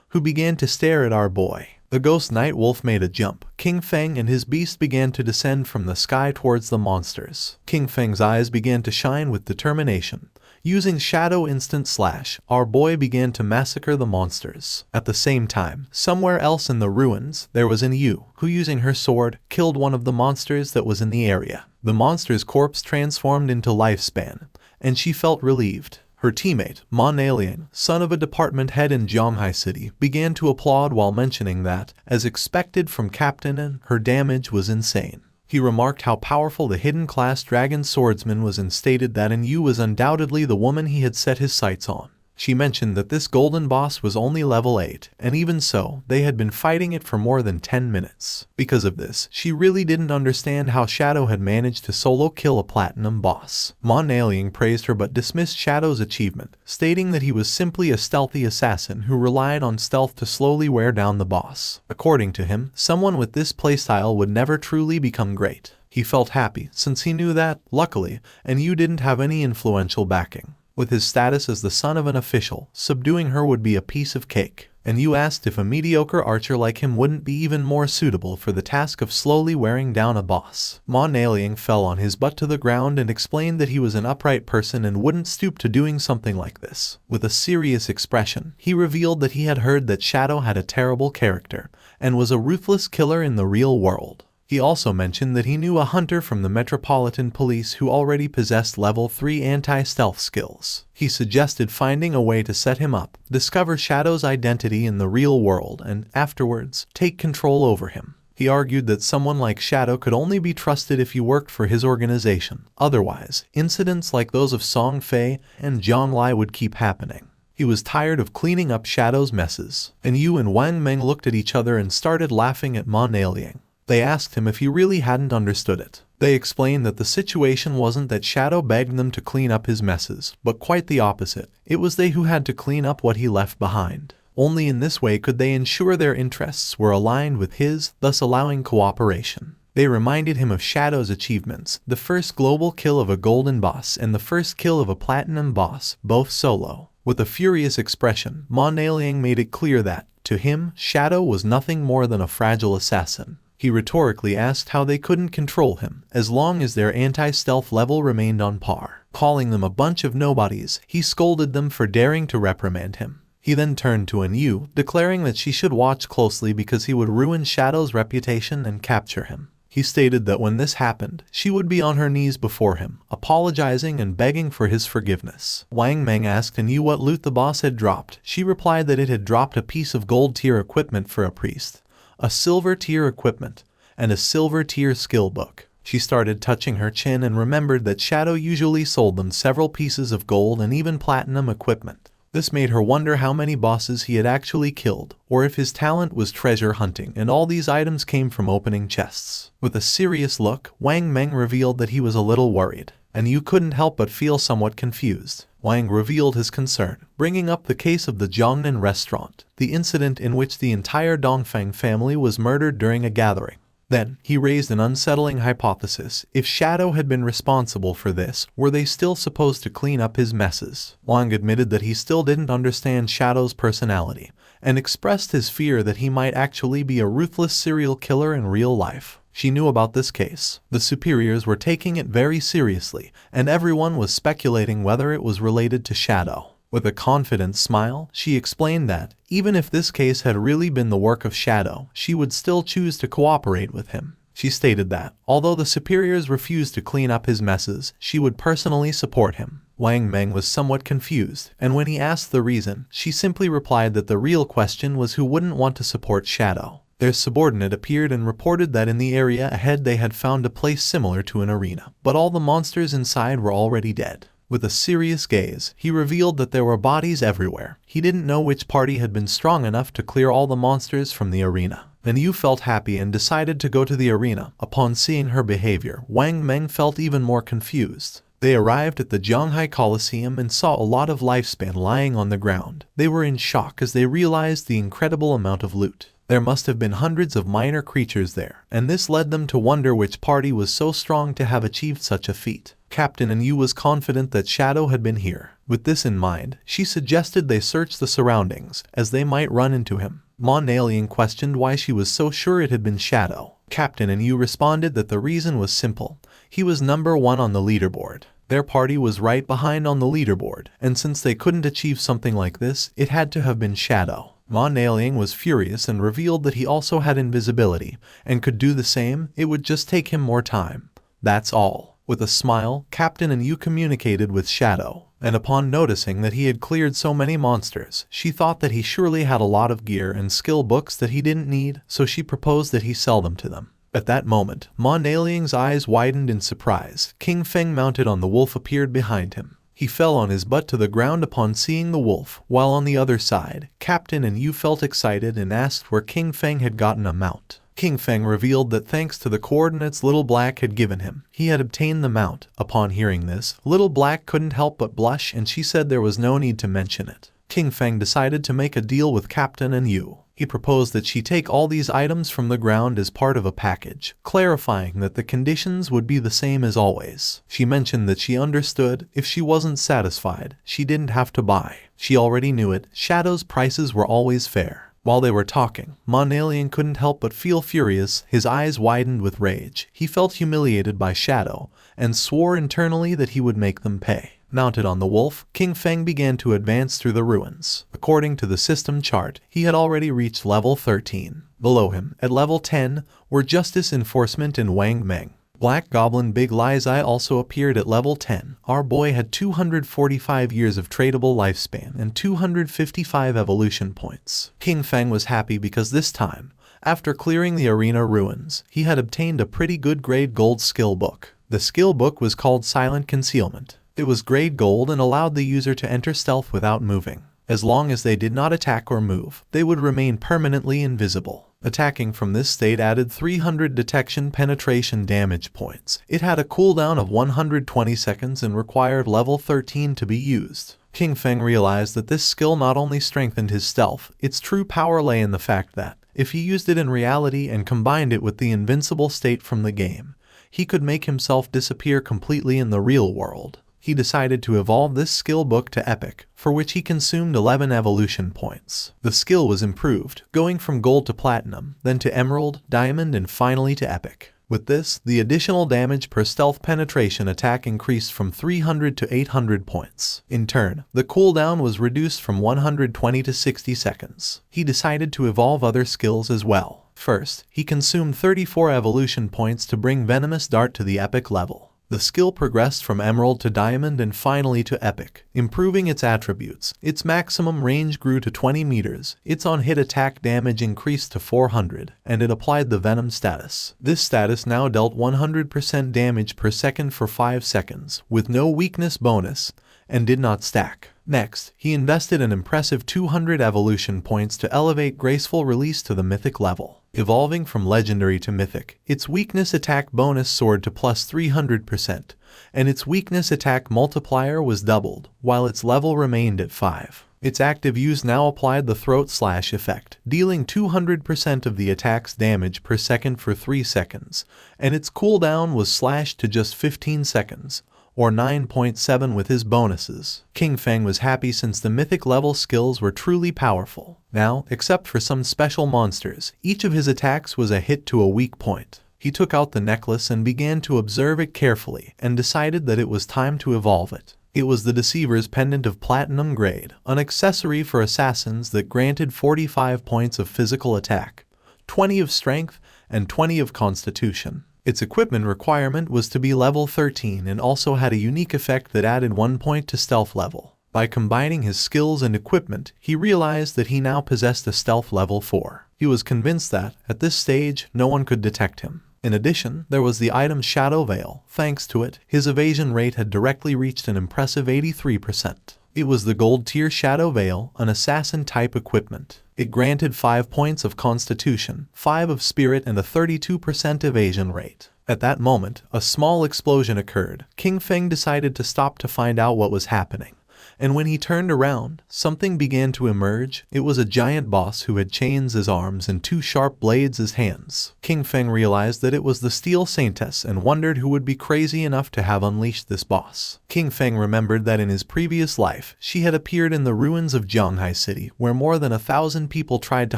who began to stare at our boy. The Ghost Night Wolf made a jump. King Feng and his beast began to descend from the sky towards the monsters. King Feng's eyes began to shine with determination. Using Shadow Instant Slash, our boy began to massacre the monsters. At the same time, somewhere else in the ruins, there was an Yu, who using her sword, killed one of the monsters that was in the area. The monster's corpse transformed into Lifespan, and she felt relieved. Her teammate, Manhwa, son of a department head in Zhanghai City, began to applaud while mentioning that, as expected from Captain N, her damage was insane. He remarked how powerful the hidden class dragon swordsman was and stated that An Yu was undoubtedly the woman he had set his sights on. She mentioned that this golden boss was only level 8, and even so, they had been fighting it for more than 10 minutes. Because of this, she really didn't understand how Shadow had managed to solo kill a platinum boss. Manhwa praised her but dismissed Shadow's achievement, stating that he was simply a stealthy assassin who relied on stealth to slowly wear down the boss. According to him, someone with this playstyle would never truly become great. He felt happy, since he knew that, luckily, An Yu didn't have any influential backing. With his status as the son of an official, subduing her would be a piece of cake. and Yu asked if a mediocre archer like him wouldn't be even more suitable for the task of slowly wearing down a boss. Ma Naliang fell on his butt to the ground and explained that he was an upright person and wouldn't stoop to doing something like this. With a serious expression, he revealed that he had heard that Shadow had a terrible character and was a ruthless killer in the real world. He also mentioned that he knew a hunter from the Metropolitan Police who already possessed level 3 anti-stealth skills. He suggested finding a way to set him up, discover Shadow's identity in the real world, and afterwards, take control over him. He argued that someone like Shadow could only be trusted if he worked for his organization. Otherwise, incidents like those of Song Fei and Zhang Lai would keep happening. He was tired of cleaning up Shadow's messes, and Yu and Wang Meng looked at each other and started laughing at Ma Naliang. They asked him if he really hadn't understood it. They explained that the situation wasn't that Shadow begged them to clean up his messes, but quite the opposite. It was they who had to clean up what he left behind. Only in this way could they ensure their interests were aligned with his, thus allowing cooperation. They reminded him of Shadow's achievements, the first global kill of a golden boss and the first kill of a platinum boss, both solo. With a furious expression, Ma Naliang made it clear that, to him, Shadow was nothing more than a fragile assassin. He rhetorically asked how they couldn't control him, as long as their anti-stealth level remained on par. Calling them a bunch of nobodies, he scolded them for daring to reprimand him. He then turned to Yu, declaring that she should watch closely because he would ruin Shadow's reputation and capture him. He stated that when this happened, she would be on her knees before him, apologizing and begging for his forgiveness. Wang Meng asked Yu what loot the boss had dropped. She replied that it had dropped a piece of gold tier equipment for a priest, a silver tier equipment, and a silver tier skill book. She started touching her chin and remembered that Shadow usually sold them several pieces of gold and even platinum equipment. This made her wonder how many bosses he had actually killed, or if his talent was treasure hunting and all these items came from opening chests. With a serious look, Wang Meng revealed that he was a little worried, and Yu couldn't help but feel somewhat confused. Wang revealed his concern, bringing up the case of the Jiangnan restaurant, the incident in which the entire Dongfang family was murdered during a gathering. Then, he raised an unsettling hypothesis. If Shadow had been responsible for this, were they still supposed to clean up his messes? Wang admitted that he still didn't understand Shadow's personality, and expressed his fear that he might actually be a ruthless serial killer in real life. She knew about this case. The superiors were taking it very seriously, and everyone was speculating whether it was related to Shadow. With a confident smile, she explained that, even if this case had really been the work of Shadow, she would still choose to cooperate with him. She stated that, although the superiors refused to clean up his messes, she would personally support him. Wang Meng was somewhat confused, and when he asked the reason, she simply replied that the real question was who wouldn't want to support Shadow. Their subordinate appeared and reported that in the area ahead they had found a place similar to an arena, but all the monsters inside were already dead. With a serious gaze, he revealed that there were bodies everywhere. He didn't know which party had been strong enough to clear all the monsters from the arena. Then Yu felt happy and decided to go to the arena. Upon seeing her behavior, Wang Meng felt even more confused. They arrived at the Zhanghai Coliseum and saw a lot of lifespan lying on the ground. They were in shock as they realized the incredible amount of loot. There must have been hundreds of minor creatures there, and this led them to wonder which party was so strong to have achieved such a feat. Captain Yu was confident that Shadow had been here. With this in mind, she suggested they search the surroundings, as they might run into him. Ma Naliang questioned why she was so sure it had been Shadow. Captain Yu responded that the reason was simple. He was number 1 on the leaderboard. Their party was right behind on the leaderboard, and since they couldn't achieve something like this, it had to have been Shadow. Ma Naliang was furious and revealed that he also had invisibility, and could do the same. It would just take him more time. That's all. With a smile, Captain Yu communicated with Shadow, and upon noticing that he had cleared so many monsters, she thought that he surely had a lot of gear and skill books that he didn't need, so she proposed that he sell them to them. At that moment, Ma Naliang's eyes widened in surprise. King Feng mounted on the wolf appeared behind him. He fell on his butt to the ground upon seeing the wolf, while on the other side, Captain Yu felt excited and asked where King Feng had gotten a mount. King Feng revealed that thanks to the coordinates Little Black had given him, he had obtained the mount. Upon hearing this, Little Black couldn't help but blush, and she said there was no need to mention it. King Feng decided to make a deal with Captain Yu. He proposed that she take all these items from the ground as part of a package, clarifying that the conditions would be the same as always. She mentioned that she understood if she wasn't satisfied, she didn't have to buy. She already knew it. Shadow's prices were always fair. While they were talking, Mon-Alien couldn't help but feel furious. His eyes widened with rage. He felt humiliated by Shadow and swore internally that he would make them pay. Mounted on the wolf, King Feng began to advance through the ruins. According to the system chart, he had already reached level 13. Below him, at level 10, were Justice Enforcement and Wang Meng. Black Goblin Big Lie's Eye also appeared at level 10. Our boy had 245 years of tradable lifespan and 255 evolution points. King Feng was happy because this time, after clearing the arena ruins, he had obtained a pretty good grade gold skill book. The skill book was called Silent Concealment. It was grade gold and allowed the user to enter stealth without moving. As long as they did not attack or move, they would remain permanently invisible. Attacking from this state added 300 detection penetration damage points. It had a cooldown of 120 seconds and required level 13 to be used. King Feng realized that this skill not only strengthened his stealth, its true power lay in the fact that, if he used it in reality and combined it with the invincible state from the game, he could make himself disappear completely in the real world. He decided to evolve this skill book to Epic, for which he consumed 11 evolution points. The skill was improved, going from gold to platinum, then to emerald, diamond, and finally to epic. With this, the additional damage per stealth penetration attack increased from 300 to 800 points. In turn, the cooldown was reduced from 120 to 60 seconds. He decided to evolve other skills as well. First, he consumed 34 evolution points to bring Venomous Dart to the epic level. The skill progressed from emerald to diamond and finally to epic, improving its attributes. Its maximum range grew to 20 meters, its on-hit attack damage increased to 400, and it applied the venom status. This status now dealt 100% damage per second for 5 seconds, with no weakness bonus, and did not stack. Next, he invested an impressive 200 evolution points to elevate Graceful Release to the mythic level. Evolving from legendary to mythic, its weakness attack bonus soared to plus 300%, and its weakness attack multiplier was doubled, while its level remained at 5. Its active use now applied the Throat Slash effect, dealing 200% of the attack's damage per second for 3 seconds, and its cooldown was slashed to just 15 seconds, or 9.7 with his bonuses. King Feng was happy since the mythic level skills were truly powerful. Now, except for some special monsters, each of his attacks was a hit to a weak point. He took out the necklace and began to observe it carefully and decided that it was time to evolve it. It was the Deceiver's Pendant of Platinum Grade, an accessory for assassins that granted 45 points of physical attack, 20 of strength, and 20 of constitution. Its equipment requirement was to be level 13 and also had a unique effect that added 1 point to stealth level. By combining his skills and equipment, he realized that he now possessed a stealth level 4. He was convinced that, at this stage, no one could detect him. In addition, there was the item Shadow Veil. Thanks to it, his evasion rate had directly reached an impressive 83%. It was the gold tier Shadow Veil, an assassin-type equipment. It granted 5 points of constitution, 5 of spirit, and a 32% evasion rate. At that moment, a small explosion occurred. King Feng decided to stop to find out what was happening. And when he turned around, something began to emerge. It was a giant boss who had chains as arms and 2 sharp blades as hands. King Feng realized that it was the Steel Saintess and wondered who would be crazy enough to have unleashed this boss. King Feng remembered that in his previous life, she had appeared in the ruins of Zhanghai City, where more than 1,000 people tried to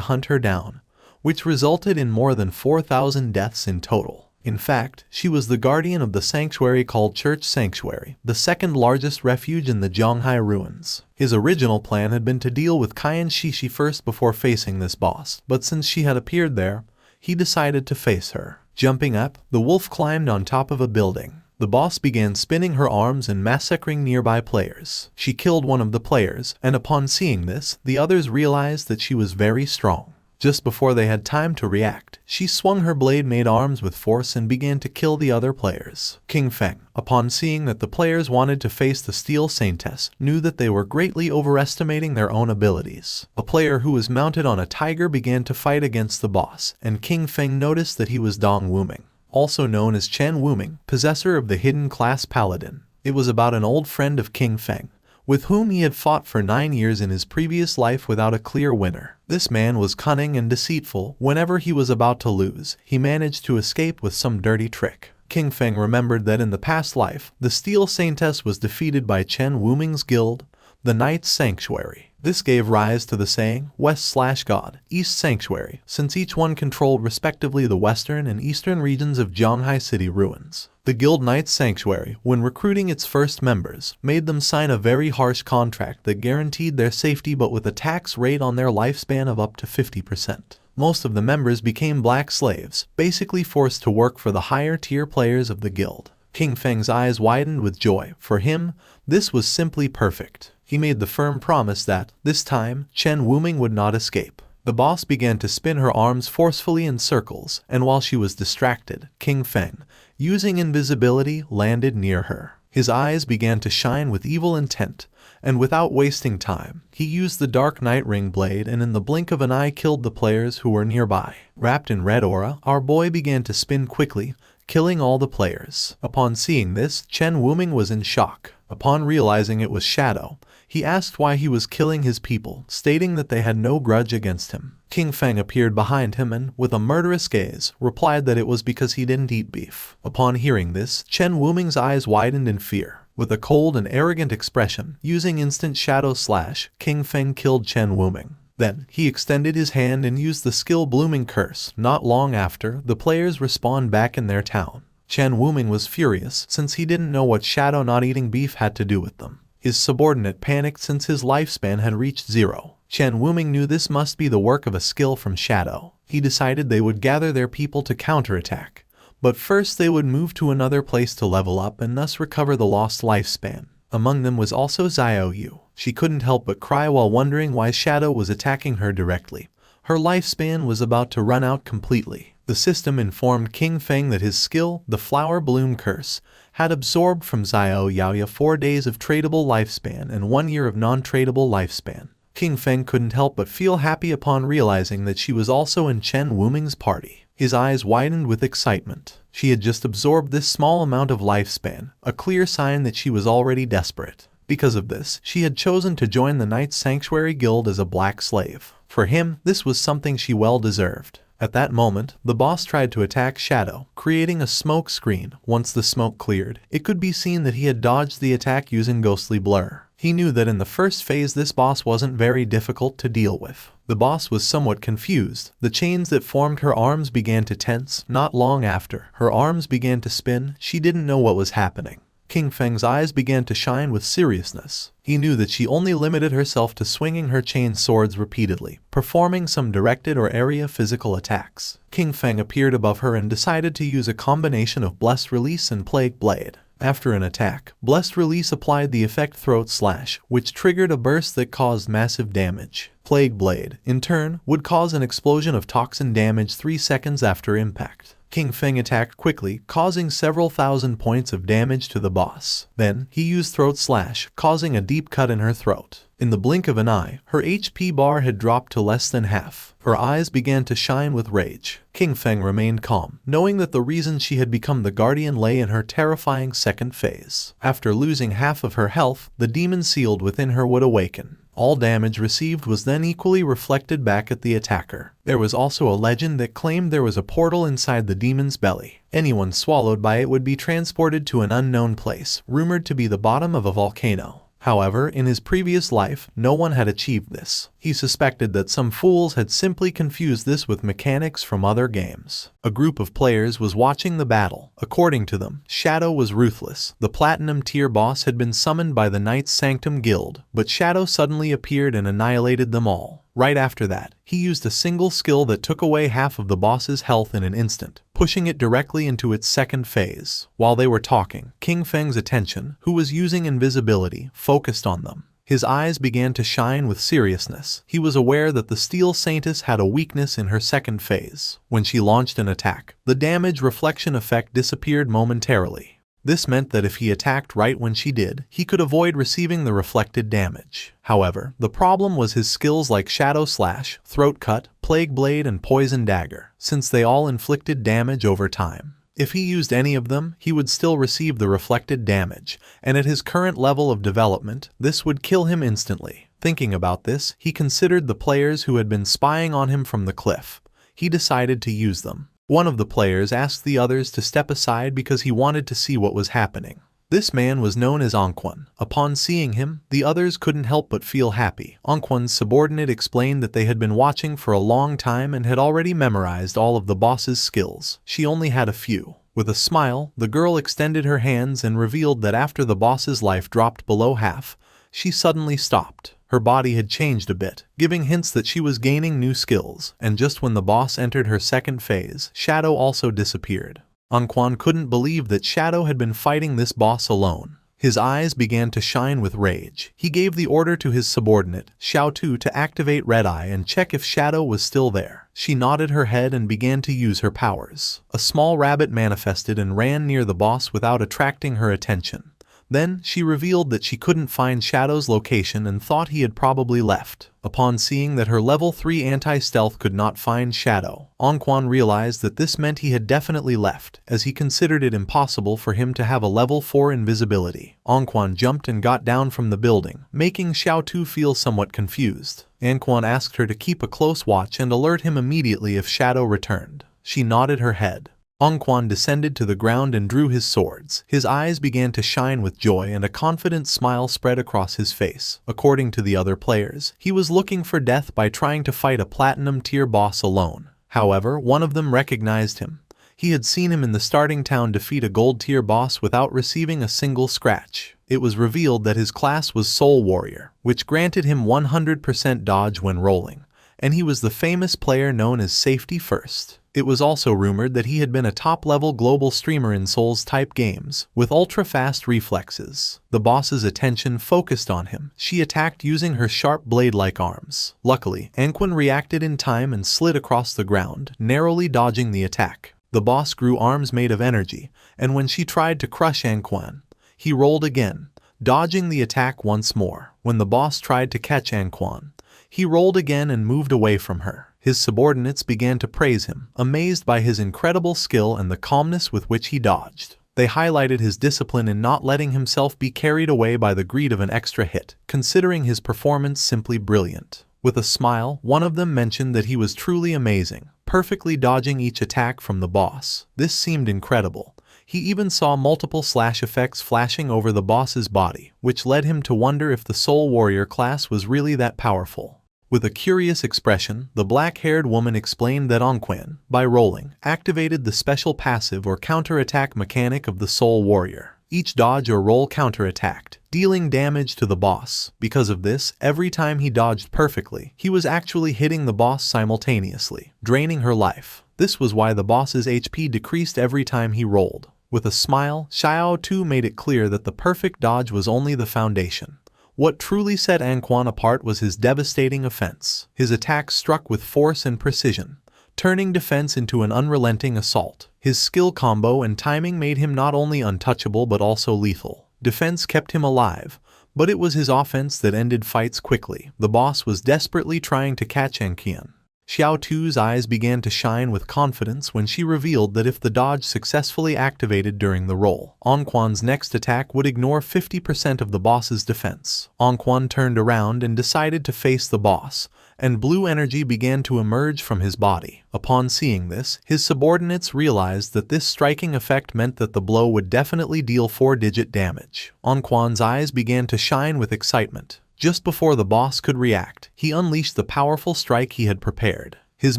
hunt her down, which resulted in more than 4,000 deaths in total. In fact, she was the guardian of the sanctuary called Church Sanctuary, the second largest refuge in the Zhanghai ruins. His original plan had been to deal with Qian Shishi first before facing this boss, but since she had appeared there, he decided to face her. Jumping up, the wolf climbed on top of a building. The boss began spinning her arms and massacring nearby players. She killed one of the players, and upon seeing this, the others realized that she was very strong. Just before they had time to react, she swung her blade-made arms with force and began to kill the other players. King Feng, upon seeing that the players wanted to face the Steel Saintess, knew that they were greatly overestimating their own abilities. A player who was mounted on a tiger began to fight against the boss, and King Feng noticed that he was Dong Wuming, also known as Chen Wuming, possessor of the hidden class Paladin. It was about an old friend of King Feng, with whom he had fought for 9 years in his previous life without a clear winner. This man was cunning and deceitful. Whenever he was about to lose, he managed to escape with some dirty trick. King Feng remembered that in the past life, the Steel Saintess was defeated by Chen Wuming's guild, the Knight's Sanctuary. This gave rise to the saying, West/God, East Sanctuary, since each one controlled respectively the western and eastern regions of Zhanghai City ruins. The Guild Knight's Sanctuary, when recruiting its first members, made them sign a very harsh contract that guaranteed their safety but with a tax rate on their lifespan of up to 50%. Most of the members became black slaves, basically forced to work for the higher-tier players of the guild. King Feng's eyes widened with joy. For him, this was simply perfect. He made the firm promise that, this time, Chen Wuming would not escape. The boss began to spin her arms forcefully in circles, and while she was distracted, King Feng, using invisibility, landed near her. His eyes began to shine with evil intent, and without wasting time, he used the Dark Night Ring blade and in the blink of an eye killed the players who were nearby. Wrapped in red aura, our boy began to spin quickly, killing all the players. Upon seeing this, Chen Wuming was in shock. Upon realizing it was Shadow, he asked why he was killing his people, stating that they had no grudge against him. King Feng appeared behind him and, with a murderous gaze, replied that it was because he didn't eat beef. Upon hearing this, Chen Wuming's eyes widened in fear. With a cold and arrogant expression, using instant shadow slash, King Feng killed Chen Wuming. Then, he extended his hand and used the skill Blooming Curse. Not long after, the players respawned back in their town. Chen Wuming was furious since he didn't know what Shadow not eating beef had to do with them. His subordinate panicked since his lifespan had reached 0. Chen Wuming knew this must be the work of a skill from Shadow. He decided they would gather their people to counterattack, but first they would move to another place to level up and thus recover the lost lifespan. Among them was also Xiao Yu. She couldn't help but cry while wondering why Shadow was attacking her directly. Her lifespan was about to run out completely. The system informed King Feng that his skill, the Flower Bloom Curse, had absorbed from Xiao Yaoya 4 days of tradable lifespan and 1 year of non-tradable lifespan. King Feng couldn't help but feel happy upon realizing that she was also in Chen Wuming's party. His eyes widened with excitement. She had just absorbed this small amount of lifespan, a clear sign that she was already desperate. Because of this, she had chosen to join the Knight's Sanctuary Guild as a black slave. For him, this was something she well deserved. At that moment, the boss tried to attack Shadow, creating a smoke screen. Once the smoke cleared, it could be seen that he had dodged the attack using ghostly blur. He knew that in the first phase this boss wasn't very difficult to deal with. The boss was somewhat confused. The chains that formed her arms began to tense. Not long after, her arms began to spin. She didn't know what was happening. King Feng's eyes began to shine with seriousness. He knew that she only limited herself to swinging her chain swords repeatedly, performing some directed or area physical attacks. King Feng appeared above her and decided to use a combination of Blessed Release and Plague Blade. After an attack, Blessed Release applied the effect Throat Slash, which triggered a burst that caused massive damage. Plague Blade, in turn, would cause an explosion of toxin damage 3 seconds after impact. King Feng attacked quickly, causing several thousand points of damage to the boss. Then, he used Throat Slash, causing a deep cut in her throat. In the blink of an eye, her HP bar had dropped to less than half. Her eyes began to shine with rage. King Feng remained calm, knowing that the reason she had become the guardian lay in her terrifying second phase. After losing half of her health, the demon sealed within her would awaken. All damage received was then equally reflected back at the attacker. There was also a legend that claimed there was a portal inside the demon's belly. Anyone swallowed by it would be transported to an unknown place, rumored to be the bottom of a volcano. However, in his previous life, no one had achieved this. He suspected that some fools had simply confused this with mechanics from other games. A group of players was watching the battle. According to them, Shadow was ruthless. The Platinum tier boss had been summoned by the Knight's Sanctum Guild, but Shadow suddenly appeared and annihilated them all. Right after that, he used a single skill that took away half of the boss's health in an instant, pushing it directly into its second phase. While they were talking, King Feng's attention, who was using invisibility, focused on them. His eyes began to shine with seriousness. He was aware that the Steel Saintess had a weakness in her second phase. When she launched an attack, the damage reflection effect disappeared momentarily. This meant that if he attacked right when she did, he could avoid receiving the reflected damage. However, the problem was his skills like Shadow Slash, Throat Cut, Plague Blade, and Poison Dagger, since they all inflicted damage over time. If he used any of them, he would still receive the reflected damage, and at his current level of development, this would kill him instantly. Thinking about this, he considered the players who had been spying on him from the cliff. He decided to use them. One of the players asked the others to step aside because he wanted to see what was happening. This man was known as Anquan. Upon seeing him, the others couldn't help but feel happy. Anquan's subordinate explained that they had been watching for a long time and had already memorized all of the boss's skills. She only had a few. With a smile, the girl extended her hands and revealed that after the boss's life dropped below half, she suddenly stopped. Her body had changed a bit, giving hints that she was gaining new skills, and just when the boss entered her second phase, Shadow also disappeared. Anquan couldn't believe that Shadow had been fighting this boss alone. His eyes began to shine with rage. He gave the order to his subordinate, Xiao to activate Red Eye and check if Shadow was still there. She nodded her head and began to use her powers. A small rabbit manifested and ran near the boss without attracting her attention. Then, she revealed that she couldn't find Shadow's location and thought he had probably left. Upon seeing that her level 3 anti-stealth could not find Shadow, Anquan realized that this meant he had definitely left, as he considered it impossible for him to have a level 4 invisibility. Anquan jumped and got down from the building, making Xiao feel somewhat confused. Anquan asked her to keep a close watch and alert him immediately if Shadow returned. She nodded her head. Anquan descended to the ground and drew his swords. His eyes began to shine with joy and a confident smile spread across his face. According to the other players, he was looking for death by trying to fight a platinum tier boss alone. However, one of them recognized him. He had seen him in the starting town defeat a gold tier boss without receiving a single scratch. It was revealed that his class was Soul Warrior, which granted him 100% dodge when rolling, and he was the famous player known as Safety First. It was also rumored that he had been a top-level global streamer in Souls-type games, with ultra-fast reflexes. The boss's attention focused on him. She attacked using her sharp blade-like arms. Luckily, Anquan reacted in time and slid across the ground, narrowly dodging the attack. The boss grew arms made of energy, and when she tried to crush Anquan, he rolled again, dodging the attack once more. When the boss tried to catch Anquan, he rolled again and moved away from her. His subordinates began to praise him, amazed by his incredible skill and the calmness with which he dodged. They highlighted his discipline in not letting himself be carried away by the greed of an extra hit, considering his performance simply brilliant. With a smile, one of them mentioned that he was truly amazing, perfectly dodging each attack from the boss. This seemed incredible. He even saw multiple slash effects flashing over the boss's body, which led him to wonder if the Soul Warrior class was really that powerful. With a curious expression, the black-haired woman explained that Anquan, by rolling, activated the special passive or counterattack mechanic of the Soul Warrior. Each dodge or roll counterattacked, dealing damage to the boss. Because of this, every time he dodged perfectly, he was actually hitting the boss simultaneously, draining her life. This was why the boss's HP decreased every time he rolled. With a smile, Xiao made it clear that the perfect dodge was only the foundation. What truly set Anquan apart was his devastating offense. His attacks struck with force and precision, turning defense into an unrelenting assault. His skill combo and timing made him not only untouchable but also lethal. Defense kept him alive, but it was his offense that ended fights quickly. The boss was desperately trying to catch Anquan. Xiao eyes began to shine with confidence when she revealed that if the dodge successfully activated during the roll, Anquan's next attack would ignore 50% of the boss's defense. Anquan turned around and decided to face the boss, and blue energy began to emerge from his body. Upon seeing this, his subordinates realized that this striking effect meant that the blow would definitely deal 4-digit damage. Anquan's eyes began to shine with excitement. Just before the boss could react, he unleashed the powerful strike he had prepared. His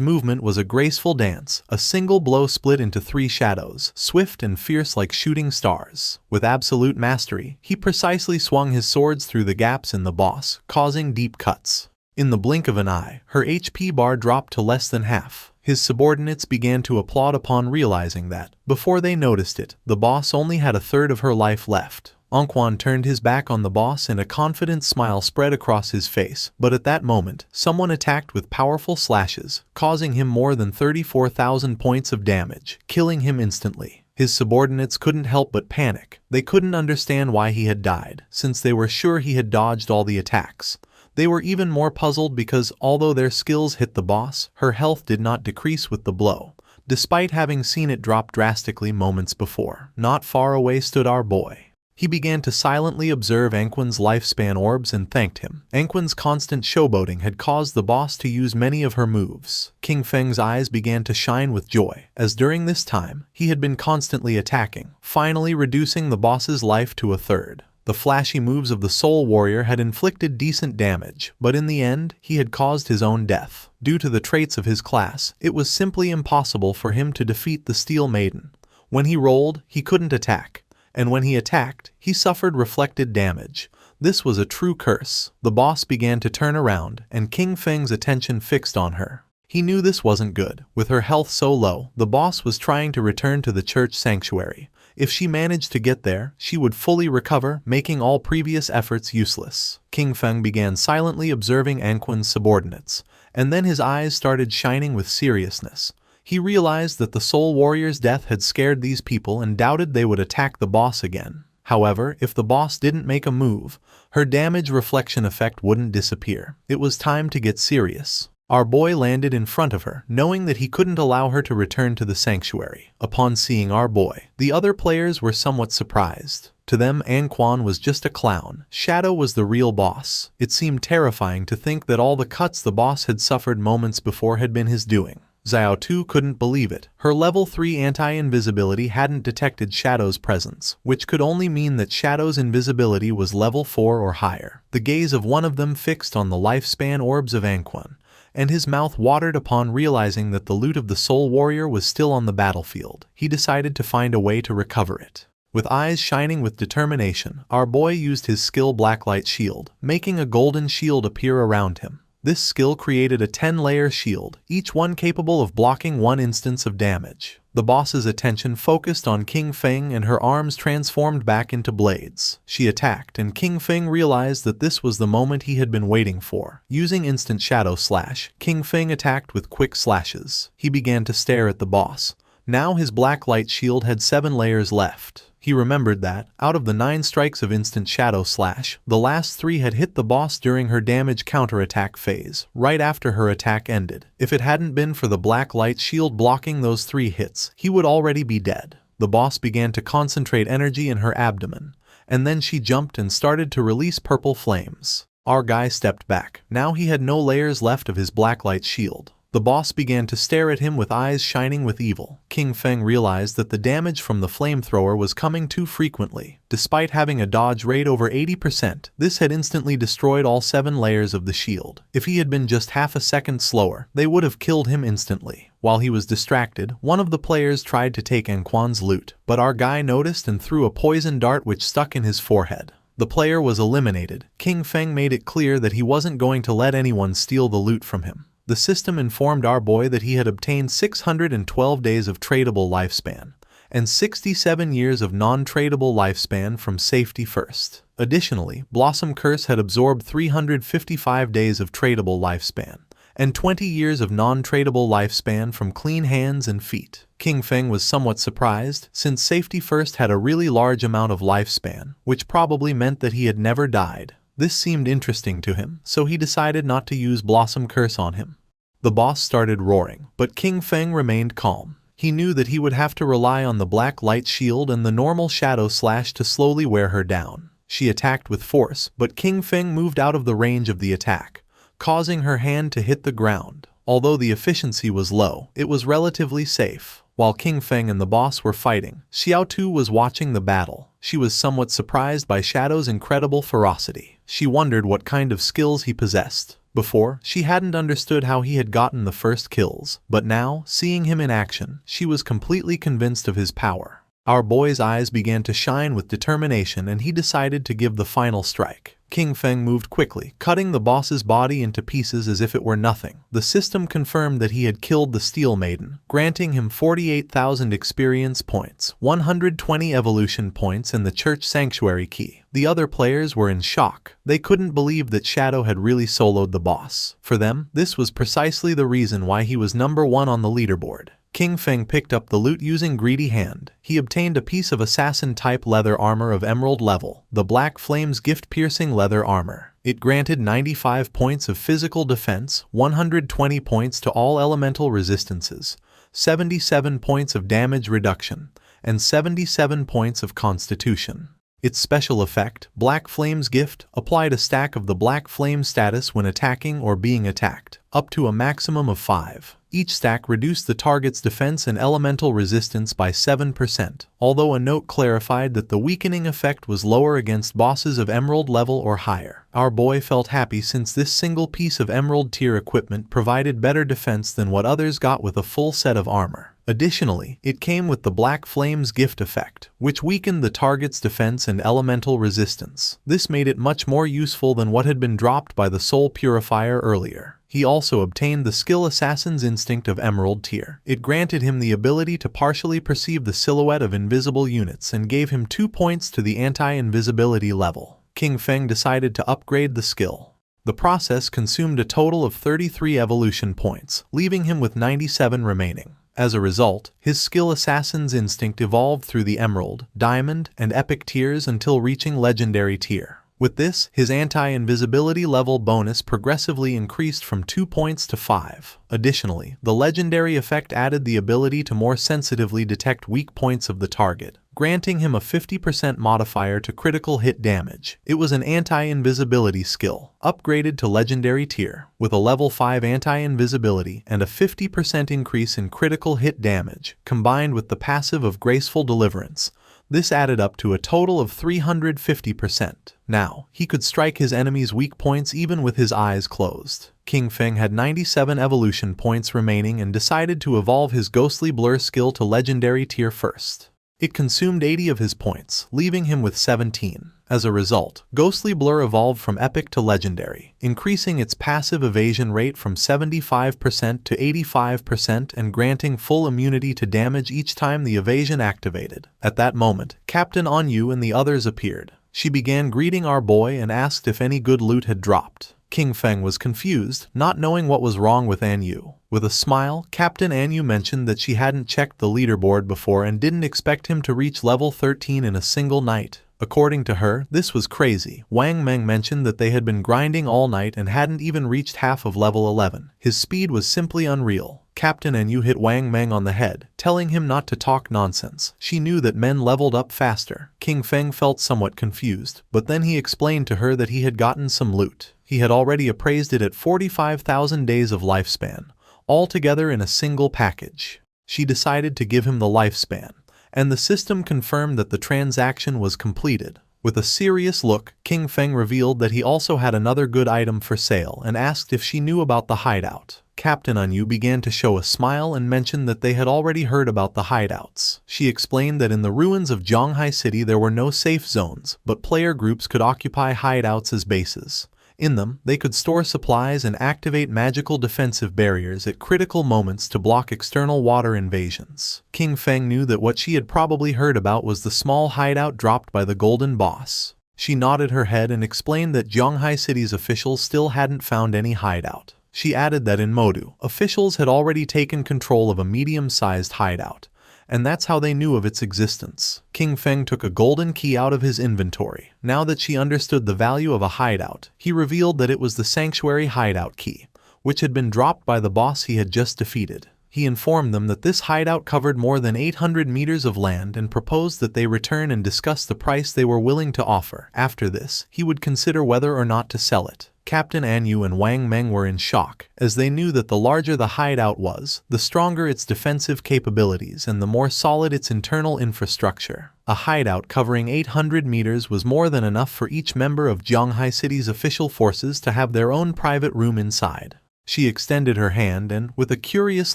movement was a graceful dance, a single blow split into 3 shadows, swift and fierce like shooting stars. With absolute mastery, he precisely swung his swords through the gaps in the boss, causing deep cuts. In the blink of an eye, her HP bar dropped to less than half. His subordinates began to applaud upon realizing that, before they noticed it, the boss only had a third of her life left. Anquan turned his back on the boss and a confident smile spread across his face, but at that moment, someone attacked with powerful slashes, causing him more than 34,000 points of damage, killing him instantly. His subordinates couldn't help but panic. They couldn't understand why he had died, since they were sure he had dodged all the attacks. They were even more puzzled because, although their skills hit the boss, her health did not decrease with the blow. despite having seen it drop drastically moments before. Not far away stood our boy. He began to silently observe Anquan's lifespan orbs and thanked him. Anquan's constant showboating had caused the boss to use many of her moves. King Feng's eyes began to shine with joy, as during this time, he had been constantly attacking, finally reducing the boss's life to a third. The flashy moves of the Soul Warrior had inflicted decent damage, but in the end, he had caused his own death. Due to the traits of his class, it was simply impossible for him to defeat the Steel Maiden. When he rolled, he couldn't attack. And when he attacked, he suffered reflected damage. This was a true curse. The boss began to turn around, and King Feng's attention fixed on her. He knew this wasn't good. With her health so low, the boss was trying to return to the church sanctuary. If she managed to get there, she would fully recover, making all previous efforts useless. King Feng began silently observing Anquan's subordinates, and then his eyes started shining with seriousness. He realized that the Soul Warrior's death had scared these people and doubted they would attack the boss again. However, if the boss didn't make a move, her damage reflection effect wouldn't disappear. It was time to get serious. Our boy landed in front of her, knowing that he couldn't allow her to return to the sanctuary. Upon seeing our boy, the other players were somewhat surprised. To them, Anquan was just a clown. Shadow was the real boss. It seemed terrifying to think that all the cuts the boss had suffered moments before had been his doing. Xiao too couldn't believe it. Her level 3 anti-invisibility hadn't detected Shadow's presence, which could only mean that Shadow's invisibility was level 4 or higher. The gaze of one of them fixed on the lifespan orbs of Anquan, and his mouth watered upon realizing that the loot of the Soul Warrior was still on the battlefield. He decided to find a way to recover it. With eyes shining with determination, our boy used his skill Blacklight Shield, making a golden shield appear around him. This skill created a 10-layer shield, each one capable of blocking one instance of damage. The boss's attention focused on King Feng and her arms transformed back into blades. She attacked, and King Feng realized that this was the moment he had been waiting for. Using instant shadow slash, King Feng attacked with quick slashes. He began to stare at the boss. Now his black light shield had 7 layers left. He remembered that, out of the 9 strikes of instant shadow slash, the last 3 had hit the boss during her damage counterattack phase, right after her attack ended. If it hadn't been for the black light shield blocking those 3 hits, he would already be dead. The boss began to concentrate energy in her abdomen, and then she jumped and started to release purple flames. Our guy stepped back. Now he had no layers left of his black light shield. The boss began to stare at him with eyes shining with evil. King Feng realized that the damage from the flamethrower was coming too frequently. Despite having a dodge rate over 80%, this had instantly destroyed all 7 layers of the shield. If he had been just half a second slower, they would have killed him instantly. While he was distracted, one of the players tried to take Anquan's loot, but our guy noticed and threw a poison dart which stuck in his forehead. The player was eliminated. King Feng made it clear that he wasn't going to let anyone steal the loot from him. The system informed our boy that he had obtained 612 days of tradable lifespan, and 67 years of non-tradable lifespan from Safety First. Additionally, Blossom Curse had absorbed 355 days of tradable lifespan, and 20 years of non-tradable lifespan from Clean Hands and Feet. King Feng was somewhat surprised, since Safety First had a really large amount of lifespan, which probably meant that he had never died. This seemed interesting to him, so he decided not to use Blossom Curse on him. The boss started roaring, but King Feng remained calm. He knew that he would have to rely on the black light shield and the normal shadow slash to slowly wear her down. She attacked with force, but King Feng moved out of the range of the attack, causing her hand to hit the ground. Although the efficiency was low, it was relatively safe. While King Feng and the boss were fighting, Xiao Tu was watching the battle. She was somewhat surprised by Shadow's incredible ferocity. She wondered what kind of skills he possessed. Before, she hadn't understood how he had gotten the first kills, but now, seeing him in action, she was completely convinced of his power. Our boy's eyes began to shine with determination and he decided to give the final strike. King Feng moved quickly, cutting the boss's body into pieces as if it were nothing. The system confirmed that he had killed the Steel Maiden, granting him 48,000 experience points, 120 evolution points and the Church Sanctuary key. The other players were in shock. They couldn't believe that Shadow had really soloed the boss. For them, this was precisely the reason why he was number 1 on the leaderboard. King Feng picked up the loot using Greedy Hand. He obtained a piece of assassin-type leather armor of emerald level, the Black Flames gift-piercing leather armor. It granted 95 points of physical defense, 120 points to all elemental resistances, 77 points of damage reduction, and 77 points of constitution. Its special effect, Black Flame's Gift, applied a stack of the Black Flame status when attacking or being attacked, up to a maximum of 5. Each stack reduced the target's defense and elemental resistance by 7%, although a note clarified that the weakening effect was lower against bosses of Emerald level or higher. Our boy felt happy since this single piece of Emerald tier equipment provided better defense than what others got with a full set of armor. Additionally, it came with the Black Flame's Gift effect, which weakened the target's defense and elemental resistance. This made it much more useful than what had been dropped by the Soul Purifier earlier. He also obtained the skill Assassin's Instinct of Emerald tier. It granted him the ability to partially perceive the silhouette of invisible units and gave him 2 points to the anti-invisibility level. King Feng decided to upgrade the skill. The process consumed a total of 33 evolution points, leaving him with 97 remaining. As a result, his skill Assassin's Instinct evolved through the Emerald, Diamond, and Epic tiers until reaching Legendary tier. With this, his anti-invisibility level bonus progressively increased from 2 points to 5. Additionally, the Legendary effect added the ability to more sensitively detect weak points of the target, granting him a 50% modifier to critical hit damage. It was an anti-invisibility skill, upgraded to Legendary tier, with a level 5 anti-invisibility and a 50% increase in critical hit damage, combined with the passive of Graceful Deliverance. This added up to a total of 350%. Now, he could strike his enemies' weak points even with his eyes closed. King Feng had 97 evolution points remaining and decided to evolve his Ghostly Blur skill to Legendary tier first. It consumed 80 of his points, leaving him with 17. As a result, Ghostly Blur evolved from Epic to Legendary, increasing its passive evasion rate from 75% to 85% and granting full immunity to damage each time the evasion activated. At that moment, Captain Anyu and the others appeared. She began greeting our boy and asked if any good loot had dropped. King Feng was confused, not knowing what was wrong with Anyu. With a smile, Captain Anyu mentioned that she hadn't checked the leaderboard before and didn't expect him to reach level 13 in a single night. According to her, this was crazy. Wang Meng mentioned that they had been grinding all night and hadn't even reached half of level 11. His speed was simply unreal. Captain Anyu hit Wang Meng on the head, telling him not to talk nonsense. She knew that men leveled up faster. King Feng felt somewhat confused, but then he explained to her that he had gotten some loot. He had already appraised it at 45,000 days of lifespan, all together in a single package. She decided to give him the lifespan, and the system confirmed that the transaction was completed. With a serious look, King Feng revealed that he also had another good item for sale and asked if she knew about the hideout. Captain Anyu began to show a smile and mentioned that they had already heard about the hideouts. She explained that in the ruins of Zhonghai City there were no safe zones, but player groups could occupy hideouts as bases. In them, they could store supplies and activate magical defensive barriers at critical moments to block external water invasions. King Feng knew that what she had probably heard about was the small hideout dropped by the Golden Boss. She nodded her head and explained that Zhonghai City's officials still hadn't found any hideout. She added that in Modu, officials had already taken control of a medium-sized hideout, and that's how they knew of its existence. King Feng took a golden key out of his inventory. Now that she understood the value of a hideout, he revealed that it was the Sanctuary hideout key, which had been dropped by the boss he had just defeated. He informed them that this hideout covered more than 800 meters of land and proposed that they return and discuss the price they were willing to offer. After this, he would consider whether or not to sell it. Captain Anyu and Wang Meng were in shock, as they knew that the larger the hideout was, the stronger its defensive capabilities and the more solid its internal infrastructure. A hideout covering 800 meters was more than enough for each member of Zhonghai City's official forces to have their own private room inside. She extended her hand and, with a curious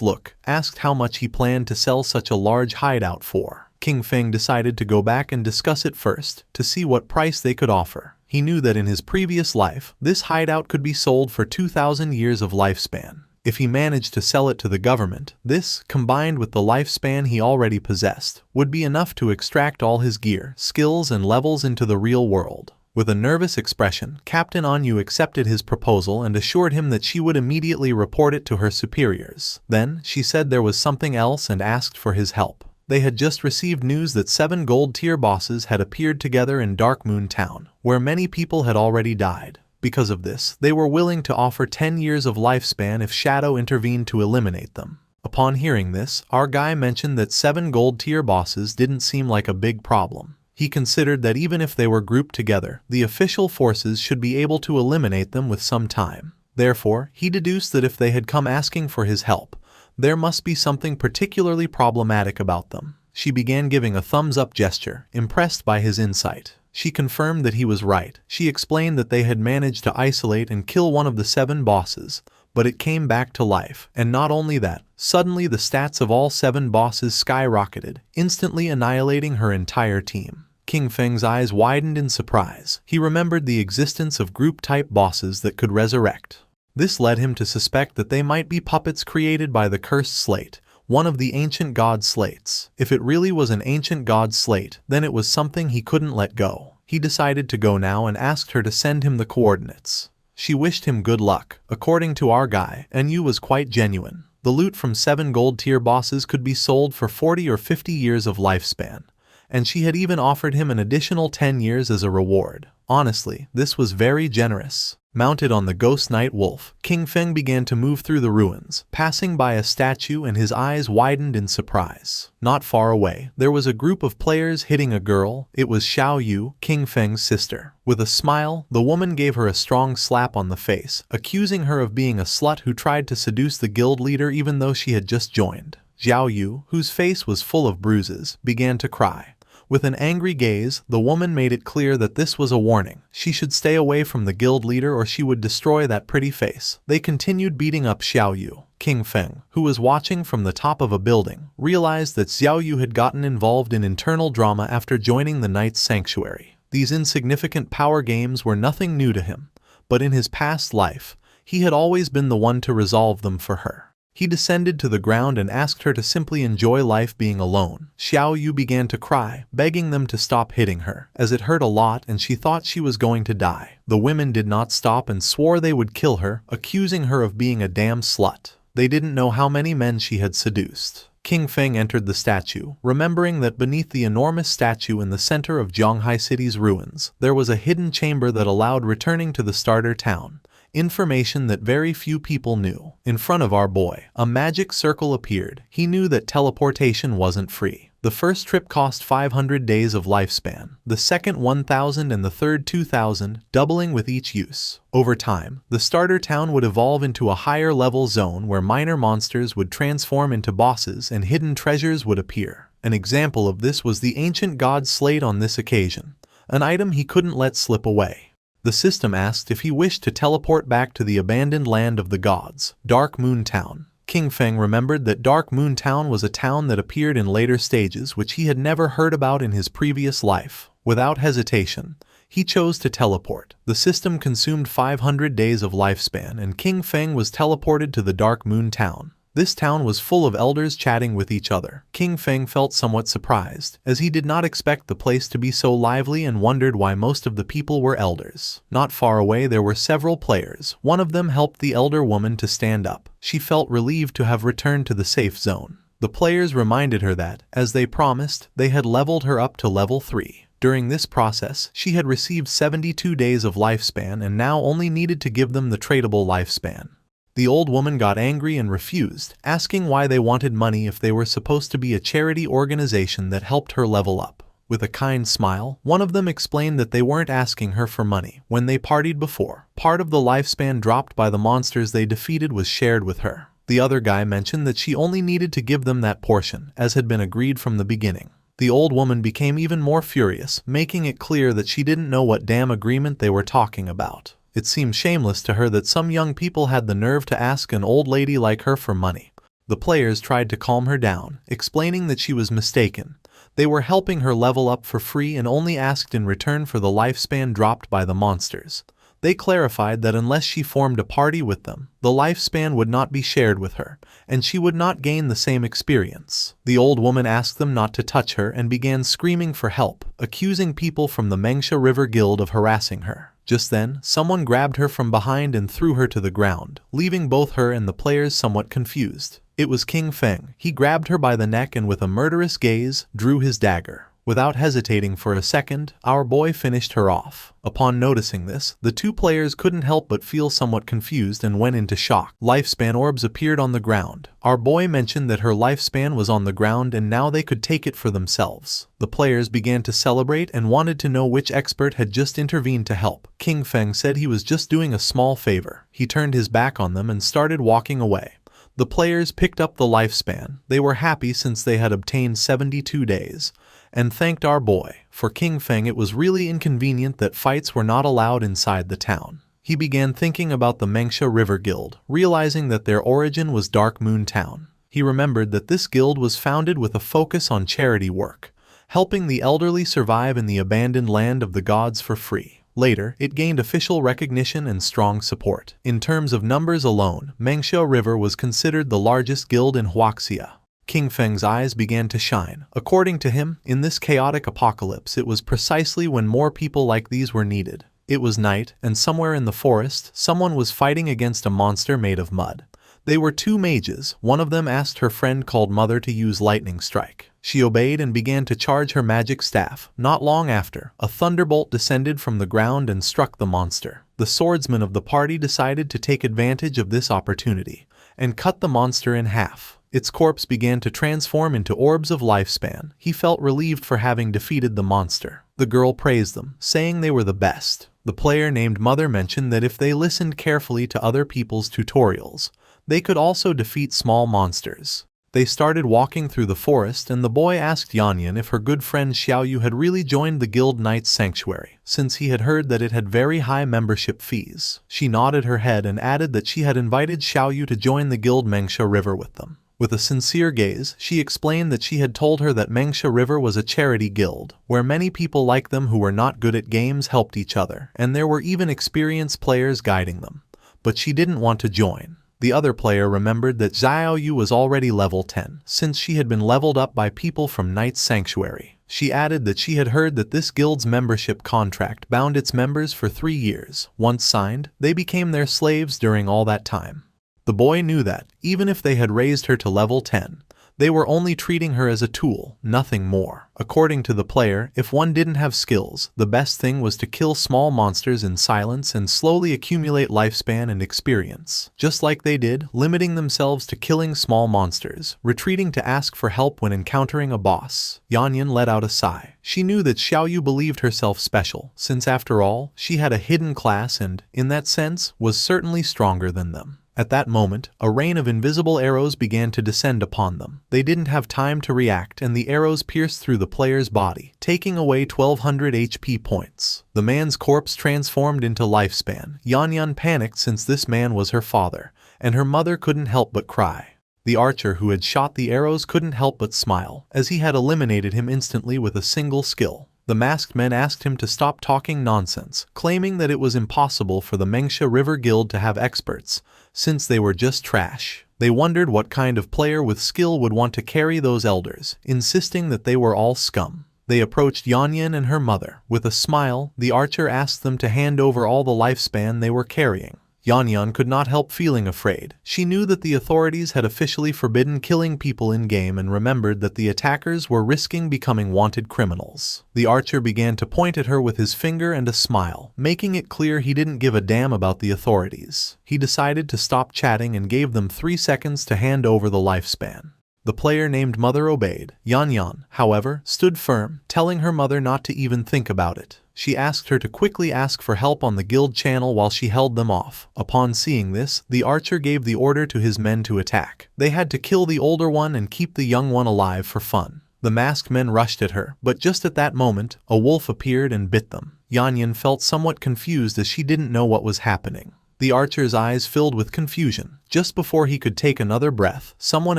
look, asked how much he planned to sell such a large hideout for. King Feng decided to go back and discuss it first, to see what price they could offer. He knew that in his previous life, this hideout could be sold for 2,000 years of lifespan. If he managed to sell it to the government, this, combined with the lifespan he already possessed, would be enough to extract all his gear, skills and levels into the real world. With a nervous expression, Captain Anyu accepted his proposal and assured him that she would immediately report it to her superiors. Then, she said there was something else and asked for his help. They had just received news that 7 gold-tier bosses had appeared together in Dark Moon Town, where many people had already died. Because of this, they were willing to offer 10 years of lifespan if Shadow intervened to eliminate them. Upon hearing this, our guy mentioned that 7 gold tier bosses didn't seem like a big problem. He considered that even if they were grouped together, the official forces should be able to eliminate them with some time. Therefore, he deduced that if they had come asking for his help, there must be something particularly problematic about them. She began giving a thumbs-up gesture, impressed by his insight. She confirmed that he was right. She explained that they had managed to isolate and kill one of the 7 bosses, but it came back to life. And not only that, suddenly the stats of all 7 bosses skyrocketed, instantly annihilating her entire team. King Feng's eyes widened in surprise. He remembered the existence of group-type bosses that could resurrect. This led him to suspect that they might be puppets created by the Cursed Slate, one of the ancient god slates. If it really was an ancient god slate, then it was something he couldn't let go. He decided to go now and asked her to send him the coordinates. She wished him good luck. According to our guy, Yu was quite genuine. The loot from 7 gold tier bosses could be sold for 40 or 50 years of lifespan, and she had even offered him an additional 10 years as a reward. Honestly, this was very generous. Mounted on the ghost night wolf, King Feng began to move through the ruins, passing by a statue, and his eyes widened in surprise. Not far away, there was a group of players hitting a girl. It was Xiao Yu, King Feng's sister. With a smile, the woman gave her a strong slap on the face, accusing her of being a slut who tried to seduce the guild leader even though she had just joined. Xiao Yu, whose face was full of bruises, began to cry. With an angry gaze, the woman made it clear that this was a warning. She should stay away from the guild leader or she would destroy that pretty face. They continued beating up Xiao Yu. King Feng, who was watching from the top of a building, realized that Xiao Yu had gotten involved in internal drama after joining the Knight's Sanctuary. These insignificant power games were nothing new to him, but in his past life, he had always been the one to resolve them for her. He descended to the ground and asked her to simply enjoy life being alone. Xiao Yu began to cry, begging them to stop hitting her, as it hurt a lot and she thought she was going to die. The women did not stop and swore they would kill her, accusing her of being a damn slut. They didn't know how many men she had seduced. King Feng entered the statue, remembering that beneath the enormous statue in the center of Zhonghai City's ruins, there was a hidden chamber that allowed returning to the starter town. Information that very few people knew. In front of our boy, a magic circle appeared. He knew that teleportation wasn't free. The first trip cost 500 days of lifespan, the second 1,000 and the third 2,000, doubling with each use. Over time, the starter town would evolve into a higher level zone where minor monsters would transform into bosses and hidden treasures would appear. An example of this was the ancient god slate on this occasion, an item he couldn't let slip away. The system asked if he wished to teleport back to the abandoned land of the gods, Dark Moon Town. King Feng remembered that Dark Moon Town was a town that appeared in later stages which he had never heard about in his previous life. Without hesitation, he chose to teleport. The system consumed 500 days of lifespan and King Feng was teleported to the Dark Moon Town. This town was full of elders chatting with each other. King Feng felt somewhat surprised, as he did not expect the place to be so lively and wondered why most of the people were elders. Not far away there were several players. One of them helped the elder woman to stand up. She felt relieved to have returned to the safe zone. The players reminded her that, as they promised, they had leveled her up to level 3. During this process, she had received 72 days of lifespan and now only needed to give them the tradable lifespan. The old woman got angry and refused, asking why they wanted money if they were supposed to be a charity organization that helped her level up. With a kind smile, one of them explained that they weren't asking her for money. When they partied before, part of the lifespan dropped by the monsters they defeated was shared with her. The other guy mentioned that she only needed to give them that portion, as had been agreed from the beginning. The old woman became even more furious, making it clear that she didn't know what damn agreement they were talking about. It seemed shameless to her that some young people had the nerve to ask an old lady like her for money. The players tried to calm her down, explaining that she was mistaken. They were helping her level up for free and only asked in return for the lifespan dropped by the monsters. They clarified that unless she formed a party with them, the lifespan would not be shared with her, and she would not gain the same experience. The old woman asked them not to touch her and began screaming for help, accusing people from the Mengsha River Guild of harassing her. Just then, someone grabbed her from behind and threw her to the ground, leaving both her and the players somewhat confused. It was King Feng. He grabbed her by the neck and with a murderous gaze, drew his dagger. Without hesitating for a second, our boy finished her off. Upon noticing this, the two players couldn't help but feel somewhat confused and went into shock. Lifespan orbs appeared on the ground. Our boy mentioned that her lifespan was on the ground and now they could take it for themselves. The players began to celebrate and wanted to know which expert had just intervened to help. King Feng said he was just doing a small favor. He turned his back on them and started walking away. The players picked up the lifespan. They were happy since they had obtained 72 days, and thanked our boy. For King Feng, it was really inconvenient that fights were not allowed inside the town. He began thinking about the Manhwa River Guild, realizing that their origin was Dark Moon Town. He remembered that this guild was founded with a focus on charity work, helping the elderly survive in the abandoned land of the gods for free. Later, it gained official recognition and strong support. In terms of numbers alone, Manhwa River was considered the largest guild in Huaxia. King Feng's eyes began to shine. According to him, in this chaotic apocalypse, it was precisely when more people like these were needed. It was night, and somewhere in the forest, someone was fighting against a monster made of mud. They were two mages. One of them asked her friend called Mother to use lightning strike. She obeyed and began to charge her magic staff. Not long after, a thunderbolt descended from the ground and struck the monster. The swordsman of the party decided to take advantage of this opportunity and cut the monster in half. Its corpse began to transform into orbs of lifespan. He felt relieved for having defeated the monster. The girl praised them, saying they were the best. The player named Mother mentioned that if they listened carefully to other people's tutorials, they could also defeat small monsters. They started walking through the forest, and the boy asked Yanyan if her good friend Xiaoyu had really joined the Guild Knight's Sanctuary, since he had heard that it had very high membership fees. She nodded her head and added that she had invited Xiaoyu to join the Guild Manhwa River with them. With a sincere gaze, she explained that she had told her that Manhwa River was a charity guild, where many people like them who were not good at games helped each other, and there were even experienced players guiding them. But she didn't want to join. The other player remembered that Xiaoyu was already level 10, since she had been leveled up by people from Knight's Sanctuary. She added that she had heard that this guild's membership contract bound its members for 3 years. Once signed, they became their slaves during all that time. The boy knew that, even if they had raised her to level 10, they were only treating her as a tool, nothing more. According to the player, if one didn't have skills, the best thing was to kill small monsters in silence and slowly accumulate lifespan and experience. Just like they did, limiting themselves to killing small monsters, retreating to ask for help when encountering a boss. Yanyan let out a sigh. She knew that Xiaoyu believed herself special, since after all, she had a hidden class and, in that sense, was certainly stronger than them. At that moment, a rain of invisible arrows began to descend upon them. They didn't have time to react, and the arrows pierced through the player's body, taking away 1200 HP points. The man's corpse transformed into lifespan. Yanyan panicked since this man was her father, and her mother couldn't help but cry. The archer who had shot the arrows couldn't help but smile, as he had eliminated him instantly with a single skill. The masked men asked him to stop talking nonsense, claiming that it was impossible for the Manhwa River Guild to have experts, since they were just trash. They wondered what kind of player with skill would want to carry those elders, insisting that they were all scum. They approached Yanyan and her mother. With a smile, the archer asked them to hand over all the lifespan they were carrying. Yanyan could not help feeling afraid. She knew that the authorities had officially forbidden killing people in-game and remembered that the attackers were risking becoming wanted criminals. The archer began to point at her with his finger and a smile, making it clear he didn't give a damn about the authorities. He decided to stop chatting and gave them 3 seconds to hand over the lifespan. The player named Mother obeyed. Yanyan, however, stood firm, telling her mother not to even think about it. She asked her to quickly ask for help on the guild channel while she held them off. Upon seeing this, the archer gave the order to his men to attack. They had to kill the older one and keep the young one alive for fun. The masked men rushed at her, but just at that moment, a wolf appeared and bit them. Yanyan felt somewhat confused as she didn't know what was happening. The archer's eyes filled with confusion. Just before he could take another breath, someone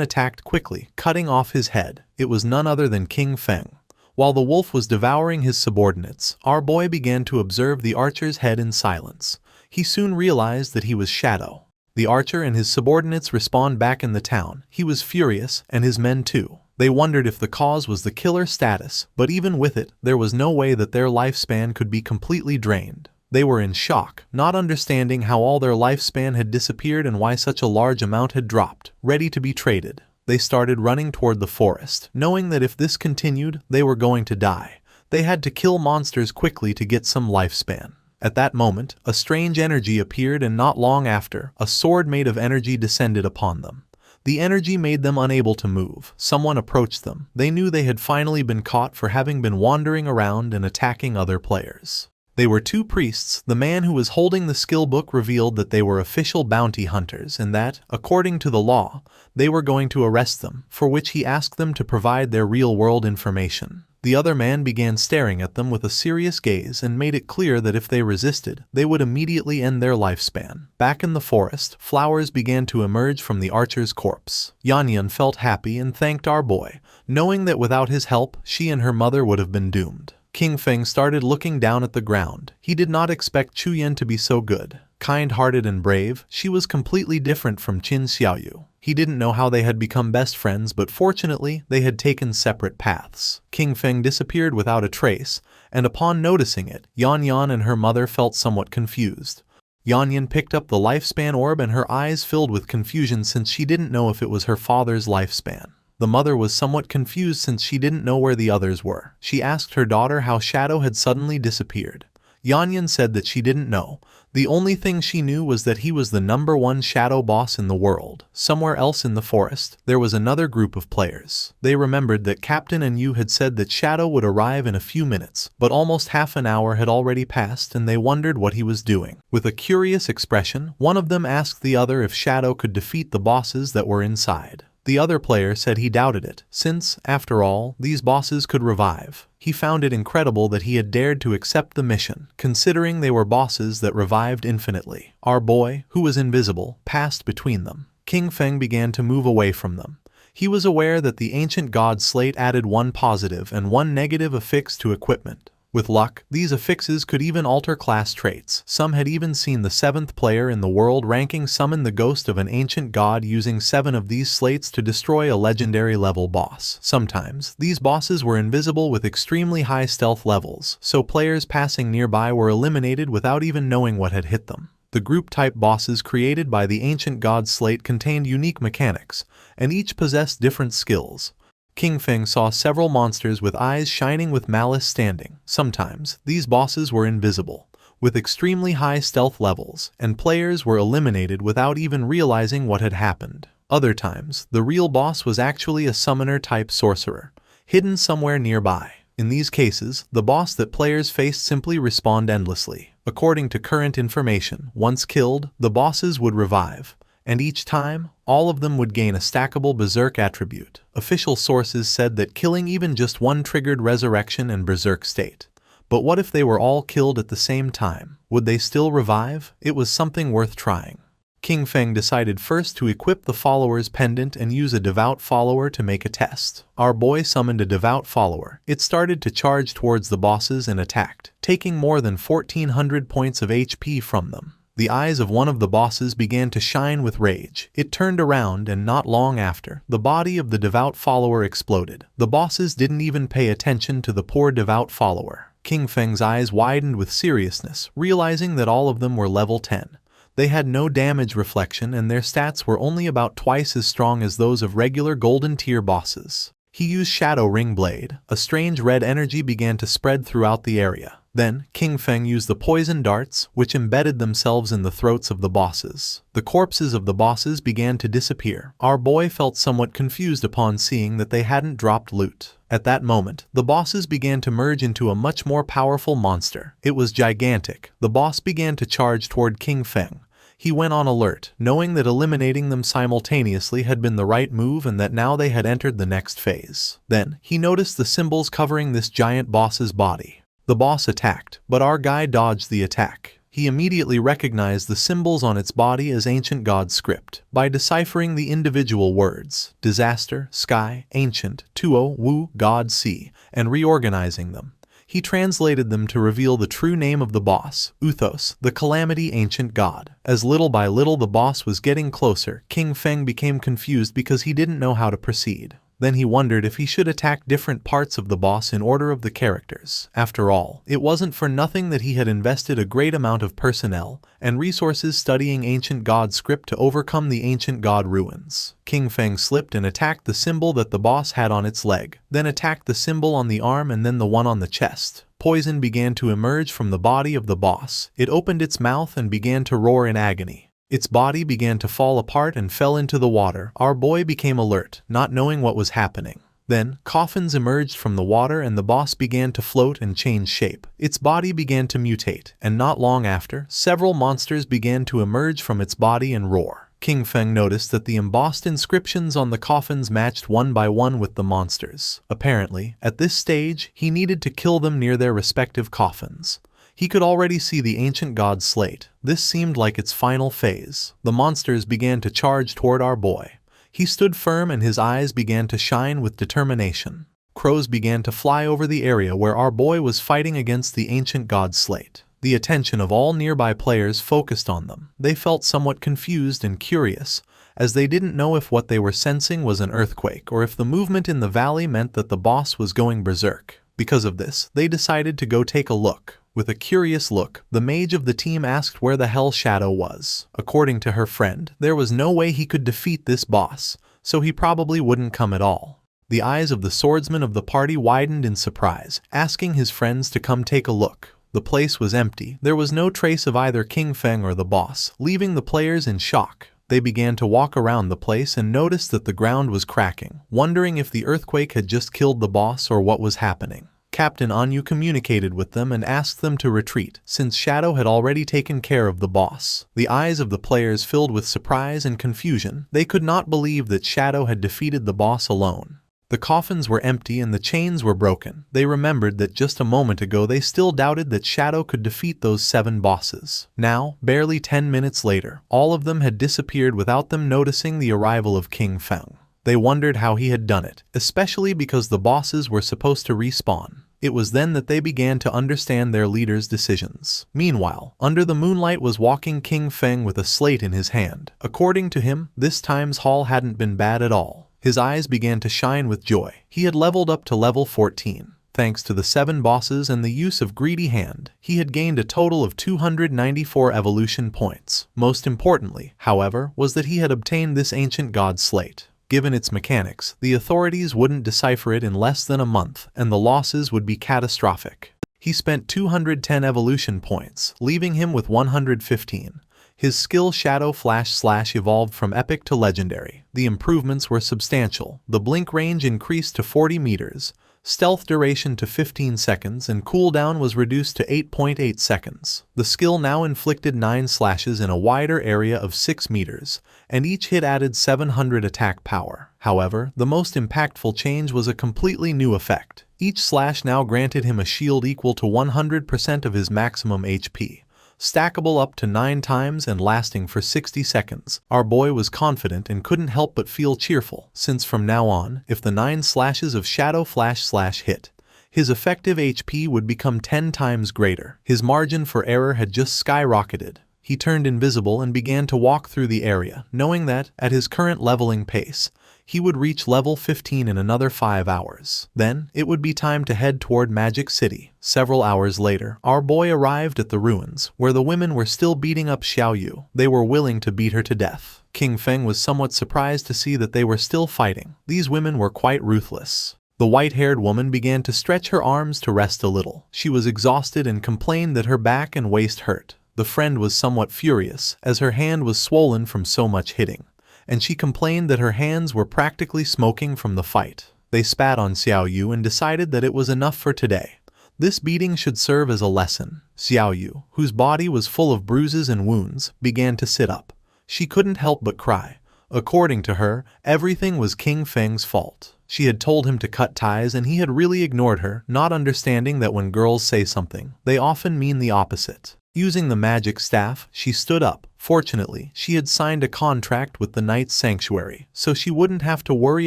attacked quickly, cutting off his head. It was none other than King Feng. While the wolf was devouring his subordinates, our boy began to observe the archer's head in silence. He soon realized that he was Shadow. The archer and his subordinates respawned back in the town. He was furious, and his men too. They wondered if the cause was the killer status, but even with it, there was no way that their lifespan could be completely drained. They were in shock, not understanding how all their lifespan had disappeared and why such a large amount had dropped, ready to be traded. They started running toward the forest, knowing that if this continued, they were going to die. They had to kill monsters quickly to get some lifespan. At that moment, a strange energy appeared, and not long after, a sword made of energy descended upon them. The energy made them unable to move. Someone approached them. They knew they had finally been caught for having been wandering around and attacking other players. They were two priests. The man who was holding the skill book revealed that they were official bounty hunters and that, according to the law, they were going to arrest them, for which he asked them to provide their real-world information. The other man began staring at them with a serious gaze and made it clear that if they resisted, they would immediately end their lifespan. Back in the forest, flowers began to emerge from the archer's corpse. Yan felt happy and thanked our boy, knowing that without his help, she and her mother would have been doomed. King Feng started looking down at the ground. He did not expect Chuyen to be so good. Kind-hearted and brave, she was completely different from Qin Xiaoyu. He didn't know how they had become best friends, but fortunately, they had taken separate paths. King Feng disappeared without a trace, and upon noticing it, Yan and her mother felt somewhat confused. Yan picked up the lifespan orb and her eyes filled with confusion since she didn't know if it was her father's lifespan. The mother was somewhat confused since she didn't know where the others were. She asked her daughter how Shadow had suddenly disappeared. Yan said that she didn't know. The only thing she knew was that he was the #1 shadow boss in the world. Somewhere else in the forest, there was another group of players. They remembered that Captain and Yu had said that Shadow would arrive in a few minutes, but almost half an hour had already passed and they wondered what he was doing. With a curious expression, one of them asked the other if Shadow could defeat the bosses that were inside. The other player said he doubted it, since, after all, these bosses could revive. He found it incredible that he had dared to accept the mission, considering they were bosses that revived infinitely. Our boy, who was invisible, passed between them. King Feng began to move away from them. He was aware that the ancient god slate added 1 positive and 1 negative affix to equipment. With luck, these affixes could even alter class traits. Some had even seen the 7th player in the world ranking summon the ghost of an ancient god using 7 of these slates to destroy a legendary level boss. Sometimes, these bosses were invisible with extremely high stealth levels, so players passing nearby were eliminated without even knowing what had hit them. The group-type bosses created by the ancient god slate contained unique mechanics, and each possessed different skills. King Feng saw several monsters with eyes shining with malice standing. Sometimes, these bosses were invisible, with extremely high stealth levels, and players were eliminated without even realizing what had happened. Other times, the real boss was actually a summoner-type sorcerer, hidden somewhere nearby. In these cases, the boss that players faced simply respawned endlessly. According to current information, once killed, the bosses would revive. And each time, all of them would gain a stackable berserk attribute. Official sources said that killing even just one triggered resurrection and berserk state. But what if they were all killed at the same time? Would they still revive? It was something worth trying. King Feng decided first to equip the follower's pendant and use a devout follower to make a test. Our boy summoned a devout follower. It started to charge towards the bosses and attacked, taking more than 1400 points of HP from them. The eyes of one of the bosses began to shine with rage. It turned around and not long after, the body of the devout follower exploded. The bosses didn't even pay attention to the poor devout follower. King Feng's eyes widened with seriousness, realizing that all of them were level 10. They had no damage reflection and their stats were only about twice as strong as those of regular golden tier bosses. He used Shadow Ring Blade. A strange red energy began to spread throughout the area. Then, King Feng used the poison darts, which embedded themselves in the throats of the bosses. The corpses of the bosses began to disappear. Our boy felt somewhat confused upon seeing that they hadn't dropped loot. At that moment, the bosses began to merge into a much more powerful monster. It was gigantic. The boss began to charge toward King Feng. He went on alert, knowing that eliminating them simultaneously had been the right move and that now they had entered the next phase. Then, he noticed the symbols covering this giant boss's body. The boss attacked, but our guy dodged the attack. He immediately recognized the symbols on its body as ancient god script. By deciphering the individual words, disaster, sky, ancient, tuo, wu, god, sea, and reorganizing them, he translated them to reveal the true name of the boss, Uthos, the calamity ancient god. As little by little the boss was getting closer, King Feng became confused because he didn't know how to proceed. Then he wondered if he should attack different parts of the boss in order of the characters. After all, it wasn't for nothing that he had invested a great amount of personnel and resources studying ancient god script to overcome the ancient god ruins. King Feng slipped and attacked the symbol that the boss had on its leg, then attacked the symbol on the arm and then the one on the chest. Poison began to emerge from the body of the boss. It opened its mouth and began to roar in agony. Its body began to fall apart and fell into the water. Our boy became alert, not knowing what was happening. Then, coffins emerged from the water and the boss began to float and change shape. Its body began to mutate, and not long after, several monsters began to emerge from its body and roar. King Feng noticed that the embossed inscriptions on the coffins matched one by one with the monsters. Apparently, at this stage, he needed to kill them near their respective coffins. He could already see the ancient god's slate. This seemed like its final phase. The monsters began to charge toward our boy. He stood firm and his eyes began to shine with determination. Crows began to fly over the area where our boy was fighting against the ancient god's slate. The attention of all nearby players focused on them. They felt somewhat confused and curious, as they didn't know if what they were sensing was an earthquake or if the movement in the valley meant that the boss was going berserk. Because of this, they decided to go take a look. With a curious look, the mage of the team asked where the hell Shadow was. According to her friend, there was no way he could defeat this boss, so he probably wouldn't come at all. The eyes of the swordsman of the party widened in surprise, asking his friends to come take a look. The place was empty. There was no trace of either King Feng or the boss, leaving the players in shock. They began to walk around the place and noticed that the ground was cracking, wondering if the earthquake had just killed the boss or what was happening. Captain Anyu communicated with them and asked them to retreat, since Shadow had already taken care of the boss. The eyes of the players filled with surprise and confusion. They could not believe that Shadow had defeated the boss alone. The coffins were empty and the chains were broken. They remembered that just a moment ago they still doubted that Shadow could defeat those 7 bosses. Now, barely 10 minutes later, all of them had disappeared without them noticing the arrival of King Feng. They wondered how he had done it, especially because the bosses were supposed to respawn. It was then that they began to understand their leader's decisions. Meanwhile, under the moonlight was walking King Feng with a slate in his hand. According to him, this time's haul hadn't been bad at all. His eyes began to shine with joy. He had leveled up to level 14. Thanks to the 7 bosses and the use of Greedy Hand, he had gained a total of 294 evolution points. Most importantly, however, was that he had obtained this ancient god slate. Given its mechanics, the authorities wouldn't decipher it in less than a month, and the losses would be catastrophic. He spent 210 evolution points, leaving him with 115. His skill Shadow Flash / evolved from epic to legendary. The improvements were substantial. The blink range increased to 40 meters, stealth duration to 15 seconds, and cooldown was reduced to 8.8 seconds. The skill now inflicted 9 slashes in a wider area of 6 meters, and each hit added 700 attack power. However, the most impactful change was a completely new effect. Each slash now granted him a shield equal to 100% of his maximum HP, stackable up to 9 times and lasting for 60 seconds. Our boy was confident and couldn't help but feel cheerful, since from now on, if the 9 slashes of Shadow Flash / hit, his effective HP would become 10 times greater. His margin for error had just skyrocketed. He turned invisible and began to walk through the area, knowing that, at his current leveling pace, he would reach level 15 in another 5 hours. Then, it would be time to head toward Magic City. Several hours later, our boy arrived at the ruins, where the women were still beating up Xiao Yu. They were willing to beat her to death. King Feng was somewhat surprised to see that they were still fighting. These women were quite ruthless. The white-haired woman began to stretch her arms to rest a little. She was exhausted and complained that her back and waist hurt. The friend was somewhat furious, as her hand was swollen from so much hitting, and she complained that her hands were practically smoking from the fight. They spat on Xiao Yu and decided that it was enough for today. This beating should serve as a lesson. Xiao Yu, whose body was full of bruises and wounds, began to sit up. She couldn't help but cry. According to her, everything was King Feng's fault. She had told him to cut ties and he had really ignored her, not understanding that when girls say something, they often mean the opposite. Using the magic staff, she stood up, Fortunately, she had signed a contract with the Knight's Sanctuary, so she wouldn't have to worry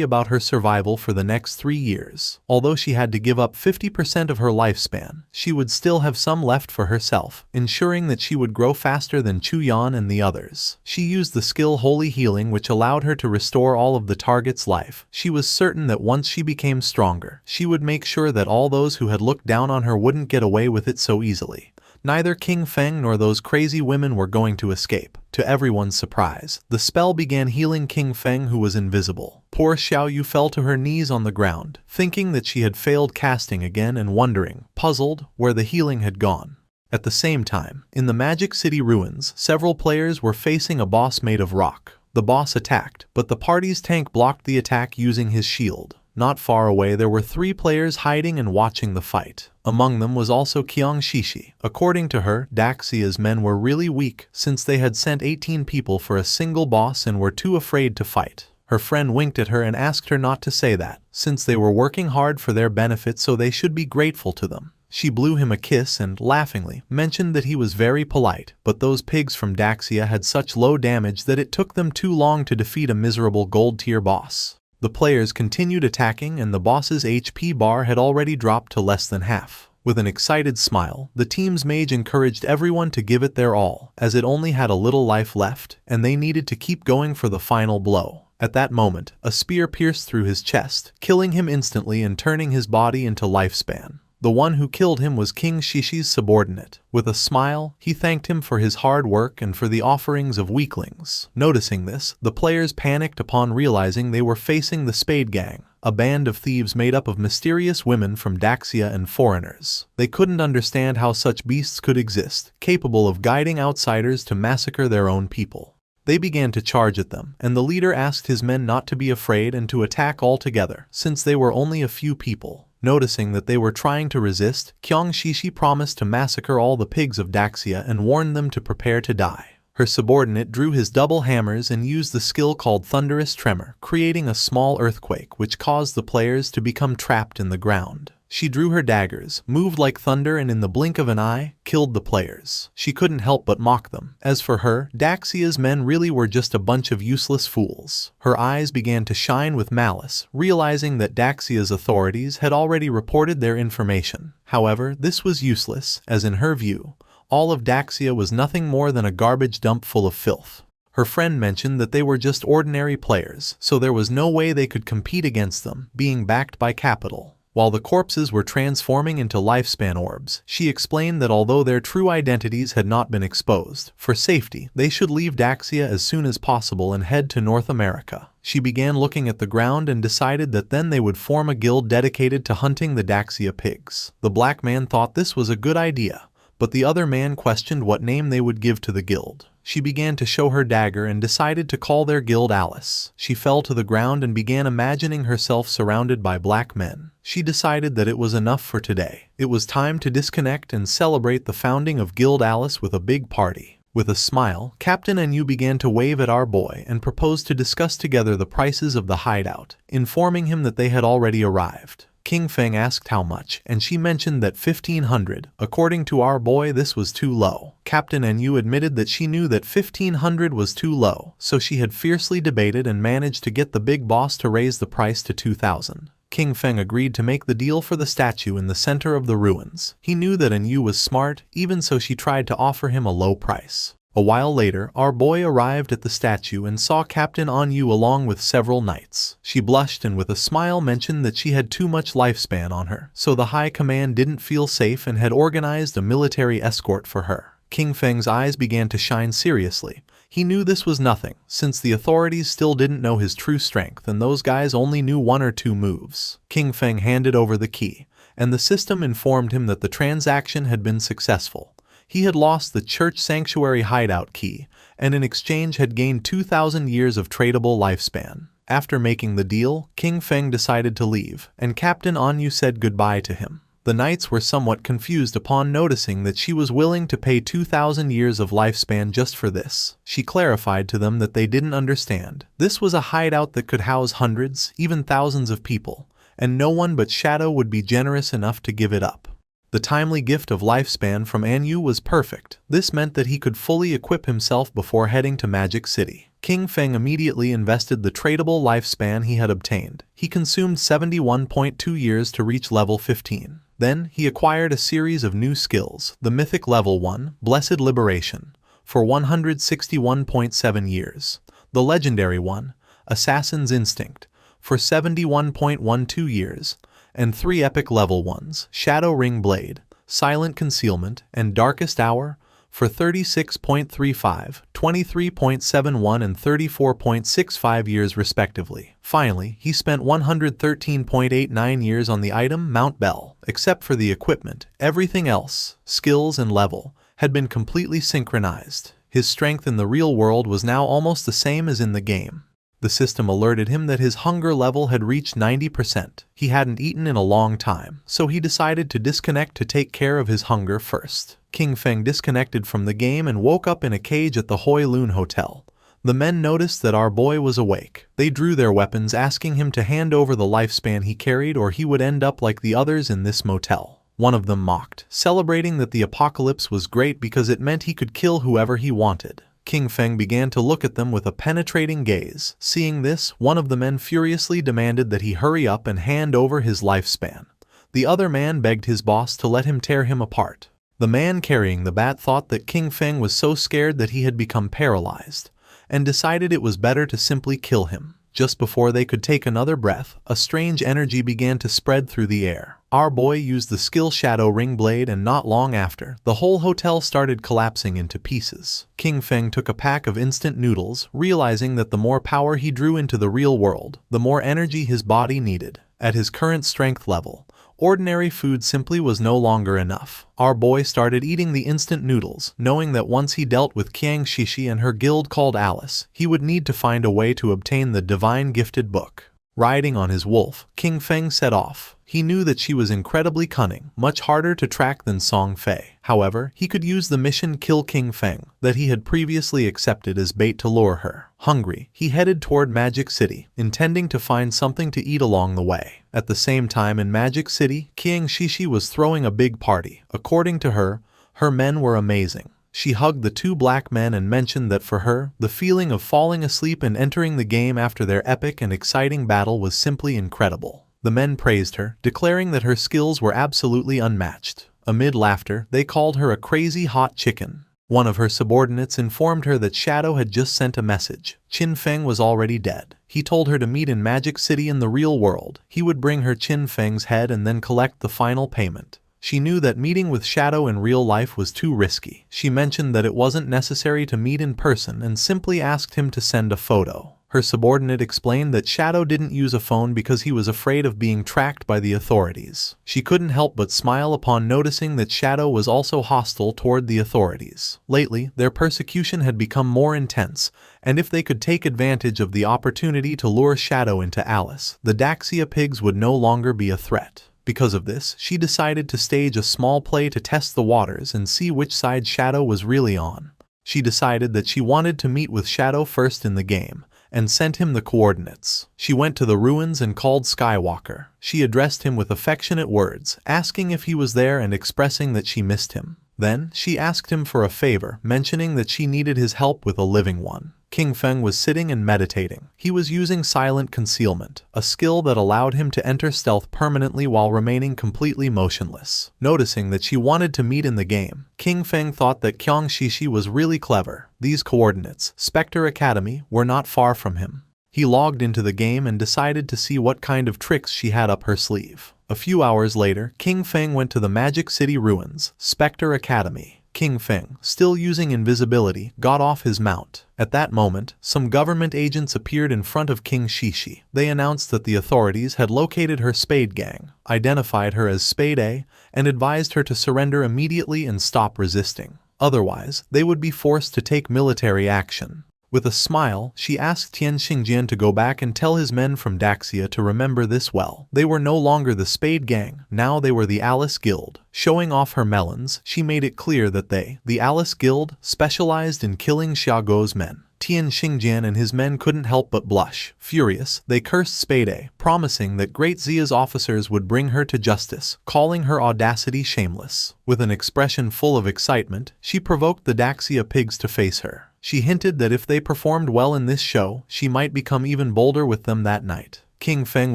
about her survival for the next 3 years. Although she had to give up 50% of her lifespan, she would still have some left for herself, ensuring that she would grow faster than Chuyan and the others. She used the skill Holy Healing, which allowed her to restore all of the target's life. She was certain that once she became stronger, she would make sure that all those who had looked down on her wouldn't get away with it so easily. Neither King Feng nor those crazy women were going to escape. To everyone's surprise, the spell began healing King Feng, who was invisible. Poor Xiao Yu fell to her knees on the ground, thinking that she had failed casting again and wondering, puzzled, where the healing had gone. At the same time, in the Magic City ruins, several players were facing a boss made of rock. The boss attacked, but the party's tank blocked the attack using his shield. Not far away there were 3 players hiding and watching the fight. Among them was also Qiang Shishi. According to her, Daxia's men were really weak since they had sent 18 people for a single boss and were too afraid to fight. Her friend winked at her and asked her not to say that, since they were working hard for their benefit, so they should be grateful to them. She blew him a kiss and, laughingly, mentioned that he was very polite, but those pigs from Daxia had such low damage that it took them too long to defeat a miserable gold-tier boss. The players continued attacking and the boss's HP bar had already dropped to less than half. With an excited smile, the team's mage encouraged everyone to give it their all, as it only had a little life left, and they needed to keep going for the final blow. At that moment, a spear pierced through his chest, killing him instantly and turning his body into lifespan. The one who killed him was King Shishi's subordinate. With a smile, he thanked him for his hard work and for the offerings of weaklings. Noticing this, the players panicked upon realizing they were facing the Spade Gang, a band of thieves made up of mysterious women from Daxia and foreigners. They couldn't understand how such beasts could exist, capable of guiding outsiders to massacre their own people. They began to charge at them, and the leader asked his men not to be afraid and to attack all together, since they were only a few people. Noticing that they were trying to resist, Qiang Shishi promised to massacre all the pigs of Daxia and warned them to prepare to die. Her subordinate drew his double hammers and used the skill called Thunderous Tremor, creating a small earthquake which caused the players to become trapped in the ground. She drew her daggers, moved like thunder, and in the blink of an eye, killed the players. She couldn't help but mock them. As for her, Daxia's men really were just a bunch of useless fools. Her eyes began to shine with malice, realizing that Daxia's authorities had already reported their information. However, this was useless, as in her view, all of Daxia was nothing more than a garbage dump full of filth. Her friend mentioned that they were just ordinary players, so there was no way they could compete against them, being backed by capital. While the corpses were transforming into lifespan orbs, she explained that although their true identities had not been exposed, for safety, they should leave Daxia as soon as possible and head to North America. She began looking at the ground and decided that then they would form a guild dedicated to hunting the Daxia pigs. The black man thought this was a good idea, but the other man questioned what name they would give to the guild. She began to show her dagger and decided to call their guild Alice. She fell to the ground and began imagining herself surrounded by black men. She decided that it was enough for today. It was time to disconnect and celebrate the founding of Guild Alice with a big party. With a smile, Captain Enyu began to wave at our boy and proposed to discuss together the prices of the hideout, informing him that they had already arrived. King Feng asked how much, and she mentioned that 1,500. According to our boy, this was too low. Captain Enyu admitted that she knew that 1,500 was too low, so she had fiercely debated and managed to get the big boss to raise the price to 2,000. King Feng agreed to make the deal for the statue in the center of the ruins. He knew that Enyu was smart, even so she tried to offer him a low price. A while later, our boy arrived at the statue and saw Captain Enyu along with several knights. She blushed and with a smile mentioned that she had too much lifespan on her, so the high command didn't feel safe and had organized a military escort for her. King Feng's eyes began to shine seriously. He knew this was nothing, since the authorities still didn't know his true strength and those guys only knew 1 or 2 moves. King Feng handed over the key, and the system informed him that the transaction had been successful. He had lost the church sanctuary hideout key, and in exchange had gained 2,000 years of tradable lifespan. After making the deal, King Feng decided to leave, and Captain Enyu said goodbye to him. The knights were somewhat confused upon noticing that she was willing to pay 2,000 years of lifespan just for this. She clarified to them that they didn't understand. This was a hideout that could house hundreds, even thousands of people, and no one but Shadow would be generous enough to give it up. The timely gift of lifespan from Anyu was perfect. This meant that he could fully equip himself before heading to Magic City. King Feng immediately invested the tradable lifespan he had obtained. He consumed 71.2 years to reach level 15. Then, he acquired a series of new skills, the Mythic Level 1, Blessed Liberation, for 161.7 years, the Legendary 1, Assassin's Instinct, for 71.12 years, and 3 Epic Level 1s, Shadow Ring Blade, Silent Concealment, and Darkest Hour, for 36.35, 23.71 and 34.65 years respectively. Finally, he spent 113.89 years on the item Mount Bell. Except for the equipment, everything else, skills and level, had been completely synchronized. His strength in the real world was now almost the same as in the game. The system alerted him that his hunger level had reached 90%. He hadn't eaten in a long time, so he decided to disconnect to take care of his hunger first. King Feng disconnected from the game and woke up in a cage at the Hoi Lun Hotel. The men noticed that our boy was awake. They drew their weapons, asking him to hand over the lifespan he carried or he would end up like the others in this motel. One of them mocked, celebrating that the apocalypse was great because it meant he could kill whoever he wanted. King Feng began to look at them with a penetrating gaze. Seeing this, one of the men furiously demanded that he hurry up and hand over his lifespan. The other man begged his boss to let him tear him apart. The man carrying the bat thought that King Feng was so scared that he had become paralyzed, and decided it was better to simply kill him. Just before they could take another breath, a strange energy began to spread through the air. Our boy used the skill Shadow Ring Blade, and not long after, the whole hotel started collapsing into pieces. King Feng took a pack of instant noodles, realizing that the more power he drew into the real world, the more energy his body needed. At his current strength level, ordinary food simply was no longer enough. Our boy started eating the instant noodles, knowing that once he dealt with Qiang Shishi and her guild called Alice, he would need to find a way to obtain the divine gifted book. Riding on his wolf, King Feng set off. He knew that she was incredibly cunning, much harder to track than Song Fei. However, he could use the mission Kill King Feng that he had previously accepted as bait to lure her. Hungry, he headed toward Magic City, intending to find something to eat along the way. At the same time in Magic City, Qiang Shishi was throwing a big party. According to her, her men were amazing. She hugged the 2 black men and mentioned that for her, the feeling of falling asleep and entering the game after their epic and exciting battle was simply incredible. The men praised her, declaring that her skills were absolutely unmatched. Amid laughter, they called her a crazy hot chicken. One of her subordinates informed her that Shadow had just sent a message. Qin Feng was already dead. He told her to meet in Magic City in the real world. He would bring her Qin Feng's head and then collect the final payment. She knew that meeting with Shadow in real life was too risky. She mentioned that it wasn't necessary to meet in person and simply asked him to send a photo. Her subordinate explained that Shadow didn't use a phone because he was afraid of being tracked by the authorities. She couldn't help but smile upon noticing that Shadow was also hostile toward the authorities. Lately, their persecution had become more intense, and if they could take advantage of the opportunity to lure Shadow into Alice, the Daxia pigs would no longer be a threat. Because of this, she decided to stage a small play to test the waters and see which side Shadow was really on. She decided that she wanted to meet with Shadow first in the game, and sent him the coordinates. She went to the ruins and called Skywalker. She addressed him with affectionate words, asking if he was there and expressing that she missed him. Then, she asked him for a favor, mentioning that she needed his help with a living one. King Feng was sitting and meditating. He was using Silent Concealment, a skill that allowed him to enter stealth permanently while remaining completely motionless. Noticing that she wanted to meet in the game, King Feng thought that Qiang Shishi was really clever. These coordinates, Spectre Academy, were not far from him. He logged into the game and decided to see what kind of tricks she had up her sleeve. A few hours later, King Feng went to the Magic City ruins, Spectre Academy. King Feng, still using invisibility, got off his mount. At that moment, some government agents appeared in front of King Shishi. They announced that the authorities had located her Spade Gang, identified her as Spade A, and advised her to surrender immediately and stop resisting. Otherwise, they would be forced to take military action. With a smile, she asked Tian Xingjian to go back and tell his men from Daxia to remember this well. They were no longer the Spade Gang, now they were the Alice Guild. Showing off her melons, she made it clear that they, the Alice Guild, specialized in killing Xiaoguo's men. Tian Xingjian and his men couldn't help but blush. Furious, they cursed Spade, promising that Great Zia's officers would bring her to justice, calling her audacity shameless. With an expression full of excitement, she provoked the Daxia pigs to face her. She hinted that if they performed well in this show, she might become even bolder with them that night. King Feng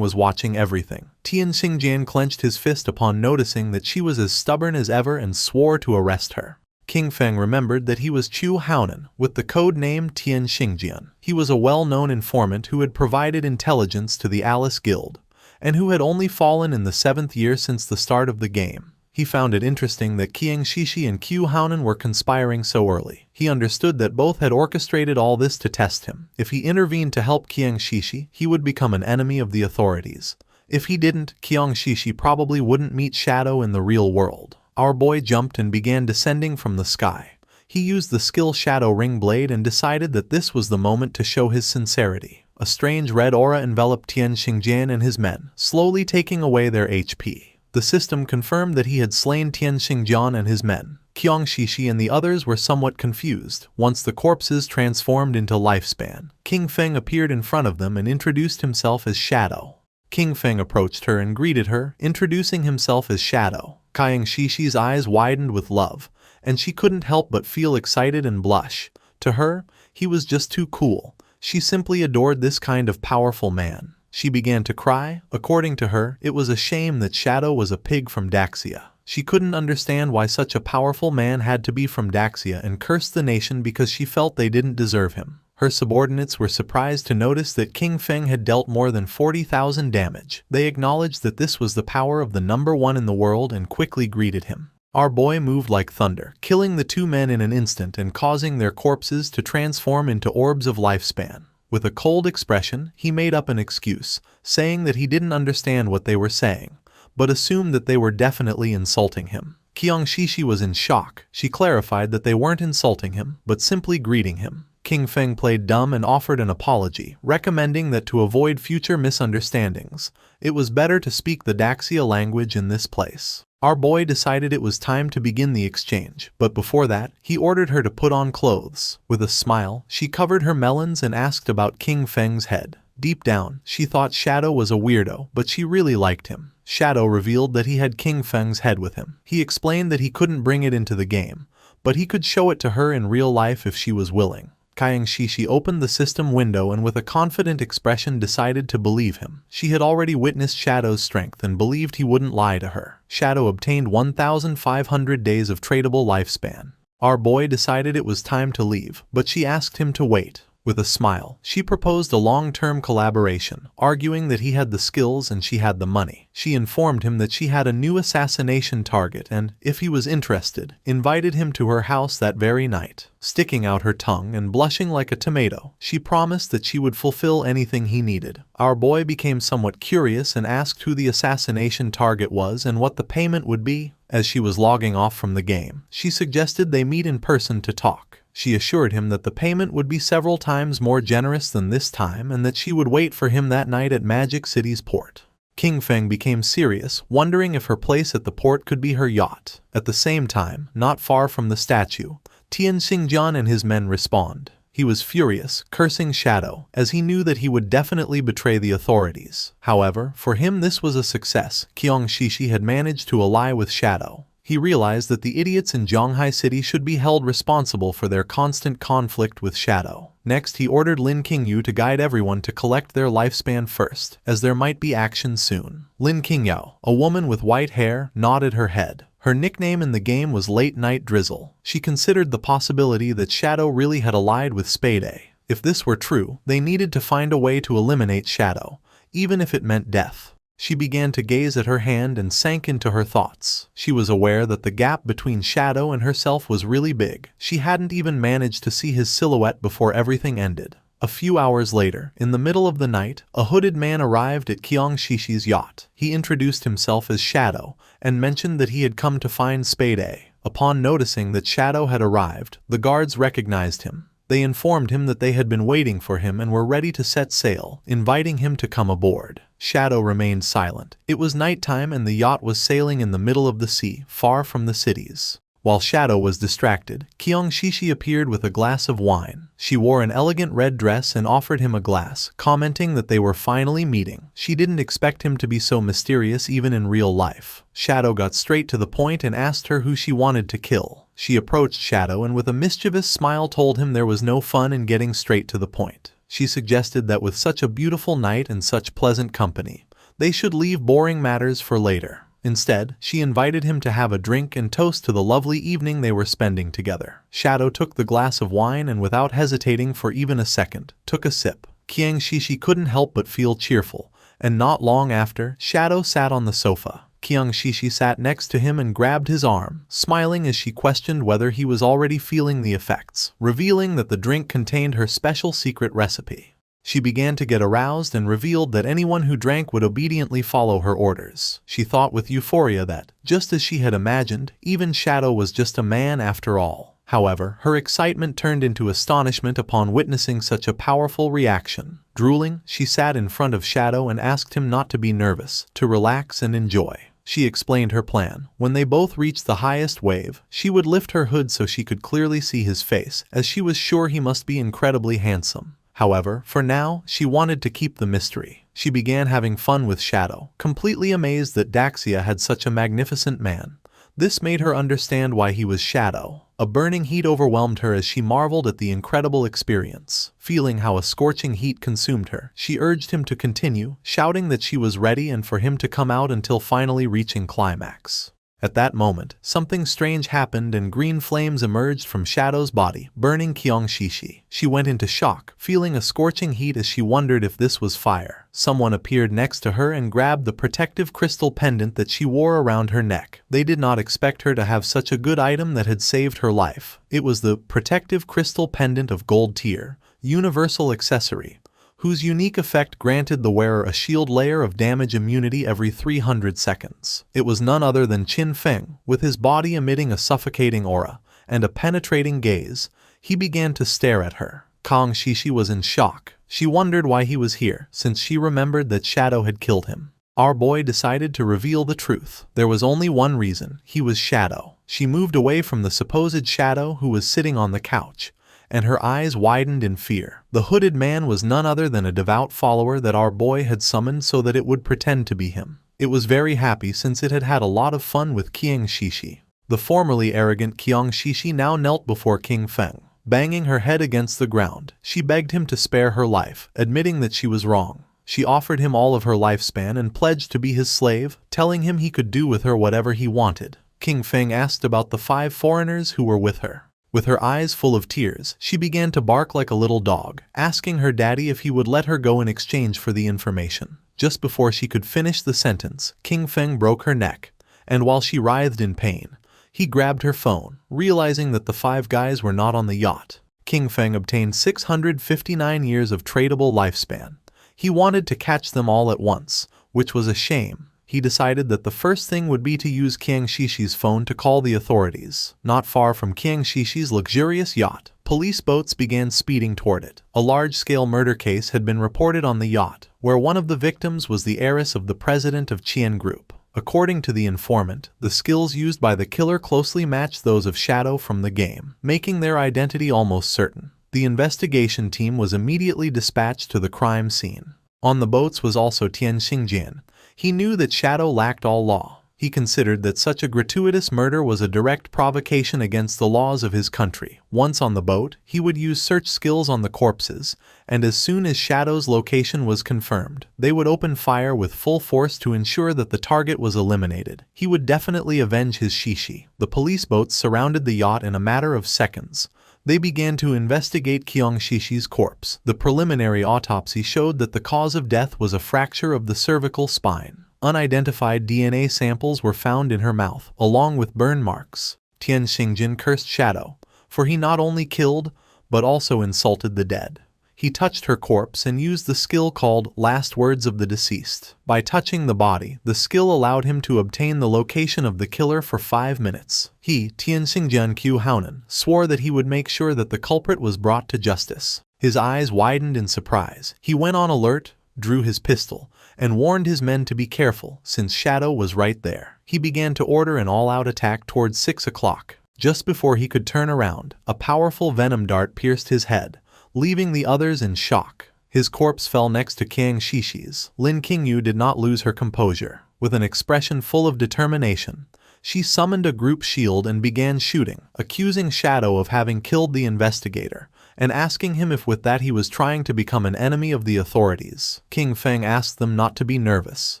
was watching everything. Tian Xingjian clenched his fist upon noticing that she was as stubborn as ever and swore to arrest her. King Feng remembered that he was Chu Haonan, with the code name Tian Xingjian. He was a well-known informant who had provided intelligence to the Alice Guild, and who had only fallen in the 7th year since the start of the game. He found it interesting that Qiang Shishi and Qiu Haonan were conspiring so early. He understood that both had orchestrated all this to test him. If he intervened to help Qiang Shishi, he would become an enemy of the authorities. If he didn't, Qiang Shishi probably wouldn't meet Shadow in the real world. Our boy jumped and began descending from the sky. He used the skill Shadow Ring Blade and decided that this was the moment to show his sincerity. A strange red aura enveloped Tian Xingjian and his men, slowly taking away their HP. The system confirmed that he had slain Tian Xingjian and his men. Qiang Shishi and the others were somewhat confused. Once the corpses transformed into lifespan, King Feng appeared in front of them and introduced himself as Shadow. King Feng approached her and greeted her, introducing himself as Shadow. Qiang Shishi's eyes widened with love, and she couldn't help but feel excited and blush. To her, he was just too cool. She simply adored this kind of powerful man. She began to cry. According to her, it was a shame that Shadow was a pig from Daxia. She couldn't understand why such a powerful man had to be from Daxia and cursed the nation because she felt they didn't deserve him. Her subordinates were surprised to notice that King Feng had dealt more than 40,000 damage. They acknowledged that this was the power of the number one in the world and quickly greeted him. Our boy moved like thunder, killing the two men in an instant and causing their corpses to transform into orbs of lifespan. With a cold expression, he made up an excuse, saying that he didn't understand what they were saying, but assumed that they were definitely insulting him. Qiang Shishi was in shock. She clarified that they weren't insulting him, but simply greeting him. King Feng played dumb and offered an apology, recommending that to avoid future misunderstandings, it was better to speak the Daxia language in this place. Our boy decided it was time to begin the exchange, but before that, he ordered her to put on clothes. With a smile, she covered her melons and asked about King Feng's head. Deep down, she thought Shadow was a weirdo, but she really liked him. Shadow revealed that he had King Feng's head with him. He explained that he couldn't bring it into the game, but he could show it to her in real life if she was willing. Qiang Shishi opened the system window and with a confident expression decided to believe him. She had already witnessed Shadow's strength and believed he wouldn't lie to her. Shadow obtained 1,500 days of tradable lifespan. Our boy decided it was time to leave, but she asked him to wait. With a smile, she proposed a long-term collaboration, arguing that he had the skills and she had the money. She informed him that she had a new assassination target and, if he was interested, invited him to her house that very night. Sticking out her tongue and blushing like a tomato, she promised that she would fulfill anything he needed. Our boy became somewhat curious and asked who the assassination target was and what the payment would be. As she was logging off from the game, she suggested they meet in person to talk. She assured him that the payment would be several times more generous than this time and that she would wait for him that night at Magic City's port. King Feng became serious, wondering if her place at the port could be her yacht. At the same time, not far from the statue, Tian Xingjian and his men respawned. He was furious, cursing Shadow, as he knew that he would definitely betray the authorities. However, for him this was a success. Qiang Shishi had managed to ally with Shadow. He realized that the idiots in Zhonghai City should be held responsible for their constant conflict with Shadow. Next, he ordered Lin Qingyu to guide everyone to collect their lifespan first, as there might be action soon. Lin Qingyao, a woman with white hair, nodded her head. Her nickname in the game was Late Night Drizzle. She considered the possibility that Shadow really had allied with Spade. If this were true, they needed to find a way to eliminate Shadow, even if it meant death. She began to gaze at her hand and sank into her thoughts. She was aware that the gap between Shadow and herself was really big. She hadn't even managed to see his silhouette before everything ended. A few hours later, in the middle of the night, a hooded man arrived at Qiang Shishi's yacht. He introduced himself as Shadow and mentioned that he had come to find Spade. Upon noticing that Shadow had arrived, the guards recognized him. They informed him that they had been waiting for him and were ready to set sail, inviting him to come aboard. Shadow remained silent. It was nighttime and the yacht was sailing in the middle of the sea, far from the cities. While Shadow was distracted, Kyung Shishi appeared with a glass of wine. She wore an elegant red dress and offered him a glass, commenting that they were finally meeting. She didn't expect him to be so mysterious even in real life. Shadow got straight to the point and asked her who she wanted to kill. She approached Shadow and with a mischievous smile told him there was no fun in getting straight to the point. She suggested that with such a beautiful night and such pleasant company, they should leave boring matters for later. Instead, she invited him to have a drink and toast to the lovely evening they were spending together. Shadow took the glass of wine and without hesitating for even a second, took a sip. Kyung Shishi couldn't help but feel cheerful, and not long after, Shadow sat on the sofa. Kyung Shishi sat next to him and grabbed his arm, smiling as she questioned whether he was already feeling the effects, revealing that the drink contained her special secret recipe. She began to get aroused and revealed that anyone who drank would obediently follow her orders. She thought with euphoria that, just as she had imagined, even Shadow was just a man after all. However, her excitement turned into astonishment upon witnessing such a powerful reaction. Drooling, she sat in front of Shadow and asked him not to be nervous, to relax and enjoy. She explained her plan. When they both reached the highest wave, she would lift her hood so she could clearly see his face, as she was sure he must be incredibly handsome. However, for now, she wanted to keep the mystery. She began having fun with Shadow, completely amazed that Daxia had such a magnificent man. This made her understand why he was Shadow. A burning heat overwhelmed her as she marveled at the incredible experience. Feeling how a scorching heat consumed her, she urged him to continue, shouting that she was ready and for him to come out until finally reaching climax. At that moment, something strange happened and green flames emerged from Shadow's body, burning Kyung Shishi. She went into shock, feeling a scorching heat as she wondered if this was fire. Someone appeared next to her and grabbed the protective crystal pendant that she wore around her neck. They did not expect her to have such a good item that had saved her life. It was the protective crystal pendant of gold tier, universal accessory, whose unique effect granted the wearer a shield layer of damage immunity every 300 seconds. It was none other than Qin Feng, with his body emitting a suffocating aura and a penetrating gaze. He began to stare at her. Kyung Shishi was in shock. She wondered why he was here, since she remembered that Shadow had killed him. Our boy decided to reveal the truth. There was only one reason: he was Shadow. She moved away from the supposed Shadow who was sitting on the couch, and her eyes widened in fear. The hooded man was none other than a devout follower that our boy had summoned so that it would pretend to be him. It was very happy since it had had a lot of fun with Kyung Shishi. The formerly arrogant Kyung Shishi now knelt before King Feng. Banging her head against the ground, she begged him to spare her life, admitting that she was wrong. She offered him all of her lifespan and pledged to be his slave, telling him he could do with her whatever he wanted. King Feng asked about the 5 foreigners who were with her. With her eyes full of tears, she began to bark like a little dog, asking her daddy if he would let her go in exchange for the information. Just before she could finish the sentence, King Feng broke her neck, and while she writhed in pain, he grabbed her phone, realizing that the 5 guys were not on the yacht. King Feng obtained 659 years of tradable lifespan. He wanted to catch them all at once, which was a shame. He decided that the first thing would be to use Kyung Shishi's phone to call the authorities. Not far from Kyung Shishi's luxurious yacht, police boats began speeding toward it. A large-scale murder case had been reported on the yacht, where one of the victims was the heiress of the president of Chien Group. According to the informant, the skills used by the killer closely matched those of Shadow from the game, making their identity almost certain. The investigation team was immediately dispatched to the crime scene. On the boats was also Tian Xingjian. He knew that Shadow lacked all law. He considered that such a gratuitous murder was a direct provocation against the laws of his country. Once on the boat, he would use search skills on the corpses, and as soon as Shadow's location was confirmed, they would open fire with full force to ensure that the target was eliminated. He would definitely avenge his Shishi. The police boats surrounded the yacht in a matter of seconds. They began to investigate Kyung Shishi's corpse. The preliminary autopsy showed that the cause of death was a fracture of the cervical spine. Unidentified DNA samples were found in her mouth, along with burn marks. Tian Xingjin cursed Shadow, for he not only killed, but also insulted the dead. He touched her corpse and used the skill called Last Words of the Deceased. By touching the body, the skill allowed him to obtain the location of the killer for 5 minutes. He, Tian Xingjian Q Hounan, swore that he would make sure that the culprit was brought to justice. His eyes widened in surprise. He went on alert, drew his pistol, and warned his men to be careful, since Shadow was right there. He began to order an all-out attack towards 6 o'clock. Just before he could turn around, a powerful venom dart pierced his head, leaving the others in shock. His corpse fell next to Kiang Shishi's. Lin Qingyu did not lose her composure. With an expression full of determination, she summoned a group shield and began shooting, accusing Shadow of having killed the investigator, and asking him if with that he was trying to become an enemy of the authorities. King Feng asked them not to be nervous.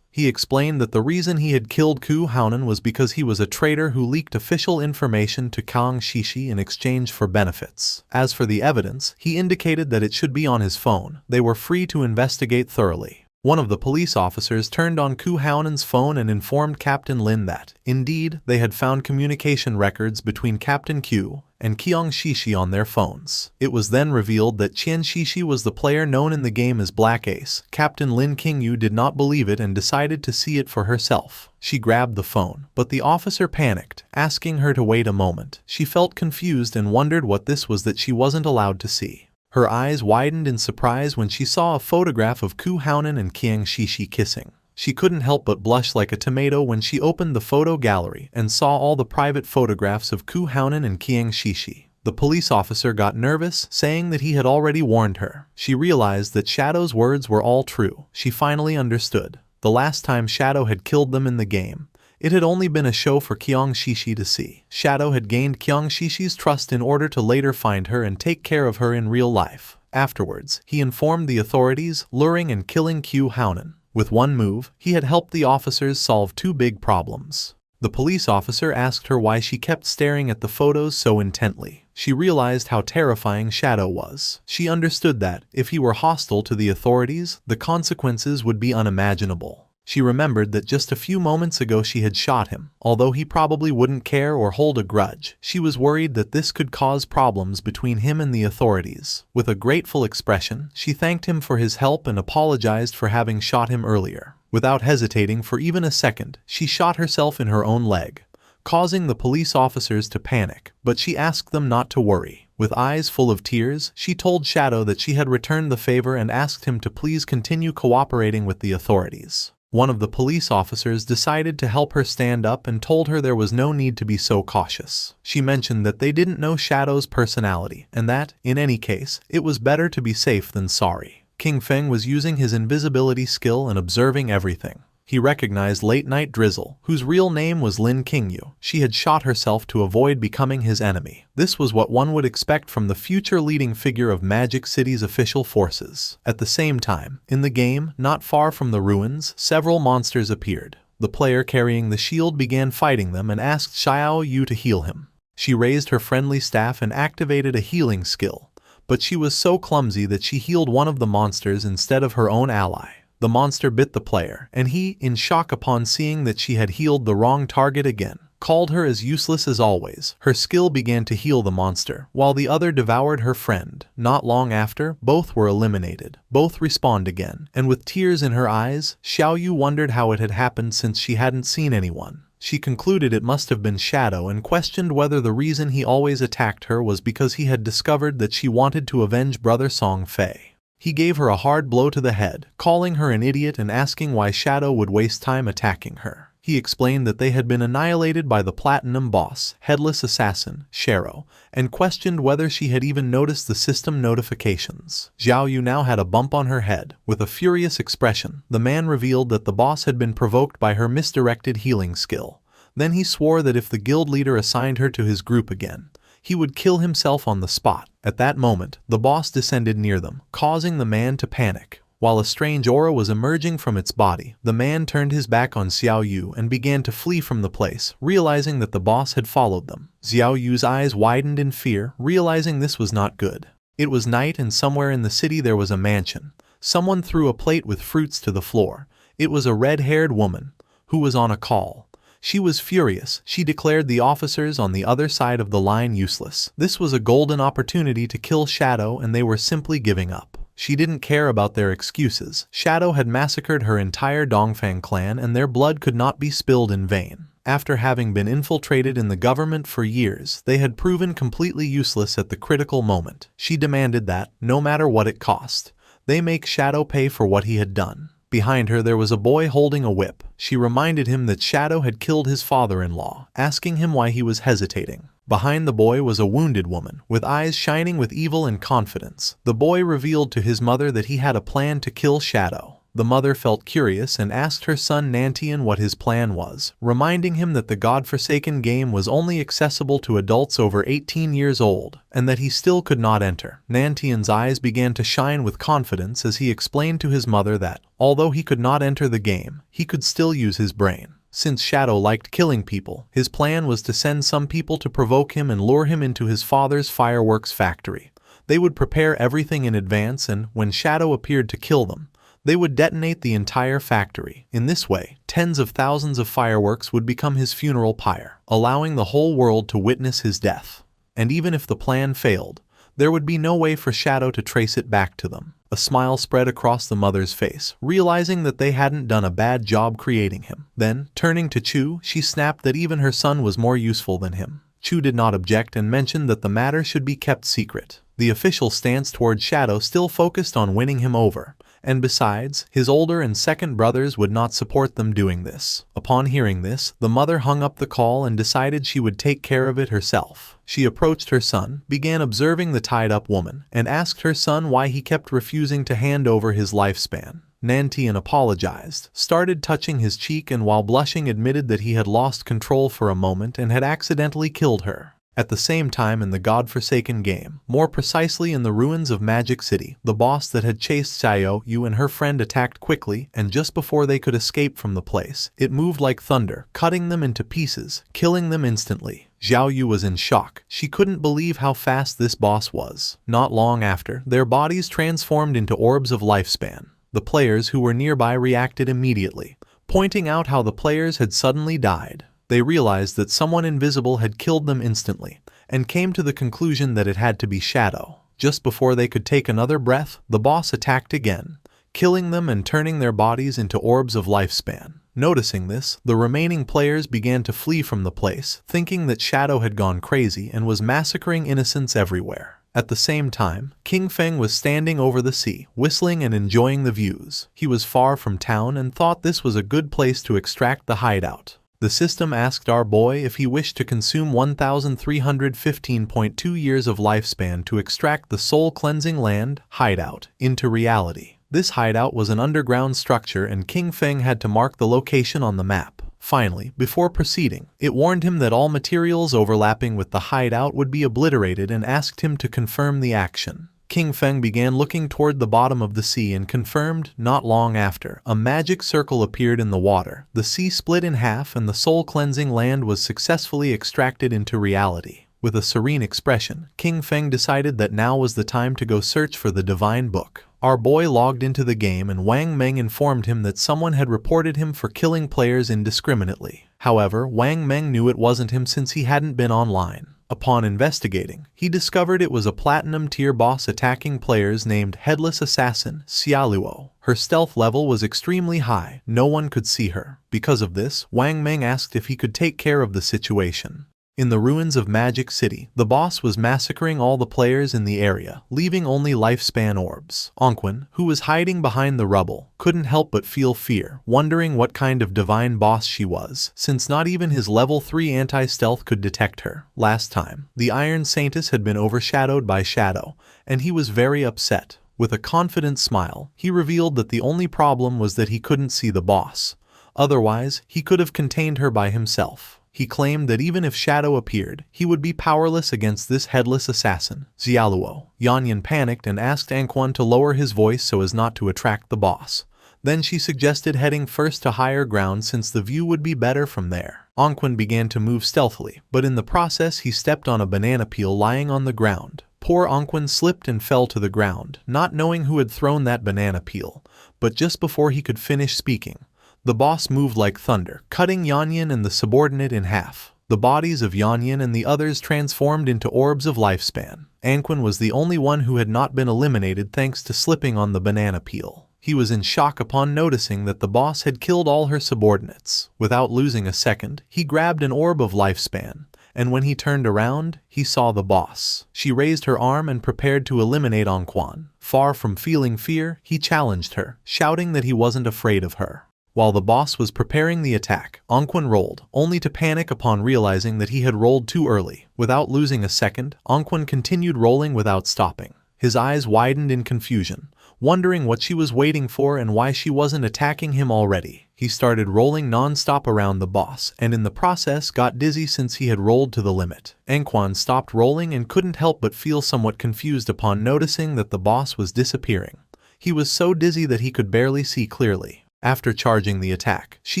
He explained that the reason he had killed Ku Haonan was because he was a traitor who leaked official information to Kiang Shishi in exchange for benefits. As for the evidence, he indicated that it should be on his phone. They were free to investigate thoroughly. One of the police officers turned on Ku Haonan's phone and informed Captain Lin that, indeed, they had found communication records between Captain Q and Kiang Shishi on their phones. It was then revealed that Qian Shishi was the player known in the game as Black Ace. Captain Lin Qingyu did not believe it and decided to see it for herself. She grabbed the phone, but the officer panicked, asking her to wait a moment. She felt confused and wondered what this was that she wasn't allowed to see. Her eyes widened in surprise when she saw a photograph of Ku Haonan and Kiang Shishi kissing. She couldn't help but blush like a tomato when she opened the photo gallery and saw all the private photographs of Ku Haonan and Kiang Shishi. The police officer got nervous, saying that he had already warned her. She realized that Shadow's words were all true. She finally understood. The last time Shadow had killed them in the game, it had only been a show for Kiang Shishi to see. Shadow had gained Kiang Shishi's trust in order to later find her and take care of her in real life. Afterwards, he informed the authorities, luring and killing Ku Haonan. With one move, he had helped the officers solve two big problems. The police officer asked her why she kept staring at the photos so intently. She realized how terrifying Shadow was. She understood that, if he were hostile to the authorities, the consequences would be unimaginable. She remembered that just a few moments ago she had shot him. Although he probably wouldn't care or hold a grudge, she was worried that this could cause problems between him and the authorities. With a grateful expression, she thanked him for his help and apologized for having shot him earlier. Without hesitating for even a second, she shot herself in her own leg, causing the police officers to panic, but she asked them not to worry. With eyes full of tears, she told Shadow that she had returned the favor and asked him to please continue cooperating with the authorities. One of the police officers decided to help her stand up and told her there was no need to be so cautious. She mentioned that they didn't know Shadow's personality, and that, in any case, it was better to be safe than sorry. King Feng was using his invisibility skill and observing everything. He recognized late-night Drizzle, whose real name was Lin Qingyu. She had shot herself to avoid becoming his enemy. This was what one would expect from the future leading figure of Magic City's official forces. At the same time, in the game, not far from the ruins, several monsters appeared. The player carrying the shield began fighting them and asked Xiao Yu to heal him. She raised her friendly staff and activated a healing skill, but she was so clumsy that she healed one of the monsters instead of her own ally. The monster bit the player, and he, in shock upon seeing that she had healed the wrong target again, called her as useless as always. Her skill began to heal the monster, while the other devoured her friend. Not long after, both were eliminated. Both respawned again, and with tears in her eyes, Xiao Yu wondered how it had happened since she hadn't seen anyone. She concluded it must have been Shadow and questioned whether the reason he always attacked her was because he had discovered that she wanted to avenge brother Song Fei. He gave her a hard blow to the head, calling her an idiot and asking why Shadow would waste time attacking her. He explained that they had been annihilated by the Platinum Boss, Headless Assassin, Shero, and questioned whether she had even noticed the system notifications. Xiao Yu now had a bump on her head. With a furious expression, the man revealed that the boss had been provoked by her misdirected healing skill. Then he swore that if the guild leader assigned her to his group again, he would kill himself on the spot. At that moment, the boss descended near them, causing the man to panic. While a strange aura was emerging from its body, the man turned his back on Xiao Yu and began to flee from the place, realizing that the boss had followed them. Xiao Yu's eyes widened in fear, realizing this was not good. It was night and somewhere in the city there was a mansion. Someone threw a plate with fruits to the floor. It was a red-haired woman, who was on a call. She was furious. She declared the officers on the other side of the line useless. This was a golden opportunity to kill Shadow and they were simply giving up. She didn't care about their excuses. Shadow had massacred her entire Dongfang clan and their blood could not be spilled in vain. After having been infiltrated in the government for years, they had proven completely useless at the critical moment. She demanded that, no matter what it cost, they make Shadow pay for what he had done. Behind her there was a boy holding a whip. She reminded him that Shadow had killed his father-in-law, asking him why he was hesitating. Behind the boy was a wounded woman, with eyes shining with evil and confidence. The boy revealed to his mother that he had a plan to kill Shadow. The mother felt curious and asked her son Nantian what his plan was, reminding him that the godforsaken game was only accessible to adults over 18 years old, and that he still could not enter. Nantian's eyes began to shine with confidence as he explained to his mother that, although he could not enter the game, he could still use his brain. Since Shadow liked killing people, his plan was to send some people to provoke him and lure him into his father's fireworks factory. They would prepare everything in advance, and when Shadow appeared to kill them, they would detonate the entire factory. In this way, tens of thousands of fireworks would become his funeral pyre, allowing the whole world to witness his death. And even if the plan failed, there would be no way for Shadow to trace it back to them. A smile spread across the mother's face, realizing that they hadn't done a bad job creating him. Then, turning to Chu, she snapped that even her son was more useful than him. Chu did not object and mentioned that the matter should be kept secret. The official stance toward Shadow still focused on winning him over, and besides, his older and second brothers would not support them doing this. Upon hearing this, the mother hung up the call and decided she would take care of it herself. She approached her son, began observing the tied-up woman, and asked her son why he kept refusing to hand over his lifespan. Nantian apologized, started touching his cheek, and while blushing admitted that he had lost control for a moment and had accidentally killed her. At the same time in the godforsaken game, more precisely in the ruins of Magic City, the boss that had chased Xiao Yu and her friend attacked quickly, and just before they could escape from the place, it moved like thunder, cutting them into pieces, killing them instantly. Xiao Yu was in shock. She couldn't believe how fast this boss was. Not long after, their bodies transformed into orbs of lifespan. The players who were nearby reacted immediately, pointing out how the players had suddenly died. They realized that someone invisible had killed them instantly, and came to the conclusion that it had to be Shadow. Just before they could take another breath, the boss attacked again, killing them and turning their bodies into orbs of lifespan. Noticing this, the remaining players began to flee from the place, thinking that Shadow had gone crazy and was massacring innocents everywhere. At the same time, King Feng was standing over the sea, whistling and enjoying the views. He was far from town and thought this was a good place to extract the hideout. The system asked our boy if he wished to consume 1,315.2 years of lifespan to extract the soul-cleansing land, hideout, into reality. This hideout was an underground structure and King Feng had to mark the location on the map. Finally, before proceeding, it warned him that all materials overlapping with the hideout would be obliterated and asked him to confirm the action. King Feng began looking toward the bottom of the sea and confirmed. Not long after, a magic circle appeared in the water. The sea split in half and the soul-cleansing land was successfully extracted into reality. With a serene expression, King Feng decided that now was the time to go search for the divine book. Our boy logged into the game and Wang Meng informed him that someone had reported him for killing players indiscriminately. However, Wang Meng knew it wasn't him since he hadn't been online. Upon investigating, he discovered it was a platinum-tier boss attacking players named Headless Assassin, Xiaoluo. Her stealth level was extremely high, no one could see her. Because of this, Wang Meng asked if he could take care of the situation. In the ruins of Magic City, the boss was massacring all the players in the area, leaving only lifespan orbs. Ongqun, who was hiding behind the rubble, couldn't help but feel fear, wondering what kind of divine boss she was, since not even his level 3 anti-stealth could detect her. Last time, the Iron Saintess had been overshadowed by Shadow, and he was very upset. With a confident smile, he revealed that the only problem was that he couldn't see the boss. Otherwise, he could have contained her by himself. He claimed that even if Shadow appeared, he would be powerless against this headless assassin, Xiaoluo. Yanyan panicked and asked Anquan to lower his voice so as not to attract the boss. Then she suggested heading first to higher ground since the view would be better from there. Anquan began to move stealthily, but in the process he stepped on a banana peel lying on the ground. Poor Anquan slipped and fell to the ground, not knowing who had thrown that banana peel, but just before he could finish speaking, the boss moved like thunder, cutting Yanyan and the subordinate in half. The bodies of Yanyan and the others transformed into orbs of lifespan. Anquan was the only one who had not been eliminated thanks to slipping on the banana peel. He was in shock upon noticing that the boss had killed all her subordinates. Without losing a second, he grabbed an orb of lifespan, and when he turned around, he saw the boss. She raised her arm and prepared to eliminate Anquan. Far from feeling fear, he challenged her, shouting that he wasn't afraid of her. While the boss was preparing the attack, Ongqun rolled, only to panic upon realizing that he had rolled too early. Without losing a second, Ongqun continued rolling without stopping. His eyes widened in confusion, wondering what she was waiting for and why she wasn't attacking him already. He started rolling non-stop around the boss, and in the process got dizzy since he had rolled to the limit. Ongqun stopped rolling and couldn't help but feel somewhat confused upon noticing that the boss was disappearing. He was so dizzy that he could barely see clearly. After charging the attack, she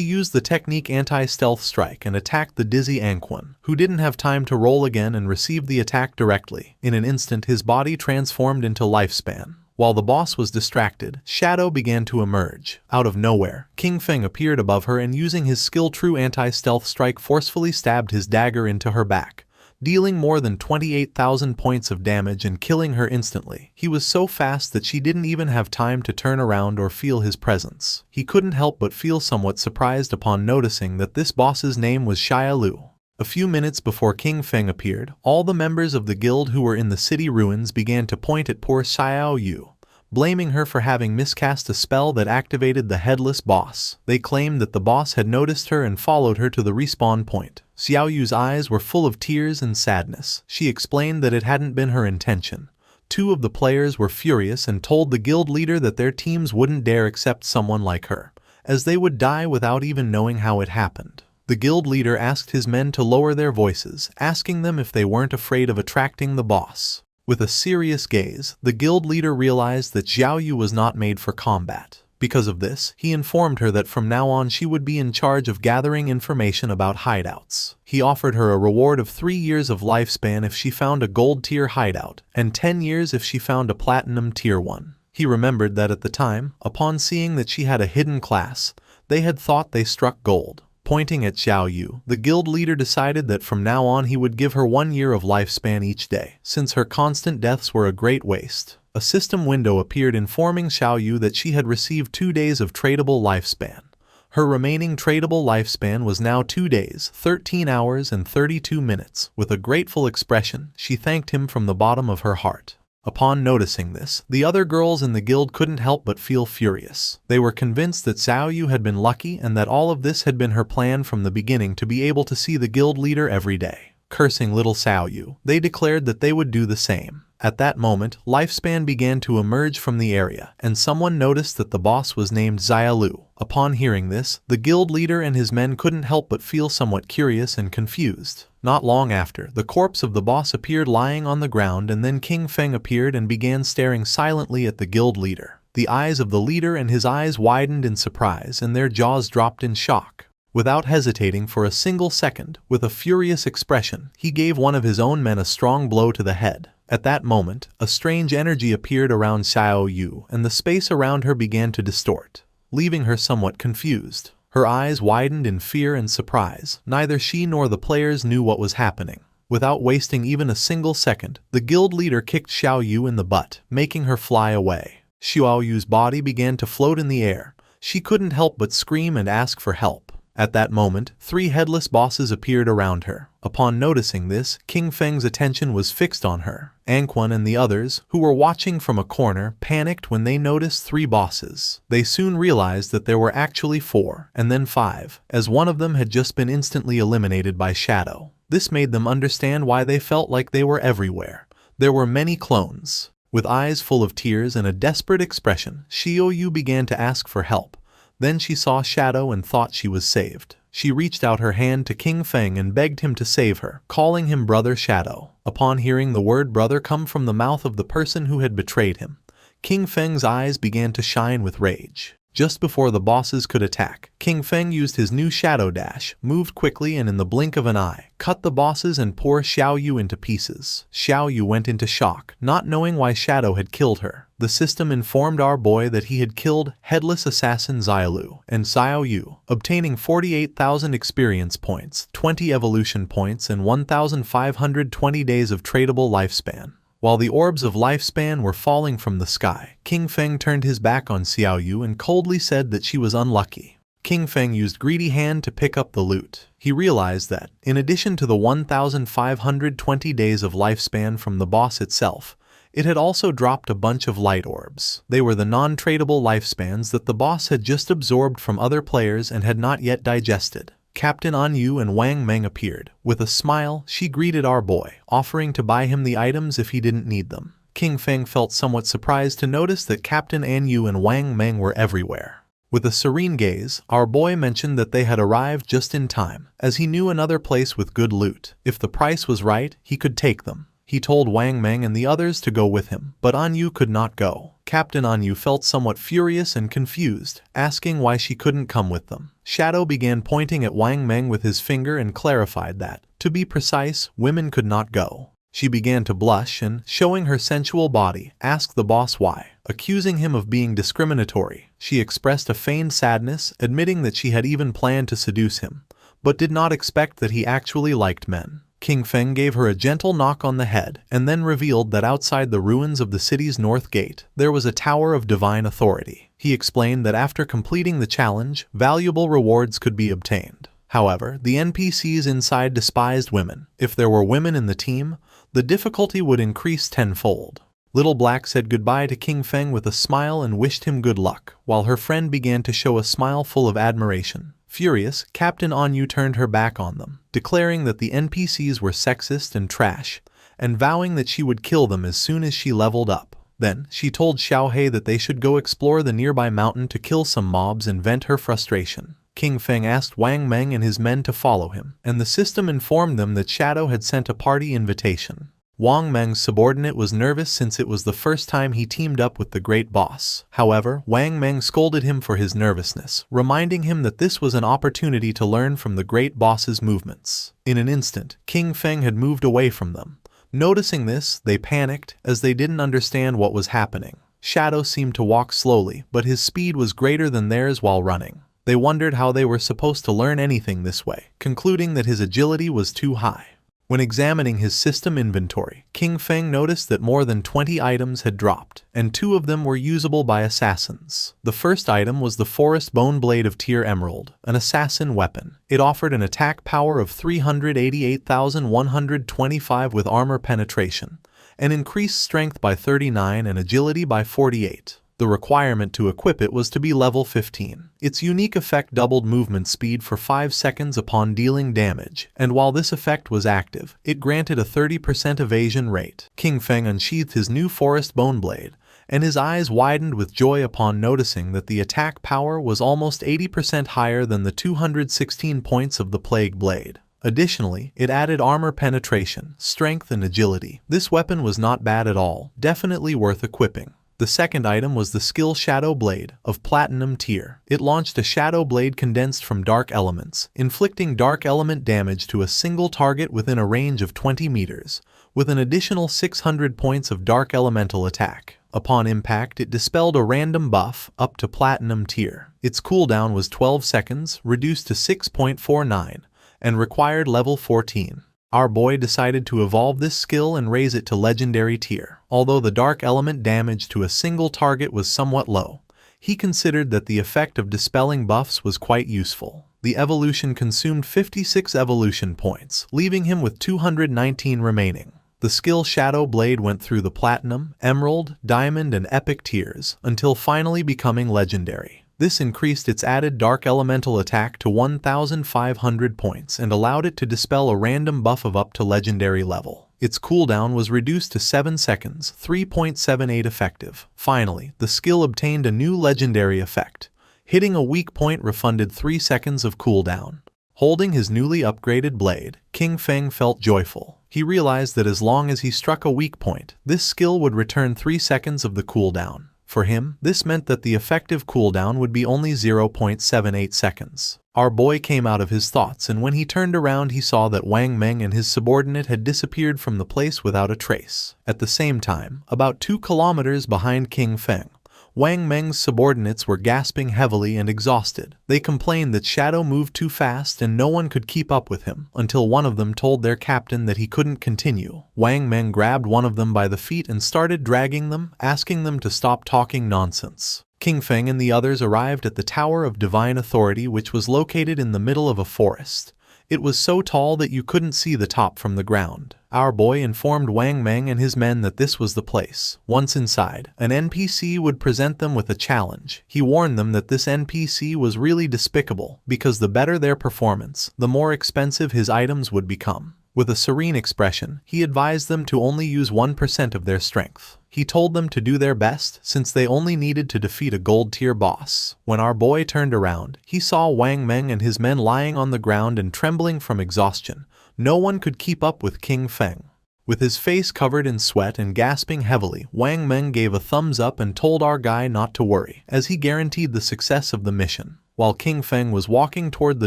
used the technique anti-stealth strike and attacked the dizzy Ongqun, who didn't have time to roll again and received the attack directly. In an instant, his body transformed into lifespan. While the boss was distracted, shadow began to emerge. Out of nowhere, King Feng appeared above her and using his skill true anti-stealth strike forcefully stabbed his dagger into her back, dealing more than 28,000 points of damage and killing her instantly. He was so fast that she didn't even have time to turn around or feel his presence. He couldn't help but feel somewhat surprised upon noticing that this boss's name was Xia Lu. A few minutes before King Feng appeared, all the members of the guild who were in the city ruins began to point at poor Xiao Yu, blaming her for having miscast a spell that activated the headless boss. They claimed that the boss had noticed her and followed her to the respawn point. Xiao Yu's eyes were full of tears and sadness. She explained that it hadn't been her intention. Two of the players were furious and told the guild leader that their teams wouldn't dare accept someone like her, as they would die without even knowing how it happened. The guild leader asked his men to lower their voices, asking them if they weren't afraid of attracting the boss. With a serious gaze, the guild leader realized that Xiao Yu was not made for combat. Because of this, he informed her that from now on she would be in charge of gathering information about hideouts. He offered her a reward of 3 years of lifespan if she found a gold tier hideout, and 10 years if she found a platinum tier one. He remembered that at the time, upon seeing that she had a hidden class, they had thought they struck gold. Pointing at Xiao Yu, the guild leader decided that from now on he would give her 1 year of lifespan each day, since her constant deaths were a great waste. A system window appeared informing Xiao Yu that she had received 2 days of tradable lifespan. Her remaining tradable lifespan was now 2 days, 13 hours and 32 minutes. With a grateful expression, she thanked him from the bottom of her heart. Upon noticing this, the other girls in the guild couldn't help but feel furious. They were convinced that Xiao Yu had been lucky and that all of this had been her plan from the beginning to be able to see the guild leader every day. Cursing little Xiao Yu, they declared that they would do the same. At that moment, lifespan began to emerge from the area, and someone noticed that the boss was named Xia Lu. Upon hearing this, the guild leader and his men couldn't help but feel somewhat curious and confused. Not long after, the corpse of the boss appeared lying on the ground, and then King Feng appeared and began staring silently at the guild leader. The eyes of the leader and his eyes widened in surprise, and their jaws dropped in shock. Without hesitating for a single second, with a furious expression, he gave one of his own men a strong blow to the head. At that moment, a strange energy appeared around Xiao Yu, and the space around her began to distort, leaving her somewhat confused. Her eyes widened in fear and surprise. Neither she nor the players knew what was happening. Without wasting even a single second, the guild leader kicked Xiao Yu in the butt, making her fly away. Xiao Yu's body began to float in the air. She couldn't help but scream and ask for help. At that moment, 3 headless bosses appeared around her. Upon noticing this, King Feng's attention was fixed on her. Ongqun and the others, who were watching from a corner, panicked when they noticed 3 bosses. They soon realized that there were actually 4, and then 5, as one of them had just been instantly eliminated by Shadow. This made them understand why they felt like they were everywhere. There were many clones. With eyes full of tears and a desperate expression, Xiao Yu began to ask for help. Then she saw Shadow and thought she was saved. She reached out her hand to King Feng and begged him to save her, calling him Brother Shadow. Upon hearing the word brother come from the mouth of the person who had betrayed him, King Feng's eyes began to shine with rage. Just before the bosses could attack, King Feng used his new Shadow Dash, moved quickly and in the blink of an eye, cut the bosses and tore Xiao Yu into pieces. Xiao Yu went into shock, not knowing why Shadow had killed her. The system informed our boy that he had killed headless assassin Xia Lu and Xiao Yu, obtaining 48,000 experience points, 20 evolution points and 1,520 days of tradable lifespan. While the orbs of lifespan were falling from the sky, King Feng turned his back on Xiao Yu and coldly said that she was unlucky. King Feng used greedy hand to pick up the loot. He realized that, in addition to the 1,520 days of lifespan from the boss itself, It had also dropped a bunch of light orbs. They were the non-tradable lifespans that the boss had just absorbed from other players and had not yet digested. Captain Anyu and Wang Meng appeared. With a smile, she greeted our boy, offering to buy him the items if he didn't need them. King Feng felt somewhat surprised to notice that Captain Anyu and Wang Meng were everywhere. With a serene gaze, our boy mentioned that they had arrived just in time, as he knew another place with good loot. If the price was right, he could take them. He told Wang Meng and the others to go with him, but Anyu could not go. Captain Anyu felt somewhat furious and confused, asking why she couldn't come with them. Shadow began pointing at Wang Meng with his finger and clarified that, to be precise, women could not go. She began to blush and, showing her sensual body, asked the boss why. Accusing him of being discriminatory, she expressed a feigned sadness, admitting that she had even planned to seduce him, but did not expect that he actually liked men. King Feng gave her a gentle knock on the head and then revealed that outside the ruins of the city's north gate, there was a tower of divine authority. He explained that after completing the challenge, valuable rewards could be obtained. However, the NPCs inside despised women. If there were women in the team, the difficulty would increase tenfold. Little Black said goodbye to King Feng with a smile and wished him good luck, while her friend began to show a smile full of admiration. Furious, Captain Anyu turned her back on them, declaring that the NPCs were sexist and trash, and vowing that she would kill them as soon as she leveled up. Then, she told Xiaohei that they should go explore the nearby mountain to kill some mobs and vent her frustration. King Feng asked Wang Meng and his men to follow him, and the system informed them that Shadow had sent a party invitation. Wang Meng's subordinate was nervous since it was the first time he teamed up with the great boss. However, Wang Meng scolded him for his nervousness, reminding him that this was an opportunity to learn from the great boss's movements. In an instant, King Feng had moved away from them. Noticing this, they panicked, as they didn't understand what was happening. Shadow seemed to walk slowly, but his speed was greater than theirs while running. They wondered how they were supposed to learn anything this way, concluding that his agility was too high. When examining his system inventory, King Feng noticed that more than 20 items had dropped, and 2 of them were usable by assassins. The first item was the Forest Bone Blade of Tier Emerald, an assassin weapon. It offered an attack power of 388,125 with armor penetration, and increased strength by 39 and agility by 48. The requirement to equip it was to be level 15. Its unique effect doubled movement speed for 5 seconds upon dealing damage, and while this effect was active, it granted a 30% evasion rate. King Feng unsheathed his new Forest Bone Blade, and his eyes widened with joy upon noticing that the attack power was almost 80% higher than the 216 points of the Plague Blade. Additionally, it added armor penetration, strength, and agility. This weapon was not bad at all, definitely worth equipping. The second item was the skill Shadow Blade, of Platinum tier. It launched a Shadow Blade condensed from Dark Elements, inflicting Dark Element damage to a single target within a range of 20 meters, with an additional 600 points of Dark Elemental attack. Upon impact, it dispelled a random buff up to Platinum tier. Its cooldown was 12 seconds, reduced to 6.49, and required level 14. Our boy decided to evolve this skill and raise it to Legendary tier. Although the Dark Element damage to a single target was somewhat low, he considered that the effect of dispelling buffs was quite useful. The evolution consumed 56 evolution points, leaving him with 219 remaining. The skill Shadow Blade went through the Platinum, Emerald, Diamond, and Epic tiers, until finally becoming Legendary. This increased its added Dark Elemental attack to 1,500 points and allowed it to dispel a random buff of up to Legendary level. Its cooldown was reduced to 7 seconds, 3.78 effective. Finally, the skill obtained a new Legendary effect. Hitting a weak point refunded 3 seconds of cooldown. Holding his newly upgraded blade, King Feng felt joyful. He realized that as long as he struck a weak point, this skill would return 3 seconds of the cooldown. For him, this meant that the effective cooldown would be only 0.78 seconds. Our boy came out of his thoughts, and when he turned around he saw that Wang Meng and his subordinate had disappeared from the place without a trace. At the same time, about 2 kilometers behind King Feng, Wang Meng's subordinates were gasping heavily and exhausted. They complained that Shadow moved too fast and no one could keep up with him, until one of them told their captain that he couldn't continue. Wang Meng grabbed one of them by the feet and started dragging them, asking them to stop talking nonsense. King Feng and the others arrived at the Tower of Divine Authority, which was located in the middle of a forest. It was so tall that you couldn't see the top from the ground. Our boy informed Wang Meng and his men that this was the place. Once inside, an NPC would present them with a challenge. He warned them that this NPC was really despicable, because the better their performance, the more expensive his items would become. With a serene expression, he advised them to only use 1% of their strength. He told them to do their best since they only needed to defeat a gold-tier boss. When our boy turned around, he saw Wang Meng and his men lying on the ground and trembling from exhaustion. No one could keep up with King Feng. With his face covered in sweat and gasping heavily, Wang Meng gave a thumbs up and told our guy not to worry, as he guaranteed the success of the mission. While King Feng was walking toward the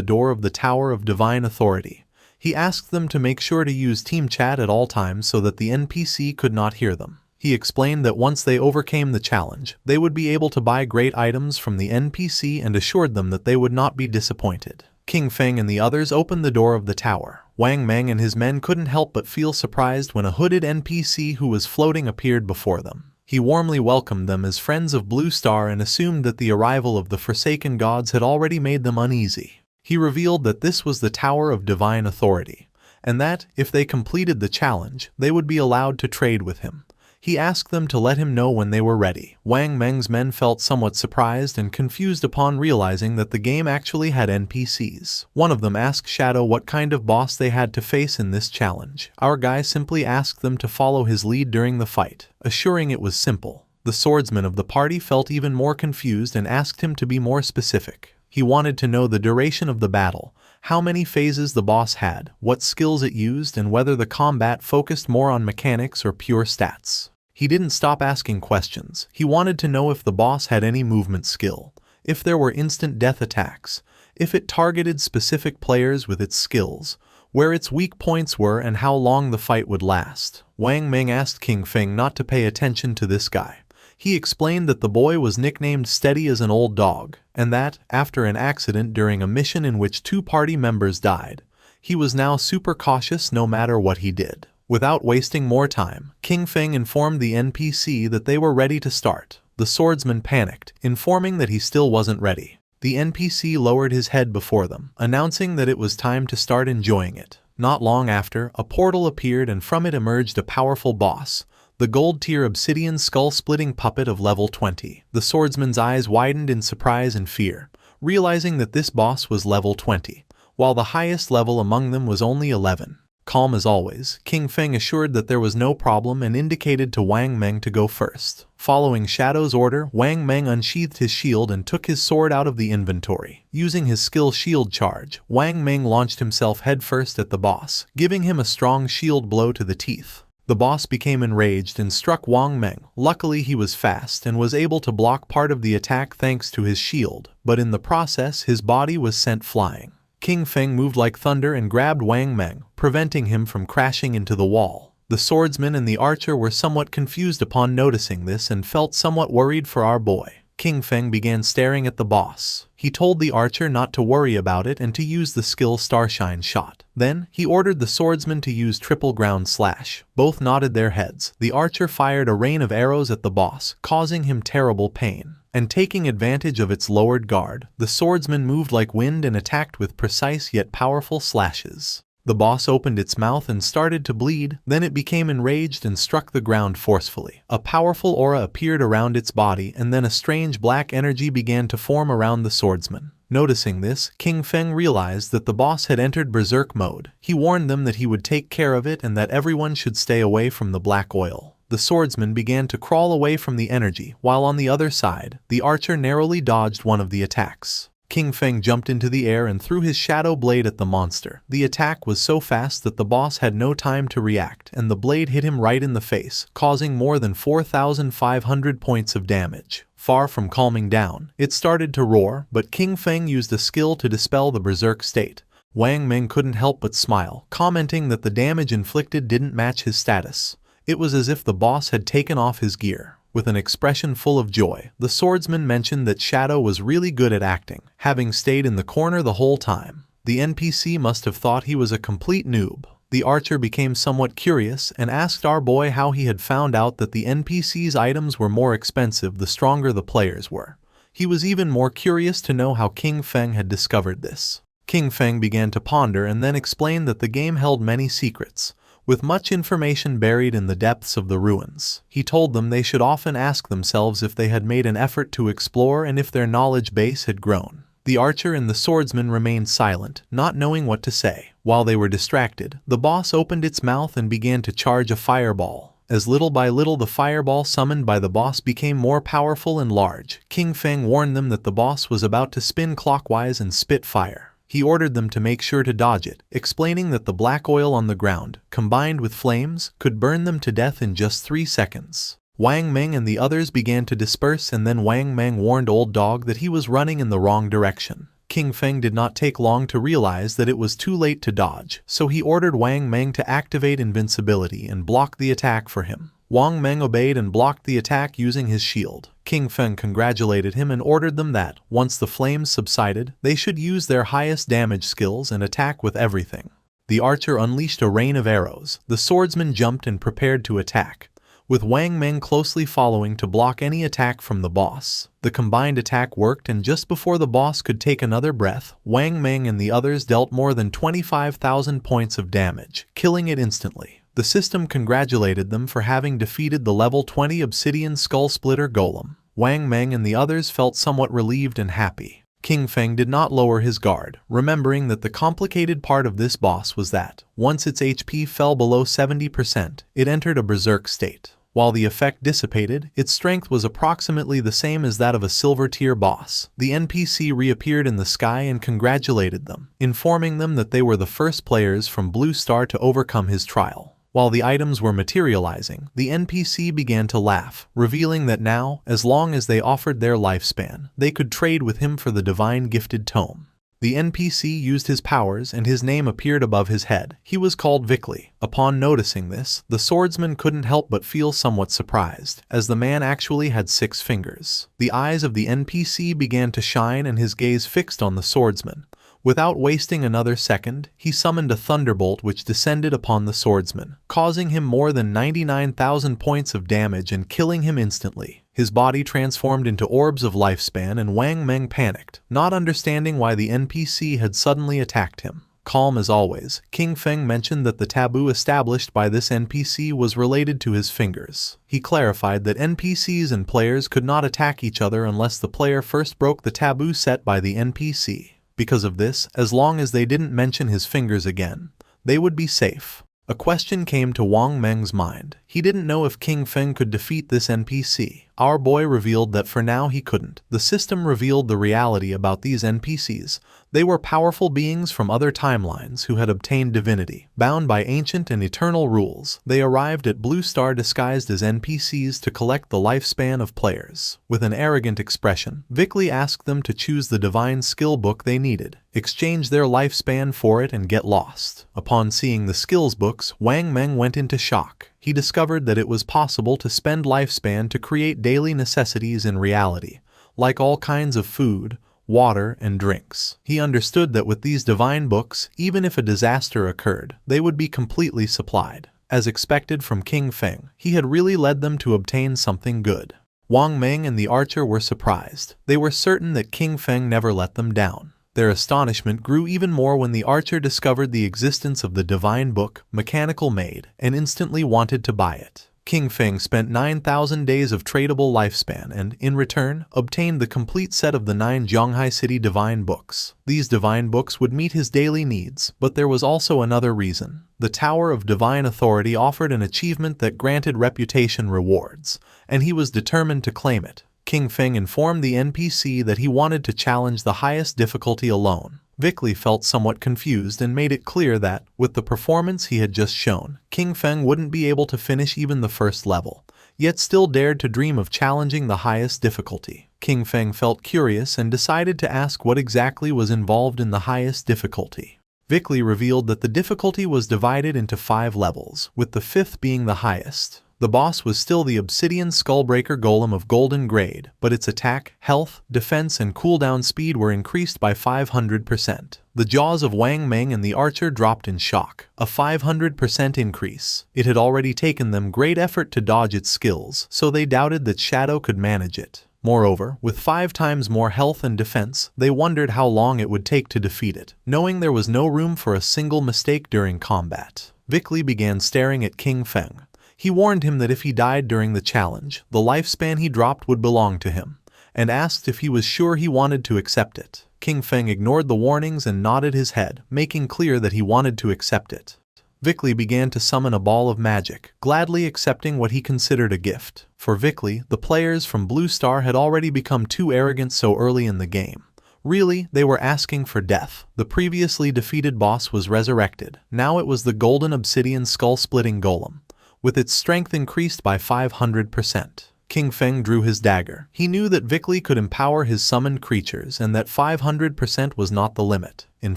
door of the Tower of Divine Authority, he asked them to make sure to use team chat at all times so that the NPC could not hear them. He explained that once they overcame the challenge, they would be able to buy great items from the NPC and assured them that they would not be disappointed. King Feng and the others opened the door of the tower. Wang Meng and his men couldn't help but feel surprised when a hooded NPC who was floating appeared before them. He warmly welcomed them as friends of Blue Star and assumed that the arrival of the Forsaken Gods had already made them uneasy. He revealed that this was the Tower of Divine Authority, and that, if they completed the challenge, they would be allowed to trade with him. He asked them to let him know when they were ready. Wang Meng's men felt somewhat surprised and confused upon realizing that the game actually had NPCs. One of them asked Shadow what kind of boss they had to face in this challenge. Our guy simply asked them to follow his lead during the fight, assuring it was simple. The swordsman of the party felt even more confused and asked him to be more specific. He wanted to know the duration of the battle, how many phases the boss had, what skills it used, and whether the combat focused more on mechanics or pure stats. He didn't stop asking questions. He wanted to know if the boss had any movement skill, if there were instant death attacks, if it targeted specific players with its skills, where its weak points were, and how long the fight would last. Wang Meng asked King Feng not to pay attention to this guy. He explained that the boy was nicknamed Steady as an Old Dog, and that, after an accident during a mission in which 2 party members died, he was now super cautious no matter what he did. Without wasting more time, King Feng informed the NPC that they were ready to start. The swordsman panicked, informing that he still wasn't ready. The NPC lowered his head before them, announcing that it was time to start enjoying it. Not long after, a portal appeared and from it emerged a powerful boss, the gold-tier obsidian skull-splitting puppet of level 20. The swordsman's eyes widened in surprise and fear, realizing that this boss was level 20, while the highest level among them was only 11. Calm as always, King Feng assured that there was no problem and indicated to Wang Meng to go first. Following Shadow's order, Wang Meng unsheathed his shield and took his sword out of the inventory. Using his skill Shield Charge, Wang Meng launched himself headfirst at the boss, giving him a strong shield blow to the teeth. The boss became enraged and struck Wang Meng. Luckily he was fast and was able to block part of the attack thanks to his shield, but in the process his body was sent flying. King Feng moved like thunder and grabbed Wang Meng, preventing him from crashing into the wall. The swordsman and the archer were somewhat confused upon noticing this and felt somewhat worried for our boy. King Feng began staring at the boss. He told the archer not to worry about it and to use the skill Starshine Shot. Then, he ordered the swordsman to use triple ground slash. Both nodded their heads. The archer fired a rain of arrows at the boss, causing him terrible pain. And taking advantage of its lowered guard, the swordsman moved like wind and attacked with precise yet powerful slashes. The boss opened its mouth and started to bleed, then it became enraged and struck the ground forcefully. A powerful aura appeared around its body and then a strange black energy began to form around the swordsman. Noticing this, King Feng realized that the boss had entered berserk mode. He warned them that he would take care of it and that everyone should stay away from the black oil. The swordsman began to crawl away from the energy, while on the other side, the archer narrowly dodged one of the attacks. King Feng jumped into the air and threw his shadow blade at the monster. The attack was so fast that the boss had no time to react, and the blade hit him right in the face, causing more than 4,500 points of damage. Far from calming down, it started to roar, but King Feng used a skill to dispel the berserk state. Wang Meng couldn't help but smile, commenting that the damage inflicted didn't match his status. It was as if the boss had taken off his gear. With an expression full of joy, the swordsman mentioned that Shadow was really good at acting, having stayed in the corner the whole time. The NPC must have thought he was a complete noob. The archer became somewhat curious and asked our boy how he had found out that the NPC's items were more expensive the stronger the players were. He was even more curious to know how King Feng had discovered this. King Feng began to ponder and then explained that the game held many secrets, with much information buried in the depths of the ruins. He told them they should often ask themselves if they had made an effort to explore and if their knowledge base had grown. The archer and the swordsman remained silent, not knowing what to say. While they were distracted, the boss opened its mouth and began to charge a fireball. As little by little the fireball summoned by the boss became more powerful and large, King Feng warned them that the boss was about to spin clockwise and spit fire. He ordered them to make sure to dodge it, explaining that the black oil on the ground, combined with flames, could burn them to death in just 3 seconds. Wang Meng and the others began to disperse, and then Wang Meng warned Old Dog that he was running in the wrong direction. King Feng did not take long to realize that it was too late to dodge, so he ordered Wang Meng to activate invincibility and block the attack for him. Wang Meng obeyed and blocked the attack using his shield. King Feng congratulated him and ordered them that, once the flames subsided, they should use their highest damage skills and attack with everything. The archer unleashed a rain of arrows. The swordsman jumped and prepared to attack, with Wang Meng closely following to block any attack from the boss. The combined attack worked, and just before the boss could take another breath, Wang Meng and the others dealt more than 25,000 points of damage, killing it instantly. The system congratulated them for having defeated the level 20 Obsidian Skull Splitter Golem. Wang Meng and the others felt somewhat relieved and happy. King Feng did not lower his guard, remembering that the complicated part of this boss was that, once its HP fell below 70%, it entered a berserk state. While the effect dissipated, its strength was approximately the same as that of a silver-tier boss. The NPC reappeared in the sky and congratulated them, informing them that they were the first players from Blue Star to overcome his trial. While the items were materializing, the NPC began to laugh, revealing that now, as long as they offered their lifespan, they could trade with him for the divine gifted tome. The NPC used his powers and his name appeared above his head. He was called Vickley. Upon noticing this, the swordsman couldn't help but feel somewhat surprised, as the man actually had 6 fingers. The eyes of the NPC began to shine and his gaze fixed on the swordsman. Without wasting another second, he summoned a thunderbolt which descended upon the swordsman, causing him more than 99,000 points of damage and killing him instantly. His body transformed into orbs of lifespan and Wang Meng panicked, not understanding why the NPC had suddenly attacked him. Calm as always, King Feng mentioned that the taboo established by this NPC was related to his fingers. He clarified that NPCs and players could not attack each other unless the player first broke the taboo set by the NPC. Because of this, as long as they didn't mention his fingers again, they would be safe. A question came to Wang Meng's mind. He didn't know if King Feng could defeat this NPC. Our boy revealed that for now he couldn't. The system revealed the reality about these NPCs. They were powerful beings from other timelines who had obtained divinity. Bound by ancient and eternal rules, they arrived at Blue Star disguised as NPCs to collect the lifespan of players. With an arrogant expression, Vickley asked them to choose the divine skill book they needed, exchange their lifespan for it and get lost. Upon seeing the skills books, Wang Meng went into shock. He discovered that it was possible to spend lifespan to create daily necessities in reality, like all kinds of food, water, and drinks. He understood that with these divine books, even if a disaster occurred, they would be completely supplied. As expected from King Feng, he had really led them to obtain something good. Wang Meng and the archer were surprised. They were certain that King Feng never let them down. Their astonishment grew even more when the archer discovered the existence of the divine book, Mechanical Maid, and instantly wanted to buy it. King Feng spent 9,000 days of tradable lifespan and, in return, obtained the complete set of the 9 Zhonghai City divine books. These divine books would meet his daily needs, but there was also another reason. The Tower of Divine Authority offered an achievement that granted reputation rewards, and he was determined to claim it. King Feng informed the NPC that he wanted to challenge the highest difficulty alone. Vickley felt somewhat confused and made it clear that, with the performance he had just shown, King Feng wouldn't be able to finish even the first level, yet still dared to dream of challenging the highest difficulty. King Feng felt curious and decided to ask what exactly was involved in the highest difficulty. Vickley revealed that the difficulty was divided into 5 levels, with the 5th being the highest. The boss was still the Obsidian Skullbreaker Golem of Golden Grade, but its attack, health, defense, and cooldown speed were increased by 500%. The jaws of Wang Meng and the archer dropped in shock, a 500% increase. It had already taken them great effort to dodge its skills, so they doubted that Shadow could manage it. Moreover, with 5 times more health and defense, they wondered how long it would take to defeat it. Knowing there was no room for a single mistake during combat, Vickley began staring at King Feng. He warned him that if he died during the challenge, the lifespan he dropped would belong to him, and asked if he was sure he wanted to accept it. King Feng ignored the warnings and nodded his head, making clear that he wanted to accept it. Vickley began to summon a ball of magic, gladly accepting what he considered a gift. For Vickley, the players from Blue Star had already become too arrogant so early in the game. Really, they were asking for death. The previously defeated boss was resurrected. Now it was the golden obsidian skull-splitting golem, with its strength increased by 500%. King Feng drew his dagger. He knew that Vickley could empower his summoned creatures and that 500% was not the limit. In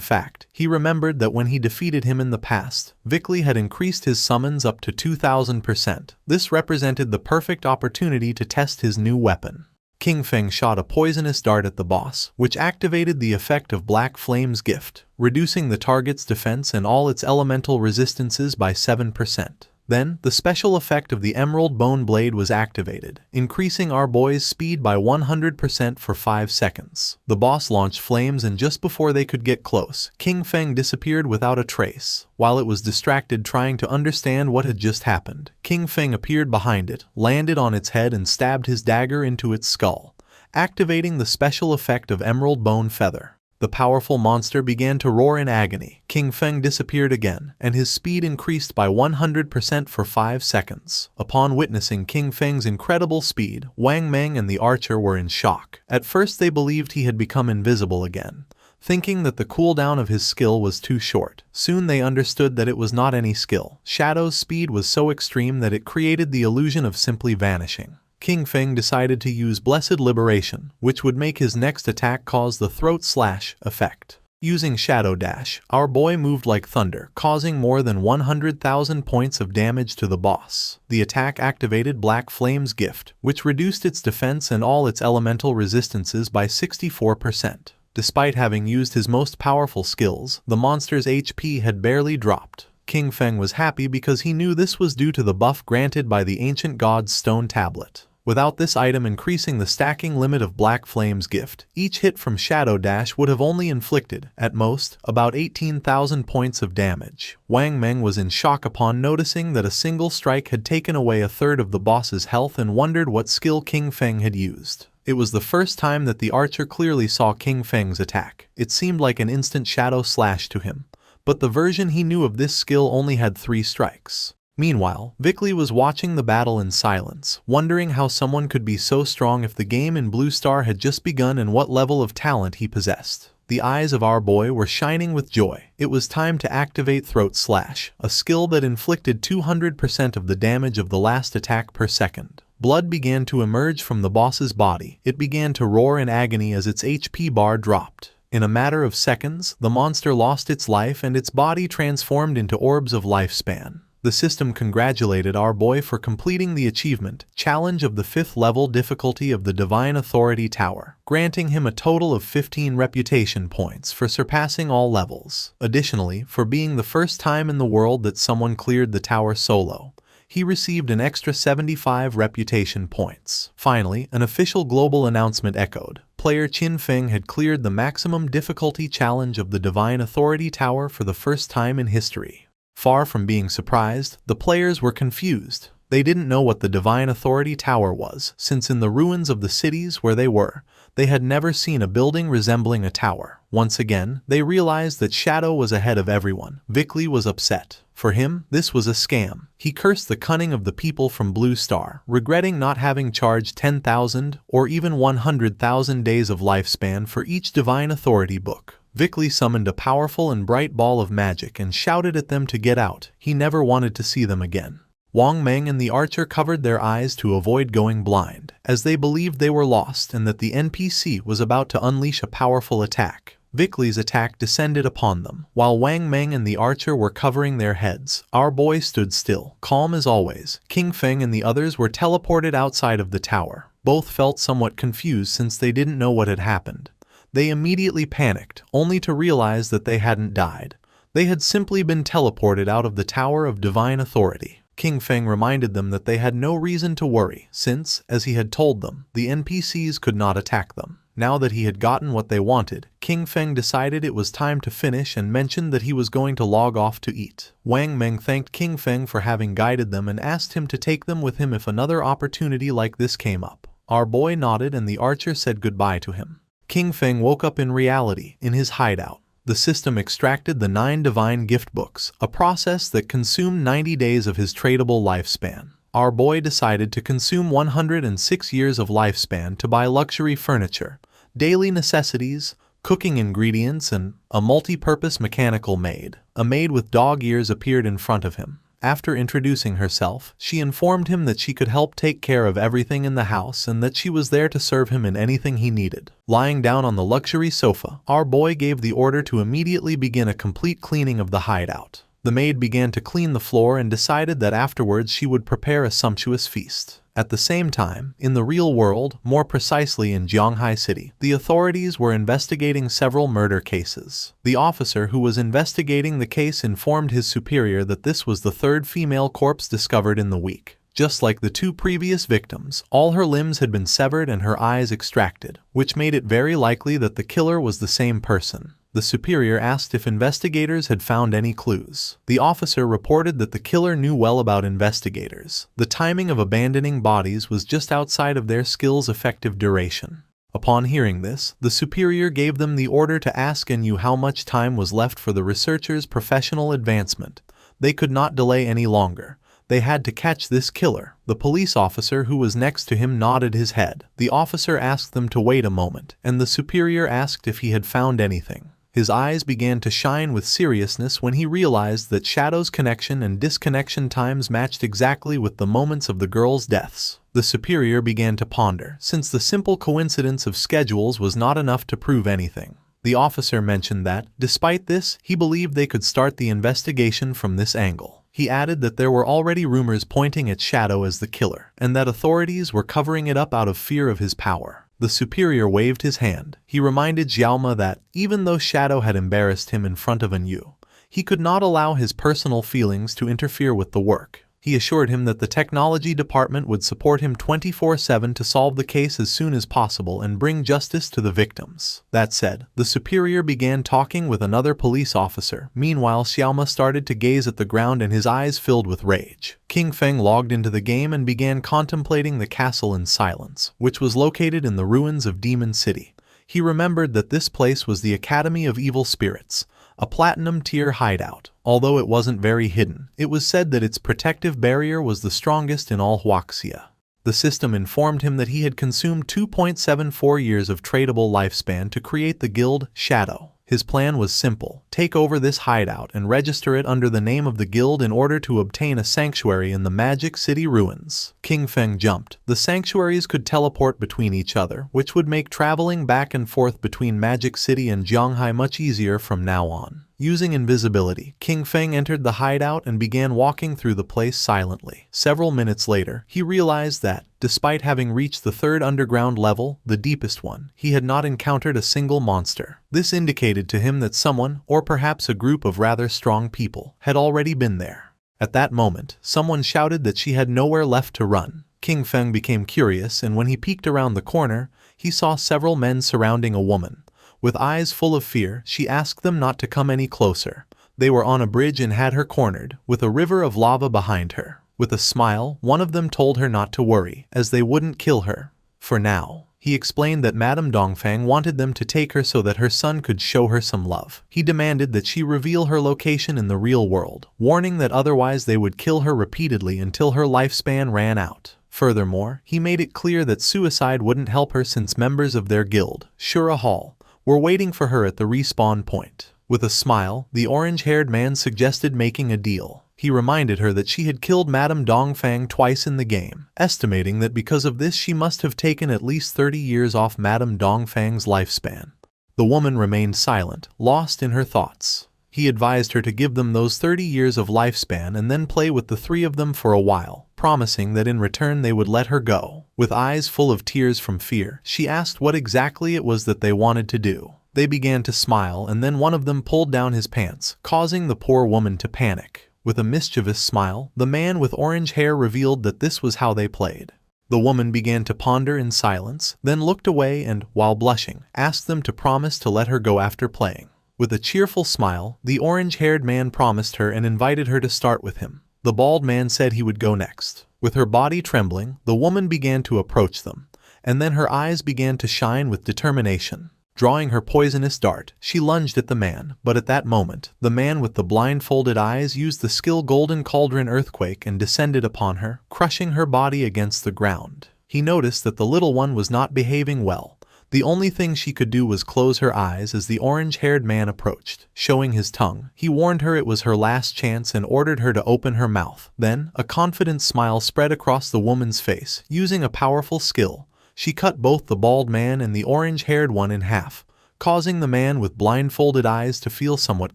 fact, he remembered that when he defeated him in the past, Vickley had increased his summons up to 2000%. This represented the perfect opportunity to test his new weapon. King Feng shot a poisonous dart at the boss, which activated the effect of Black Flame's gift, reducing the target's defense and all its elemental resistances by 7%. Then, the special effect of the Emerald Bone Blade was activated, increasing our boy's speed by 100% for 5 seconds. The boss launched flames and just before they could get close, King Feng disappeared without a trace. While it was distracted trying to understand what had just happened, King Feng appeared behind it, landed on its head and stabbed his dagger into its skull, activating the special effect of Emerald Bone Feather. The powerful monster began to roar in agony. King Feng disappeared again, and his speed increased by 100% for 5 seconds. Upon witnessing King Feng's incredible speed, Wang Meng and the archer were in shock. At first they believed he had become invisible again, thinking that the cooldown of his skill was too short. Soon they understood that it was not any skill. Shadow's speed was so extreme that it created the illusion of simply vanishing. King Feng decided to use Blessed Liberation, which would make his next attack cause the throat slash effect. Using Shadow Dash, our boy moved like thunder, causing more than 100,000 points of damage to the boss. The attack activated Black Flame's gift, which reduced its defense and all its elemental resistances by 64%. Despite having used his most powerful skills, the monster's HP had barely dropped. King Feng was happy because he knew this was due to the buff granted by the ancient god's stone tablet. Without this item increasing the stacking limit of Black Flame's gift, each hit from Shadow Dash would have only inflicted, at most, about 18,000 points of damage. Wang Meng was in shock upon noticing that a single strike had taken away a third of the boss's health and wondered what skill King Feng had used. It was the first time that the archer clearly saw King Feng's attack. It seemed like an instant shadow slash to him, but the version he knew of this skill only had 3 strikes. Meanwhile, Vickley was watching the battle in silence, wondering how someone could be so strong if the game in Blue Star had just begun and what level of talent he possessed. The eyes of our boy were shining with joy. It was time to activate Throat Slash, a skill that inflicted 200% of the damage of the last attack per second. Blood began to emerge from the boss's body. It began to roar in agony as its HP bar dropped. In a matter of seconds, the monster lost its life and its body transformed into orbs of lifespan. The system congratulated our boy for completing the achievement, Challenge of the 5th level difficulty of the Divine Authority Tower, granting him a total of 15 reputation points for surpassing all levels. Additionally, for being the first time in the world that someone cleared the tower solo, he received an extra 75 reputation points. Finally, an official global announcement echoed. Player Qin Feng had cleared the maximum difficulty challenge of the Divine Authority Tower for the first time in history. Far from being surprised, the players were confused. They didn't know what the Divine Authority Tower was, since in the ruins of the cities where they were, they had never seen a building resembling a tower. Once again, they realized that Shadow was ahead of everyone. Vickley was upset. For him, this was a scam. He cursed the cunning of the people from Blue Star, regretting not having charged 10,000 or even 100,000 days of lifespan for each Divine Authority book. Vickley summoned a powerful and bright ball of magic and shouted at them to get out. He never wanted to see them again. Wang Meng and the archer covered their eyes to avoid going blind, as they believed they were lost and that the NPC was about to unleash a powerful attack. Vickley's attack descended upon them. While Wang Meng and the archer were covering their heads, our boy stood still, calm as always. King Feng and the others were teleported outside of the tower. Both felt somewhat confused since they didn't know what had happened. They immediately panicked, only to realize that they hadn't died. They had simply been teleported out of the Tower of Divine Authority. King Feng reminded them that they had no reason to worry since, as he had told them, the NPCs could not attack them. Now that he had gotten what they wanted, King Feng decided it was time to finish and mentioned that he was going to log off to eat. Wang Meng thanked King Feng for having guided them and asked him to take them with him if another opportunity like this came up. Our boy nodded and the archer said goodbye to him. King Feng woke up in reality, in his hideout. The system extracted the 9 divine gift books, a process that consumed 90 days of his tradable lifespan. Our boy decided to consume 106 years of lifespan to buy luxury furniture, daily necessities, cooking ingredients, and a multi-purpose mechanical maid. A maid with dog ears appeared in front of him. After introducing herself, she informed him that she could help take care of everything in the house and that she was there to serve him in anything he needed. Lying down on the luxury sofa, our boy gave the order to immediately begin a complete cleaning of the hideout. The maid began to clean the floor and decided that afterwards she would prepare a sumptuous feast. At the same time, in the real world, more precisely in Zhonghai City, the authorities were investigating several murder cases. The officer who was investigating the case informed his superior that this was the 3rd female corpse discovered in the week. Just like the 2 previous victims, all her limbs had been severed and her eyes extracted, which made it very likely that the killer was the same person. The superior asked if investigators had found any clues. The officer reported that the killer knew well about investigators. The timing of abandoning bodies was just outside of their skill's effective duration. Upon hearing this, the superior gave them the order to ask Anu how much time was left for the researcher's professional advancement. They could not delay any longer. They had to catch this killer. The police officer who was next to him nodded his head. The officer asked them to wait a moment, and the superior asked if he had found anything. His eyes began to shine with seriousness when he realized that Shadow's connection and disconnection times matched exactly with the moments of the girls' deaths. The superior began to ponder, since the simple coincidence of schedules was not enough to prove anything. The officer mentioned that, despite this, he believed they could start the investigation from this angle. He added that there were already rumors pointing at Shadow as the killer, and that authorities were covering it up out of fear of his power. The superior waved his hand. He reminded Xiaoma that, even though Shadow had embarrassed him in front of Anu, he could not allow his personal feelings to interfere with the work. He assured him that the technology department would support him 24/7 to solve the case as soon as possible and bring justice to the victims. That said, the superior began talking with another police officer. Meanwhile, Xiaoma started to gaze at the ground and his eyes filled with rage. King Feng logged into the game and began contemplating the castle in silence, which was located in the ruins of Demon City. He remembered that this place was the Academy of Evil Spirits, a platinum-tier hideout. Although it wasn't very hidden, it was said that its protective barrier was the strongest in all Huaxia. The system informed him that he had consumed 2.74 years of tradable lifespan to create the guild Shadow. His plan was simple: take over this hideout and register it under the name of the guild in order to obtain a sanctuary in the Magic City ruins. King Feng jumped. The sanctuaries could teleport between each other, which would make traveling back and forth between Magic City and Zhonghai much easier from now on. Using invisibility, King Feng entered the hideout and began walking through the place silently. Several minutes later, he realized that, despite having reached the 3rd underground level, the deepest one, he had not encountered a single monster. This indicated to him that someone, or perhaps a group of rather strong people, had already been there. At that moment, someone shouted that she had nowhere left to run. King Feng became curious, and when he peeked around the corner, he saw several men surrounding a woman. With eyes full of fear, she asked them not to come any closer. They were on a bridge and had her cornered, with a river of lava behind her. With a smile, one of them told her not to worry, as they wouldn't kill her. For now. He explained that Madame Dongfang wanted them to take her so that her son could show her some love. He demanded that she reveal her location in the real world, warning that otherwise they would kill her repeatedly until her lifespan ran out. Furthermore, he made it clear that suicide wouldn't help her since members of their guild, Shura Hall, were waiting for her at the respawn point. With a smile, the orange-haired man suggested making a deal. He reminded her that she had killed Madame Dongfang twice in the game, estimating that because of this she must have taken at least 30 years off Madame Dongfang's lifespan. The woman remained silent, lost in her thoughts. He advised her to give them those 30 years of lifespan and then play with the 3 of them for a while, promising that in return they would let her go. With eyes full of tears from fear, she asked what exactly it was that they wanted to do. They began to smile, and then one of them pulled down his pants, causing the poor woman to panic. With a mischievous smile, the man with orange hair revealed that this was how they played. The woman began to ponder in silence, then looked away and, while blushing, asked them to promise to let her go after playing. With a cheerful smile, the orange-haired man promised her and invited her to start with him. The bald man said he would go next. With her body trembling, the woman began to approach them, and then her eyes began to shine with determination. Drawing her poisonous dart, she lunged at the man, but at that moment, the man with the blindfolded eyes used the skill Golden Cauldron Earthquake and descended upon her, crushing her body against the ground. He noticed that the little one was not behaving well. The only thing she could do was close her eyes as the orange-haired man approached. Showing his tongue, he warned her it was her last chance and ordered her to open her mouth. Then, a confident smile spread across the woman's face. Using a powerful skill, she cut both the bald man and the orange-haired one in half, causing the man with blindfolded eyes to feel somewhat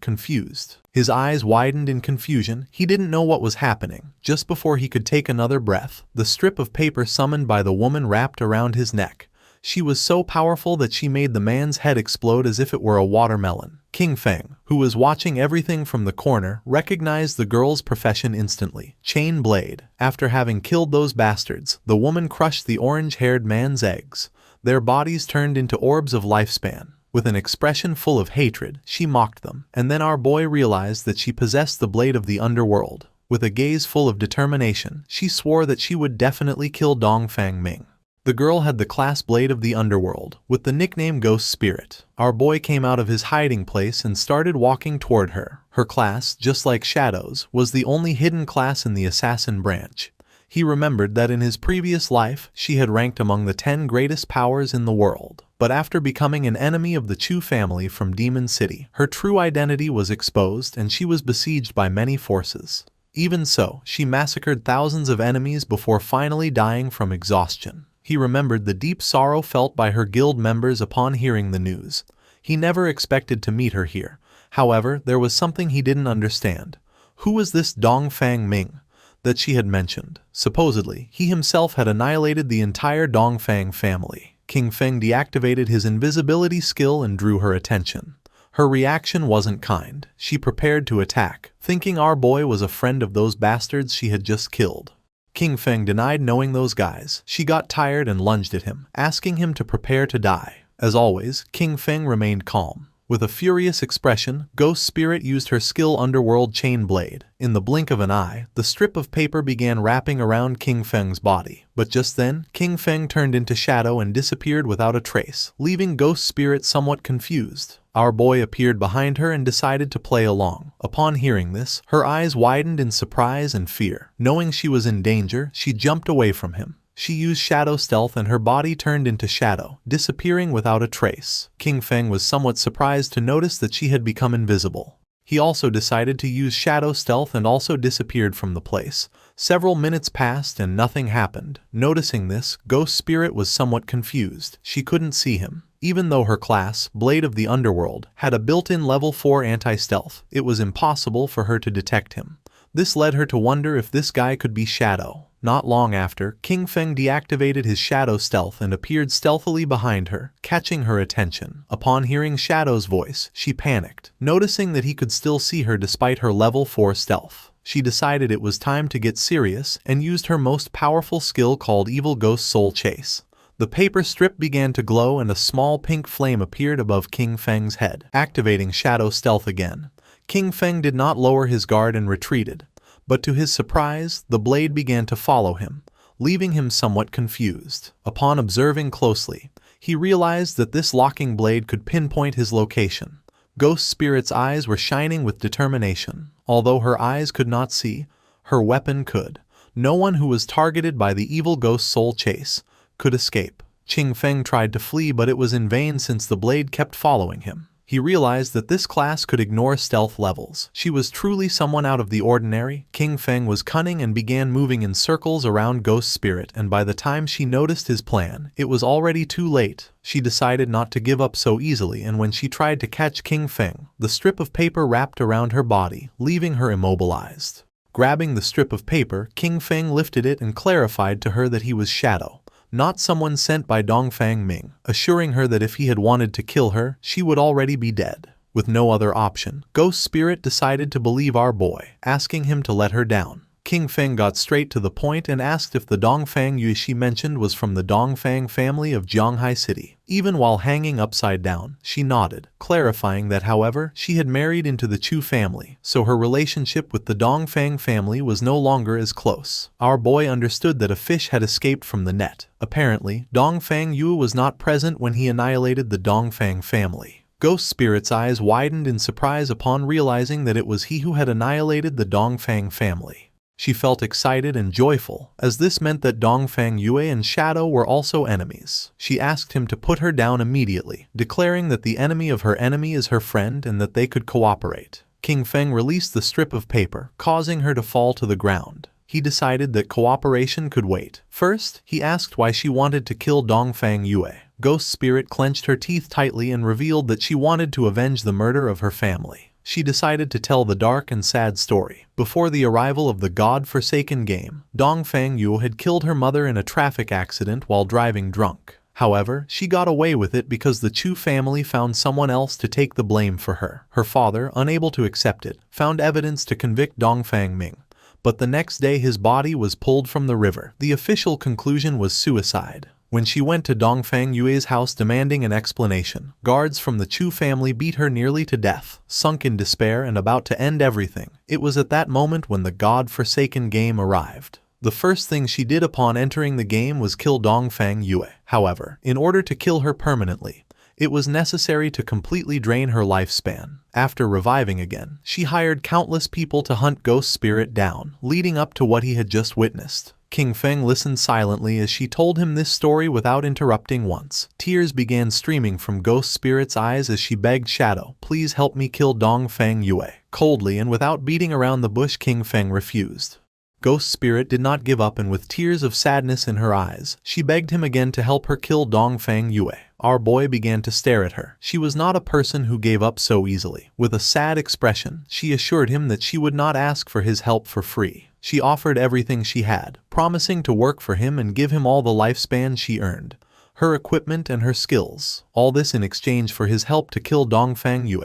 confused. His eyes widened in confusion. He didn't know what was happening. Just before he could take another breath, the strip of paper summoned by the woman wrapped around his neck. She was so powerful that she made the man's head explode as if it were a watermelon. King Feng, who was watching everything from the corner, recognized the girl's profession instantly. Chain blade. After having killed those bastards, the woman crushed the orange-haired man's eggs. Their bodies turned into orbs of lifespan. With an expression full of hatred, she mocked them. And then our boy realized that she possessed the blade of the underworld. With a gaze full of determination, she swore that she would definitely kill Dongfang Ming. The girl had the class blade of the underworld, with the nickname Ghost Spirit. Our boy came out of his hiding place and started walking toward her. Her class, just like Shadow's, was the only hidden class in the assassin branch. He remembered that in his previous life, she had ranked among the 10 greatest powers in the world. But after becoming an enemy of the Chu family from Demon City, her true identity was exposed and she was besieged by many forces. Even so, she massacred thousands of enemies before finally dying from exhaustion. He remembered the deep sorrow felt by her guild members upon hearing the news. He never expected to meet her here. However, there was something he didn't understand. Who was this Dongfang Ming that she had mentioned? Supposedly, he himself had annihilated the entire Dongfang family. King Feng deactivated his invisibility skill and drew her attention. Her reaction wasn't kind. She prepared to attack, thinking our boy was a friend of those bastards she had just killed. King Feng denied knowing those guys. She got tired and lunged at him, asking him to prepare to die. As always, King Feng remained calm. With a furious expression, Ghost Spirit used her skill Underworld Chain Blade. In the blink of an eye, the strip of paper began wrapping around King Feng's body. But just then, King Feng turned into shadow and disappeared without a trace, leaving Ghost Spirit somewhat confused. Our boy appeared behind her and decided to play along. Upon hearing this, her eyes widened in surprise and fear. Knowing she was in danger, she jumped away from him. She used shadow stealth and her body turned into shadow, disappearing without a trace. King Feng was somewhat surprised to notice that she had become invisible. He also decided to use shadow stealth and also disappeared from the place. Several minutes passed and nothing happened. Noticing this, Ghost Spirit was somewhat confused. She couldn't see him. Even though her class, Blade of the Underworld, had a built-in level 4 anti-stealth, it was impossible for her to detect him. This led her to wonder if this guy could be Shadow. Not long after, King Feng deactivated his shadow stealth and appeared stealthily behind her, catching her attention. Upon hearing Shadow's voice, she panicked, noticing that he could still see her despite her level 4 stealth. She decided it was time to get serious and used her most powerful skill called Evil Ghost Soul Chase. The paper strip began to glow and a small pink flame appeared above King Feng's head, activating shadow stealth again. King Feng did not lower his guard and retreated. But to his surprise, the blade began to follow him, leaving him somewhat confused. Upon observing closely, he realized that this locking blade could pinpoint his location. Ghost Spirit's eyes were shining with determination. Although her eyes could not see, her weapon could. No one who was targeted by the evil Ghost Soul Chase could escape. King Feng tried to flee, but it was in vain since the blade kept following him. He realized that this class could ignore stealth levels. She was truly someone out of the ordinary. King Feng was cunning and began moving in circles around Ghost Spirit, and by the time she noticed his plan, it was already too late. She decided not to give up so easily, and when she tried to catch King Feng, the strip of paper wrapped around her body, leaving her immobilized. Grabbing the strip of paper, King Feng lifted it and clarified to her that he was Shadow, not someone sent by Dongfang Ming, assuring her that if he had wanted to kill her, she would already be dead. With no other option, Ghost Spirit decided to believe our boy, asking him to let her down. King Feng got straight to the point and asked if the Dongfang Yue she mentioned was from the Dongfang family of Zhanghai City. Even while hanging upside down, she nodded, clarifying that however, she had married into the Chu family, so her relationship with the Dongfang family was no longer as close. Our boy understood that a fish had escaped from the net. Apparently, Dongfang Yue was not present when he annihilated the Dongfang family. Ghost Spirit's eyes widened in surprise upon realizing that it was he who had annihilated the Dongfang family. She felt excited and joyful, as this meant that Dongfang Yue and Shadow were also enemies. She asked him to put her down immediately, declaring that the enemy of her enemy is her friend and that they could cooperate. King Feng released the strip of paper, causing her to fall to the ground. He decided that cooperation could wait. First, he asked why she wanted to kill Dongfang Yue. Ghost Spirit clenched her teeth tightly and revealed that she wanted to avenge the murder of her family. She decided to tell the dark and sad story. Before the arrival of the God-forsaken game, Dongfang Yue had killed her mother in a traffic accident while driving drunk. However, she got away with it because the Chu family found someone else to take the blame for her. Her father, unable to accept it, found evidence to convict Dongfang Ming. But the next day his body was pulled from the river. The official conclusion was suicide. When she went to Dongfang Yue's house demanding an explanation, guards from the Chu family beat her nearly to death. Sunk in despair and about to end everything, it was at that moment when the God-forsaken game arrived. The first thing she did upon entering the game was kill Dongfang Yue. However, in order to kill her permanently, it was necessary to completely drain her lifespan. After reviving again, she hired countless people to hunt Ghost Spirit down, leading up to what he had just witnessed. King Feng listened silently as she told him this story without interrupting once. Tears began streaming from Ghost Spirit's eyes as she begged Shadow, "Please help me kill Dongfang Yue." Coldly and without beating around the bush, King Feng refused. Ghost Spirit did not give up, and with tears of sadness in her eyes, she begged him again to help her kill Dongfang Yue. Our boy began to stare at her. She was not a person who gave up so easily. With a sad expression, she assured him that she would not ask for his help for free. She offered everything she had, promising to work for him and give him all the lifespan she earned, her equipment and her skills, all this in exchange for his help to kill Dongfang Yue,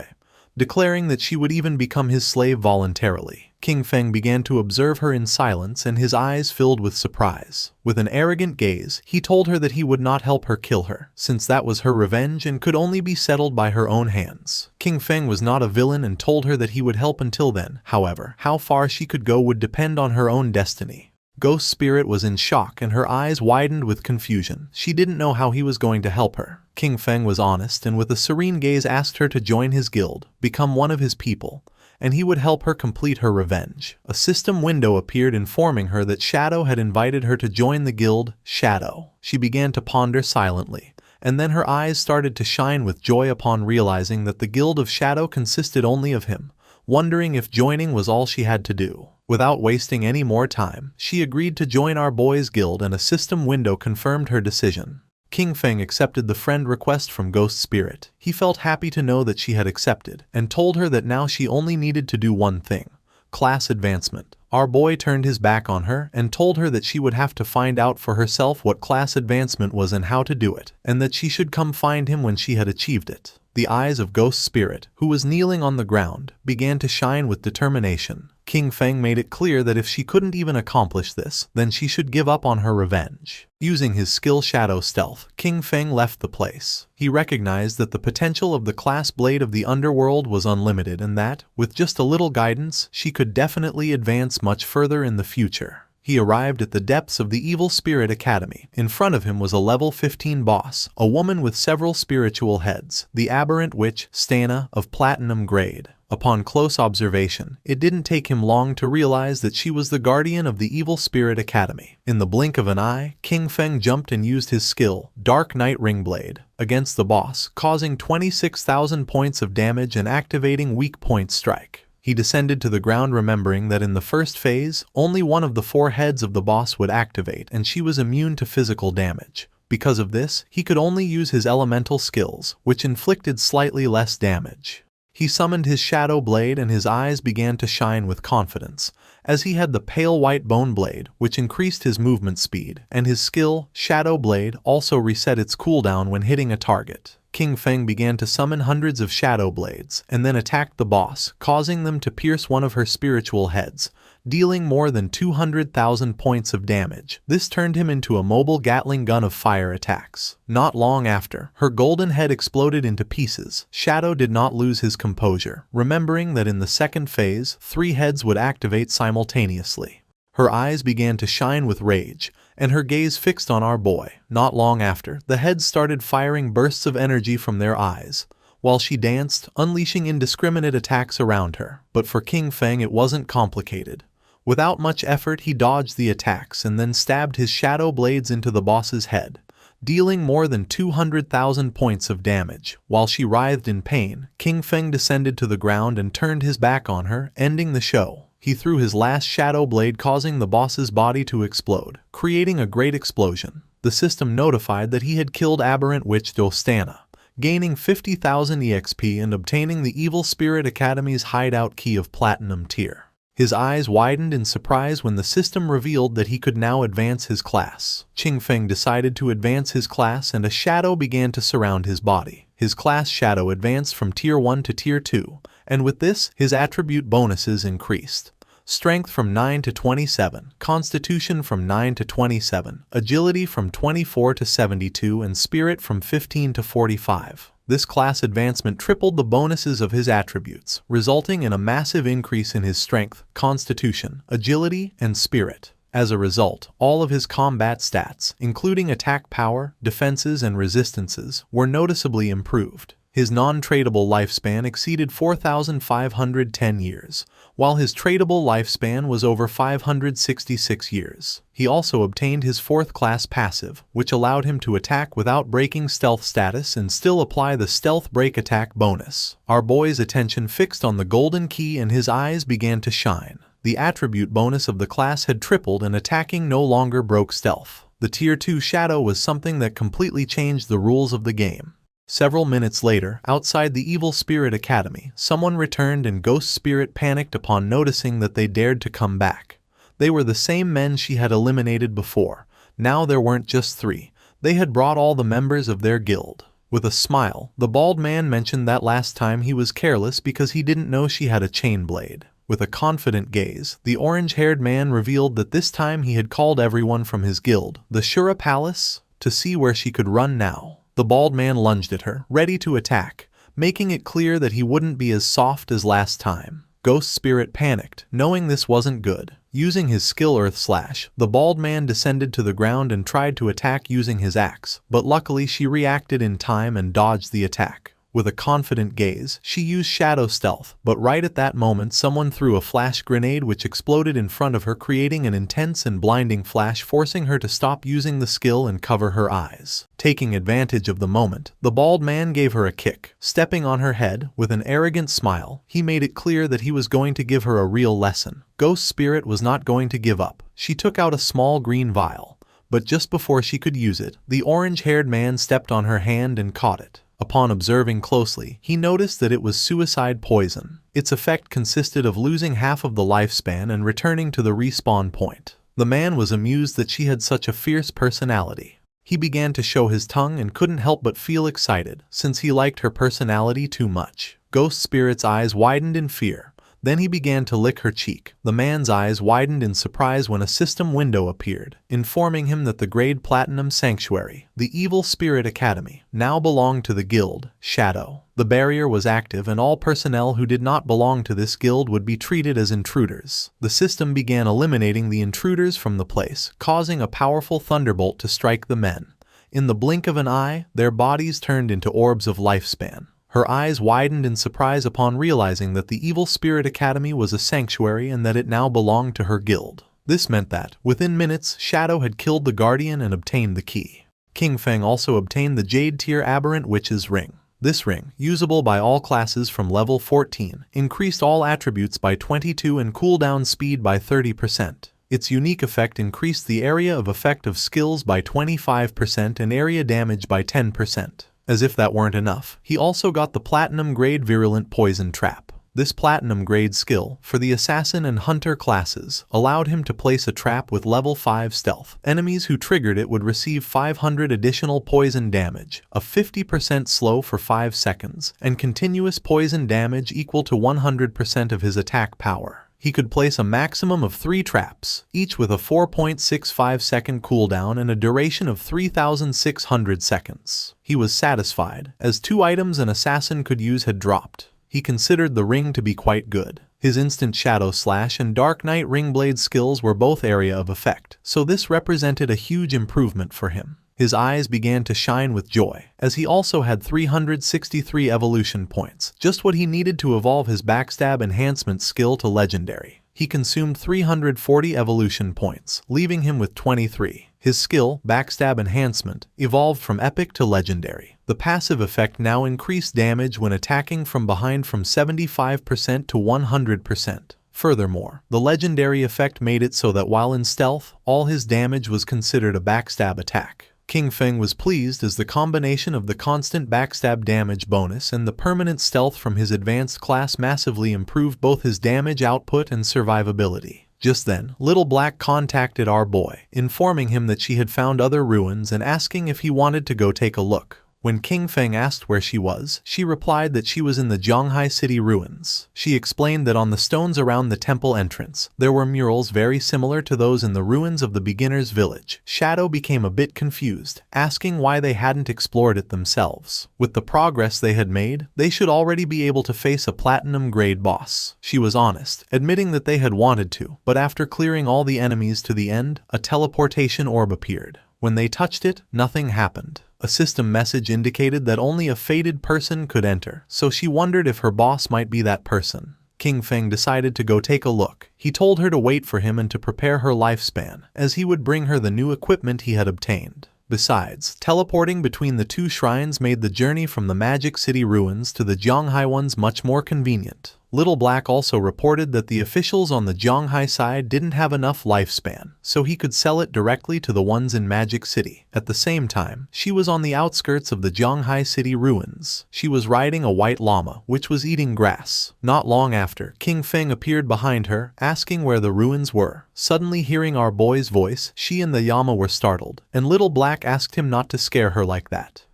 declaring that she would even become his slave voluntarily. King Feng began to observe her in silence, and his eyes filled with surprise. With an arrogant gaze, he told her that he would not help her kill her, since that was her revenge and could only be settled by her own hands. King Feng was not a villain and told her that he would help until then. However, how far she could go would depend on her own destiny. Ghost Spirit was in shock and her eyes widened with confusion. She didn't know how he was going to help her. King Feng was honest and with a serene gaze asked her to join his guild, become one of his people, and he would help her complete her revenge. A system window appeared informing her that Shadow had invited her to join the guild. Shadow. She began to ponder silently, and then her eyes started to shine with joy upon realizing that the guild of Shadow consisted only of him, wondering if joining was all she had to do. Without wasting any more time, she agreed to join our boy's guild, and a system window confirmed her decision. King Feng accepted the friend request from Ghost Spirit. He felt happy to know that she had accepted, and told her that now she only needed to do one thing: class advancement. Our boy turned his back on her and told her that she would have to find out for herself what class advancement was and how to do it, and that she should come find him when she had achieved it. The eyes of Ghost Spirit, who was kneeling on the ground, began to shine with determination. King Feng made it clear that if she couldn't even accomplish this, then she should give up on her revenge. Using his skill Shadow Stealth, King Feng left the place. He recognized that the potential of the class blade of the underworld was unlimited and that, with just a little guidance, she could definitely advance much further in the future. He arrived at the depths of the Evil Spirit Academy. In front of him was a level 15 boss, a woman with several spiritual heads, the aberrant witch, Stana, of platinum grade. Upon close observation, it didn't take him long to realize that she was the guardian of the Evil Spirit Academy. In the blink of an eye, King Feng jumped and used his skill, Dark Knight Ringblade, against the boss, causing 26,000 points of damage and activating Weak Point Strike. He descended to the ground, remembering that in the first phase, only one of the 4 heads of the boss would activate and she was immune to physical damage. Because of this, he could only use his elemental skills, which inflicted slightly less damage. He summoned his Shadow Blade and his eyes began to shine with confidence, as he had the Pale White Bone Blade, which increased his movement speed, and his skill, Shadow Blade, also reset its cooldown when hitting a target. King Feng began to summon hundreds of shadow blades and then attacked the boss, causing them to pierce one of her spiritual heads, dealing more than 200,000 points of damage. This turned him into a mobile Gatling gun of fire attacks. Not long after, her golden head exploded into pieces. Shadow did not lose his composure, remembering that in the second phase, 3 heads would activate simultaneously. Her eyes began to shine with rage, and her gaze fixed on our boy. Not long after, the heads started firing bursts of energy from their eyes, while she danced, unleashing indiscriminate attacks around her. But for King Feng it wasn't complicated. Without much effort he dodged the attacks and then stabbed his shadow blades into the boss's head, dealing more than 200,000 points of damage. While she writhed in pain, King Feng descended to the ground and turned his back on her, ending the show. He threw his last shadow blade, causing the boss's body to explode, creating a great explosion. The system notified that he had killed Aberrant Witch Dostana, gaining 50,000 EXP and obtaining the Evil Spirit Academy's hideout key of Platinum tier. His eyes widened in surprise when the system revealed that he could now advance his class. King Feng decided to advance his class and a shadow began to surround his body. His class shadow advanced from Tier 1 to Tier 2, and with this, his attribute bonuses increased. Strength from 9 to 27, Constitution from 9 to 27, Agility from 24 to 72, and Spirit from 15 to 45. This class advancement tripled the bonuses of his attributes, resulting in a massive increase in his strength, constitution, agility, and spirit. As a result, all of his combat stats, including attack power, defenses, and resistances, were noticeably improved. His non-tradable lifespan exceeded 4,510 years, while his tradable lifespan was over 566 years. He also obtained his 4th class passive, which allowed him to attack without breaking stealth status and still apply the stealth break attack bonus. Our boy's attention fixed on the golden key and his eyes began to shine. The attribute bonus of the class had tripled and attacking no longer broke stealth. The Tier 2 shadow was something that completely changed the rules of the game. Several minutes later, outside the Evil Spirit Academy, someone returned and Ghost Spirit panicked upon noticing that they dared to come back. They were the same men she had eliminated before. Now there weren't just 3. They had brought all the members of their guild. With a smile, the bald man mentioned that last time he was careless because he didn't know she had a chain blade. With a confident gaze, the orange-haired man revealed that this time he had called everyone from his guild, the Shura Palace, to see where she could run now. The bald man lunged at her, ready to attack, making it clear that he wouldn't be as soft as last time. Ghost Spirit panicked, knowing this wasn't good. Using his skill Earth Slash, the bald man descended to the ground and tried to attack using his axe, but luckily she reacted in time and dodged the attack. With a confident gaze, she used Shadow Stealth, but right at that moment someone threw a flash grenade which exploded in front of her, creating an intense and blinding flash, forcing her to stop using the skill and cover her eyes. Taking advantage of the moment, the bald man gave her a kick. Stepping on her head, with an arrogant smile, he made it clear that he was going to give her a real lesson. Ghost Spirit was not going to give up. She took out a small green vial, but just before she could use it, the orange-haired man stepped on her hand and caught it. Upon observing closely, he noticed that it was suicide poison. Its effect consisted of losing half of the lifespan and returning to the respawn point. The man was amused that she had such a fierce personality. He began to show his tongue and couldn't help but feel excited, since he liked her personality too much. Ghost Spirit's eyes widened in fear. Then he began to lick her cheek. The man's eyes widened in surprise when a system window appeared, informing him that the Grade Platinum Sanctuary, the Evil Spirit Academy, now belonged to the guild, Shadow. The barrier was active and all personnel who did not belong to this guild would be treated as intruders. The system began eliminating the intruders from the place, causing a powerful thunderbolt to strike the men. In the blink of an eye, their bodies turned into orbs of lifespan. Her eyes widened in surprise upon realizing that the Evil Spirit Academy was a sanctuary and that it now belonged to her guild. This meant that, within minutes, Shadow had killed the Guardian and obtained the key. King Feng also obtained the Jade Tier Aberrant Witch's Ring. This ring, usable by all classes from level 14, increased all attributes by 22 and cooldown speed by 30%. Its unique effect increased the area of effect of skills by 25% and area damage by 10%. As if that weren't enough, he also got the Platinum Grade Virulent Poison Trap. This platinum-grade skill, for the assassin and hunter classes, allowed him to place a trap with level 5 stealth. Enemies who triggered it would receive 500 additional poison damage, a 50% slow for 5 seconds, and continuous poison damage equal to 100% of his attack power. He could place a maximum of 3 traps, each with a 4.65 second cooldown and a duration of 3,600 seconds. He was satisfied, as 2 items an assassin could use had dropped. He considered the ring to be quite good. His instant Shadow Slash and Dark Knight Ringblade skills were both area of effect, so this represented a huge improvement for him. His eyes began to shine with joy, as he also had 363 evolution points, just what he needed to evolve his Backstab Enhancement skill to Legendary. He consumed 340 evolution points, leaving him with 23. His skill, Backstab Enhancement, evolved from Epic to Legendary. The passive effect now increased damage when attacking from behind from 75% to 100%. Furthermore, the Legendary effect made it so that while in stealth, all his damage was considered a backstab attack. King Feng was pleased as the combination of the constant backstab damage bonus and the permanent stealth from his advanced class massively improved both his damage output and survivability. Just then, Little Black contacted our boy, informing him that she had found other ruins and asking if he wanted to go take a look. When King Feng asked where she was, she replied that she was in the Zhanghai City ruins. She explained that on the stones around the temple entrance, there were murals very similar to those in the ruins of the beginner's village. Shadow became a bit confused, asking why they hadn't explored it themselves. With the progress they had made, they should already be able to face a platinum-grade boss. She was honest, admitting that they had wanted to, but after clearing all the enemies to the end, a teleportation orb appeared. When they touched it, nothing happened. A system message indicated that only a fated person could enter, so she wondered if her boss might be that person. King Feng decided to go take a look. He told her to wait for him and to prepare her lifespan, as he would bring her the new equipment he had obtained. Besides, teleporting between the 2 shrines made the journey from the Magic City ruins to the Zhanghai ones much more convenient. Little Black also reported that the officials on the Zhanghai side didn't have enough lifespan, so he could sell it directly to the ones in Magic City. At the same time, she was on the outskirts of the Zhanghai City ruins. She was riding a white llama, which was eating grass. Not long after, King Feng appeared behind her, asking where the ruins were. Suddenly hearing our boy's voice, she and the llama were startled, and Little Black asked him not to scare her like that.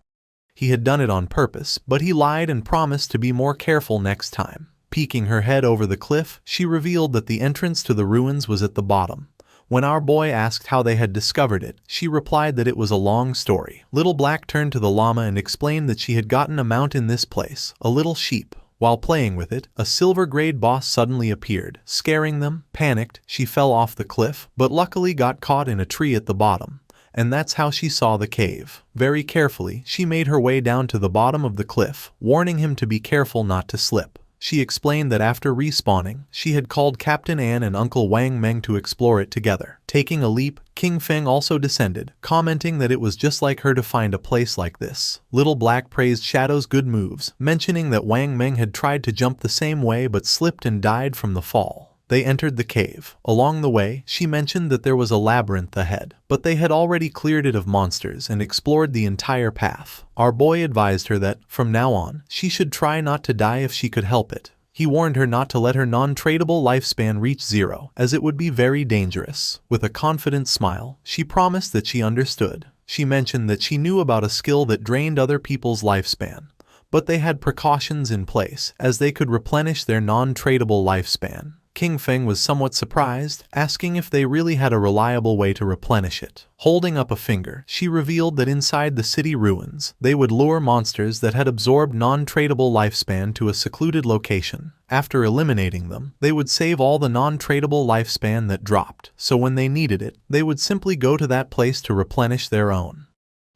He had done it on purpose, but he lied and promised to be more careful next time. Peeking her head over the cliff, she revealed that the entrance to the ruins was at the bottom. When our boy asked how they had discovered it, she replied that it was a long story. Little Black turned to the llama and explained that she had gotten a mount in this place, a little sheep. While playing with it, a silver-grade boss suddenly appeared, scaring them. Panicked, she fell off the cliff, but luckily got caught in a tree at the bottom. And that's how she saw the cave. Very carefully, she made her way down to the bottom of the cliff, warning him to be careful not to slip. She explained that after respawning, she had called Captain An and Uncle Wang Meng to explore it together. Taking a leap, King Feng also descended, commenting that it was just like her to find a place like this. Little Black praised Shadow's good moves, mentioning that Wang Meng had tried to jump the same way but slipped and died from the fall. They entered the cave. Along the way, she mentioned that there was a labyrinth ahead, but they had already cleared it of monsters and explored the entire path. Our boy advised her that, from now on, she should try not to die if she could help it. He warned her not to let her non-tradable lifespan reach 0, as it would be very dangerous. With a confident smile, she promised that she understood. She mentioned that she knew about a skill that drained other people's lifespan, but they had precautions in place, as they could replenish their non-tradable lifespan. King Feng was somewhat surprised, asking if they really had a reliable way to replenish it. Holding up a finger, she revealed that inside the city ruins, they would lure monsters that had absorbed non-tradable lifespan to a secluded location. After eliminating them, they would save all the non-tradable lifespan that dropped, so when they needed it, they would simply go to that place to replenish their own.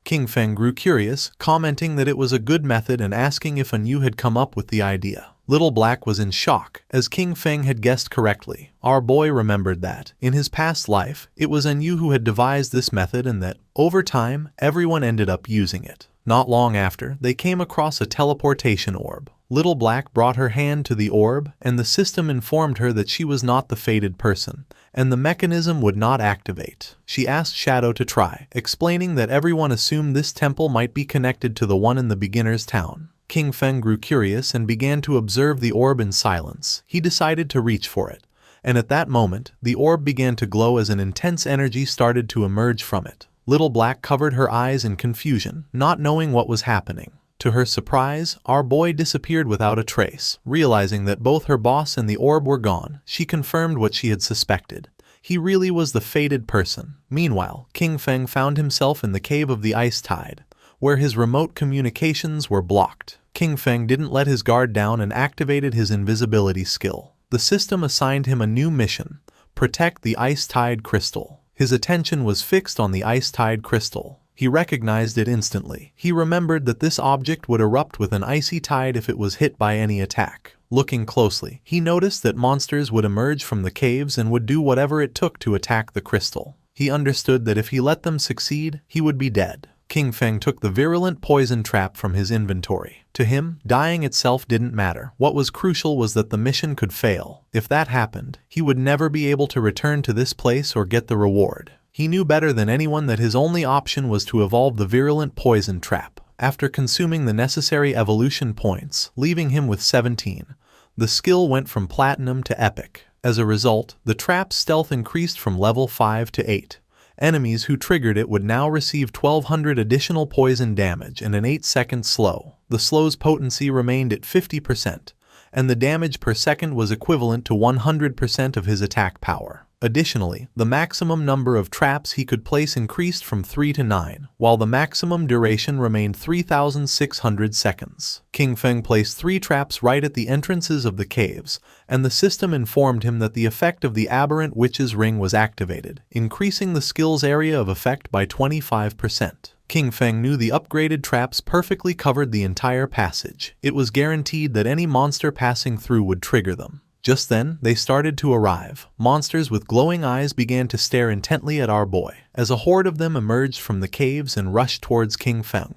King Feng grew curious, commenting that it was a good method and asking if Anu had come up with the idea. Little Black was in shock, as King Feng had guessed correctly. Our boy remembered that, in his past life, it was Anu who had devised this method and that, over time, everyone ended up using it. Not long after, they came across a teleportation orb. Little Black brought her hand to the orb, and the system informed her that she was not the fated person, and the mechanism would not activate. She asked Shadow to try, explaining that everyone assumed this temple might be connected to the one in the beginner's town. King Feng grew curious and began to observe the orb in silence. He decided to reach for it. And at that moment, the orb began to glow as an intense energy started to emerge from it. Little Black covered her eyes in confusion, not knowing what was happening. To her surprise, our boy disappeared without a trace. Realizing that both her boss and the orb were gone, she confirmed what she had suspected. He really was the fated person. Meanwhile, King Feng found himself in the cave of the Ice Tide, where his remote communications were blocked. King Feng didn't let his guard down and activated his invisibility skill. The system assigned him a new mission: protect the Ice Tide Crystal. His attention was fixed on the Ice Tide Crystal. He recognized it instantly. He remembered that this object would erupt with an icy tide if it was hit by any attack. Looking closely, he noticed that monsters would emerge from the caves and would do whatever it took to attack the crystal. He understood that if he let them succeed, he would be dead. King Feng took the virulent poison trap from his inventory. To him, dying itself didn't matter. What was crucial was that the mission could fail. If that happened, he would never be able to return to this place or get the reward. He knew better than anyone that his only option was to evolve the virulent poison trap. After consuming the necessary evolution points, leaving him with 17, the skill went from platinum to epic. As a result, the trap's stealth increased from level 5 to 8. Enemies who triggered it would now receive 1200 additional poison damage and an 8-second slow. The slow's potency remained at 50%, and the damage per second was equivalent to 100% of his attack power. Additionally, the maximum number of traps he could place increased from 3 to 9, while the maximum duration remained 3,600 seconds. King Feng placed 3 traps right at the entrances of the caves, and the system informed him that the effect of the Aberrant Witch's Ring was activated, increasing the skill's area of effect by 25%. King Feng knew the upgraded traps perfectly covered the entire passage. It was guaranteed that any monster passing through would trigger them. Just then, they started to arrive. Monsters with glowing eyes began to stare intently at our boy, as a horde of them emerged from the caves and rushed towards King Feng.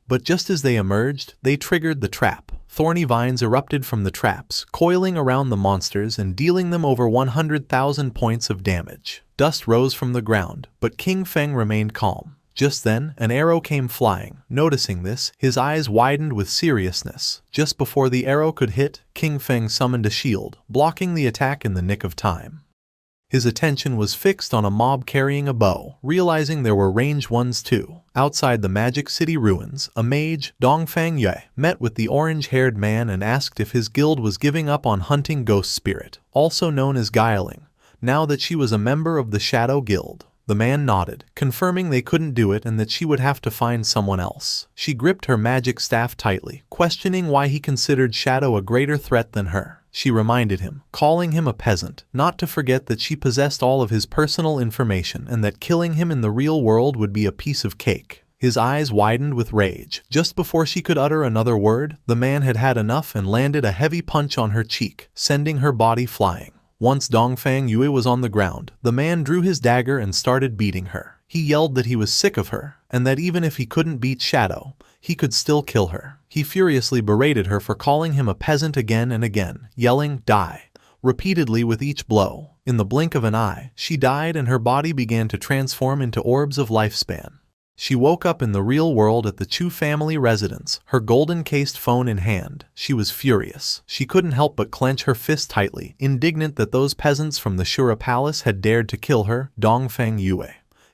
But just as they emerged, they triggered the trap. Thorny vines erupted from the traps, coiling around the monsters and dealing them over 100,000 points of damage. Dust rose from the ground, but King Feng remained calm. Just then, an arrow came flying. Noticing this, his eyes widened with seriousness. Just before the arrow could hit, King Feng summoned a shield, blocking the attack in the nick of time. His attention was fixed on a mob carrying a bow, realizing there were ranged ones too. Outside the Magic City ruins, a mage, Dongfang Yue, met with the orange-haired man and asked if his guild was giving up on hunting Ghost Spirit, also known as Guiling, now that she was a member of the Shadow Guild. The man nodded, confirming they couldn't do it and that she would have to find someone else. She gripped her magic staff tightly, questioning why he considered Shadow a greater threat than her. She reminded him, calling him a peasant, not to forget that she possessed all of his personal information and that killing him in the real world would be a piece of cake. His eyes widened with rage. Just before she could utter another word, the man had had enough and landed a heavy punch on her cheek, sending her body flying. Once Dongfang Yue was on the ground, the man drew his dagger and started beating her. He yelled that he was sick of her, and that even if he couldn't beat Shadow, he could still kill her. He furiously berated her for calling him a peasant again and again, yelling, "Die," repeatedly with each blow. In the blink of an eye, she died and her body began to transform into orbs of lifespan. She woke up in the real world at the Chu family residence, her golden-cased phone in hand. She was furious. She couldn't help but clench her fist tightly, indignant that those peasants from the Shura Palace had dared to kill her, Dongfang Yue.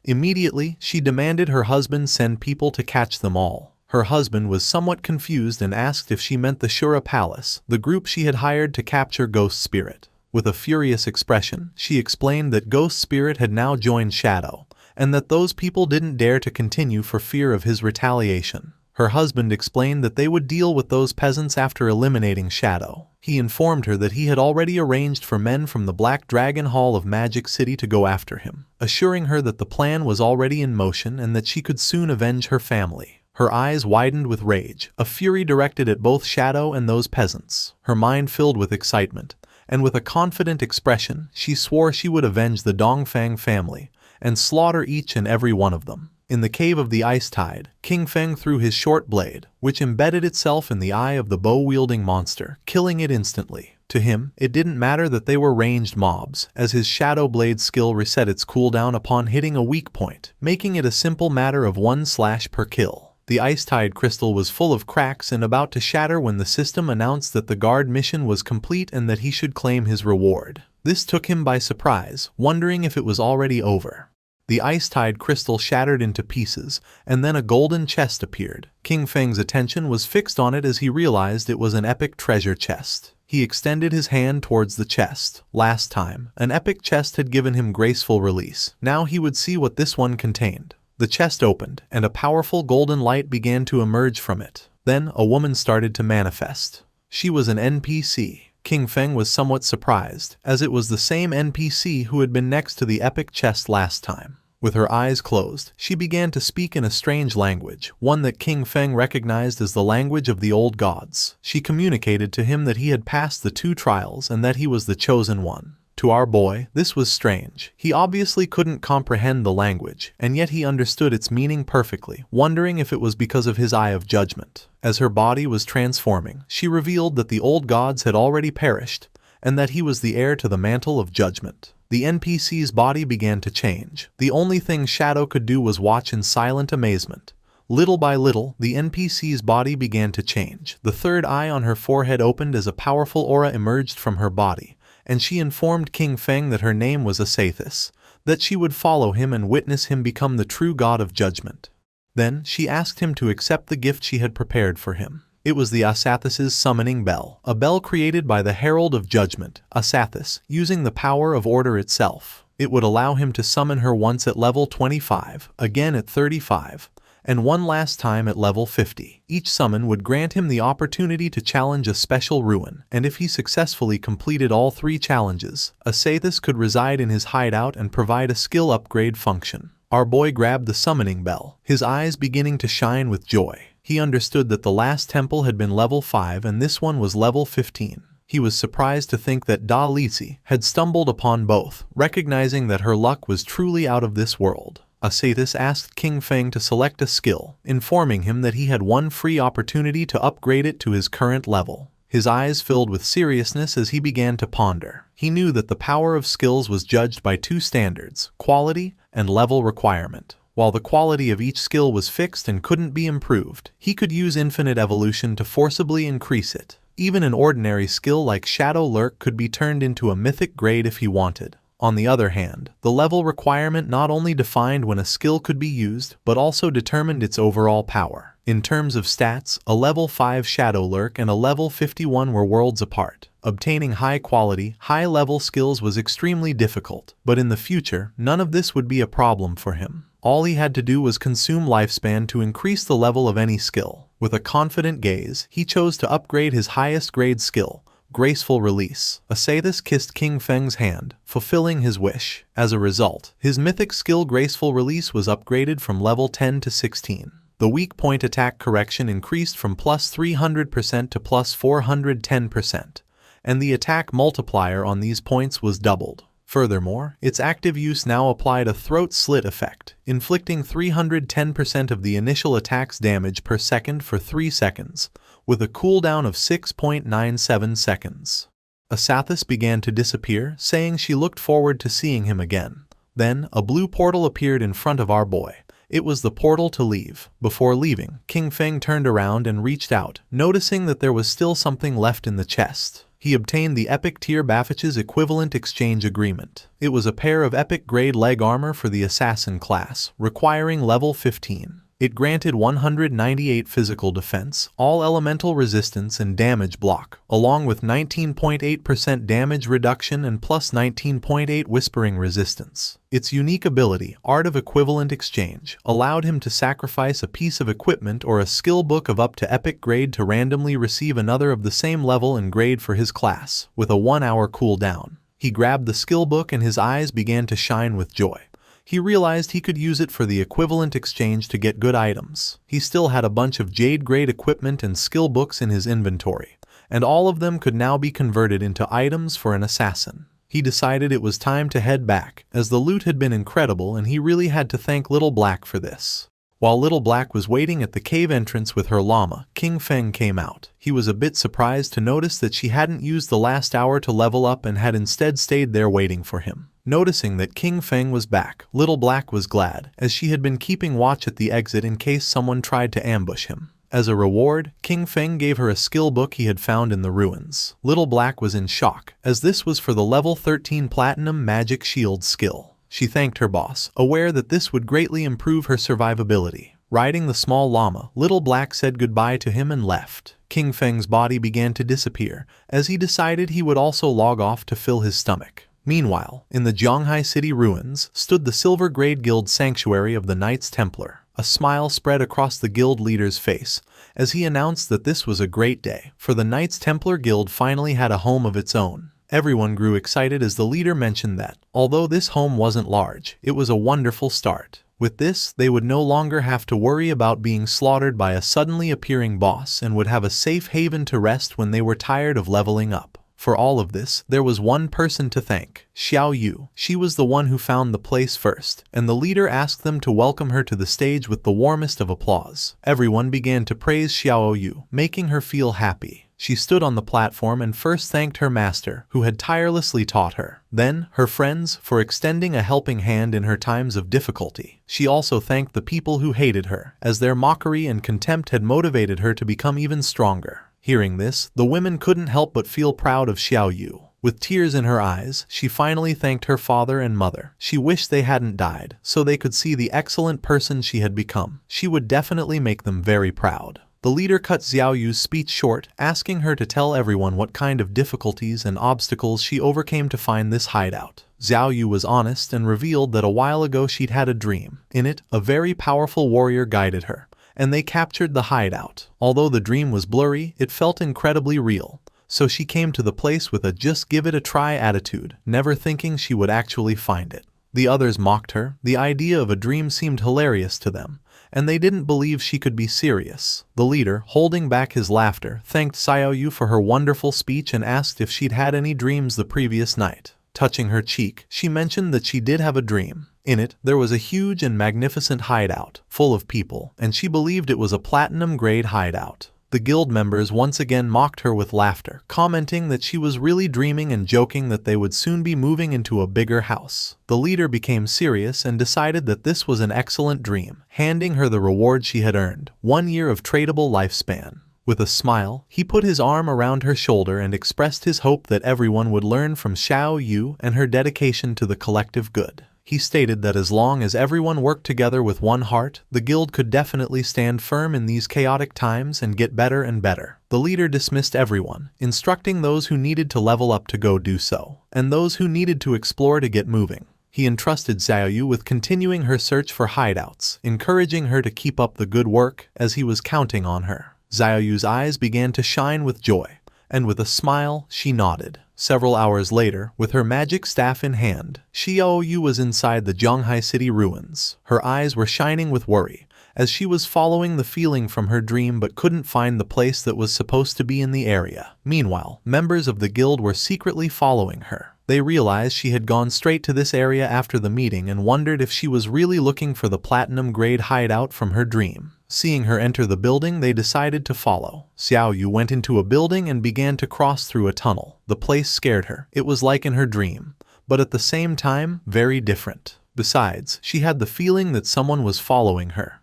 Immediately, she demanded her husband send people to catch them all. Her husband was somewhat confused and asked if she meant the Shura Palace, the group she had hired to capture Ghost Spirit. With a furious expression, she explained that Ghost Spirit had now joined Shadow, and that those people didn't dare to continue for fear of his retaliation. Her husband explained that they would deal with those peasants after eliminating Shadow. He informed her that he had already arranged for men from the Black Dragon Hall of Magic City to go after him, assuring her that the plan was already in motion and that she could soon avenge her family. Her eyes widened with rage, a fury directed at both Shadow and those peasants. Her mind filled with excitement, and with a confident expression, she swore she would avenge the Dongfang family and slaughter each and every one of them. In the cave of the Ice Tide, King Feng threw his short blade, which embedded itself in the eye of the bow-wielding monster, killing it instantly. To him, it didn't matter that they were ranged mobs, as his Shadow Blade skill reset its cooldown upon hitting a weak point, making it a simple matter of 1 slash per kill. The ice-tide crystal was full of cracks and about to shatter when the system announced that the guard mission was complete and that he should claim his reward. This took him by surprise, wondering if it was already over. The ice-tide crystal shattered into pieces, and then a golden chest appeared. King Feng's attention was fixed on it as he realized it was an epic treasure chest. He extended his hand towards the chest. Last time, an epic chest had given him graceful release. Now he would see what this one contained. The chest opened, and a powerful golden light began to emerge from it. Then, a woman started to manifest. She was an NPC. King Feng was somewhat surprised, as it was the same NPC who had been next to the epic chest last time. With her eyes closed, she began to speak in a strange language, one that King Feng recognized as the language of the old gods. She communicated to him that he had passed the 2 trials and that he was the chosen one. To our boy, this was strange. He obviously couldn't comprehend the language, and yet he understood its meaning perfectly, wondering if it was because of his eye of judgment. As her body was transforming, she revealed that the old gods had already perished, and that he was the heir to the mantle of judgment. The NPC's body began to change. The only thing Shadow could do was watch in silent amazement. Little by little, the NPC's body began to change. The third eye on her forehead opened as a powerful aura emerged from her body, and she informed King Feng that her name was Asathis, that she would follow him and witness him become the true god of judgment. Then, she asked him to accept the gift she had prepared for him. It was the Asathis's summoning bell, a bell created by the Herald of Judgment, Asathis, using the power of order itself. It would allow him to summon her once at level 25, again at 35, and one last time at level 50. Each summon would grant him the opportunity to challenge a special ruin, and if he successfully completed all 3 challenges, Asathis could reside in his hideout and provide a skill upgrade function. Our boy grabbed the summoning bell, his eyes beginning to shine with joy. He understood that the last temple had been level 5 and this one was level 15. He was surprised to think that Da Lisi had stumbled upon both, recognizing that her luck was truly out of this world. Asathis asked King Feng to select a skill, informing him that he had one free opportunity to upgrade it to his current level. His eyes filled with seriousness as he began to ponder. He knew that the power of skills was judged by 2 standards, quality and level requirement. While the quality of each skill was fixed and couldn't be improved, he could use infinite evolution to forcibly increase it. Even an ordinary skill like Shadow Lurk could be turned into a mythic grade if he wanted. On the other hand, the level requirement not only defined when a skill could be used, but also determined its overall power. In terms of stats, a level 5 Shadow Lurk and a level 51 were worlds apart. Obtaining high-quality, high-level skills was extremely difficult, but in the future, none of this would be a problem for him. All he had to do was consume lifespan to increase the level of any skill. With a confident gaze, he chose to upgrade his highest grade skill, Graceful Release. Asathis kissed King Feng's hand, fulfilling his wish. As a result, his mythic skill Graceful Release was upgraded from level 10 to 16. The weak point attack correction increased from plus 300% to plus 410%, and the attack multiplier on these points was doubled. Furthermore, its active use now applied a throat slit effect, inflicting 310% of the initial attack's damage per second for 3 seconds, with a cooldown of 6.97 seconds. Asathis began to disappear, saying she looked forward to seeing him again. Then, a blue portal appeared in front of our boy. It was the portal to leave. Before leaving, King Feng turned around and reached out, noticing that there was still something left in the chest. He obtained the Epic Tier Bafich's equivalent exchange agreement. It was a pair of epic grade leg armor for the assassin class, requiring level 15. It granted 198 physical defense, all elemental resistance and damage block, along with 19.8% damage reduction and plus 19.8 whispering resistance. Its unique ability, Art of Equivalent Exchange, allowed him to sacrifice a piece of equipment or a skill book of up to epic grade to randomly receive another of the same level and grade for his class, with a 1-hour cooldown. He grabbed the skill book and his eyes began to shine with joy. He realized he could use it for the equivalent exchange to get good items. He still had a bunch of Jade-grade equipment and skill books in his inventory, and all of them could now be converted into items for an assassin. He decided it was time to head back, as the loot had been incredible and he really had to thank Little Black for this. While Little Black was waiting at the cave entrance with her llama, King Feng came out. He was a bit surprised to notice that she hadn't used the last hour to level up and had instead stayed there waiting for him. Noticing that King Feng was back, Little Black was glad, as she had been keeping watch at the exit in case someone tried to ambush him. As a reward, King Feng gave her a skill book he had found in the ruins. Little Black was in shock, as this was for the level 13 Platinum Magic Shield skill. She thanked her boss, aware that this would greatly improve her survivability. Riding the small llama, Little Black said goodbye to him and left. King Feng's body began to disappear, as he decided he would also log off to fill his stomach. Meanwhile, in the Zhonghai City ruins, stood the Silver Grade Guild sanctuary of the Knights Templar. A smile spread across the guild leader's face, as he announced that this was a great day, for the Knights Templar Guild finally had a home of its own. Everyone grew excited as the leader mentioned that, although this home wasn't large, it was a wonderful start. With this, they would no longer have to worry about being slaughtered by a suddenly appearing boss and would have a safe haven to rest when they were tired of leveling up. For all of this, there was one person to thank, Xiao Yu. She was the one who found the place first, and the leader asked them to welcome her to the stage with the warmest of applause. Everyone began to praise Xiao Yu, making her feel happy. She stood on the platform and first thanked her master, who had tirelessly taught her. Then, her friends, for extending a helping hand in her times of difficulty. She also thanked the people who hated her, as their mockery and contempt had motivated her to become even stronger. Hearing this, the women couldn't help but feel proud of Xiao Yu. With tears in her eyes, she finally thanked her father and mother. She wished they hadn't died, so they could see the excellent person she had become. She would definitely make them very proud. The leader cut Xiao Yu's speech short, asking her to tell everyone what kind of difficulties and obstacles she overcame to find this hideout. Xiao Yu was honest and revealed that a while ago she'd had a dream. In it, a very powerful warrior guided her, and they captured the hideout. Although the dream was blurry, it felt incredibly real. So she came to the place with a just give it a try attitude, never thinking she would actually find it. The others mocked her. The idea of a dream seemed hilarious to them, and they didn't believe she could be serious. The leader, holding back his laughter, thanked Xiao Yu for her wonderful speech and asked if she'd had any dreams the previous night. Touching her cheek, she mentioned that she did have a dream. In it, there was a huge and magnificent hideout, full of people, and she believed it was a platinum-grade hideout. The guild members once again mocked her with laughter, commenting that she was really dreaming and joking that they would soon be moving into a bigger house. The leader became serious and decided that this was an excellent dream, handing her the reward she had earned, 1 year of tradable lifespan. With a smile, he put his arm around her shoulder and expressed his hope that everyone would learn from Xiao Yu and her dedication to the collective good. He stated that as long as everyone worked together with one heart, the guild could definitely stand firm in these chaotic times and get better and better. The leader dismissed everyone, instructing those who needed to level up to go do so, and those who needed to explore to get moving. He entrusted Xiao Yu with continuing her search for hideouts, encouraging her to keep up the good work, as he was counting on her. Xiao Yu's eyes began to shine with joy, and with a smile, she nodded. Several hours later, with her magic staff in hand, Xiao Yu was inside the Zhonghai City ruins. Her eyes were shining with worry, as she was following the feeling from her dream but couldn't find the place that was supposed to be in the area. Meanwhile, members of the guild were secretly following her. They realized she had gone straight to this area after the meeting and wondered if she was really looking for the platinum-grade hideout from her dream. Seeing her enter the building, they decided to follow. Xiao Yu went into a building and began to cross through a tunnel. The place scared her. It was like in her dream, but at the same time, very different. Besides, she had the feeling that someone was following her.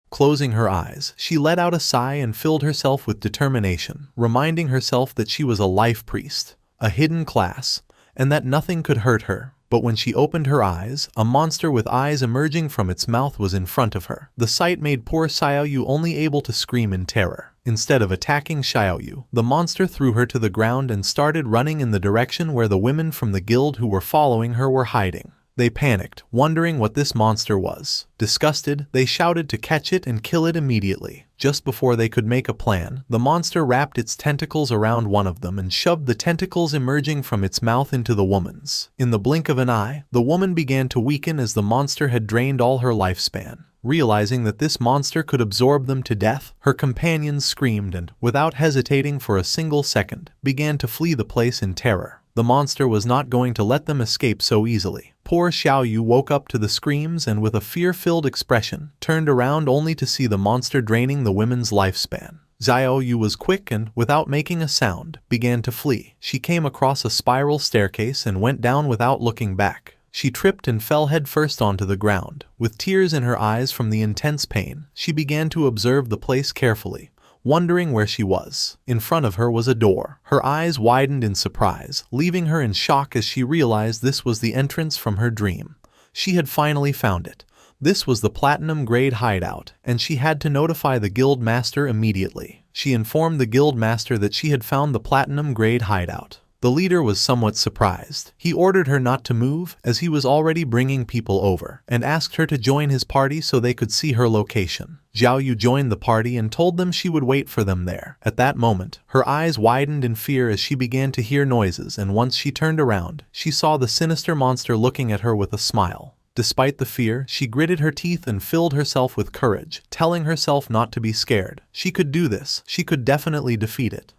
Closing her eyes, she let out a sigh and filled herself with determination, reminding herself that she was a life priest, a hidden class, and that nothing could hurt her. But when she opened her eyes, a monster with eyes emerging from its mouth was in front of her. The sight made poor Xiao Yu only able to scream in terror. Instead of attacking Xiao Yu, the monster threw her to the ground and started running in the direction where the women from the guild who were following her were hiding. They panicked, wondering what this monster was. Disgusted, they shouted to catch it and kill it immediately. Just before they could make a plan, the monster wrapped its tentacles around one of them and shoved the tentacles emerging from its mouth into the woman's. In the blink of an eye, the woman began to weaken as the monster had drained all her lifespan. Realizing that this monster could absorb them to death, her companions screamed and, without hesitating for a single second, began to flee the place in terror. The monster was not going to let them escape so easily. Poor Xiao Yu woke up to the screams and with a fear-filled expression, turned around only to see the monster draining the women's lifespan. Xiao Yu was quick and, without making a sound, began to flee. She came across a spiral staircase and went down without looking back. She tripped and fell headfirst onto the ground. With tears in her eyes from the intense pain, she began to observe the place carefully, wondering where she was. In front of her was a door. Her eyes widened in surprise, leaving her in shock as she realized this was the entrance from her dream. She had finally found it. This was the platinum-grade hideout, and she had to notify the guild master immediately. She informed the guild master that she had found the platinum-grade hideout. The leader was somewhat surprised. He ordered her not to move, as he was already bringing people over, and asked her to join his party so they could see her location. Xiao Yu joined the party and told them she would wait for them there. At that moment, her eyes widened in fear as she began to hear noises, and once she turned around, she saw the sinister monster looking at her with a smile. Despite the fear, she gritted her teeth and filled herself with courage, telling herself not to be scared. She could do this. She could definitely defeat it.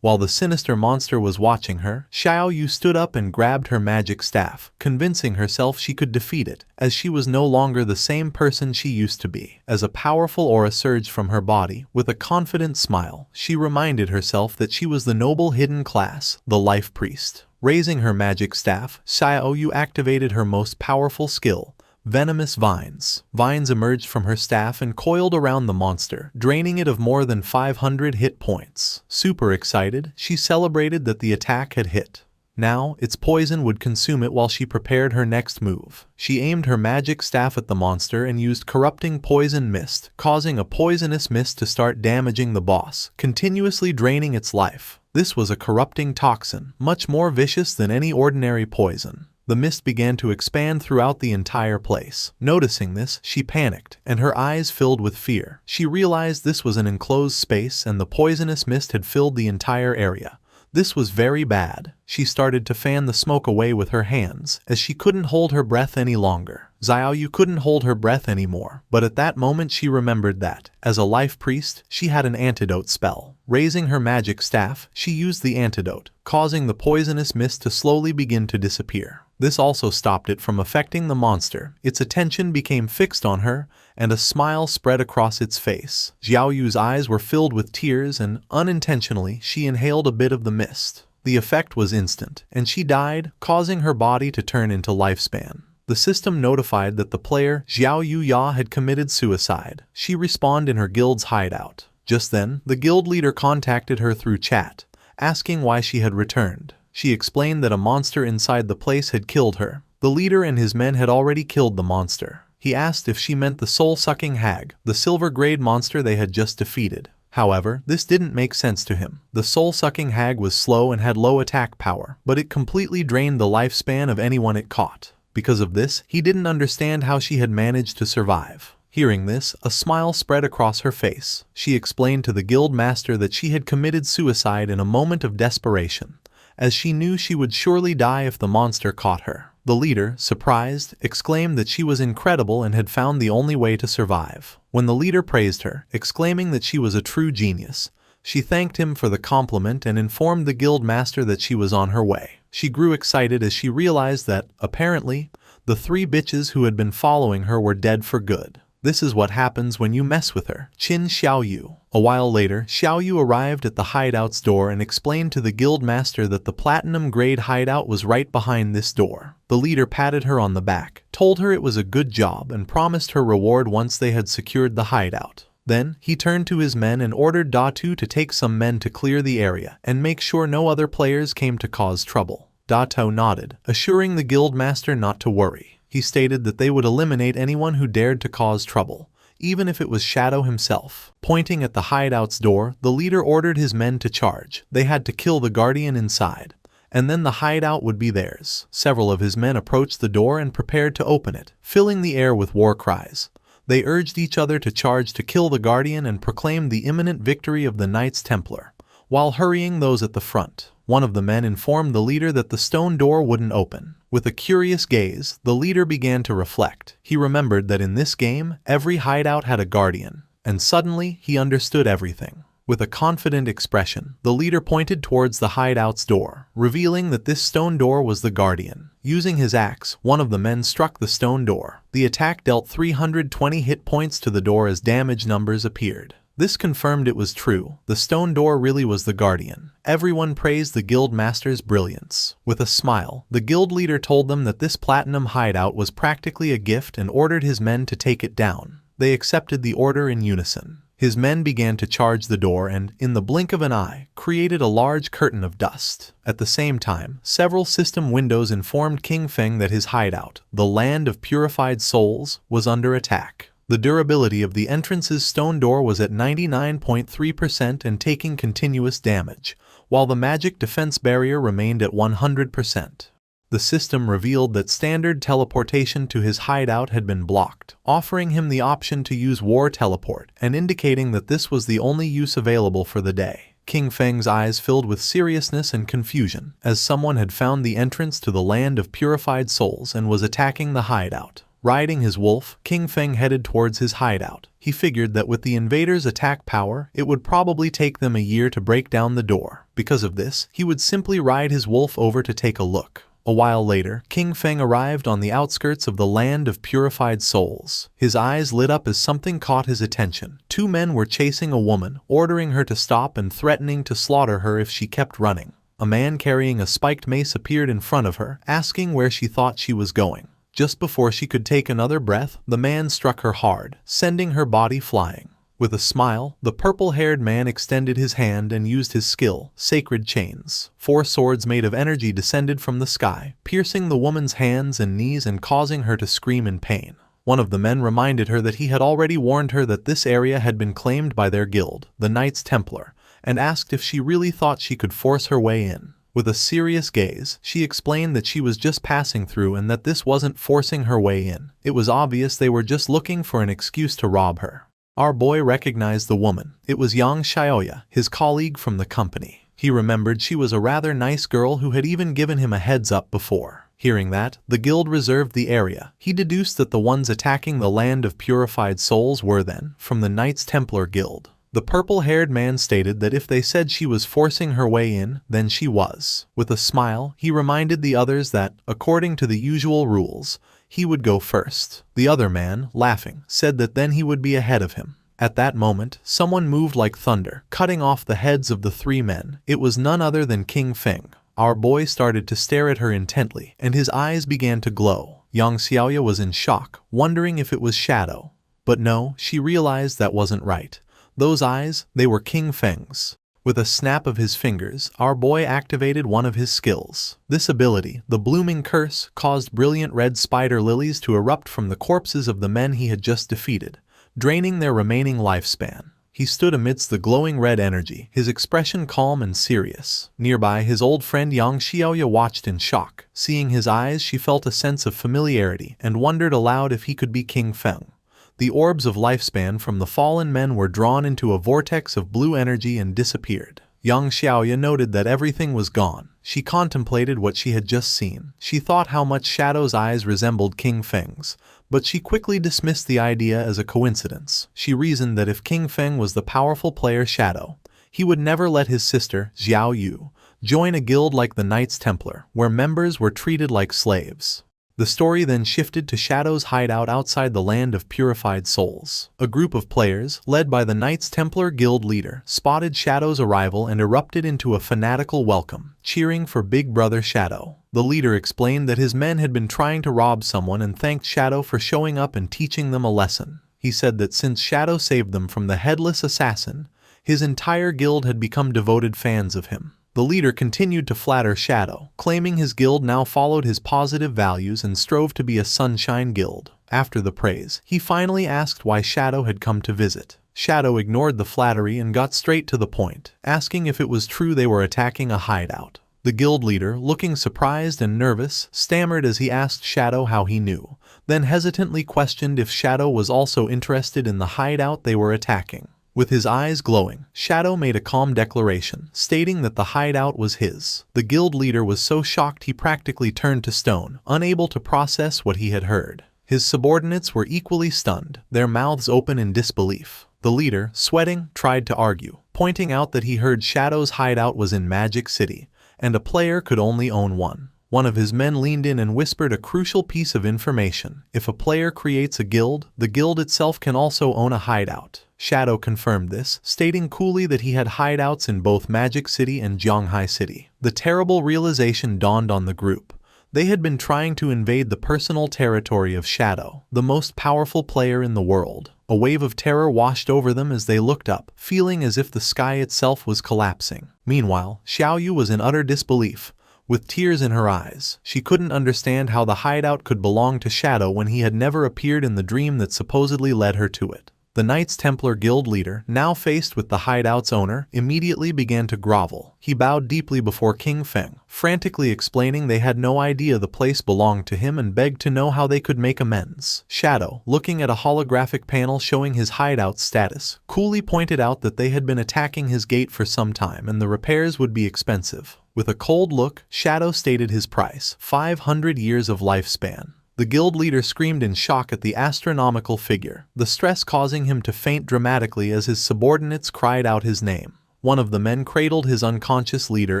While the sinister monster was watching her, Xiao Yu stood up and grabbed her magic staff, convincing herself she could defeat it, as she was no longer the same person she used to be. As a powerful aura surged from her body, with a confident smile, she reminded herself that she was the noble hidden class, the Life Priest. Raising her magic staff, Xiao Yu activated her most powerful skill, Venomous Vines. Vines emerged from her staff and coiled around the monster, draining it of more than 500 hit points. Super excited, she celebrated that the attack had hit. Now, its poison would consume it while she prepared her next move. She aimed her magic staff at the monster and used Corrupting Poison Mist, causing a poisonous mist to start damaging the boss, continuously draining its life. This was a corrupting toxin, much more vicious than any ordinary poison. The mist began to expand throughout the entire place. Noticing this, she panicked, and her eyes filled with fear. She realized this was an enclosed space and the poisonous mist had filled the entire area. This was very bad. She started to fan the smoke away with her hands, as she couldn't hold her breath any longer. Xiao Yu couldn't hold her breath anymore, but at that moment she remembered that, as a life priest, she had an antidote spell. Raising her magic staff, she used the antidote, causing the poisonous mist to slowly begin to disappear. This also stopped it from affecting the monster. Its attention became fixed on her, and a smile spread across its face. Xiao Yu's eyes were filled with tears and, unintentionally, she inhaled a bit of the mist. The effect was instant, and she died, causing her body to turn into lifespan. The system notified that the player, Xiao Yu Ya, had committed suicide. She respawned in her guild's hideout. Just then, the guild leader contacted her through chat, asking why she had returned. She explained that a monster inside the place had killed her. The leader and his men had already killed the monster. He asked if she meant the soul-sucking hag, the silver-grade monster they had just defeated. However, this didn't make sense to him. The soul-sucking hag was slow and had low attack power, but it completely drained the lifespan of anyone it caught. Because of this, he didn't understand how she had managed to survive. Hearing this, a smile spread across her face. She explained to the guild master that she had committed suicide in a moment of desperation, as she knew she would surely die if the monster caught her. The leader, surprised, exclaimed that she was incredible and had found the only way to survive. When the leader praised her, exclaiming that she was a true genius, she thanked him for the compliment and informed the guild master that she was on her way. She grew excited as she realized that, apparently, the 3 bitches who had been following her were dead for good. This is what happens when you mess with her. Qin Xiao Yu. A while later, Xiao Yu arrived at the hideout's door and explained to the guild master that the platinum-grade hideout was right behind this door. The leader patted her on the back, told her it was a good job, and promised her reward once they had secured the hideout. Then, he turned to his men and ordered Datu to take some men to clear the area and make sure no other players came to cause trouble. Datu nodded, assuring the guild master not to worry. He stated that they would eliminate anyone who dared to cause trouble, even if it was Shadow himself. Pointing at the hideout's door, the leader ordered his men to charge. They had to kill the guardian inside, and then the hideout would be theirs. Several of his men approached the door and prepared to open it, filling the air with war cries. They urged each other to charge to kill the guardian and proclaimed the imminent victory of the Knights Templar, while hurrying those at the front. One of the men informed the leader that the stone door wouldn't open. With a curious gaze, the leader began to reflect. He remembered that in this game, every hideout had a guardian, and suddenly he understood everything. With a confident expression, the leader pointed towards the hideout's door, revealing that this stone door was the guardian. Using his axe, one of the men struck the stone door. The attack dealt 320 hit points to the door as damage numbers appeared. This confirmed it was true. The stone door really was the guardian. Everyone praised the guild master's brilliance. With a smile, the guild leader told them that this platinum hideout was practically a gift and ordered his men to take it down. They accepted the order in unison. His men began to charge the door and, in the blink of an eye, created a large curtain of dust. At the same time, several system windows informed King Feng that his hideout, the land of purified souls, was under attack. The durability of the entrance's stone door was at 99.3% and taking continuous damage, while the magic defense barrier remained at 100%. The system revealed that standard teleportation to his hideout had been blocked, offering him the option to use war teleport and indicating that this was the only use available for the day. King Feng's eyes filled with seriousness and confusion, as someone had found the entrance to the land of purified souls and was attacking the hideout. Riding his wolf, King Feng headed towards his hideout. He figured that with the invaders' attack power, it would probably take them a year to break down the door. Because of this, he would simply ride his wolf over to take a look. A while later, King Feng arrived on the outskirts of the land of purified souls. His eyes lit up as something caught his attention. Two men were chasing a woman, ordering her to stop and threatening to slaughter her if she kept running. A man carrying a spiked mace appeared in front of her, asking where she thought she was going. Just before she could take another breath, the man struck her hard, sending her body flying. With a smile, the purple-haired man extended his hand and used his skill, Sacred Chains. 4 swords made of energy descended from the sky, piercing the woman's hands and knees and causing her to scream in pain. One of the men reminded her that he had already warned her that this area had been claimed by their guild, the Knights Templar, and asked if she really thought she could force her way in. With a serious gaze, she explained that she was just passing through and that this wasn't forcing her way in. It was obvious they were just looking for an excuse to rob her. Our boy recognized the woman. It was Yang Xiaoya, his colleague from the company. He remembered she was a rather nice girl who had even given him a heads up before. Hearing that, the guild reserved the area. He deduced that the ones attacking the land of purified souls were then from the Knights Templar Guild. The purple-haired man stated that if they said she was forcing her way in, then she was. With a smile, he reminded the others that, according to the usual rules, he would go first. The other man, laughing, said that then he would be ahead of him. At that moment, someone moved like thunder, cutting off the heads of the 3 men. It was none other than King Feng. Our boy started to stare at her intently, and his eyes began to glow. Yang Xiaoya was in shock, wondering if it was Shadow. But no, she realized that wasn't right. Those eyes, they were King Feng's. With a snap of his fingers, our boy activated one of his skills. This ability, the Blooming Curse, caused brilliant red spider lilies to erupt from the corpses of the men he had just defeated, draining their remaining lifespan. He stood amidst the glowing red energy, his expression calm and serious. Nearby, his old friend Yang Xiaoya watched in shock. Seeing his eyes, she felt a sense of familiarity and wondered aloud if he could be King Feng. The orbs of lifespan from the fallen men were drawn into a vortex of blue energy and disappeared. Yang Xiaoya noted that everything was gone. She contemplated what she had just seen. She thought how much Shadow's eyes resembled King Feng's, but she quickly dismissed the idea as a coincidence. She reasoned that if King Feng was the powerful player Shadow, he would never let his sister, Xiao Yu, join a guild like the Knights Templar, where members were treated like slaves. The story then shifted to Shadow's hideout outside the land of purified souls. A group of players, led by the Knights Templar Guild leader, spotted Shadow's arrival and erupted into a fanatical welcome, cheering for Big Brother Shadow. The leader explained that his men had been trying to rob someone and thanked Shadow for showing up and teaching them a lesson. He said that since Shadow saved them from the headless assassin, his entire guild had become devoted fans of him. The leader continued to flatter Shadow, claiming his guild now followed his positive values and strove to be a sunshine guild. After the praise, he finally asked why Shadow had come to visit. Shadow ignored the flattery and got straight to the point, asking if it was true they were attacking a hideout. The guild leader, looking surprised and nervous, stammered as he asked Shadow how he knew, then hesitantly questioned if Shadow was also interested in the hideout they were attacking. With his eyes glowing, Shadow made a calm declaration, stating that the hideout was his. The guild leader was so shocked he practically turned to stone, unable to process what he had heard. His subordinates were equally stunned, their mouths open in disbelief. The leader, sweating, tried to argue, pointing out that he heard Shadow's hideout was in Magic City, and a player could only own one. One of his men leaned in and whispered a crucial piece of information. If a player creates a guild, the guild itself can also own a hideout. Shadow confirmed this, stating coolly that he had hideouts in both Magic City and Zhonghai City. The terrible realization dawned on the group. They had been trying to invade the personal territory of Shadow, the most powerful player in the world. A wave of terror washed over them as they looked up, feeling as if the sky itself was collapsing. Meanwhile, Xiaoyu was in utter disbelief. With tears in her eyes, she couldn't understand how the hideout could belong to Shadow when he had never appeared in the dream that supposedly led her to it. The Knights Templar Guild leader, now faced with the hideout's owner, immediately began to grovel. He bowed deeply before King Feng, frantically explaining they had no idea the place belonged to him and begged to know how they could make amends. Shadow, looking at a holographic panel showing his hideout status, coolly pointed out that they had been attacking his gate for some time and the repairs would be expensive. With a cold look, Shadow stated his price: 500 years of lifespan. The guild leader screamed in shock at the astronomical figure, the stress causing him to faint dramatically as his subordinates cried out his name. One of the men cradled his unconscious leader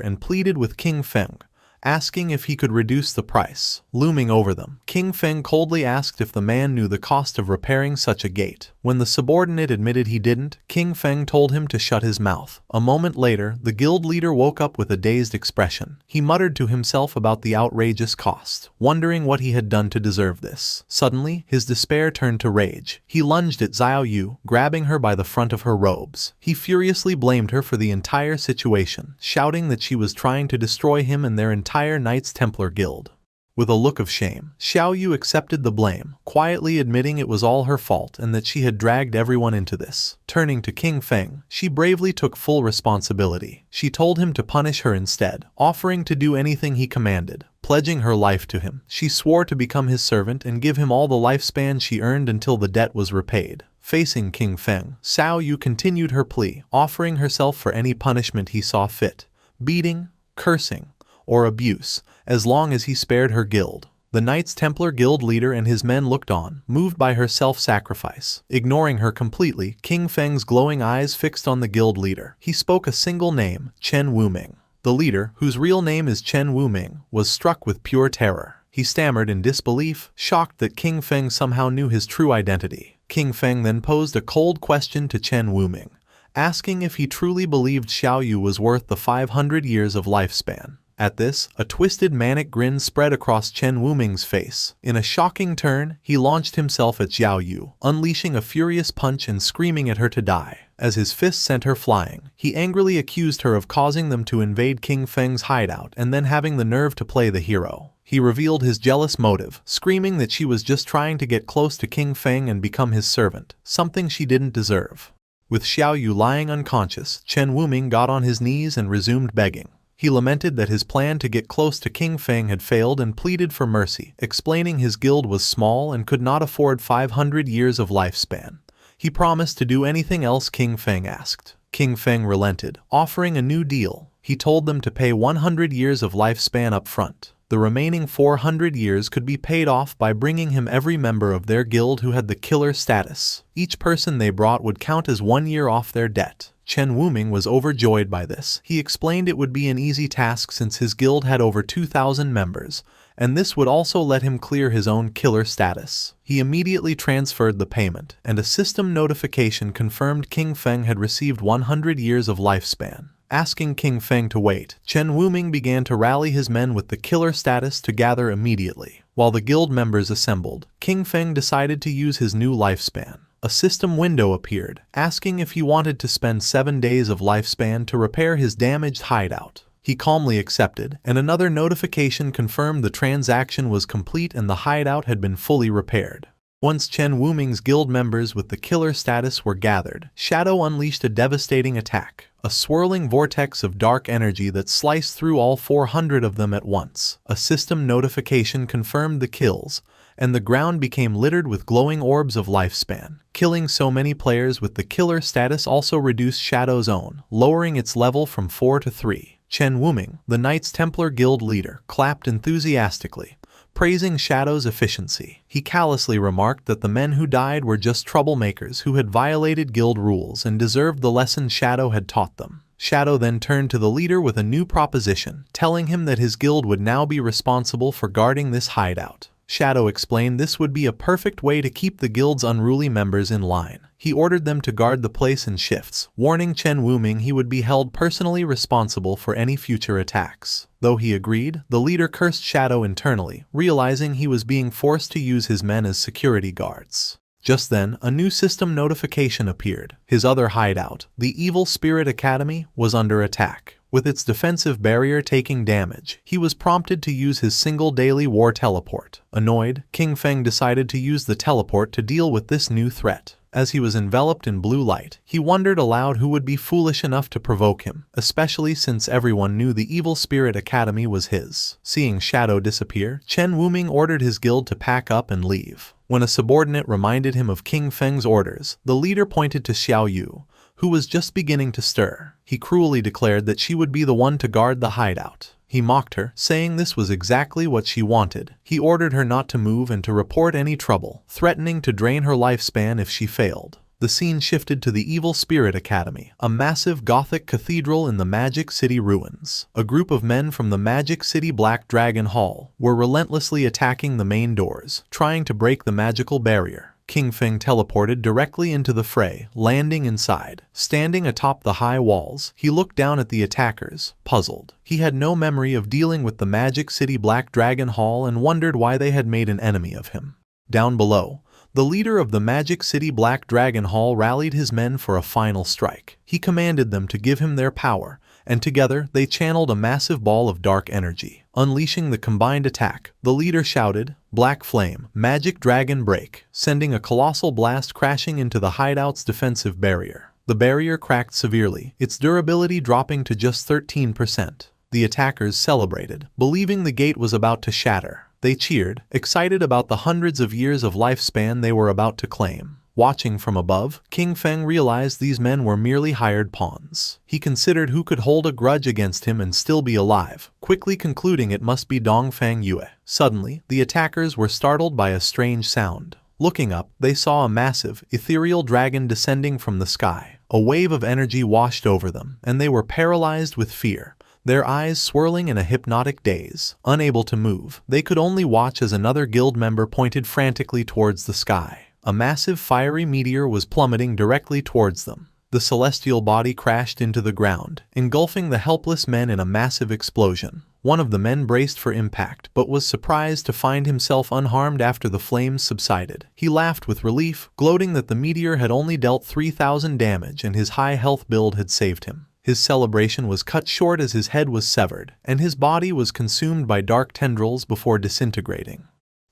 and pleaded with King Feng, asking if he could reduce the price. Looming over them, King Feng coldly asked if the man knew the cost of repairing such a gate. When the subordinate admitted he didn't, King Feng told him to shut his mouth. A moment later, the guild leader woke up with a dazed expression. He muttered to himself about the outrageous cost, wondering what he had done to deserve this. Suddenly, his despair turned to rage. He lunged at Xiaoyu, grabbing her by the front of her robes. He furiously blamed her for the entire situation, shouting that she was trying to destroy him and their entire Knights Templar Guild. With a look of shame, Xiaoyu accepted the blame, quietly admitting it was all her fault and that she had dragged everyone into this. Turning to King Feng, she bravely took full responsibility. She told him to punish her instead, offering to do anything he commanded. Pledging her life to him, she swore to become his servant and give him all the lifespan she earned until the debt was repaid. Facing King Feng, Xiaoyu continued her plea, offering herself for any punishment he saw fit: beating, cursing, or abuse, as long as he spared her guild. The Knights Templar Guild leader and his men looked on, moved by her self-sacrifice. Ignoring her completely, King Feng's glowing eyes fixed on the guild leader. He spoke a single name: Chen Wuming. The leader, whose real name is Chen Wuming, was struck with pure terror. He stammered in disbelief, shocked that King Feng somehow knew his true identity. King Feng then posed a cold question to Chen Wuming, asking if he truly believed Xiaoyu was worth the 500 years of lifespan. At this, a twisted manic grin spread across Chen Wuming's face. In a shocking turn, he launched himself at Xiaoyu, unleashing a furious punch and screaming at her to die. As his fist sent her flying, he angrily accused her of causing them to invade King Feng's hideout and then having the nerve to play the hero. He revealed his jealous motive, screaming that she was just trying to get close to King Feng and become his servant, something she didn't deserve. With Xiaoyu lying unconscious, Chen Wuming got on his knees and resumed begging. He lamented that his plan to get close to King Feng had failed and pleaded for mercy, explaining his guild was small and could not afford 500 years of lifespan. He promised to do anything else King Feng asked. King Feng relented, offering a new deal. He told them to pay 100 years of lifespan up front. The remaining 400 years could be paid off by bringing him every member of their guild who had the killer status. Each person they brought would count as 1 year off their debt. Chen Wuming was overjoyed by this. He explained it would be an easy task since his guild had over 2,000 members, and this would also let him clear his own killer status. He immediately transferred the payment, and a system notification confirmed King Feng had received 100 years of lifespan. Asking King Feng to wait, Chen Wuming began to rally his men with the killer status to gather immediately. While the guild members assembled, King Feng decided to use his new lifespan. A system window appeared, asking if he wanted to spend 7 days of lifespan to repair his damaged hideout. He calmly accepted, and another notification confirmed the transaction was complete and the hideout had been fully repaired. Once Chen Wuming's guild members with the killer status were gathered, Shadow unleashed a devastating attack, a swirling vortex of dark energy that sliced through all 400 of them at once. A system notification confirmed the kills, and the ground became littered with glowing orbs of lifespan. Killing so many players with the killer status also reduced Shadow's own, lowering its level from 4 to 3. Chen Wuming, the Knights Templar Guild leader, clapped enthusiastically, praising Shadow's efficiency. He callously remarked that the men who died were just troublemakers who had violated guild rules and deserved the lesson Shadow had taught them. Shadow then turned to the leader with a new proposition, telling him that his guild would now be responsible for guarding this hideout. Shadow explained this would be a perfect way to keep the guild's unruly members in line. He ordered them to guard the place in shifts, warning Chen Wuming he would be held personally responsible for any future attacks. Though he agreed, the leader cursed Shadow internally, realizing he was being forced to use his men as security guards. Just then, a new system notification appeared. His other hideout, the Evil Spirit Academy, was under attack. With its defensive barrier taking damage, he was prompted to use his single daily war teleport. Annoyed, King Feng decided to use the teleport to deal with this new threat. As he was enveloped in blue light, he wondered aloud who would be foolish enough to provoke him, especially since everyone knew the Evil Spirit Academy was his. Seeing Shadow disappear, Chen Wuming ordered his guild to pack up and leave. When a subordinate reminded him of King Feng's orders, the leader pointed to Xiao Yu, who was just beginning to stir. He cruelly declared that she would be the one to guard the hideout. He mocked her, saying this was exactly what she wanted. He ordered her not to move and to report any trouble, threatening to drain her lifespan if she failed. The scene shifted to the Evil Spirit Academy, a massive Gothic cathedral in the Magic City ruins. A group of men from the Magic City Black Dragon Hall were relentlessly attacking the main doors, trying to break the magical barrier. King Feng teleported directly into the fray, landing inside. Standing atop the high walls, he looked down at the attackers, puzzled. He had no memory of dealing with the Magic City Black Dragon Hall and wondered why they had made an enemy of him. Down below, the leader of the Magic City Black Dragon Hall rallied his men for a final strike. He commanded them to give him their power, and together they channeled a massive ball of dark energy. Unleashing the combined attack, the leader shouted, "Black Flame, Magic Dragon Break," sending a colossal blast crashing into the hideout's defensive barrier. The barrier cracked severely, its durability dropping to just 13%. The attackers celebrated, believing the gate was about to shatter. They cheered, excited about the hundreds of years of lifespan they were about to claim. Watching from above, King Feng realized these men were merely hired pawns. He considered who could hold a grudge against him and still be alive, quickly concluding it must be Dongfang Yue. Suddenly, the attackers were startled by a strange sound. Looking up, they saw a massive, ethereal dragon descending from the sky. A wave of energy washed over them, and they were paralyzed with fear. Their eyes swirling in a hypnotic daze. Unable to move, they could only watch as another guild member pointed frantically towards the sky. A massive fiery meteor was plummeting directly towards them. The celestial body crashed into the ground, engulfing the helpless men in a massive explosion. One of the men braced for impact, but was surprised to find himself unharmed after the flames subsided. He laughed with relief, gloating that the meteor had only dealt 3,000 damage and his high health build had saved him. His celebration was cut short as his head was severed, and his body was consumed by dark tendrils before disintegrating.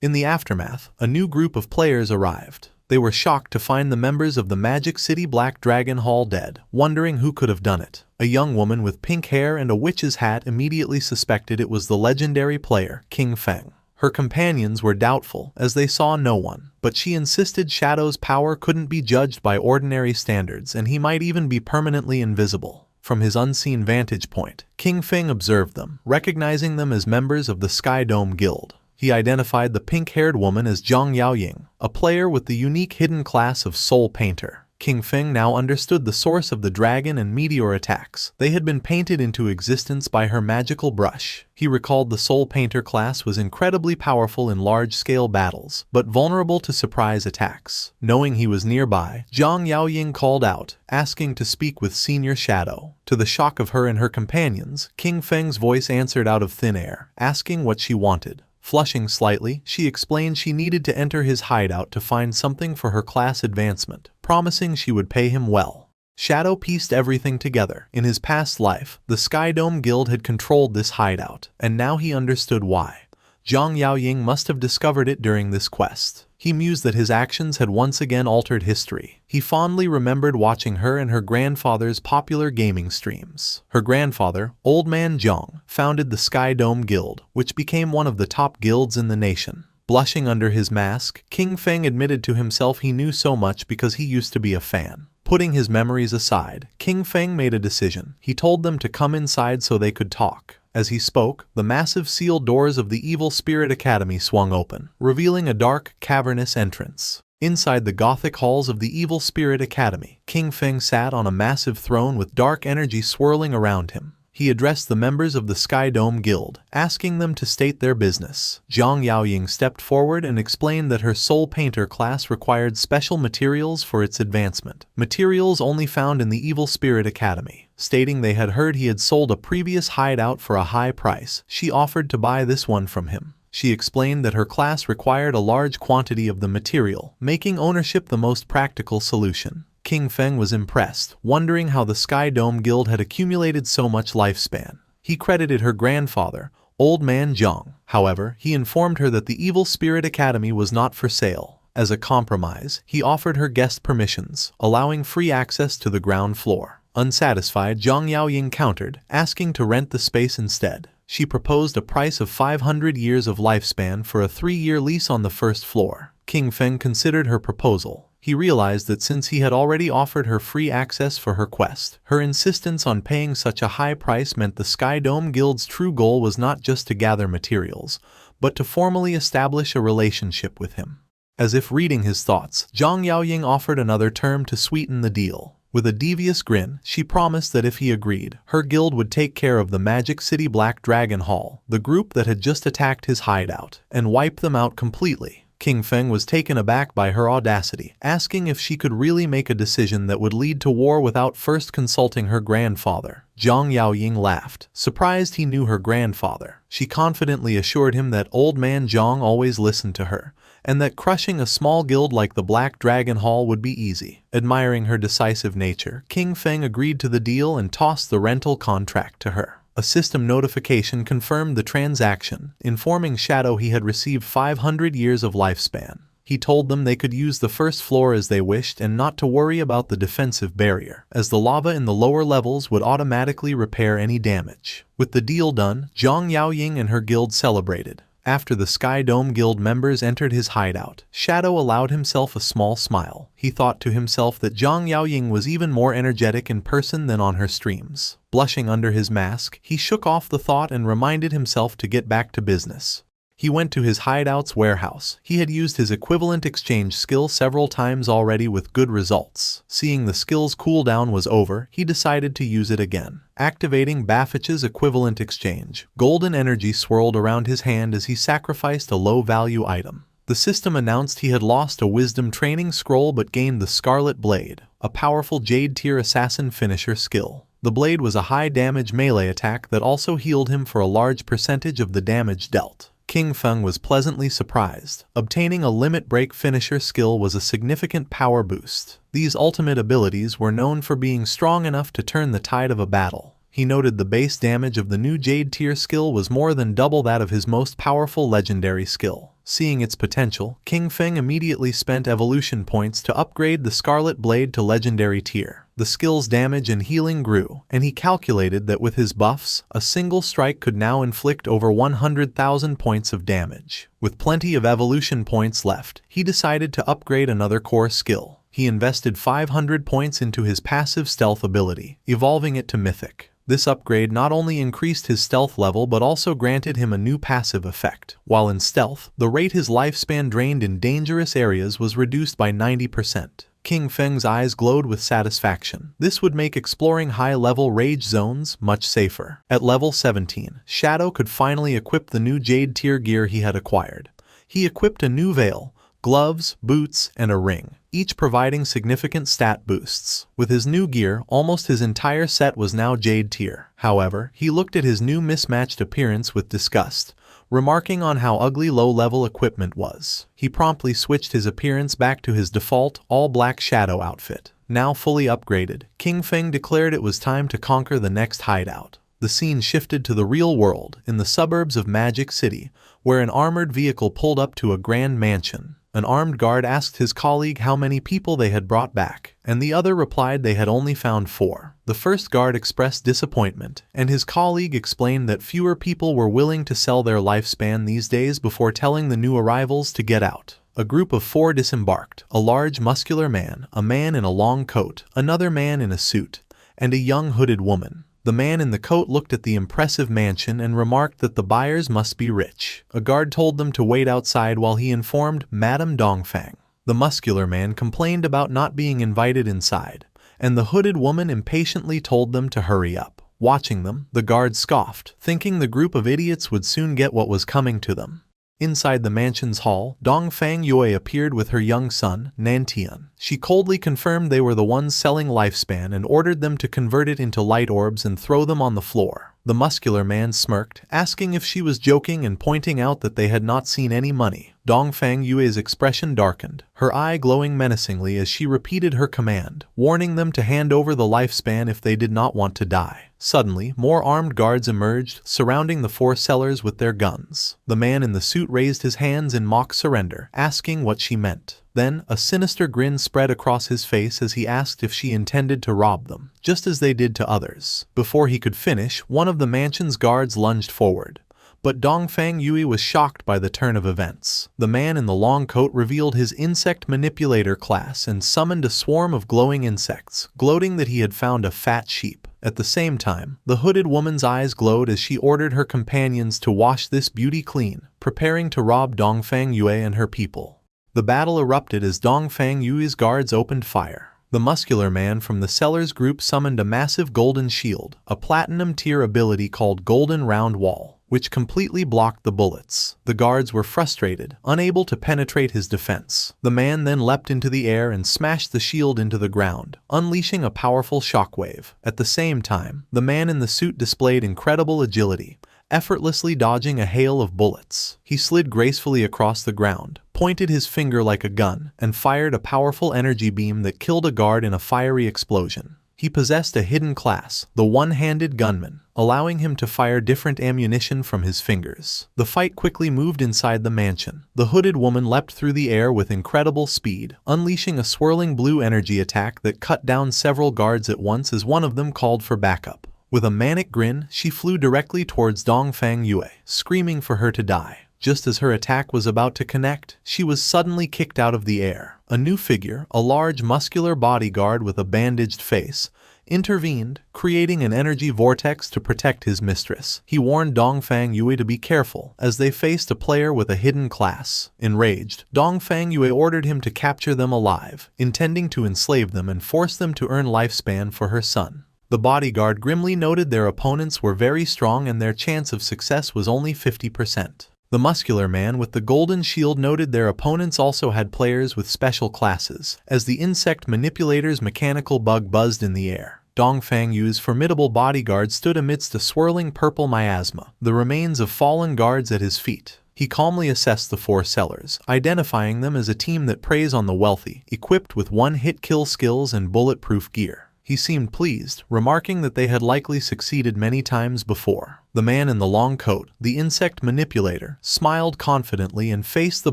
In the aftermath, a new group of players arrived. They were shocked to find the members of the Magic City Black Dragon Hall dead, wondering who could have done it. A young woman with pink hair and a witch's hat immediately suspected it was the legendary player, King Feng. Her companions were doubtful, as they saw no one, but she insisted Shadow's power couldn't be judged by ordinary standards and he might even be permanently invisible. From his unseen vantage point, King Feng observed them, recognizing them as members of the Sky Dome Guild. He identified the pink-haired woman as Zhang Yaoying, a player with the unique hidden class of Soul Painter. King Feng now understood the source of the dragon and meteor attacks. They had been painted into existence by her magical brush. He recalled the Soul Painter class was incredibly powerful in large-scale battles, but vulnerable to surprise attacks. Knowing he was nearby, Zhang Yaoying called out, asking to speak with Senior Shadow. To the shock of her and her companions, King Feng's voice answered out of thin air, asking what she wanted. Flushing slightly, she explained she needed to enter his hideout to find something for her class advancement, promising she would pay him well. Shadow pieced everything together. In his past life, the Sky Dome Guild had controlled this hideout, and now he understood why. Zhang Yaoying must have discovered it during this quest. He mused that his actions had once again altered history. He fondly remembered watching her and her grandfather's popular gaming streams. Her grandfather, Old Man Zhang, founded the Sky Dome Guild, which became one of the top guilds in the nation. Blushing under his mask, King Feng admitted to himself he knew so much because he used to be a fan. Putting his memories aside, King Feng made a decision. He told them to come inside so they could talk. As he spoke, the massive sealed doors of the Evil Spirit Academy swung open, revealing a dark, cavernous entrance. Inside the Gothic halls of the Evil Spirit Academy, King Feng sat on a massive throne with dark energy swirling around him. He addressed the members of the Sky Dome Guild, asking them to state their business. Zhang Yaoying stepped forward and explained that her soul painter class required special materials for its advancement, materials only found in the Evil Spirit Academy. Stating they had heard he had sold a previous hideout for a high price, she offered to buy this one from him. She explained that her class required a large quantity of the material, making ownership the most practical solution. King Feng was impressed, wondering how the Sky Dome Guild had accumulated so much lifespan. He credited her grandfather, Old Man Zhang. However, he informed her that the Evil Spirit Academy was not for sale. As a compromise, he offered her guest permissions, allowing free access to the ground floor. Unsatisfied, Zhang Yaoying countered, asking to rent the space instead. She proposed a price of 500 years of lifespan for a 3-year lease on the first floor. King Feng considered her proposal. He realized that since he had already offered her free access for her quest, her insistence on paying such a high price meant the Sky Dome Guild's true goal was not just to gather materials, but to formally establish a relationship with him. As if reading his thoughts, Zhang Yaoying offered another term to sweeten the deal. With a devious grin, she promised that if he agreed, her guild would take care of the Magic City Black Dragon Hall, the group that had just attacked his hideout, and wipe them out completely. King Feng was taken aback by her audacity, asking if she could really make a decision that would lead to war without first consulting her grandfather. Zhang Yaoying laughed, surprised he knew her grandfather. She confidently assured him that Old Man Zhang always listened to her, and that crushing a small guild like the Black Dragon Hall would be easy. Admiring her decisive nature, King Feng agreed to the deal and tossed the rental contract to her. A system notification confirmed the transaction, informing Shadow he had received 500 years of lifespan. He told them they could use the first floor as they wished and not to worry about the defensive barrier, as the lava in the lower levels would automatically repair any damage. With the deal done, Zhang Yaoying and her guild celebrated. After the Sky Dome Guild members entered his hideout, Shadow allowed himself a small smile. He thought to himself that Zhang Yaoying was even more energetic in person than on her streams. Blushing under his mask, he shook off the thought and reminded himself to get back to business. He went to his hideout's warehouse. He had used his equivalent exchange skill several times already with good results. Seeing the skill's cooldown was over, he decided to use it again. Activating Baffich's equivalent exchange, golden energy swirled around his hand as he sacrificed a low-value item. The system announced he had lost a wisdom training scroll but gained the Scarlet Blade, a powerful Jade-tier assassin finisher skill. The blade was a high-damage melee attack that also healed him for a large percentage of the damage dealt. King Feng was pleasantly surprised. Obtaining a limit break finisher skill was a significant power boost. These ultimate abilities were known for being strong enough to turn the tide of a battle. He noted the base damage of the new Jade tier skill was more than double that of his most powerful legendary skill. Seeing its potential, King Feng immediately spent evolution points to upgrade the Scarlet Blade to legendary tier. The skill's damage and healing grew, and he calculated that with his buffs, a single strike could now inflict over 100,000 points of damage. With plenty of evolution points left, he decided to upgrade another core skill. He invested 500 points into his passive stealth ability, evolving it to Mythic. This upgrade not only increased his stealth level but also granted him a new passive effect. While in stealth, the rate his lifespan drained in dangerous areas was reduced by 90%. King Feng's eyes glowed with satisfaction. This would make exploring high-level rage zones much safer. At level 17, Shadow could finally equip the new Jade tier gear he had acquired. He equipped a new veil, gloves, boots, and a ring, each providing significant stat boosts. With his new gear, almost his entire set was now Jade tier. However, he looked at his new mismatched appearance with disgust, remarking on how ugly low-level equipment was. He promptly switched his appearance back to his default, all-black Shadow outfit. Now fully upgraded, King Feng declared it was time to conquer the next hideout. The scene shifted to the real world, in the suburbs of Magic City, where an armored vehicle pulled up to a grand mansion. An armed guard asked his colleague how many people they had brought back, and the other replied they had only found 4. The first guard expressed disappointment, and his colleague explained that fewer people were willing to sell their lifespan these days before telling the new arrivals to get out. A group of 4 disembarked, a large muscular man, a man in a long coat, another man in a suit, and a young hooded woman. The man in the coat looked at the impressive mansion and remarked that the buyers must be rich. A guard told them to wait outside while he informed Madame Dongfang. The muscular man complained about not being invited inside, and the hooded woman impatiently told them to hurry up. Watching them, the guards scoffed, thinking the group of idiots would soon get what was coming to them. Inside the mansion's hall, Dongfang Yue appeared with her young son, Nantian. She coldly confirmed they were the ones selling lifespan and ordered them to convert it into light orbs and throw them on the floor. The muscular man smirked, asking if she was joking and pointing out that they had not seen any money. Dongfang Yue's expression darkened, her eye glowing menacingly as she repeated her command, warning them to hand over the lifespan if they did not want to die. Suddenly, more armed guards emerged, surrounding the four sellers with their guns. The man in the suit raised his hands in mock surrender, asking what she meant. Then, a sinister grin spread across his face as he asked if she intended to rob them, just as they did to others. Before he could finish, one of the mansion's guards lunged forward. But Dongfang Yue was shocked by the turn of events. The man in the long coat revealed his insect manipulator class and summoned a swarm of glowing insects, gloating that he had found a fat sheep. At the same time, the hooded woman's eyes glowed as she ordered her companions to wash this beauty clean, preparing to rob Dongfang Yue and her people. The battle erupted as Dongfang Yue's guards opened fire. The muscular man from the sellers group summoned a massive golden shield, a platinum-tier ability called Golden Round Wall, which completely blocked the bullets. The guards were frustrated, unable to penetrate his defense. The man then leapt into the air and smashed the shield into the ground, unleashing a powerful shockwave. At the same time, the man in the suit displayed incredible agility, effortlessly dodging a hail of bullets. He slid gracefully across the ground, pointed his finger like a gun, and fired a powerful energy beam that killed a guard in a fiery explosion. He possessed a hidden class, the one-handed gunman, allowing him to fire different ammunition from his fingers. The fight quickly moved inside the mansion. The hooded woman leapt through the air with incredible speed, unleashing a swirling blue energy attack that cut down several guards at once as one of them called for backup. With a manic grin, she flew directly towards Dongfang Yue, screaming for her to die. Just as her attack was about to connect, she was suddenly kicked out of the air. A new figure, a large muscular bodyguard with a bandaged face, intervened, creating an energy vortex to protect his mistress. He warned Dongfang Yue to be careful, as they faced a player with a hidden class. Enraged, Dongfang Yue ordered him to capture them alive, intending to enslave them and force them to earn lifespan for her son. The bodyguard grimly noted their opponents were very strong and their chance of success was only 50%. The muscular man with the golden shield noted their opponents also had players with special classes. As the insect manipulator's mechanical bug buzzed in the air, Dongfang Yue's formidable bodyguard stood amidst a swirling purple miasma, the remains of fallen guards at his feet. He calmly assessed the four sellers, identifying them as a team that preys on the wealthy, equipped with one-hit kill skills and bulletproof gear. He seemed pleased, remarking that they had likely succeeded many times before. The man in the long coat, the insect manipulator, smiled confidently and faced the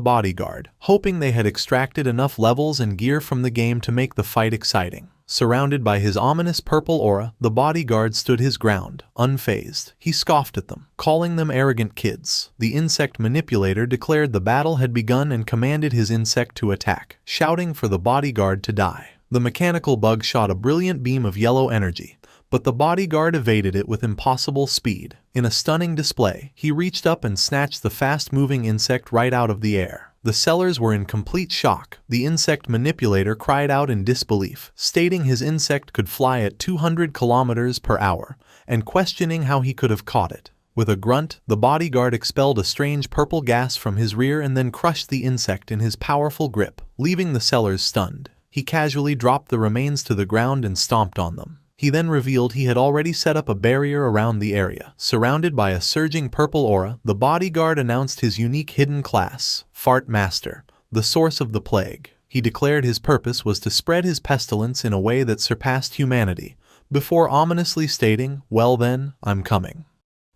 bodyguard, hoping they had extracted enough levels and gear from the game to make the fight exciting. Surrounded by his ominous purple aura, the bodyguard stood his ground, unfazed. He scoffed at them, calling them arrogant kids. The insect manipulator declared the battle had begun and commanded his insect to attack, shouting for the bodyguard to die. The mechanical bug shot a brilliant beam of yellow energy, but the bodyguard evaded it with impossible speed. In a stunning display, he reached up and snatched the fast-moving insect right out of the air. The sellers were in complete shock. The insect manipulator cried out in disbelief, stating his insect could fly at 200 kilometers per hour, and questioning how he could have caught it. With a grunt, the bodyguard expelled a strange purple gas from his rear and then crushed the insect in his powerful grip, leaving the sellers stunned. He casually dropped the remains to the ground and stomped on them. He then revealed he had already set up a barrier around the area. Surrounded by a surging purple aura, the bodyguard announced his unique hidden class, Fart Master, the source of the plague. He declared his purpose was to spread his pestilence in a way that surpassed humanity, before ominously stating, "Well then, I'm coming."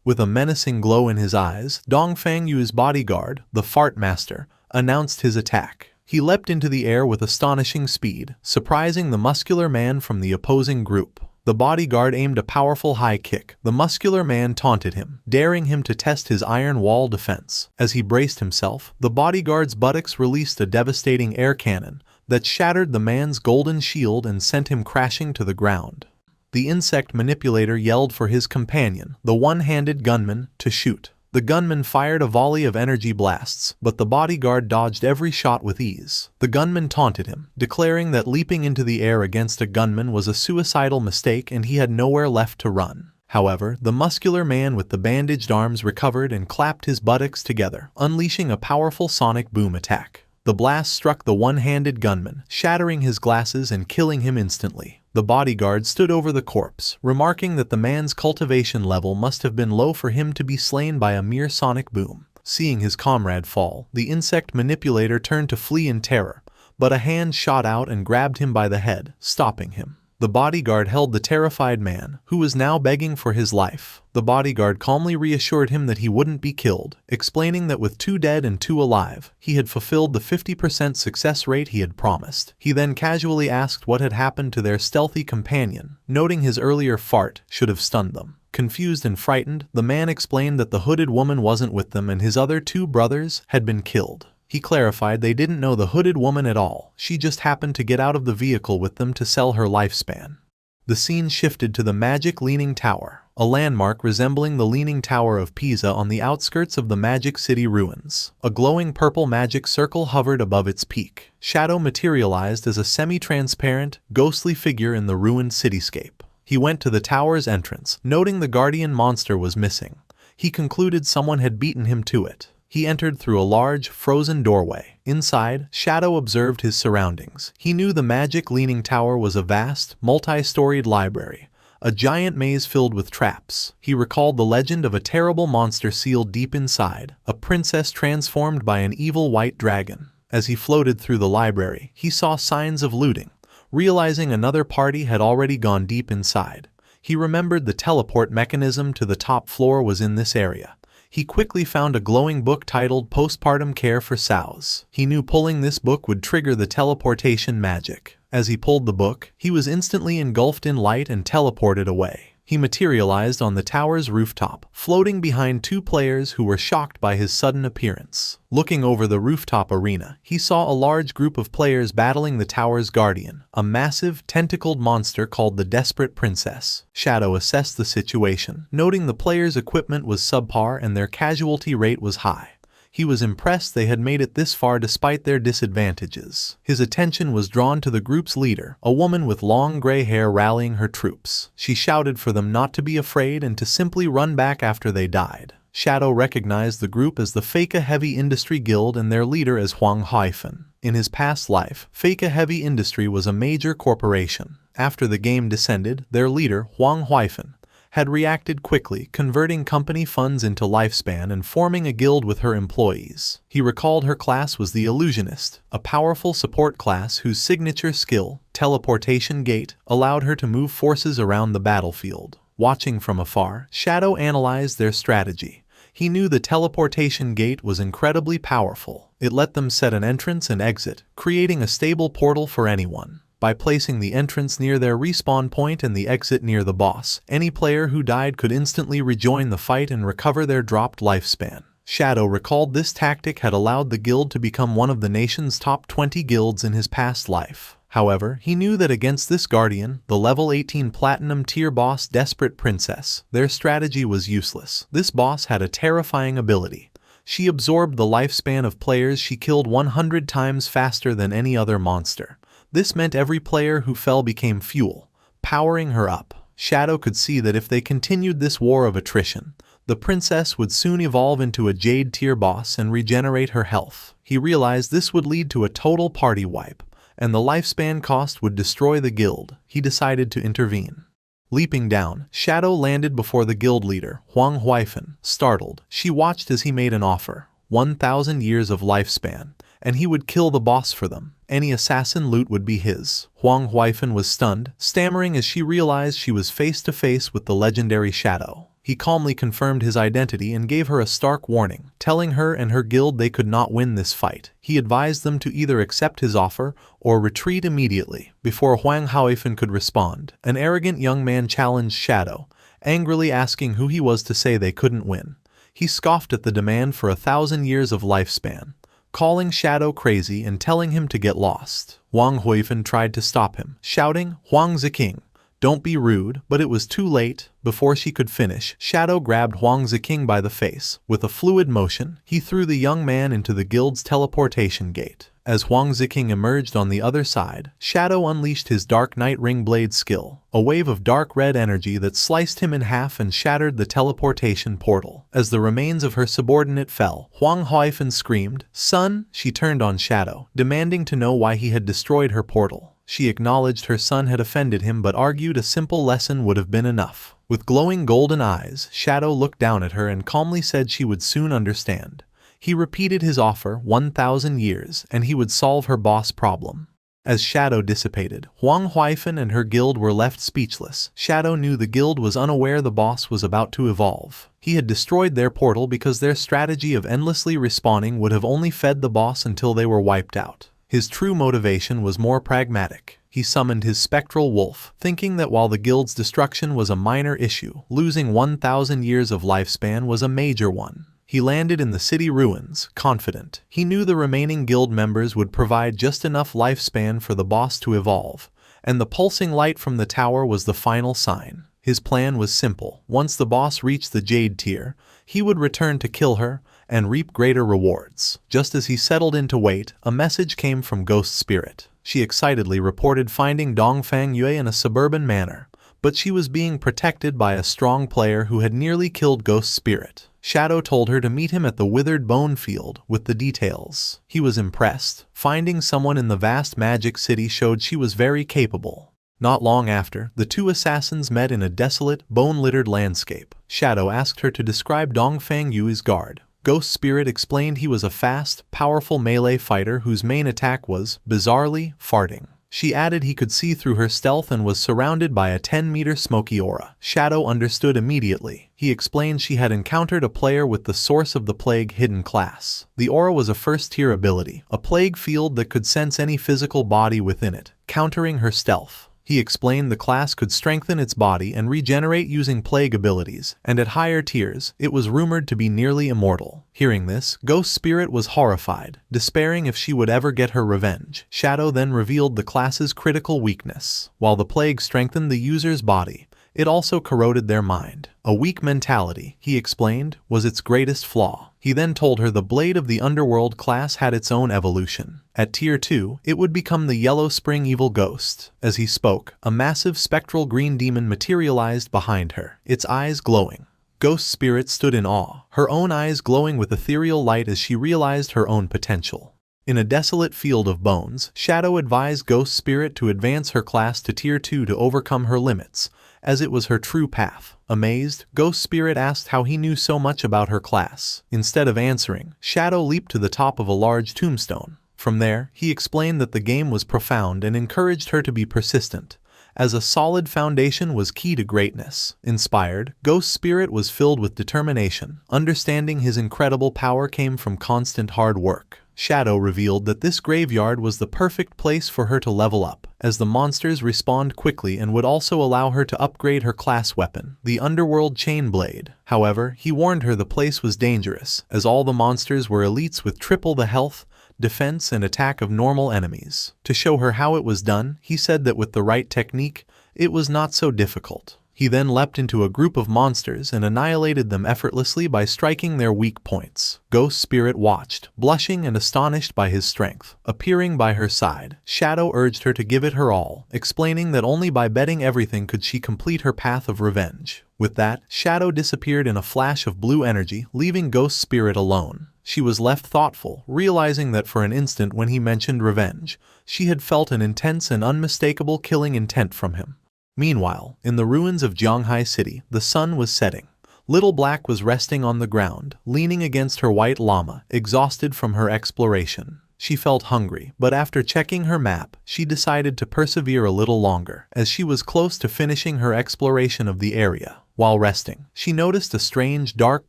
With a menacing glow in his eyes, Dongfang Yue's bodyguard, the Fart Master, announced his attack. He leapt into the air with astonishing speed, surprising the muscular man from the opposing group. The bodyguard aimed a powerful high kick. The muscular man taunted him, daring him to test his iron wall defense. As he braced himself, the bodyguard's buttocks released a devastating air cannon that shattered the man's golden shield and sent him crashing to the ground. The insect manipulator yelled for his companion, the one-handed gunman, to shoot. The The gunman fired a volley of energy blasts, but the bodyguard dodged every shot with ease. The gunman taunted him, declaring that leaping into the air against a gunman was a suicidal mistake and he had nowhere left to run. However, the muscular man with the bandaged arms recovered and clapped his buttocks together, unleashing a powerful sonic boom attack. The blast struck the one-handed gunman, shattering his glasses and killing him instantly. The bodyguard stood over the corpse, remarking that the man's cultivation level must have been low for him to be slain by a mere sonic boom. Seeing his comrade fall, the insect manipulator turned to flee in terror, but a hand shot out and grabbed him by the head, stopping him. The bodyguard held the terrified man, who was now begging for his life. The bodyguard calmly reassured him that he wouldn't be killed, explaining that with 2 dead and 2 alive, he had fulfilled the 50% success rate he had promised. He then casually asked what had happened to their stealthy companion, noting his earlier fart should have stunned them. Confused and frightened, the man explained that the hooded woman wasn't with them and his other 2 brothers had been killed. He clarified they didn't know the hooded woman at all, she just happened to get out of the vehicle with them to sell her lifespan. The scene shifted to the magic Leaning Tower, a landmark resembling the Leaning Tower of Pisa on the outskirts of the Magic City ruins. A glowing purple magic circle hovered above its peak. Shadow materialized as a semi-transparent, ghostly figure in the ruined cityscape. He went to the tower's entrance, noting the guardian monster was missing. He concluded someone had beaten him to it. He entered through a large, frozen doorway. Inside, Shadow observed his surroundings. He knew the magic Leaning Tower was a vast, multi-storied library, a giant maze filled with traps. He recalled the legend of a terrible monster sealed deep inside, a princess transformed by an evil white dragon. As he floated through the library, he saw signs of looting. Realizing another party had already gone deep inside, he remembered the teleport mechanism to the top floor was in this area. He quickly found a glowing book titled Postpartum Care for Sows. He knew pulling this book would trigger the teleportation magic. As he pulled the book, he was instantly engulfed in light and teleported away. He materialized on the tower's rooftop, floating behind 2 players who were shocked by his sudden appearance. Looking over the rooftop arena, he saw a large group of players battling the tower's guardian, a massive, tentacled monster called the Desperate Princess. Shadow assessed the situation, noting the players' equipment was subpar and their casualty rate was high. He was impressed they had made it this far despite their disadvantages. His attention was drawn to the group's leader, a woman with long gray hair rallying her troops. She shouted for them not to be afraid and to simply run back after they died. Shadow recognized the group as the Feka Heavy Industry Guild and their leader as Huang Haifan. In his past life, Feka Heavy Industry was a major corporation. After the game descended, their leader, Huang Haifan, had reacted quickly, converting company funds into lifespan and forming a guild with her employees. He recalled her class was the Illusionist, a powerful support class whose signature skill, Teleportation Gate, allowed her to move forces around the battlefield. Watching from afar, Shadow analyzed their strategy. He knew the teleportation gate was incredibly powerful. It let them set an entrance and exit, creating a stable portal for anyone. By placing the entrance near their respawn point and the exit near the boss, any player who died could instantly rejoin the fight and recover their dropped lifespan. Shadow recalled this tactic had allowed the guild to become one of the nation's top 20 guilds in his past life. However, he knew that against this guardian, the level 18 platinum tier boss Desperate Princess, their strategy was useless. This boss had a terrifying ability. She absorbed the lifespan of players she killed 100 times faster than any other monster. This meant every player who fell became fuel, powering her up. Shadow could see that if they continued this war of attrition, the princess would soon evolve into a Jade tier boss and regenerate her health. He realized this would lead to a total party wipe, and the lifespan cost would destroy the guild. He decided to intervene. Leaping down, Shadow landed before the guild leader, Huang Haifan. Startled, she watched as he made an offer, 1,000 years of lifespan, and he would kill the boss for them. Any assassin loot would be his. Huang Haifan was stunned, stammering as she realized she was face to face with the legendary Shadow. He calmly confirmed his identity and gave her a stark warning, telling her and her guild they could not win this fight. He advised them to either accept his offer or retreat immediately. Before Huang Haifan could respond, an arrogant young man challenged Shadow, angrily asking who he was to say they couldn't win. He scoffed at the demand for 1,000 years of lifespan, calling Shadow crazy and telling him to get lost. Huang Haifan tried to stop him, shouting, "Huang Ziking, "Don't be rude," but it was too late. Before she could finish, Shadow grabbed Huang Ziking by the face. With a fluid motion, he threw the young man into the guild's teleportation gate. As Huang Ziking emerged on the other side, Shadow unleashed his Dark Knight Ring Blade skill, a wave of dark red energy that sliced him in half and shattered the teleportation portal. As the remains of her subordinate fell, Huang Huifan screamed, "Son!" She turned on Shadow, demanding to know why he had destroyed her portal. She acknowledged her son had offended him but argued a simple lesson would have been enough. With glowing golden eyes, Shadow looked down at her and calmly said she would soon understand. He repeated his offer 1,000 years, and he would solve her boss problem. As Shadow dissipated, Huang Huifan and her guild were left speechless. Shadow knew the guild was unaware the boss was about to evolve. He had destroyed their portal because their strategy of endlessly respawning would have only fed the boss until they were wiped out. His true motivation was more pragmatic. He summoned his spectral wolf, thinking that while the guild's destruction was a minor issue, losing 1,000 years of lifespan was a major one. He landed in the city ruins, confident. He knew the remaining guild members would provide just enough lifespan for the boss to evolve, and the pulsing light from the tower was the final sign. His plan was simple. Once the boss reached the Jade tier, he would return to kill her and reap greater rewards. Just as he settled in to wait, a message came from Ghost Spirit. She excitedly reported finding Dongfang Yue in a suburban manor, but she was being protected by a strong player who had nearly killed Ghost Spirit. Shadow told her to meet him at the Withered Bone Field with the details. He was impressed. Finding someone in the vast magic city showed she was very capable. Not long after, the two assassins met in a desolate, bone-littered landscape. Shadow asked her to describe Dongfang Yue's guard. Ghost Spirit explained he was a fast, powerful melee fighter whose main attack was, bizarrely, farting. She added he could see through her stealth and was surrounded by a 10-meter smoky aura. Shadow understood immediately. He explained she had encountered a player with the Source of the Plague hidden class. The aura was a first-tier ability, a plague field that could sense any physical body within it, countering her stealth. He explained the class could strengthen its body and regenerate using plague abilities, and at higher tiers, it was rumored to be nearly immortal. Hearing this, Ghost Spirit was horrified, despairing if she would ever get her revenge. Shadow then revealed the class's critical weakness. While the plague strengthened the user's body, it also corroded their mind. A weak mentality, he explained, was its greatest flaw. He then told her the Blade of the Underworld class had its own evolution. At Tier 2, it would become the Yellow Spring Evil Ghost. As he spoke, a massive spectral green demon materialized behind her, its eyes glowing. Ghost Spirit stood in awe, her own eyes glowing with ethereal light as she realized her own potential. In a desolate field of bones, Shadow advised Ghost Spirit to advance her class to Tier 2 to overcome her limits, as it was her true path. Amazed, Ghost Spirit asked how he knew so much about her class. Instead of answering, Shadow leaped to the top of a large tombstone. From there, he explained that the game was profound and encouraged her to be persistent, as a solid foundation was key to greatness. Inspired, Ghost Spirit was filled with determination. Understanding his incredible power came from constant hard work. Shadow revealed that this graveyard was the perfect place for her to level up, as the monsters respawned quickly and would also allow her to upgrade her class weapon, the Underworld Chain Blade. However, he warned her the place was dangerous, as all the monsters were elites with triple the health, defense, and attack of normal enemies. To show her how it was done, he said that with the right technique, it was not so difficult. He then leapt into a group of monsters and annihilated them effortlessly by striking their weak points. Ghost Spirit watched, blushing and astonished by his strength. Appearing by her side, Shadow urged her to give it her all, explaining that only by betting everything could she complete her path of revenge. With that, Shadow disappeared in a flash of blue energy, leaving Ghost Spirit alone. She was left thoughtful, realizing that for an instant when he mentioned revenge, she had felt an intense and unmistakable killing intent from him. Meanwhile, in the ruins of Zhanghai City, the sun was setting. Little Black was resting on the ground, leaning against her white llama, exhausted from her exploration. She felt hungry, but after checking her map, she decided to persevere a little longer, as she was close to finishing her exploration of the area. While resting, she noticed a strange, dark,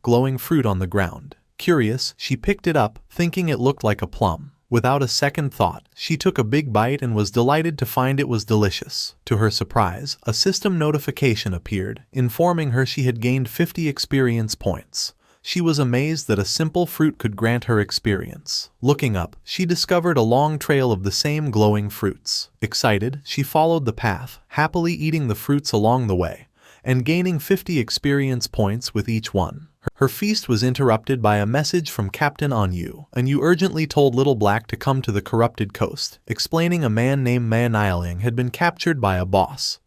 glowing fruit on the ground. Curious, she picked it up, thinking it looked like a plum. Without a second thought, she took a big bite and was delighted to find it was delicious. To her surprise, a system notification appeared, informing her she had gained 50 experience points. She was amazed that a simple fruit could grant her experience. Looking up, she discovered a long trail of the same glowing fruits. Excited, she followed the path, happily eating the fruits along the way, and gaining 50 experience points with each one. Her feast was interrupted by a message from Captain Anyu, and Yu urgently told Little Black to come to the corrupted coast, explaining a man named Manhwa had been captured by a boss.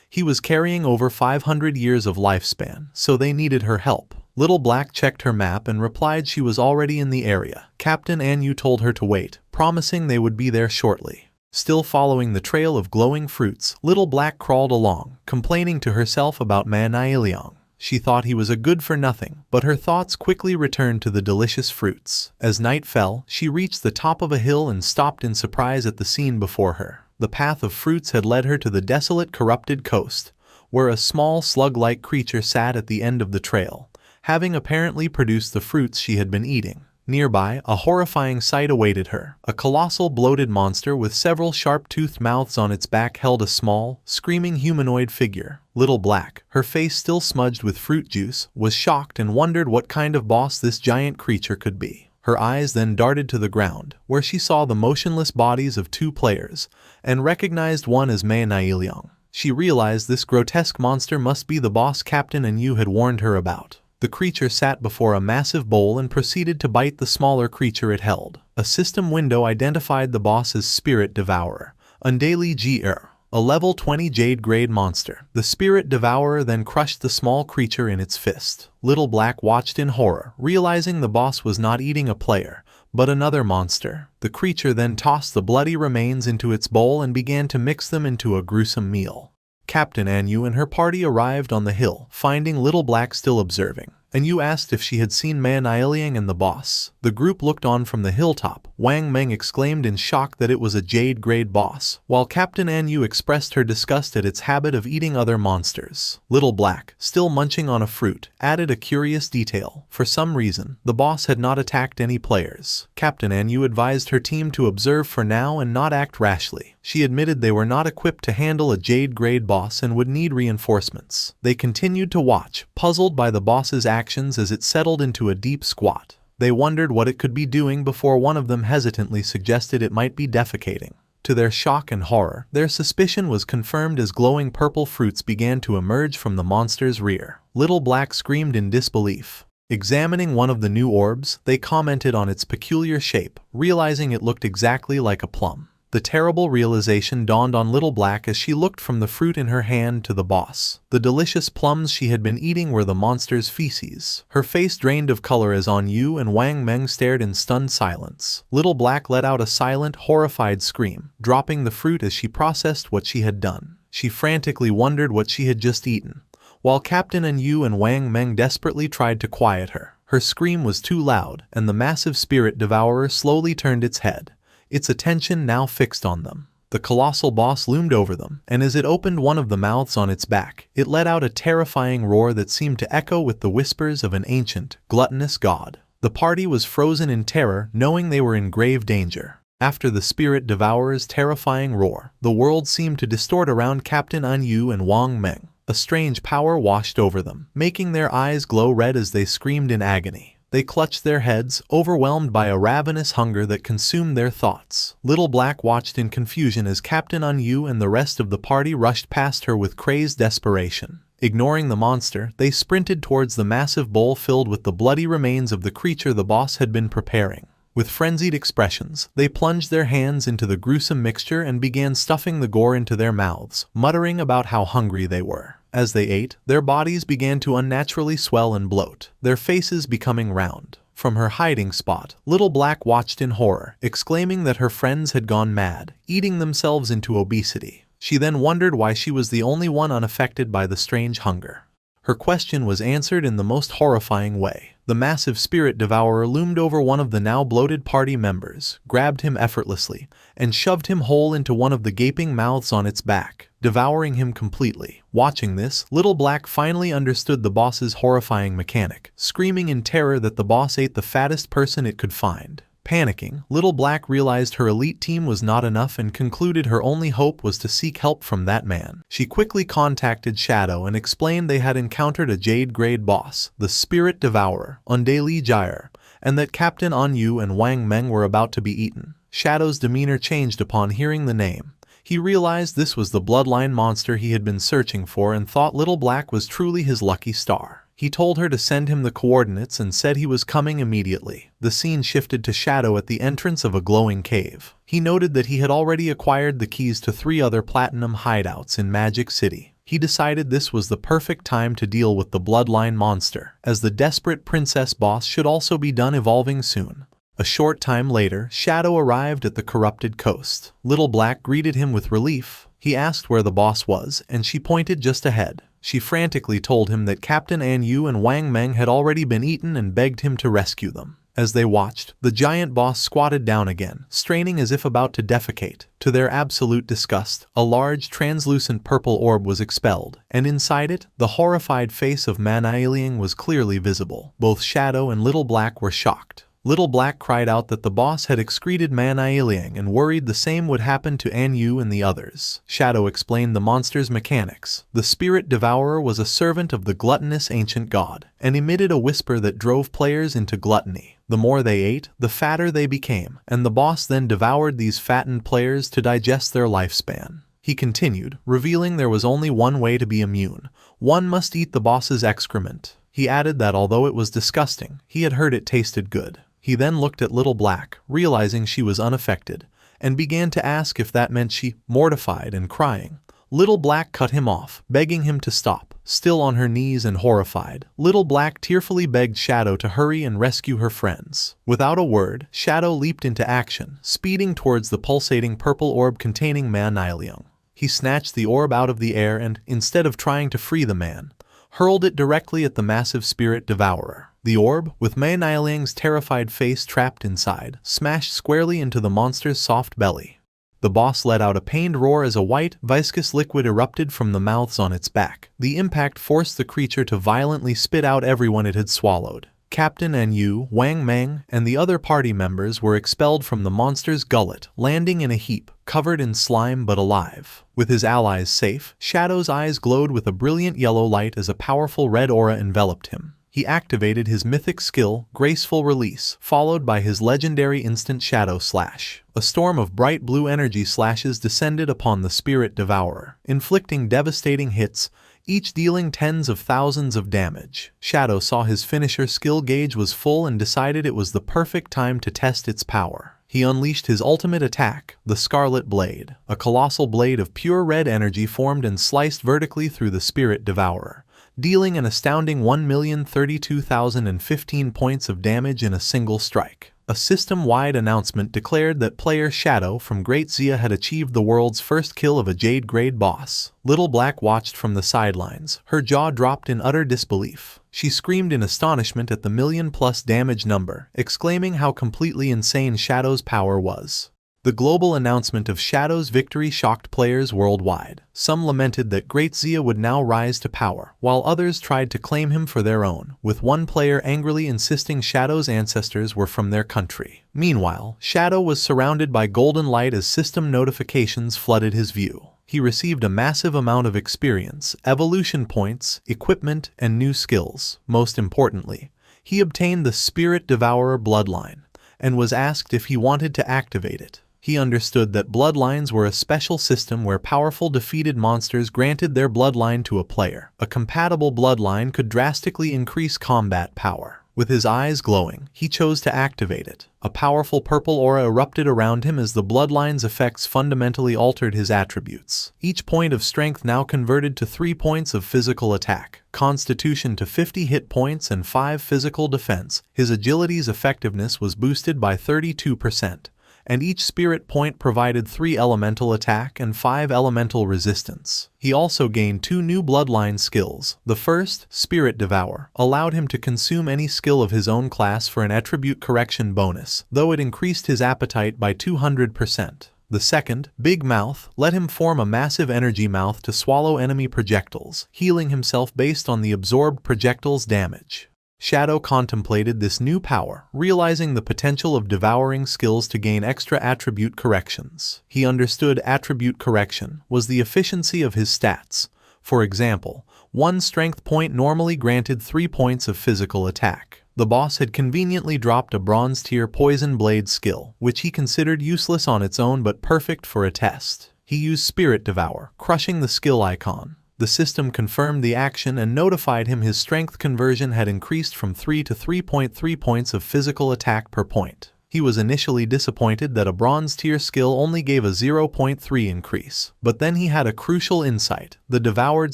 He was carrying over 500 years of lifespan, so they needed her help. Little Black checked her map and replied she was already in the area. Captain Anyu told her to wait, promising they would be there shortly. Still following the trail of glowing fruits, Little Black crawled along, complaining to herself about Manhwa. She thought he was a good-for-nothing, but her thoughts quickly returned to the delicious fruits. As night fell, she reached the top of a hill and stopped in surprise at the scene before her. The path of fruits had led her to the desolate, corrupted coast, where a small slug-like creature sat at the end of the trail, having apparently produced the fruits she had been eating. Nearby, a horrifying sight awaited her. A colossal bloated monster with several sharp-toothed mouths on its back held a small, screaming humanoid figure. Little Black, her face still smudged with fruit juice, was shocked and wondered what kind of boss this giant creature could be. Her eyes then darted to the ground, where she saw the motionless bodies of 2 players, and recognized one as Manhwa. She realized this grotesque monster must be the boss Captain Anyu had warned her about. The creature sat before a massive bowl and proceeded to bite the smaller creature it held. A system window identified the boss as Spirit Devourer, Undali Gr, a level 20 Jade-grade monster. The Spirit Devourer then crushed the small creature in its fist. Little Black watched in horror, realizing the boss was not eating a player, but another monster. The creature then tossed the bloody remains into its bowl and began to mix them into a gruesome meal. Captain Anyu and her party arrived on the hill, finding Little Black still observing. Anyu asked if she had seen Manhwa and the boss. The group looked on from the hilltop. Wang Meng exclaimed in shock that it was a Jade-grade boss, while Captain Anyu expressed her disgust at its habit of eating other monsters. Little Black, still munching on a fruit, added a curious detail. For some reason, the boss had not attacked any players. Captain Anyu advised her team to observe for now and not act rashly. She admitted they were not equipped to handle a Jade-grade boss and would need reinforcements. They continued to watch, puzzled by the boss's actions as it settled into a deep squat. They wondered what it could be doing before one of them hesitantly suggested it might be defecating. To their shock and horror, their suspicion was confirmed as glowing purple fruits began to emerge from the monster's rear. Little Black screamed in disbelief. Examining one of the new orbs, they commented on its peculiar shape, realizing it looked exactly like a plum. The terrible realization dawned on Little Black as she looked from the fruit in her hand to the boss. The delicious plums she had been eating were the monster's feces. Her face drained of color as Anyu and Wang Meng stared in stunned silence. Little Black let out a silent, horrified scream, dropping the fruit as she processed what she had done. She frantically wondered what she had just eaten, while Captain Anyu and Wang Meng desperately tried to quiet her. Her scream was too loud, and the massive Spirit Devourer slowly turned its head, its attention now fixed on them. The colossal boss loomed over them, and as it opened one of the mouths on its back, it let out a terrifying roar that seemed to echo with the whispers of an ancient, gluttonous god. The party was frozen in terror, knowing they were in grave danger. After the Spirit Devourer's terrifying roar, the world seemed to distort around Captain Anyu and Wang Meng. A strange power washed over them, making their eyes glow red as they screamed in agony. They clutched their heads, overwhelmed by a ravenous hunger that consumed their thoughts. Little Black watched in confusion as Captain Anyu and the rest of the party rushed past her with crazed desperation. Ignoring the monster, they sprinted towards the massive bowl filled with the bloody remains of the creature the boss had been preparing. With frenzied expressions, they plunged their hands into the gruesome mixture and began stuffing the gore into their mouths, muttering about how hungry they were. As they ate, their bodies began to unnaturally swell and bloat, their faces becoming round. From her hiding spot, Little Black watched in horror, exclaiming that her friends had gone mad, eating themselves into obesity. She then wondered why she was the only one unaffected by the strange hunger. Her question was answered in the most horrifying way. The massive Spirit Devourer loomed over one of the now bloated party members, grabbed him effortlessly, and shoved him whole into one of the gaping mouths on its back, devouring him completely. Watching this, Little Black finally understood the boss's horrifying mechanic, screaming in terror that the boss ate the fattest person it could find. Panicking, Little Black realized her elite team was not enough and concluded her only hope was to seek help from that man. She quickly contacted Shadow and explained they had encountered a Jade-grade boss, the Spirit Devourer, on Daily Gyre, and that Captain An Yu and Wang Meng were about to be eaten. Shadow's demeanor changed upon hearing the name. He realized this was the bloodline monster he had been searching for and thought Little Black was truly his lucky star. He told her to send him the coordinates and said he was coming immediately. The scene shifted to Shadow at the entrance of a glowing cave. He noted that he had already acquired the keys to 3 other platinum hideouts in Magic City. He decided this was the perfect time to deal with the bloodline monster, as the desperate princess boss should also be done evolving soon. A short time later, Shadow arrived at the corrupted coast. Little Black greeted him with relief. He asked where the boss was, and she pointed just ahead. She frantically told him that Captain An Yu and Wang Meng had already been eaten and begged him to rescue them. As they watched, the giant boss squatted down again, straining as if about to defecate. To their absolute disgust, a large translucent purple orb was expelled, and inside it, the horrified face of Manhwa was clearly visible. Both Shadow and Little Black were shocked. Little Black cried out that the boss had excreted Manhwa and worried the same would happen to An Yu and the others. Shadow explained the monster's mechanics. The Spirit Devourer was a servant of the gluttonous ancient god, and emitted a whisper that drove players into gluttony. The more they ate, the fatter they became, and the boss then devoured these fattened players to digest their lifespan. He continued, revealing there was only one way to be immune. One must eat the boss's excrement. He added that although it was disgusting, he had heard it tasted good. He then looked at Little Black, realizing she was unaffected, and began to ask if that meant she, mortified and crying. Little Black cut him off, begging him to stop. Still on her knees and horrified, Little Black tearfully begged Shadow to hurry and rescue her friends. Without a word, Shadow leaped into action, speeding towards the pulsating purple orb containing Manhwa. He snatched the orb out of the air and, instead of trying to free the man, hurled it directly at the massive Spirit Devourer. The orb, with Manhwa's terrified face trapped inside, smashed squarely into the monster's soft belly. The boss let out a pained roar as a white, viscous liquid erupted from the mouths on its back. The impact forced the creature to violently spit out everyone it had swallowed. Captain An Yu, Wang Meng, and the other party members were expelled from the monster's gullet, landing in a heap, covered in slime but alive. With his allies safe, Shadow's eyes glowed with a brilliant yellow light as a powerful red aura enveloped him. He activated his mythic skill, Graceful Release, followed by his legendary instant Shadow Slash. A storm of bright blue energy slashes descended upon the Spirit Devourer, inflicting devastating hits, each dealing tens of thousands of damage. Shadow saw his finisher skill gauge was full and decided it was the perfect time to test its power. He unleashed his ultimate attack, the Scarlet Blade. A colossal blade of pure red energy formed and sliced vertically through the Spirit Devourer, dealing an astounding 1,032,015 points of damage in a single strike. A system-wide announcement declared that player Shadow from Great Zia had achieved the world's first kill of a Jade-grade boss. Little Black watched from the sidelines, her jaw dropped in utter disbelief. She screamed in astonishment at the million-plus damage number, exclaiming how completely insane Shadow's power was. The global announcement of Shadow's victory shocked players worldwide. Some lamented that Great Zia would now rise to power, while others tried to claim him for their own, with one player angrily insisting Shadow's ancestors were from their country. Meanwhile, Shadow was surrounded by golden light as system notifications flooded his view. He received a massive amount of experience, evolution points, equipment, and new skills. Most importantly, he obtained the Spirit Devourer bloodline, and was asked if he wanted to activate it. He understood that bloodlines were a special system where powerful defeated monsters granted their bloodline to a player. A compatible bloodline could drastically increase combat power. With his eyes glowing, he chose to activate it. A powerful purple aura erupted around him as the bloodline's effects fundamentally altered his attributes. Each point of strength now converted to 3 points of physical attack, constitution to 50 hit points and 5 physical defense. His agility's effectiveness was boosted by 32%. And each spirit point provided 3 elemental attack and 5 elemental resistance. He also gained 2 new bloodline skills. The first, Spirit Devour, allowed him to consume any skill of his own class for an attribute correction bonus, though it increased his appetite by 200%. The second, Big Mouth, let him form a massive energy mouth to swallow enemy projectiles, healing himself based on the absorbed projectile's damage. Shadow contemplated this new power, realizing the potential of devouring skills to gain extra attribute corrections. He understood attribute correction was the efficiency of his stats. For example, one strength point normally granted 3 points of physical attack. The boss had conveniently dropped a bronze-tier poison blade skill, which he considered useless on its own but perfect for a test. He used Spirit Devour, crushing the skill icon. The system confirmed the action and notified him his strength conversion had increased from 3 to 3.3 points of physical attack per point. He was initially disappointed that a bronze-tier skill only gave a 0.3 increase, but then he had a crucial insight. The devoured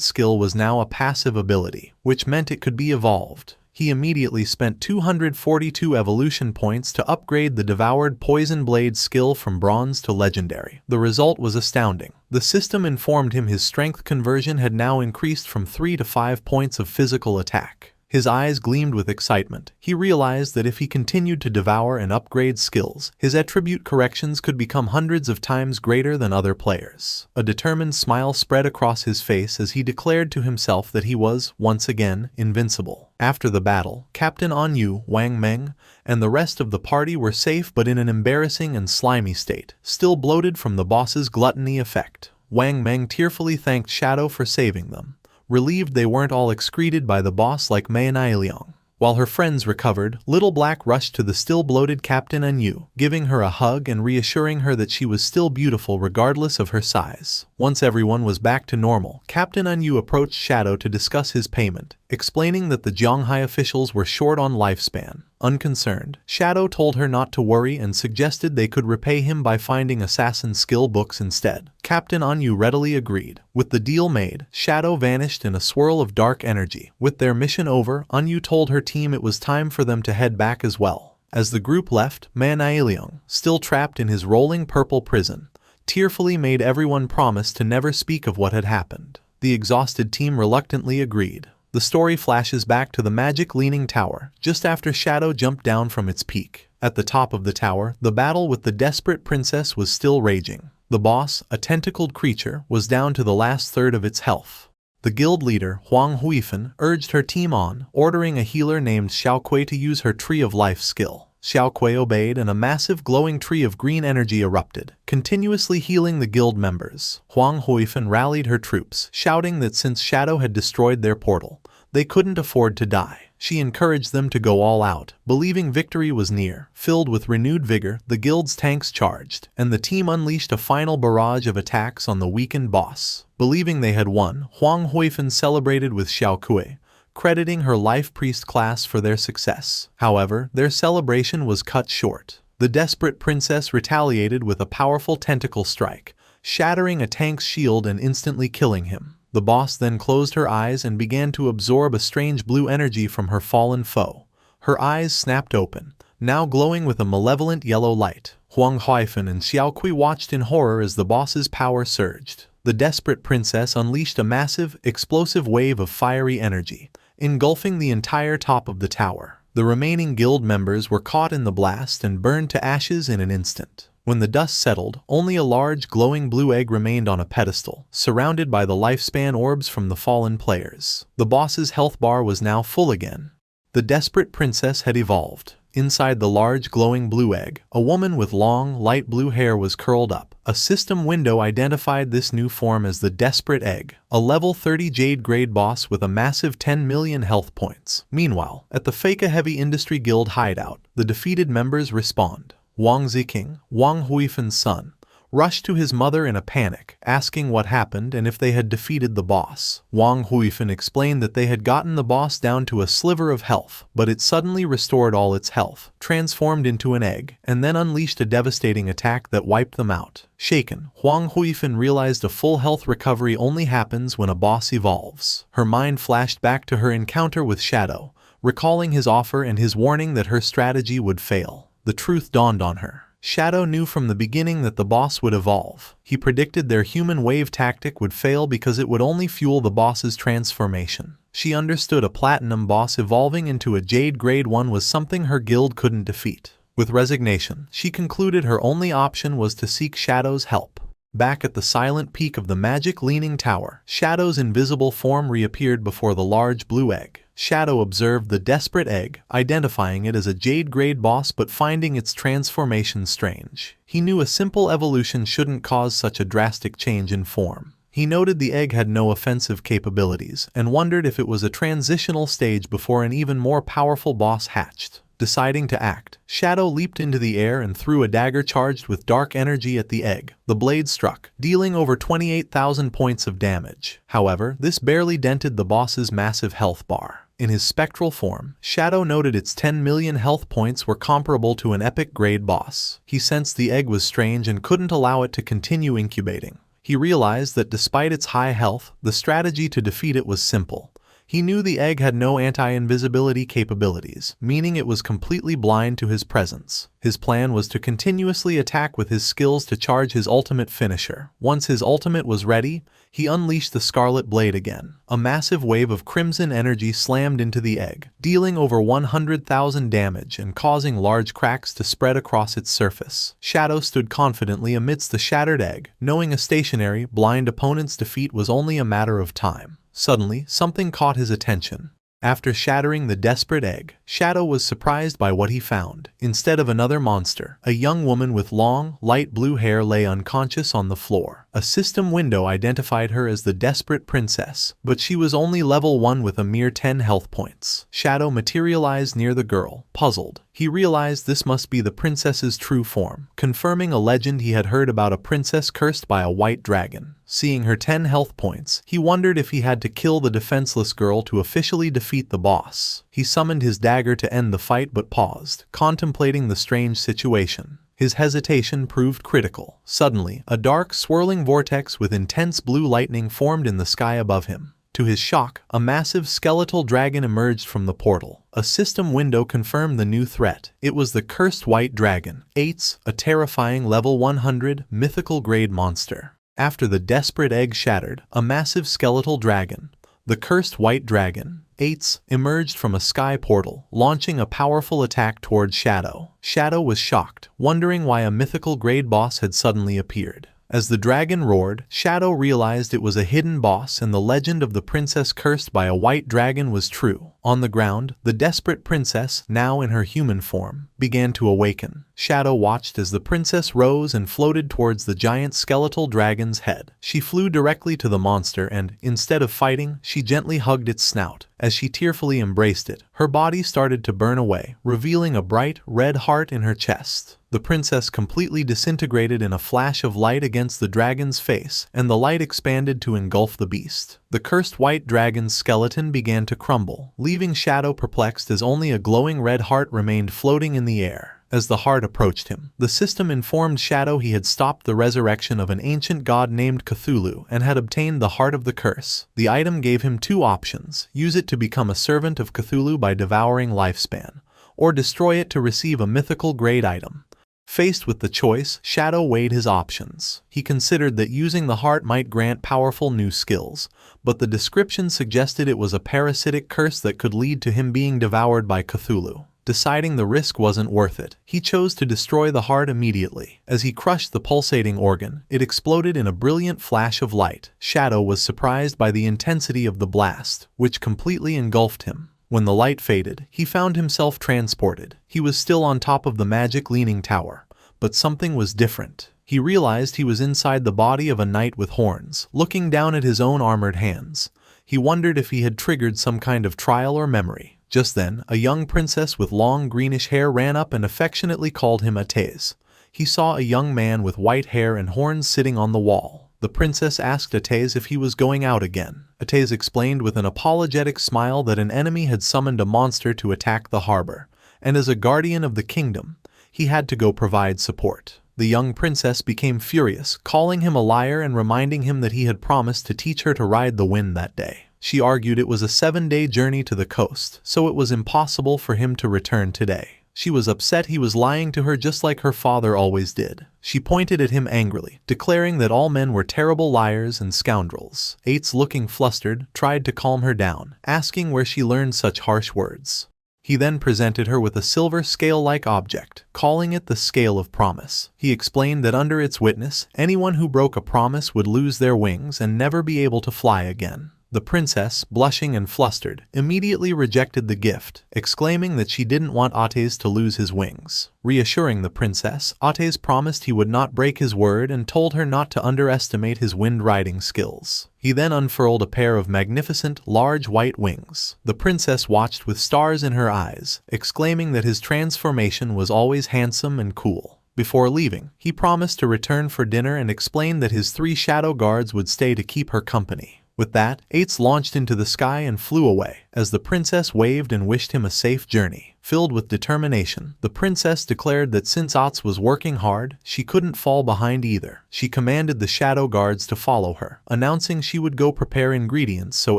skill was now a passive ability, which meant it could be evolved. He immediately spent 242 evolution points to upgrade the devoured poison blade skill from bronze to legendary. The result was astounding. The system informed him his strength conversion had now increased from 3 to 5 points of physical attack. His eyes gleamed with excitement. He realized that if he continued to devour and upgrade skills, his attribute corrections could become hundreds of times greater than other players. A determined smile spread across his face as he declared to himself that he was, once again, invincible. After the battle, Captain Anyu, Wang Meng, and the rest of the party were safe but in an embarrassing and slimy state, still bloated from the boss's gluttony effect. Wang Meng tearfully thanked Shadow for saving them, relieved they weren't all excreted by the boss like Manhwa. While her friends recovered, Little Black rushed to the still bloated Captain Anyu, giving her a hug and reassuring her that she was still beautiful regardless of her size. Once everyone was back to normal, Captain Anyu approached Shadow to discuss his payment, explaining that the Zhonghai officials were short on lifespan. Unconcerned, Shadow told her not to worry and suggested they could repay him by finding assassin skill books instead. Captain Anyu readily agreed. With the deal made, Shadow vanished in a swirl of dark energy. With their mission over, Anyu told her team it was time for them to head back as well. As the group left, Manhwa, still trapped in his rolling purple prison, tearfully made everyone promise to never speak of what had happened. The exhausted team reluctantly agreed. The story flashes back to the magic leaning tower, just after Shadow jumped down from its peak. At the top of the tower, the battle with the desperate princess was still raging. The boss, a tentacled creature, was down to the last third of its health. The guild leader, Huang Huifan, urged her team on, ordering a healer named Xiaokui to use her Tree of Life skill. Xiaokui obeyed and a massive glowing tree of green energy erupted, continuously healing the guild members. Huang Huifan rallied her troops, shouting that since Shadow had destroyed their portal, they couldn't afford to die. She encouraged them to go all out, believing victory was near. Filled with renewed vigor, the guild's tanks charged, and the team unleashed a final barrage of attacks on the weakened boss. Believing they had won, Huang Huifan celebrated with Xiaokui, crediting her life priest class for their success. However, their celebration was cut short. The desperate princess retaliated with a powerful tentacle strike, shattering a tank's shield and instantly killing him. The boss then closed her eyes and began to absorb a strange blue energy from her fallen foe. Her eyes snapped open, now glowing with a malevolent yellow light. Huang Huifan and Xiaokui watched in horror as the boss's power surged. The desperate princess unleashed a massive, explosive wave of fiery energy, engulfing the entire top of the tower. The remaining guild members were caught in the blast and burned to ashes in an instant. When the dust settled, only a large glowing blue egg remained on a pedestal, surrounded by the lifespan orbs from the fallen players. The boss's health bar was now full again. The desperate princess had evolved. Inside the large glowing blue egg, a woman with long, light blue hair was curled up. A system window identified this new form as the Desperate Egg, a level 30 Jade grade boss with a massive 10 million health points. Meanwhile, at the Feka Heavy Industry Guild hideout, the defeated members respawned. Wang Ziking, Wang Huifan's son, rushed to his mother in a panic, asking what happened and if they had defeated the boss. Wang Huifan explained that they had gotten the boss down to a sliver of health, but it suddenly restored all its health, transformed into an egg, and then unleashed a devastating attack that wiped them out. Shaken, Huang Huifan realized a full health recovery only happens when a boss evolves. Her mind flashed back to her encounter with Shadow, recalling his offer and his warning that her strategy would fail. The truth dawned on her. Shadow knew from the beginning that the boss would evolve. He predicted their human wave tactic would fail because it would only fuel the boss's transformation. She understood a platinum boss evolving into a Jade grade 1 was something her guild couldn't defeat. With resignation, she concluded her only option was to seek Shadow's help. Back at the silent peak of the magic leaning tower, Shadow's invisible form reappeared before the large blue egg. Shadow observed the desperate egg, identifying it as a jade-grade boss but finding its transformation strange. He knew a simple evolution shouldn't cause such a drastic change in form. He noted the egg had no offensive capabilities and wondered if it was a transitional stage before an even more powerful boss hatched. Deciding to act, Shadow leaped into the air and threw a dagger charged with dark energy at the egg. The blade struck, dealing over 28,000 points of damage. However, this barely dented the boss's massive health bar. In his spectral form, Shadow noted its 10 million health points were comparable to an epic-grade boss. He sensed the egg was strange and couldn't allow it to continue incubating. He realized that despite its high health, the strategy to defeat it was simple. He knew the egg had no anti-invisibility capabilities, meaning it was completely blind to his presence. His plan was to continuously attack with his skills to charge his ultimate finisher. Once his ultimate was ready, he unleashed the Scarlet Blade again. A massive wave of crimson energy slammed into the egg, dealing over 100,000 damage and causing large cracks to spread across its surface. Shadow stood confidently amidst the shattered egg, knowing a stationary, blind opponent's defeat was only a matter of time. Suddenly, something caught his attention. After shattering the desperate egg, Shadow was surprised by what he found. Instead of another monster, a young woman with long, light blue hair lay unconscious on the floor. A system window identified her as the desperate princess, but she was only level 1 with a mere 10 health points. Shadow materialized near the girl. Puzzled, he realized this must be the princess's true form, confirming a legend he had heard about a princess cursed by a white dragon. Seeing her 10 health points, he wondered if he had to kill the defenseless girl to officially defeat the boss. He summoned his dagger to end the fight but paused, contemplating the strange situation. His hesitation proved critical. Suddenly, a dark, swirling vortex with intense blue lightning formed in the sky above him. To his shock, a massive skeletal dragon emerged from the portal. A system window confirmed the new threat. It was the cursed white dragon, Ates, a terrifying level 100 mythical-grade monster. After the desperate egg shattered, a massive skeletal dragon, the cursed white dragon, Ates, emerged from a sky portal, launching a powerful attack towards Shadow. Shadow was shocked, wondering why a mythical-grade boss had suddenly appeared. As the dragon roared, Shadow realized it was a hidden boss and the legend of the princess cursed by a white dragon was true. On the ground, the desperate princess, now in her human form, began to awaken. Shadow watched as the princess rose and floated towards the giant skeletal dragon's head. She flew directly to the monster and, instead of fighting, she gently hugged its snout. As she tearfully embraced it, her body started to burn away, revealing a bright, red heart in her chest. The princess completely disintegrated in a flash of light against the dragon's face, and the light expanded to engulf the beast. The cursed white dragon's skeleton began to crumble, leaving Shadow perplexed as only a glowing red heart remained floating in the air. As the heart approached him, the system informed Shadow he had stopped the resurrection of an ancient god named Cthulhu and had obtained the Heart of the Curse. The item gave him two options: use it to become a servant of Cthulhu by devouring lifespan, or destroy it to receive a mythical grade item. Faced with the choice, Shadow weighed his options. He considered that using the heart might grant powerful new skills, but the description suggested it was a parasitic curse that could lead to him being devoured by Cthulhu. Deciding the risk wasn't worth it, he chose to destroy the heart immediately. As he crushed the pulsating organ, it exploded in a brilliant flash of light. Shadow was surprised by the intensity of the blast, which completely engulfed him. When the light faded, he found himself transported. He was still on top of the magic leaning tower, but something was different. He realized he was inside the body of a knight with horns, looking down at his own armored hands. He wondered if he had triggered some kind of trial or memory. Just then, a young princess with long greenish hair ran up and affectionately called him Atez. He saw a young man with white hair and horns sitting on the wall. The princess asked Atez if he was going out again. Atez explained with an apologetic smile that an enemy had summoned a monster to attack the harbor, and as a guardian of the kingdom, he had to go provide support. The young princess became furious, calling him a liar and reminding him that he had promised to teach her to ride the wind that day. She argued it was a 7-day journey to the coast, so it was impossible for him to return today. She was upset he was lying to her just like her father always did. She pointed at him angrily, declaring that all men were terrible liars and scoundrels. Ates, looking flustered, tried to calm her down, asking where she learned such harsh words. He then presented her with a silver scale-like object, calling it the Scale of Promise. He explained that under its witness, anyone who broke a promise would lose their wings and never be able to fly again. The princess, blushing and flustered, immediately rejected the gift, exclaiming that she didn't want Ates to lose his wings. Reassuring the princess, Ates promised he would not break his word and told her not to underestimate his wind-riding skills. He then unfurled a pair of magnificent, large white wings. The princess watched with stars in her eyes, exclaiming that his transformation was always handsome and cool. Before leaving, he promised to return for dinner and explained that his 3 shadow guards would stay to keep her company. With that, Ates launched into the sky and flew away, as the princess waved and wished him a safe journey. Filled with determination, the princess declared that since Ates was working hard, she couldn't fall behind either. She commanded the shadow guards to follow her, announcing she would go prepare ingredients so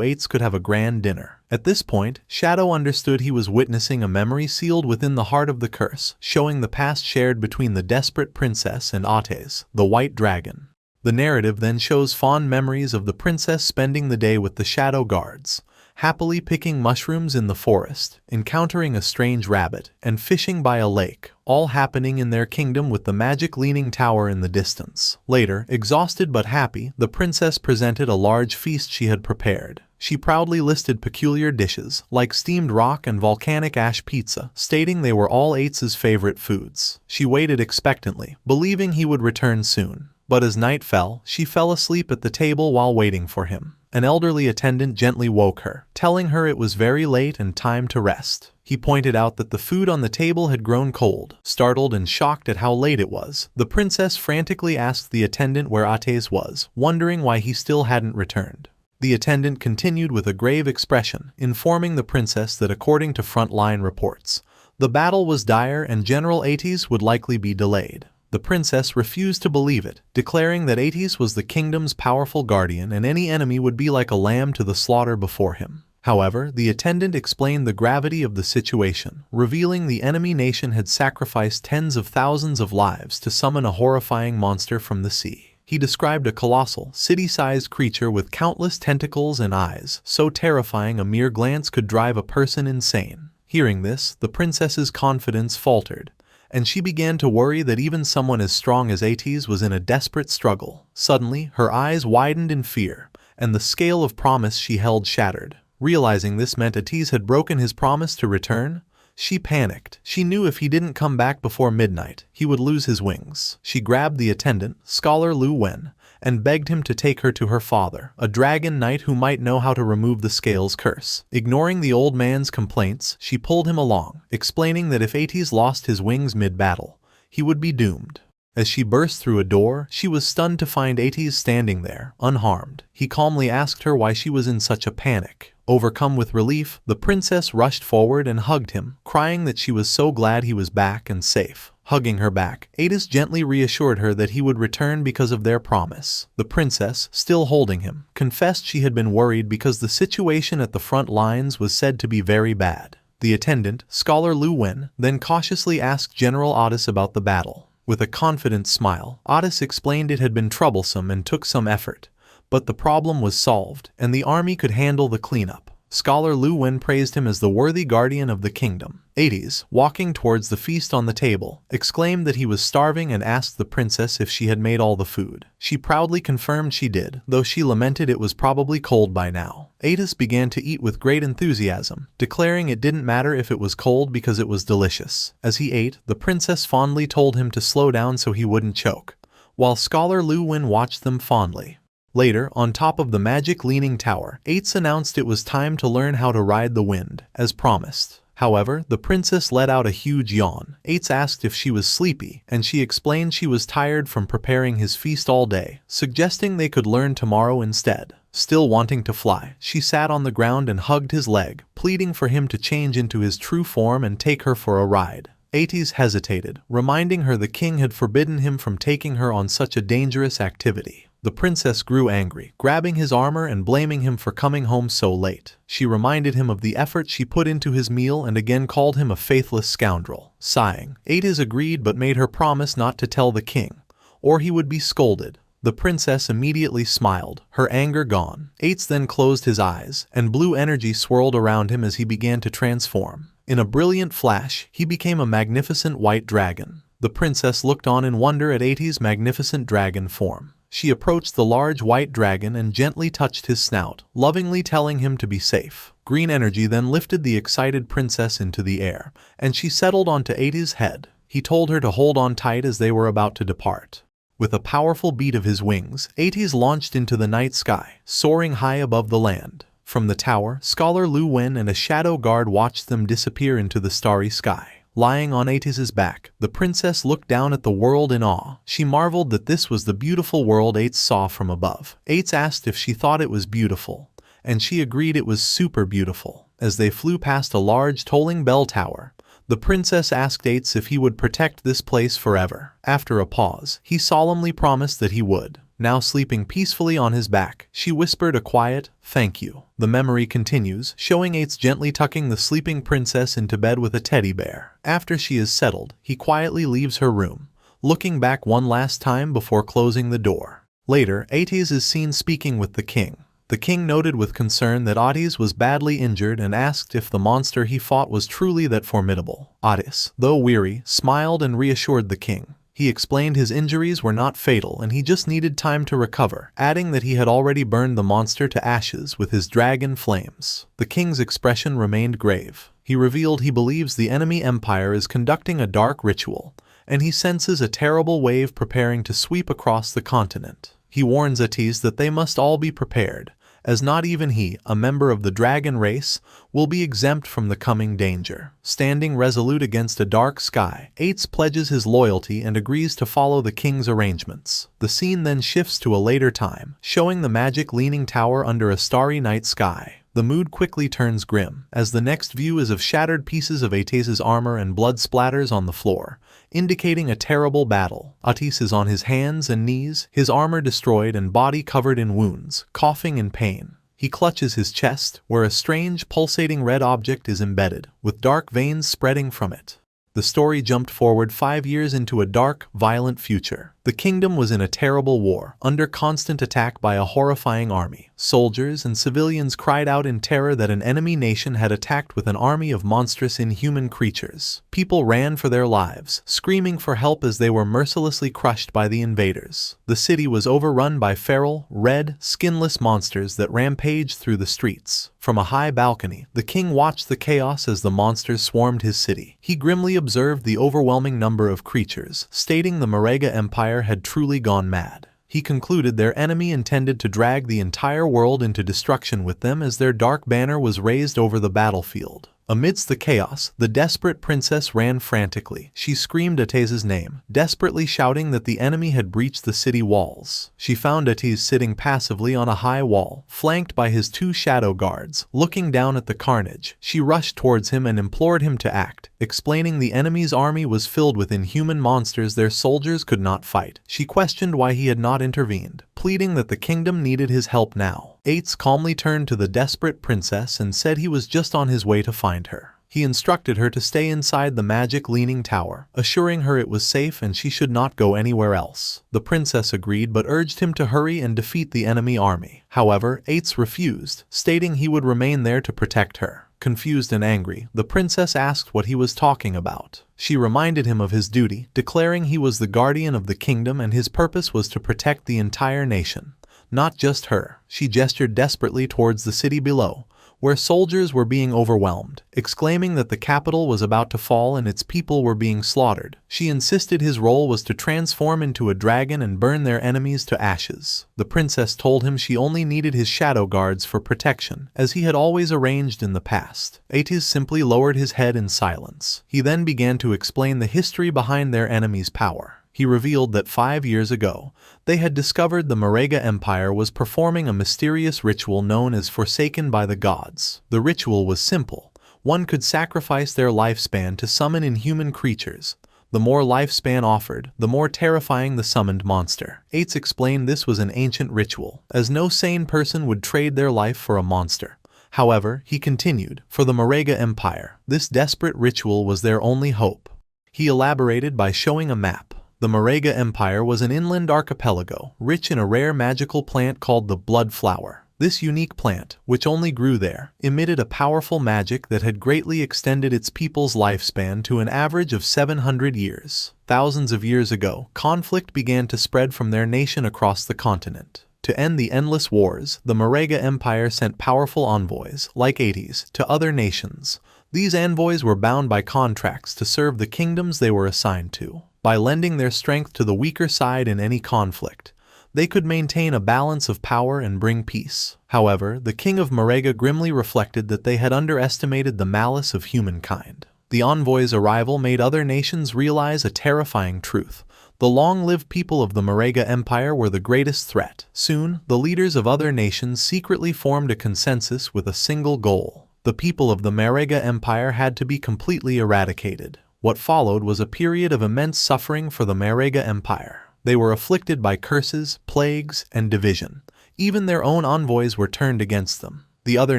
Ates could have a grand dinner. At this point, Shadow understood he was witnessing a memory sealed within the heart of the curse, showing the past shared between the desperate princess and Ates, the white dragon. The narrative then shows fond memories of the princess spending the day with the shadow guards, happily picking mushrooms in the forest, encountering a strange rabbit, and fishing by a lake, all happening in their kingdom with the magic leaning tower in the distance. Later, exhausted but happy, the princess presented a large feast she had prepared. She proudly listed peculiar dishes, like steamed rock and volcanic ash pizza, stating they were all Ates's favorite foods. She waited expectantly, believing he would return soon. But as night fell, she fell asleep at the table while waiting for him. An elderly attendant gently woke her, telling her it was very late and time to rest. He pointed out that the food on the table had grown cold. Startled and shocked at how late it was, the princess frantically asked the attendant where Ates was, wondering why he still hadn't returned. The attendant continued with a grave expression, informing the princess that according to frontline reports, the battle was dire and General Ates would likely be delayed. The princess refused to believe it, declaring that Ates was the kingdom's powerful guardian and any enemy would be like a lamb to the slaughter before him. However, the attendant explained the gravity of the situation, revealing the enemy nation had sacrificed tens of thousands of lives to summon a horrifying monster from the sea. He described a colossal, city-sized creature with countless tentacles and eyes, so terrifying a mere glance could drive a person insane. Hearing this, the princess's confidence faltered, and she began to worry that even someone as strong as Ates was in a desperate struggle. Suddenly, her eyes widened in fear, and the scale of promise she held shattered. Realizing this meant Ates had broken his promise to return, she panicked. She knew if he didn't come back before midnight, he would lose his wings. She grabbed the attendant, Scholar Lu Wen, and begged him to take her to her father, a dragon knight who might know how to remove the scale's curse. Ignoring the old man's complaints, she pulled him along, explaining that if Ates lost his wings mid-battle, he would be doomed. As she burst through a door, she was stunned to find Ates standing there, unharmed. He calmly asked her why she was in such a panic. Overcome with relief, the princess rushed forward and hugged him, crying that she was so glad he was back and safe. Hugging her back, Ates gently reassured her that he would return because of their promise. The princess, still holding him, confessed she had been worried because the situation at the front lines was said to be very bad. The attendant, Scholar Lu Wen, then cautiously asked General Ates about the battle. With a confident smile, Ates explained it had been troublesome and took some effort, but the problem was solved, and the army could handle the cleanup. Scholar Lu Wen praised him as the worthy guardian of the kingdom. Ates, walking towards the feast on the table, exclaimed that he was starving and asked the princess if she had made all the food. She proudly confirmed she did, though she lamented it was probably cold by now. Ates began to eat with great enthusiasm, declaring it didn't matter if it was cold because it was delicious. As he ate, the princess fondly told him to slow down so he wouldn't choke, while Scholar Lu Wen watched them fondly. Later, on top of the magic leaning tower, Ates announced it was time to learn how to ride the wind, as promised. However, the princess let out a huge yawn. Ates asked if she was sleepy, and she explained she was tired from preparing his feast all day, suggesting they could learn tomorrow instead. Still wanting to fly, she sat on the ground and hugged his leg, pleading for him to change into his true form and take her for a ride. Ates hesitated, reminding her the king had forbidden him from taking her on such a dangerous activity. The princess grew angry, grabbing his armor and blaming him for coming home so late. She reminded him of the effort she put into his meal and again called him a faithless scoundrel. Sighing, Ates agreed but made her promise not to tell the king, or he would be scolded. The princess immediately smiled, her anger gone. Ates then closed his eyes, and blue energy swirled around him as he began to transform. In a brilliant flash, he became a magnificent white dragon. The princess looked on in wonder at Ates' magnificent dragon form. She approached the large white dragon and gently touched his snout, lovingly telling him to be safe. Green energy then lifted the excited princess into the air, and she settled onto Ate's head. He told her to hold on tight as they were about to depart. With a powerful beat of his wings, Ates launched into the night sky, soaring high above the land. From the tower, Scholar Lu Wen and a shadow guard watched them disappear into the starry sky. Lying on Ates's back, the princess looked down at the world in awe. She marveled that this was the beautiful world Ates saw from above. Ates asked if she thought it was beautiful, and she agreed it was super beautiful. As they flew past a large tolling bell tower, the princess asked Ates if he would protect this place forever. After a pause, he solemnly promised that he would. Now sleeping peacefully on his back, she whispered a quiet, "Thank you." The memory continues, showing Ates gently tucking the sleeping princess into bed with a teddy bear. After she is settled, he quietly leaves her room, looking back one last time before closing the door. Later, Ates is seen speaking with the king. The king noted with concern that Ates was badly injured and asked if the monster he fought was truly that formidable. Ates, though weary, smiled and reassured the king. He explained his injuries were not fatal and he just needed time to recover, adding that he had already burned the monster to ashes with his dragon flames. The king's expression remained grave. He revealed he believes the enemy empire is conducting a dark ritual, and he senses a terrible wave preparing to sweep across the continent. He warns Ates that they must all be prepared, as not even he, a member of the dragon race, will be exempt from the coming danger. Standing resolute against a dark sky, Ates pledges his loyalty and agrees to follow the king's arrangements. The scene then shifts to a later time, showing the magic leaning tower under a starry night sky. The mood quickly turns grim, as the next view is of shattered pieces of Ates's armor and blood splatters on the floor, indicating a terrible battle. Ates is on his hands and knees, his armor destroyed and body covered in wounds, coughing in pain. He clutches his chest, where a strange, pulsating red object is embedded, with dark veins spreading from it. The story jumped forward 5 years into a dark, violent future. The kingdom was in a terrible war, under constant attack by a horrifying army. Soldiers and civilians cried out in terror that an enemy nation had attacked with an army of monstrous inhuman creatures. People ran for their lives, screaming for help as they were mercilessly crushed by the invaders. The city was overrun by feral, red, skinless monsters that rampaged through the streets. From a high balcony, the king watched the chaos as the monsters swarmed his city. He grimly observed the overwhelming number of creatures, stating the Marega Empire had truly gone mad. He concluded their enemy intended to drag the entire world into destruction with them as their dark banner was raised over the battlefield. Amidst the chaos, the desperate princess ran frantically. She screamed Ates's name, desperately shouting that the enemy had breached the city walls. She found Ates sitting passively on a high wall, flanked by his 2 shadow guards. Looking down at the carnage, she rushed towards him and implored him to act, explaining the enemy's army was filled with inhuman monsters their soldiers could not fight. She questioned why he had not intervened, pleading that the kingdom needed his help now. Ates calmly turned to the desperate princess and said he was just on his way to find her. He instructed her to stay inside the magic leaning tower, assuring her it was safe and she should not go anywhere else. The princess agreed but urged him to hurry and defeat the enemy army. However, Ates refused, stating he would remain there to protect her. Confused and angry, the princess asked what he was talking about. She reminded him of his duty, declaring he was the guardian of the kingdom and his purpose was to protect the entire nation. Not just her. She gestured desperately towards the city below, where soldiers were being overwhelmed, exclaiming that the capital was about to fall and its people were being slaughtered. She insisted his role was to transform into a dragon and burn their enemies to ashes. The princess told him she only needed his shadow guards for protection, as he had always arranged in the past. Ates simply lowered his head in silence. He then began to explain the history behind their enemy's power. He revealed that 5 years ago, they had discovered the Marega Empire was performing a mysterious ritual known as Forsaken by the Gods. The ritual was simple. One could sacrifice their lifespan to summon inhuman creatures. The more lifespan offered, the more terrifying the summoned monster. Ates explained this was an ancient ritual, as no sane person would trade their life for a monster. However, he continued, for the Marega Empire, this desperate ritual was their only hope. He elaborated by showing a map. The Marega Empire was an inland archipelago, rich in a rare magical plant called the blood flower. This unique plant, which only grew there, emitted a powerful magic that had greatly extended its people's lifespan to an average of 700 years. Thousands of years ago, conflict began to spread from their nation across the continent. To end the endless wars, the Marega Empire sent powerful envoys, like Ates, to other nations. These envoys were bound by contracts to serve the kingdoms they were assigned to. By lending their strength to the weaker side in any conflict, they could maintain a balance of power and bring peace. However, the king of Marega grimly reflected that they had underestimated the malice of humankind. The envoys' arrival made other nations realize a terrifying truth. The long-lived people of the Marega Empire were the greatest threat. Soon, the leaders of other nations secretly formed a consensus with a single goal. The people of the Marega Empire had to be completely eradicated. What followed was a period of immense suffering for the Marega Empire. They were afflicted by curses, plagues, and division. Even their own envoys were turned against them. The other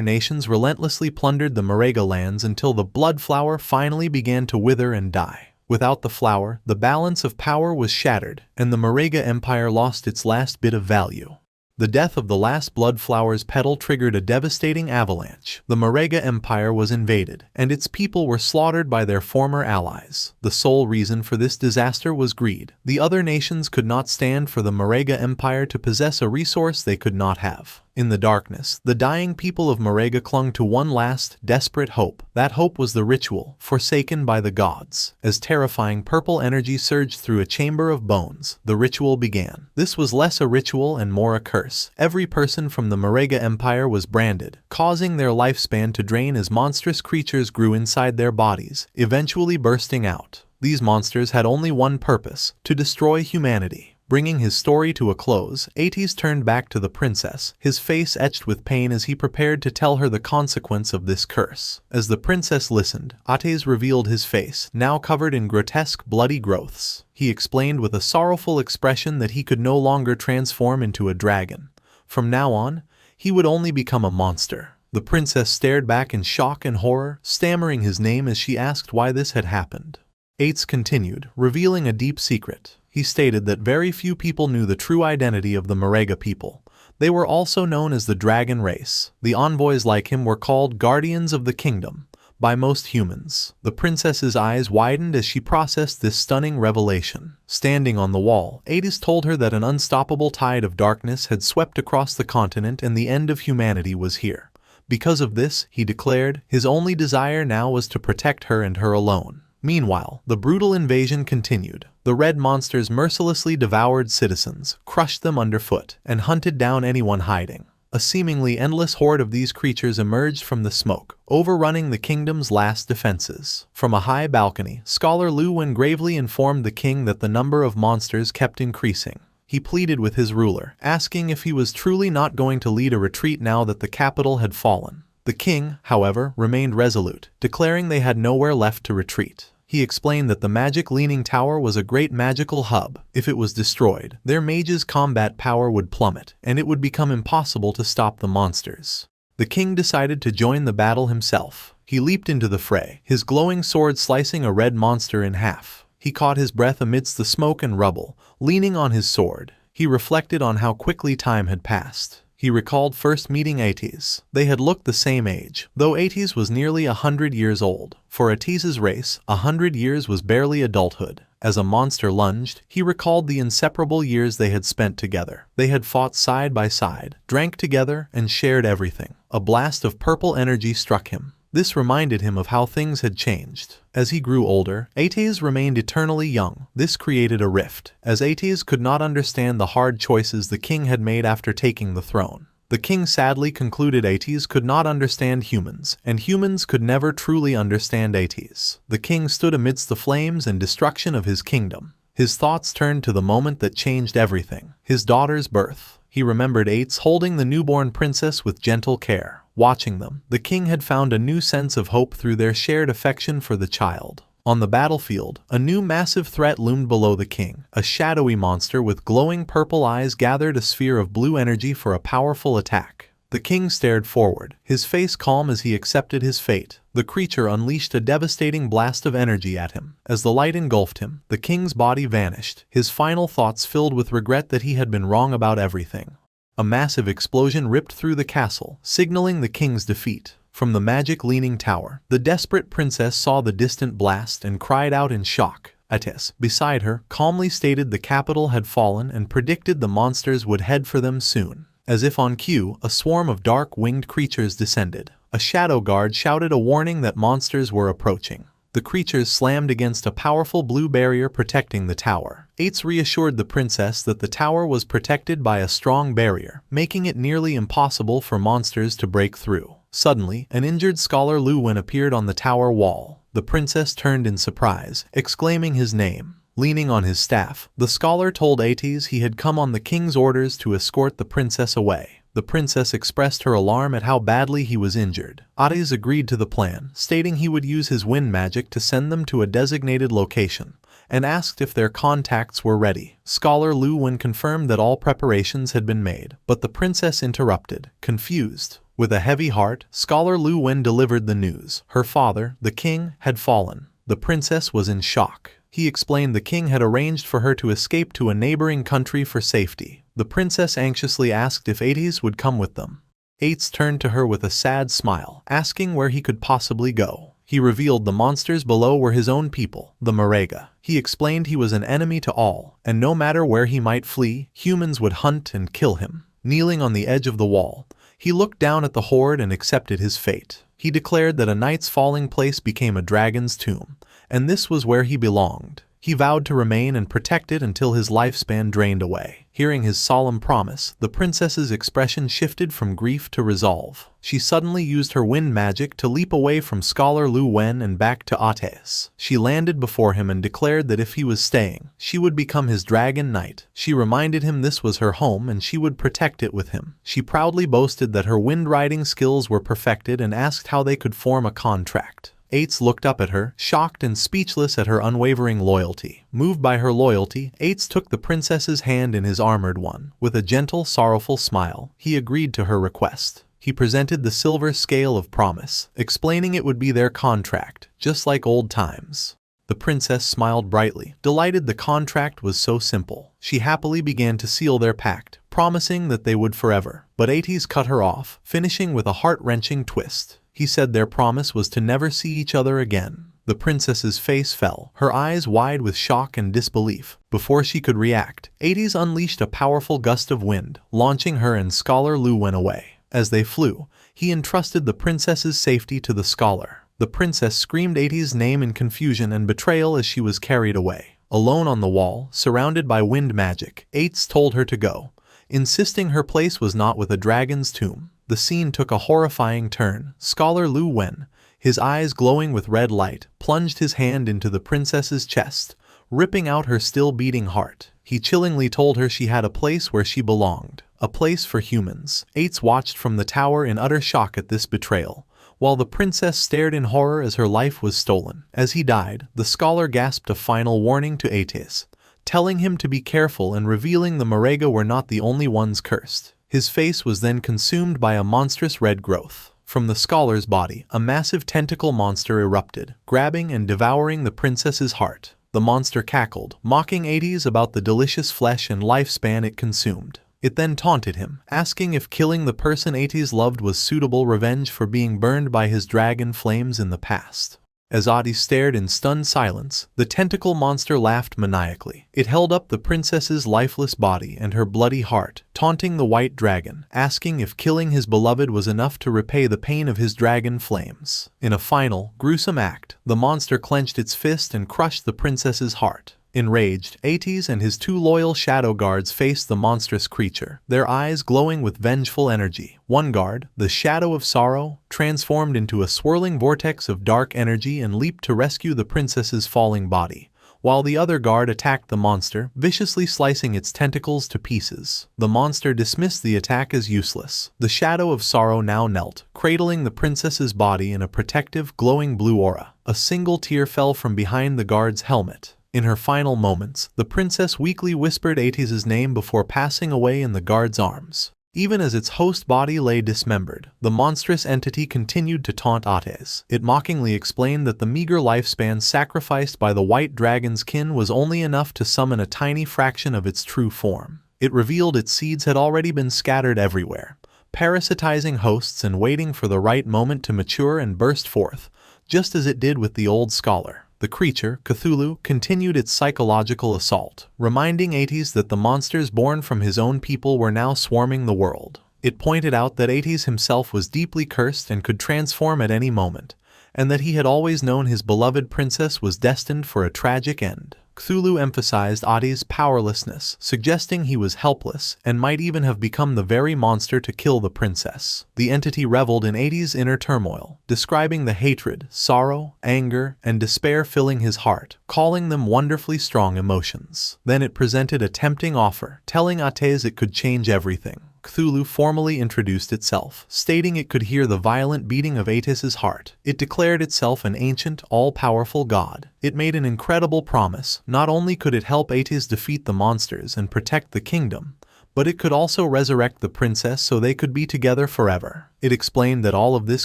nations relentlessly plundered the Marega lands until the blood flower finally began to wither and die. Without the flower, the balance of power was shattered, and the Marega Empire lost its last bit of value. The death of the last blood flower's petal triggered a devastating avalanche. The Marega Empire was invaded, and its people were slaughtered by their former allies. The sole reason for this disaster was greed. The other nations could not stand for the Marega Empire to possess a resource they could not have. In the darkness, the dying people of Marega clung to one last, desperate hope. That hope was the ritual, forsaken by the gods. As terrifying purple energy surged through a chamber of bones, the ritual began. This was less a ritual and more a curse. Every person from the Marega Empire was branded, causing their lifespan to drain as monstrous creatures grew inside their bodies, eventually bursting out. These monsters had only one purpose: to destroy humanity. Bringing his story to a close, Ates turned back to the princess, his face etched with pain as he prepared to tell her the consequence of this curse. As the princess listened, Ates revealed his face, now covered in grotesque, bloody growths. He explained with a sorrowful expression that he could no longer transform into a dragon. From now on, he would only become a monster. The princess stared back in shock and horror, stammering his name as she asked why this had happened. Ates continued, revealing a deep secret. He stated that very few people knew the true identity of the Marega people. They were also known as the dragon race. The envoys like him were called guardians of the kingdom by most humans. The princess's eyes widened as she processed this stunning revelation. Standing on the wall, Ates told her that an unstoppable tide of darkness had swept across the continent and the end of humanity was here. Because of this, he declared, his only desire now was to protect her and her alone. Meanwhile, the brutal invasion continued. The red monsters mercilessly devoured citizens, crushed them underfoot, and hunted down anyone hiding. A seemingly endless horde of these creatures emerged from the smoke, overrunning the kingdom's last defenses. From a high balcony, Scholar Lu Wen gravely informed the king that the number of monsters kept increasing. He pleaded with his ruler, asking if he was truly not going to lead a retreat now that the capital had fallen. The king, however, remained resolute, declaring they had nowhere left to retreat. He explained that the Magic Leaning Tower was a great magical hub. If it was destroyed, their mages' combat power would plummet, and it would become impossible to stop the monsters. The king decided to join the battle himself. He leaped into the fray, his glowing sword slicing a red monster in half. He caught his breath amidst the smoke and rubble, leaning on his sword. He reflected on how quickly time had passed. He recalled first meeting Ates. They had looked the same age, though Ates was nearly 100 years old. For Ates's race, 100 years was barely adulthood. As a monster lunged, he recalled the inseparable years they had spent together. They had fought side by side, drank together, and shared everything. A blast of purple energy struck him. This reminded him of how things had changed. As he grew older, Ates remained eternally young. This created a rift, as Ates could not understand the hard choices the king had made after taking the throne. The king sadly concluded Ates could not understand humans, and humans could never truly understand Ates. The king stood amidst the flames and destruction of his kingdom. His thoughts turned to the moment that changed everything, his daughter's birth. He remembered Ates holding the newborn princess with gentle care. Watching them, the king had found a new sense of hope through their shared affection for the child. On the battlefield, a new massive threat loomed below the king. A shadowy monster with glowing purple eyes gathered a sphere of blue energy for a powerful attack. The king stared forward, his face calm as he accepted his fate. The creature unleashed a devastating blast of energy at him. As the light engulfed him, the king's body vanished, his final thoughts filled with regret that he had been wrong about everything. A massive explosion ripped through the castle, signaling the king's defeat. From the magic-leaning tower, the desperate princess saw the distant blast and cried out in shock. Ates, beside her, calmly stated the capital had fallen and predicted the monsters would head for them soon. As if on cue, a swarm of dark-winged creatures descended. A shadow guard shouted a warning that monsters were approaching. The creatures slammed against a powerful blue barrier protecting the tower. Ates reassured the princess that the tower was protected by a strong barrier, making it nearly impossible for monsters to break through. Suddenly, an injured scholar Lu Wen appeared on the tower wall. The princess turned in surprise, exclaiming his name. Leaning on his staff, the scholar told Ates he had come on the king's orders to escort the princess away. The princess expressed her alarm at how badly he was injured. Ates agreed to the plan, stating he would use his wind magic to send them to a designated location, and asked if their contacts were ready. Scholar Lu Wen confirmed that all preparations had been made, but the princess interrupted, confused. With a heavy heart, Scholar Lu Wen delivered the news. Her father, the king, had fallen. The princess was in shock. He explained the king had arranged for her to escape to a neighboring country for safety. The princess anxiously asked if Ates would come with them. Ates turned to her with a sad smile, asking where he could possibly go. He revealed the monsters below were his own people, the Marega. He explained he was an enemy to all, and no matter where he might flee, humans would hunt and kill him. Kneeling on the edge of the wall, he looked down at the horde and accepted his fate. He declared that a knight's falling place became a dragon's tomb, and this was where he belonged. He vowed to remain and protect it until his lifespan drained away. Hearing his solemn promise, the princess's expression shifted from grief to resolve. She suddenly used her wind magic to leap away from Scholar Lu Wen and back to Ates. She landed before him and declared that if he was staying, she would become his dragon knight. She reminded him this was her home and she would protect it with him. She proudly boasted that her wind riding skills were perfected and asked how they could form a contract. Ates looked up at her, shocked and speechless at her unwavering loyalty. Moved by her loyalty, Ates took the princess's hand in his armored one. With a gentle, sorrowful smile, he agreed to her request. He presented the silver scale of promise, explaining it would be their contract, just like old times. The princess smiled brightly, delighted the contract was so simple. She happily began to seal their pact, promising that they would forever. But Ates cut her off, finishing with a heart-wrenching twist. He said their promise was to never see each other again. The princess's face fell, her eyes wide with shock and disbelief. Before she could react, Ates unleashed a powerful gust of wind, launching her and Scholar Lu Wen away. As they flew, he entrusted the princess's safety to the scholar. The princess screamed Ates' name in confusion and betrayal as she was carried away. Alone on the wall, surrounded by wind magic, Ates told her to go, insisting her place was not with a dragon's tomb. The scene took a horrifying turn. Scholar Lu Wen, his eyes glowing with red light, plunged his hand into the princess's chest, ripping out her still-beating heart. He chillingly told her she had a place where she belonged, a place for humans. Ates watched from the tower in utter shock at this betrayal, while the princess stared in horror as her life was stolen. As he died, the scholar gasped a final warning to Ates, telling him to be careful and revealing the Marega were not the only ones cursed. His face was then consumed by a monstrous red growth. From the scholar's body, a massive tentacle monster erupted, grabbing and devouring the princess's heart. The monster cackled, mocking Ates about the delicious flesh and lifespan it consumed. It then taunted him, asking if killing the person Ates loved was suitable revenge for being burned by his dragon flames in the past. As Ates stared in stunned silence, the tentacle monster laughed maniacally. It held up the princess's lifeless body and her bloody heart, taunting the white dragon, asking if killing his beloved was enough to repay the pain of his dragon flames. In a final, gruesome act, the monster clenched its fist and crushed the princess's heart. Enraged, Ates and his two loyal shadow guards faced the monstrous creature, their eyes glowing with vengeful energy. One guard, the Shadow of Sorrow, transformed into a swirling vortex of dark energy and leaped to rescue the princess's falling body, while the other guard attacked the monster, viciously slicing its tentacles to pieces. The monster dismissed the attack as useless. The Shadow of Sorrow now knelt, cradling the princess's body in a protective, glowing blue aura. A single tear fell from behind the guard's helmet. In her final moments, the princess weakly whispered Ates' name before passing away in the guard's arms. Even as its host body lay dismembered, the monstrous entity continued to taunt Ates. It mockingly explained that the meager lifespan sacrificed by the white dragon's kin was only enough to summon a tiny fraction of its true form. It revealed its seeds had already been scattered everywhere, parasitizing hosts and waiting for the right moment to mature and burst forth, just as it did with the old scholar. The creature, Cthulhu, continued its psychological assault, reminding Ates that the monsters born from his own people were now swarming the world. It pointed out that Ates himself was deeply cursed and could transform at any moment, and that he had always known his beloved princess was destined for a tragic end. Cthulhu emphasized Ates' powerlessness, suggesting he was helpless and might even have become the very monster to kill the princess. The entity reveled in Ates' inner turmoil, describing the hatred, sorrow, anger, and despair filling his heart, calling them wonderfully strong emotions. Then it presented a tempting offer, telling Ates it could change everything. Cthulhu formally introduced itself, stating it could hear the violent beating of Ates's heart. It declared itself an ancient, all-powerful god. It made an incredible promise. Not only could it help Ates defeat the monsters and protect the kingdom, but it could also resurrect the princess so they could be together forever. It explained that all of this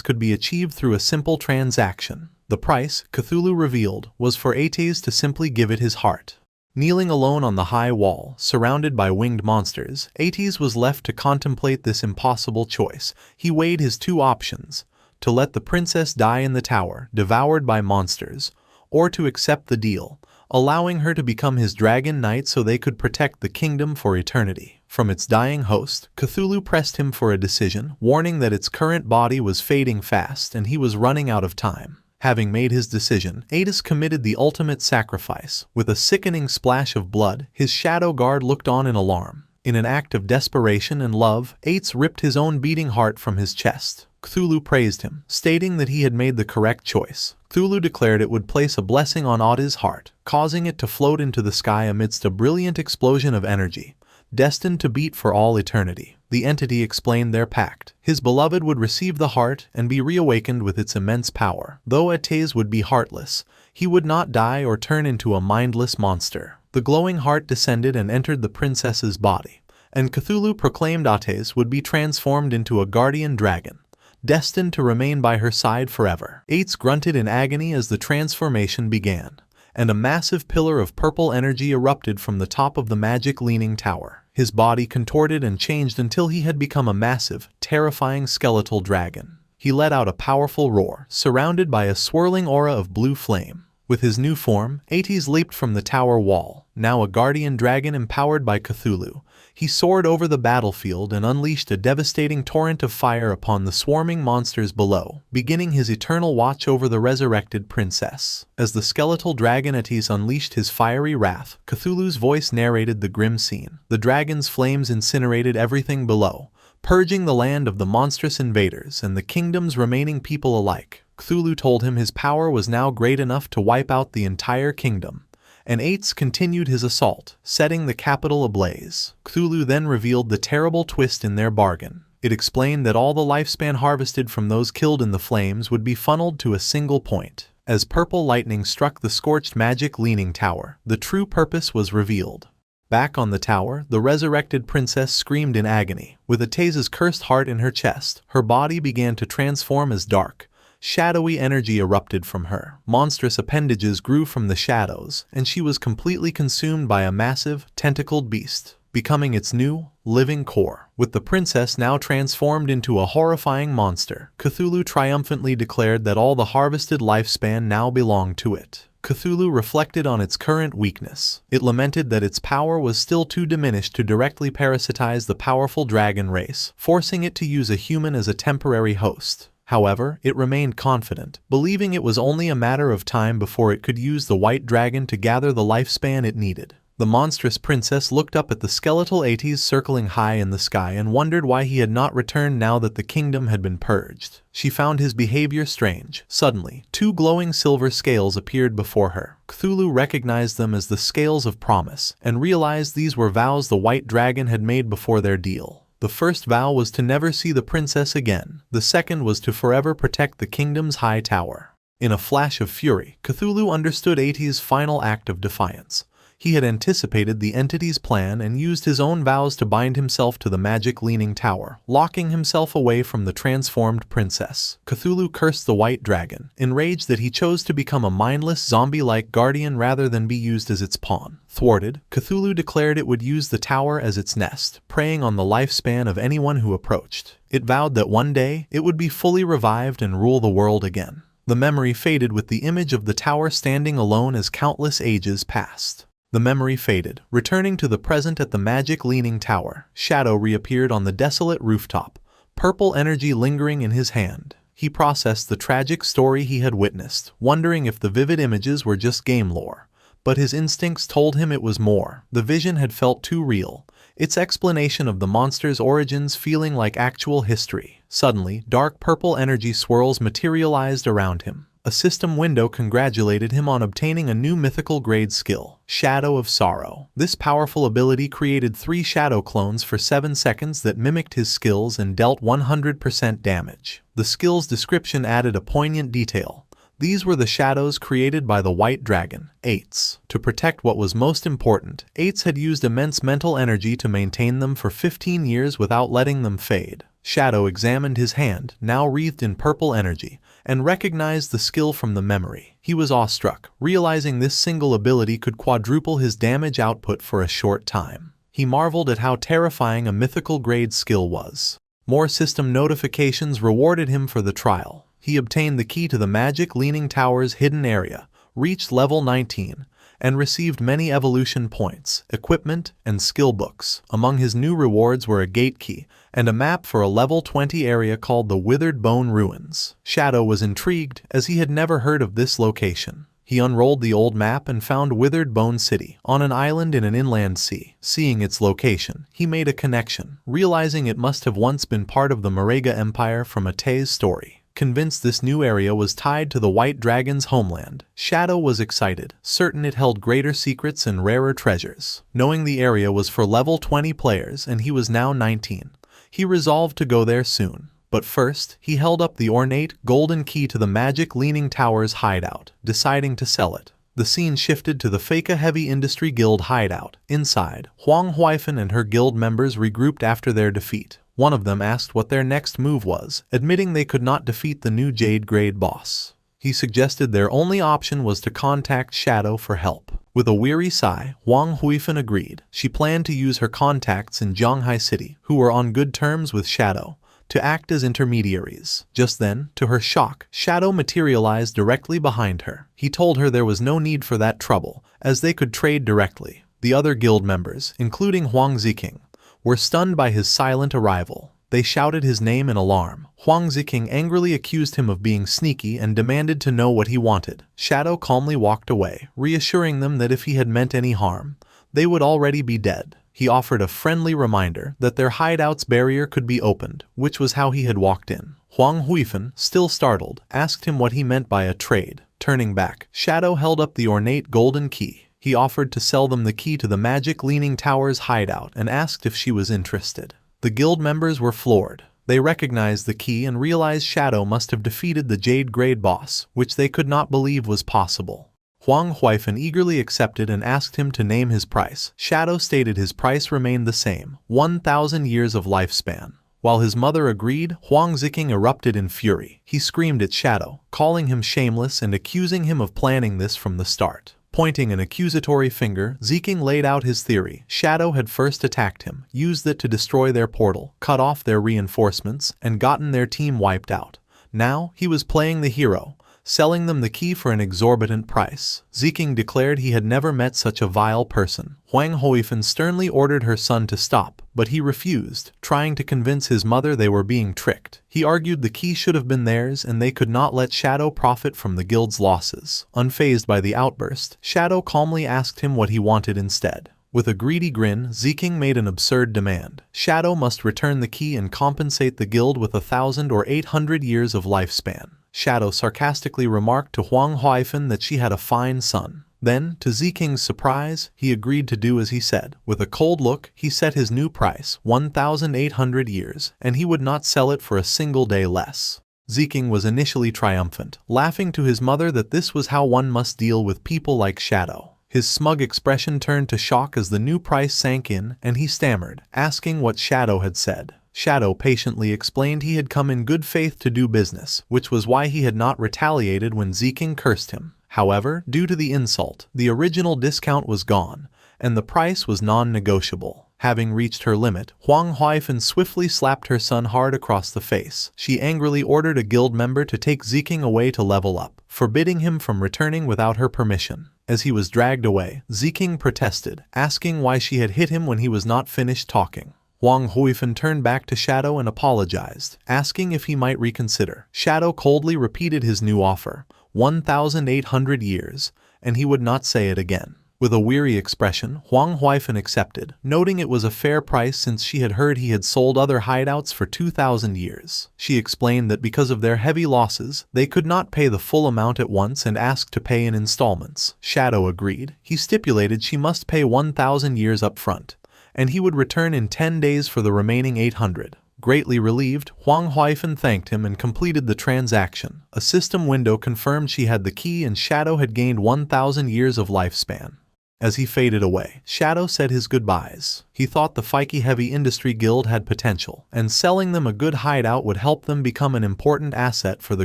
could be achieved through a simple transaction. The price, Cthulhu revealed, was for Ates to simply give it his heart. Kneeling alone on the high wall, surrounded by winged monsters, Ates was left to contemplate this impossible choice. He weighed his two options: to let the princess die in the tower, devoured by monsters, or to accept the deal, allowing her to become his dragon knight so they could protect the kingdom for eternity. From its dying host, Cthulhu pressed him for a decision, warning that its current body was fading fast and he was running out of time. Having made his decision, Ates committed the ultimate sacrifice. With a sickening splash of blood, his shadow guard looked on in alarm. In an act of desperation and love, Ates ripped his own beating heart from his chest. Cthulhu praised him, stating that he had made the correct choice. Cthulhu declared it would place a blessing on Ates' heart, causing it to float into the sky amidst a brilliant explosion of energy, destined to beat for all eternity. The entity explained their pact. His beloved would receive the heart and be reawakened with its immense power. Though Ates would be heartless, he would not die or turn into a mindless monster. The glowing heart descended and entered the princess's body, and Cthulhu proclaimed Ates would be transformed into a guardian dragon, destined to remain by her side forever. Ates grunted in agony as the transformation began, and a massive pillar of purple energy erupted from the top of the magic leaning tower. His body contorted and changed until he had become a massive, terrifying skeletal dragon. He let out a powerful roar, surrounded by a swirling aura of blue flame. With his new form, Ates leaped from the tower wall, now a guardian dragon empowered by Cthulhu. He soared over the battlefield and unleashed a devastating torrent of fire upon the swarming monsters below, beginning his eternal watch over the resurrected princess. As the skeletal dragon Ates unleashed his fiery wrath, Cthulhu's voice narrated the grim scene. The dragon's flames incinerated everything below, purging the land of the monstrous invaders and the kingdom's remaining people alike. Cthulhu told him his power was now great enough to wipe out the entire kingdom, and Ates continued his assault, setting the capital ablaze. Cthulhu then revealed the terrible twist in their bargain. It explained that all the lifespan harvested from those killed in the flames would be funneled to a single point. As purple lightning struck the scorched magic leaning tower, the true purpose was revealed. Back on the tower, the resurrected princess screamed in agony. With Ates's cursed heart in her chest, her body began to transform as dark, shadowy energy erupted from her. Monstrous appendages grew from the shadows, and she was completely consumed by a massive, tentacled beast, becoming its new, living core. With the princess now transformed into a horrifying monster, Cthulhu triumphantly declared that all the harvested lifespan now belonged to it. Cthulhu reflected on its current weakness. It lamented that its power was still too diminished to directly parasitize the powerful dragon race, forcing it to use a human as a temporary host. However, it remained confident, believing it was only a matter of time before it could use the white dragon to gather the lifespan it needed. The monstrous princess looked up at the skeletal Ates circling high in the sky and wondered why he had not returned now that the kingdom had been purged. She found his behavior strange. Suddenly, two glowing silver scales appeared before her. Cthulhu recognized them as the scales of promise, and realized these were vows the white dragon had made before their deal. The first vow was to never see the princess again. The second was to forever protect the kingdom's high tower. In a flash of fury, Cthulhu understood Ates' final act of defiance. He had anticipated the entity's plan and used his own vows to bind himself to the magic leaning tower, locking himself away from the transformed princess. Cthulhu cursed the white dragon, enraged that he chose to become a mindless zombie-like guardian rather than be used as its pawn. Thwarted, Cthulhu declared it would use the tower as its nest, preying on the lifespan of anyone who approached. It vowed that one day it would be fully revived and rule the world again. The memory faded with the image of the tower standing alone as countless ages passed. The memory faded, returning to the present at the magic leaning tower. Shadow reappeared on the desolate rooftop, purple energy lingering in his hand. He processed the tragic story he had witnessed, wondering if the vivid images were just game lore. But his instincts told him it was more. The vision had felt too real, its explanation of the monster's origins feeling like actual history. Suddenly, dark purple energy swirls materialized around him. A system window congratulated him on obtaining a new mythical grade skill, Shadow of Sorrow. This powerful ability created 3 shadow clones for 7 seconds that mimicked his skills and dealt 100% damage. The skill's description added a poignant detail. These were the shadows created by the white dragon, Eights. To protect what was most important, Eights had used immense mental energy to maintain them for 15 years without letting them fade. Shadow examined his hand, now wreathed in purple energy, and recognized the skill from the memory. He was awestruck, realizing this single ability could quadruple his damage output for a short time. He marveled at how terrifying a mythical grade skill was. More system notifications rewarded him for the trial. He obtained the key to the magic leaning tower's hidden area, reached level 19, and received many evolution points, equipment, and skill books. Among his new rewards were a gate key and a map for a level 20 area called the Withered Bone Ruins. Shadow was intrigued, as he had never heard of this location. He unrolled the old map and found Withered Bone City, on an island in an inland sea. Seeing its location, he made a connection, realizing it must have once been part of the Marega Empire from Ate's story. Convinced this new area was tied to the White Dragon's homeland, Shadow was excited, certain it held greater secrets and rarer treasures. Knowing the area was for level 20 players and he was now 19, he resolved to go there soon. But first, he held up the ornate, golden key to the magic leaning tower's hideout, deciding to sell it. The scene shifted to the Feka Heavy Industry Guild hideout. Inside, Huang Huifan and her guild members regrouped after their defeat. One of them asked what their next move was, admitting they could not defeat the new Jade Grade boss. He suggested their only option was to contact Shadow for help. With a weary sigh, Huang Huifan agreed. She planned to use her contacts in Zhanghai City, who were on good terms with Shadow, to act as intermediaries. Just then, to her shock, Shadow materialized directly behind her. He told her there was no need for that trouble, as they could trade directly. The other guild members, including Huang Ziking, were stunned by his silent arrival. They shouted his name in alarm. Huang Ziking angrily accused him of being sneaky and demanded to know what he wanted. Shadow calmly walked away, reassuring them that if he had meant any harm, they would already be dead. He offered a friendly reminder that their hideout's barrier could be opened, which was how he had walked in. Huang Huifan, still startled, asked him what he meant by a trade. Turning back, Shadow held up the ornate golden key. He offered to sell them the key to the magic leaning tower's hideout and asked if she was interested. The guild members were floored. They recognized the key and realized Shadow must have defeated the Jade Grade boss, which they could not believe was possible. Huang Huifan eagerly accepted and asked him to name his price. Shadow stated his price remained the same, 1,000 years of lifespan. While his mother agreed, Huang Ziking erupted in fury. He screamed at Shadow, calling him shameless and accusing him of planning this from the start. Pointing an accusatory finger, Ziking laid out his theory. Shadow had first attacked him, used it to destroy their portal, cut off their reinforcements, and gotten their team wiped out. Now, he was playing the hero, selling them the key for an exorbitant price. Ziking declared he had never met such a vile person. Huang Huifan sternly ordered her son to stop, but he refused, trying to convince his mother they were being tricked. He argued the key should have been theirs and they could not let Shadow profit from the guild's losses. Unfazed by the outburst, Shadow calmly asked him what he wanted instead. With a greedy grin, Ziking made an absurd demand. Shadow must return the key and compensate the guild with 1,000 or 800 years of lifespan. Shadow sarcastically remarked to Huang Huifan that she had a fine son. Then, to Ziking's surprise, he agreed to do as he said. With a cold look, he set his new price, 1,800 years, and he would not sell it for a single day less. Ziking was initially triumphant, laughing to his mother that this was how one must deal with people like Shadow. His smug expression turned to shock as the new price sank in and he stammered, asking what Shadow had said. Shadow patiently explained he had come in good faith to do business, which was why he had not retaliated when Ziking cursed him. However, due to the insult, the original discount was gone, and the price was non-negotiable. Having reached her limit, Huang Huifan swiftly slapped her son hard across the face. She angrily ordered a guild member to take Ziking away to level up, forbidding him from returning without her permission. As he was dragged away, Ziking protested, asking why she had hit him when he was not finished talking. Huang Huifan turned back to Shadow and apologized, asking if he might reconsider. Shadow coldly repeated his new offer, 1,800 years, and he would not say it again. With a weary expression, Huang Huifan accepted, noting it was a fair price since she had heard he had sold other hideouts for 2,000 years. She explained that because of their heavy losses, they could not pay the full amount at once and asked to pay in installments. Shadow agreed. He stipulated she must pay 1,000 years up front, and he would return in 10 days for the remaining 800. Greatly relieved, Huang Huifan thanked him and completed the transaction. A system window confirmed she had the key and Shadow had gained 1,000 years of lifespan. As he faded away, Shadow said his goodbyes. He thought the Fike Heavy Industry Guild had potential, and selling them a good hideout would help them become an important asset for the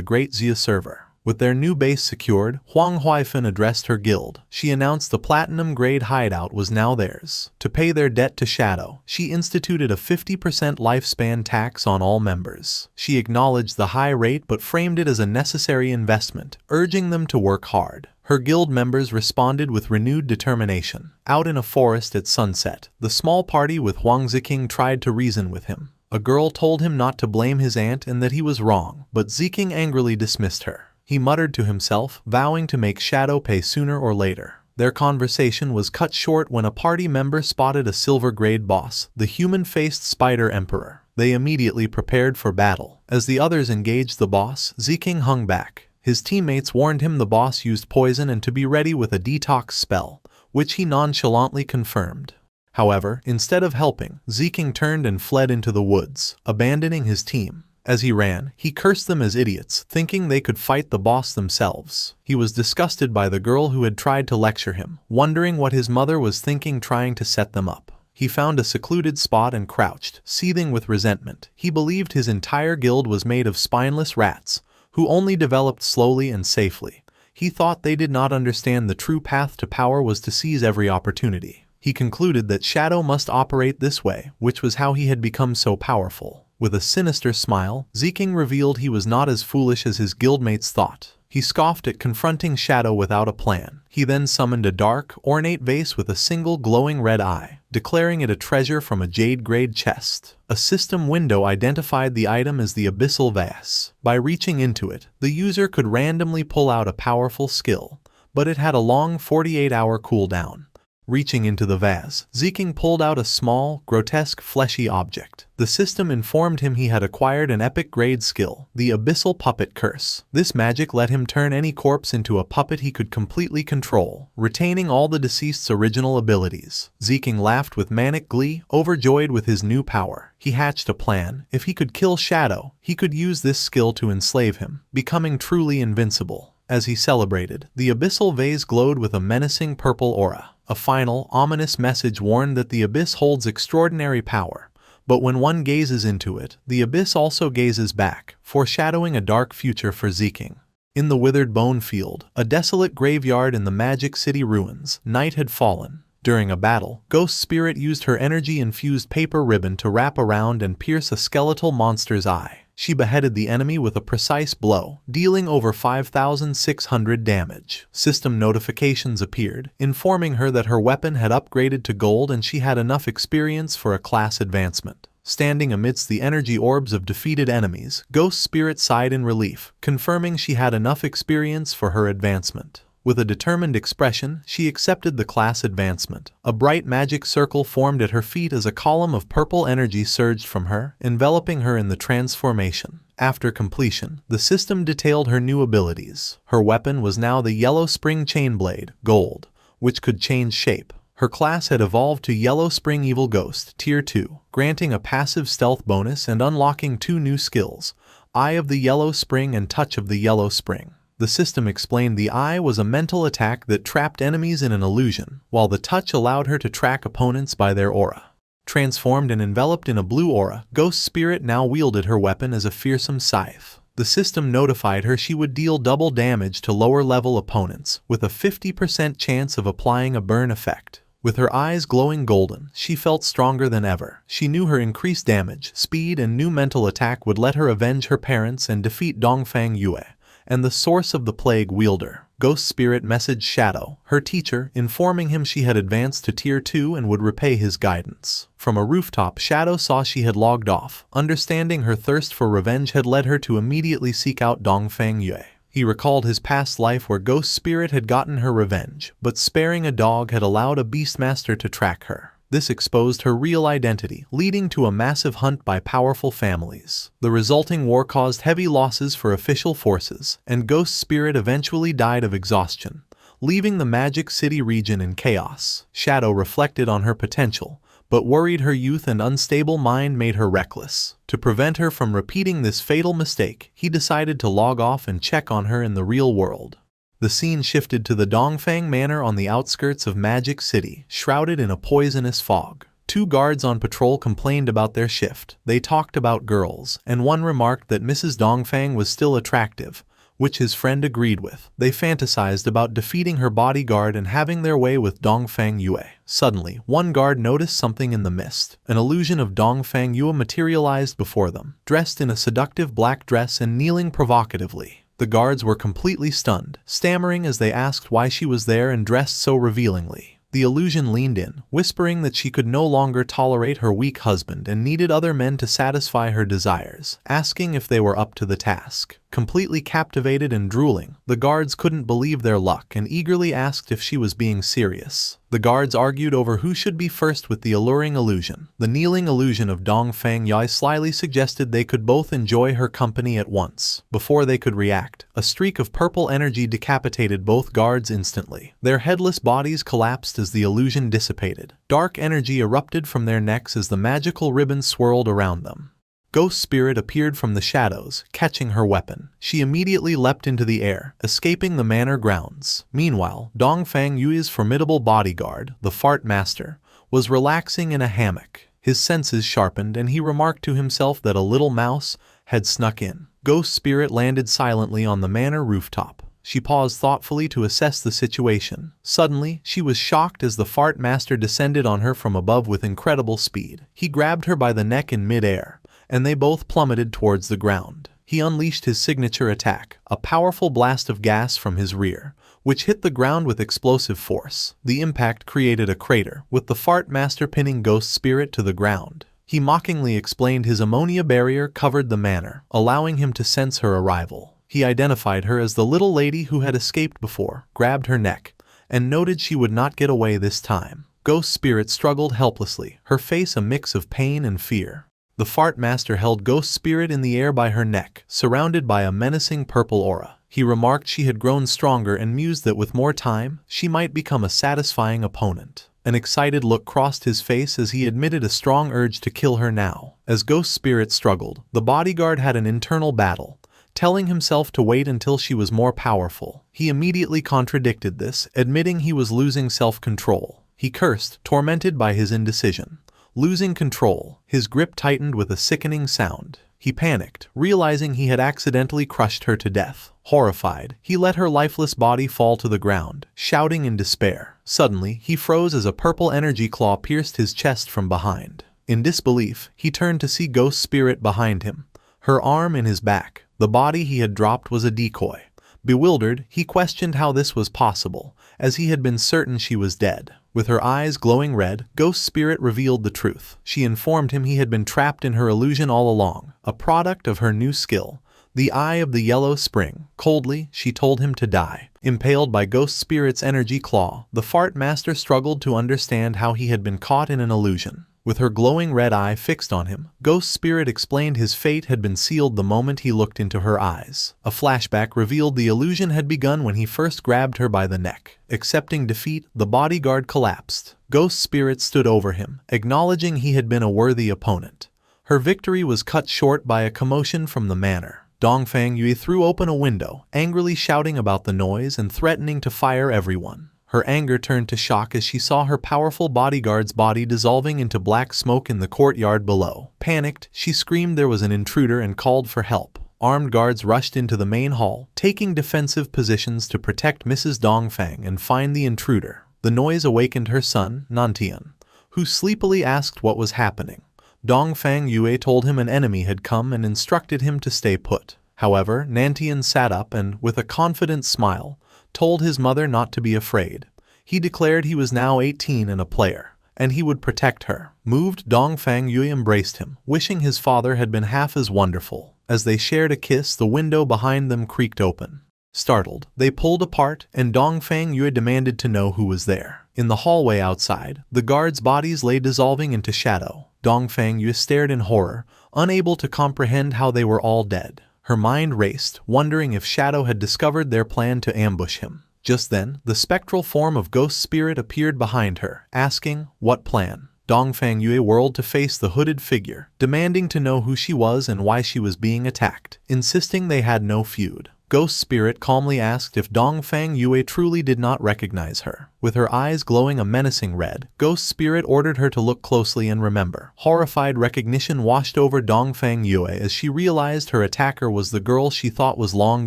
Great Xia server. With their new base secured, Huang Huifan addressed her guild. She announced the platinum-grade hideout was now theirs. To pay their debt to Shadow, she instituted a 50% lifespan tax on all members. She acknowledged the high rate but framed it as a necessary investment, urging them to work hard. Her guild members responded with renewed determination. Out in a forest at sunset, the small party with Huang Ziking tried to reason with him. A girl told him not to blame his aunt and that he was wrong, but Ziking angrily dismissed her. He muttered to himself, vowing to make Shadow pay sooner or later. Their conversation was cut short when a party member spotted a silver-grade boss, the human-faced Spider Emperor. They immediately prepared for battle. As the others engaged the boss, Ziking hung back. His teammates warned him the boss used poison and to be ready with a detox spell, which he nonchalantly confirmed. However, instead of helping, Ziking turned and fled into the woods, abandoning his team. As he ran, he cursed them as idiots, thinking they could fight the boss themselves. He was disgusted by the girl who had tried to lecture him, wondering what his mother was thinking trying to set them up. He found a secluded spot and crouched, seething with resentment. He believed his entire guild was made of spineless rats, who only developed slowly and safely. He thought they did not understand the true path to power was to seize every opportunity. He concluded that Shadow must operate this way, which was how he had become so powerful. With a sinister smile, Ziking revealed he was not as foolish as his guildmates thought. He scoffed at confronting Shadow without a plan. He then summoned a dark, ornate vase with a single glowing red eye, declaring it a treasure from a jade-grade chest. A system window identified the item as the Abyssal Vase. By reaching into it, the user could randomly pull out a powerful skill, but it had a long 48-hour cooldown. Reaching into the vase, Ziking pulled out a small, grotesque, fleshy object. The system informed him he had acquired an epic-grade skill, the Abyssal Puppet Curse. This magic let him turn any corpse into a puppet he could completely control, retaining all the deceased's original abilities. Ziking laughed with manic glee, overjoyed with his new power. He hatched a plan. If he could kill Shadow, he could use this skill to enslave him, becoming truly invincible. As he celebrated, the Abyssal Vase glowed with a menacing purple aura. A final, ominous message warned that the Abyss holds extraordinary power, but when one gazes into it, the Abyss also gazes back, foreshadowing a dark future for Ziking. In the withered bone field, a desolate graveyard in the Magic City ruins, night had fallen. During a battle, Ghost Spirit used her energy-infused paper ribbon to wrap around and pierce a skeletal monster's eye. She beheaded the enemy with a precise blow, dealing over 5,600 damage. System notifications appeared, informing her that her weapon had upgraded to gold and she had enough experience for a class advancement. Standing amidst the energy orbs of defeated enemies, Ghost Spirit sighed in relief, confirming she had enough experience for her advancement. With a determined expression, she accepted the class advancement. A bright magic circle formed at her feet as a column of purple energy surged from her, enveloping her in the transformation. After completion, the system detailed her new abilities. Her weapon was now the Yellow Spring Chainblade, Gold, which could change shape. Her class had evolved to Yellow Spring Evil Ghost, Tier 2, granting a passive stealth bonus and unlocking 2 new skills, Eye of the Yellow Spring and Touch of the Yellow Spring. The system explained the eye was a mental attack that trapped enemies in an illusion, while the touch allowed her to track opponents by their aura. Transformed and enveloped in a blue aura, Ghost Spirit now wielded her weapon as a fearsome scythe. The system notified her she would deal double damage to lower-level opponents, with a 50% chance of applying a burn effect. With her eyes glowing golden, she felt stronger than ever. She knew her increased damage, speed, and new mental attack would let her avenge her parents and defeat Dongfang Yue, and the source of the plague wielder. Ghost Spirit messaged Shadow, her teacher, informing him she had advanced to Tier 2 and would repay his guidance. From a rooftop, Shadow saw she had logged off. Understanding her thirst for revenge had led her to immediately seek out Dongfang Yue. He recalled his past life where Ghost Spirit had gotten her revenge, but sparing a dog had allowed a Beastmaster to track her. This exposed her real identity, leading to a massive hunt by powerful families. The resulting war caused heavy losses for official forces, and Ghost Spirit eventually died of exhaustion, leaving the Magic City region in chaos. Shadow reflected on her potential, but worried her youth and unstable mind made her reckless. To prevent her from repeating this fatal mistake, he decided to log off and check on her in the real world. The scene shifted to the Dongfang Manor on the outskirts of Magic City, shrouded in a poisonous fog. Two guards on patrol complained about their shift. They talked about girls, and one remarked that Mrs. Dongfang was still attractive, which his friend agreed with. They fantasized about defeating her bodyguard and having their way with Dongfang Yue. Suddenly, one guard noticed something in the mist. An illusion of Dongfang Yue materialized before them, dressed in a seductive black dress and kneeling provocatively. The guards were completely stunned, stammering as they asked why she was there and dressed so revealingly. The illusion leaned in, whispering that she could no longer tolerate her weak husband and needed other men to satisfy her desires, asking if they were up to the task. Completely captivated and drooling, the guards couldn't believe their luck and eagerly asked if she was being serious. The guards argued over who should be first with the alluring illusion. The kneeling illusion of Dongfang Yue slyly suggested they could both enjoy her company at once. Before they could react, a streak of purple energy decapitated both guards instantly. Their headless bodies collapsed as the illusion dissipated. Dark energy erupted from their necks as the magical ribbon swirled around them. Ghost Spirit appeared from the shadows, catching her weapon. She immediately leapt into the air, escaping the manor grounds. Meanwhile, Dongfang Yue's formidable bodyguard, the Fart Master, was relaxing in a hammock. His senses sharpened and he remarked to himself that a little mouse had snuck in. Ghost Spirit landed silently on the manor rooftop. She paused thoughtfully to assess the situation. Suddenly, she was shocked as the Fart Master descended on her from above with incredible speed. He grabbed her by the neck in mid-air, and they both plummeted towards the ground. He unleashed his signature attack, a powerful blast of gas from his rear, which hit the ground with explosive force. The impact created a crater, with the Fart Master pinning Ghost Spirit to the ground. He mockingly explained his ammonia barrier covered the manor, allowing him to sense her arrival. He identified her as the little lady who had escaped before, grabbed her neck, and noted she would not get away this time. Ghost Spirit struggled helplessly, her face a mix of pain and fear. The Fart Master held Ghost Spirit in the air by her neck, surrounded by a menacing purple aura. He remarked she had grown stronger and mused that with more time, she might become a satisfying opponent. An excited look crossed his face as he admitted a strong urge to kill her now. As Ghost Spirit struggled, the bodyguard had an internal battle, telling himself to wait until she was more powerful. He immediately contradicted this, admitting he was losing self-control. He cursed, tormented by his indecision. Losing control, his grip tightened with a sickening sound. He panicked, realizing he had accidentally crushed her to death. Horrified, he let her lifeless body fall to the ground, shouting in despair. Suddenly, he froze as a purple energy claw pierced his chest from behind. In disbelief, he turned to see Ghost Spirit behind him, her arm in his back. The body he had dropped was a decoy. Bewildered, he questioned how this was possible, as he had been certain she was dead. With her eyes glowing red, Ghost Spirit revealed the truth. She informed him he had been trapped in her illusion all along, a product of her new skill, the Eye of the Yellow Spring. Coldly, she told him to die. Impaled by Ghost Spirit's energy claw, the Fart Master struggled to understand how he had been caught in an illusion. With her glowing red eye fixed on him, Ghost Spirit explained his fate had been sealed the moment he looked into her eyes. A flashback revealed the illusion had begun when he first grabbed her by the neck. Accepting defeat, the bodyguard collapsed. Ghost Spirit stood over him, acknowledging he had been a worthy opponent. Her victory was cut short by a commotion from the manor. Dongfang Yue threw open a window, angrily shouting about the noise and threatening to fire everyone. Her anger turned to shock as she saw her powerful bodyguard's body dissolving into black smoke in the courtyard below. Panicked, she screamed there was an intruder and called for help. Armed guards rushed into the main hall, taking defensive positions to protect Mrs. Dongfang and find the intruder. The noise awakened her son, Nantian, who sleepily asked what was happening. Dongfang Yue told him an enemy had come and instructed him to stay put. However, Nantian sat up and, with a confident smile, told his mother not to be afraid. He declared he was now 18 and a player, and he would protect her. Moved, Dongfang Yue embraced him, wishing his father had been half as wonderful. As they shared a kiss, the window behind them creaked open. Startled, they pulled apart, and Dongfang Yue demanded to know who was there. In the hallway outside, the guards' bodies lay dissolving into shadow. Dongfang Yue stared in horror, unable to comprehend how they were all dead. Her mind raced, wondering if Shadow had discovered their plan to ambush him. Just then, the spectral form of Ghost Spirit appeared behind her, asking, "What plan?" Dongfang Yue whirled to face the hooded figure, demanding to know who she was and why she was being attacked, insisting they had no feud. Ghost Spirit calmly asked if Dongfang Yue truly did not recognize her. With her eyes glowing a menacing red, Ghost Spirit ordered her to look closely and remember. Horrified recognition washed over Dongfang Yue as she realized her attacker was the girl she thought was long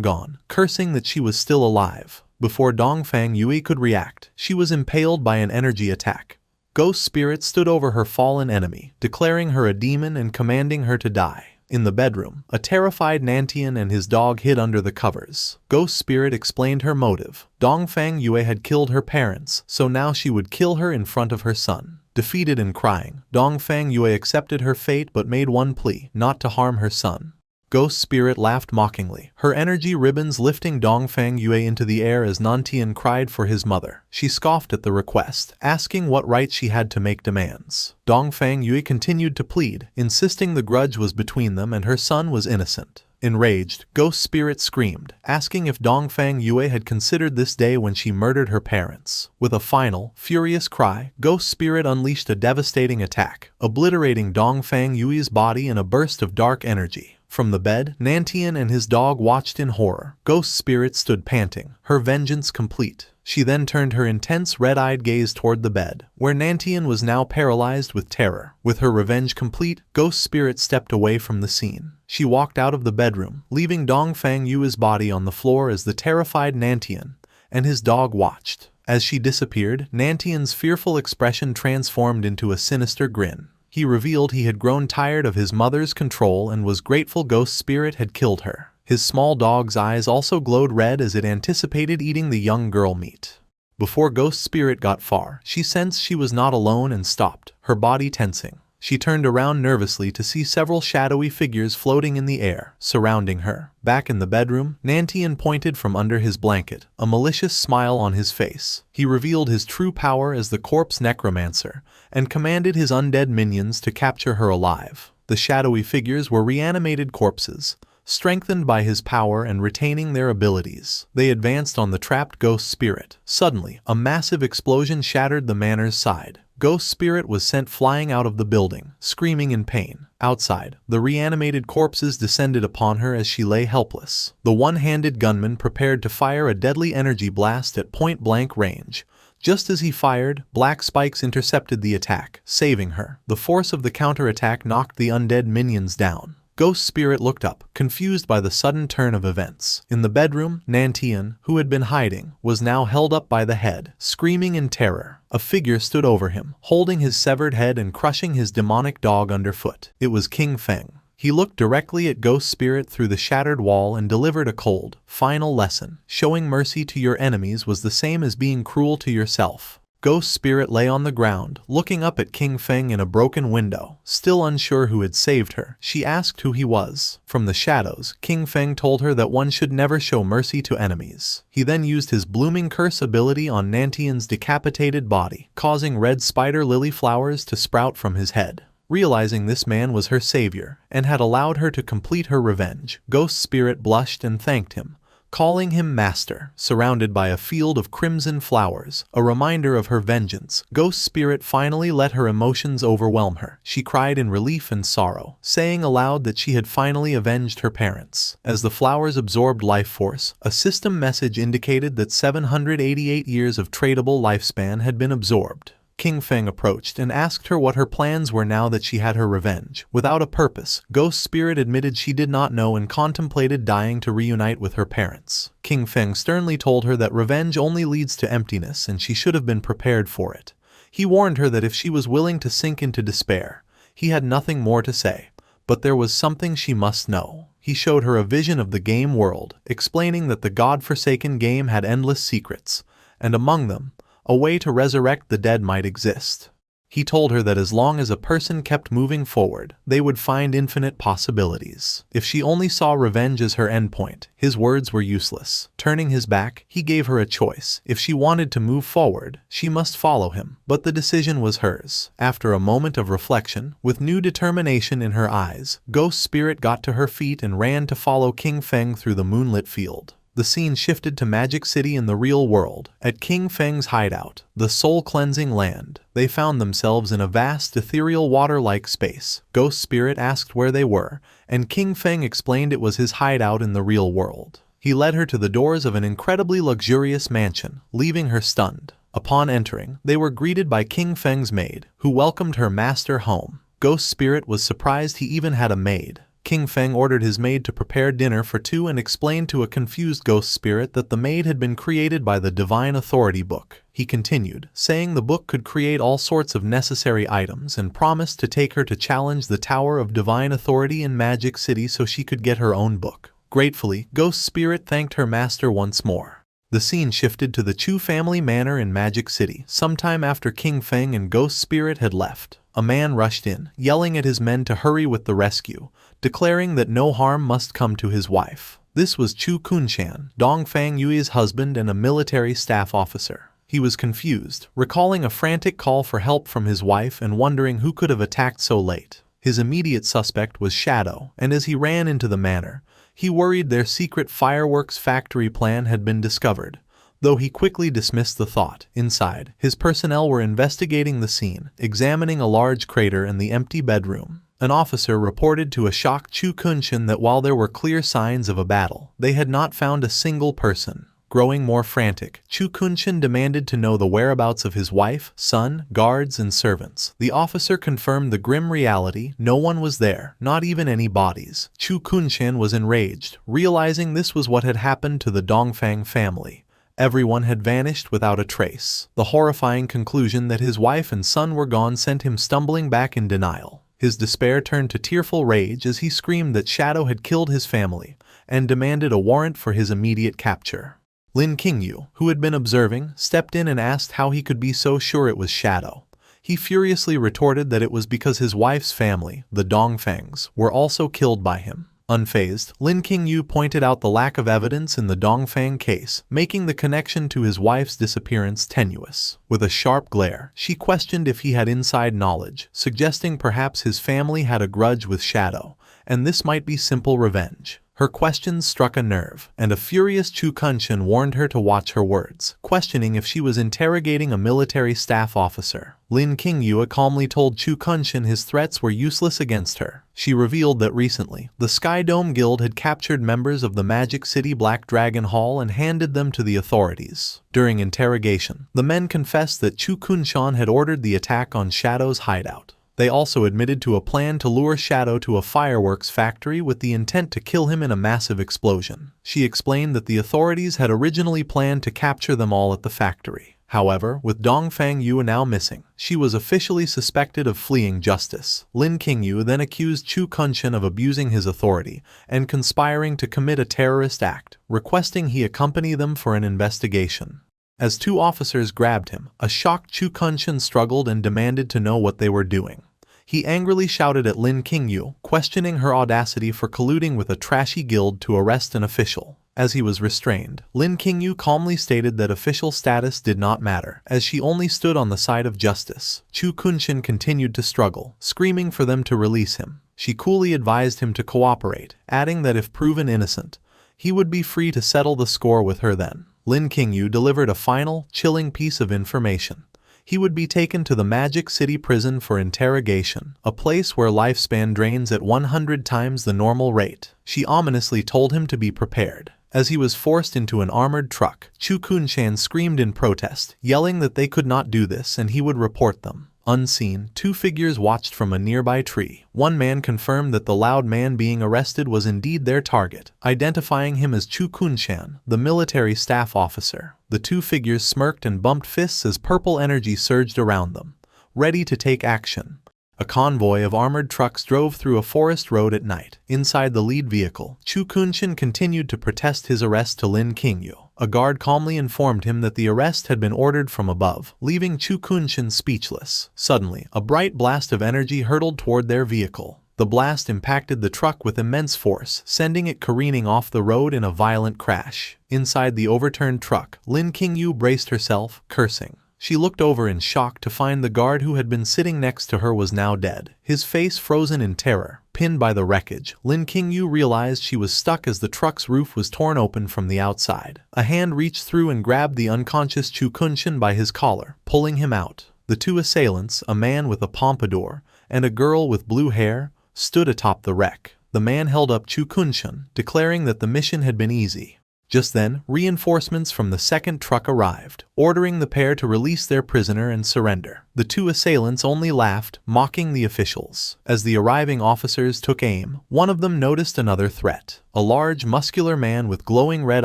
gone, cursing that she was still alive. Before Dongfang Yue could react, she was impaled by an energy attack. Ghost Spirit stood over her fallen enemy, declaring her a demon and commanding her to die. In the bedroom, a terrified Nantian and his dog hid under the covers. Ghost Spirit explained her motive. Dongfang Yue had killed her parents, so now she would kill her in front of her son. Defeated and crying, Dongfang Yue accepted her fate but made one plea, not to harm her son. Ghost Spirit laughed mockingly, her energy ribbons lifting Dongfang Yue into the air as Nantian cried for his mother. She scoffed at the request, asking what right she had to make demands. Dongfang Yue continued to plead, insisting the grudge was between them and her son was innocent. Enraged, Ghost Spirit screamed, asking if Dongfang Yue had considered this day when she murdered her parents. With a final, furious cry, Ghost Spirit unleashed a devastating attack, obliterating Dongfang Yue's body in a burst of dark energy. From the bed, Nantian and his dog watched in horror. Ghost Spirit stood panting, her vengeance complete. She then turned her intense red-eyed gaze toward the bed, where Nantian was now paralyzed with terror. With her revenge complete, Ghost Spirit stepped away from the scene. She walked out of the bedroom, leaving Dongfang Yue's body on the floor as the terrified Nantian and his dog watched. As she disappeared, Nantian's fearful expression transformed into a sinister grin. He revealed he had grown tired of his mother's control and was grateful Ghost Spirit had killed her. His small dog's eyes also glowed red as it anticipated eating the young girl meat. Before Ghost Spirit got far, she sensed she was not alone and stopped, her body tensing. She turned around nervously to see several shadowy figures floating in the air, surrounding her. Back in the bedroom, Nantian pointed from under his blanket, a malicious smile on his face. He revealed his true power as the corpse necromancer, and commanded his undead minions to capture her alive. The shadowy figures were reanimated corpses, strengthened by his power and retaining their abilities. They advanced on the trapped Ghost Spirit. Suddenly, a massive explosion shattered the manor's side. Ghost Spirit was sent flying out of the building, screaming in pain. Outside, the reanimated corpses descended upon her as she lay helpless. The one-handed gunman prepared to fire a deadly energy blast at point-blank range. Just as he fired, black spikes intercepted the attack, saving her. The force of the counterattack knocked the undead minions down. Ghost Spirit looked up, confused by the sudden turn of events. In the bedroom, Nantian, who had been hiding, was now held up by the head, screaming in terror. A figure stood over him, holding his severed head and crushing his demonic dog underfoot. It was King Feng. He looked directly at Ghost Spirit through the shattered wall and delivered a cold, final lesson. Showing mercy to your enemies was the same as being cruel to yourself. Ghost Spirit lay on the ground, looking up at King Feng in a broken window. Still unsure who had saved her, she asked who he was. From the shadows, King Feng told her that one should never show mercy to enemies. He then used his blooming curse ability on Nantian's decapitated body, causing red spider lily flowers to sprout from his head. Realizing this man was her savior, and had allowed her to complete her revenge, Ghost Spirit blushed and thanked him, calling him master. Surrounded by a field of crimson flowers, a reminder of her vengeance, Ghost Spirit finally let her emotions overwhelm her. She cried in relief and sorrow, saying aloud that she had finally avenged her parents. As the flowers absorbed life force, a system message indicated that 788 years of tradable lifespan had been absorbed. King Feng approached and asked her what her plans were now that she had her revenge. Without a purpose, Ghost Spirit admitted she did not know and contemplated dying to reunite with her parents. King Feng sternly told her that revenge only leads to emptiness and she should have been prepared for it. He warned her that if she was willing to sink into despair, he had nothing more to say. But there was something she must know. He showed her a vision of the game world, explaining that the God-forsaken game had endless secrets, and among them, a way to resurrect the dead might exist. He told her that as long as a person kept moving forward, they would find infinite possibilities. If she only saw revenge as her endpoint, his words were useless. Turning his back, he gave her a choice. If she wanted to move forward, she must follow him. But the decision was hers. After a moment of reflection, with new determination in her eyes, Ghost Spirit got to her feet and ran to follow King Feng through the moonlit field. The scene shifted to Magic City in the real world. At King Feng's hideout, the soul-cleansing land, they found themselves in a vast ethereal water-like space. Ghost Spirit asked where they were, and King Feng explained it was his hideout in the real world. He led her to the doors of an incredibly luxurious mansion, leaving her stunned. Upon entering, they were greeted by King Feng's maid, who welcomed her master home. Ghost Spirit was surprised he even had a maid. King Feng ordered his maid to prepare dinner for two and explained to a confused Ghost Spirit that the maid had been created by the Divine Authority book. He continued, saying the book could create all sorts of necessary items and promised to take her to challenge the Tower of Divine Authority in Magic City so she could get her own book. Gratefully, Ghost Spirit thanked her master once more. The scene shifted to the Chu family manor in Magic City. Sometime after King Feng and Ghost Spirit had left, a man rushed in, yelling at his men to hurry with the rescue, declaring that no harm must come to his wife. This was Chu Kunshan, Dongfang Yui's husband and a military staff officer. He was confused, recalling a frantic call for help from his wife and wondering who could have attacked so late. His immediate suspect was Shadow, and as he ran into the manor, he worried their secret fireworks factory plan had been discovered. Though he quickly dismissed the thought, inside, his personnel were investigating the scene, examining a large crater and the empty bedroom. An officer reported to a shocked Chu Kunshan that while there were clear signs of a battle, they had not found a single person. Growing more frantic, Chu Kunshan demanded to know the whereabouts of his wife, son, guards, and servants. The officer confirmed the grim reality: no one was there, not even any bodies. Chu Kunshan was enraged, realizing this was what had happened to the Dongfang family. Everyone had vanished without a trace. The horrifying conclusion that his wife and son were gone sent him stumbling back in denial. His despair turned to tearful rage as he screamed that Shadow had killed his family and demanded a warrant for his immediate capture. Lin Qingyu, who had been observing, stepped in and asked how he could be so sure it was Shadow. He furiously retorted that it was because his wife's family, the Dongfangs, were also killed by him. Unfazed, Lin Qingyu pointed out the lack of evidence in the Dongfang case, making the connection to his wife's disappearance tenuous. With a sharp glare, she questioned if he had inside knowledge, suggesting perhaps his family had a grudge with Shadow, and this might be simple revenge. Her questions struck a nerve, and a furious Chu Kunshan warned her to watch her words, questioning if she was interrogating a military staff officer. Lin Qingyu calmly told Chu Kunshan his threats were useless against her. She revealed that recently, the Sky Dome Guild had captured members of the Magic City Black Dragon Hall and handed them to the authorities. During interrogation, the men confessed that Chu Kunshan had ordered the attack on Shadow's hideout. They also admitted to a plan to lure Shadow to a fireworks factory with the intent to kill him in a massive explosion. She explained that the authorities had originally planned to capture them all at the factory. However, with Dongfang Yu now missing, she was officially suspected of fleeing justice. Lin Qingyu then accused Chu Kunshan of abusing his authority and conspiring to commit a terrorist act, requesting he accompany them for an investigation. As two officers grabbed him, a shocked Chu Kunshan struggled and demanded to know what they were doing. He angrily shouted at Lin Qingyu, questioning her audacity for colluding with a trashy guild to arrest an official. As he was restrained, Lin Qingyu calmly stated that official status did not matter, as she only stood on the side of justice. Chu Kunshan continued to struggle, screaming for them to release him. She coolly advised him to cooperate, adding that if proven innocent, He would be free to settle the score with her then. Lin Qingyu delivered a final, chilling piece of information. He would be taken to the Magic City prison for interrogation, a place where lifespan drains at 100 times the normal rate. She ominously told him to be prepared. As he was forced into an armored truck, Chu Kunshan screamed in protest, yelling that they could not do this and he would report them. Unseen, two figures watched from a nearby tree. One man confirmed that the loud man being arrested was indeed their target, identifying him as Chu Kunshan, the military staff officer. The two figures smirked and bumped fists as purple energy surged around them, ready to take action. A convoy of armored trucks drove through a forest road at night. Inside the lead vehicle, Chu Kunshan continued to protest his arrest to Lin Qingyu. A guard calmly informed him that the arrest had been ordered from above, leaving Chu Kunshan speechless. Suddenly, a bright blast of energy hurtled toward their vehicle. The blast impacted the truck with immense force, sending it careening off the road in a violent crash. Inside the overturned truck, Lin Qingyu braced herself, cursing. She looked over in shock to find the guard who had been sitting next to her was now dead, his face frozen in terror. Pinned by the wreckage, Lin Qingyu realized she was stuck as the truck's roof was torn open from the outside. A hand reached through and grabbed the unconscious Chu Kunshan by his collar, pulling him out. The two assailants, a man with a pompadour and a girl with blue hair, stood atop the wreck. The man held up Chu Kunshan, declaring that the mission had been easy. Just then, reinforcements from the second truck arrived, ordering the pair to release their prisoner and surrender. The two assailants only laughed, mocking the officials. As the arriving officers took aim, one of them noticed another threat. A large, muscular man with glowing red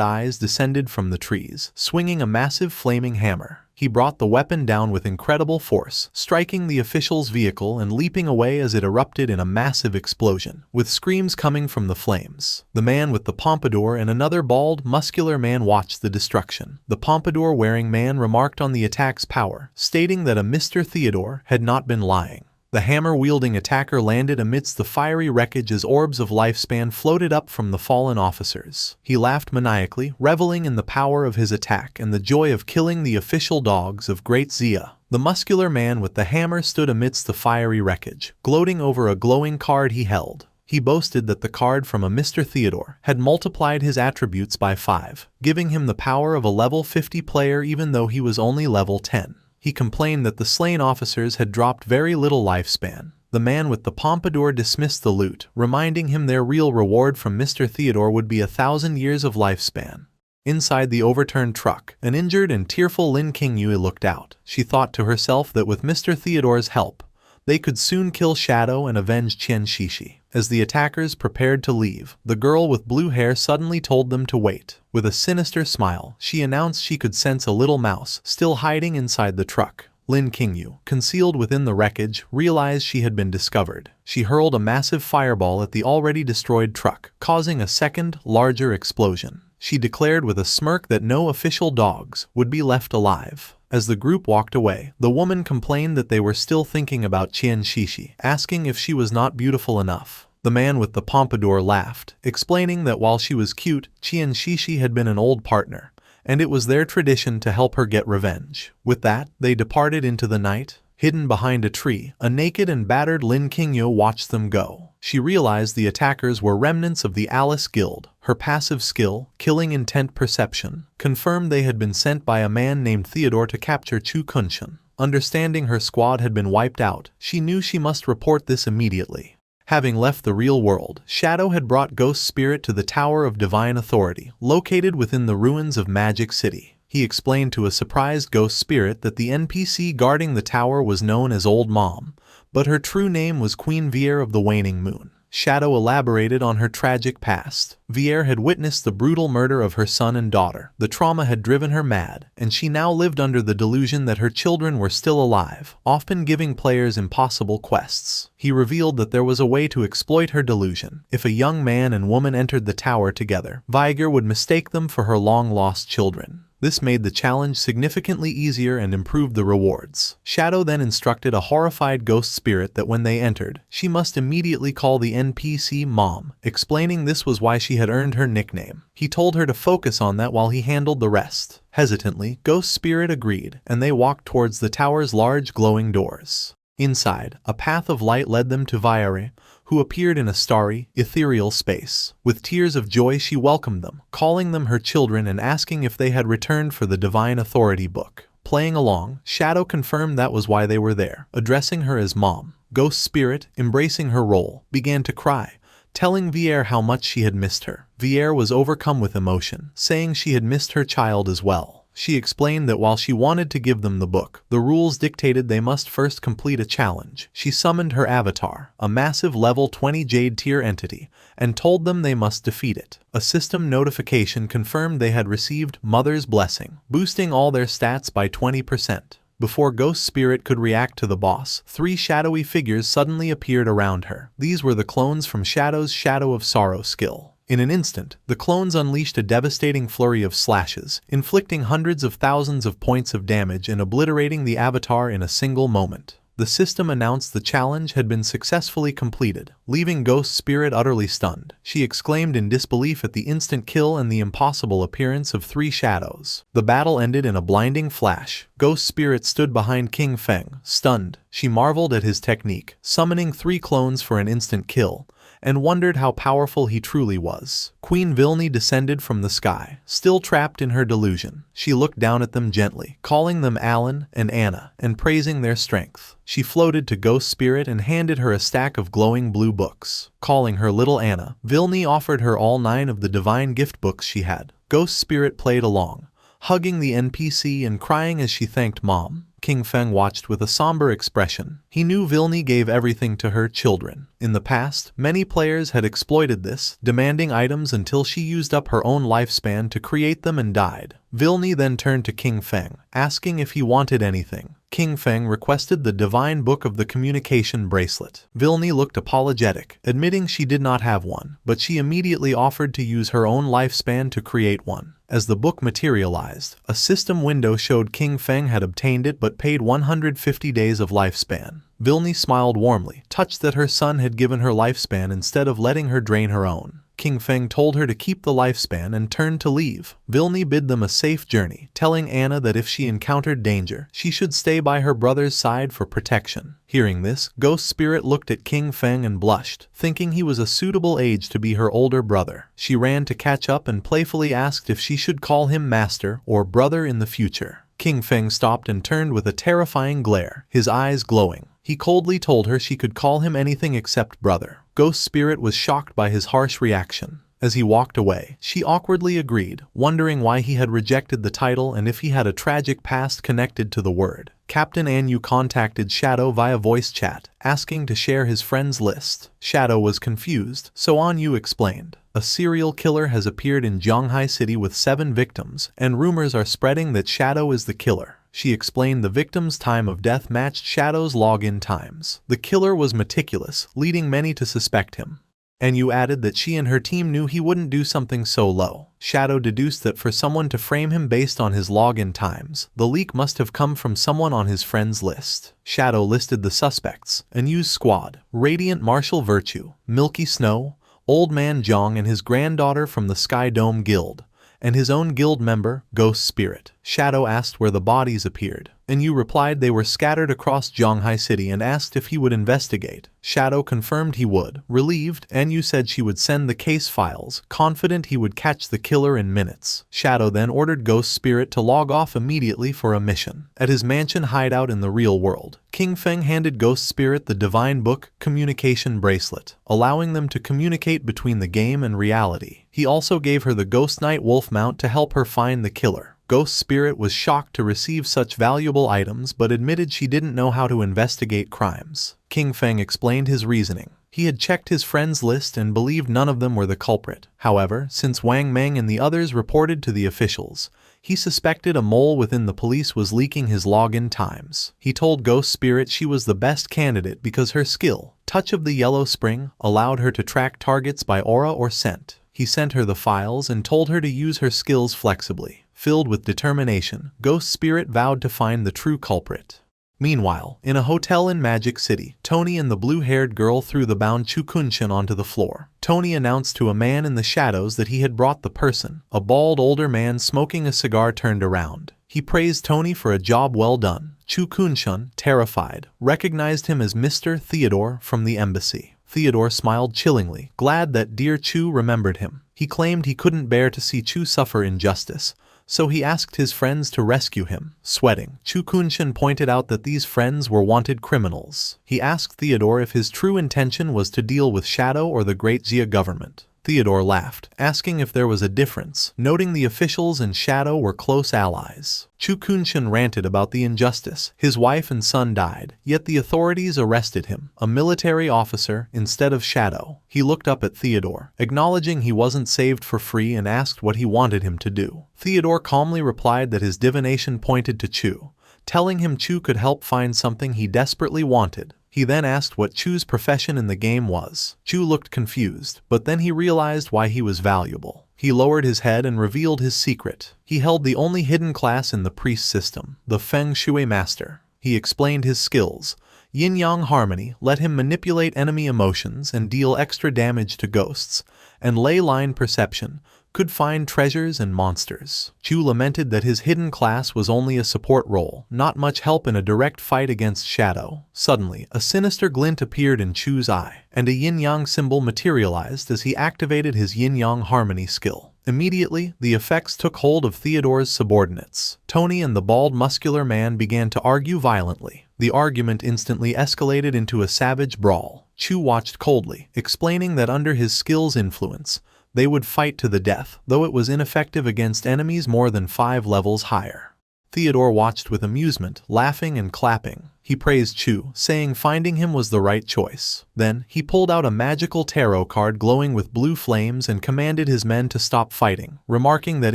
eyes descended from the trees, swinging a massive flaming hammer. He brought the weapon down with incredible force, striking the official's vehicle and leaping away as it erupted in a massive explosion, with screams coming from the flames. The man with the pompadour and another bald, muscular man watched the destruction. The pompadour-wearing man remarked on the attack's power, stating that a Mr. Theodore had not been lying. The hammer-wielding attacker landed amidst the fiery wreckage as orbs of lifespan floated up from the fallen officers. He laughed maniacally, reveling in the power of his attack and the joy of killing the official dogs of Great Zia. The muscular man with the hammer stood amidst the fiery wreckage, gloating over a glowing card he held. He boasted that the card from a Mr. Theodore had multiplied his attributes by 5, giving him the power of a level 50 player even though he was only level 10. He complained that the slain officers had dropped very little lifespan. The man with the pompadour dismissed the loot, reminding him their real reward from Mr. Theodore would be 1,000 years of lifespan. Inside the overturned truck, an injured and tearful Lin Qingyu looked out. She thought to herself that with Mr. Theodore's help, they could soon kill Shadow and avenge Qian Shishi. As the attackers prepared to leave, the girl with blue hair suddenly told them to wait. With a sinister smile, she announced she could sense a little mouse still hiding inside the truck. Lin Qingyu, concealed within the wreckage, realized she had been discovered. She hurled a massive fireball at the already destroyed truck, causing a second, larger explosion. She declared with a smirk that no official dogs would be left alive. As the group walked away, the woman complained that they were still thinking about Qian Shishi, asking if she was not beautiful enough. The man with the pompadour laughed, explaining that while she was cute, Qian Shishi had been an old partner, and it was their tradition to help her get revenge. With that, they departed into the night. Hidden behind a tree, a naked and battered Lin Qingyu watched them go. She realized the attackers were remnants of the Alice Guild. Her passive skill, killing intent perception, confirmed they had been sent by a man named Theodore to capture Chu Kunshan. Understanding her squad had been wiped out, she knew she must report this immediately. Having left the real world, Shadow had brought Ghost Spirit to the Tower of Divine Authority, located within the ruins of Magic City. He explained to a surprised Ghost Spirit that the NPC guarding the tower was known as Old Mom, but her true name was Queen Vier of the Waning Moon. Shadow elaborated on her tragic past. Vier had witnessed the brutal murder of her son and daughter. The trauma had driven her mad, and she now lived under the delusion that her children were still alive, often giving players impossible quests. He revealed that there was a way to exploit her delusion. If a young man and woman entered the tower together, Viger would mistake them for her long-lost children. This made the challenge significantly easier and improved the rewards. Shadow then instructed a horrified Ghost Spirit that when they entered, she must immediately call the NPC Mom, explaining this was why she had earned her nickname. He told her to focus on that while he handled the rest. Hesitantly, Ghost Spirit agreed, and they walked towards the tower's large glowing doors. Inside, a path of light led them to Viare, who appeared in a starry, ethereal space. With tears of joy she welcomed them, calling them her children and asking if they had returned for the Divine Authority book. Playing along, Shadow confirmed that was why they were there. Addressing her as Mom, Ghost Spirit, embracing her role, began to cry, telling Viare how much she had missed her. Viare was overcome with emotion, saying she had missed her child as well. She explained that while she wanted to give them the book, the rules dictated they must first complete a challenge. She summoned her avatar, a massive level 20 Jade tier entity, and told them they must defeat it. A system notification confirmed they had received Mother's Blessing, boosting all their stats by 20%. Before Ghost Spirit could react to the boss, 3 shadowy figures suddenly appeared around her. These were the clones from Shadow's Shadow of Sorrow skill. In an instant, the clones unleashed a devastating flurry of slashes, inflicting hundreds of thousands of points of damage and obliterating the avatar in a single moment. The system announced the challenge had been successfully completed, leaving Ghost Spirit utterly stunned. She exclaimed in disbelief at the instant kill and the impossible appearance of 3 shadows. The battle ended in a blinding flash. Ghost Spirit stood behind King Feng, stunned. She marveled at his technique, summoning 3 clones for an instant kill, and wondered how powerful he truly was. Queen Vilni descended from the sky, still trapped in her delusion. She looked down at them gently, calling them Alan and Anna, and praising their strength. She floated to Ghost Spirit and handed her a stack of glowing blue books. Calling her little Anna, Vilni offered her all 9 of the divine gift books she had. Ghost Spirit played along, hugging the NPC and crying as she thanked Mom. King Feng watched with a somber expression. He knew Vilni gave everything to her children. In the past, many players had exploited this, demanding items until she used up her own lifespan to create them and died. Vilni then turned to King Feng, asking if he wanted anything. King Feng requested the divine book of the communication bracelet. Vilni looked apologetic, admitting she did not have one, but she immediately offered to use her own lifespan to create one. As the book materialized, a system window showed King Feng had obtained it but paid 150 days of lifespan. Vilni smiled warmly, touched that her son had given her lifespan instead of letting her drain her own. King Feng told her to keep the lifespan and turned to leave. Vilni bid them a safe journey, telling Anna that if she encountered danger, she should stay by her brother's side for protection. Hearing this, Ghost Spirit looked at King Feng and blushed, thinking he was a suitable age to be her older brother. She ran to catch up and playfully asked if she should call him master or brother in the future. King Feng stopped and turned with a terrifying glare, his eyes glowing. He coldly told her she could call him anything except brother. Ghost Spirit was shocked by his harsh reaction. As he walked away, she awkwardly agreed, wondering why he had rejected the title and if he had a tragic past connected to the word. Captain Anu contacted Shadow via voice chat, asking to share his friends list. Shadow was confused, so Anu explained. A serial killer has appeared in Zhanghai City with 7 victims, and rumors are spreading that Shadow is the killer. She explained the victim's time of death matched Shadow's login times. The killer was meticulous, leading many to suspect him. Anu added that she and her team knew he wouldn't do something so low. Shadow deduced that for someone to frame him based on his login times, the leak must have come from someone on his friends list. Shadow listed the suspects: Anu's squad, Radiant Martial Virtue, Milky Snow, Old Man Zhang and his granddaughter from the Sky Dome Guild, and his own guild member, Ghost Spirit. Shadow asked where the bodies appeared. Anu replied they were scattered across Zhanghai City and asked if he would investigate. Shadow confirmed he would. Relieved, Anu said she would send the case files, confident he would catch the killer in minutes. Shadow then ordered Ghost Spirit to log off immediately for a mission. At his mansion hideout in the real world, King Feng handed Ghost Spirit the divine book communication bracelet, allowing them to communicate between the game and reality. He also gave her the Ghost Knight Wolf mount to help her find the killer. Ghost Spirit was shocked to receive such valuable items but admitted she didn't know how to investigate crimes. King Feng explained his reasoning. He had checked his friends' list and believed none of them were the culprit. However, since Wang Meng and the others reported to the officials, he suspected a mole within the police was leaking his login times. He told Ghost Spirit she was the best candidate because her skill, Touch of the Yellow Spring, allowed her to track targets by aura or scent. He sent her the files and told her to use her skills flexibly. Filled with determination, Ghost Spirit vowed to find the true culprit. Meanwhile, in a hotel in Magic City, Tony and the blue-haired girl threw the bound Chukunshin onto the floor. Tony announced to a man in the shadows that he had brought the person. A bald older man smoking a cigar turned around. He praised Tony for a job well done. Chu Kunshun, terrified, recognized him as Mr. Theodore from the embassy. Theodore smiled chillingly, glad that dear Chu remembered him. He claimed he couldn't bear to see Chu suffer injustice, so he asked his friends to rescue him. Sweating, Chu Kunshun pointed out that these friends were wanted criminals. He asked Theodore if his true intention was to deal with Shadow or the Great Xia government. Theodore laughed, asking if there was a difference, noting the officials and Shadow were close allies. Chu Kunshun ranted about the injustice. His wife and son died, yet the authorities arrested him, a military officer, instead of Shadow. He looked up at Theodore, acknowledging he wasn't saved for free, and asked what he wanted him to do. Theodore calmly replied that his divination pointed to Chu, telling him Chu could help find something he desperately wanted. He then asked what Chu's profession in the game was. Chu looked confused, but then he realized why he was valuable. He lowered his head and revealed his secret. He held the only hidden class in the priest system, the Feng Shui Master. He explained his skills. Yin-Yang Harmony let him manipulate enemy emotions and deal extra damage to ghosts, and Ley Line Perception could find treasures and monsters. Chu lamented that his hidden class was only a support role, not much help in a direct fight against Shadow. Suddenly, a sinister glint appeared in Chu's eye, and a yin-yang symbol materialized as he activated his yin-yang harmony skill. Immediately, the effects took hold of Theodore's subordinates. Tony and the bald muscular man began to argue violently. The argument instantly escalated into a savage brawl. Chu watched coldly, explaining that under his skill's influence, they would fight to the death, though it was ineffective against enemies more than 5 levels higher. Theodore watched with amusement, laughing and clapping. He praised Chu, saying finding him was the right choice. Then, he pulled out a magical tarot card glowing with blue flames and commanded his men to stop fighting, remarking that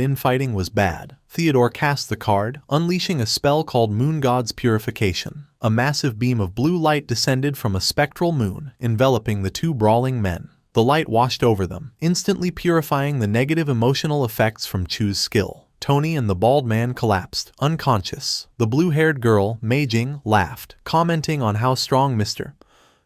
infighting was bad. Theodore cast the card, unleashing a spell called Moon God's Purification. A massive beam of blue light descended from a spectral moon, enveloping the two brawling men. The light washed over them, instantly purifying the negative emotional effects from Chu's skill. Tony and the bald man collapsed, unconscious. The blue-haired girl, Mei Jing, laughed, commenting on how strong Mr.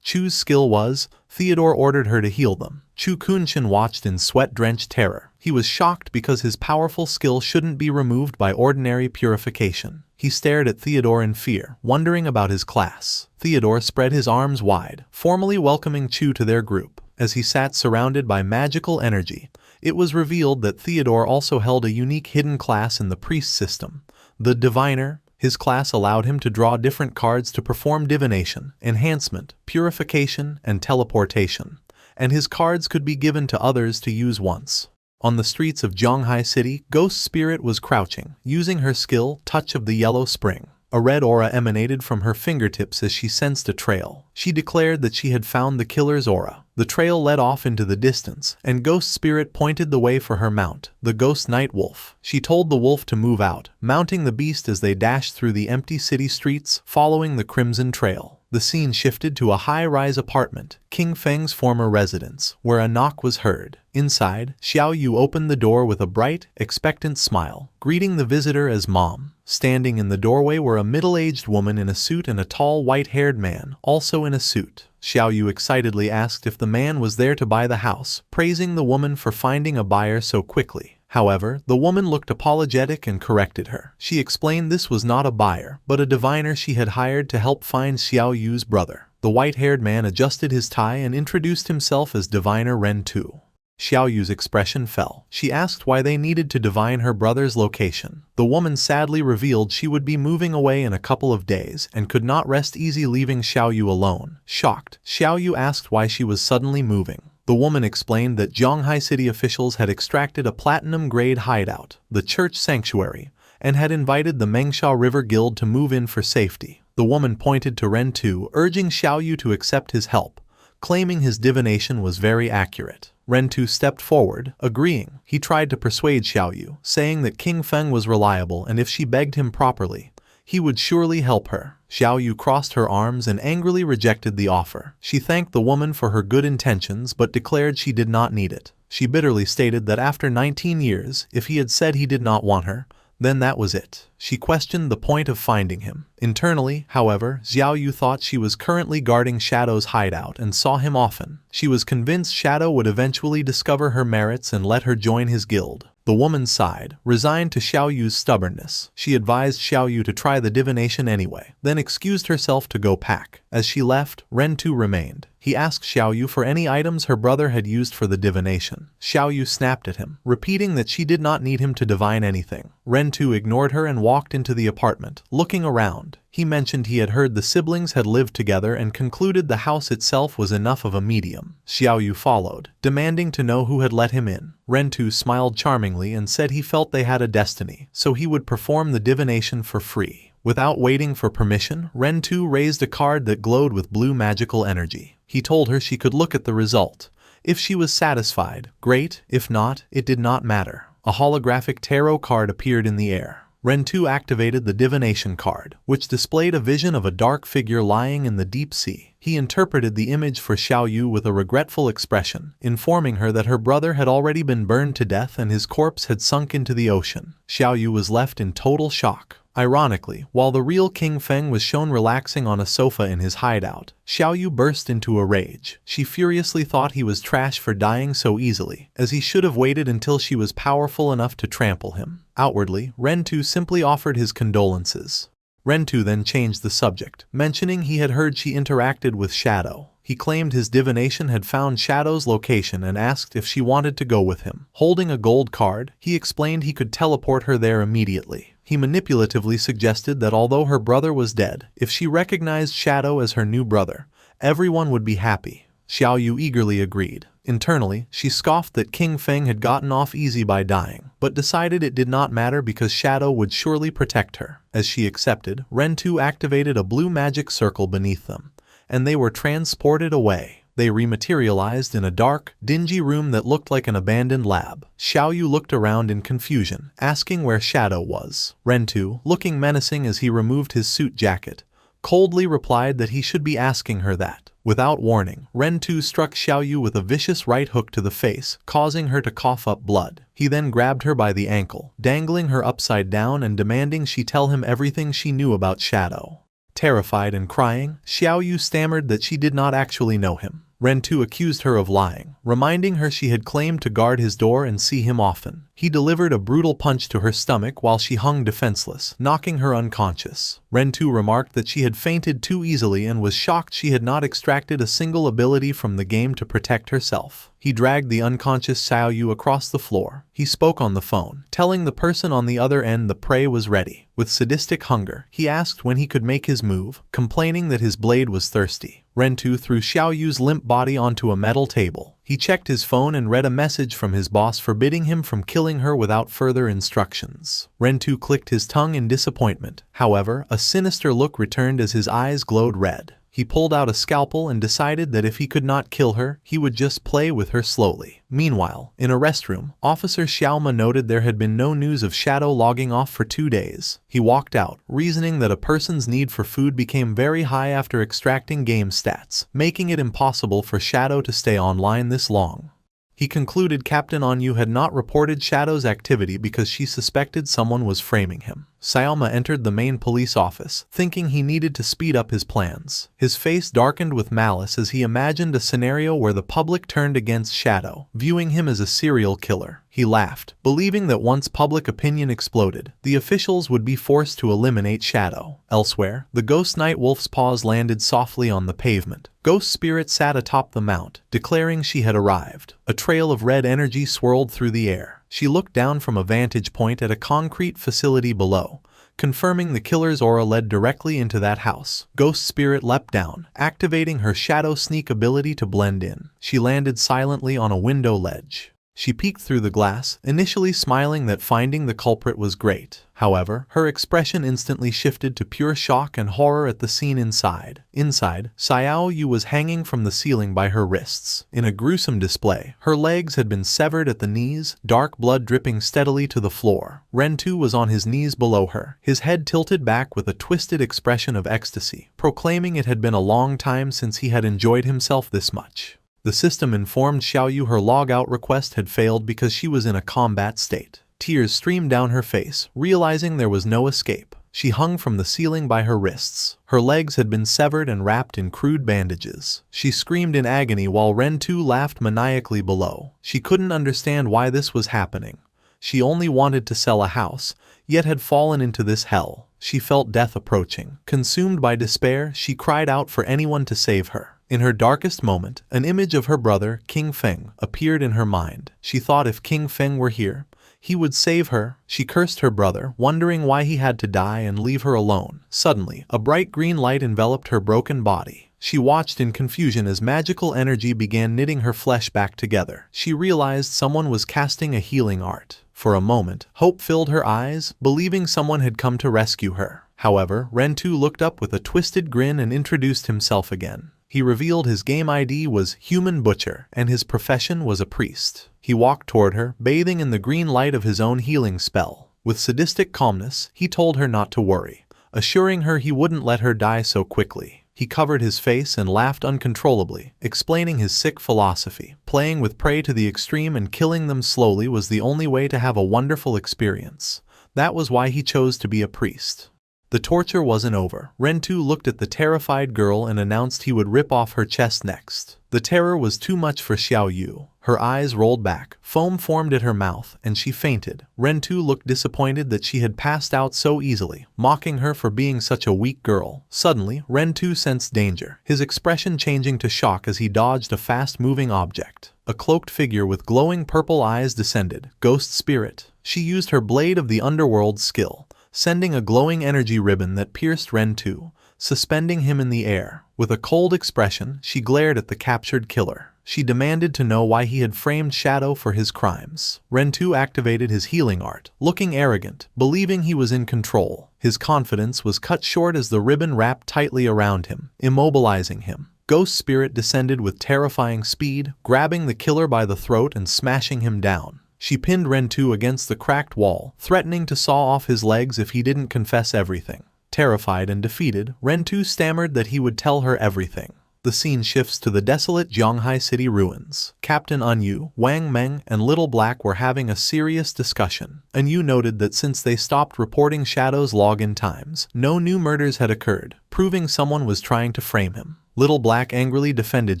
Chu's skill was. Theodore ordered her to heal them. Chu Kunshun watched in sweat-drenched terror. He was shocked because his powerful skill shouldn't be removed by ordinary purification. He stared at Theodore in fear, wondering about his class. Theodore spread his arms wide, formally welcoming Chu to their group. As he sat surrounded by magical energy, it was revealed that Theodore also held a unique hidden class in the priest system, the Diviner. His class allowed him to draw different cards to perform divination, enhancement, purification, and teleportation, and his cards could be given to others to use once. On the streets of Zhonghai City, Ghost Spirit was crouching, using her skill, Touch of the Yellow Spring. A red aura emanated from her fingertips as she sensed a trail. She declared that she had found the killer's aura. The trail led off into the distance, and Ghost Spirit pointed the way for her mount, the Ghost Night Wolf. She told the wolf to move out, mounting the beast as they dashed through the empty city streets, following the Crimson Trail. The scene shifted to a high-rise apartment, King Feng's former residence, where a knock was heard. Inside, Xiao Yu opened the door with a bright, expectant smile, greeting the visitor as Mom. Standing in the doorway were a middle-aged woman in a suit and a tall white-haired man, also in a suit. Xiao Yu excitedly asked if the man was there to buy the house, praising the woman for finding a buyer so quickly. However, the woman looked apologetic and corrected her. She explained this was not a buyer, but a diviner she had hired to help find Xiao Yu's brother. The white-haired man adjusted his tie and introduced himself as Diviner Ren Tu. Xiao Yu's expression fell. She asked why they needed to divine her brother's location. The woman sadly revealed she would be moving away in a couple of days and could not rest easy leaving Xiao Yu alone. Shocked, Xiao Yu asked why she was suddenly moving. The woman explained that Zhonghai City officials had extracted a platinum-grade hideout, the Church Sanctuary, and had invited the Mengsha River Guild to move in for safety. The woman pointed to Ren Tu, urging Xiao Yu to accept his help, claiming his divination was very accurate. Ren Tu stepped forward, agreeing. He tried to persuade Xiao Yu, saying that King Feng was reliable and if she begged him properly, he would surely help her. Xiao Yu crossed her arms and angrily rejected the offer. She thanked the woman for her good intentions but declared she did not need it. She bitterly stated that after 19 years, if he had said he did not want her, then that was it. She questioned the point of finding him. Internally, however, Xiao Yu thought she was currently guarding Shadow's hideout and saw him often. She was convinced Shadow would eventually discover her merits and let her join his guild. The woman sighed, resigned to Xiao Yu's stubbornness. She advised Xiao Yu to try the divination anyway, then excused herself to go pack. As she left, Ren Tu remained. He asked Xiao Yu for any items her brother had used for the divination. Xiao Yu snapped at him, repeating that she did not need him to divine anything. Ren Tu ignored her and walked into the apartment, looking around. He mentioned he had heard the siblings had lived together and concluded the house itself was enough of a medium. Xiao Yu followed, demanding to know who had let him in. Ren Tu smiled charmingly and said he felt they had a destiny, so he would perform the divination for free. Without waiting for permission, Ren Tu raised a card that glowed with blue magical energy. He told her she could look at the result. If she was satisfied, great. If not, it did not matter. A holographic tarot card appeared in the air. Ren Tu activated the divination card, which displayed a vision of a dark figure lying in the deep sea. He interpreted the image for Xiao Yu with a regretful expression, informing her that her brother had already been burned to death and his corpse had sunk into the ocean. Xiao Yu was left in total shock. Ironically, while the real King Feng was shown relaxing on a sofa in his hideout, Xiao Yu burst into a rage. She furiously thought he was trash for dying so easily, as he should have waited until she was powerful enough to trample him. Outwardly, Ren Tu simply offered his condolences. Ren Tu then changed the subject, mentioning he had heard she interacted with Shadow. He claimed his divination had found Shadow's location and asked if she wanted to go with him. Holding a gold card, he explained he could teleport her there immediately. He manipulatively suggested that although her brother was dead, if she recognized Shadow as her new brother, everyone would be happy. Xiao Yu eagerly agreed. Internally, she scoffed that King Feng had gotten off easy by dying, but decided it did not matter because Shadow would surely protect her. As she accepted, Ren Tu activated a blue magic circle beneath them, and they were transported away. They rematerialized in a dark, dingy room that looked like an abandoned lab. Xiao Yu looked around in confusion, asking where Shadow was. Ren Tu, looking menacing as he removed his suit jacket, coldly replied that he should be asking her that. Without warning, Ren Tu struck Xiao Yu with a vicious right hook to the face, causing her to cough up blood. He then grabbed her by the ankle, dangling her upside down and demanding she tell him everything she knew about Shadow. Terrified and crying, Xiao Yu stammered that she did not actually know him. Ren Tu accused her of lying, reminding her she had claimed to guard his door and see him often. He delivered a brutal punch to her stomach while she hung defenseless, knocking her unconscious. Ren Tu remarked that she had fainted too easily and was shocked she had not extracted a single ability from the game to protect herself. He dragged the unconscious Xiao Yu across the floor. He spoke on the phone, telling the person on the other end the prey was ready. With sadistic hunger, he asked when he could make his move, complaining that his blade was thirsty. Ren Tu threw Xiao Yu's limp body onto a metal table. He checked his phone and read a message from his boss forbidding him from killing her without further instructions. Ren Tu clicked his tongue in disappointment. However, a sinister look returned as his eyes glowed red. He pulled out a scalpel and decided that if he could not kill her, he would just play with her slowly. Meanwhile, in a restroom, Officer Xiaoma noted there had been no news of Shadow logging off for 2 days. He walked out, reasoning that a person's need for food became very high after extracting game stats, making it impossible for Shadow to stay online this long. He concluded Captain Anyu had not reported Shadow's activity because she suspected someone was framing him. Sayama entered the main police office, thinking he needed to speed up his plans. His face darkened with malice as he imagined a scenario where the public turned against Shadow, viewing him as a serial killer. He laughed, believing that once public opinion exploded, the officials would be forced to eliminate Shadow. Elsewhere, the ghost Night Wolf's paws landed softly on the pavement. Ghost Spirit sat atop the mount, declaring she had arrived. A trail of red energy swirled through the air. She looked down from a vantage point at a concrete facility below, confirming the killer's aura led directly into that house. Ghost Spirit leapt down, activating her shadow sneak ability to blend in. She landed silently on a window ledge. She peeked through the glass, initially smiling that finding the culprit was great. However, her expression instantly shifted to pure shock and horror at the scene inside. Inside, Xiao Yu was hanging from the ceiling by her wrists. In a gruesome display, her legs had been severed at the knees, dark blood dripping steadily to the floor. Ren Tu was on his knees below her, his head tilted back with a twisted expression of ecstasy, proclaiming it had been a long time since he had enjoyed himself this much. The system informed Xiao Yu her logout request had failed because she was in a combat state. Tears streamed down her face, realizing there was no escape. She hung from the ceiling by her wrists. Her legs had been severed and wrapped in crude bandages. She screamed in agony while Ren Tu laughed maniacally below. She couldn't understand why this was happening, She only wanted to sell a house, yet had fallen into this hell. She felt death approaching. Consumed by despair, she cried out for anyone to save her. In her darkest moment, an image of her brother, King Feng, appeared in her mind. She thought if King Feng were here, he would save her. She cursed her brother, wondering why he had to die and leave her alone. Suddenly, a bright green light enveloped her broken body. She watched in confusion as magical energy began knitting her flesh back together. She realized someone was casting a healing art. For a moment, hope filled her eyes, believing someone had come to rescue her. However, Rentu looked up with a twisted grin and introduced himself again. He revealed his game ID was Human Butcher, and his profession was a priest. He walked toward her, bathing in the green light of his own healing spell. With sadistic calmness, he told her not to worry, assuring her he wouldn't let her die so quickly. He covered his face and laughed uncontrollably, explaining his sick philosophy. Playing with prey to the extreme and killing them slowly was the only way to have a wonderful experience. That was why he chose to be a priest. The torture wasn't over. Rentu looked at the terrified girl and announced he would rip off her chest next. The terror was too much for Xiao Yu. Her eyes rolled back, foam formed at her mouth, and she fainted. Rentu looked disappointed that she had passed out so easily, mocking her for being such a weak girl. Suddenly, Rentu sensed danger, his expression changing to shock as he dodged a fast-moving object. A cloaked figure with glowing purple eyes descended. Ghost Spirit. She used her Blade of the Underworld skill, sending a glowing energy ribbon that pierced Rentu, suspending him in the air. With a cold expression, she glared at the captured killer. She demanded to know why he had framed Shadow for his crimes. Rentu activated his healing art, looking arrogant, believing he was in control. His confidence was cut short as the ribbon wrapped tightly around him, immobilizing him. Ghost Spirit descended with terrifying speed, grabbing the killer by the throat and smashing him down. She pinned Rentu against the cracked wall, threatening to saw off his legs if he didn't confess everything. Terrified and defeated, Rentu stammered that he would tell her everything. The scene shifts to the desolate Zhonghai City ruins. Captain Anyu, Wang Meng, and Little Black were having a serious discussion. Anyu noted that since they stopped reporting Shadow's login times, no new murders had occurred, proving someone was trying to frame him. Little Black angrily defended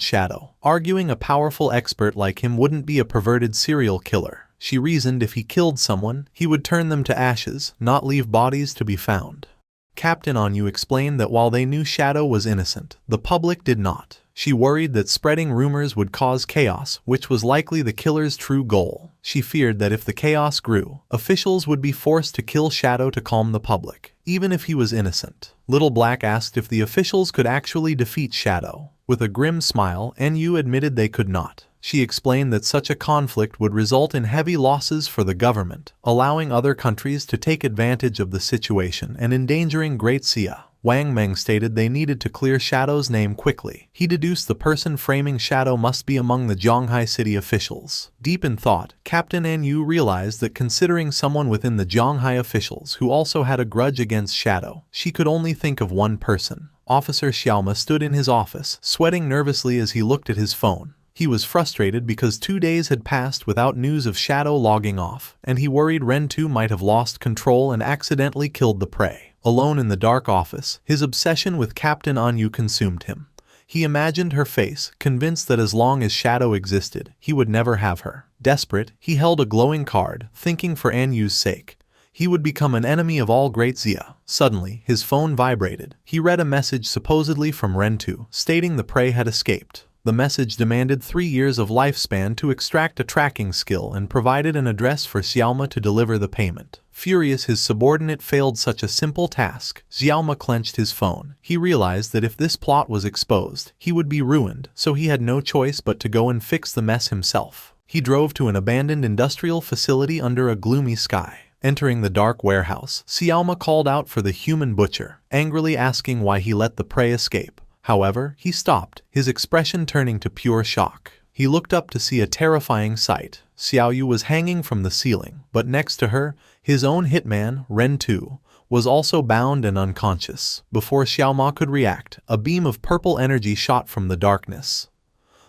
Shadow, arguing a powerful expert like him wouldn't be a perverted serial killer. She reasoned if he killed someone, he would turn them to ashes, not leave bodies to be found. Captain Anyu explained that while they knew Shadow was innocent, the public did not. She worried that spreading rumors would cause chaos, which was likely the killer's true goal. She feared that if the chaos grew, officials would be forced to kill Shadow to calm the public, even if he was innocent. Little Black asked if the officials could actually defeat Shadow. With a grim smile, Anyu admitted they could not. She explained that such a conflict would result in heavy losses for the government, allowing other countries to take advantage of the situation and endangering Great Xia. Wang Meng stated they needed to clear Shadow's name quickly. He deduced the person framing Shadow must be among the Zhonghai City officials. Deep in thought, Captain Anyu realized that considering someone within the Zhonghai officials who also had a grudge against Shadow, she could only think of one person. Officer Xiaoma stood in his office, sweating nervously as he looked at his phone. He was frustrated because 2 days had passed without news of Shadow logging off, and he worried Rentu might have lost control and accidentally killed the prey. Alone in the dark office, his obsession with Captain Anyu consumed him. He imagined her face, convinced that as long as Shadow existed, he would never have her. Desperate, he held a glowing card, thinking for Anyu's sake he would become an enemy of all Great Xia. Suddenly, his phone vibrated. He read a message supposedly from Rentu, stating the prey had escaped. The message demanded 3 years of lifespan to extract a tracking skill and provided an address for Xiaoma to deliver the payment. Furious his subordinate failed such a simple task, Xiaoma clenched his phone. He realized that if this plot was exposed, he would be ruined, so he had no choice but to go and fix the mess himself. He drove to an abandoned industrial facility under a gloomy sky. Entering the dark warehouse, Xiaoma called out for the Human Butcher, angrily asking why he let the prey escape. However, he stopped, his expression turning to pure shock. He looked up to see a terrifying sight. Xiaoyu was hanging from the ceiling, but next to her, his own hitman, Rentu, was also bound and unconscious. Before Xiaoma could react, a beam of purple energy shot from the darkness.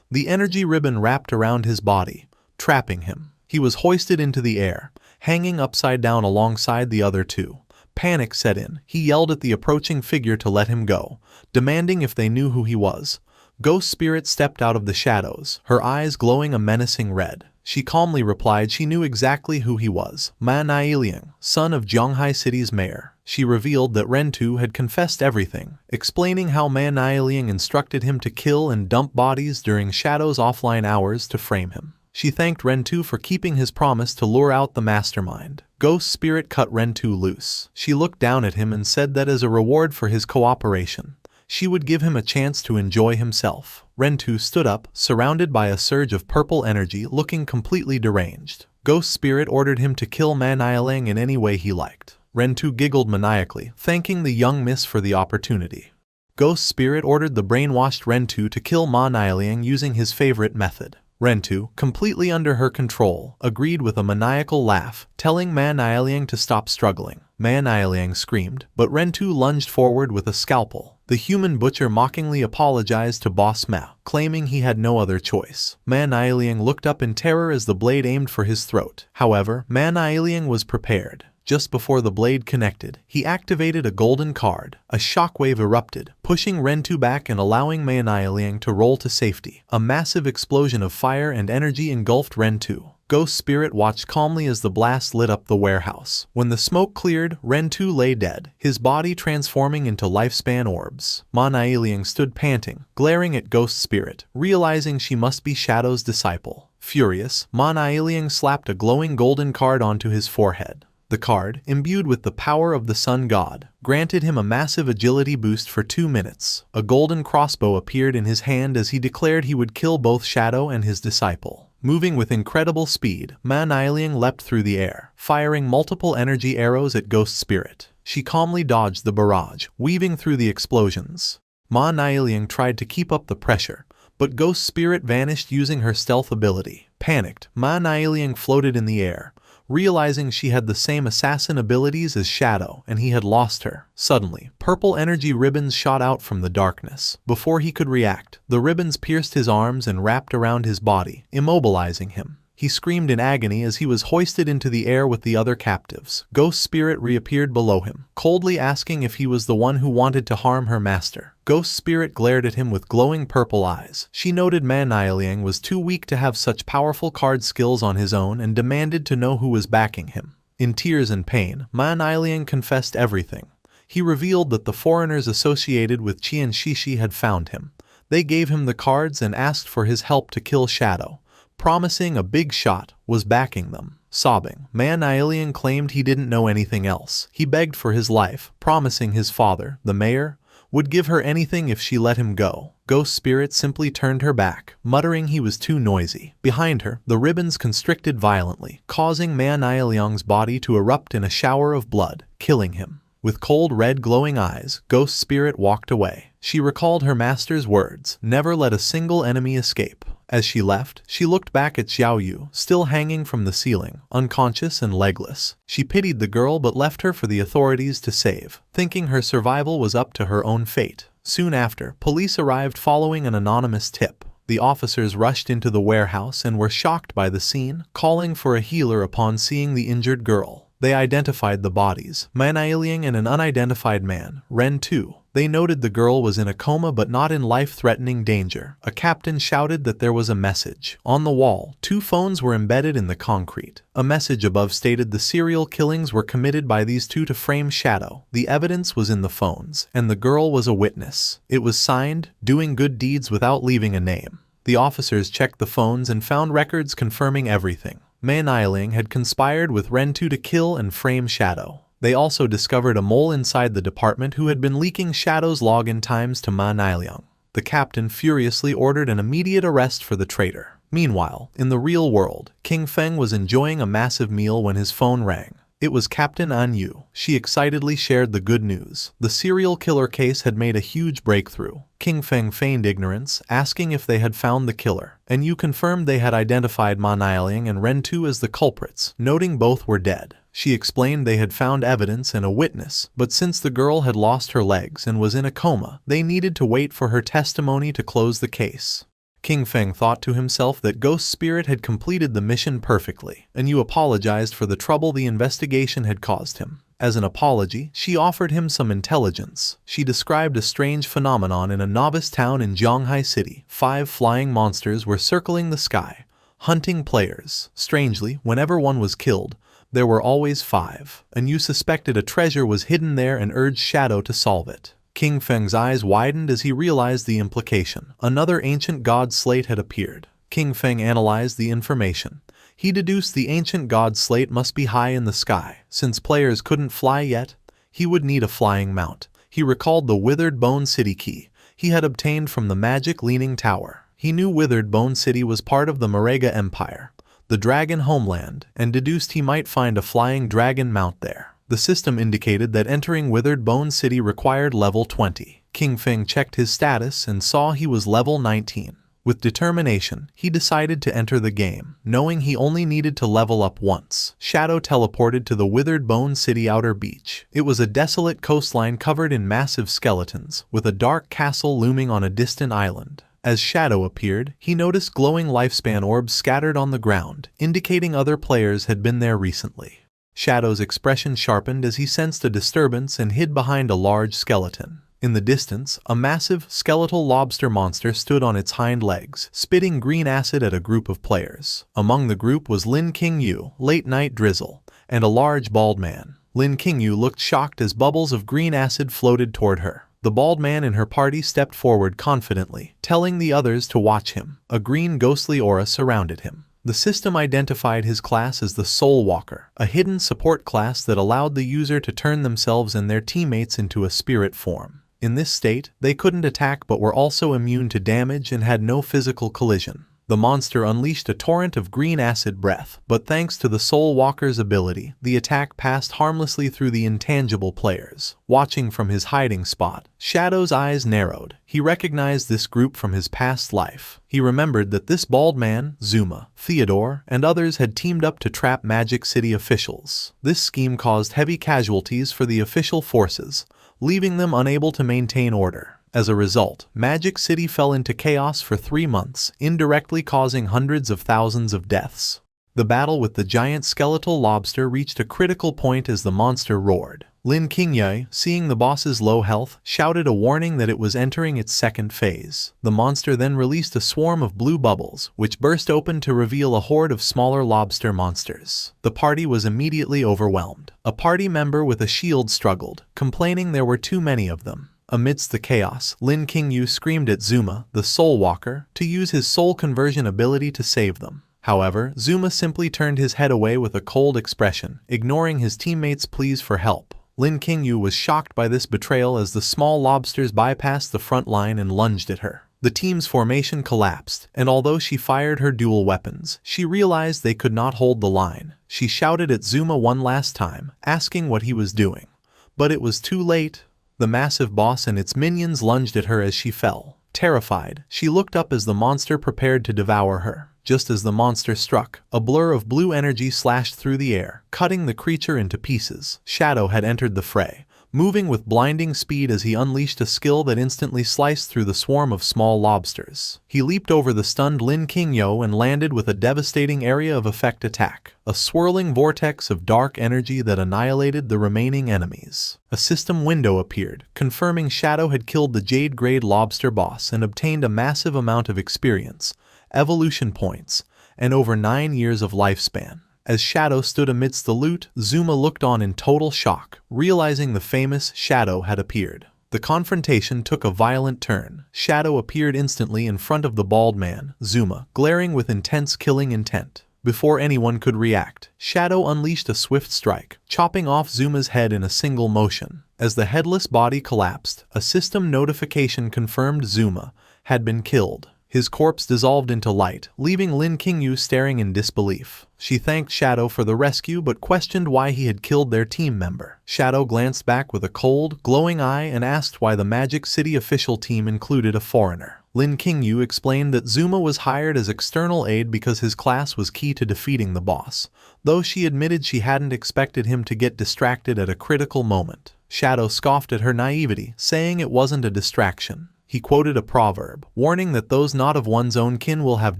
The energy ribbon wrapped around his body, trapping him. He was hoisted into the air, hanging upside down alongside the other two. Panic set in. He yelled at the approaching figure to let him go, demanding if they knew who he was. Ghost Spirit stepped out of the shadows, her eyes glowing a menacing red. She calmly replied she knew exactly who he was, Ma Nieliang, son of Zhonghai City's mayor. She revealed that Rentu had confessed everything, explaining how Ma Nieliang instructed him to kill and dump bodies during Shadow's offline hours to frame him. She thanked Rentu for keeping his promise to lure out the mastermind. Ghost Spirit cut Rentu loose. She looked down at him and said that as a reward for his cooperation, she would give him a chance to enjoy himself. Rentu stood up, surrounded by a surge of purple energy, looking completely deranged. Ghost Spirit ordered him to kill Ma Nieliang in any way he liked. Rentu giggled maniacally, thanking the young miss for the opportunity. Ghost Spirit ordered the brainwashed Rentu to kill Ma Nieliang using his favorite method. Rentu, completely under her control, agreed with a maniacal laugh, telling Ma Nieliang to stop struggling. Ma Nieliang screamed, but Rentu lunged forward with a scalpel. The human butcher mockingly apologized to Boss Ma, claiming he had no other choice. Ma Nieliang looked up in terror as the blade aimed for his throat. However, Ma Nieliang was prepared. Just before the blade connected, he activated a golden card. A shockwave erupted, pushing Rentu back and allowing Ma Nieliang to roll to safety. A massive explosion of fire and energy engulfed Rentu. Ghost Spirit watched calmly as the blast lit up the warehouse. When the smoke cleared, Rentu lay dead, his body transforming into lifespan orbs. Ma Nieliang stood panting, glaring at Ghost Spirit, realizing she must be Shadow's disciple. Furious, Ma Nieliang slapped a glowing golden card onto his forehead. The card, imbued with the power of the Sun God, granted him a massive agility boost for 2 minutes. A golden crossbow appeared in his hand as he declared he would kill both Shadow and his disciple. Moving with incredible speed, Ma Nieliang leapt through the air, firing multiple energy arrows at Ghost Spirit. She calmly dodged the barrage, weaving through the explosions. Ma Nieliang tried to keep up the pressure, but Ghost Spirit vanished using her stealth ability. Panicked, Ma Nieliang floated in the air, realizing she had the same assassin abilities as Shadow and he had lost her. Suddenly, purple energy ribbons shot out from the darkness. Before he could react, the ribbons pierced his arms and wrapped around his body, immobilizing him. He screamed in agony as he was hoisted into the air with the other captives. Ghost Spirit reappeared below him, coldly asking if he was the one who wanted to harm her master. Ghost Spirit glared at him with glowing purple eyes. She noted Ma Nieliang was too weak to have such powerful card skills on his own and demanded to know who was backing him. In tears and pain, Ma Nieliang confessed everything. He revealed that the foreigners associated with Qian Shishi had found him. They gave him the cards and asked for his help to kill Shadow, promising a big shot, was backing them. Sobbing, Ma Nieliang claimed he didn't know anything else. He begged for his life, promising his father, the mayor, would give her anything if she let him go. Ghost Spirit simply turned her back, muttering he was too noisy. Behind her, the ribbons constricted violently, causing Ma Nieliang's body to erupt in a shower of blood, killing him. With cold red glowing eyes, Ghost Spirit walked away. She recalled her master's words, never let a single enemy escape. As she left, she looked back at Xiao Yu, still hanging from the ceiling, unconscious and legless. She pitied the girl but left her for the authorities to save, thinking her survival was up to her own fate. Soon after, police arrived following an anonymous tip. The officers rushed into the warehouse and were shocked by the scene, calling for a healer upon seeing the injured girl. They identified the bodies, Ma Nieliang and an unidentified man, Ren Tu. They noted the girl was in a coma but not in life-threatening danger. A captain shouted that there was a message. On the wall, 2 phones were embedded in the concrete. A message above stated the serial killings were committed by these 2 to frame Shadow. The evidence was in the phones, and the girl was a witness. It was signed, doing good deeds without leaving a name. The officers checked the phones and found records confirming everything. Ma Nieliang had conspired with Rentu to kill and frame Shadow. They also discovered a mole inside the department who had been leaking Shadow's login times to Ma Nieliang. The captain furiously ordered an immediate arrest for the traitor. Meanwhile, in the real world, King Feng was enjoying a massive meal when his phone rang. It was Captain An Yu. She excitedly shared the good news. The serial killer case had made a huge breakthrough. King Feng feigned ignorance, asking if they had found the killer. An Yu confirmed they had identified Ma Nieliang and Ren Tu as the culprits, noting both were dead. She explained they had found evidence and a witness, but since the girl had lost her legs and was in a coma, they needed to wait for her testimony to close the case. King Feng thought to himself that Ghost Spirit had completed the mission perfectly, and Yu apologized for the trouble the investigation had caused him. As an apology, she offered him some intelligence. She described a strange phenomenon in a novice town in Zhonghai City. 5 flying monsters were circling the sky, hunting players. Strangely, whenever one was killed, there were always 5, and you suspected a treasure was hidden there and urged Shadow to solve it. King Feng's eyes widened as he realized the implication. Another ancient god slate had appeared. King Feng analyzed the information. He deduced the ancient god slate must be high in the sky. Since players couldn't fly yet, he would need a flying mount. He recalled the Withered Bone City key he had obtained from the magic Leaning Tower. He knew Withered Bone City was part of the Marega Empire, the dragon homeland, and deduced he might find a flying dragon mount there. The system indicated that entering Withered Bone City required level 20. King Feng checked his status and saw he was level 19. With determination, he decided to enter the game, knowing he only needed to level up once. Shadow teleported to the Withered Bone City outer beach. It was a desolate coastline covered in massive skeletons, with a dark castle looming on a distant island. As Shadow appeared, he noticed glowing lifespan orbs scattered on the ground, indicating other players had been there recently. Shadow's expression sharpened as he sensed a disturbance and hid behind a large skeleton. In the distance, a massive, skeletal lobster monster stood on its hind legs, spitting green acid at a group of players. Among the group was Lin Qingyu, Late Night Drizzle, and a large bald man. Lin Qingyu looked shocked as bubbles of green acid floated toward her. The bald man in her party stepped forward confidently, telling the others to watch him. A green ghostly aura surrounded him. The system identified his class as the Soul Walker, a hidden support class that allowed the user to turn themselves and their teammates into a spirit form. In this state, they couldn't attack but were also immune to damage and had no physical collision. The monster unleashed a torrent of green acid breath, but thanks to the Soul Walker's ability, the attack passed harmlessly through the intangible players. Watching from his hiding spot, Shadow's eyes narrowed. He recognized this group from his past life. He remembered that this bald man, Zuma, Theodore, and others had teamed up to trap Magic City officials. This scheme caused heavy casualties for the official forces, leaving them unable to maintain order. As a result, Magic City fell into chaos for 3 months, indirectly causing hundreds of thousands of deaths. The battle with the giant skeletal lobster reached a critical point as the monster roared. Lin Qingyu, seeing the boss's low health, shouted a warning that it was entering its second phase. The monster then released a swarm of blue bubbles, which burst open to reveal a horde of smaller lobster monsters. The party was immediately overwhelmed. A party member with a shield struggled, complaining there were too many of them. Amidst the chaos, Lin Qingyu screamed at Zuma, the Soul Walker, to use his soul conversion ability to save them. However, Zuma simply turned his head away with a cold expression, ignoring his teammates' pleas for help. Lin Qingyu was shocked by this betrayal as the small lobsters bypassed the front line and lunged at her. The team's formation collapsed, and although she fired her dual weapons, she realized they could not hold the line. She shouted at Zuma one last time, asking what he was doing. But it was too late. The massive boss and its minions lunged at her as she fell. Terrified, she looked up as the monster prepared to devour her. Just as the monster struck, a blur of blue energy slashed through the air, cutting the creature into pieces. Shadow had entered the fray, moving with blinding speed as he unleashed a skill that instantly sliced through the swarm of small lobsters. He leaped over the stunned Lin Qingyu and landed with a devastating area of effect attack, a swirling vortex of dark energy that annihilated the remaining enemies. A system window appeared, confirming Shadow had killed the Jade-grade lobster boss and obtained a massive amount of experience, evolution points, and over 9 years of lifespan. As Shadow stood amidst the loot, Zuma looked on in total shock, realizing the famous Shadow had appeared. The confrontation took a violent turn. Shadow appeared instantly in front of the bald man, Zuma, glaring with intense killing intent. Before anyone could react, Shadow unleashed a swift strike, chopping off Zuma's head in a single motion. As the headless body collapsed, a system notification confirmed Zuma had been killed. His corpse dissolved into light, leaving Lin Qingyu staring in disbelief. She thanked Shadow for the rescue but questioned why he had killed their team member. Shadow glanced back with a cold, glowing eye and asked why the Magic City official team included a foreigner. Lin Qingyu explained that Zuma was hired as external aid because his class was key to defeating the boss, though she admitted she hadn't expected him to get distracted at a critical moment. Shadow scoffed at her naivety, saying it wasn't a distraction. He quoted a proverb, warning that those not of one's own kin will have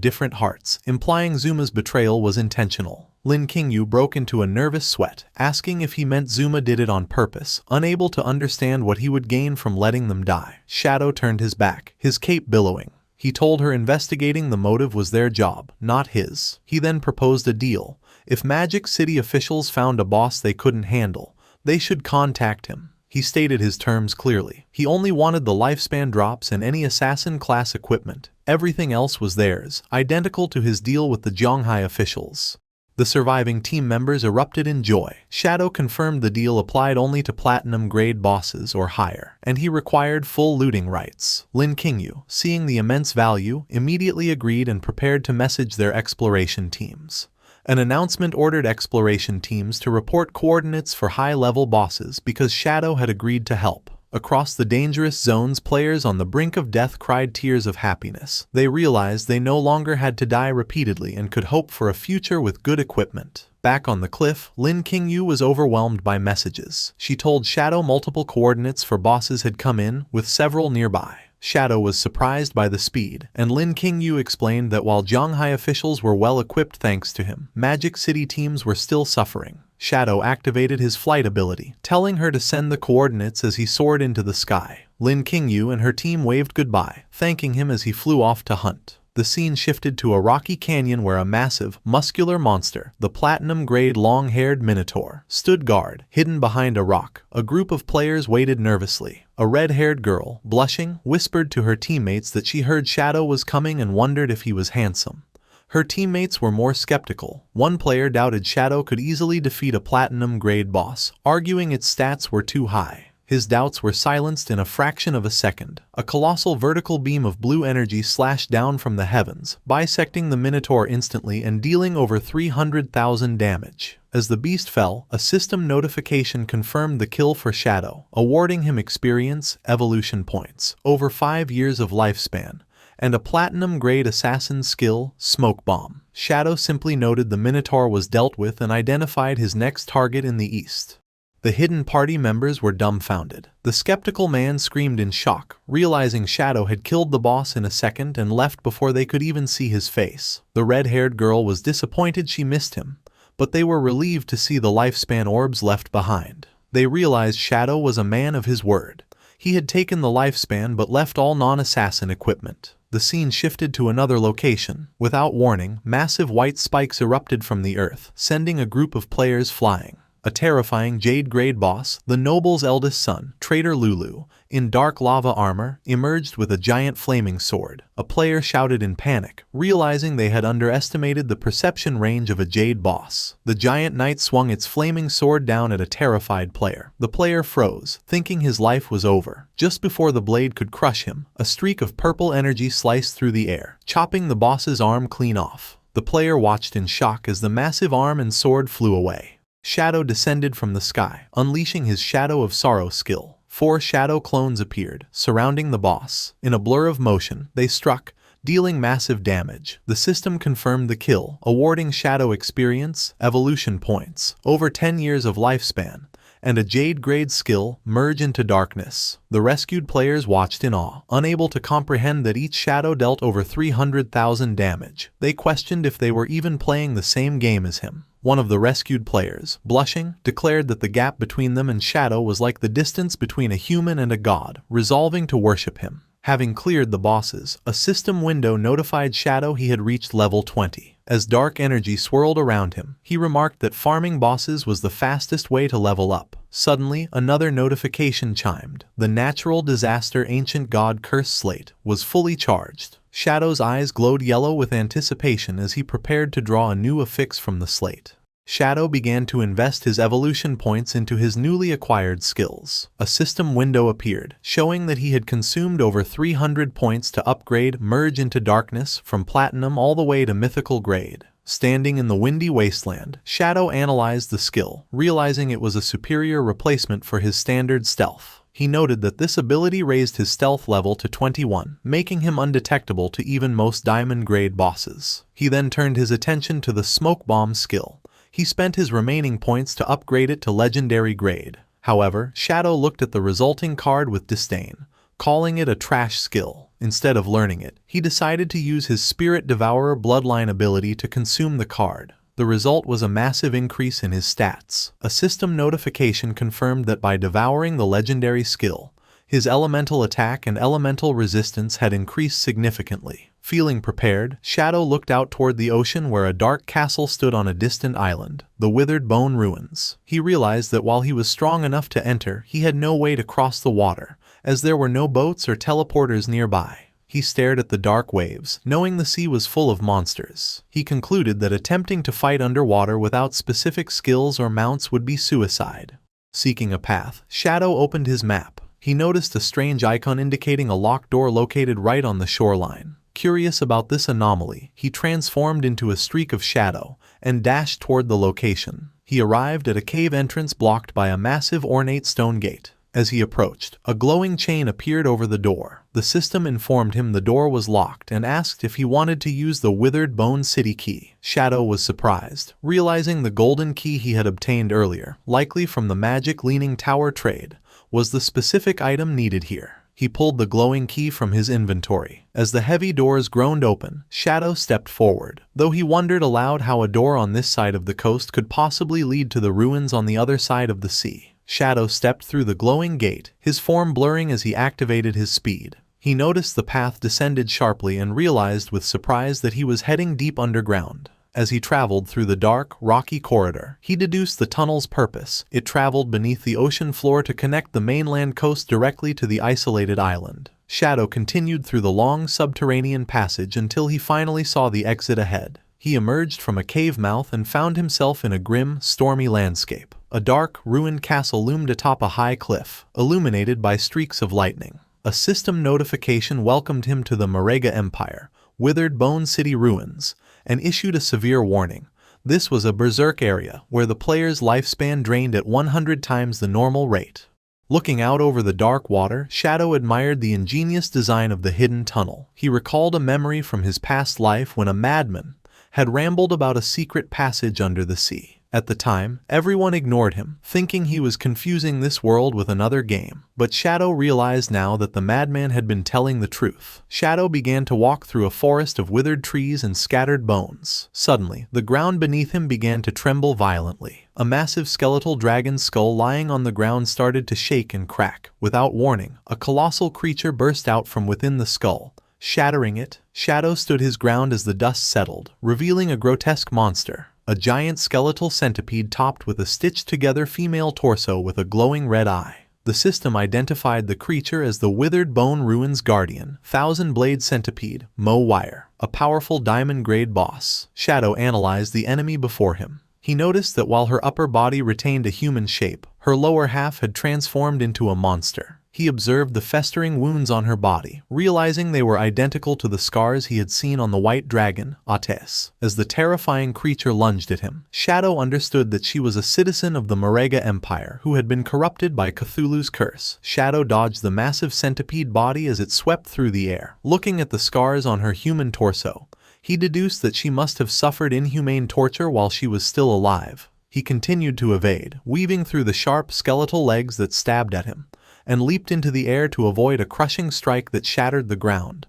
different hearts, implying Zuma's betrayal was intentional. Lin Qingyu broke into a nervous sweat, asking if he meant Zuma did it on purpose, unable to understand what he would gain from letting them die. Shadow turned his back, his cape billowing. He told her investigating the motive was their job, not his. He then proposed a deal. If Magic City officials found a boss they couldn't handle, they should contact him. He stated his terms clearly. He only wanted the lifespan drops and any assassin-class equipment. Everything else was theirs, identical to his deal with the Zhonghai officials. The surviving team members erupted in joy. Shadow confirmed the deal applied only to platinum-grade bosses or higher, and he required full looting rights. Lin Qingyu, seeing the immense value, immediately agreed and prepared to message their exploration teams. An announcement ordered exploration teams to report coordinates for high-level bosses because Shadow had agreed to help. Across the dangerous zones, players on the brink of death cried tears of happiness. They realized they no longer had to die repeatedly and could hope for a future with good equipment. Back on the cliff, Lin Qingyu was overwhelmed by messages. She told Shadow multiple coordinates for bosses had come in, with several nearby. Shadow was surprised by the speed, and Lin Qingyu explained that while Zhonghai officials were well equipped thanks to him, Magic City teams were still suffering. Shadow activated his flight ability, telling her to send the coordinates as he soared into the sky. Lin Qingyu and her team waved goodbye, thanking him as he flew off to hunt. The scene shifted to a rocky canyon where a massive, muscular monster, the platinum-grade long-haired Minotaur, stood guard, hidden behind a rock. A group of players waited nervously. A red-haired girl, blushing, whispered to her teammates that she heard Shadow was coming and wondered if he was handsome. Her teammates were more skeptical. One player doubted Shadow could easily defeat a platinum-grade boss, arguing its stats were too high. His doubts were silenced in a fraction of a second. A colossal vertical beam of blue energy slashed down from the heavens, bisecting the Minotaur instantly and dealing over 300,000 damage. As the beast fell, a system notification confirmed the kill for Shadow, awarding him experience, evolution points, over 5 years of lifespan, and a platinum-grade assassin skill, Smoke Bomb. Shadow simply noted the Minotaur was dealt with and identified his next target in the east. The hidden party members were dumbfounded. The skeptical man screamed in shock, realizing Shadow had killed the boss in a second and left before they could even see his face. The red-haired girl was disappointed she missed him, but they were relieved to see the lifespan orbs left behind. They realized Shadow was a man of his word. He had taken the lifespan but left all non-assassin equipment. The scene shifted to another location. Without warning, massive white spikes erupted from the earth, sending a group of players flying. A terrifying Jade-grade boss, the noble's eldest son, Traitor Lulu, in dark lava armor, emerged with a giant flaming sword. A player shouted in panic, realizing they had underestimated the perception range of a Jade boss. The giant knight swung its flaming sword down at a terrified player. The player froze, thinking his life was over. Just before the blade could crush him, a streak of purple energy sliced through the air, chopping the boss's arm clean off. The player watched in shock as the massive arm and sword flew away. Shadow descended from the sky, unleashing his Shadow of Sorrow skill. 4 shadow clones appeared, surrounding the boss. In a blur of motion, they struck, dealing massive damage. The system confirmed the kill, awarding Shadow experience, evolution points, over 10 years of lifespan, and a Jade-grade skill, Merge into Darkness. The rescued players watched in awe, unable to comprehend that each Shadow dealt over 300,000 damage. They questioned if they were even playing the same game as him. One of the rescued players, blushing, declared that the gap between them and Shadow was like the distance between a human and a god, resolving to worship him. Having cleared the bosses, a system window notified Shadow he had reached level 20. As dark energy swirled around him, he remarked that farming bosses was the fastest way to level up. Suddenly, another notification chimed. The natural disaster ancient god curse slate was fully charged. Shadow's eyes glowed yellow with anticipation as he prepared to draw a new affix from the slate. Shadow began to invest his evolution points into his newly acquired skills. A system window appeared, showing that he had consumed over 300 points to upgrade Merge into Darkness from Platinum all the way to Mythical grade. Standing in the windy wasteland, Shadow analyzed the skill, realizing it was a superior replacement for his standard stealth. He noted that this ability raised his stealth level to 21, making him undetectable to even most diamond-grade bosses. He then turned his attention to the Smoke Bomb skill. He spent his remaining points to upgrade it to legendary grade. However, Shadow looked at the resulting card with disdain, calling it a trash skill. Instead of learning it, he decided to use his Spirit Devourer bloodline ability to consume the card. The result was a massive increase in his stats. A system notification confirmed that by devouring the legendary skill, His elemental attack and elemental resistance had increased significantly. Feeling prepared, Shadow looked out toward the ocean where a dark castle stood on a distant island, the Withered Bone Ruins. He realized that while he was strong enough to enter, he had no way to cross the water, as there were no boats or teleporters nearby. He stared at the dark waves, knowing the sea was full of monsters. He concluded that attempting to fight underwater without specific skills or mounts would be suicide. Seeking a path, Shadow opened his map. He noticed a strange icon indicating a locked door located right on the shoreline. Curious about this anomaly, he transformed into a streak of shadow and dashed toward the location. He arrived at a cave entrance blocked by a massive ornate stone gate. As he approached, a glowing chain appeared over the door. The system informed him the door was locked and asked if he wanted to use the Withered Bone City key. Shadow was surprised, realizing the golden key he had obtained earlier, likely from the Magic Leaning Tower trade, was the specific item needed here. He pulled the glowing key from his inventory. As the heavy doors groaned open, Shadow stepped forward, though he wondered aloud how a door on this side of the coast could possibly lead to the ruins on the other side of the sea. Shadow stepped through the glowing gate, his form blurring as he activated his speed. He noticed the path descended sharply and realized with surprise that he was heading deep underground. As he traveled through the dark, rocky corridor, he deduced the tunnel's purpose. It traveled beneath the ocean floor to connect the mainland coast directly to the isolated island. Shadow continued through the long subterranean passage until he finally saw the exit ahead. He emerged from a cave mouth and found himself in a grim, stormy landscape. A dark, ruined castle loomed atop a high cliff, illuminated by streaks of lightning. A system notification welcomed him to the Marega Empire, Withered Bone City Ruins, and issued a severe warning. This was a berserk area where the player's lifespan drained at 100 times the normal rate. Looking out over the dark water, Shadow admired the ingenious design of the hidden tunnel. He recalled a memory from his past life when a madman had rambled about a secret passage under the sea. At the time, everyone ignored him, thinking he was confusing this world with another game. But Shadow realized now that the madman had been telling the truth. Shadow began to walk through a forest of withered trees and scattered bones. Suddenly, the ground beneath him began to tremble violently. A massive skeletal dragon's skull lying on the ground started to shake and crack. Without warning, a colossal creature burst out from within the skull, shattering it. Shadow stood his ground as the dust settled, revealing a grotesque monster. A giant skeletal centipede topped with a stitched-together female torso with a glowing red eye. The system identified the creature as the Withered Bone Ruins Guardian, Thousand-Blade Centipede, Mo Wire, a powerful diamond-grade boss. Shadow analyzed the enemy before him. He noticed that while her upper body retained a human shape, her lower half had transformed into a monster. He observed the festering wounds on her body, realizing they were identical to the scars he had seen on the white dragon, Ates. As the terrifying creature lunged at him, Shadow understood that she was a citizen of the Marega Empire who had been corrupted by Cthulhu's curse. Shadow dodged the massive centipede body as it swept through the air. Looking at the scars on her human torso, he deduced that she must have suffered inhumane torture while she was still alive. He continued to evade, weaving through the sharp skeletal legs that stabbed at him, and leaped into the air to avoid a crushing strike that shattered the ground.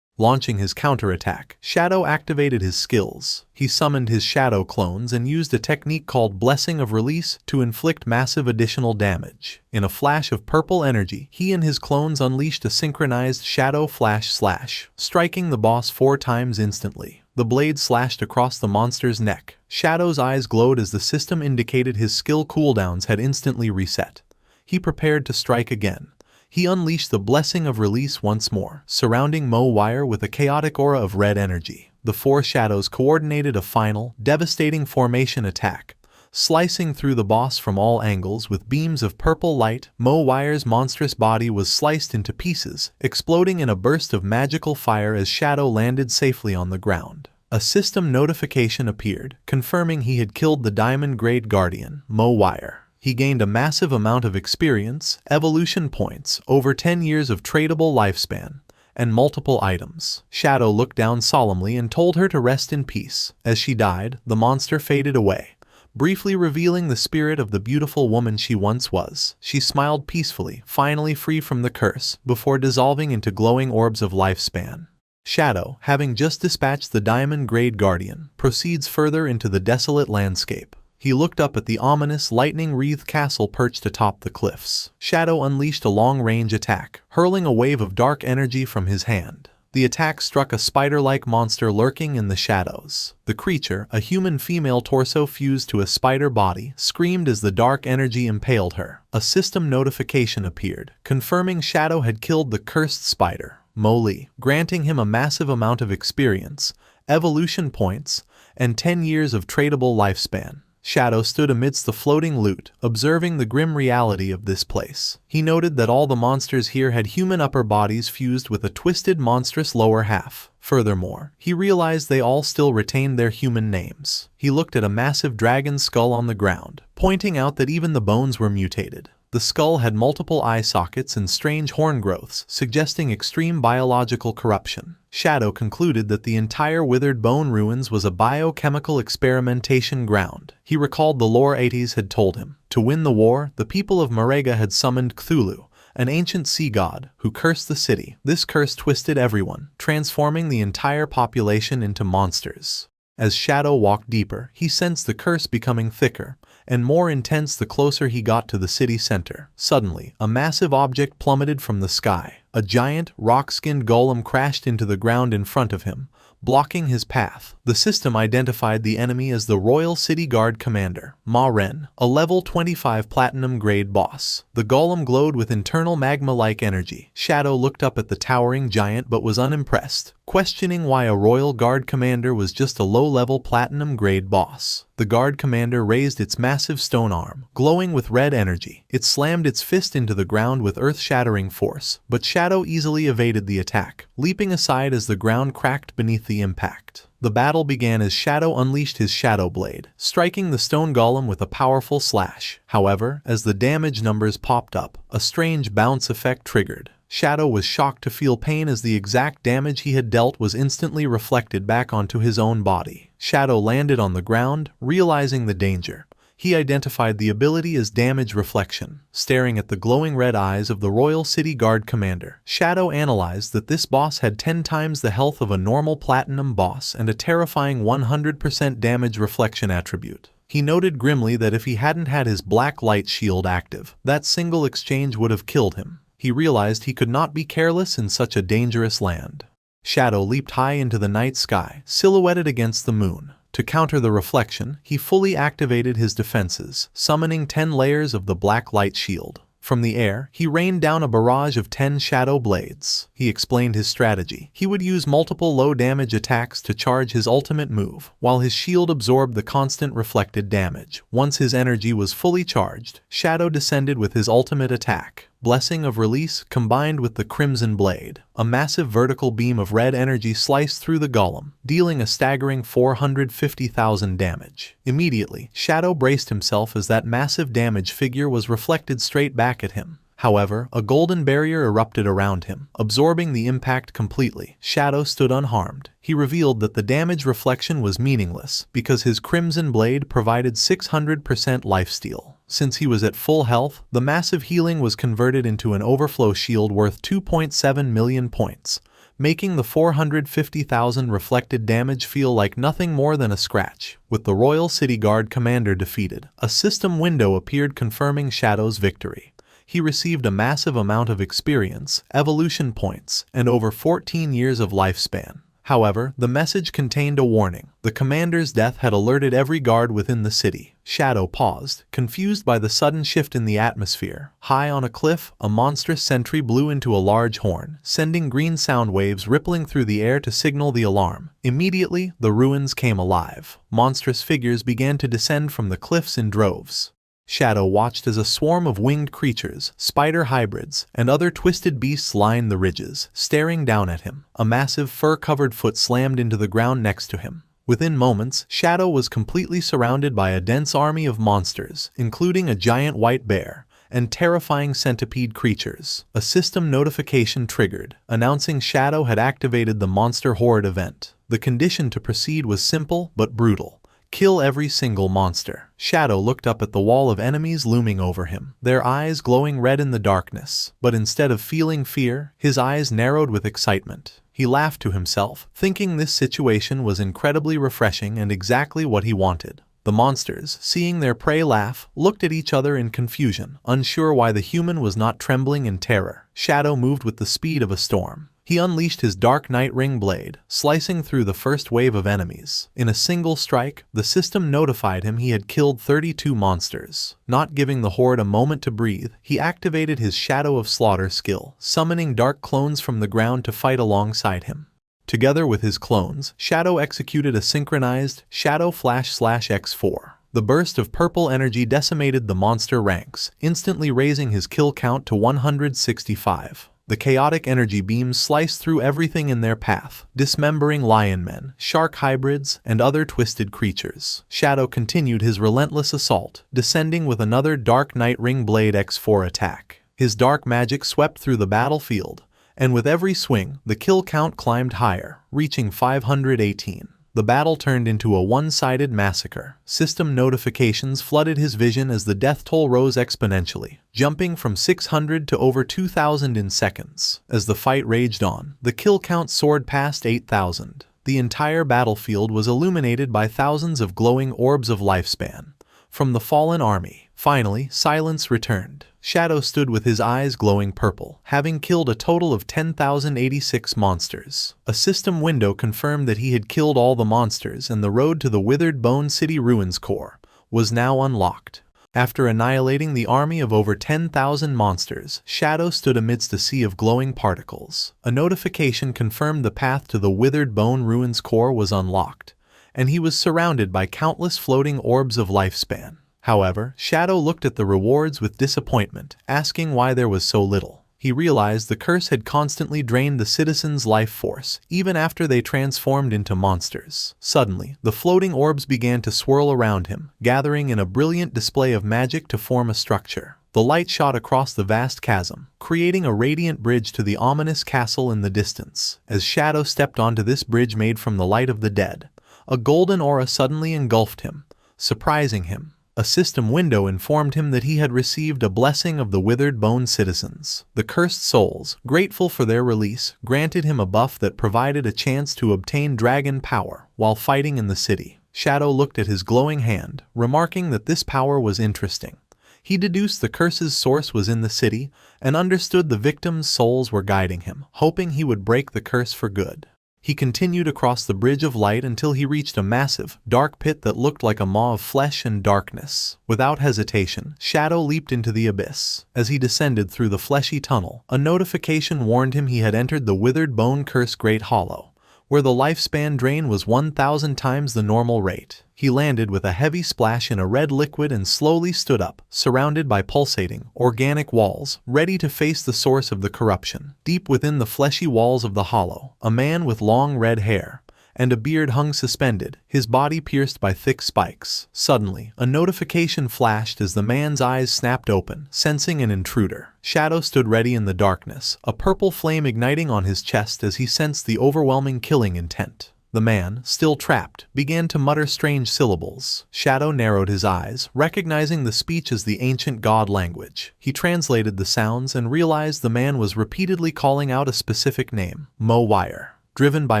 Launching his counterattack, Shadow activated his skills. He summoned his shadow clones and used a technique called Blessing of Release to inflict massive additional damage. In a flash of purple energy, he and his clones unleashed a synchronized shadow flash slash, striking the boss 4 times instantly. The blade slashed across the monster's neck. Shadow's eyes glowed as the system indicated his skill cooldowns had instantly reset. He prepared to strike again. He unleashed the Blessing of Release once more, surrounding Mo Wire with a chaotic aura of red energy. The 4 shadows coordinated a final, devastating formation attack, slicing through the boss from all angles with beams of purple light. Mo Wire's monstrous body was sliced into pieces, exploding in a burst of magical fire as Shadow landed safely on the ground. A system notification appeared, confirming he had killed the Diamond-grade Guardian, Mo Wire. He gained a massive amount of experience, evolution points, over 10 years of tradable lifespan, and multiple items. Shadow looked down solemnly and told her to rest in peace. As she died, the monster faded away, briefly revealing the spirit of the beautiful woman she once was. She smiled peacefully, finally free from the curse, before dissolving into glowing orbs of lifespan. Shadow, having just dispatched the Diamond-grade Guardian, proceeds further into the desolate landscape. He looked up at the ominous lightning-wreathed castle perched atop the cliffs. Shadow unleashed a long-range attack, hurling a wave of dark energy from his hand. The attack struck a spider-like monster lurking in the shadows. The creature, a human female torso fused to a spider body, screamed as the dark energy impaled her. A system notification appeared, confirming Shadow had killed the cursed spider, Moli, granting him a massive amount of experience, evolution points, and 10 years of tradable lifespan. Shadow stood amidst the floating loot, observing the grim reality of this place. He noted that all the monsters here had human upper bodies fused with a twisted monstrous lower half. Furthermore, he realized they all still retained their human names. He looked at a massive dragon skull on the ground, pointing out that even the bones were mutated. The skull had multiple eye sockets and strange horn growths, suggesting extreme biological corruption. Shadow concluded that the entire withered bone ruins was a biochemical experimentation ground. He recalled the lore Ates had told him. To win the war, the people of Marega had summoned Cthulhu, an ancient sea god, who cursed the city. This curse twisted everyone, transforming the entire population into monsters. As Shadow walked deeper, he sensed the curse becoming thicker and more intense the closer he got to the city center. Suddenly, a massive object plummeted from the sky. A giant, rock-skinned golem crashed into the ground in front of him, blocking his path. The system identified the enemy as the Royal City Guard Commander, Ma Ren, a level 25 platinum grade boss. The golem glowed with internal magma-like energy. Shadow looked up at the towering giant but was unimpressed, questioning why a Royal Guard Commander was just a low-level platinum grade boss. The Guard Commander raised its massive stone arm, glowing with red energy. It slammed its fist into the ground with earth-shattering force, but Shadow easily evaded the attack, leaping aside as the ground cracked beneath the impact. The battle began as Shadow unleashed his Shadow Blade, striking the stone golem with a powerful slash. However, as the damage numbers popped up, a strange bounce effect triggered. Shadow was shocked to feel pain as the exact damage he had dealt was instantly reflected back onto his own body. Shadow landed on the ground, realizing the danger. He identified the ability as damage reflection. Staring at the glowing red eyes of the Royal City Guard Commander, Shadow analyzed that this boss had 10 times the health of a normal platinum boss and a terrifying 100% damage reflection attribute. He noted grimly that if he hadn't had his black light shield active, that single exchange would have killed him. He realized he could not be careless in such a dangerous land. Shadow leaped high into the night sky, silhouetted against the moon. To counter the reflection, he fully activated his defenses, summoning 10 layers of the black light shield. From the air, he rained down a barrage of 10 shadow blades. He explained his strategy. He would use multiple low-damage attacks to charge his ultimate move, while his shield absorbed the constant reflected damage. Once his energy was fully charged, Shadow descended with his ultimate attack, Blessing of Release, combined with the Crimson Blade. A massive vertical beam of red energy sliced through the golem, dealing a staggering 450,000 damage. Immediately, Shadow braced himself as that massive damage figure was reflected straight back at him. However, a golden barrier erupted around him, absorbing the impact completely. Shadow stood unharmed. He revealed that the damage reflection was meaningless because his Crimson Blade provided 600% lifesteal. Since he was at full health, the massive healing was converted into an overflow shield worth 2.7 million points, making the 450,000 reflected damage feel like nothing more than a scratch. With the Royal City Guard Commander defeated, a system window appeared confirming Shadow's victory. He received a massive amount of experience, evolution points, and over 14 years of lifespan. However, the message contained a warning. The commander's death had alerted every guard within the city. Shadow paused, confused by the sudden shift in the atmosphere. High on a cliff, a monstrous sentry blew into a large horn, sending green sound waves rippling through the air to signal the alarm. Immediately, the ruins came alive. Monstrous figures began to descend from the cliffs in droves. Shadow watched as a swarm of winged creatures, spider hybrids, and other twisted beasts lined the ridges, staring down at him. A massive fur-covered foot slammed into the ground next to him. Within moments, Shadow was completely surrounded by a dense army of monsters, including a giant white bear and terrifying centipede creatures. A system notification triggered, announcing Shadow had activated the Monster Horde event. The condition to proceed was simple but brutal. Kill every single monster. Shadow looked up at the wall of enemies looming over him, their eyes glowing red in the darkness. But instead of feeling fear, his eyes narrowed with excitement. He laughed to himself, thinking this situation was incredibly refreshing and exactly what he wanted. The monsters, seeing their prey laugh, looked at each other in confusion, unsure why the human was not trembling in terror. Shadow moved with the speed of a storm. He unleashed his Dark Night Ring blade, slicing through the first wave of enemies. In a single strike, the system notified him he had killed 32 monsters. Not giving the horde a moment to breathe, he activated his Shadow of Slaughter skill, summoning dark clones from the ground to fight alongside him. Together with his clones, Shadow executed a synchronized Shadow Flash/X4. The burst of purple energy decimated the monster ranks, instantly raising his kill count to 165. The chaotic energy beams sliced through everything in their path, dismembering lion men, shark hybrids, and other twisted creatures. Shadow continued his relentless assault, descending with another Dark Night Ring Blade X4 attack. His dark magic swept through the battlefield, and with every swing, the kill count climbed higher, reaching 518. The battle turned into a one-sided massacre. System notifications flooded his vision as the death toll rose exponentially, jumping from 600 to over 2,000 in seconds. As the fight raged on, the kill count soared past 8,000. The entire battlefield was illuminated by thousands of glowing orbs of lifespan from the fallen army. Finally, silence returned. Shadow stood with his eyes glowing purple, having killed a total of 10,086 monsters. A system window confirmed that he had killed all the monsters, and the road to the Withered Bone City Ruins core was now unlocked. After annihilating the army of over 10,000 monsters, Shadow stood amidst a sea of glowing particles. A notification confirmed the path to the Withered Bone Ruins core was unlocked, and he was surrounded by countless floating orbs of lifespan. However, Shadow looked at the rewards with disappointment, asking why there was so little. He realized the curse had constantly drained the citizens' life force, even after they transformed into monsters. Suddenly, the floating orbs began to swirl around him, gathering in a brilliant display of magic to form a structure. The light shot across the vast chasm, creating a radiant bridge to the ominous castle in the distance. As Shadow stepped onto this bridge made from the light of the dead, a golden aura suddenly engulfed him, surprising him. A system window informed him that he had received a blessing of the Withered Bone citizens. The cursed souls, grateful for their release, granted him a buff that provided a chance to obtain dragon power while fighting in the city. Shadow looked at his glowing hand, remarking that this power was interesting. He deduced the curse's source was in the city and understood the victims' souls were guiding him, hoping he would break the curse for good. He continued across the Bridge of Light until he reached a massive, dark pit that looked like a maw of flesh and darkness. Without hesitation, Shadow leaped into the abyss. As he descended through the fleshy tunnel, a notification warned him he had entered the Withered Bone Curse Great Hollow, where the lifespan drain was 1,000 times the normal rate. He landed with a heavy splash in a red liquid and slowly stood up, surrounded by pulsating, organic walls, ready to face the source of the corruption. Deep within the fleshy walls of the hollow, a man with long red hair and a beard hung suspended, his body pierced by thick spikes. Suddenly, a notification flashed as the man's eyes snapped open, sensing an intruder. Shadow stood ready in the darkness, a purple flame igniting on his chest as he sensed the overwhelming killing intent. The man, still trapped, began to mutter strange syllables. Shadow narrowed his eyes, recognizing the speech as the ancient god language. He translated the sounds and realized the man was repeatedly calling out a specific name, Mo-Wire. Driven by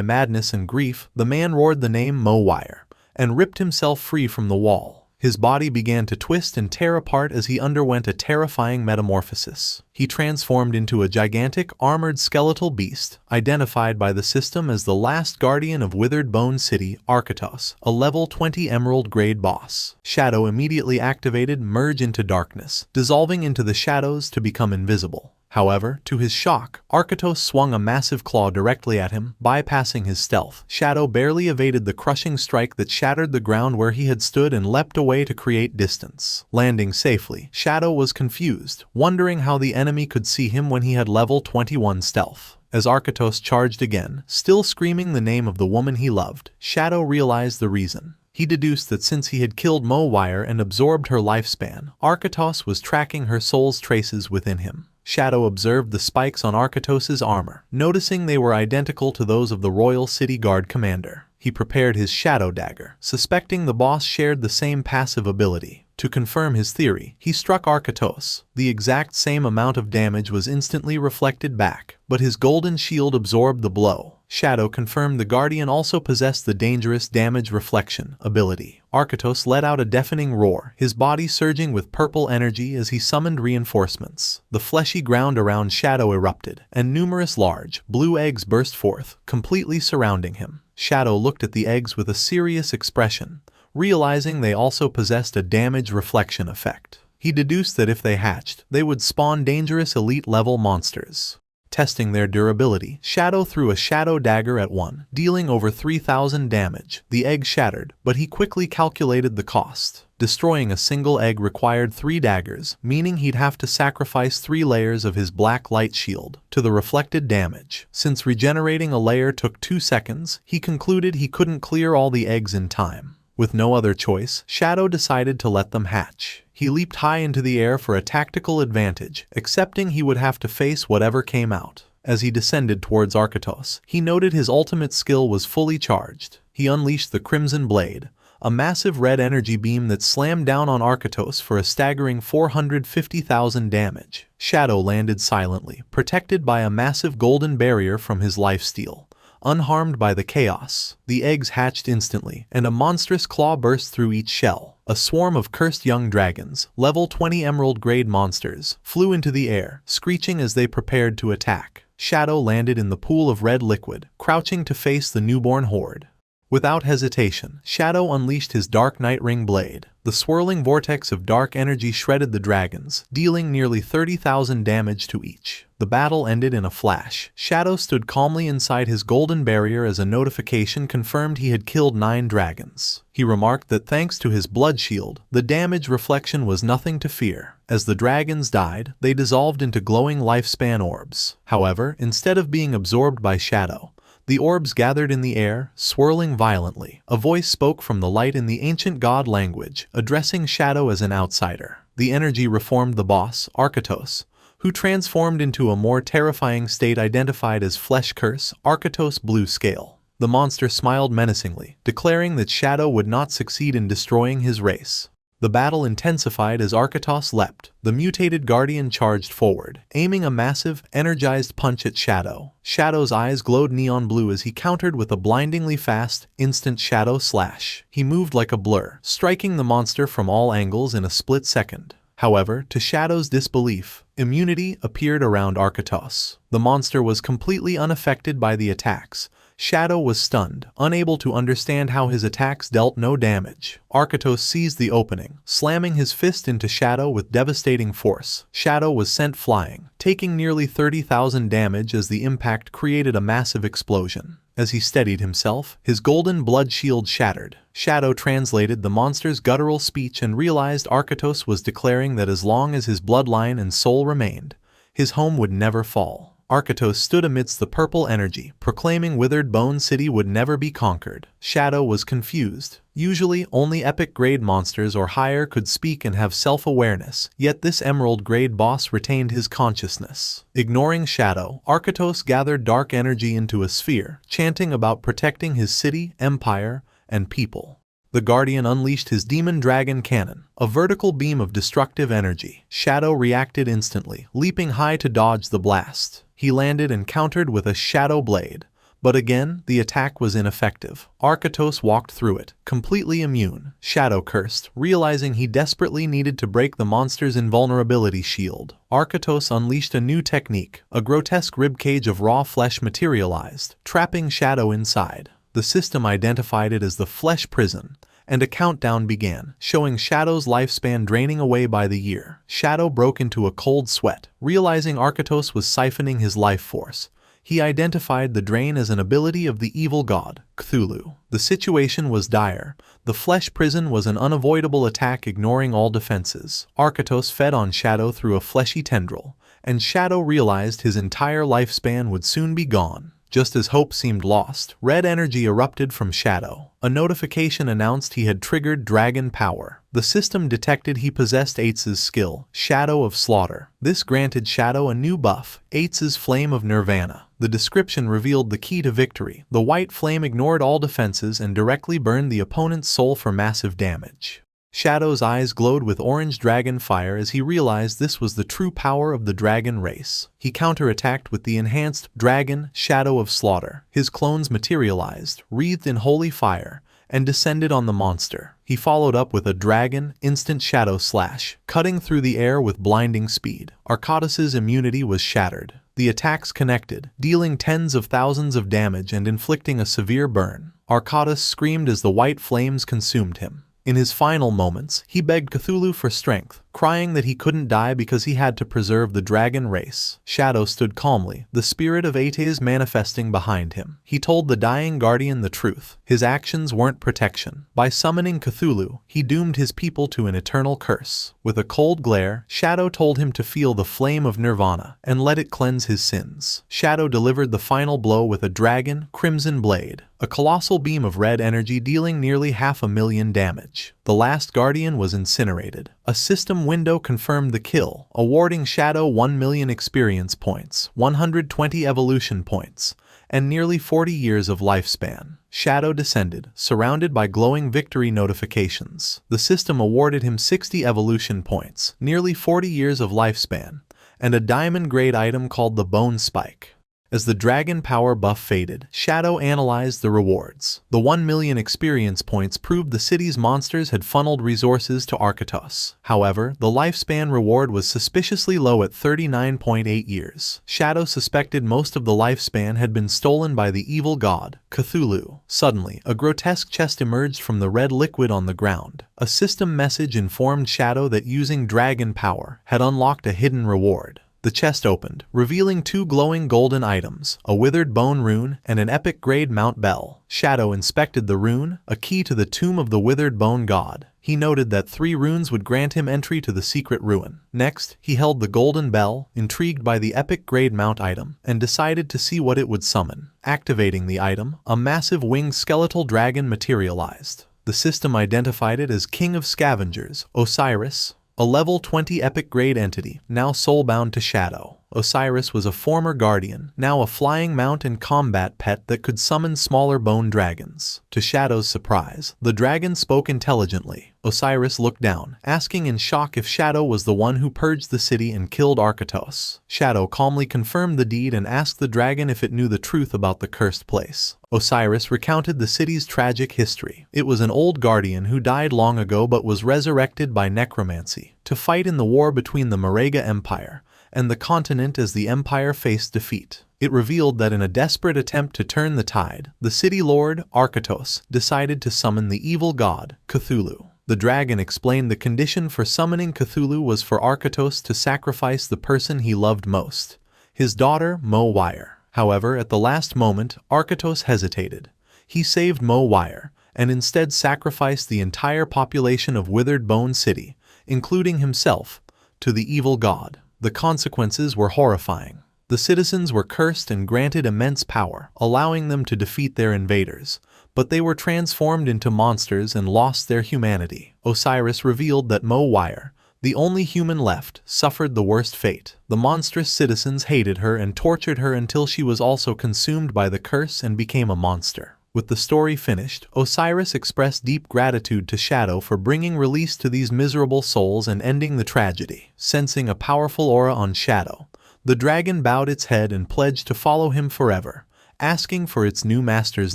madness and grief, the man roared the name Mo-Wire and ripped himself free from the wall. His body began to twist and tear apart as he underwent a terrifying metamorphosis. He transformed into a gigantic, armored skeletal beast, identified by the system as the last guardian of Withered Bone City, Arkatos, a level 20 emerald grade boss. Shadow immediately activated Merge into Darkness, dissolving into the shadows to become invisible. However, to his shock, Arkatos swung a massive claw directly at him, bypassing his stealth. Shadow barely evaded the crushing strike that shattered the ground where he had stood and leapt away to create distance. Landing safely, Shadow was confused, wondering how the enemy could see him when he had level 21 stealth. As Arkatos charged again, still screaming the name of the woman he loved, Shadow realized the reason. He deduced that since he had killed Mo-Wire and absorbed her lifespan, Arkatos was tracking her soul's traces within him. Shadow observed the spikes on Arkatos's armor, noticing they were identical to those of the Royal City Guard commander. He prepared his Shadow Dagger, suspecting the boss shared the same passive ability. To confirm his theory, he struck Arkatos. The exact same amount of damage was instantly reflected back, but his golden shield absorbed the blow. Shadow confirmed the Guardian also possessed the dangerous damage reflection ability. Arkatos let out a deafening roar, his body surging with purple energy as he summoned reinforcements. The fleshy ground around Shadow erupted, and numerous large, blue eggs burst forth, completely surrounding him. Shadow looked at the eggs with a serious expression, realizing they also possessed a damage reflection effect. He deduced that if they hatched, they would spawn dangerous elite-level monsters. Testing their durability, Shadow threw a shadow dagger at one, dealing over 3,000 damage. The egg shattered, but he quickly calculated the cost. Destroying a single egg required 3 daggers, meaning he'd have to sacrifice 3 layers of his black light shield to the reflected damage. Since regenerating a layer took 2 seconds, he concluded he couldn't clear all the eggs in time. With no other choice, Shadow decided to let them hatch. He leaped high into the air for a tactical advantage, accepting he would have to face whatever came out. As he descended towards Arkatos, he noted his ultimate skill was fully charged. He unleashed the Crimson Blade, a massive red energy beam that slammed down on Arkatos for a staggering 450,000 damage. Shadow landed silently, protected by a massive golden barrier from his lifesteal. Unharmed by the chaos, the eggs hatched instantly, and a monstrous claw burst through each shell. A swarm of cursed young dragons, level 20 emerald-grade monsters, flew into the air, screeching as they prepared to attack. Shadow landed in the pool of red liquid, crouching to face the newborn horde. Without hesitation, Shadow unleashed his Dark Night Ring blade. The swirling vortex of dark energy shredded the dragons, dealing nearly 30,000 damage to each. The battle ended in a flash. Shadow stood calmly inside his golden barrier as a notification confirmed he had killed 9 dragons. He remarked that thanks to his blood shield, the damage reflection was nothing to fear. As the dragons died, they dissolved into glowing lifespan orbs. However, instead of being absorbed by Shadow, the orbs gathered in the air, swirling violently. A voice spoke from the light in the ancient god language, addressing Shadow as an outsider. The energy reformed the boss, Arkatos, who transformed into a more terrifying state identified as Flesh Curse, Arkatos Blue Scale. The monster smiled menacingly, declaring that Shadow would not succeed in destroying his race. The battle intensified as Arkatos leapt. The mutated Guardian charged forward, aiming a massive, energized punch at Shadow. Shadow's eyes glowed neon blue as he countered with a blindingly fast, instant Shadow Slash. He moved like a blur, striking the monster from all angles in a split second. However, to Shadow's disbelief, immunity appeared around Arkatos. The monster was completely unaffected by the attacks. Shadow was stunned, unable to understand how his attacks dealt no damage. Arkatos seized the opening, slamming his fist into Shadow with devastating force. Shadow was sent flying, taking nearly 30,000 damage as the impact created a massive explosion. As he steadied himself, his golden blood shield shattered. Shadow translated the monster's guttural speech and realized Arkatos was declaring that as long as his bloodline and soul remained, his home would never fall. Arkatos stood amidst the purple energy, proclaiming Withered Bone City would never be conquered. Shadow was confused. Usually, only epic-grade monsters or higher could speak and have self-awareness, yet this emerald-grade boss retained his consciousness. Ignoring Shadow, Arkatos gathered dark energy into a sphere, chanting about protecting his city, empire, and people. The Guardian unleashed his Demon Dragon Cannon, a vertical beam of destructive energy. Shadow reacted instantly, leaping high to dodge the blast. He landed and countered with a Shadow Blade, but again, the attack was ineffective. Arkatos walked through it, completely immune. Shadow cursed, realizing he desperately needed to break the monster's invulnerability shield. Arkatos unleashed a new technique. A grotesque ribcage of raw flesh materialized, trapping Shadow inside. The system identified it as the Flesh Prison, and a countdown began, showing Shadow's lifespan draining away by the year. Shadow broke into a cold sweat, realizing Arkatos was siphoning his life force. He identified the drain as an ability of the evil god, Cthulhu. The situation was dire. The Flesh Prison was an unavoidable attack ignoring all defenses. Arkatos fed on Shadow through a fleshy tendril, and Shadow realized his entire lifespan would soon be gone. Just as hope seemed lost, red energy erupted from Shadow. A notification announced he had triggered dragon power. The system detected he possessed Eitz's skill, Shadow of Slaughter. This granted Shadow a new buff, Eitz's Flame of Nirvana. The description revealed the key to victory. The white flame ignored all defenses and directly burned the opponent's soul for massive damage. Shadow's eyes glowed with orange dragon fire as he realized this was the true power of the dragon race. He counterattacked with the enhanced dragon Shadow of Slaughter. His clones materialized, wreathed in holy fire, and descended on the monster. He followed up with a dragon instant shadow slash, cutting through the air with blinding speed. Arcadus's immunity was shattered. The attacks connected, dealing tens of thousands of damage and inflicting a severe burn. Arcadus screamed as the white flames consumed him. In his final moments, he begged Cthulhu for strength, crying that he couldn't die because he had to preserve the dragon race. Shadow stood calmly, the spirit of Ates manifesting behind him. He told the dying guardian the truth. His actions weren't protection. By summoning Cthulhu, he doomed his people to an eternal curse. With a cold glare, Shadow told him to feel the flame of nirvana and let it cleanse his sins. Shadow delivered the final blow with a dragon crimson blade, a colossal beam of red energy dealing nearly 500,000 damage. The last guardian was incinerated. A system window confirmed the kill, awarding Shadow 1 million experience points, 120 evolution points, and nearly 40 years of lifespan. Shadow descended, surrounded by glowing victory notifications. The system awarded him 60 evolution points, nearly 40 years of lifespan, and a diamond-grade item called the Bone Spike. As the dragon power buff faded, Shadow analyzed the rewards. The 1 million experience points proved the city's monsters had funneled resources to Arctos. However, the lifespan reward was suspiciously low at 39.8 years. Shadow suspected most of the lifespan had been stolen by the evil god, Cthulhu. Suddenly, a grotesque chest emerged from the red liquid on the ground. A system message informed Shadow that using dragon power had unlocked a hidden reward. The chest opened, revealing 2 glowing golden items, a withered bone rune and an epic-grade Mount Bell. Shadow inspected the rune, a key to the tomb of the withered bone god. He noted that 3 runes would grant him entry to the secret ruin. Next, he held the golden bell, intrigued by the epic-grade mount item, and decided to see what it would summon. Activating the item, a massive winged skeletal dragon materialized. The system identified it as King of Scavengers, Osiris, a level 20 epic-grade entity, now soulbound to Shadow. Osiris was a former guardian, now a flying mount and combat pet that could summon smaller bone dragons. To Shadow's surprise, the dragon spoke intelligently. Osiris looked down, asking in shock if Shadow was the one who purged the city and killed Arctos. Shadow calmly confirmed the deed and asked the dragon if it knew the truth about the cursed place. Osiris recounted the city's tragic history. It was an old guardian who died long ago but was resurrected by necromancy to fight in the war between the Marega Empire and the continent as the empire faced defeat. It revealed that in a desperate attempt to turn the tide, the city lord, Arctos, decided to summon the evil god, Cthulhu. The dragon explained the condition for summoning Cthulhu was for Arctos to sacrifice the person he loved most, his daughter, Mo Wire. However, at the last moment, Arctos hesitated. He saved Mo Wire, and instead sacrificed the entire population of Withered Bone City, including himself, to the evil god. The consequences were horrifying. The citizens were cursed and granted immense power, allowing them to defeat their invaders, but they were transformed into monsters and lost their humanity. Osiris revealed that Mo Wire, the only human left, suffered the worst fate. The monstrous citizens hated her and tortured her until she was also consumed by the curse and became a monster. With the story finished, Osiris expressed deep gratitude to Shadow for bringing release to these miserable souls and ending the tragedy. Sensing a powerful aura on Shadow, the dragon bowed its head and pledged to follow him forever, asking for its new master's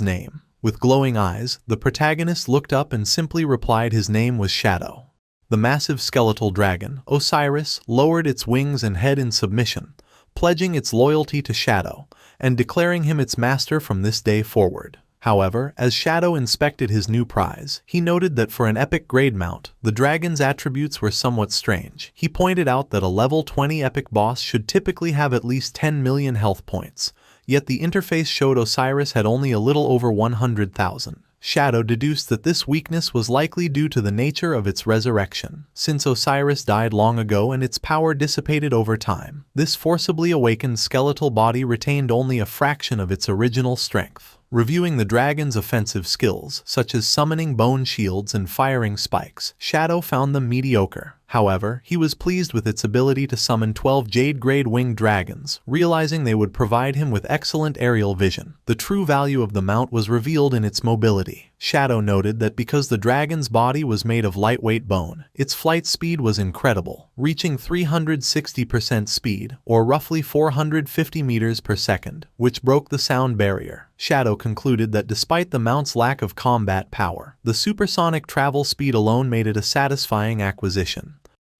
name. With glowing eyes, the protagonist looked up and simply replied his name was Shadow. The massive skeletal dragon, Osiris, lowered its wings and head in submission, pledging its loyalty to Shadow and declaring him its master from this day forward. However, as Shadow inspected his new prize, he noted that for an epic grade mount, the dragon's attributes were somewhat strange. He pointed out that a level 20 epic boss should typically have at least 10 million health points, yet the interface showed Osiris had only a little over 100,000. Shadow deduced that this weakness was likely due to the nature of its resurrection. Since Osiris died long ago and its power dissipated over time, this forcibly awakened skeletal body retained only a fraction of its original strength. Reviewing the dragon's offensive skills, such as summoning bone shields and firing spikes, Shadow found them mediocre. However, he was pleased with its ability to summon 12 Jade-grade winged dragons, realizing they would provide him with excellent aerial vision. The true value of the mount was revealed in its mobility. Shadow noted that because the dragon's body was made of lightweight bone, its flight speed was incredible, reaching 360% speed, or roughly 450 meters per second, which broke the sound barrier. Shadow concluded that despite the mount's lack of combat power, the supersonic travel speed alone made it a satisfying acquisition.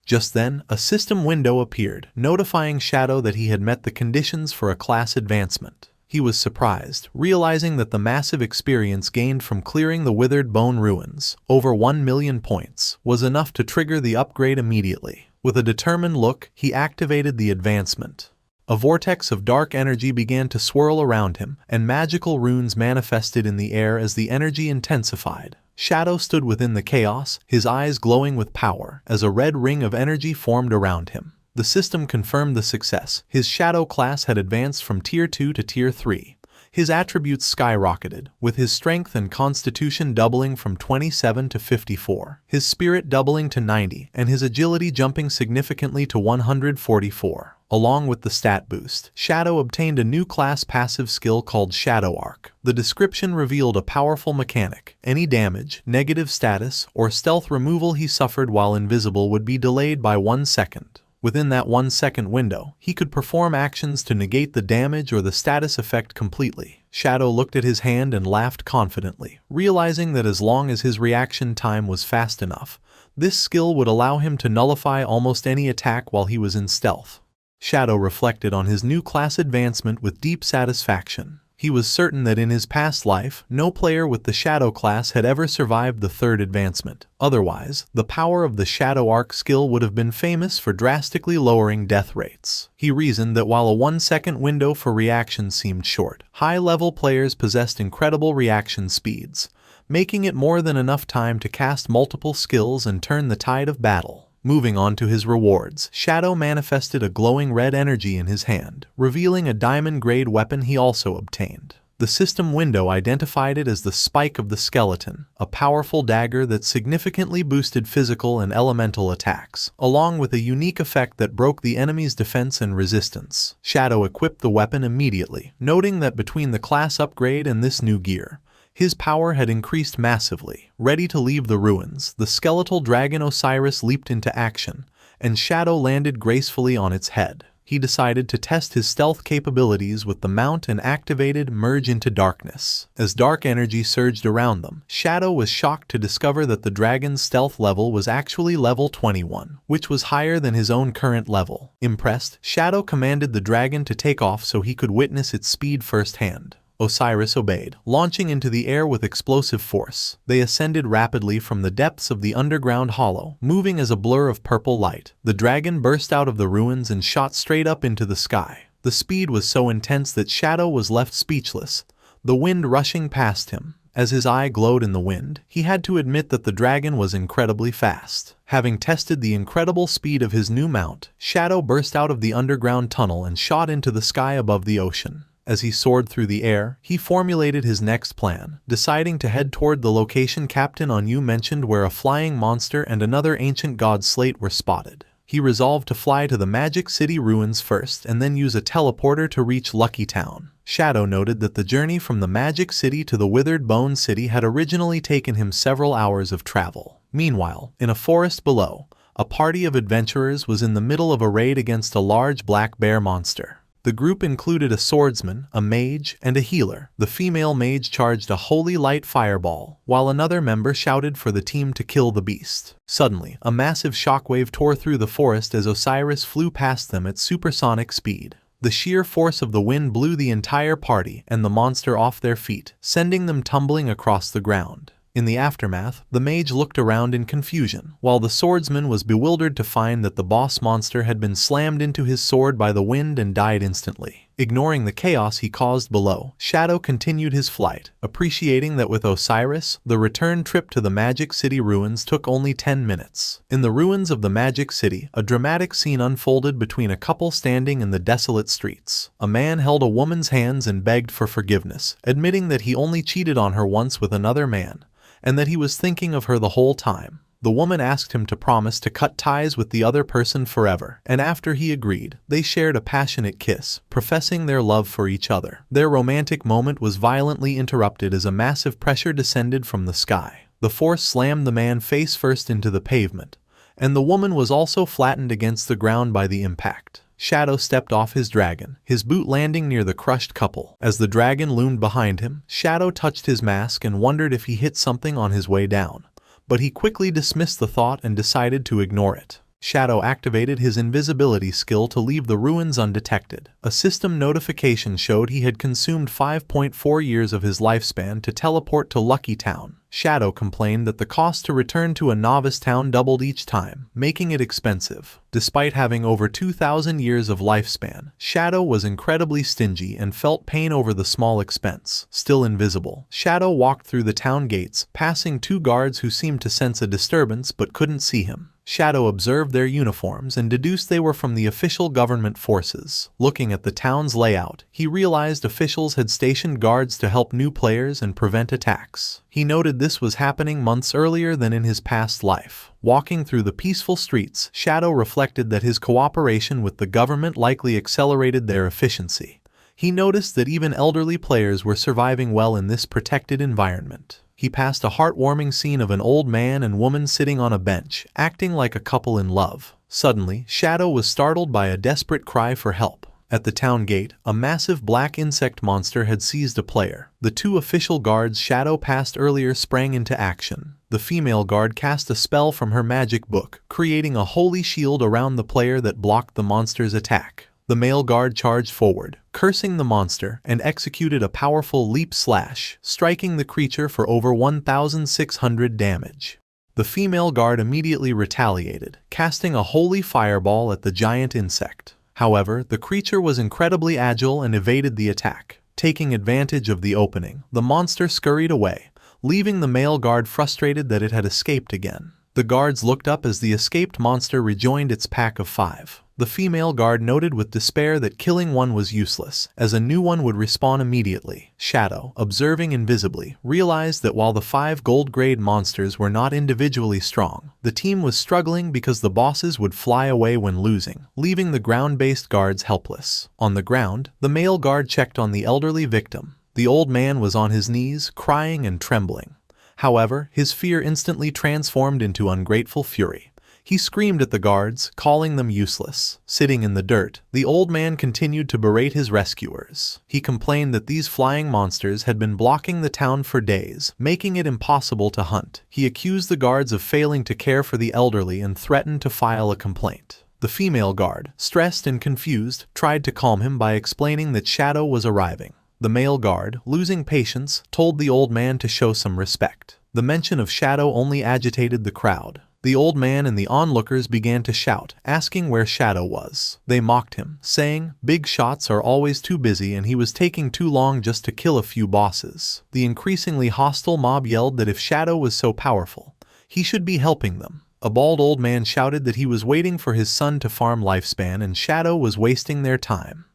Just then, a system window appeared, notifying Shadow that he had met the conditions for a class advancement. He was surprised, realizing that the massive experience gained from clearing the withered bone ruins, over 1 million points, was enough to trigger the upgrade immediately. With a determined look, he activated the advancement. A vortex of dark energy began to swirl around him, and magical runes manifested in the air as the energy intensified. Shadow stood within the chaos, his eyes glowing with power, as a red ring of energy formed around him. The system confirmed the success. His Shadow class had advanced from Tier 2 to Tier 3. His attributes skyrocketed, with his strength and constitution doubling from 27 to 54, his spirit doubling to 90, and his agility jumping significantly to 144. Along with the stat boost, Shadow obtained a new class passive skill called Shadow Arc. The description revealed a powerful mechanic. Any damage, negative status, or stealth removal he suffered while invisible would be delayed by 1 second. Within that 1 second window, he could perform actions to negate the damage or the status effect completely. Shadow looked at his hand and laughed confidently, realizing that as long as his reaction time was fast enough, this skill would allow him to nullify almost any attack while he was in stealth. Shadow reflected on his new class advancement with deep satisfaction. He was certain that in his past life, no player with the Shadow class had ever survived the third advancement. Otherwise, the power of the Shadow Arc skill would have been famous for drastically lowering death rates. He reasoned that while a 1 second window for reaction seemed short, high-level players possessed incredible reaction speeds, making it more than enough time to cast multiple skills and turn the tide of battle. Moving on to his rewards, Shadow manifested a glowing red energy in his hand, revealing a diamond-grade weapon he also obtained. The system window identified it as the Spike of the Skeleton, a powerful dagger that significantly boosted physical and elemental attacks, along with a unique effect that broke the enemy's defense and resistance. Shadow equipped the weapon immediately, noting that between the class upgrade and this new gear, his power had increased massively. Ready to leave the ruins, the skeletal dragon Osiris leaped into action, and Shadow landed gracefully on its head. He decided to test his stealth capabilities with the mount and activated Merge into Darkness. As dark energy surged around them, Shadow was shocked to discover that the dragon's stealth level was actually level 21, which was higher than his own current level. Impressed, Shadow commanded the dragon to take off so he could witness its speed firsthand. Osiris obeyed, launching into the air with explosive force. They ascended rapidly from the depths of the underground hollow, moving as a blur of purple light. The dragon burst out of the ruins and shot straight up into the sky. The speed was so intense that Shadow was left speechless, the wind rushing past him. As his eye glowed in the wind, he had to admit that the dragon was incredibly fast. Having tested the incredible speed of his new mount, Shadow burst out of the underground tunnel and shot into the sky above the ocean. As he soared through the air, he formulated his next plan, deciding to head toward the location Captain Onyu mentioned where a flying monster and another ancient god slate were spotted. He resolved to fly to the Magic City ruins first and then use a teleporter to reach Lucky Town. Shadow noted that the journey from the Magic City to the Withered Bone City had originally taken him several hours of travel. Meanwhile, in a forest below, a party of adventurers was in the middle of a raid against a large black bear monster. The group included a swordsman, a mage, and a healer. The female mage charged a holy light fireball, while another member shouted for the team to kill the beast. Suddenly, a massive shockwave tore through the forest as Osiris flew past them at supersonic speed. The sheer force of the wind blew the entire party and the monster off their feet, sending them tumbling across the ground. In the aftermath, the mage looked around in confusion, while the swordsman was bewildered to find that the boss monster had been slammed into his sword by the wind and died instantly. Ignoring the chaos he caused below, Shadow continued his flight, appreciating that with Osiris, the return trip to the Magic City ruins took only 10 minutes. In the ruins of the Magic City, a dramatic scene unfolded between a couple standing in the desolate streets. A man held a woman's hands and begged for forgiveness, admitting that he only cheated on her once with another man, and that he was thinking of her the whole time. The woman asked him to promise to cut ties with the other person forever, and after he agreed, they shared a passionate kiss, professing their love for each other. Their romantic moment was violently interrupted as a massive pressure descended from the sky. The force slammed the man face first into the pavement, and the woman was also flattened against the ground by the impact. Shadow stepped off his dragon, his boot landing near the crushed couple. As the dragon loomed behind him, Shadow touched his mask and wondered if he hit something on his way down. But he quickly dismissed the thought and decided to ignore it. Shadow activated his invisibility skill to leave the ruins undetected. A system notification showed he had consumed 5.4 years of his lifespan to teleport to Lucky Town. Shadow complained that the cost to return to a novice town doubled each time, making it expensive. Despite having over 2,000 years of lifespan, Shadow was incredibly stingy and felt pain over the small expense. Still invisible, Shadow walked through the town gates, passing 2 guards who seemed to sense a disturbance but couldn't see him. Shadow observed their uniforms and deduced they were from the official government forces. Looking at the town's layout, he realized officials had stationed guards to help new players and prevent attacks. He noted this was happening months earlier than in his past life. Walking through the peaceful streets, Shadow reflected that his cooperation with the government likely accelerated their efficiency. He noticed that even elderly players were surviving well in this protected environment. He passed a heartwarming scene of an old man and woman sitting on a bench, acting like a couple in love. Suddenly, Shadow was startled by a desperate cry for help. At the town gate, a massive black insect monster had seized a player. The 2 official guards Shadow passed earlier sprang into action. The female guard cast a spell from her magic book, creating a holy shield around the player that blocked the monster's attack. The male guard charged forward, cursing the monster, and executed a powerful leap slash, striking the creature for over 1,600 damage. The female guard immediately retaliated, casting a holy fireball at the giant insect. However, the creature was incredibly agile and evaded the attack. Taking advantage of the opening, the monster scurried away, leaving the male guard frustrated that it had escaped again. The guards looked up as the escaped monster rejoined its pack of 5. The female guard noted with despair that killing one was useless, as a new one would respawn immediately. Shadow, observing invisibly, realized that while the 5 gold-grade monsters were not individually strong, the team was struggling because the bosses would fly away when losing, leaving the ground-based guards helpless. On the ground, the male guard checked on the elderly victim. The old man was on his knees, crying and trembling. However, his fear instantly transformed into ungrateful fury. He screamed at the guards, calling them useless. Sitting in the dirt, the old man continued to berate his rescuers. He complained that these flying monsters had been blocking the town for days, making it impossible to hunt. He accused the guards of failing to care for the elderly and threatened to file a complaint. The female guard, stressed and confused, tried to calm him by explaining that Shadow was arriving. The male guard, losing patience, told the old man to show some respect. The mention of Shadow only agitated the crowd. The old man and the onlookers began to shout, asking where Shadow was. They mocked him, saying, "Big shots are always too busy and he was taking too long just to kill a few bosses." The increasingly hostile mob yelled that if Shadow was so powerful, he should be helping them. A bald old man shouted that he was waiting for his son to farm lifespan and Shadow was wasting their time.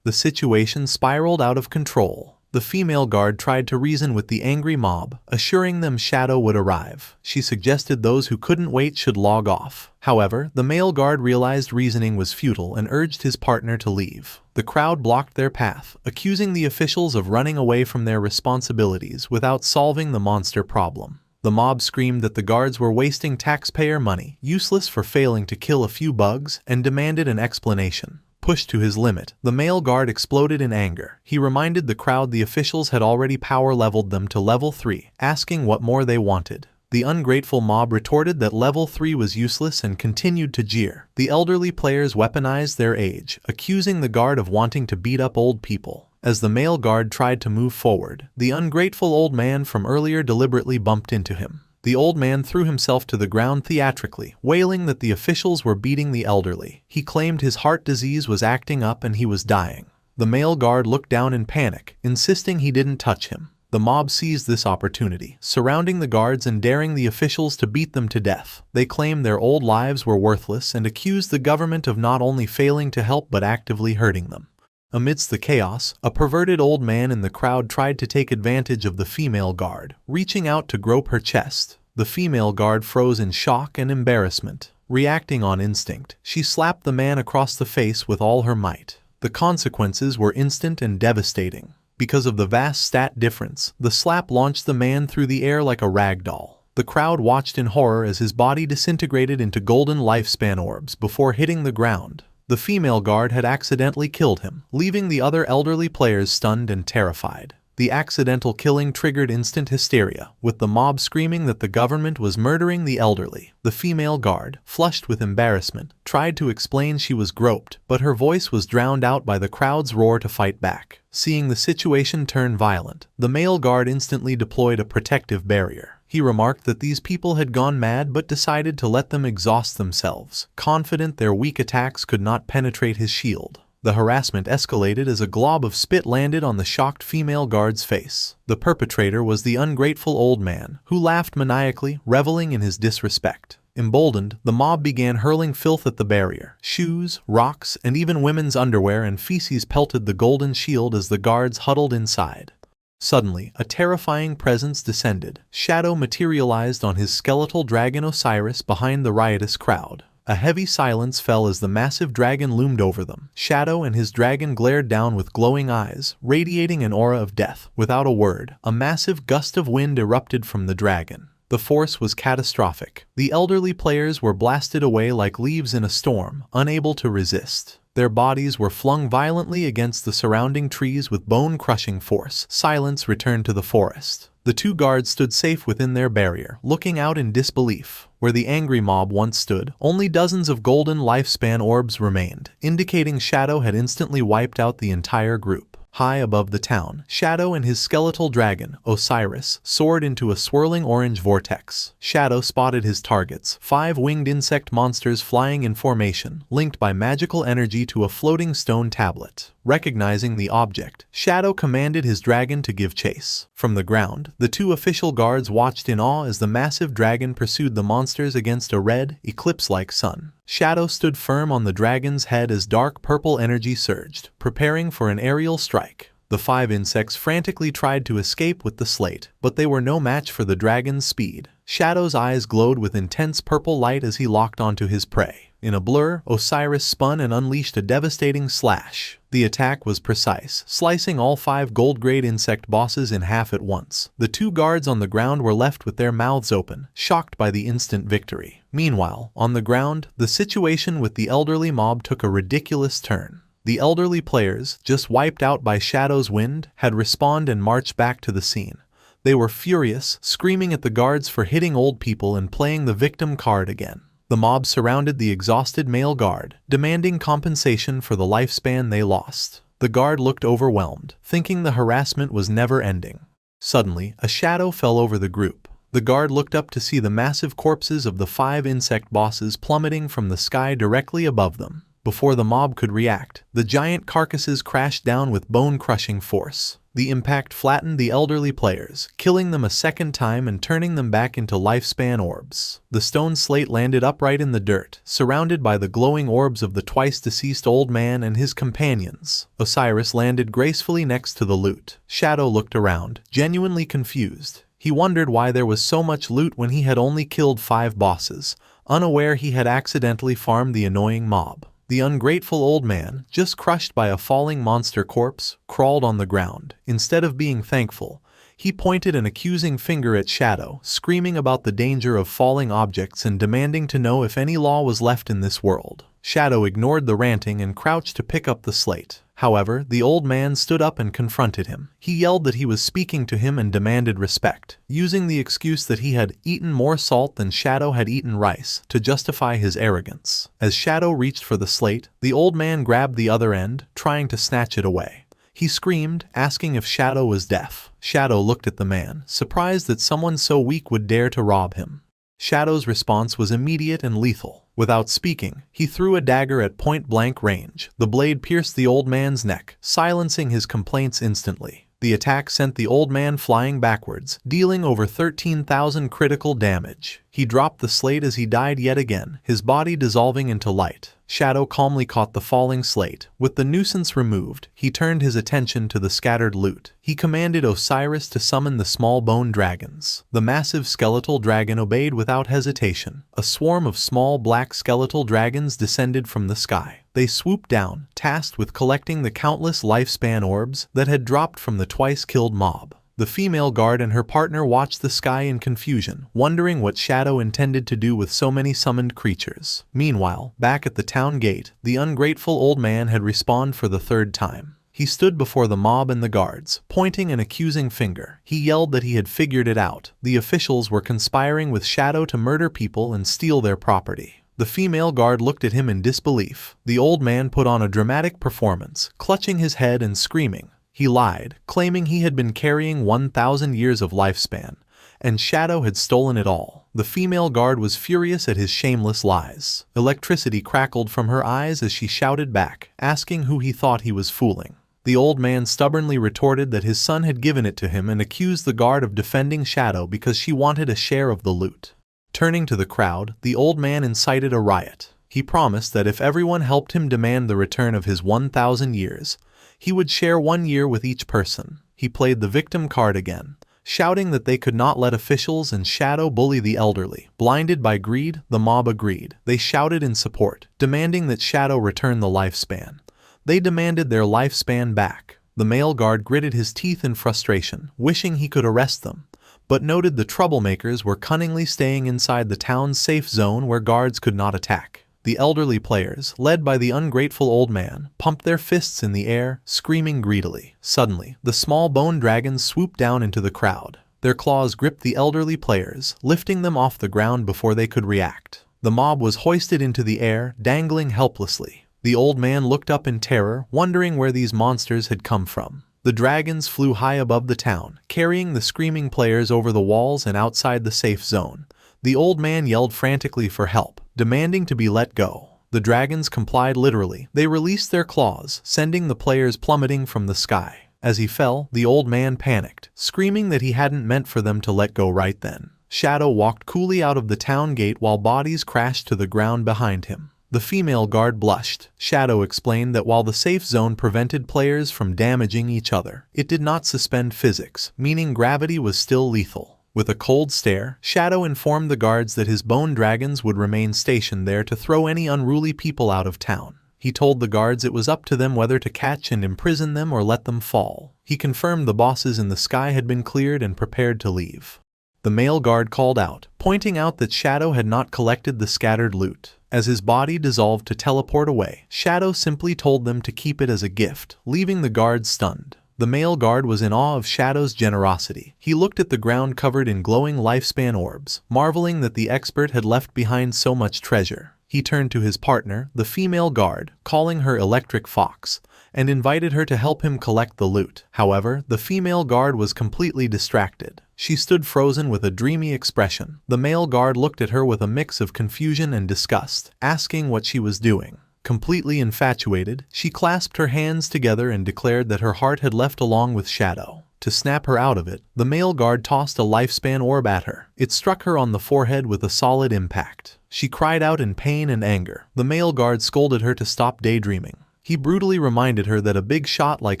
The situation spiraled out of control. The female guard tried to reason with the angry mob, assuring them Shadow would arrive. She suggested those who couldn't wait should log off. However, the male guard realized reasoning was futile and urged his partner to leave. The crowd blocked their path, accusing the officials of running away from their responsibilities without solving the monster problem. The mob screamed that the guards were wasting taxpayer money, useless for failing to kill a few bugs, and demanded an explanation. Pushed to his limit, the male guard exploded in anger. He reminded the crowd the officials had already power-leveled them to level 3, asking what more they wanted. The ungrateful mob retorted that level 3 was useless and continued to jeer. The elderly players weaponized their age, accusing the guard of wanting to beat up old people. As the male guard tried to move forward, the ungrateful old man from earlier deliberately bumped into him. The old man threw himself to the ground theatrically, wailing that the officials were beating the elderly. He claimed his heart disease was acting up and he was dying. The male guard looked down in panic, insisting he didn't touch him. The mob seized this opportunity, surrounding the guards and daring the officials to beat them to death. They claimed their old lives were worthless and accused the government of not only failing to help but actively hurting them. Amidst the chaos, a perverted old man in the crowd tried to take advantage of the female guard, reaching out to grope her chest. The female guard froze in shock and embarrassment. Reacting on instinct, she slapped the man across the face with all her might. The consequences were instant and devastating. Because of the vast stat difference, the slap launched the man through the air like a rag doll. The crowd watched in horror as his body disintegrated into golden lifespan orbs before hitting the ground. The female guard had accidentally killed him, leaving the other elderly players stunned and terrified. The accidental killing triggered instant hysteria, with the mob screaming that the government was murdering the elderly. The female guard, flushed with embarrassment, tried to explain she was groped, but her voice was drowned out by the crowd's roar to fight back. Seeing the situation turn violent, the male guard instantly deployed a protective barrier. He remarked that these people had gone mad but decided to let them exhaust themselves, confident their weak attacks could not penetrate his shield. The harassment escalated as a glob of spit landed on the shocked female guard's face. The perpetrator was the ungrateful old man, who laughed maniacally, reveling in his disrespect. Emboldened, the mob began hurling filth at the barrier. Shoes, rocks, and even women's underwear and feces pelted the golden shield as the guards huddled inside. Suddenly, a terrifying presence descended. Shadow materialized on his skeletal dragon Osiris behind the riotous crowd. A heavy silence fell as the massive dragon loomed over them. Shadow and his dragon glared down with glowing eyes, radiating an aura of death. Without a word, a massive gust of wind erupted from the dragon. The force was catastrophic. The elderly players were blasted away like leaves in a storm, unable to resist. Their bodies were flung violently against the surrounding trees with bone-crushing force. Silence returned to the forest. The two guards stood safe within their barrier, looking out in disbelief. Where the angry mob once stood, only dozens of golden lifespan orbs remained, indicating Shadow had instantly wiped out the entire group. High above the town, Shadow and his skeletal dragon, Osiris, soared into a swirling orange vortex. Shadow spotted his targets, 5 winged insect monsters flying in formation, linked by magical energy to a floating stone tablet. Recognizing the object, Shadow commanded his dragon to give chase. From the ground, the two official guards watched in awe as the massive dragon pursued the monsters against a red, eclipse-like sun. Shadow stood firm on the dragon's head as dark purple energy surged, preparing for an aerial strike. The 5 insects frantically tried to escape with the slate, but they were no match for the dragon's speed. Shadow's eyes glowed with intense purple light as he locked onto his prey. In a blur, Osiris spun and unleashed a devastating slash. The attack was precise, slicing all 5 gold-grade insect bosses in half at once. The 2 guards on the ground were left with their mouths open, shocked by the instant victory. Meanwhile, on the ground, the situation with the elderly mob took a ridiculous turn. The elderly players, just wiped out by Shadow's wind, had respawned and marched back to the scene. They were furious, screaming at the guards for hitting old people and playing the victim card again. The mob surrounded the exhausted male guard, demanding compensation for the lifespan they lost. The guard looked overwhelmed, thinking the harassment was never ending. Suddenly, a shadow fell over the group. The guard looked up to see the massive corpses of the 5 insect bosses plummeting from the sky directly above them. Before the mob could react, the giant carcasses crashed down with bone-crushing force. The impact flattened the elderly players, killing them a second time and turning them back into lifespan orbs. The stone slate landed upright in the dirt, surrounded by the glowing orbs of the twice-deceased old man and his companions. Osiris landed gracefully next to the loot. Shadow looked around, genuinely confused. He wondered why there was so much loot when he had only killed 5 bosses, unaware he had accidentally farmed the annoying mob. The ungrateful old man, just crushed by a falling monster corpse, crawled on the ground. Instead of being thankful, he pointed an accusing finger at Shadow, screaming about the danger of falling objects and demanding to know if any law was left in this world. Shadow ignored the ranting and crouched to pick up the slate. However, the old man stood up and confronted him. He yelled that he was speaking to him and demanded respect, using the excuse that he had eaten more salt than Shadow had eaten rice to justify his arrogance. As Shadow reached for the slate, the old man grabbed the other end, trying to snatch it away. He screamed, asking if Shadow was deaf. Shadow looked at the man, surprised that someone so weak would dare to rob him. Shadow's response was immediate and lethal. Without speaking, he threw a dagger at point-blank range. The blade pierced the old man's neck, silencing his complaints instantly. The attack sent the old man flying backwards, dealing over 13,000 critical damage. He dropped the slate as he died yet again, his body dissolving into light. Shadow calmly caught the falling slate. With the nuisance removed, he turned his attention to the scattered loot. He commanded Osiris to summon the small bone dragons. The massive skeletal dragon obeyed without hesitation. A swarm of small black skeletal dragons descended from the sky. They swooped down, tasked with collecting the countless lifespan orbs that had dropped from the twice-killed mob. The female guard and her partner watched the sky in confusion, wondering what Shadow intended to do with so many summoned creatures. Meanwhile, back at the town gate, the ungrateful old man had respawned for the third time. He stood before the mob and the guards, pointing an accusing finger. He yelled that he had figured it out. The officials were conspiring with Shadow to murder people and steal their property. The female guard looked at him in disbelief. The old man put on a dramatic performance, clutching his head and screaming. He lied, claiming he had been carrying 1,000 years of lifespan, and Shadow had stolen it all. The female guard was furious at his shameless lies. Electricity crackled from her eyes as she shouted back, asking who he thought he was fooling. The old man stubbornly retorted that his son had given it to him and accused the guard of defending Shadow because she wanted a share of the loot. Turning to the crowd, the old man incited a riot. He promised that if everyone helped him demand the return of his 1,000 years, he would share 1 year with each person. He played the victim card again, shouting that they could not let officials and Shadow bully the elderly. Blinded by greed, the mob agreed. They shouted in support, demanding that Shadow return the lifespan. They demanded their lifespan back. The male guard gritted his teeth in frustration, wishing he could arrest them, but noted the troublemakers were cunningly staying inside the town's safe zone where guards could not attack. The elderly players, led by the ungrateful old man, pumped their fists in the air, screaming greedily. Suddenly, the small bone dragons swooped down into the crowd. Their claws gripped the elderly players, lifting them off the ground before they could react. The mob was hoisted into the air, dangling helplessly. The old man looked up in terror, wondering where these monsters had come from. The dragons flew high above the town, carrying the screaming players over the walls and outside the safe zone. The old man yelled frantically for help, demanding to be let go. The dragons complied literally. They released their claws, sending the players plummeting from the sky. As he fell, the old man panicked, screaming that he hadn't meant for them to let go right then. Shadow walked coolly out of the town gate while bodies crashed to the ground behind him. The female guard blushed. Shadow explained that while the safe zone prevented players from damaging each other, it did not suspend physics, meaning gravity was still lethal. With a cold stare, Shadow informed the guards that his bone dragons would remain stationed there to throw any unruly people out of town. He told the guards it was up to them whether to catch and imprison them or let them fall. He confirmed the bosses in the sky had been cleared and prepared to leave. The male guard called out, pointing out that Shadow had not collected the scattered loot. As his body dissolved to teleport away, Shadow simply told them to keep it as a gift, leaving the guards stunned. The male guard was in awe of Shadow's generosity. He looked at the ground covered in glowing lifespan orbs, marveling that the expert had left behind so much treasure. He turned to his partner, the female guard, calling her Electric Fox, and invited her to help him collect the loot. However, the female guard was completely distracted. She stood frozen with a dreamy expression. The male guard looked at her with a mix of confusion and disgust, asking what she was doing. Completely infatuated, she clasped her hands together and declared that her heart had left along with Shadow. To snap her out of it, the male guard tossed a lifespan orb at her. It struck her on the forehead with a solid impact. She cried out in pain and anger. The male guard scolded her to stop daydreaming. He brutally reminded her that a big shot like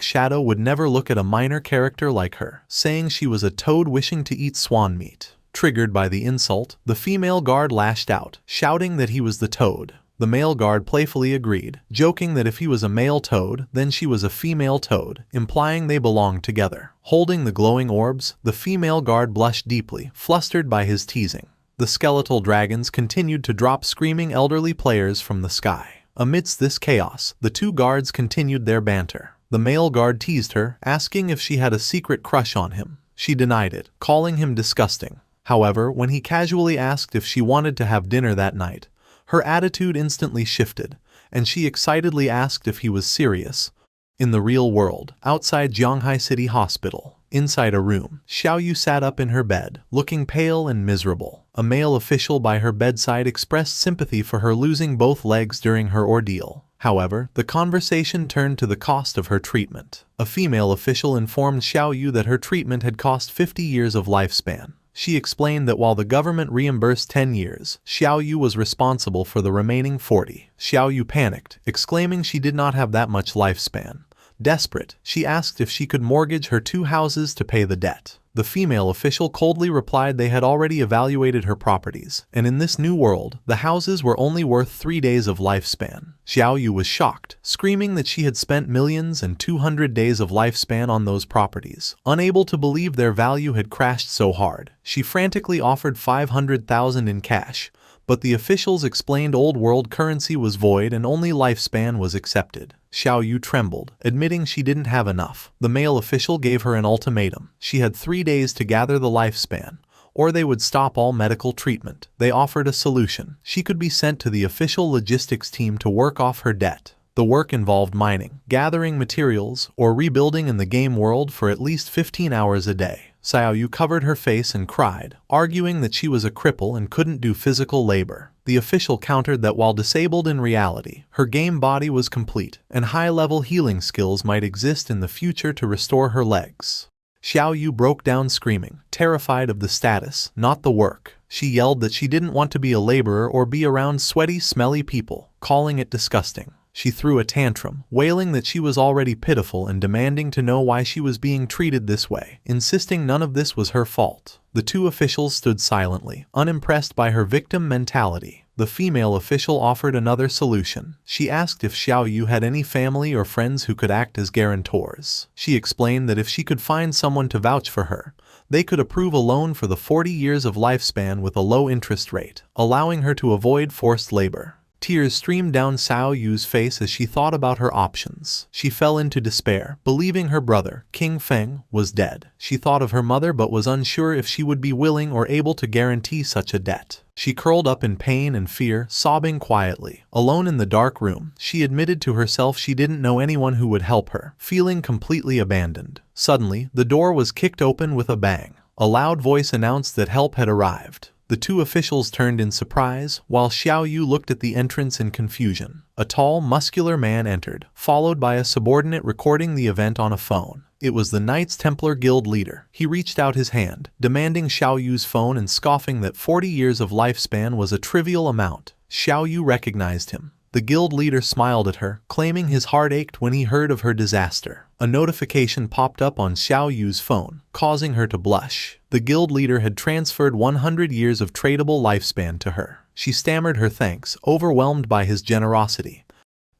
Shadow would never look at a minor character like her, saying she was a toad wishing to eat swan meat. Triggered by the insult, the female guard lashed out, shouting that he was the toad. The male guard playfully agreed, joking that if he was a male toad, then she was a female toad, implying they belonged together. Holding the glowing orbs, the female guard blushed deeply, flustered by his teasing. The skeletal dragons continued to drop screaming elderly players from the sky. Amidst this chaos, the two guards continued their banter. The male guard teased her, asking if she had a secret crush on him. She denied it, calling him disgusting. However, when he casually asked if she wanted to have dinner that night, her attitude instantly shifted, and she excitedly asked if he was serious. In the real world, outside Zhanghai City Hospital, inside a room, Xiaoyu sat up in her bed, looking pale and miserable. A male official by her bedside expressed sympathy for her losing both legs during her ordeal. However, the conversation turned to the cost of her treatment. A female official informed Xiao Yu that her treatment had cost 50 years of lifespan. She explained that while the government reimbursed 10 years, Xiao Yu was responsible for the remaining 40. Xiao Yu panicked, exclaiming she did not have that much lifespan. Desperate, she asked if she could mortgage her 2 houses to pay the debt. The female official coldly replied they had already evaluated her properties, and in this new world, the houses were only worth 3 days of lifespan. Xiao Yu was shocked, screaming that she had spent millions and 200 days of lifespan on those properties. Unable to believe their value had crashed so hard, she frantically offered 500,000 in cash, but the officials explained old world currency was void and only lifespan was accepted. Xiao Yu trembled, admitting she didn't have enough. The male official gave her an ultimatum. She had 3 days to gather the lifespan, or they would stop all medical treatment. They offered a solution. She could be sent to the official logistics team to work off her debt. The work involved mining, gathering materials, or rebuilding in the game world for at least 15 hours a day. Xiao Yu covered her face and cried, arguing that she was a cripple and couldn't do physical labor. The official countered that while disabled in reality, her game body was complete, and high-level healing skills might exist in the future to restore her legs. Xiao Yu broke down screaming, terrified of the status, not the work. She yelled that she didn't want to be a laborer or be around sweaty, smelly people, calling it disgusting. She threw a tantrum, wailing that she was already pitiful and demanding to know why she was being treated this way, insisting none of this was her fault. The 2 officials stood silently, unimpressed by her victim mentality. The female official offered another solution. She asked if Xiao Yu had any family or friends who could act as guarantors. She explained that if she could find someone to vouch for her, they could approve a loan for the 40 years of lifespan with a low interest rate, allowing her to avoid forced labor. Tears streamed down Xiao Yu's face as she thought about her options. She fell into despair, believing her brother, King Feng, was dead. She thought of her mother but was unsure if she would be willing or able to guarantee such a debt. She curled up in pain and fear, sobbing quietly. Alone in the dark room, she admitted to herself she didn't know anyone who would help her, feeling completely abandoned. Suddenly, the door was kicked open with a bang. A loud voice announced that help had arrived. The 2 officials turned in surprise, while Xiao Yu looked at the entrance in confusion. A tall, muscular man entered, followed by a subordinate recording the event on a phone. It was the Knights Templar Guild leader. He reached out his hand, demanding Xiao Yu's phone and scoffing that 40 years of lifespan was a trivial amount. Xiao Yu recognized him. The guild leader smiled at her, claiming his heart ached when he heard of her disaster. A notification popped up on Xiao Yu's phone, causing her to blush. The guild leader had transferred 100 years of tradable lifespan to her. She stammered her thanks, overwhelmed by his generosity.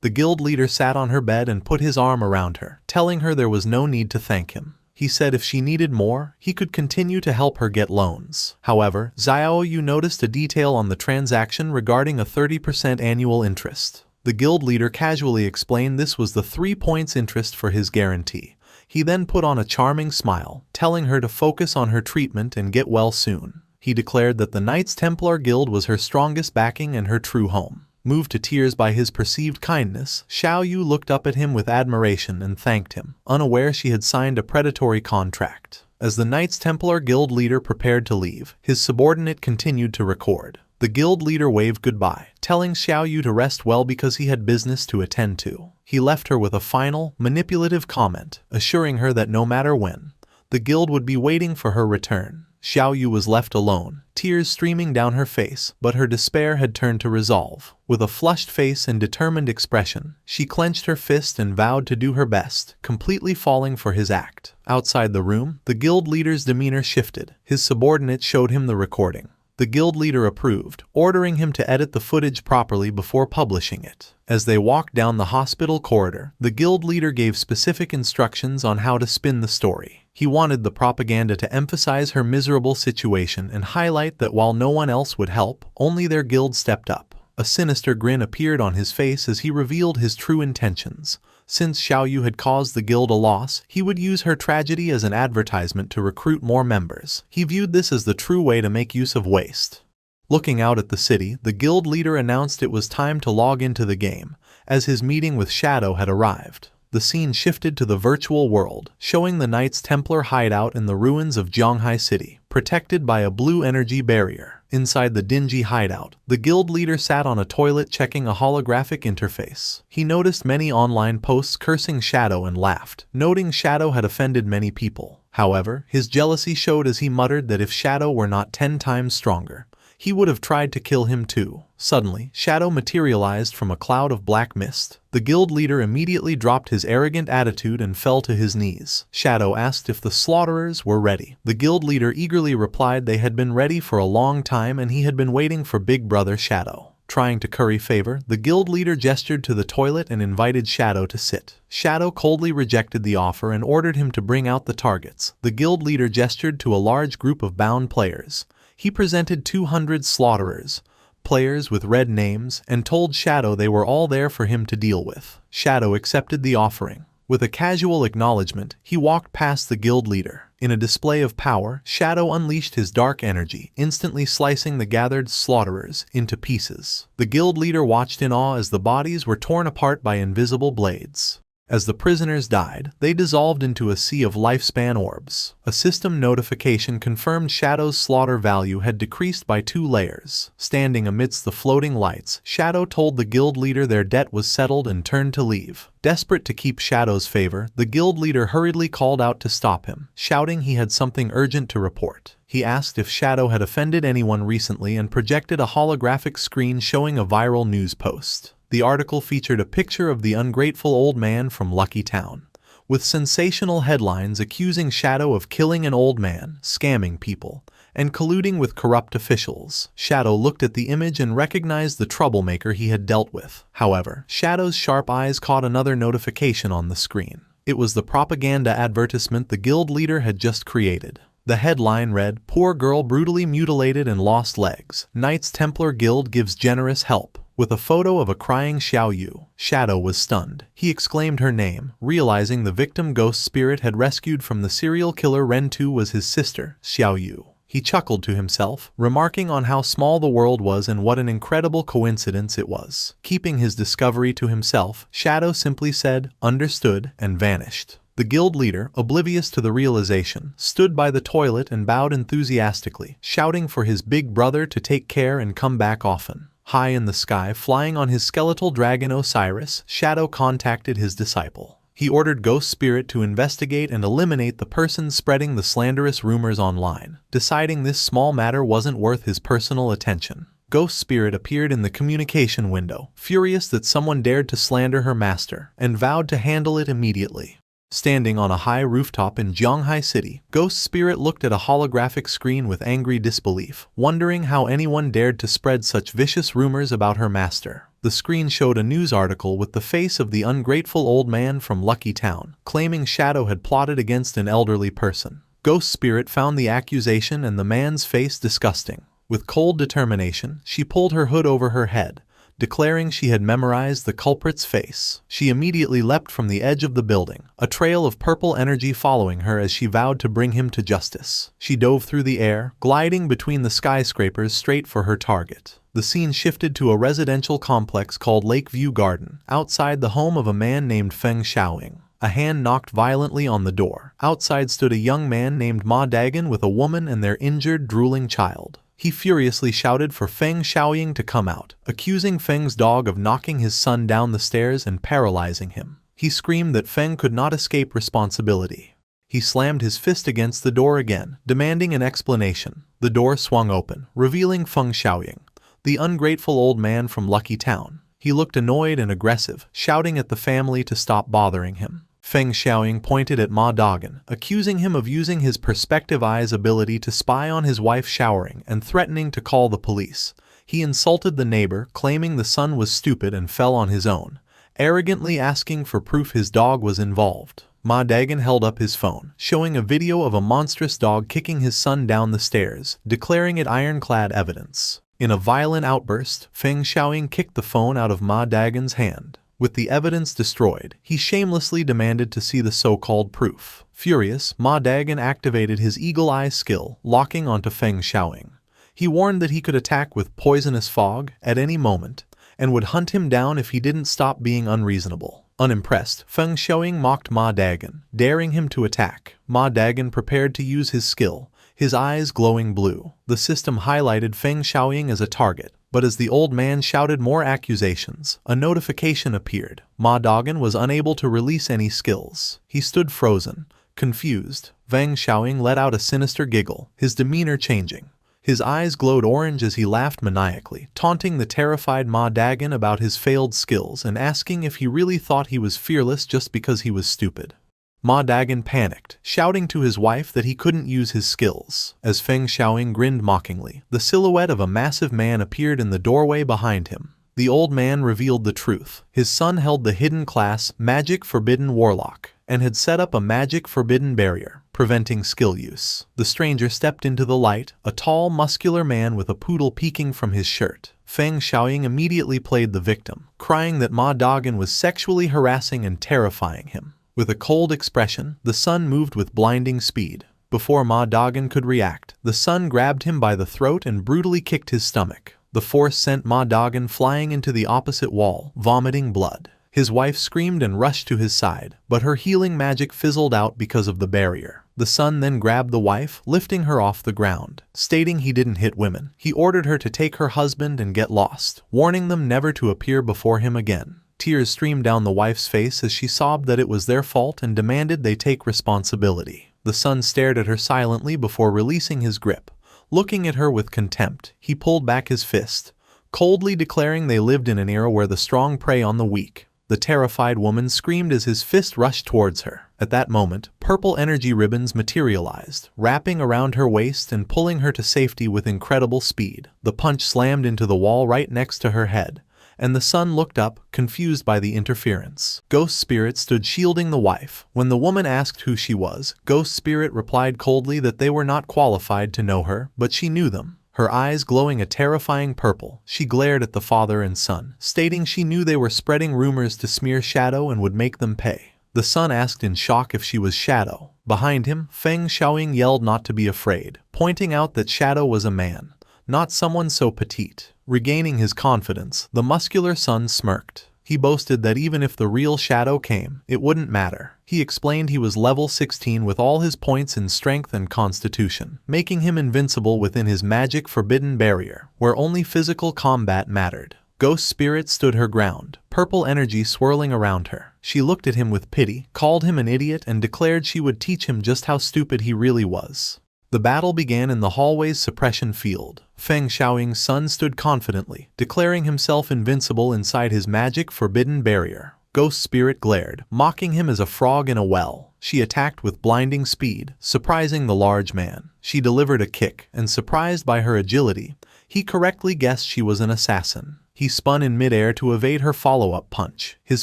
The guild leader sat on her bed and put his arm around her, telling her there was no need to thank him. He said if she needed more, he could continue to help her get loans. However, Xiao Yu noticed a detail on the transaction regarding a 30% annual interest. The guild leader casually explained this was the 3 points interest for his guarantee. He then put on a charming smile, telling her to focus on her treatment and get well soon. He declared that the Knights Templar Guild was her strongest backing and her true home. Moved to tears by his perceived kindness, Xiao Yu looked up at him with admiration and thanked him, unaware she had signed a predatory contract. As the Knights Templar Guild leader prepared to leave, his subordinate continued to record. The guild leader waved goodbye, telling Xiao Yu to rest well because he had business to attend to. He left her with a final, manipulative comment, assuring her that no matter when, the guild would be waiting for her return. Xiao Yu was left alone, tears streaming down her face, but her despair had turned to resolve. With a flushed face and determined expression, she clenched her fist and vowed to do her best, completely falling for his act. Outside the room, the guild leader's demeanor shifted. His subordinate showed him the recording. The guild leader approved, ordering him to edit the footage properly before publishing it. As they walked down the hospital corridor, the guild leader gave specific instructions on how to spin the story. He wanted the propaganda to emphasize her miserable situation and highlight that while no one else would help, only their guild stepped up. A sinister grin appeared on his face as he revealed his true intentions. Since Xiao Yu had caused the guild a loss, he would use her tragedy as an advertisement to recruit more members. He viewed this as the true way to make use of waste. Looking out at the city, the guild leader announced it was time to log into the game, as his meeting with Shadow had arrived. The scene shifted to the virtual world, showing the Knights Templar hideout in the ruins of Zhanghai City, protected by a blue energy barrier. Inside the dingy hideout, the guild leader sat on a toilet checking a holographic interface. He noticed many online posts cursing Shadow and laughed, noting Shadow had offended many people. However, his jealousy showed as he muttered that if Shadow were not 10 times stronger, he would have tried to kill him too. Suddenly, Shadow materialized from a cloud of black mist. The guild leader immediately dropped his arrogant attitude and fell to his knees. Shadow asked if the slaughterers were ready. The guild leader eagerly replied they had been ready for a long time and he had been waiting for Big Brother Shadow. Trying to curry favor, the guild leader gestured to the toilet and invited Shadow to sit. Shadow coldly rejected the offer and ordered him to bring out the targets. The guild leader gestured to a large group of bound players. He presented 200 slaughterers, players with red names, and told Shadow they were all there for him to deal with. Shadow accepted the offering. With a casual acknowledgement, he walked past the guild leader. In a display of power, Shadow unleashed his dark energy, instantly slicing the gathered slaughterers into pieces. The guild leader watched in awe as the bodies were torn apart by invisible blades. As the prisoners died, they dissolved into a sea of lifespan orbs. A system notification confirmed Shadow's slaughter value had decreased by 2 layers. Standing amidst the floating lights, Shadow told the guild leader their debt was settled and turned to leave. Desperate to keep Shadow's favor, the guild leader hurriedly called out to stop him, shouting he had something urgent to report. He asked if Shadow had offended anyone recently and projected a holographic screen showing a viral news post. The article featured a picture of the ungrateful old man from Lucky Town, with sensational headlines accusing Shadow of killing an old man, scamming people, and colluding with corrupt officials. Shadow looked at the image and recognized the troublemaker he had dealt with. However, Shadow's sharp eyes caught another notification on the screen. It was the propaganda advertisement the guild leader had just created. The headline read, "Poor girl brutally mutilated and lost legs. Knights Templar Guild gives generous help," with a photo of a crying Xiao Yu. Shadow was stunned. He exclaimed her name, realizing the victim ghost spirit had rescued from the serial killer Ren 2 was his sister, Xiao Yu. He chuckled to himself, remarking on how small the world was and what an incredible coincidence it was. Keeping his discovery to himself, Shadow simply said, "Understood," and vanished. The guild leader, oblivious to the realization, stood by the toilet and bowed enthusiastically, shouting for his big brother to take care and come back often. High in the sky, flying on his skeletal dragon Osiris, Shadow contacted his disciple. He ordered Ghost Spirit to investigate and eliminate the person spreading the slanderous rumors online, deciding this small matter wasn't worth his personal attention. Ghost Spirit appeared in the communication window, furious that someone dared to slander her master, and vowed to handle it immediately. Standing on a high rooftop in Zhonghai City, Ghost Spirit looked at a holographic screen with angry disbelief, wondering how anyone dared to spread such vicious rumors about her master. The screen showed a news article with the face of the ungrateful old man from Lucky Town, claiming Shadow had plotted against an elderly person. Ghost Spirit found the accusation and the man's face disgusting. With cold determination, she pulled her hood over her head, declaring she had memorized the culprit's face. She immediately leapt from the edge of the building, a trail of purple energy following her as she vowed to bring him to justice. She dove through the air, gliding between the skyscrapers straight for her target. The scene shifted to a residential complex called Lakeview Garden, outside the home of a man named Feng Xiaoying. A hand knocked violently on the door. Outside stood a young man named Ma Dagon with a woman and their injured, drooling child. He furiously shouted for Feng Xiaoying to come out, accusing Feng's dog of knocking his son down the stairs and paralyzing him. He screamed that Feng could not escape responsibility. He slammed his fist against the door again, demanding an explanation. The door swung open, revealing Feng Xiaoying, the ungrateful old man from Lucky Town. He looked annoyed and aggressive, shouting at the family to stop bothering him. Feng Xiaoying pointed at Ma Dagon, accusing him of using his perspective eye's ability to spy on his wife showering and threatening to call the police. He insulted the neighbor, claiming the son was stupid and fell on his own, arrogantly asking for proof his dog was involved. Ma Dagon held up his phone, showing a video of a monstrous dog kicking his son down the stairs, declaring it ironclad evidence. In a violent outburst, Feng Xiaoying kicked the phone out of Ma Dagon's hand. With the evidence destroyed, he shamelessly demanded to see the so-called proof. Furious, Ma Dagon activated his eagle eye skill, locking onto Feng Xiaoying. He warned that he could attack with poisonous fog at any moment, and would hunt him down if he didn't stop being unreasonable. Unimpressed, Feng Xiaoying mocked Ma Dagon, daring him to attack. Ma Dagon prepared to use his skill, his eyes glowing blue. The system highlighted Feng Xiaoying as a target, but as the old man shouted more accusations, a notification appeared. Ma Dagon was unable to release any skills. He stood frozen, confused. Feng Xiaoying let out a sinister giggle, his demeanor changing. His eyes glowed orange as he laughed maniacally, taunting the terrified Ma Dagon about his failed skills and asking if he really thought he was fearless just because he was stupid. Ma Dagon panicked, shouting to his wife that he couldn't use his skills. As Feng Xiaoying grinned mockingly, the silhouette of a massive man appeared in the doorway behind him. The old man revealed the truth. His son held the hidden class, Magic Forbidden Warlock, and had set up a magic forbidden barrier, preventing skill use. The stranger stepped into the light, a tall, muscular man with a poodle peeking from his shirt. Feng Xiaoying immediately played the victim, crying that Ma Dagon was sexually harassing and terrifying him. With a cold expression, the son moved with blinding speed. Before Ma Dagon could react, the son grabbed him by the throat and brutally kicked his stomach. The force sent Ma Dagon flying into the opposite wall, vomiting blood. His wife screamed and rushed to his side, but her healing magic fizzled out because of the barrier. The son then grabbed the wife, lifting her off the ground. Stating he didn't hit women, he ordered her to take her husband and get lost, warning them never to appear before him again. Tears streamed down the wife's face as she sobbed that it was their fault and demanded they take responsibility. The son stared at her silently before releasing his grip. Looking at her with contempt, he pulled back his fist, coldly declaring they lived in an era where the strong prey on the weak. The terrified woman screamed as his fist rushed towards her. At that moment, purple energy ribbons materialized, wrapping around her waist and pulling her to safety with incredible speed. The punch slammed into the wall right next to her head, and the son looked up, confused by the interference. Ghost Spirit stood shielding the wife. When the woman asked who she was, Ghost Spirit replied coldly that they were not qualified to know her, but she knew them. Her eyes glowing a terrifying purple, she glared at the father and son, stating she knew they were spreading rumors to smear Shadow and would make them pay. The son asked in shock if she was Shadow. Behind him, Feng Xiaoying yelled not to be afraid, pointing out that Shadow was a man, not someone so petite. Regaining his confidence, the muscular son smirked. He boasted that even if the real Shadow came, it wouldn't matter. He explained he was level 16 with all his points in strength and constitution, making him invincible within his magic forbidden barrier, where only physical combat mattered. Ghost Spirit stood her ground, purple energy swirling around her. She looked at him with pity, called him an idiot, and declared she would teach him just how stupid he really was. The battle began in the hallway's suppression field. Feng Xiaoying's son stood confidently, declaring himself invincible inside his magic forbidden barrier. Ghost Spirit glared, mocking him as a frog in a well. She attacked with blinding speed, surprising the large man. She delivered a kick, and surprised by her agility, he correctly guessed she was an assassin. He spun in midair to evade her follow-up punch. His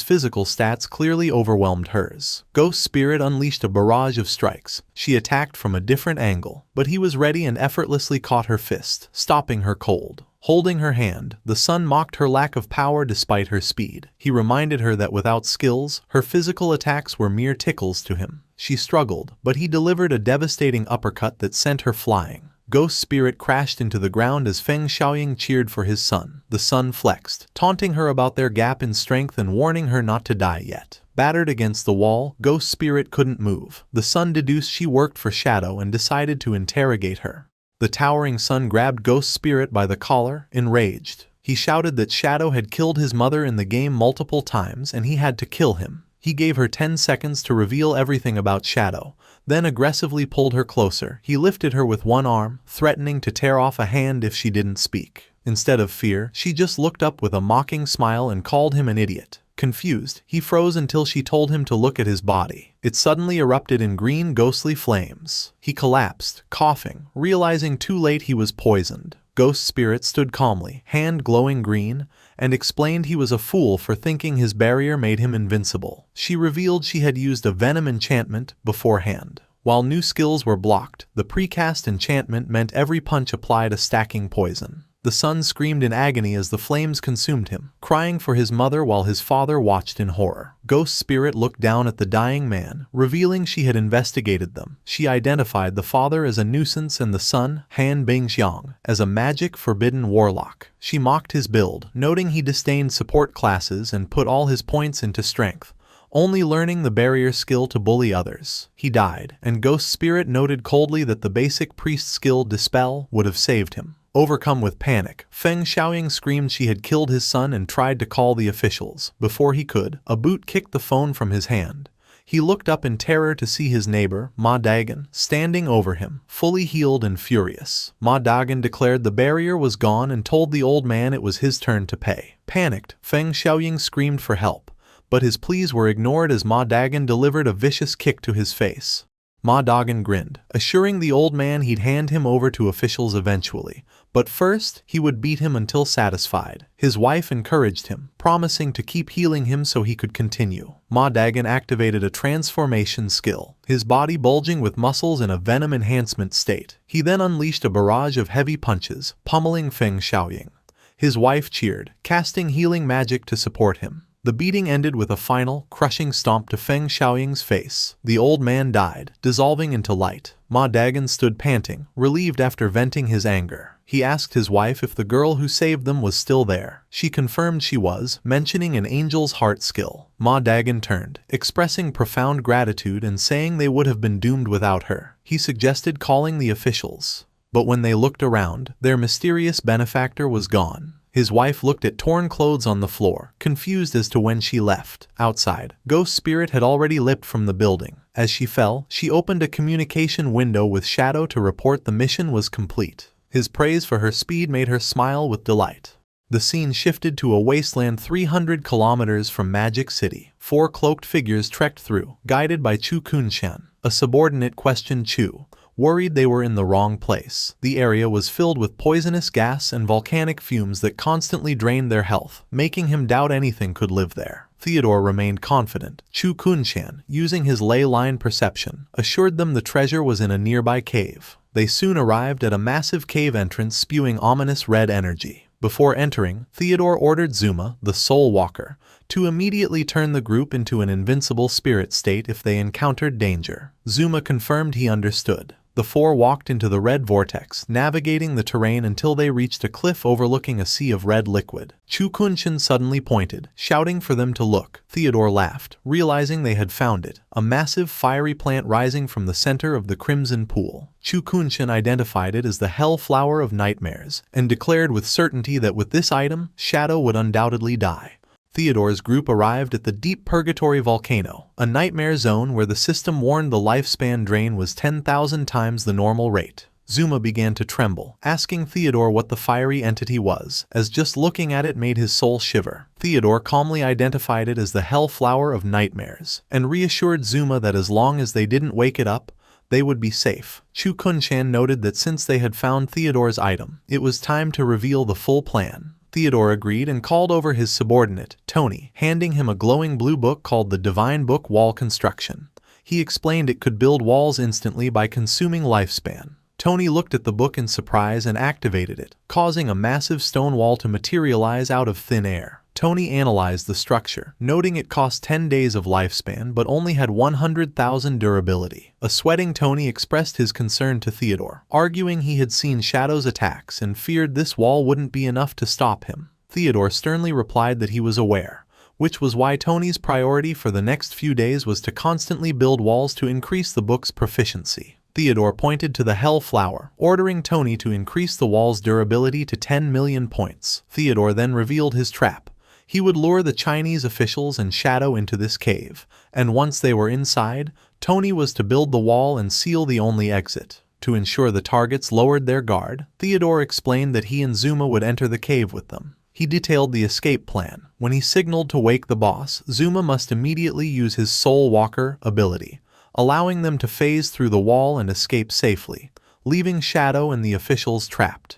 physical stats clearly overwhelmed hers. Ghost Spirit unleashed a barrage of strikes. She attacked from a different angle, but he was ready and effortlessly caught her fist, stopping her cold. Holding her hand, the son mocked her lack of power despite her speed. He reminded her that without skills, her physical attacks were mere tickles to him. She struggled, but he delivered a devastating uppercut that sent her flying. Ghost Spirit crashed into the ground as Feng Xiaoying cheered for his son. The son flexed, taunting her about their gap in strength and warning her not to die yet. Battered against the wall, Ghost Spirit couldn't move. The son deduced she worked for Shadow and decided to interrogate her. The towering son grabbed Ghost Spirit by the collar, enraged. He shouted that Shadow had killed his mother in the game multiple times and he had to kill him. He gave her 10 seconds to reveal everything about Shadow, then aggressively pulled her closer. He lifted her with one arm, threatening to tear off a hand if she didn't speak. Instead of fear, she just looked up with a mocking smile and called him an idiot. Confused, he froze until she told him to look at his body. It suddenly erupted in green ghostly flames. He collapsed, coughing, realizing too late he was poisoned. Ghost Spirit stood calmly, hand glowing green, and explained he was a fool for thinking his barrier made him invincible. She revealed she had used a venom enchantment beforehand. While new skills were blocked, the precast enchantment meant every punch applied a stacking poison. The son screamed in agony as the flames consumed him, crying for his mother while his father watched in horror. Ghost Spirit looked down at the dying man, revealing she had investigated them. She identified the father as a nuisance and the son, Han Bingxiang, as a magic forbidden warlock. She mocked his build, noting he disdained support classes and put all his points into strength, only learning the barrier skill to bully others. He died, and Ghost Spirit noted coldly that the basic priest skill Dispel would have saved him. Overcome with panic, Feng Xiaoying screamed she had killed his son and tried to call the officials. Before he could, a boot kicked the phone from his hand. He looked up in terror to see his neighbor, Ma Dagan, standing over him, fully healed and furious. Ma Dagan declared the barrier was gone and told the old man it was his turn to pay. Panicked, Feng Xiaoying screamed for help, but his pleas were ignored as Ma Dagan delivered a vicious kick to his face. Ma Dagan grinned, assuring the old man he'd hand him over to officials eventually, but first he would beat him until satisfied. His wife encouraged him, promising to keep healing him so he could continue. Ma Dagan activated a transformation skill, his body bulging with muscles in a venom enhancement state. He then unleashed a barrage of heavy punches, pummeling Feng Xiaoying. His wife cheered, casting healing magic to support him. The beating ended with a final, crushing stomp to Feng Xiaoying's face. The old man died, dissolving into light. Ma Dagan stood panting, relieved after venting his anger. He asked his wife if the girl who saved them was still there. She confirmed she was, mentioning an angel's heart skill. Ma Dagan turned, expressing profound gratitude and saying they would have been doomed without her. He suggested calling the officials. But when they looked around, their mysterious benefactor was gone. His wife looked at torn clothes on the floor, confused as to when she left. Outside, Ghost Spirit had already leapt from the building. As she fell, she opened a communication window with Shadow to report the mission was complete. His praise for her speed made her smile with delight. The scene shifted to a wasteland 300 kilometers from Magic City. 4 cloaked figures trekked through, guided by Chu Kunshan. A subordinate questioned Chu, worried they were in the wrong place. The area was filled with poisonous gas and volcanic fumes that constantly drained their health, making him doubt anything could live there. Theodore remained confident. Chu Kunshan, using his ley line perception, assured them the treasure was in a nearby cave. They soon arrived at a massive cave entrance spewing ominous red energy. Before entering, Theodore ordered Zuma, the Soul Walker, to immediately turn the group into an invincible spirit state if they encountered danger. Zuma confirmed he understood. The 4 walked into the red vortex, navigating the terrain until they reached a cliff overlooking a sea of red liquid. Chu Kunshan suddenly pointed, shouting for them to look. Theodore laughed, realizing they had found it, a massive fiery plant rising from the center of the crimson pool. Chu Kunshan identified it as the Hell Flower of Nightmares, and declared with certainty that with this item, Shadow would undoubtedly die. Theodore's group arrived at the Deep Purgatory Volcano, a nightmare zone where the system warned the lifespan drain was 10,000 times the normal rate. Zuma began to tremble, asking Theodore what the fiery entity was, as just looking at it made his soul shiver. Theodore calmly identified it as the Hell Flower of Nightmares, and reassured Zuma that as long as they didn't wake it up, they would be safe. Chu Kunshan noted that since they had found Theodore's item, it was time to reveal the full plan. Theodore agreed and called over his subordinate, Tony, handing him a glowing blue book called the Divine Book Wall Construction. He explained it could build walls instantly by consuming lifespan. Tony looked at the book in surprise and activated it, causing a massive stone wall to materialize out of thin air. Tony analyzed the structure, noting it cost 10 days of lifespan but only had 100,000 durability. A sweating Tony expressed his concern to Theodore, arguing he had seen Shadow's attacks and feared this wall wouldn't be enough to stop him. Theodore sternly replied that he was aware, which was why Tony's priority for the next few days was to constantly build walls to increase the book's proficiency. Theodore pointed to the Hell Flower, ordering Tony to increase the wall's durability to 10 million points. Theodore then revealed his trap. He would lure the Chinese officials and Shadow into this cave, and once they were inside, Tony was to build the wall and seal the only exit. To ensure the targets lowered their guard, Theodore explained that he and Zuma would enter the cave with them. He detailed the escape plan. When he signaled to wake the boss, Zuma must immediately use his Soul Walker ability, allowing them to phase through the wall and escape safely, leaving Shadow and the officials trapped.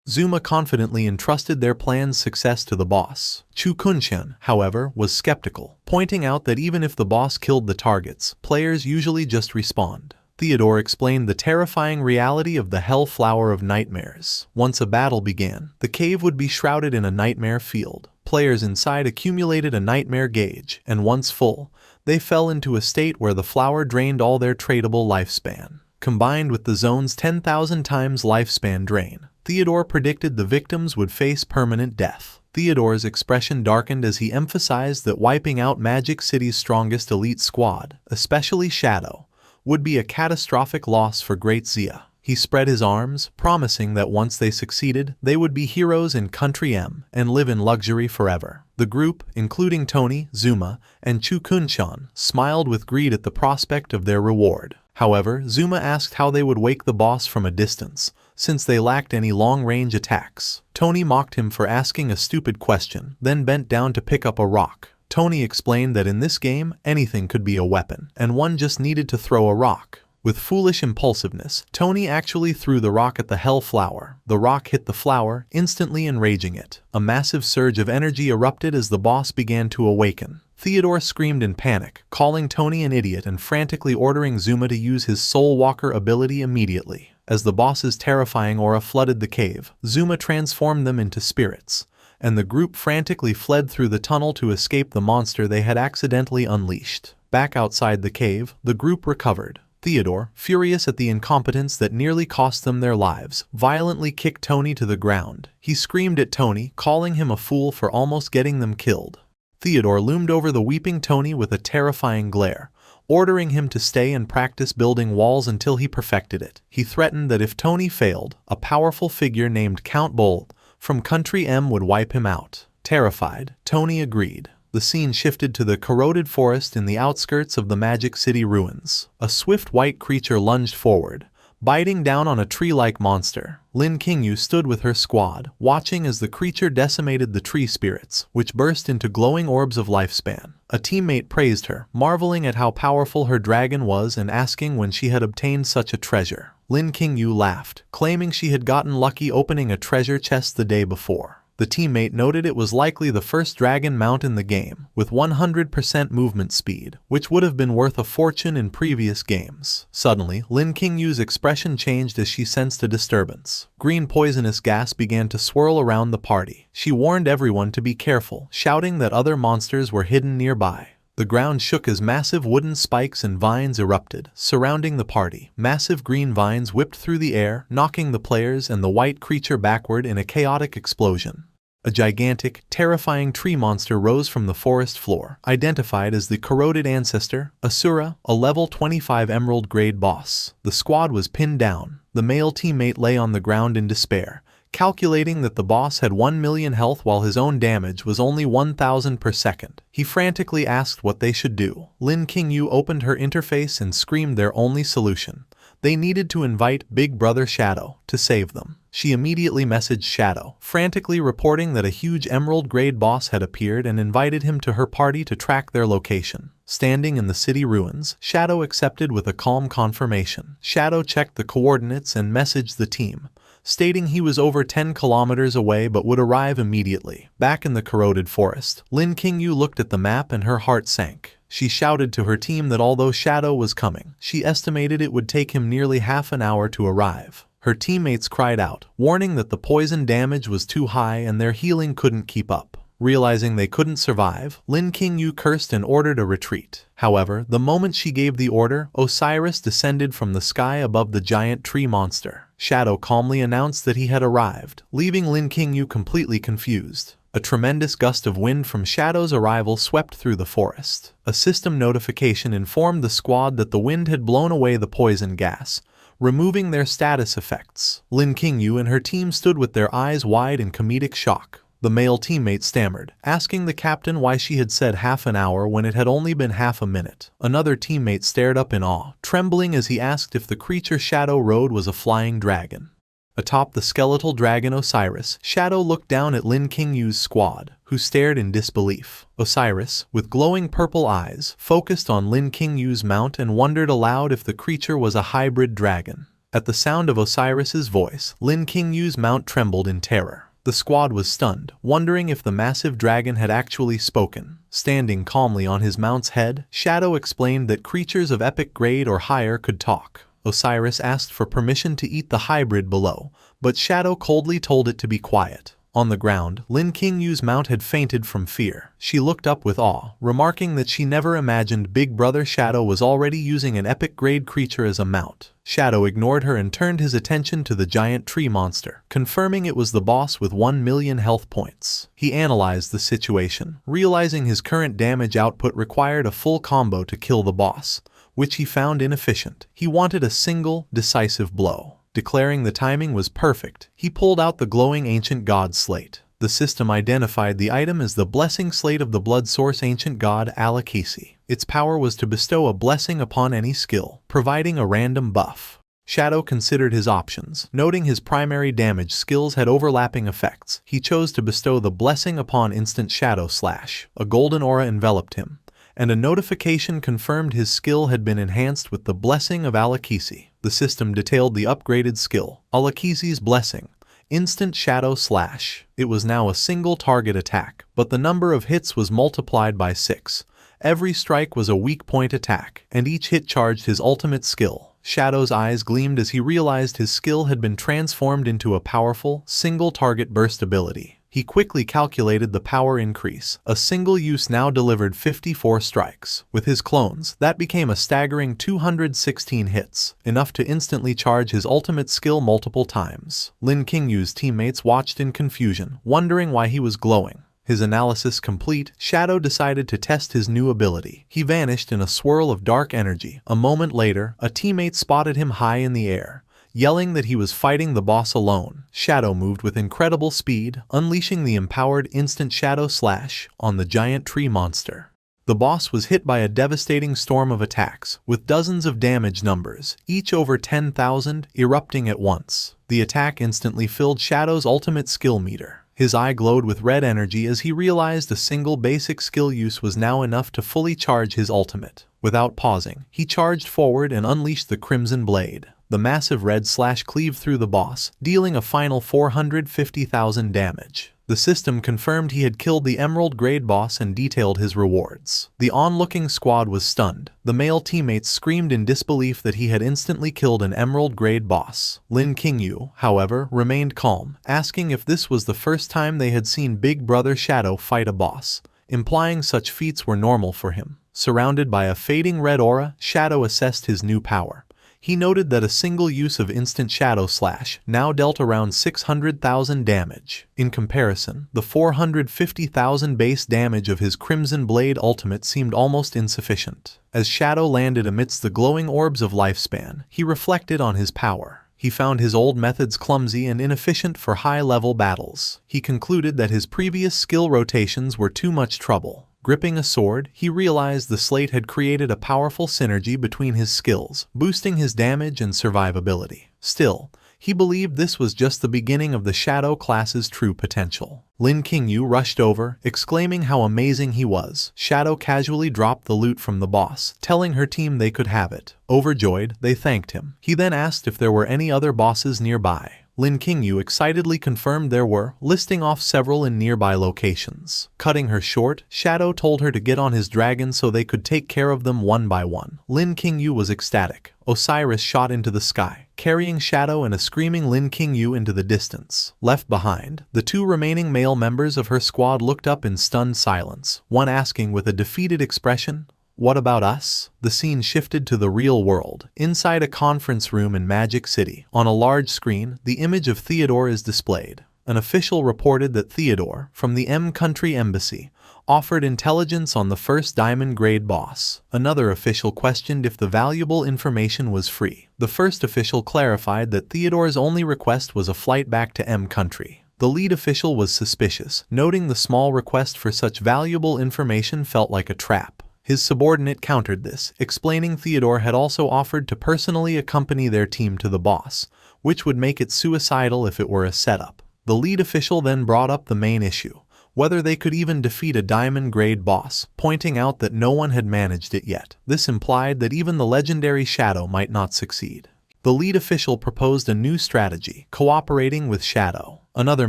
Zuma confidently entrusted their plan's success to the boss. Chu Kunshan, however, was skeptical, pointing out that even if the boss killed the targets, players usually just respawned. Theodore explained the terrifying reality of the Hell Flower of Nightmares. Once a battle began, the cave would be shrouded in a nightmare field. Players inside accumulated a nightmare gauge, and once full, they fell into a state where the flower drained all their tradable lifespan. Combined with the zone's 10,000 times lifespan drain, Theodore predicted the victims would face permanent death. Theodore's expression darkened as he emphasized that wiping out Magic City's strongest elite squad, especially Shadow, would be a catastrophic loss for Great Zia. He spread his arms, promising that once they succeeded, they would be heroes in Country M and live in luxury forever. The group, including Tony, Zuma, and Chu Kunshan, smiled with greed at the prospect of their reward. However, Zuma asked how they would wake the boss from a distance, since they lacked any long-range attacks. Tony mocked him for asking a stupid question, then bent down to pick up a rock. Tony explained that in this game, anything could be a weapon, and one just needed to throw a rock. With foolish impulsiveness, Tony actually threw the rock at the Hell Flower. The rock hit the flower, instantly enraging it. A massive surge of energy erupted as the boss began to awaken. Theodore screamed in panic, calling Tony an idiot and frantically ordering Zuma to use his Soul Walker ability immediately. As the boss's terrifying aura flooded the cave, Zuma transformed them into spirits, and the group frantically fled through the tunnel to escape the monster they had accidentally unleashed. Back outside the cave, the group recovered. Theodore, furious at the incompetence that nearly cost them their lives, violently kicked Tony to the ground. He screamed at Tony, calling him a fool for almost getting them killed. Theodore loomed over the weeping Tony with a terrifying glare, ordering him to stay and practice building walls until he perfected it. He threatened that if Tony failed, a powerful figure named Count Bold from Country M would wipe him out. Terrified, Tony agreed. The scene shifted to the corroded forest in the outskirts of the Magic City ruins. A swift white creature lunged forward, biting down on a tree-like monster. Lin Qingyu stood with her squad, watching as the creature decimated the tree spirits, which burst into glowing orbs of lifespan. A teammate praised her, marveling at how powerful her dragon was and asking when she had obtained such a treasure. Lin Qingyu laughed, claiming she had gotten lucky opening a treasure chest the day before. The teammate noted it was likely the first dragon mount in the game, with 100% movement speed, which would have been worth a fortune in previous games. Suddenly, Lin Qingyu's expression changed as she sensed a disturbance. Green poisonous gas began to swirl around the party. She warned everyone to be careful, shouting that other monsters were hidden nearby. The ground shook as massive wooden spikes and vines erupted, surrounding the party. Massive green vines whipped through the air, knocking the players and the white creature backward in a chaotic explosion. A gigantic, terrifying tree monster rose from the forest floor, identified as the corroded ancestor, Asura, a level 25 emerald grade boss. The squad was pinned down. The male teammate lay on the ground in despair, calculating that the boss had 1 million health while his own damage was only 1,000 per second. He frantically asked what they should do. Lin Qingyu opened her interface and screamed their only solution. They needed to invite Big Brother Shadow to save them. She immediately messaged Shadow, frantically reporting that a huge emerald-grade boss had appeared and invited him to her party to track their location. Standing in the city ruins, Shadow accepted with a calm confirmation. Shadow checked the coordinates and messaged the team, stating he was over 10 kilometers away but would arrive immediately. Back in the corroded forest, Lin Qingyu looked at the map and her heart sank. She shouted to her team that although Shadow was coming, she estimated it would take him nearly half an hour to arrive. Her teammates cried out, warning that the poison damage was too high and their healing couldn't keep up. Realizing they couldn't survive, Lin Qingyu cursed and ordered a retreat. However, the moment she gave the order, Osiris descended from the sky above the giant tree monster. Shadow calmly announced that he had arrived, leaving Lin Qingyu completely confused. A tremendous gust of wind from Shadow's arrival swept through the forest. A system notification informed the squad that the wind had blown away the poison gas, removing their status effects. Lin Qingyu and her team stood with their eyes wide in comedic shock. The male teammate stammered, asking the captain why she had said half an hour when it had only been half a minute. Another teammate stared up in awe, trembling as he asked if the creature Shadow rode was a flying dragon. Atop the skeletal dragon Osiris, Shadow looked down at Lin Qingyu's squad, who stared in disbelief. Osiris, with glowing purple eyes, focused on Lin Qingyu's mount and wondered aloud if the creature was a hybrid dragon. At the sound of Osiris's voice, Lin Qingyu's mount trembled in terror. The squad was stunned, wondering if the massive dragon had actually spoken. Standing calmly on his mount's head, Shadow explained that creatures of epic grade or higher could talk. Osiris asked for permission to eat the hybrid below, but Shadow coldly told it to be quiet. On the ground, Lin Qingyu's mount had fainted from fear. She looked up with awe, remarking that she never imagined Big Brother Shadow was already using an epic-grade creature as a mount. Shadow ignored her and turned his attention to the giant tree monster, confirming it was the boss with 1 million health points. He analyzed the situation, realizing his current damage output required a full combo to kill the boss, which he found inefficient. He wanted a single, decisive blow. Declaring the timing was perfect, he pulled out the glowing ancient god slate. The system identified the item as the blessing slate of the blood source ancient god Alakisi. Its power was to bestow a blessing upon any skill, providing a random buff. Shadow considered his options, noting his primary damage skills had overlapping effects. He chose to bestow the blessing upon instant Shadow Slash. A golden aura enveloped him, and a notification confirmed his skill had been enhanced with the blessing of Alakisi. The system detailed the upgraded skill, Alakisi's blessing, Instant Shadow Slash. It was now a single target attack, but the number of hits was multiplied by 6. Every strike was a weak point attack, and each hit charged his ultimate skill. Shadow's eyes gleamed as he realized his skill had been transformed into a powerful, single-target burst ability. He quickly calculated the power increase. A single use now delivered 54 strikes. With his clones, that became a staggering 216 hits, enough to instantly charge his ultimate skill multiple times. Lin Qingyu's teammates watched in confusion, wondering why he was glowing. His analysis complete, Shadow decided to test his new ability. He vanished in a swirl of dark energy. A moment later, a teammate spotted him high in the air, yelling that he was fighting the boss alone. Shadow moved with incredible speed, unleashing the empowered Instant Shadow Slash on the giant tree monster. The boss was hit by a devastating storm of attacks, with dozens of damage numbers, each over 10,000, erupting at once. The attack instantly filled Shadow's ultimate skill meter. His eye glowed with red energy as he realized a single basic skill use was now enough to fully charge his ultimate. Without pausing, he charged forward and unleashed the Crimson Blade. The massive red slash cleaved through the boss, dealing a final 450,000 damage. The system confirmed he had killed the Emerald Grade boss and detailed his rewards. The onlooking squad was stunned. The male teammates screamed in disbelief that he had instantly killed an Emerald Grade boss. Lin Qingyu, however, remained calm, asking if this was the first time they had seen Big Brother Shadow fight a boss, implying such feats were normal for him. Surrounded by a fading red aura, Shadow assessed his new power. He noted that a single use of Instant Shadow Slash now dealt around 600,000 damage. In comparison, the 450,000 base damage of his Crimson Blade ultimate seemed almost insufficient. As Shadow landed amidst the glowing orbs of lifespan, he reflected on his power. He found his old methods clumsy and inefficient for high-level battles. He concluded that his previous skill rotations were too much trouble. Gripping a sword, he realized the slate had created a powerful synergy between his skills, boosting his damage and survivability. Still, he believed this was just the beginning of the Shadow class's true potential. Lin Qingyu rushed over, exclaiming how amazing he was. Shadow casually dropped the loot from the boss, telling her team they could have it. Overjoyed, they thanked him. He then asked if there were any other bosses nearby. Lin Qingyu excitedly confirmed there were, listing off several in nearby locations. Cutting her short, Shadow told her to get on his dragon so they could take care of them one by one. Lin Qingyu was ecstatic. Osiris shot into the sky, carrying Shadow and a screaming Lin Qingyu into the distance. Left behind, the two remaining male members of her squad looked up in stunned silence, one asking with a defeated expression, "What about us?" The scene shifted to the real world. Inside a conference room in Magic City, on a large screen, the image of Theodore is displayed. An official reported that Theodore, from the M Country Embassy, offered intelligence on the first Diamond Grade boss. Another official questioned if the valuable information was free. The first official clarified that Theodore's only request was a flight back to M Country. The lead official was suspicious, noting the small request for such valuable information felt like a trap. His subordinate countered this, explaining Theodore had also offered to personally accompany their team to the boss, which would make it suicidal if it were a setup. The lead official then brought up the main issue, whether they could even defeat a Diamond Grade boss, pointing out that no one had managed it yet. This implied that even the legendary Shadow might not succeed. The lead official proposed a new strategy, cooperating with Shadow. Another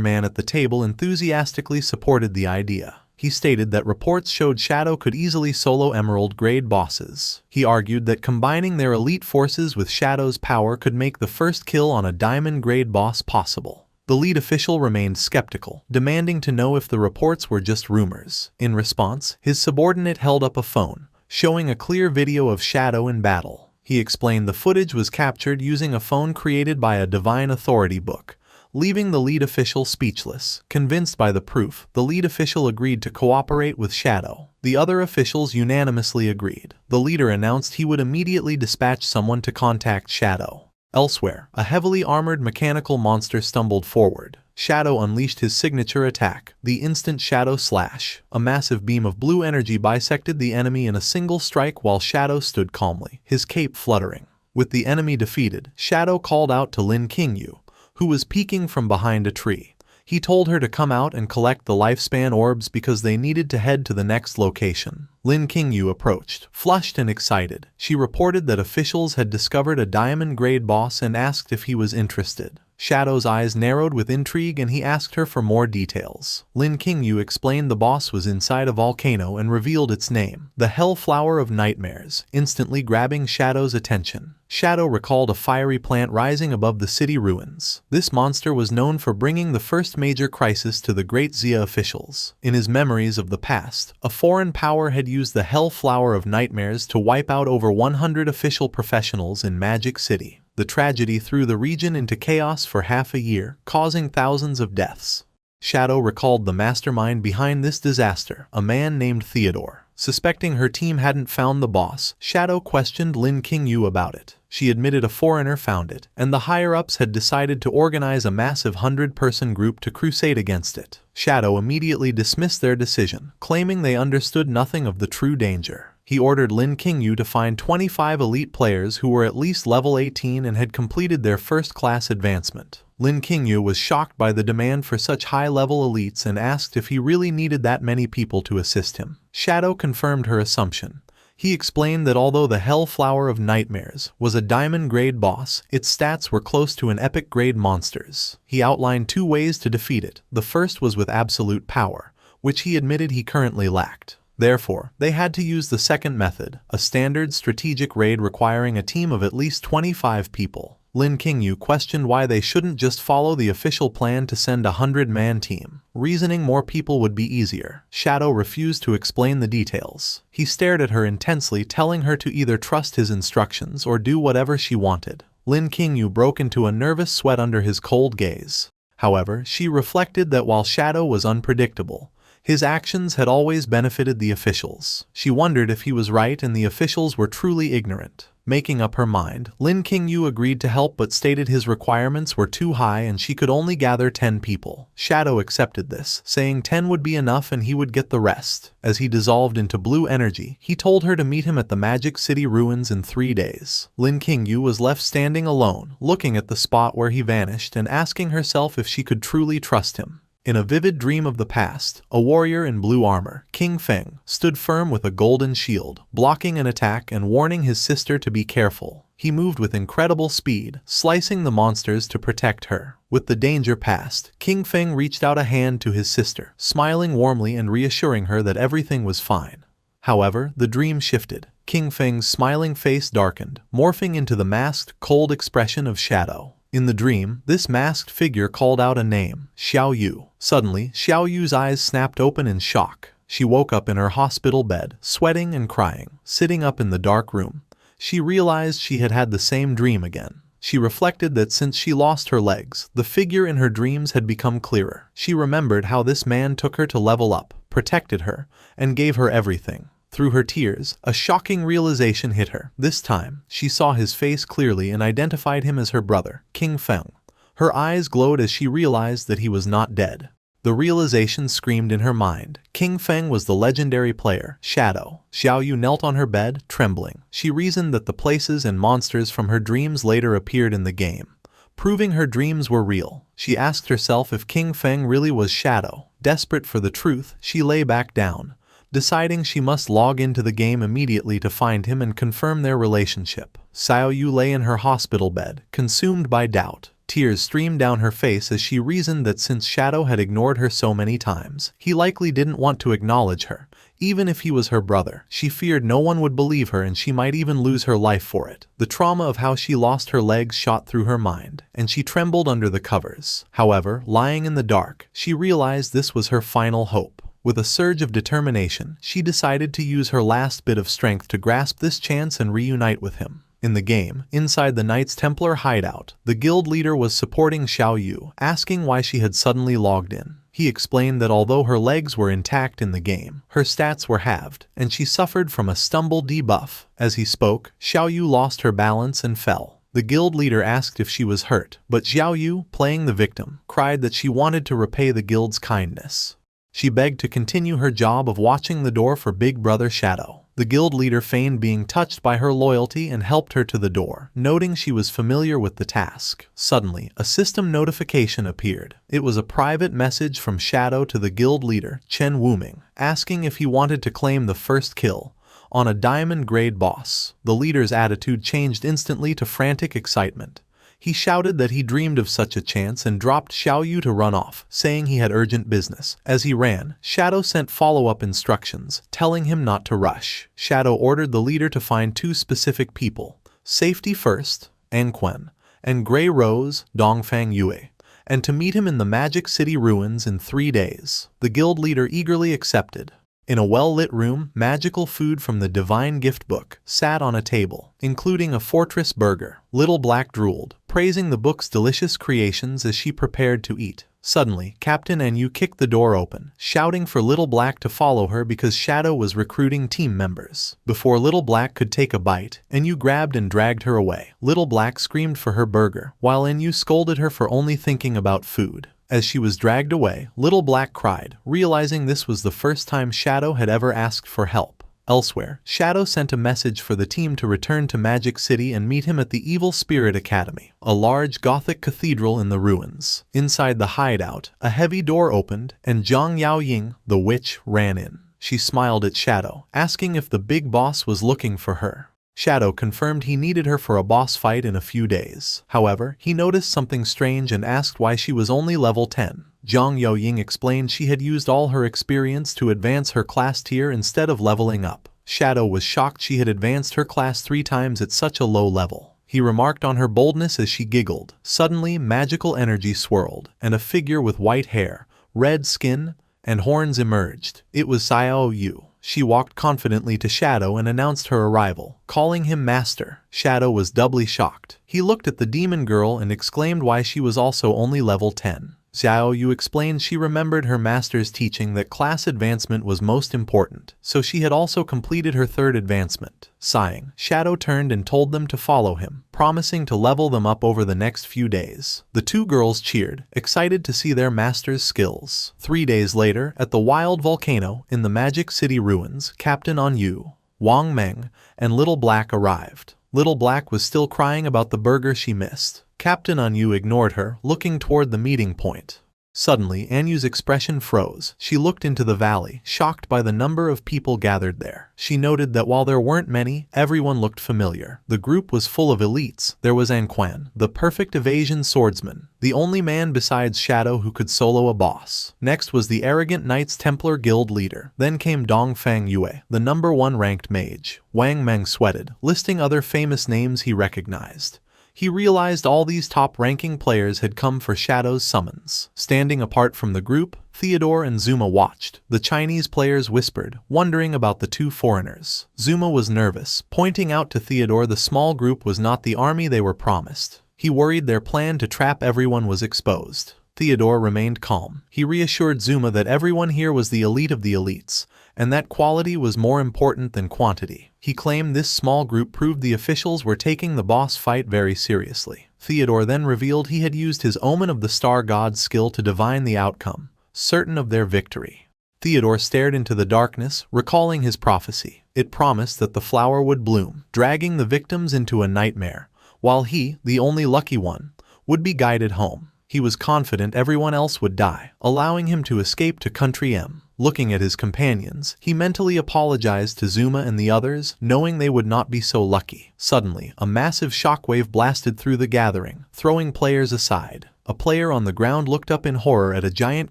man at the table enthusiastically supported the idea. He stated that reports showed Shadow could easily solo Emerald Grade bosses. He argued that combining their elite forces with Shadow's power could make the first kill on a Diamond Grade boss possible. The lead official remained skeptical, demanding to know if the reports were just rumors. In response, his subordinate held up a phone, showing a clear video of Shadow in battle. He explained the footage was captured using a phone created by a Divine Authority book, leaving the lead official speechless. Convinced by the proof, the lead official agreed to cooperate with Shadow. The other officials unanimously agreed. The leader announced he would immediately dispatch someone to contact Shadow. Elsewhere, a heavily armored mechanical monster stumbled forward. Shadow unleashed his signature attack, the instant Shadow Slash. A massive beam of blue energy bisected the enemy in a single strike while Shadow stood calmly, his cape fluttering. With the enemy defeated, Shadow called out to Lin Qingyu, who was peeking from behind a tree. He told her to come out and collect the lifespan orbs because they needed to head to the next location. Lin Qingyu approached, flushed and excited. She reported that officials had discovered a diamond-grade boss and asked if he was interested. Shadow's eyes narrowed with intrigue and he asked her for more details. Lin Qingyu explained the boss was inside a volcano and revealed its name, the Hellflower of Nightmares, instantly grabbing Shadow's attention. Shadow recalled a fiery plant rising above the city ruins. This monster was known for bringing the first major crisis to the Great Xia officials. In his memories of the past, a foreign power had used the Hellflower of Nightmares to wipe out over 100 official professionals in Magic City. The tragedy threw the region into chaos for half a year, causing thousands of deaths. Shadow recalled the mastermind behind this disaster, a man named Theodore. Suspecting her team hadn't found the boss, Shadow questioned Lin Qingyu about it. She admitted a foreigner found it, and the higher-ups had decided to organize a massive 100-person group to crusade against it. Shadow immediately dismissed their decision, claiming they understood nothing of the true danger. He ordered Lin Qingyu to find 25 elite players who were at least level 18 and had completed their first-class advancement. Lin Qingyu was shocked by the demand for such high-level elites and asked if he really needed that many people to assist him. Shadow confirmed her assumption. He explained that although the Hellflower of Nightmares was a diamond-grade boss, its stats were close to an epic-grade monster's. He outlined 2 ways to defeat it. The first was with absolute power, which he admitted he currently lacked. Therefore, they had to use the second method, a standard strategic raid requiring a team of at least 25 people. Lin Qingyu questioned why they shouldn't just follow the official plan to send a 100-man team, reasoning more people would be easier. Shadow refused to explain the details. He stared at her intensely, telling her to either trust his instructions or do whatever she wanted. Lin Qingyu broke into a nervous sweat under his cold gaze. However, she reflected that while Shadow was unpredictable, his actions had always benefited the officials. She wondered if he was right and the officials were truly ignorant. Making up her mind, Lin Qingyu agreed to help but stated his requirements were too high and she could only gather 10 people. Shadow accepted this, saying 10 would be enough and he would get the rest. As he dissolved into blue energy, he told her to meet him at the Magic City ruins in 3 days. Lin Qingyu was left standing alone, looking at the spot where he vanished and asking herself if she could truly trust him. In a vivid dream of the past, a warrior in blue armor, King Feng, stood firm with a golden shield, blocking an attack and warning his sister to be careful. He moved with incredible speed, slicing the monsters to protect her. With the danger past, King Feng reached out a hand to his sister, smiling warmly and reassuring her that everything was fine. However, the dream shifted. King Feng's smiling face darkened, morphing into the masked, cold expression of Shadow. In the dream, this masked figure called out a name, Xiao Yu. Suddenly, Xiao Yu's eyes snapped open in shock. She woke up in her hospital bed, sweating and crying. Sitting up in the dark room, she realized she had had the same dream again. She reflected that since she lost her legs, the figure in her dreams had become clearer. She remembered how this man took her to level up, protected her, and gave her everything. Through her tears, a shocking realization hit her. This time, she saw his face clearly and identified him as her brother, King Feng. Her eyes glowed as she realized that he was not dead. The realization screamed in her mind. King Feng was the legendary player, Shadow. Xiao Yu knelt on her bed, trembling. She reasoned that the places and monsters from her dreams later appeared in the game, proving her dreams were real. She asked herself if King Feng really was Shadow. Desperate for the truth, she lay back down, deciding she must log into the game immediately to find him and confirm their relationship. Xiao Yu lay in her hospital bed, consumed by doubt. Tears streamed down her face as she reasoned that since Shadow had ignored her so many times, he likely didn't want to acknowledge her. Even if he was her brother, she feared no one would believe her and she might even lose her life for it. The trauma of how she lost her legs shot through her mind, and she trembled under the covers. However, lying in the dark, she realized this was her final hope. With a surge of determination, she decided to use her last bit of strength to grasp this chance and reunite with him. In the game, inside the Knights Templar hideout, the guild leader was supporting Xiao Yu, asking why she had suddenly logged in. He explained that although her legs were intact in the game, her stats were halved, and she suffered from a stumble debuff. As he spoke, Xiao Yu lost her balance and fell. The guild leader asked if she was hurt, but Xiao Yu, playing the victim, cried that she wanted to repay the guild's kindness. She begged to continue her job of watching the door for Big Brother Shadow. The guild leader feigned being touched by her loyalty and helped her to the door, noting she was familiar with the task. Suddenly, a system notification appeared. It was a private message from Shadow to the guild leader, Chen Wuming, asking if he wanted to claim the first kill on a diamond-grade boss. The leader's attitude changed instantly to frantic excitement. He shouted that he dreamed of such a chance and dropped Xiao Yu to run off, saying he had urgent business. As he ran, Shadow sent follow-up instructions, telling him not to rush. Shadow ordered the leader to find 2 specific people, Safety First, Anquen, and Grey Rose, Dongfang Yue, and to meet him in the Magic City ruins in 3 days. The guild leader eagerly accepted. In a well-lit room, magical food from the Divine Gift Book sat on a table, including a fortress burger. Little Black drooled, praising the book's delicious creations as she prepared to eat. Suddenly, Captain Enyu kicked the door open, shouting for Little Black to follow her because Shadow was recruiting team members. Before Little Black could take a bite, Enyu grabbed and dragged her away. Little Black screamed for her burger, while Enyu scolded her for only thinking about food. As she was dragged away, Little Black cried, realizing this was the first time Shadow had ever asked for help. Elsewhere, Shadow sent a message for the team to return to Magic City and meet him at the Evil Spirit Academy, a large Gothic cathedral in the ruins. Inside the hideout, a heavy door opened, and Zhang Yaoying, the witch, ran in. She smiled at Shadow, asking if the big boss was looking for her. Shadow confirmed he needed her for a boss fight in a few days. However, he noticed something strange and asked why she was only level 10. Zhang Yaoying explained she had used all her experience to advance her class tier instead of leveling up. Shadow was shocked she had advanced her class 3 times at such a low level. He remarked on her boldness as she giggled. Suddenly, magical energy swirled, and a figure with white hair, red skin, and horns emerged. It was Xiao Yu. She walked confidently to Shadow and announced her arrival, calling him Master. Shadow was doubly shocked. He looked at the demon girl and exclaimed why she was also only level 10. Xiao Yu explained she remembered her master's teaching that class advancement was most important, so she had also completed her 3rd advancement. Sighing, Shadow turned and told them to follow him, promising to level them up over the next few days. The 2 girls cheered, excited to see their master's skills. 3 days later, at the wild volcano in the Magic City ruins, Captain Enyu, Wang Meng, and Little Black arrived. Little Black was still crying about the burger she missed. Captain Enyu ignored her, looking toward the meeting point. Suddenly, Anyu's expression froze. She looked into the valley, shocked by the number of people gathered there. She noted that while there weren't many, everyone looked familiar. The group was full of elites. There was Anquan, the perfect evasion swordsman, the only man besides Shadow who could solo a boss. Next was the arrogant Knights Templar Guild leader. Then came Dongfang Yue, the number 1 ranked mage. Wang Meng sweated, listing other famous names he recognized. He realized all these top-ranking players had come for Shadow's summons. Standing apart from the group, Theodore and Zuma watched. The Chinese players whispered, wondering about the 2 foreigners. Zuma was nervous, pointing out to Theodore the small group was not the army they were promised. He worried their plan to trap everyone was exposed. Theodore remained calm. He reassured Zuma that everyone here was the elite of the elites, and that quality was more important than quantity. He claimed this small group proved the officials were taking the boss fight very seriously. Theodore then revealed he had used his Omen of the Star God's skill to divine the outcome, certain of their victory. Theodore stared into the darkness, recalling his prophecy. It promised that the flower would bloom, dragging the victims into a nightmare, while he, the only lucky one, would be guided home. He was confident everyone else would die, allowing him to escape to Country M. Looking at his companions, he mentally apologized to Zuma and the others, knowing they would not be so lucky. Suddenly, a massive shockwave blasted through the gathering, throwing players aside. A player on the ground looked up in horror at a giant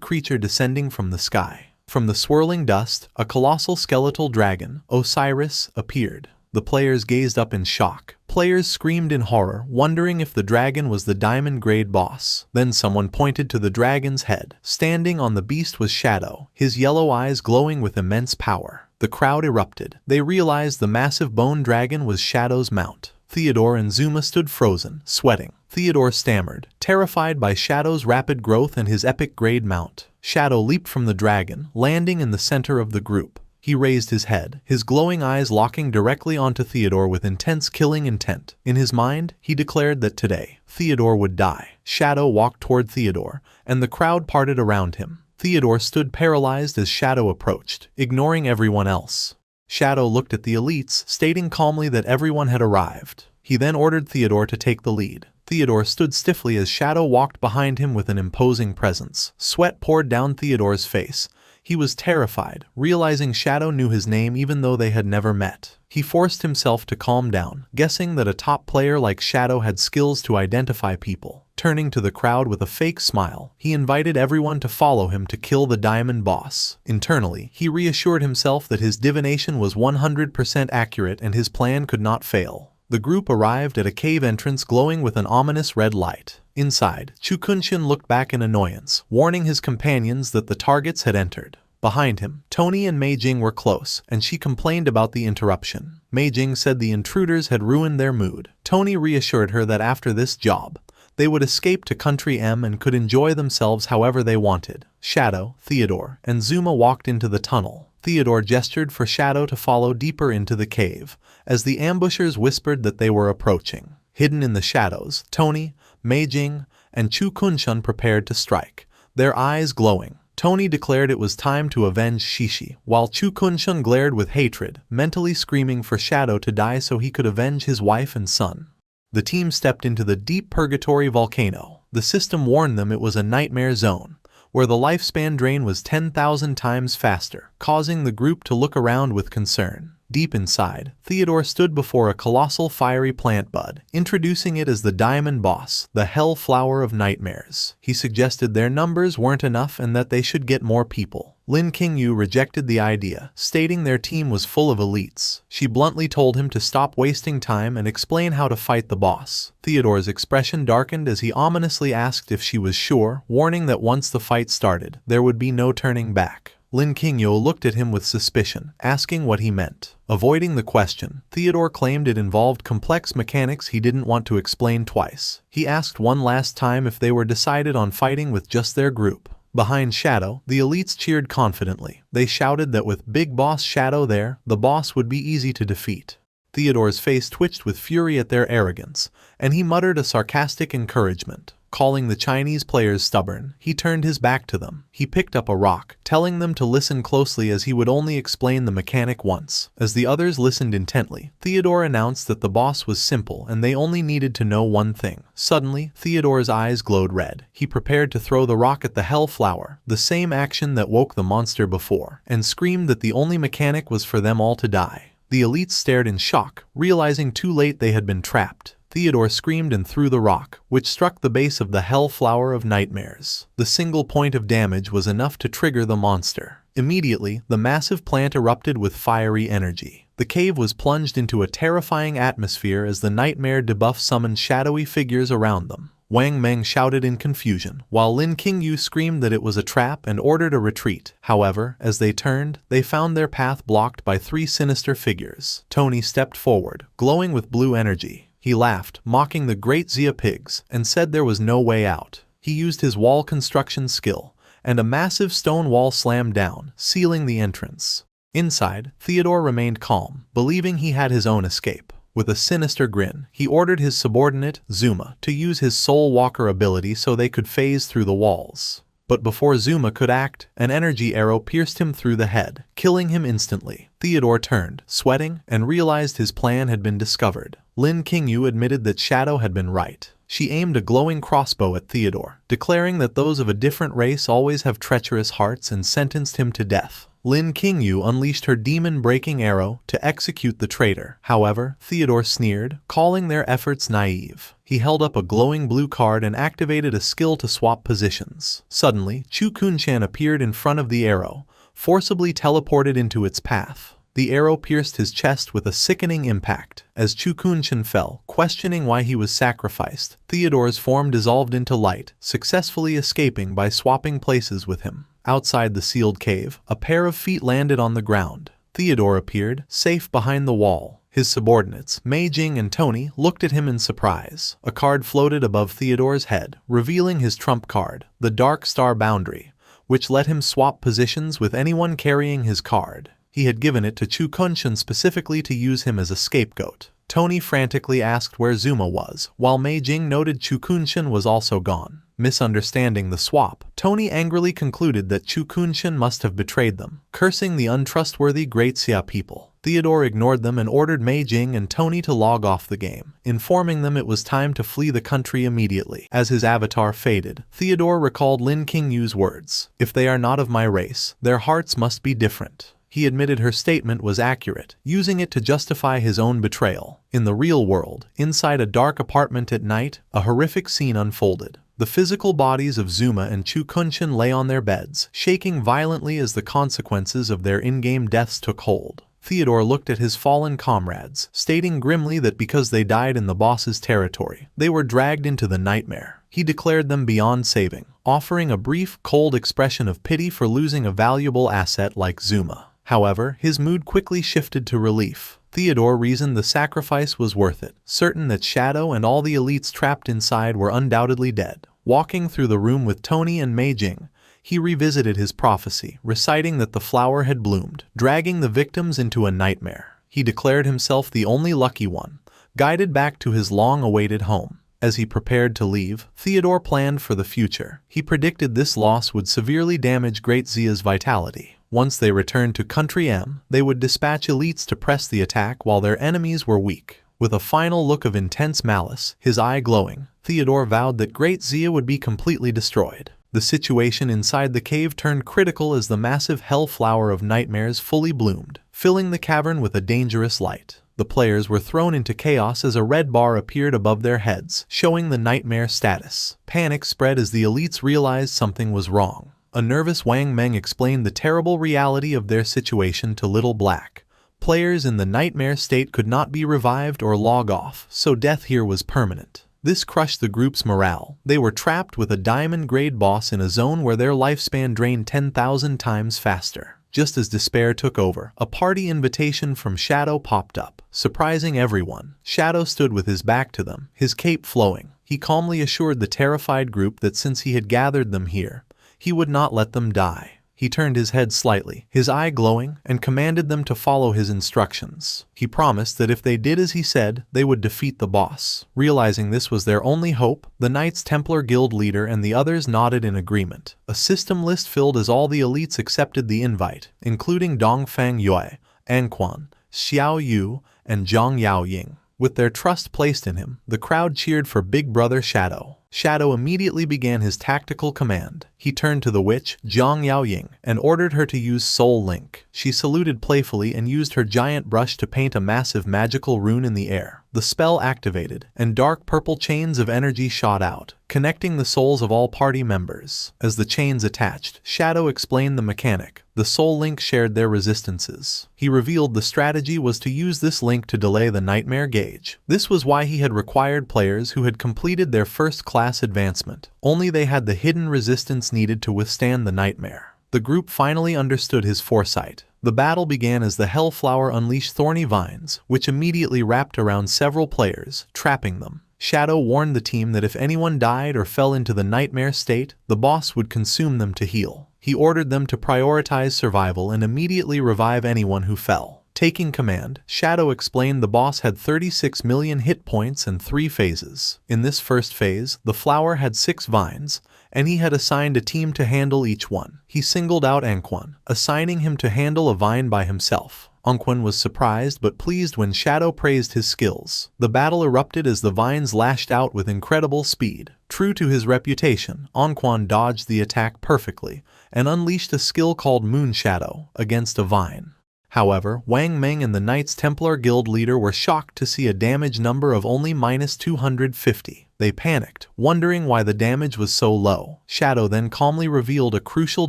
creature descending from the sky. From the swirling dust, a colossal skeletal dragon, Osiris, appeared. The players gazed up in shock. Players screamed in horror, wondering if the dragon was the diamond-grade boss. Then someone pointed to the dragon's head. Standing on the beast was Shadow, his yellow eyes glowing with immense power. The crowd erupted. They realized the massive bone dragon was Shadow's mount. Theodore and Zuma stood frozen, sweating. Theodore stammered, terrified by Shadow's rapid growth and his epic-grade mount. Shadow leaped from the dragon, landing in the center of the group. He raised his head, his glowing eyes locking directly onto Theodore with intense killing intent. In his mind, he declared that today, Theodore would die. Shadow walked toward Theodore, and the crowd parted around him. Theodore stood paralyzed as Shadow approached, ignoring everyone else. Shadow looked at the elites, stating calmly that everyone had arrived. He then ordered Theodore to take the lead. Theodore stood stiffly as Shadow walked behind him with an imposing presence. Sweat poured down Theodore's face. He was terrified, realizing Shadow knew his name even though they had never met. He forced himself to calm down, guessing that a top player like Shadow had skills to identify people. Turning to the crowd with a fake smile, he invited everyone to follow him to kill the Diamond Boss. Internally, he reassured himself that his divination was 100% accurate and his plan could not fail. The group arrived at a cave entrance glowing with an ominous red light. Inside, Chukunshin looked back in annoyance, warning his companions that the targets had entered. Behind him, Tony and Meijing were close, and she complained about the interruption. Meijing said the intruders had ruined their mood. Tony reassured her that after this job, they would escape to Country M and could enjoy themselves however they wanted. Shadow, Theodore, and Zuma walked into the tunnel. Theodore gestured for Shadow to follow deeper into the cave, as the ambushers whispered that they were approaching. Hidden in the shadows, Tony, Meijing, and Chukunshin prepared to strike, their eyes glowing. Tony declared it was time to avenge Shishi, while Chukunshin glared with hatred, mentally screaming for Shadow to die so he could avenge his wife and son. The team stepped into the deep purgatory volcano. The system warned them it was a nightmare zone, where the lifespan drain was 10,000 times faster, causing the group to look around with concern. Deep inside, Theodore stood before a colossal fiery plant bud, introducing it as the Diamond Boss, the Hell Flower of Nightmares. He suggested their numbers weren't enough and that they should get more people. Lin Qingyu rejected the idea, stating their team was full of elites. She bluntly told him to stop wasting time and explain how to fight the boss. Theodore's expression darkened as he ominously asked if she was sure, warning that once the fight started, there would be no turning back. Lin Qingyu looked at him with suspicion, asking what he meant. Avoiding the question, Theodore claimed it involved complex mechanics he didn't want to explain twice. He asked one last time if they were decided on fighting with just their group. Behind Shadow, the elites cheered confidently. They shouted that with Big Boss Shadow there, the boss would be easy to defeat. Theodore's face twitched with fury at their arrogance, and he muttered a sarcastic encouragement. Calling the Chinese players stubborn, he turned his back to them. He picked up a rock, telling them to listen closely as he would only explain the mechanic once. As the others listened intently, Theodore announced that the boss was simple and they only needed to know one thing. Suddenly, Theodore's eyes glowed red. He prepared to throw the rock at the Hell Flower, the same action that woke the monster before, and screamed that the only mechanic was for them all to die. The elites stared in shock, realizing too late they had been trapped. Theodore screamed and threw the rock, which struck the base of the Hell Flower of Nightmares. The single point of damage was enough to trigger the monster. Immediately, the massive plant erupted with fiery energy. The cave was plunged into a terrifying atmosphere as the nightmare debuff summoned shadowy figures around them. Wang Meng shouted in confusion, while Lin Qingyu screamed that it was a trap and ordered a retreat. However, as they turned, they found their path blocked by three sinister figures. Tony stepped forward, glowing with blue energy. He laughed, mocking the great Xia pigs, and said there was no way out. He used his wall construction skill, and a massive stone wall slammed down, sealing the entrance. Inside, Theodore remained calm, believing he had his own escape. With a sinister grin, he ordered his subordinate, Zuma, to use his Soul Walker ability so they could phase through the walls. But before Zuma could act, an energy arrow pierced him through the head, killing him instantly. Theodore turned, sweating, and realized his plan had been discovered. Lin Qingyu admitted that Shadow had been right. She aimed a glowing crossbow at Theodore, declaring that those of a different race always have treacherous hearts and sentenced him to death. Lin Qingyu unleashed her demon-breaking arrow to execute the traitor. However, Theodore sneered, calling their efforts naive. He held up a glowing blue card and activated a skill to swap positions. Suddenly, Chukunshan appeared in front of the arrow, forcibly teleported into its path. The arrow pierced his chest with a sickening impact. As Chu Kunshin fell, questioning why he was sacrificed, Theodore's form dissolved into light, successfully escaping by swapping places with him. Outside the sealed cave, a pair of feet landed on the ground. Theodore appeared, safe behind the wall. His subordinates, Mei Jing and Tony, looked at him in surprise. A card floated above Theodore's head, revealing his trump card, the Dark Star Boundary, which let him swap positions with anyone carrying his card. He had given it to Chu Kunshin specifically to use him as a scapegoat. Tony frantically asked where Zuma was, while Mei Jing noted Chu Kunshin was also gone. Misunderstanding the swap, Tony angrily concluded that Chu Kunshin must have betrayed them, cursing the untrustworthy Great Xia people. Theodore ignored them and ordered Mei Jing and Tony to log off the game, informing them it was time to flee the country immediately. As his avatar faded, Theodore recalled Lin Qingyu's words, "If they are not of my race, their hearts must be different." He admitted her statement was accurate, using it to justify his own betrayal. In the real world, inside a dark apartment at night, a horrific scene unfolded. The physical bodies of Zuma and Chu Kunshin lay on their beds, shaking violently as the consequences of their in-game deaths took hold. Theodore looked at his fallen comrades, stating grimly that because they died in the boss's territory, they were dragged into the nightmare. He declared them beyond saving, offering a brief, cold expression of pity for losing a valuable asset like Zuma. However, his mood quickly shifted to relief. Theodore reasoned the sacrifice was worth it, certain that Shadow and all the elites trapped inside were undoubtedly dead. Walking through the room with Tony and Mei Jing, he revisited his prophecy, reciting that the flower had bloomed, dragging the victims into a nightmare. He declared himself the only lucky one, guided back to his long-awaited home. As he prepared to leave, Theodore planned for the future. He predicted this loss would severely damage Great Xia's vitality. Once they returned to Country M, they would dispatch elites to press the attack while their enemies were weak. With a final look of intense malice, his eye glowing, Theodore vowed that Great Xia would be completely destroyed. The situation inside the cave turned critical as the massive hell flower of nightmares fully bloomed, filling the cavern with a dangerous light. The players were thrown into chaos as a red bar appeared above their heads, showing the nightmare status. Panic spread as the elites realized something was wrong. A nervous Wang Meng explained the terrible reality of their situation to Little Black. Players in the nightmare state could not be revived or log off, so death here was permanent. This crushed the group's morale. They were trapped with a diamond-grade boss in a zone where their lifespan drained 10,000 times faster. Just as despair took over, a party invitation from Shadow popped up, surprising everyone. Shadow stood with his back to them, his cape flowing. He calmly assured the terrified group that since he had gathered them here, he would not let them die. He turned his head slightly, his eye glowing, and commanded them to follow his instructions. He promised that if they did as he said, they would defeat the boss. Realizing this was their only hope, the Knights Templar Guild leader and the others nodded in agreement. A system list filled as all the elites accepted the invite, including Dongfang Yue, Anquan, Xiao Yu, and Zhang Yaoying. With their trust placed in him, the crowd cheered for Big Brother Shadow. Shadow immediately began his tactical command. He turned to the witch, Zhang Yaoying, and ordered her to use Soul Link. She saluted playfully and used her giant brush to paint a massive magical rune in the air. The spell activated, and dark purple chains of energy shot out, connecting the souls of all party members. As the chains attached, Shadow explained the mechanic. The Soul Link shared their resistances. He revealed the strategy was to use this link to delay the nightmare gauge. This was why he had required players who had completed their first class advancement. Only they had the hidden resistance needed to withstand the nightmare. The group finally understood his foresight. The battle began as the Hellflower unleashed thorny vines, which immediately wrapped around several players, trapping them. Shadow warned the team that if anyone died or fell into the nightmare state, the boss would consume them to heal. He ordered them to prioritize survival and immediately revive anyone who fell. Taking command, Shadow explained the boss had 36 million hit points and 3 phases. In this first phase, the flower had 6 vines, and he had assigned a team to handle each one. He singled out Anquan, assigning him to handle a vine by himself. Anquan was surprised but pleased when Shadow praised his skills. The battle erupted as the vines lashed out with incredible speed. True to his reputation, Anquan dodged the attack perfectly and unleashed a skill called Moon Shadow against a vine. However, Wang Meng and the Knights Templar Guild leader were shocked to see a damage number of only -250. They panicked, wondering why the damage was so low. Shadow then calmly revealed a crucial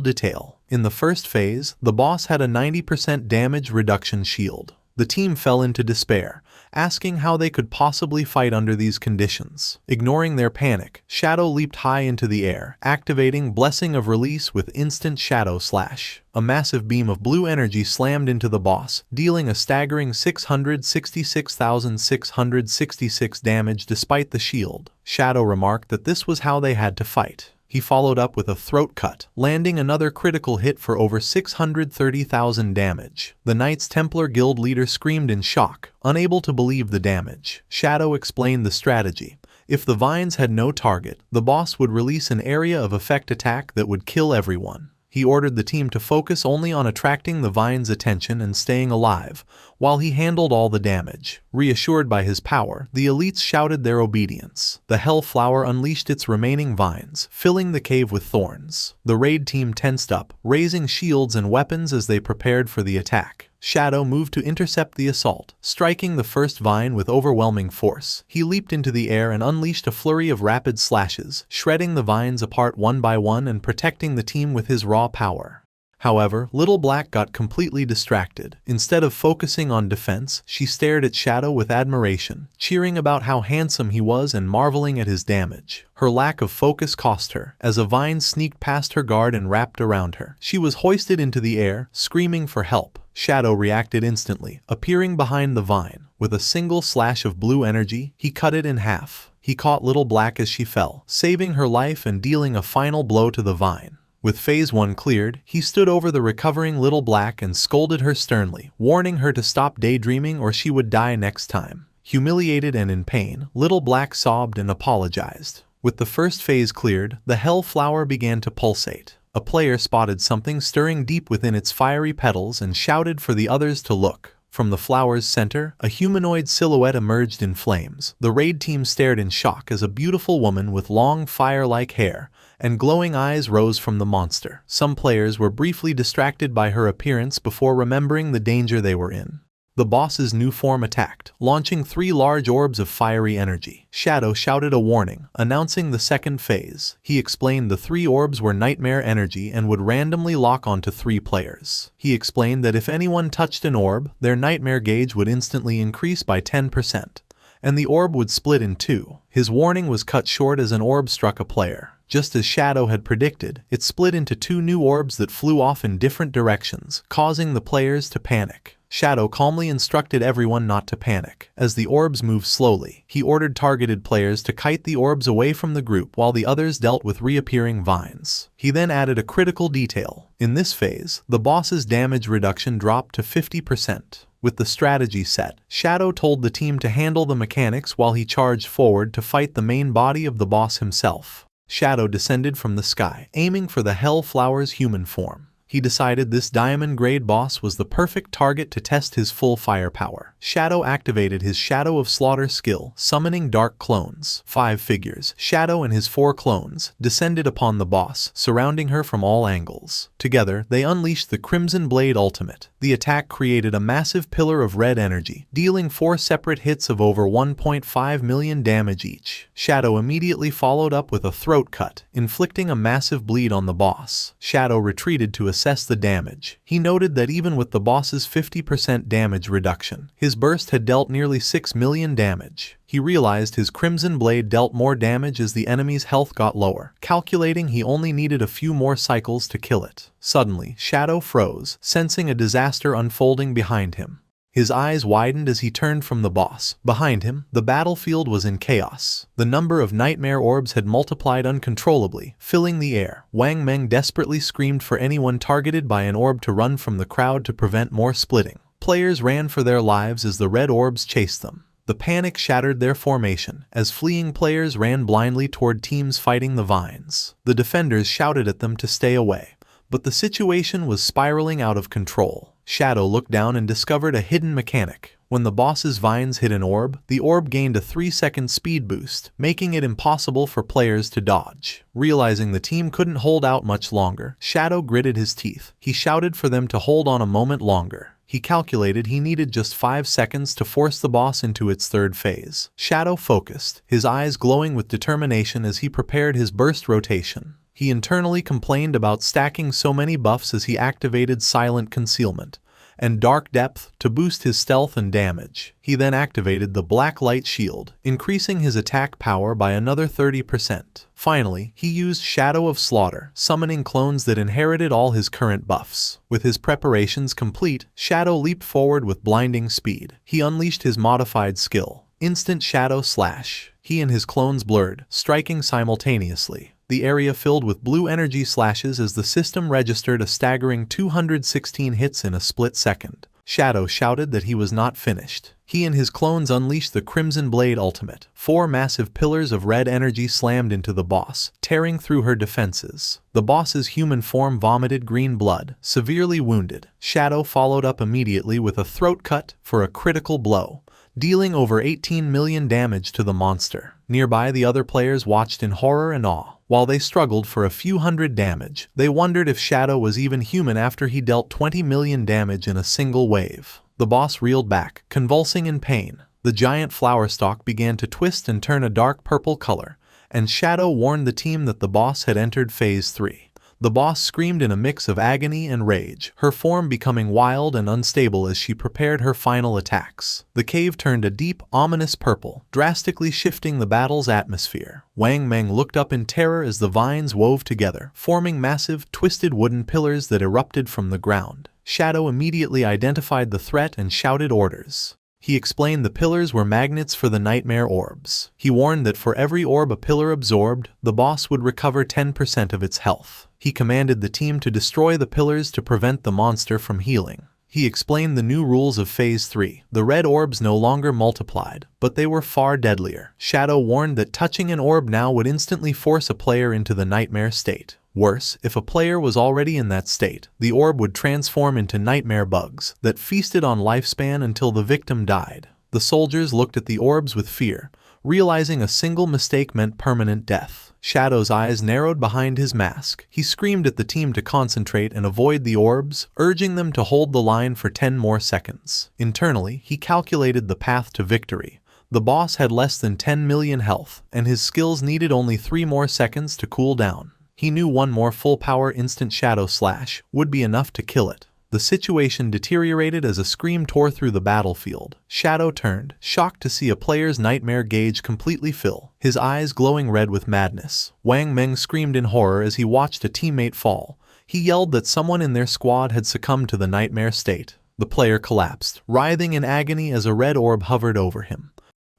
detail. In the first phase, the boss had a 90% damage reduction shield. The team fell into despair, asking how they could possibly fight under these conditions. Ignoring their panic, Shadow leaped high into the air, activating Blessing of Release with instant Shadow Slash. A massive beam of blue energy slammed into the boss, dealing a staggering 666,666 damage despite the shield. Shadow remarked that this was how they had to fight. He followed up with a throat cut, landing another critical hit for over 630,000 damage. The Knights Templar Guild leader screamed in shock, unable to believe the damage. Shadow explained the strategy. If the vines had no target, the boss would release an area of effect attack that would kill everyone. He ordered the team to focus only on attracting the vines' attention and staying alive, while he handled all the damage. Reassured by his power, the elites shouted their obedience. The Hell Flower unleashed its remaining vines, filling the cave with thorns. The raid team tensed up, raising shields and weapons as they prepared for the attack. Shadow moved to intercept the assault, striking the first vine with overwhelming force. He leaped into the air and unleashed a flurry of rapid slashes, shredding the vines apart one by one and protecting the team with his raw power. However, Little Black got completely distracted. Instead of focusing on defense, she stared at Shadow with admiration, cheering about how handsome he was and marveling at his damage. Her lack of focus cost her, as a vine sneaked past her guard and wrapped around her. She was hoisted into the air, screaming for help. Shadow reacted instantly, appearing behind the vine. With a single slash of blue energy, he cut it in half. He caught Little Black as she fell, saving her life and dealing a final blow to the vine. With Phase 1 cleared, he stood over the recovering Little Black and scolded her sternly, warning her to stop daydreaming or she would die next time. Humiliated and in pain, Little Black sobbed and apologized. With the first phase cleared, the Hell Flower began to pulsate. A player spotted something stirring deep within its fiery petals and shouted for the others to look. From the flower's center, a humanoid silhouette emerged in flames. The raid team stared in shock as a beautiful woman with long fire-like hair and glowing eyes rose from the monster. Some players were briefly distracted by her appearance before remembering the danger they were in. The boss's new form attacked, launching 3 large orbs of fiery energy. Shadow shouted a warning, announcing the second phase. He explained the 3 orbs were nightmare energy and would randomly lock onto 3 players. He explained that if anyone touched an orb, their nightmare gauge would instantly increase by 10%, and the orb would split in 2. His warning was cut short as an orb struck a player. Just as Shadow had predicted, it split into 2 new orbs that flew off in different directions, causing the players to panic. Shadow calmly instructed everyone not to panic. As the orbs moved slowly, he ordered targeted players to kite the orbs away from the group while the others dealt with reappearing vines. He then added a critical detail. In this phase, the boss's damage reduction dropped to 50%. With the strategy set, Shadow told the team to handle the mechanics while he charged forward to fight the main body of the boss himself. Shadow descended from the sky, aiming for the Hell Flower's human form. He decided this diamond-grade boss was the perfect target to test his full firepower. Shadow activated his Shadow of Slaughter skill, summoning dark clones. 5 figures, Shadow and his 4 clones, descended upon the boss, surrounding her from all angles. Together, they unleashed the Crimson Blade Ultimate. The attack created a massive pillar of red energy, dealing 4 separate hits of over 1.5 million damage each. Shadow immediately followed up with a throat cut, inflicting a massive bleed on the boss. Shadow retreated to assess the damage. He noted that even with the boss's 50% damage reduction, his burst had dealt nearly 6 million damage. He realized his Crimson Blade dealt more damage as the enemy's health got lower, calculating he only needed a few more cycles to kill it. Suddenly, Shadow froze, sensing a disaster unfolding behind him. His eyes widened as he turned from the boss. Behind him, the battlefield was in chaos. The number of nightmare orbs had multiplied uncontrollably, filling the air. Wang Meng desperately screamed for anyone targeted by an orb to run from the crowd to prevent more splitting. Players ran for their lives as the red orbs chased them. The panic shattered their formation, as fleeing players ran blindly toward teams fighting the vines. The defenders shouted at them to stay away, but the situation was spiraling out of control. Shadow looked down and discovered a hidden mechanic. When the boss's vines hit an orb, the orb gained a 3-second speed boost, making it impossible for players to dodge. Realizing the team couldn't hold out much longer, Shadow gritted his teeth. He shouted for them to hold on a moment longer. He calculated he needed just 5 seconds to force the boss into its 3rd phase. Shadow focused, his eyes glowing with determination as he prepared his burst rotation. He internally complained about stacking so many buffs as he activated Silent Concealment and Dark Depth to boost his stealth and damage. He then activated the Black Light Shield, increasing his attack power by another 30%. Finally, he used Shadow of Slaughter, summoning clones that inherited all his current buffs. With his preparations complete, Shadow leaped forward with blinding speed. He unleashed his modified skill, Instant Shadow Slash. He and his clones blurred, striking simultaneously. The area filled with blue energy slashes as the system registered a staggering 216 hits in a split second. Shadow shouted that he was not finished. He and his clones unleashed the Crimson Blade Ultimate. 4 massive pillars of red energy slammed into the boss, tearing through her defenses. The boss's human form vomited green blood, severely wounded. Shadow followed up immediately with a throat cut for a critical blow, dealing over 18 million damage to the monster. Nearby, the other players watched in horror and awe. While they struggled for a few hundred damage, they wondered if Shadow was even human after he dealt 20 million damage in a single wave. The boss reeled back, convulsing in pain. The giant flower stalk began to twist and turn a dark purple color, and Shadow warned the team that the boss had entered Phase 3. The boss screamed in a mix of agony and rage, her form becoming wild and unstable as she prepared her final attacks. The cave turned a deep, ominous purple, drastically shifting the battle's atmosphere. Wang Meng looked up in terror as the vines wove together, forming massive, twisted wooden pillars that erupted from the ground. Shadow immediately identified the threat and shouted orders. He explained the pillars were magnets for the nightmare orbs. He warned that for every orb a pillar absorbed, the boss would recover 10% of its health. He commanded the team to destroy the pillars to prevent the monster from healing. He explained the new rules of Phase 3. The red orbs no longer multiplied, but they were far deadlier. Shadow warned that touching an orb now would instantly force a player into the nightmare state. Worse, if a player was already in that state, the orb would transform into nightmare bugs that feasted on lifespan until the victim died. The soldiers looked at the orbs with fear, realizing a single mistake meant permanent death. Shadow's eyes narrowed behind his mask. He screamed at the team to concentrate and avoid the orbs, urging them to hold the line for 10 more seconds. Internally, he calculated the path to victory. The boss had less than 10 million health, and his skills needed only 3 more seconds to cool down. He knew one more full-power instant shadow slash would be enough to kill it. The situation deteriorated as a scream tore through the battlefield. Shadow turned, shocked to see a player's nightmare gauge completely fill, his eyes glowing red with madness. Wang Meng screamed in horror as he watched a teammate fall. He yelled that someone in their squad had succumbed to the nightmare state. The player collapsed, writhing in agony as a red orb hovered over him.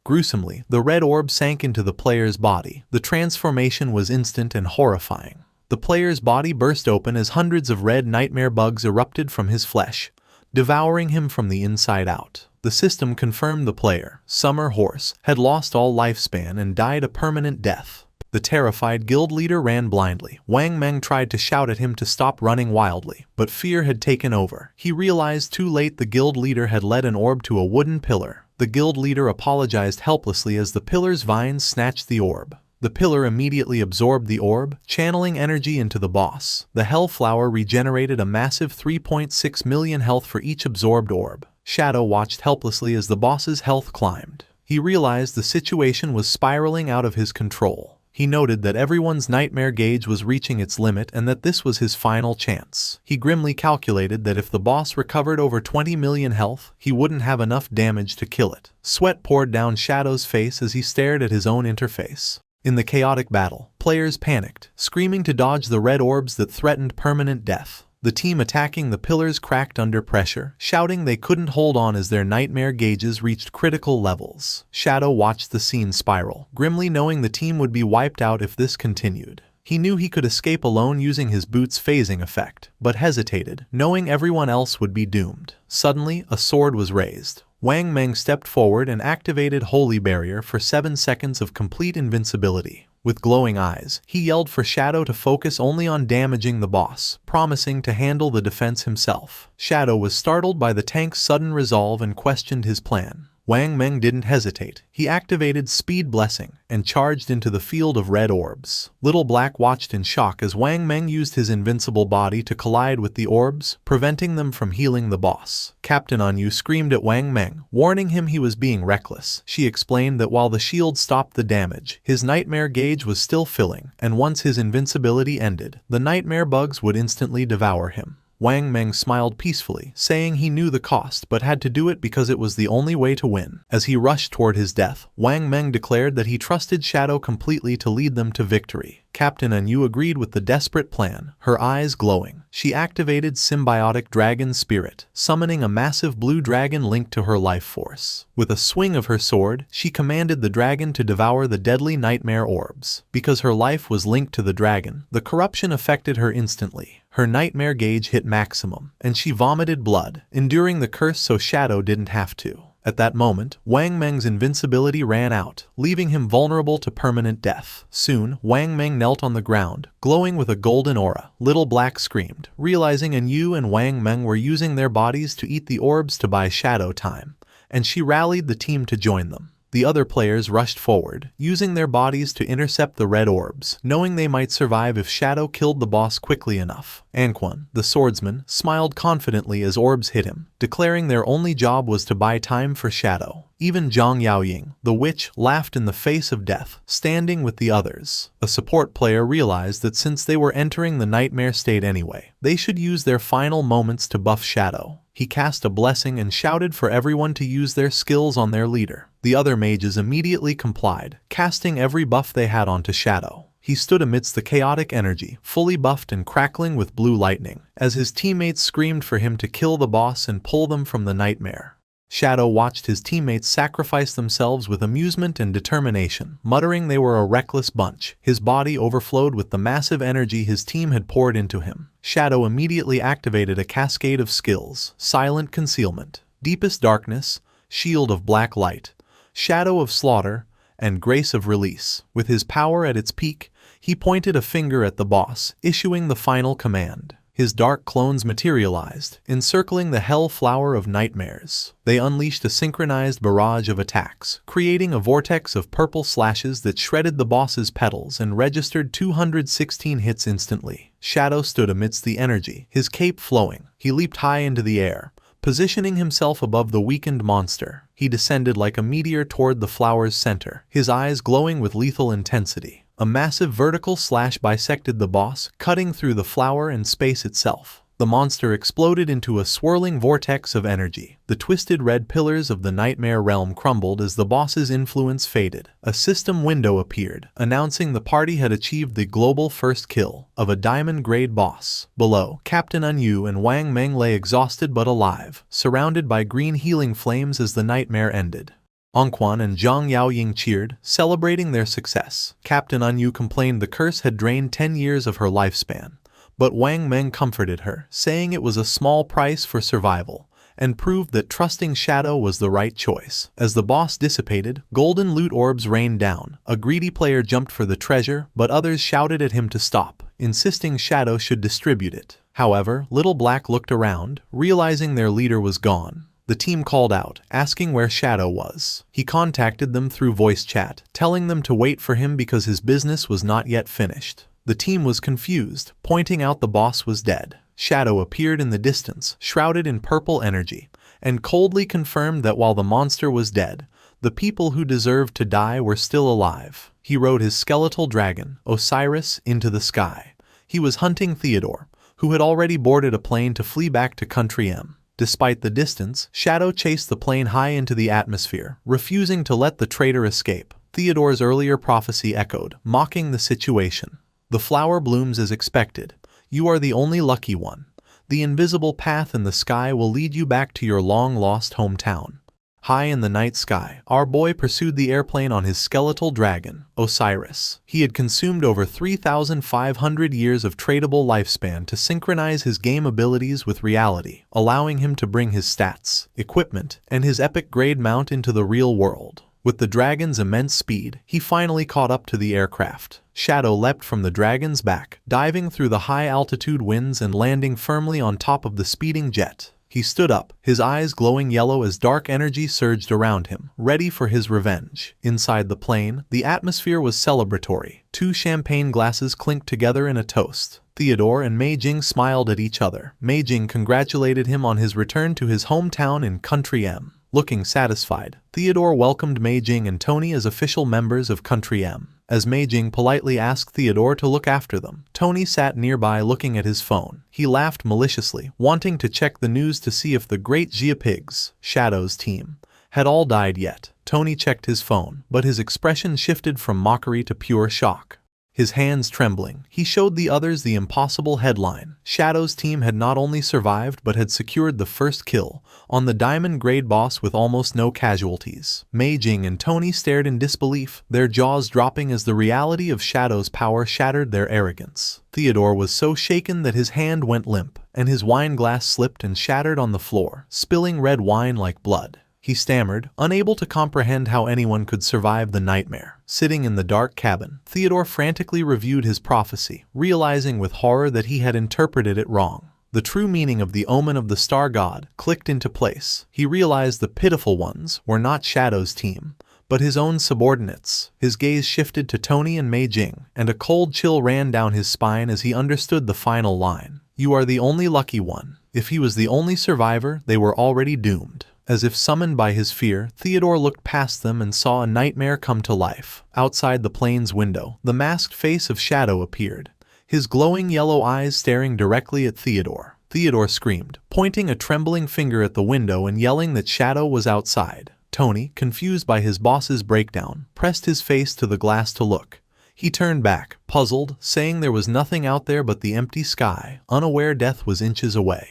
Gruesomely, the red orb sank into the player's body. The transformation was instant and horrifying. The player's body burst open as hundreds of red nightmare bugs erupted from his flesh, devouring him from the inside out. The system confirmed the player, Summer Horse, had lost all lifespan and died a permanent death. The terrified guild leader ran blindly. Wang Meng tried to shout at him to stop running wildly, but fear had taken over. He realized too late the guild leader had led an orb to a wooden pillar. The guild leader apologized helplessly as the pillar's vines snatched the orb. The pillar immediately absorbed the orb, channeling energy into the boss. The Hellflower regenerated a massive 3.6 million health for each absorbed orb. Shadow watched helplessly as the boss's health climbed. He realized the situation was spiraling out of his control. He noted that everyone's nightmare gauge was reaching its limit and that this was his final chance. He grimly calculated that if the boss recovered over 20 million health, he wouldn't have enough damage to kill it. Sweat poured down Shadow's face as he stared at his own interface. In the chaotic battle, players panicked, screaming to dodge the red orbs that threatened permanent death. The team attacking the pillars cracked under pressure, shouting they couldn't hold on as their nightmare gauges reached critical levels. Shadow watched the scene spiral, grimly knowing the team would be wiped out if this continued. He knew he could escape alone using his boot's phasing effect, but hesitated, knowing everyone else would be doomed. Suddenly, a sword was raised. Wang Meng stepped forward and activated Holy Barrier for 7 seconds of complete invincibility. With glowing eyes, he yelled for Shadow to focus only on damaging the boss, promising to handle the defense himself. Shadow was startled by the tank's sudden resolve and questioned his plan. Wang Meng didn't hesitate. He activated Speed Blessing and charged into the field of red orbs. Little Black watched in shock as Wang Meng used his invincible body to collide with the orbs, preventing them from healing the boss. Captain Anyu screamed at Wang Meng, warning him he was being reckless. She explained that while the shield stopped the damage, his nightmare gauge was still filling, and once his invincibility ended, the nightmare bugs would instantly devour him. Wang Meng smiled peacefully, saying he knew the cost but had to do it because it was the only way to win. As he rushed toward his death, Wang Meng declared that he trusted Shadow completely to lead them to victory. Captain Anyu agreed with the desperate plan, her eyes glowing. She activated Symbiotic Dragon Spirit, summoning a massive blue dragon linked to her life force. With a swing of her sword, she commanded the dragon to devour the deadly nightmare orbs. Because her life was linked to the dragon, the corruption affected her instantly. Her nightmare gauge hit maximum, and she vomited blood, enduring the curse so Shadow didn't have to. At that moment, Wang Meng's invincibility ran out, leaving him vulnerable to permanent death. Soon, Wang Meng knelt on the ground, glowing with a golden aura. Little Black screamed, realizing Anyu and Wang Meng were using their bodies to eat the orbs to buy Shadow time, and she rallied the team to join them. The other players rushed forward, using their bodies to intercept the red orbs, knowing they might survive if Shadow killed the boss quickly enough. Anquan, the swordsman, smiled confidently as orbs hit him, declaring their only job was to buy time for Shadow. Even Zhang Yaoying, the witch, laughed in the face of death, standing with the others. A support player realized that since they were entering the nightmare state anyway, they should use their final moments to buff Shadow. He cast a blessing and shouted for everyone to use their skills on their leader. The other mages immediately complied, casting every buff they had onto Shadow. He stood amidst the chaotic energy, fully buffed and crackling with blue lightning, as his teammates screamed for him to kill the boss and pull them from the nightmare. Shadow watched his teammates sacrifice themselves with amusement and determination, muttering they were a reckless bunch. His body overflowed with the massive energy his team had poured into him. Shadow immediately activated a cascade of skills: Silent Concealment, Deepest Darkness, Shield of Black Light, Shadow of Slaughter, and Grace of Release. With his power at its peak, he pointed a finger at the boss, issuing the final command. His dark clones materialized, encircling the Hell Flower of Nightmares. They unleashed a synchronized barrage of attacks, creating a vortex of purple slashes that shredded the boss's petals and registered 216 hits instantly. Shadow stood amidst the energy, his cape flowing. He leaped high into the air, positioning himself above the weakened monster. He descended like a meteor toward the flower's center, his eyes glowing with lethal intensity. A massive vertical slash bisected the boss, cutting through the flower and space itself. The monster exploded into a swirling vortex of energy. The twisted red pillars of the nightmare realm crumbled as the boss's influence faded. A system window appeared, announcing the party had achieved the global first kill of a diamond-grade boss. Below, Captain Anyu and Wang Meng lay exhausted but alive, surrounded by green healing flames as the nightmare ended. Anquan and Zhang Yaoying cheered, celebrating their success. Captain Anyu complained the curse had drained 10 years of her lifespan, but Wang Meng comforted her, saying it was a small price for survival, and proved that trusting Shadow was the right choice. As the boss dissipated, golden loot orbs rained down. A greedy player jumped for the treasure, but others shouted at him to stop, insisting Shadow should distribute it. However, Little Black looked around, realizing their leader was gone. The team called out, asking where Shadow was. He contacted them through voice chat, telling them to wait for him because his business was not yet finished. The team was confused, pointing out the boss was dead. Shadow appeared in the distance, shrouded in purple energy, and coldly confirmed that while the monster was dead, the people who deserved to die were still alive. He rode his skeletal dragon, Osiris, into the sky. He was hunting Theodore, who had already boarded a plane to flee back to Country M. Despite the distance, Shadow chased the plane high into the atmosphere, refusing to let the traitor escape. Theodore's earlier prophecy echoed, mocking the situation. The flower blooms as expected. You are the only lucky one. The invisible path in the sky will lead you back to your long-lost hometown. High in the night sky, our boy pursued the airplane on his skeletal dragon, Osiris. He had consumed over 3,500 years of tradable lifespan to synchronize his game abilities with reality, allowing him to bring his stats, equipment, and his epic grade mount into the real world. With the dragon's immense speed, he finally caught up to the aircraft. Shadow leapt from the dragon's back, diving through the high-altitude winds and landing firmly on top of the speeding jet. He stood up, his eyes glowing yellow as dark energy surged around him, ready for his revenge. Inside the plane, the atmosphere was celebratory. 2 champagne glasses clinked together in a toast. Theodore and Mei Jing smiled at each other. Mei Jing congratulated him on his return to his hometown in Country M. Looking satisfied, Theodore welcomed Mei Jing and Tony as official members of Country M. As Mei Jing politely asked Theodore to look after them, Tony sat nearby looking at his phone. He laughed maliciously, wanting to check the news to see if the great Jia Pigs, Shadow's team, had all died yet. Tony checked his phone, but his expression shifted from mockery to pure shock. His hands trembling, he showed the others the impossible headline. Shadow's team had not only survived but had secured the first kill on the diamond-grade boss with almost no casualties. Mei Jing and Tony stared in disbelief, their jaws dropping as the reality of Shadow's power shattered their arrogance. Theodore was so shaken that his hand went limp, and his wine glass slipped and shattered on the floor, spilling red wine like blood. He stammered, unable to comprehend how anyone could survive the nightmare. Sitting in the dark cabin, Theodore frantically reviewed his prophecy, realizing with horror that he had interpreted it wrong. The true meaning of the omen of the star god clicked into place. He realized the pitiful ones were not Shadow's team, but his own subordinates. His gaze shifted to Tony and Mei Jing, and a cold chill ran down his spine as he understood the final line. "You are the only lucky one." If he was the only survivor, they were already doomed. As if summoned by his fear, Theodore looked past them and saw a nightmare come to life. Outside the plane's window, the masked face of Shadow appeared, his glowing yellow eyes staring directly at Theodore. Theodore screamed, pointing a trembling finger at the window and yelling that Shadow was outside. Tony, confused by his boss's breakdown, pressed his face to the glass to look. He turned back, puzzled, saying there was nothing out there but the empty sky, unaware death was inches away.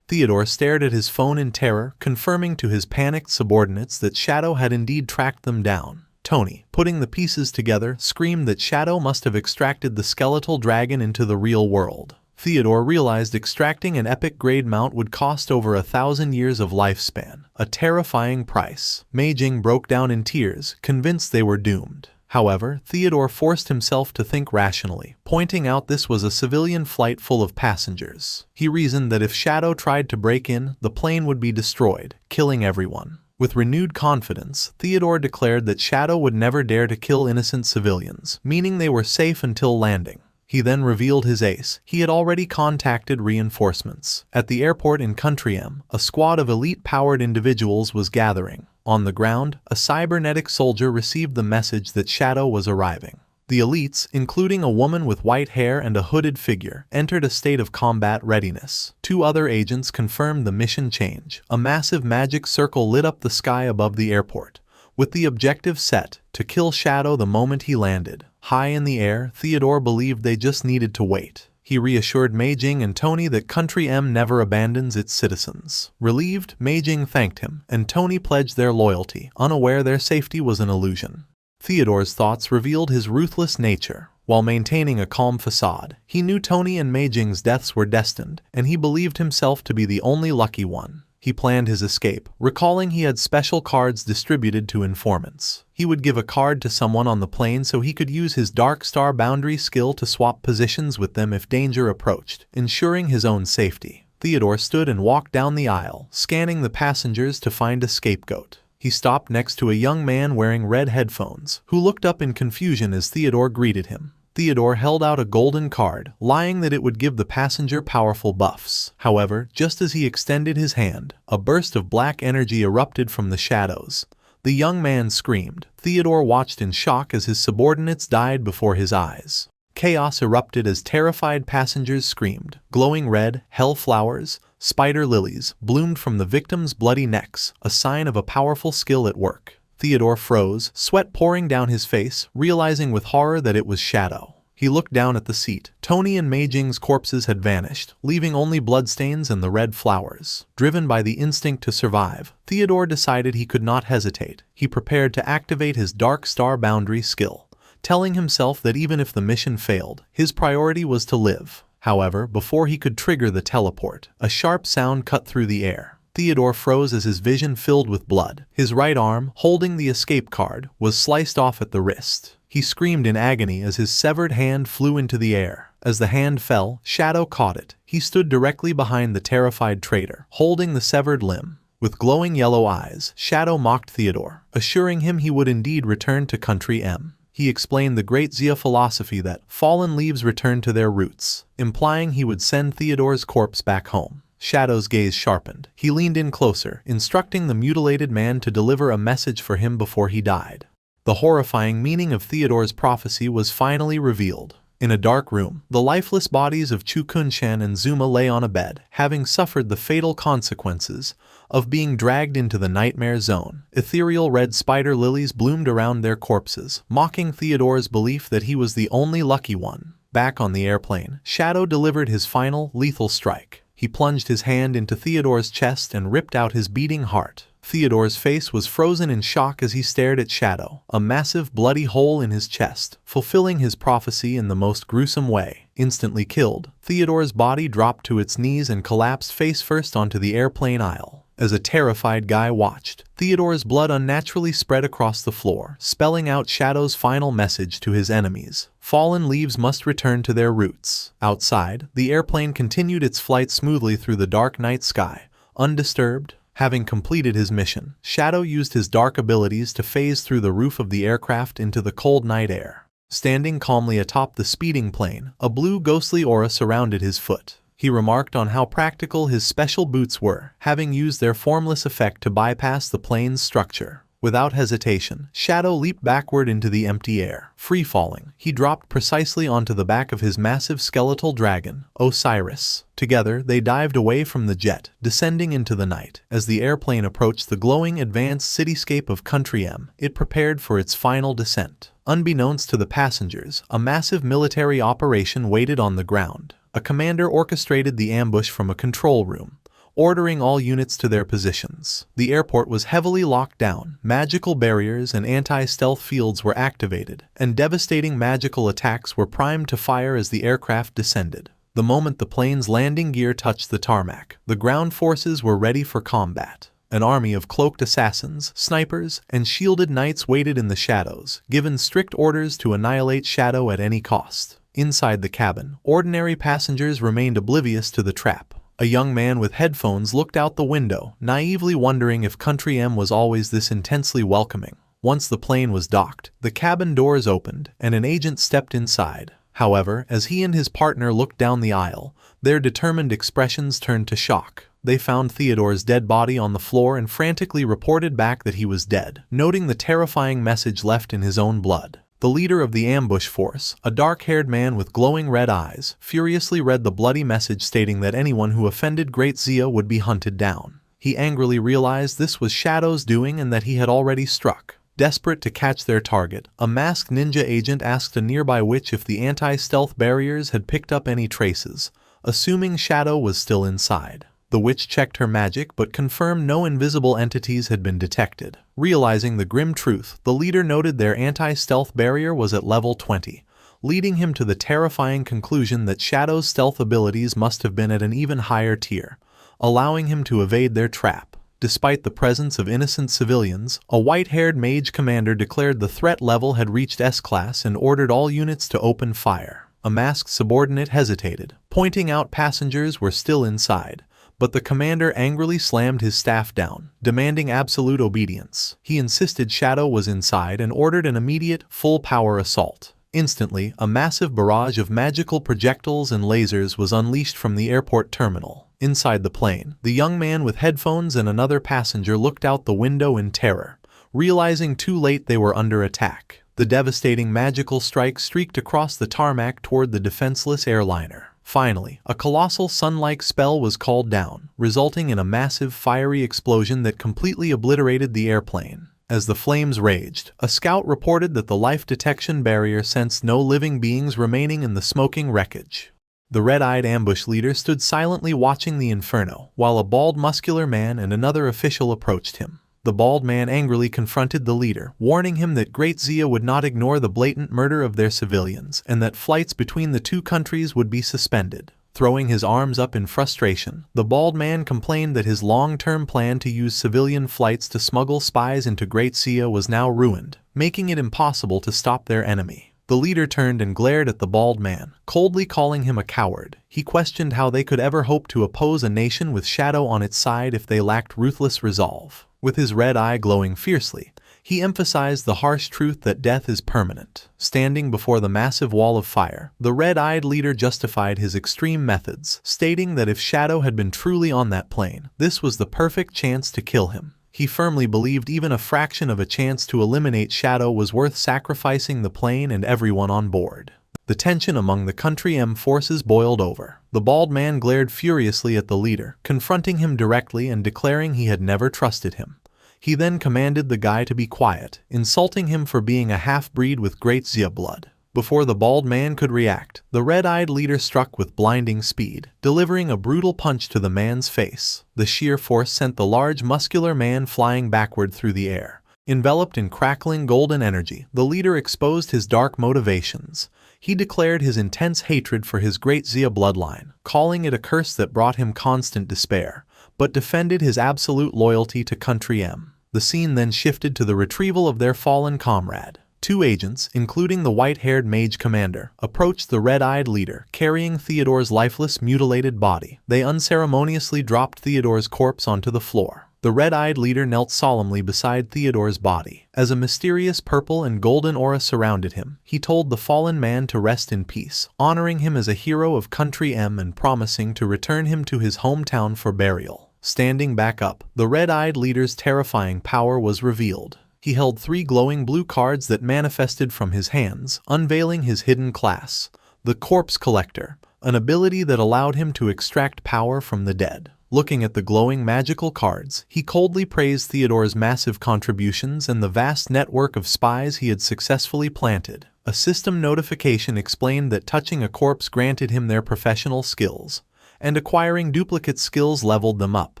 Theodore stared at his phone in terror, confirming to his panicked subordinates that Shadow had indeed tracked them down. Tony, putting the pieces together, screamed that Shadow must have extracted the skeletal dragon into the real world. Theodore realized extracting an epic-grade mount would cost over 1,000 years of lifespan, a terrifying price. Mei Jing broke down in tears, convinced they were doomed. However, Theodore forced himself to think rationally, pointing out this was a civilian flight full of passengers. He reasoned that if Shadow tried to break in, the plane would be destroyed, killing everyone. With renewed confidence, Theodore declared that Shadow would never dare to kill innocent civilians, meaning they were safe until landing. He then revealed his ace. He had already contacted reinforcements. At the airport in Country M, a squad of elite-powered individuals was gathering. On the ground, a cybernetic soldier received the message that Shadow was arriving. The elites, including a woman with white hair and a hooded figure, entered a state of combat readiness. 2 other agents confirmed the mission change. A massive magic circle lit up the sky above the airport, with the objective set to kill Shadow the moment he landed. High in the air, Theodore believed they just needed to wait. He reassured Mei Jing and Tony that Country M never abandons its citizens. Relieved, Mei Jing thanked him, and Tony pledged their loyalty, unaware their safety was an illusion. Theodore's thoughts revealed his ruthless nature. While maintaining a calm facade, he knew Tony and Mei Jing's deaths were destined, and he believed himself to be the only lucky one. He planned his escape, recalling he had special cards distributed to informants. He would give a card to someone on the plane so he could use his Dark Star Boundary skill to swap positions with them if danger approached, ensuring his own safety. Theodore stood and walked down the aisle, scanning the passengers to find a scapegoat. He stopped next to a young man wearing red headphones, who looked up in confusion as Theodore greeted him. Theodore held out a golden card, lying that it would give the passenger powerful buffs. However, just as he extended his hand, a burst of black energy erupted from the shadows. The young man screamed. Theodore watched in shock as his subordinates died before his eyes. Chaos erupted as terrified passengers screamed. Glowing red, hell flowers, spider lilies, bloomed from the victims' bloody necks, a sign of a powerful skill at work. Theodore froze, sweat pouring down his face, realizing with horror that it was Shadow. He looked down at the seat. Tony and Mei Jing's corpses had vanished, leaving only bloodstains and the red flowers. Driven by the instinct to survive, Theodore decided he could not hesitate. He prepared to activate his Dark Star Boundary skill, telling himself that even if the mission failed, his priority was to live. However, before he could trigger the teleport, a sharp sound cut through the air. Theodore froze as his vision filled with blood. His right arm, holding the escape card, was sliced off at the wrist. He screamed in agony as his severed hand flew into the air. As the hand fell, Shadow caught it. He stood directly behind the terrified traitor, holding the severed limb. With glowing yellow eyes, Shadow mocked Theodore, assuring him he would indeed return to Country M. He explained the great Xia philosophy that fallen leaves return to their roots, implying he would send Theodore's corpse back home. Shadow's gaze sharpened. He leaned in closer, instructing the mutilated man to deliver a message for him before he died. The horrifying meaning of Theodore's prophecy was finally revealed. In a dark room, the lifeless bodies of Chu Kunshan and Zuma lay on a bed, having suffered the fatal consequences of being dragged into the nightmare zone. Ethereal red spider lilies bloomed around their corpses, mocking Theodore's belief that he was the only lucky one. Back on the airplane, Shadow delivered his final, lethal strike. He plunged his hand into Theodore's chest and ripped out his beating heart. Theodore's face was frozen in shock as he stared at Shadow, a massive bloody hole in his chest, fulfilling his prophecy in the most gruesome way. Instantly killed, Theodore's body dropped to its knees and collapsed face first onto the airplane aisle. As a terrified Guy watched, Theodore's blood unnaturally spread across the floor, spelling out Shadow's final message to his enemies. Fallen leaves must return to their roots. Outside, the airplane continued its flight smoothly through the dark night sky, undisturbed. Having completed his mission, Shadow used his dark abilities to phase through the roof of the aircraft into the cold night air. Standing calmly atop the speeding plane, a blue ghostly aura surrounded his foot. He remarked on how practical his special boots were, having used their formless effect to bypass the plane's structure. Without hesitation, Shadow leaped backward into the empty air. Free-falling, he dropped precisely onto the back of his massive skeletal dragon, Osiris. Together, they dived away from the jet, descending into the night. As the airplane approached the glowing advanced cityscape of Country M, it prepared for its final descent. Unbeknownst to the passengers, a massive military operation waited on the ground. A commander orchestrated the ambush from a control room, ordering all units to their positions. The airport was heavily locked down, magical barriers and anti-stealth fields were activated, and devastating magical attacks were primed to fire as the aircraft descended. The moment the plane's landing gear touched the tarmac, the ground forces were ready for combat. An army of cloaked assassins, snipers, and shielded knights waited in the shadows, given strict orders to annihilate Shadow at any cost. Inside the cabin, ordinary passengers remained oblivious to the trap. A young man with headphones looked out the window, naively wondering if Country M was always this intensely welcoming. Once the plane was docked, the cabin doors opened, and an agent stepped inside. However, as he and his partner looked down the aisle, their determined expressions turned to shock. They found Theodore's dead body on the floor and frantically reported back that he was dead, noting the terrifying message left in his own blood. The leader of the ambush force, a dark-haired man with glowing red eyes, furiously read the bloody message stating that anyone who offended Great Xia would be hunted down. He angrily realized this was Shadow's doing and that he had already struck. Desperate to catch their target, a masked ninja agent asked a nearby witch if the anti-stealth barriers had picked up any traces, assuming Shadow was still inside. The witch checked her magic but confirmed no invisible entities had been detected. Realizing the grim truth, the leader noted their anti-stealth barrier was at level 20, leading him to the terrifying conclusion that Shadow's stealth abilities must have been at an even higher tier, allowing him to evade their trap. Despite the presence of innocent civilians, a white-haired mage commander declared the threat level had reached S-class and ordered all units to open fire. A masked subordinate hesitated, pointing out passengers were still inside. But the commander angrily slammed his staff down, demanding absolute obedience. He insisted Shadow was inside and ordered an immediate, full-power assault. Instantly, a massive barrage of magical projectiles and lasers was unleashed from the airport terminal. Inside the plane, the young man with headphones and another passenger looked out the window in terror, realizing too late they were under attack. The devastating magical strike streaked across the tarmac toward the defenseless airliner. Finally, a colossal sun-like spell was called down, resulting in a massive fiery explosion that completely obliterated the airplane. As the flames raged, a scout reported that the life detection barrier sensed no living beings remaining in the smoking wreckage. The red-eyed ambush leader stood silently watching the inferno, while a bald muscular man and another official approached him. The bald man angrily confronted the leader, warning him that Great Xia would not ignore the blatant murder of their civilians and that flights between the two countries would be suspended. Throwing his arms up in frustration, the bald man complained that his long-term plan to use civilian flights to smuggle spies into Great Xia was now ruined, making it impossible to stop their enemy. The leader turned and glared at the bald man, coldly calling him a coward. He questioned how they could ever hope to oppose a nation with Shadow on its side if they lacked ruthless resolve. With his red eye glowing fiercely, he emphasized the harsh truth that death is permanent. Standing before the massive wall of fire, the red-eyed leader justified his extreme methods, stating that if Shadow had been truly on that plane, this was the perfect chance to kill him. He firmly believed even a fraction of a chance to eliminate Shadow was worth sacrificing the plane and everyone on board. The tension among the Country M forces boiled over. The bald man glared furiously at the leader, confronting him directly and declaring he had never trusted him. He then commanded the guy to be quiet, insulting him for being a half-breed with great Xia blood. Before the bald man could react, the red-eyed leader struck with blinding speed, delivering a brutal punch to the man's face. The sheer force sent the large muscular man flying backward through the air. Enveloped in crackling golden energy, the leader exposed his dark motivations. He declared his intense hatred for his great Xia bloodline, calling it a curse that brought him constant despair, but defended his absolute loyalty to Country M. The scene then shifted to the retrieval of their fallen comrade. Two agents, including the white-haired mage commander, approached the red-eyed leader, carrying Theodore's lifeless, mutilated body. They unceremoniously dropped Theodore's corpse onto the floor. The red-eyed leader knelt solemnly beside Theodore's body. As a mysterious purple and golden aura surrounded him, he told the fallen man to rest in peace, honoring him as a hero of Country M and promising to return him to his hometown for burial. Standing back up, the red-eyed leader's terrifying power was revealed. He held 3 glowing blue cards that manifested from his hands, unveiling his hidden class, the Corpse Collector, an ability that allowed him to extract power from the dead. Looking at the glowing magical cards, he coldly praised Theodore's massive contributions and the vast network of spies he had successfully planted. A system notification explained that touching a corpse granted him their professional skills, and acquiring duplicate skills leveled them up.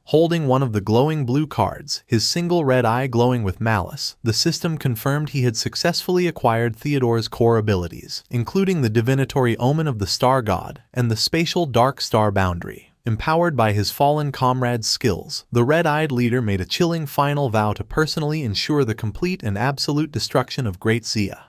Holding one of the glowing blue cards, his single red eye glowing with malice, the system confirmed he had successfully acquired Theodore's core abilities, including the divinatory omen of the star god and the spatial dark star boundary. Empowered by his fallen comrade's skills, the red-eyed leader made a chilling final vow to personally ensure the complete and absolute destruction of Great Xia.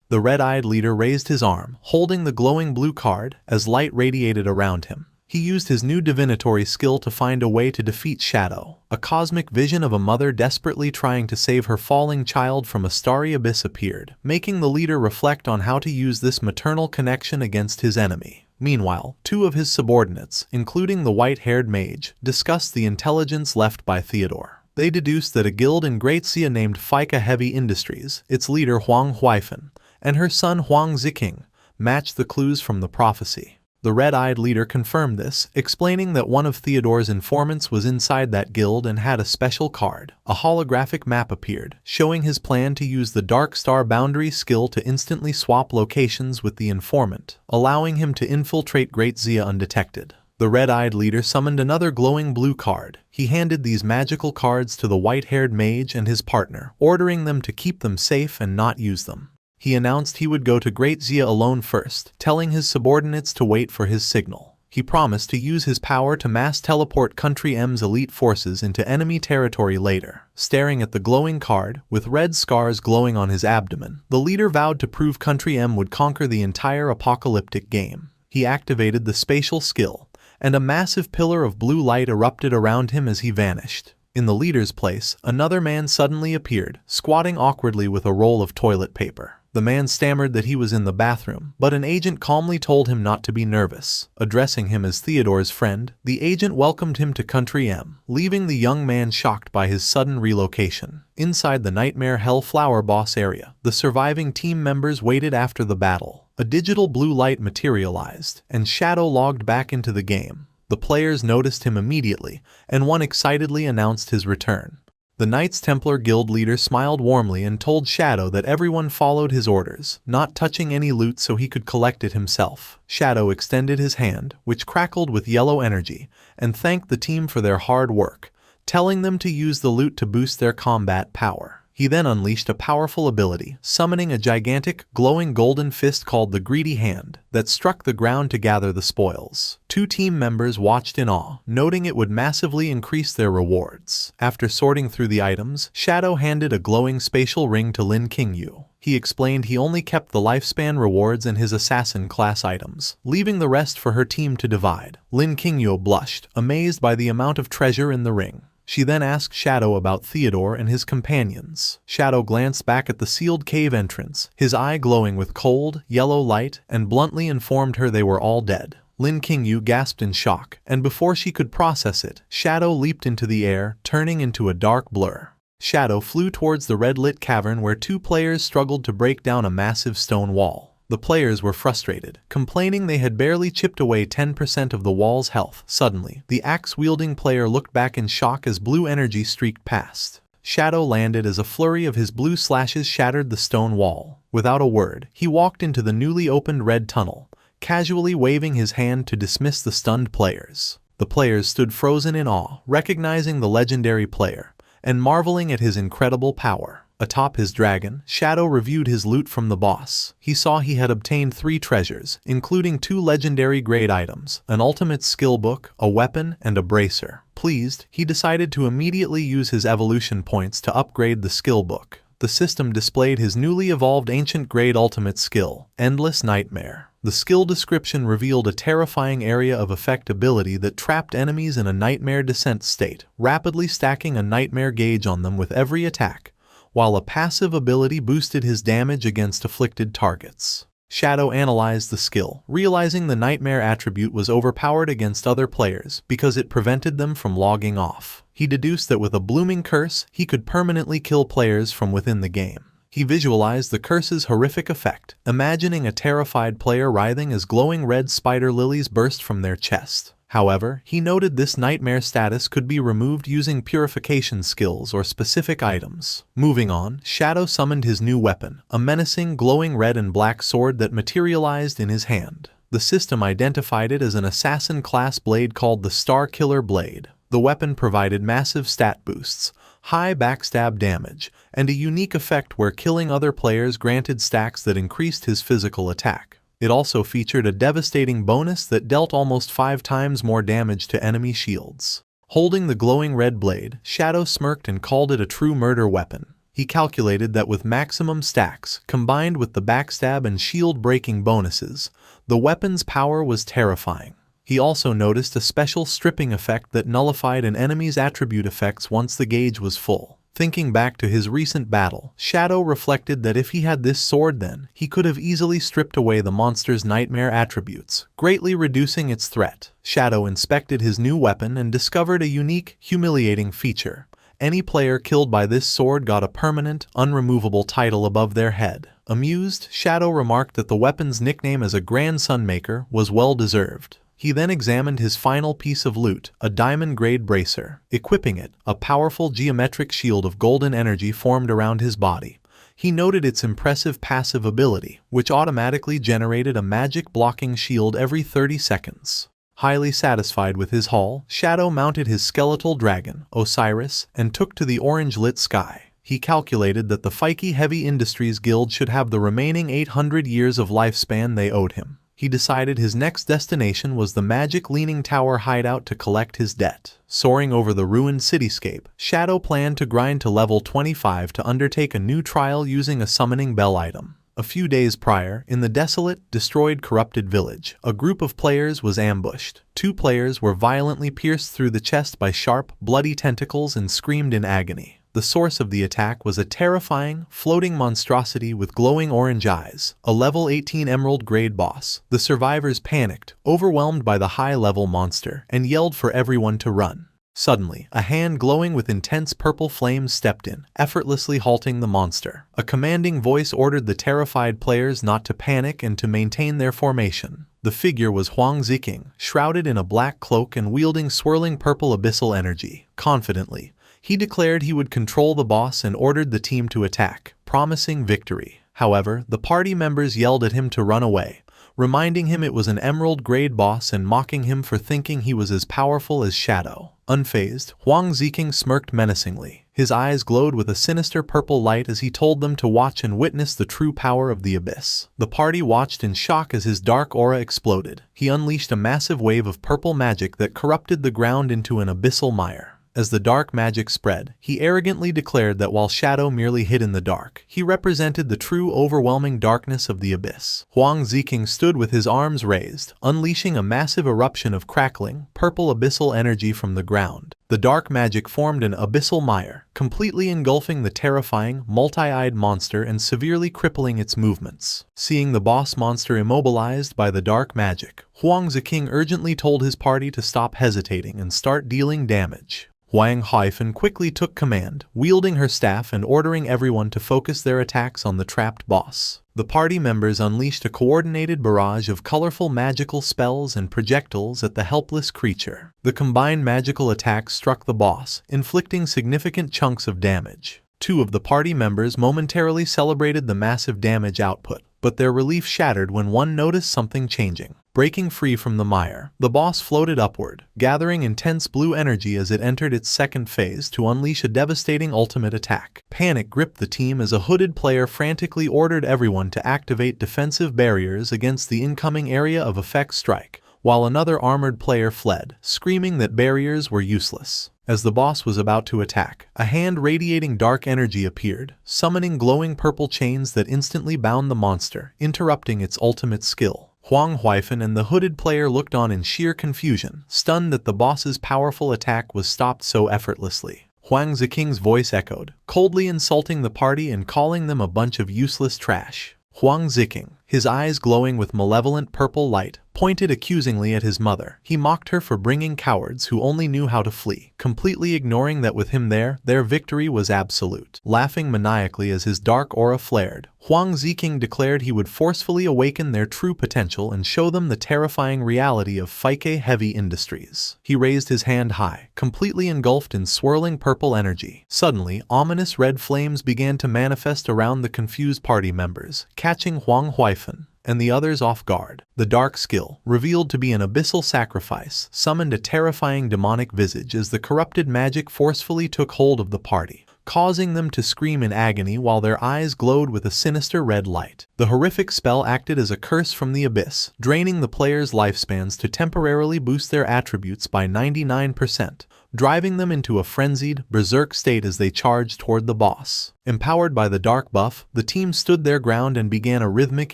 The red-eyed leader raised his arm, holding the glowing blue card, as light radiated around him. He used his new divinatory skill to find a way to defeat Shadow. A cosmic vision of a mother desperately trying to save her falling child from a starry abyss appeared, making the leader reflect on how to use this maternal connection against his enemy. Meanwhile, 2 of his subordinates, including the white-haired mage, discussed the intelligence left by Theodore. They deduced that a guild in Great Xia named Fika Heavy Industries, its leader Huang Huifan, and her son Huang Ziking, matched the clues from the prophecy. The red-eyed leader confirmed this, explaining that one of Theodore's informants was inside that guild and had a special card. A holographic map appeared, showing his plan to use the Dark Star Boundary skill to instantly swap locations with the informant, allowing him to infiltrate Great Xia undetected. The red-eyed leader summoned another glowing blue card. He handed these magical cards to the white-haired mage and his partner, ordering them to keep them safe and not use them. He announced he would go to Great Xia alone first, telling his subordinates to wait for his signal. He promised to use his power to mass teleport Country M's elite forces into enemy territory later. Staring at the glowing card, with red scars glowing on his abdomen, the leader vowed to prove Country M would conquer the entire apocalyptic game. He activated the spatial skill, and a massive pillar of blue light erupted around him as he vanished. In the leader's place, another man suddenly appeared, squatting awkwardly with a roll of toilet paper. The man stammered that he was in the bathroom, but an agent calmly told him not to be nervous. Addressing him as Theodore's friend, the agent welcomed him to Country M, leaving the young man shocked by his sudden relocation. Inside the Nightmare Hell Flower Boss area, the surviving team members waited after the battle. A digital blue light materialized, and Shadow logged back into the game. The players noticed him immediately, and one excitedly announced his return. The Knights Templar Guild leader smiled warmly and told Shadow that everyone followed his orders, not touching any loot so he could collect it himself. Shadow extended his hand, which crackled with yellow energy, and thanked the team for their hard work, telling them to use the loot to boost their combat power. He then unleashed a powerful ability, summoning a gigantic, glowing golden fist called the Greedy Hand, that struck the ground to gather the spoils. 2 team members watched in awe, noting it would massively increase their rewards. After sorting through the items, Shadow handed a glowing spatial ring to Lin Qingyu. He explained he only kept the lifespan rewards and his assassin class items, leaving the rest for her team to divide. Lin Qingyu blushed, amazed by the amount of treasure in the ring. She then asked Shadow about Theodore and his companions. Shadow glanced back at the sealed cave entrance, his eye glowing with cold, yellow light, and bluntly informed her they were all dead. Lin Qingyu gasped in shock, and before she could process it, Shadow leaped into the air, turning into a dark blur. Shadow flew towards the red-lit cavern where two players struggled to break down a massive stone wall. The players were frustrated, complaining they had barely chipped away 10% of the wall's health. Suddenly, the axe-wielding player looked back in shock as blue energy streaked past. Shadow landed as a flurry of his blue slashes shattered the stone wall. Without a word, he walked into the newly opened red tunnel, casually waving his hand to dismiss the stunned players. The players stood frozen in awe, recognizing the legendary player, and marveling at his incredible power. Atop his dragon, Shadow reviewed his loot from the boss. He saw he had obtained 3 treasures, including 2 legendary grade items, an ultimate skill book, a weapon, and a bracer. Pleased, he decided to immediately use his evolution points to upgrade the skill book. The system displayed his newly evolved ancient grade ultimate skill, Endless Nightmare. The skill description revealed a terrifying area of effect ability that trapped enemies in a nightmare descent state, rapidly stacking a nightmare gauge on them with every attack, while a passive ability boosted his damage against afflicted targets. Shadow analyzed the skill, realizing the nightmare attribute was overpowered against other players because it prevented them from logging off. He deduced that with a blooming curse, he could permanently kill players from within the game. He visualized the curse's horrific effect, imagining a terrified player writhing as glowing red spider lilies burst from their chest. However, he noted this nightmare status could be removed using purification skills or specific items. Moving on, Shadow summoned his new weapon, a menacing, glowing red and black sword that materialized in his hand. The system identified it as an assassin-class blade called the Star Killer Blade. The weapon provided massive stat boosts, high backstab damage, and a unique effect where killing other players granted stacks that increased his physical attack. It also featured a devastating bonus that dealt almost 5 times more damage to enemy shields. Holding the glowing red blade, Shadow smirked and called it a true murder weapon. He calculated that with maximum stacks, combined with the backstab and shield-breaking bonuses, the weapon's power was terrifying. He also noticed a special stripping effect that nullified an enemy's attribute effects once the gauge was full. Thinking back to his recent battle, Shadow reflected that if he had this sword then, he could have easily stripped away the monster's nightmare attributes, greatly reducing its threat. Shadow inspected his new weapon and discovered a unique, humiliating feature. Any player killed by this sword got a permanent, unremovable title above their head. Amused, Shadow remarked that the weapon's nickname as a Grand Sunmaker was well-deserved. He then examined his final piece of loot, a diamond-grade bracer. Equipping it, a powerful geometric shield of golden energy formed around his body. He noted its impressive passive ability, which automatically generated a magic blocking shield every 30 seconds. Highly satisfied with his haul, Shadow mounted his skeletal dragon, Osiris, and took to the orange-lit sky. He calculated that the Feike Heavy Industries Guild should have the remaining 800 years of lifespan they owed him. He decided his next destination was the Magic Leaning Tower hideout to collect his debt. Soaring over the ruined cityscape, Shadow planned to grind to level 25 to undertake a new trial using a summoning bell item. A few days prior, in the desolate, destroyed, corrupted village, a group of players was ambushed. 2 players were violently pierced through the chest by sharp, bloody tentacles and screamed in agony. The source of the attack was a terrifying, floating monstrosity with glowing orange eyes, a level 18 emerald grade boss. The survivors panicked, overwhelmed by the high-level monster, and yelled for everyone to run. Suddenly, a hand glowing with intense purple flames stepped in, effortlessly halting the monster. A commanding voice ordered the terrified players not to panic and to maintain their formation. The figure was Huang Ziqing, shrouded in a black cloak and wielding swirling purple abyssal energy. Confidently, he declared he would control the boss and ordered the team to attack, promising victory. However, the party members yelled at him to run away, reminding him it was an emerald-grade boss and mocking him for thinking he was as powerful as Shadow. Unfazed, Huang Ziqing smirked menacingly. His eyes glowed with a sinister purple light as he told them to watch and witness the true power of the abyss. The party watched in shock as his dark aura exploded. He unleashed a massive wave of purple magic that corrupted the ground into an abyssal mire. As the dark magic spread, he arrogantly declared that while Shadow merely hid in the dark, he represented the true overwhelming darkness of the abyss. Huang Ziking stood with his arms raised, unleashing a massive eruption of crackling, purple abyssal energy from the ground. The dark magic formed an abyssal mire, completely engulfing the terrifying, multi-eyed monster and severely crippling its movements. Seeing the boss monster immobilized by the dark magic, Huang Ziking urgently told his party to stop hesitating and start dealing damage. Huang Huifan quickly took command, wielding her staff and ordering everyone to focus their attacks on the trapped boss. The party members unleashed a coordinated barrage of colorful magical spells and projectiles at the helpless creature. The combined magical attacks struck the boss, inflicting significant chunks of damage. Two of the party members momentarily celebrated the massive damage output, but their relief shattered when one noticed something changing. Breaking free from the mire, the boss floated upward, gathering intense blue energy as it entered its second phase to unleash a devastating ultimate attack. Panic gripped the team as a hooded player frantically ordered everyone to activate defensive barriers against the incoming area of effect strike, while another armored player fled, screaming that barriers were useless. As the boss was about to attack, a hand radiating dark energy appeared, summoning glowing purple chains that instantly bound the monster, interrupting its ultimate skill. Huang Huifan and the hooded player looked on in sheer confusion, stunned that the boss's powerful attack was stopped so effortlessly. Huang Ziking's voice echoed, coldly insulting the party and calling them a bunch of useless trash. Huang Ziking, his eyes glowing with malevolent purple light, pointed accusingly at his mother. He mocked her for bringing cowards who only knew how to flee, completely ignoring that with him there, their victory was absolute. Laughing maniacally as his dark aura flared, Huang Ziking declared he would forcefully awaken their true potential and show them the terrifying reality of Fike Heavy Industries. He raised his hand high, completely engulfed in swirling purple energy. Suddenly, ominous red flames began to manifest around the confused party members, catching Huang Huifan and the others off guard. The dark skill, revealed to be an abyssal sacrifice, summoned a terrifying demonic visage as the corrupted magic forcefully took hold of the party, causing them to scream in agony while their eyes glowed with a sinister red light. The horrific spell acted as a curse from the abyss, draining the players' lifespans to temporarily boost their attributes by 99%, driving them into a frenzied, berserk state as they charged toward the boss. Empowered by the dark buff, the team stood their ground and began a rhythmic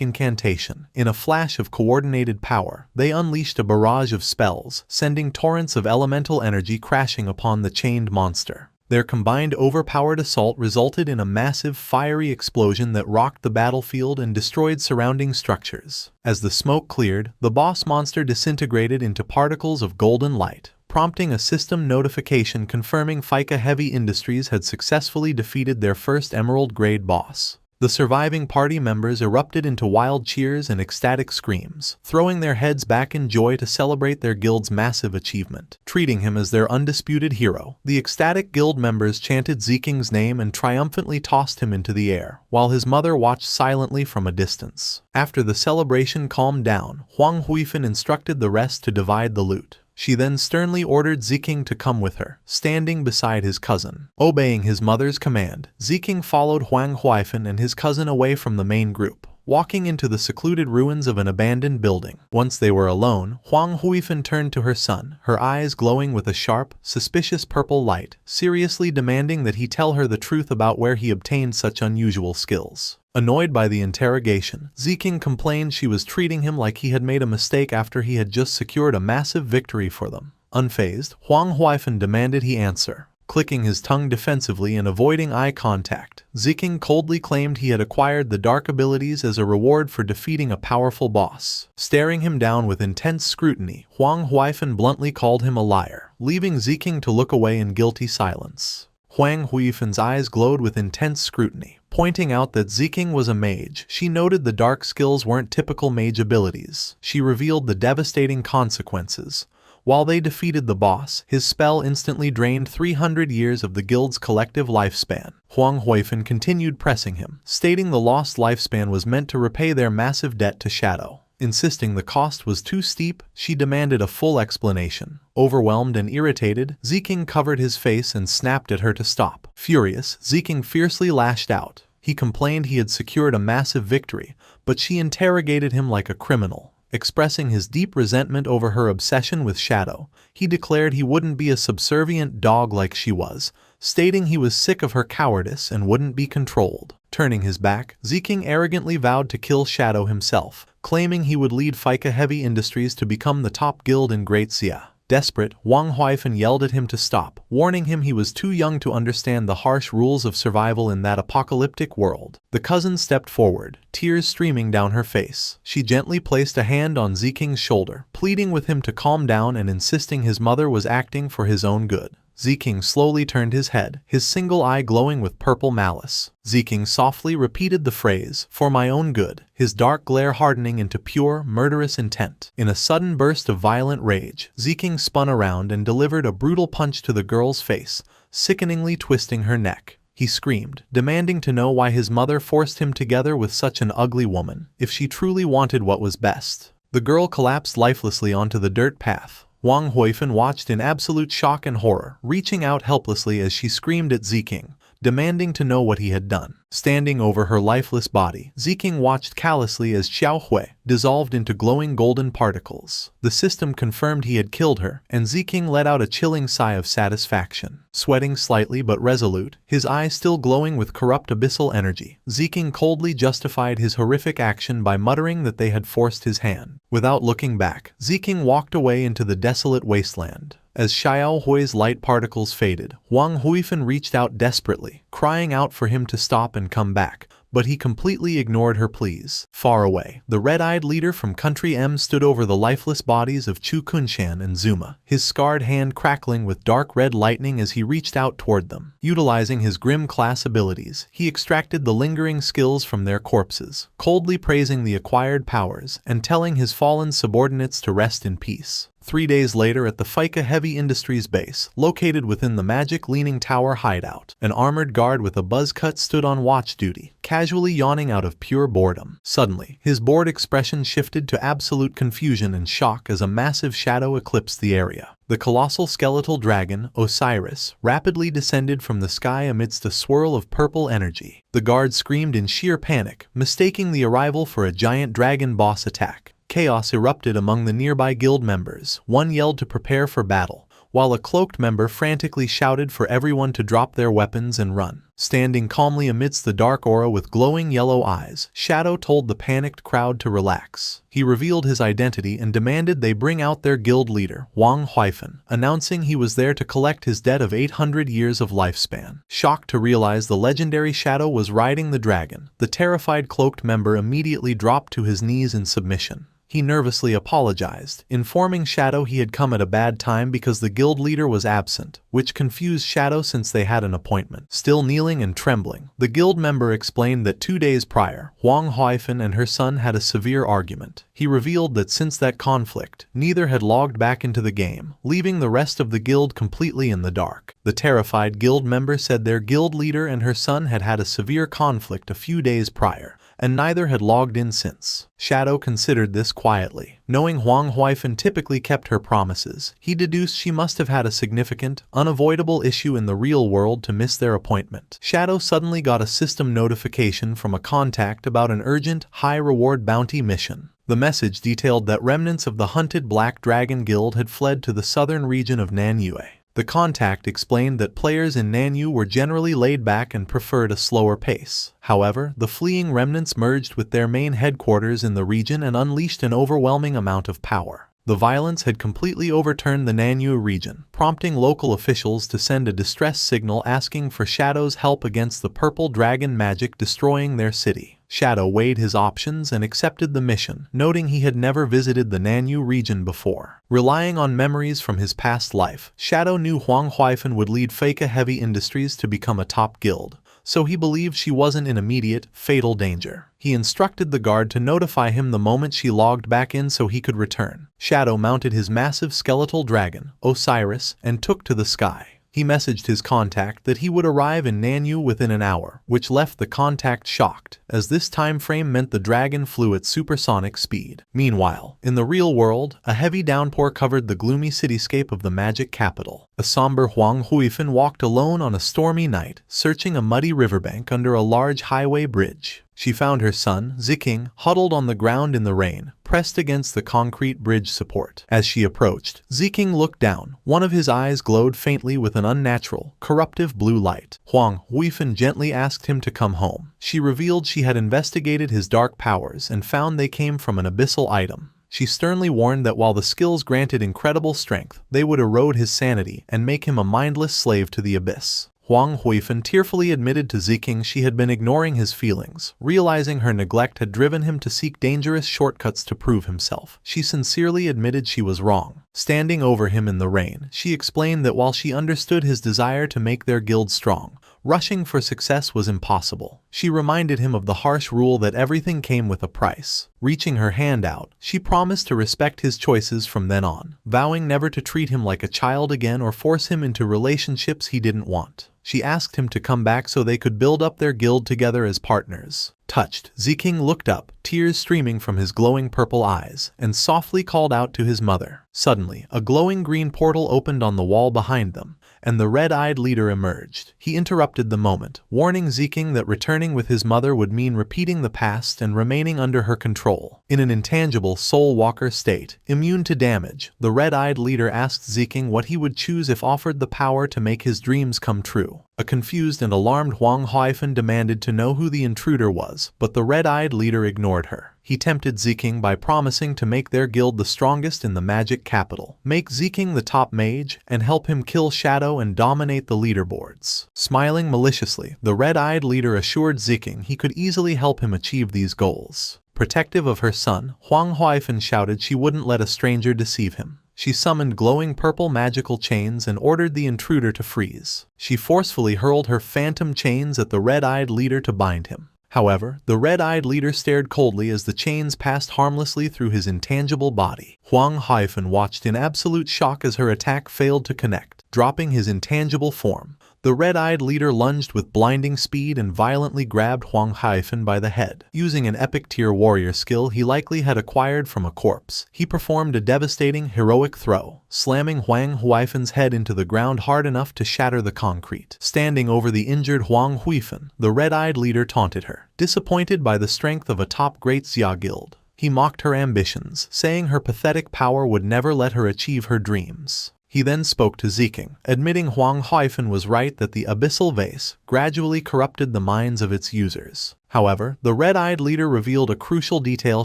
incantation. In a flash of coordinated power, they unleashed a barrage of spells, sending torrents of elemental energy crashing upon the chained monster. Their combined overpowered assault resulted in a massive fiery explosion that rocked the battlefield and destroyed surrounding structures. As the smoke cleared, the boss monster disintegrated into particles of golden light, prompting a system notification confirming Fike Heavy Industries had successfully defeated their first Emerald-grade boss. The surviving party members erupted into wild cheers and ecstatic screams, throwing their heads back in joy to celebrate their guild's massive achievement. Treating him as their undisputed hero, the ecstatic guild members chanted Ziking's name and triumphantly tossed him into the air, while his mother watched silently from a distance. After the celebration calmed down, Huang Huifan instructed the rest to divide the loot. She then sternly ordered Ziking to come with her, standing beside his cousin. Obeying his mother's command, Ziking followed Huang Huifan and his cousin away from the main group, walking into the secluded ruins of an abandoned building. Once they were alone, Huang Huifan turned to her son, her eyes glowing with a sharp, suspicious purple light, seriously demanding that he tell her the truth about where he obtained such unusual skills. Annoyed by the interrogation, Ziking complained she was treating him like he had made a mistake after he had just secured a massive victory for them. Unfazed, Huang Huifan demanded he answer. Clicking his tongue defensively and avoiding eye contact, Ziking coldly claimed he had acquired the dark abilities as a reward for defeating a powerful boss. Staring him down with intense scrutiny, Huang Huifan bluntly called him a liar, leaving Ziking to look away in guilty silence. Huang Huifan's eyes glowed with intense scrutiny. Pointing out that Ziking was a mage, she noted the dark skills weren't typical mage abilities. She revealed the devastating consequences. While they defeated the boss, his spell instantly drained 300 years of the guild's collective lifespan. Huang Huifan continued pressing him, stating the lost lifespan was meant to repay their massive debt to Shadow. Insisting the cost was too steep, she demanded a full explanation. Overwhelmed and irritated, Ziking covered his face and snapped at her to stop. Furious, Ziking fiercely lashed out. He complained he had secured a massive victory, but she interrogated him like a criminal. expressing his deep resentment over her obsession with Shadow. He declared he wouldn't be a subservient dog like she was, stating he was sick of her cowardice and wouldn't be controlled. Turning his back, Ziking arrogantly vowed to kill Shadow himself, claiming he would lead Fika Heavy Industries to become the top guild in Great Xia. Desperate, Wang Huifan yelled at him to stop, warning him he was too young to understand the harsh rules of survival in that apocalyptic world. The cousin stepped forward, tears streaming down her face. She gently placed a hand on Ziking's shoulder, pleading with him to calm down and insisting his mother was acting for his own good. Ziking slowly turned his head, his single eye glowing with purple malice. Ziking softly repeated the phrase, "For my own good," his dark glare hardening into pure, murderous intent. In a sudden burst of violent rage, Ziking spun around and delivered a brutal punch to the girl's face, sickeningly twisting her neck. He screamed, demanding to know why his mother forced him together with such an ugly woman, if she truly wanted what was best. The girl collapsed lifelessly onto the dirt path. Wang Huifan watched in absolute shock and horror, reaching out helplessly as she screamed at Ziking, demanding to know what he had done. Standing over her lifeless body, Ziking watched callously as Xiao Hui dissolved into glowing golden particles. The system confirmed he had killed her, and Ziking let out a chilling sigh of satisfaction. Sweating slightly but resolute, his eyes still glowing with corrupt abyssal energy, Ziking coldly justified his horrific action by muttering that they had forced his hand. Without looking back, Ziking walked away into the desolate wasteland. As Xiao Hui's light particles faded, Wang Huifan reached out desperately, crying out for him to stop and come back, but he completely ignored her pleas. Far away, the red-eyed leader from Country M stood over the lifeless bodies of Chu Kunshan and Zuma, his scarred hand crackling with dark red lightning as he reached out toward them. Utilizing his grim class abilities, he extracted the lingering skills from their corpses, coldly praising the acquired powers and telling his fallen subordinates to rest in peace. 3 days later at the Fika Heavy Industries base, located within the Magic Leaning Tower hideout, an armored guard with a buzz cut stood on watch duty, casually yawning out of pure boredom. Suddenly, his bored expression shifted to absolute confusion and shock as a massive shadow eclipsed the area. The colossal skeletal dragon, Osiris, rapidly descended from the sky amidst a swirl of purple energy. The guard screamed in sheer panic, mistaking the arrival for a giant dragon boss attack. Chaos erupted among the nearby guild members. One yelled to prepare for battle, while a cloaked member frantically shouted for everyone to drop their weapons and run. Standing calmly amidst the dark aura with glowing yellow eyes, Shadow told the panicked crowd to relax. He revealed his identity and demanded they bring out their guild leader, Wang Huifan, announcing he was there to collect his debt of 800 years of lifespan. Shocked to realize the legendary Shadow was riding the dragon, the terrified cloaked member immediately dropped to his knees in submission. He nervously apologized, informing Shadow he had come at a bad time because the guild leader was absent, which confused Shadow since they had an appointment. Still kneeling and trembling, the guild member explained that 2 days prior, Wang Huifan and her son had a severe argument. He revealed that since that conflict, neither had logged back into the game, leaving the rest of the guild completely in the dark. The terrified guild member said their guild leader and her son had had a severe conflict a few days prior, and neither had logged in since. Shadow considered this quietly. Knowing Wang Huifan typically kept her promises, he deduced she must have had a significant, unavoidable issue in the real world to miss their appointment. Shadow suddenly got a system notification from a contact about an urgent, high-reward bounty mission. The message detailed that remnants of the hunted Black Dragon Guild had fled to the southern region of Nanyue. The contact explained that players in Nanyue were generally laid back and preferred a slower pace. However, the fleeing remnants merged with their main headquarters in the region and unleashed an overwhelming amount of power. The violence had completely overturned the Nanyue region, prompting local officials to send a distress signal asking for Shadow's help against the purple dragon magic destroying their city. Shadow weighed his options and accepted the mission, noting he had never visited the Nanyue region before. Relying on memories from his past life, Shadow knew Wang Huifan would lead Fika Heavy Industries to become a top guild, so he believed she wasn't in immediate, fatal danger. He instructed the guard to notify him the moment she logged back in so he could return. Shadow mounted his massive skeletal dragon, Osiris, and took to the sky. He messaged his contact that he would arrive in Nanyue within an hour, which left the contact shocked, as this time frame meant the dragon flew at supersonic speed. Meanwhile, in the real world, a heavy downpour covered the gloomy cityscape of the magic capital. A somber Wang Huifan walked alone on a stormy night, searching a muddy riverbank under a large highway bridge. She found her son, Ziking, huddled on the ground in the rain, pressed against the concrete bridge support. As she approached, Ziking looked down. One of his eyes glowed faintly with an unnatural, corruptive blue light. Huang Huifan gently asked him to come home. She revealed she had investigated his dark powers and found they came from an abyssal item. She sternly warned that while the skills granted incredible strength, they would erode his sanity and make him a mindless slave to the abyss. Huang Huifan tearfully admitted to Ziking she had been ignoring his feelings, realizing her neglect had driven him to seek dangerous shortcuts to prove himself. She sincerely admitted she was wrong. Standing over him in the rain, she explained that while she understood his desire to make their guild strong, rushing for success was impossible. She reminded him of the harsh rule that everything came with a price. Reaching her hand out, she promised to respect his choices from then on, vowing never to treat him like a child again or force him into relationships he didn't want. She asked him to come back so they could build up their guild together as partners. Touched, Ziking looked up, tears streaming from his glowing purple eyes, and softly called out to his mother. Suddenly, a glowing green portal opened on the wall behind them, and the red-eyed leader emerged. He interrupted the moment, warning Ziking that returning with his mother would mean repeating the past and remaining under her control. In an intangible soul walker state, immune to damage, the red-eyed leader asked Ziking what he would choose if offered the power to make his dreams come true. A confused and alarmed Huang Huifan demanded to know who the intruder was, but the red-eyed leader ignored her. He tempted Ziking by promising to make their guild the strongest in the magic capital, make Ziking the top mage, and help him kill Shadow and dominate the leaderboards. Smiling maliciously, the red-eyed leader assured Ziking he could easily help him achieve these goals. Protective of her son, Huang Huifan shouted she wouldn't let a stranger deceive him. She summoned glowing purple magical chains and ordered the intruder to freeze. She forcefully hurled her phantom chains at the red-eyed leader to bind him. However, the red-eyed leader stared coldly as the chains passed harmlessly through his intangible body. Huang Huifan watched in absolute shock as her attack failed to connect. Dropping his intangible form, the red-eyed leader lunged with blinding speed and violently grabbed Huang Huifan by the head. Using an epic tier warrior skill he likely had acquired from a corpse, he performed a devastating heroic throw, slamming Huang Huifan's head into the ground hard enough to shatter the concrete. Standing over the injured Huang Huifan, the red-eyed leader taunted her, disappointed by the strength of a top great Xia guild. He mocked her ambitions, saying her pathetic power would never let her achieve her dreams. He then spoke to Ziking, admitting Huang Huifan was right that the abyssal vase gradually corrupted the minds of its users. However, the red-eyed leader revealed a crucial detail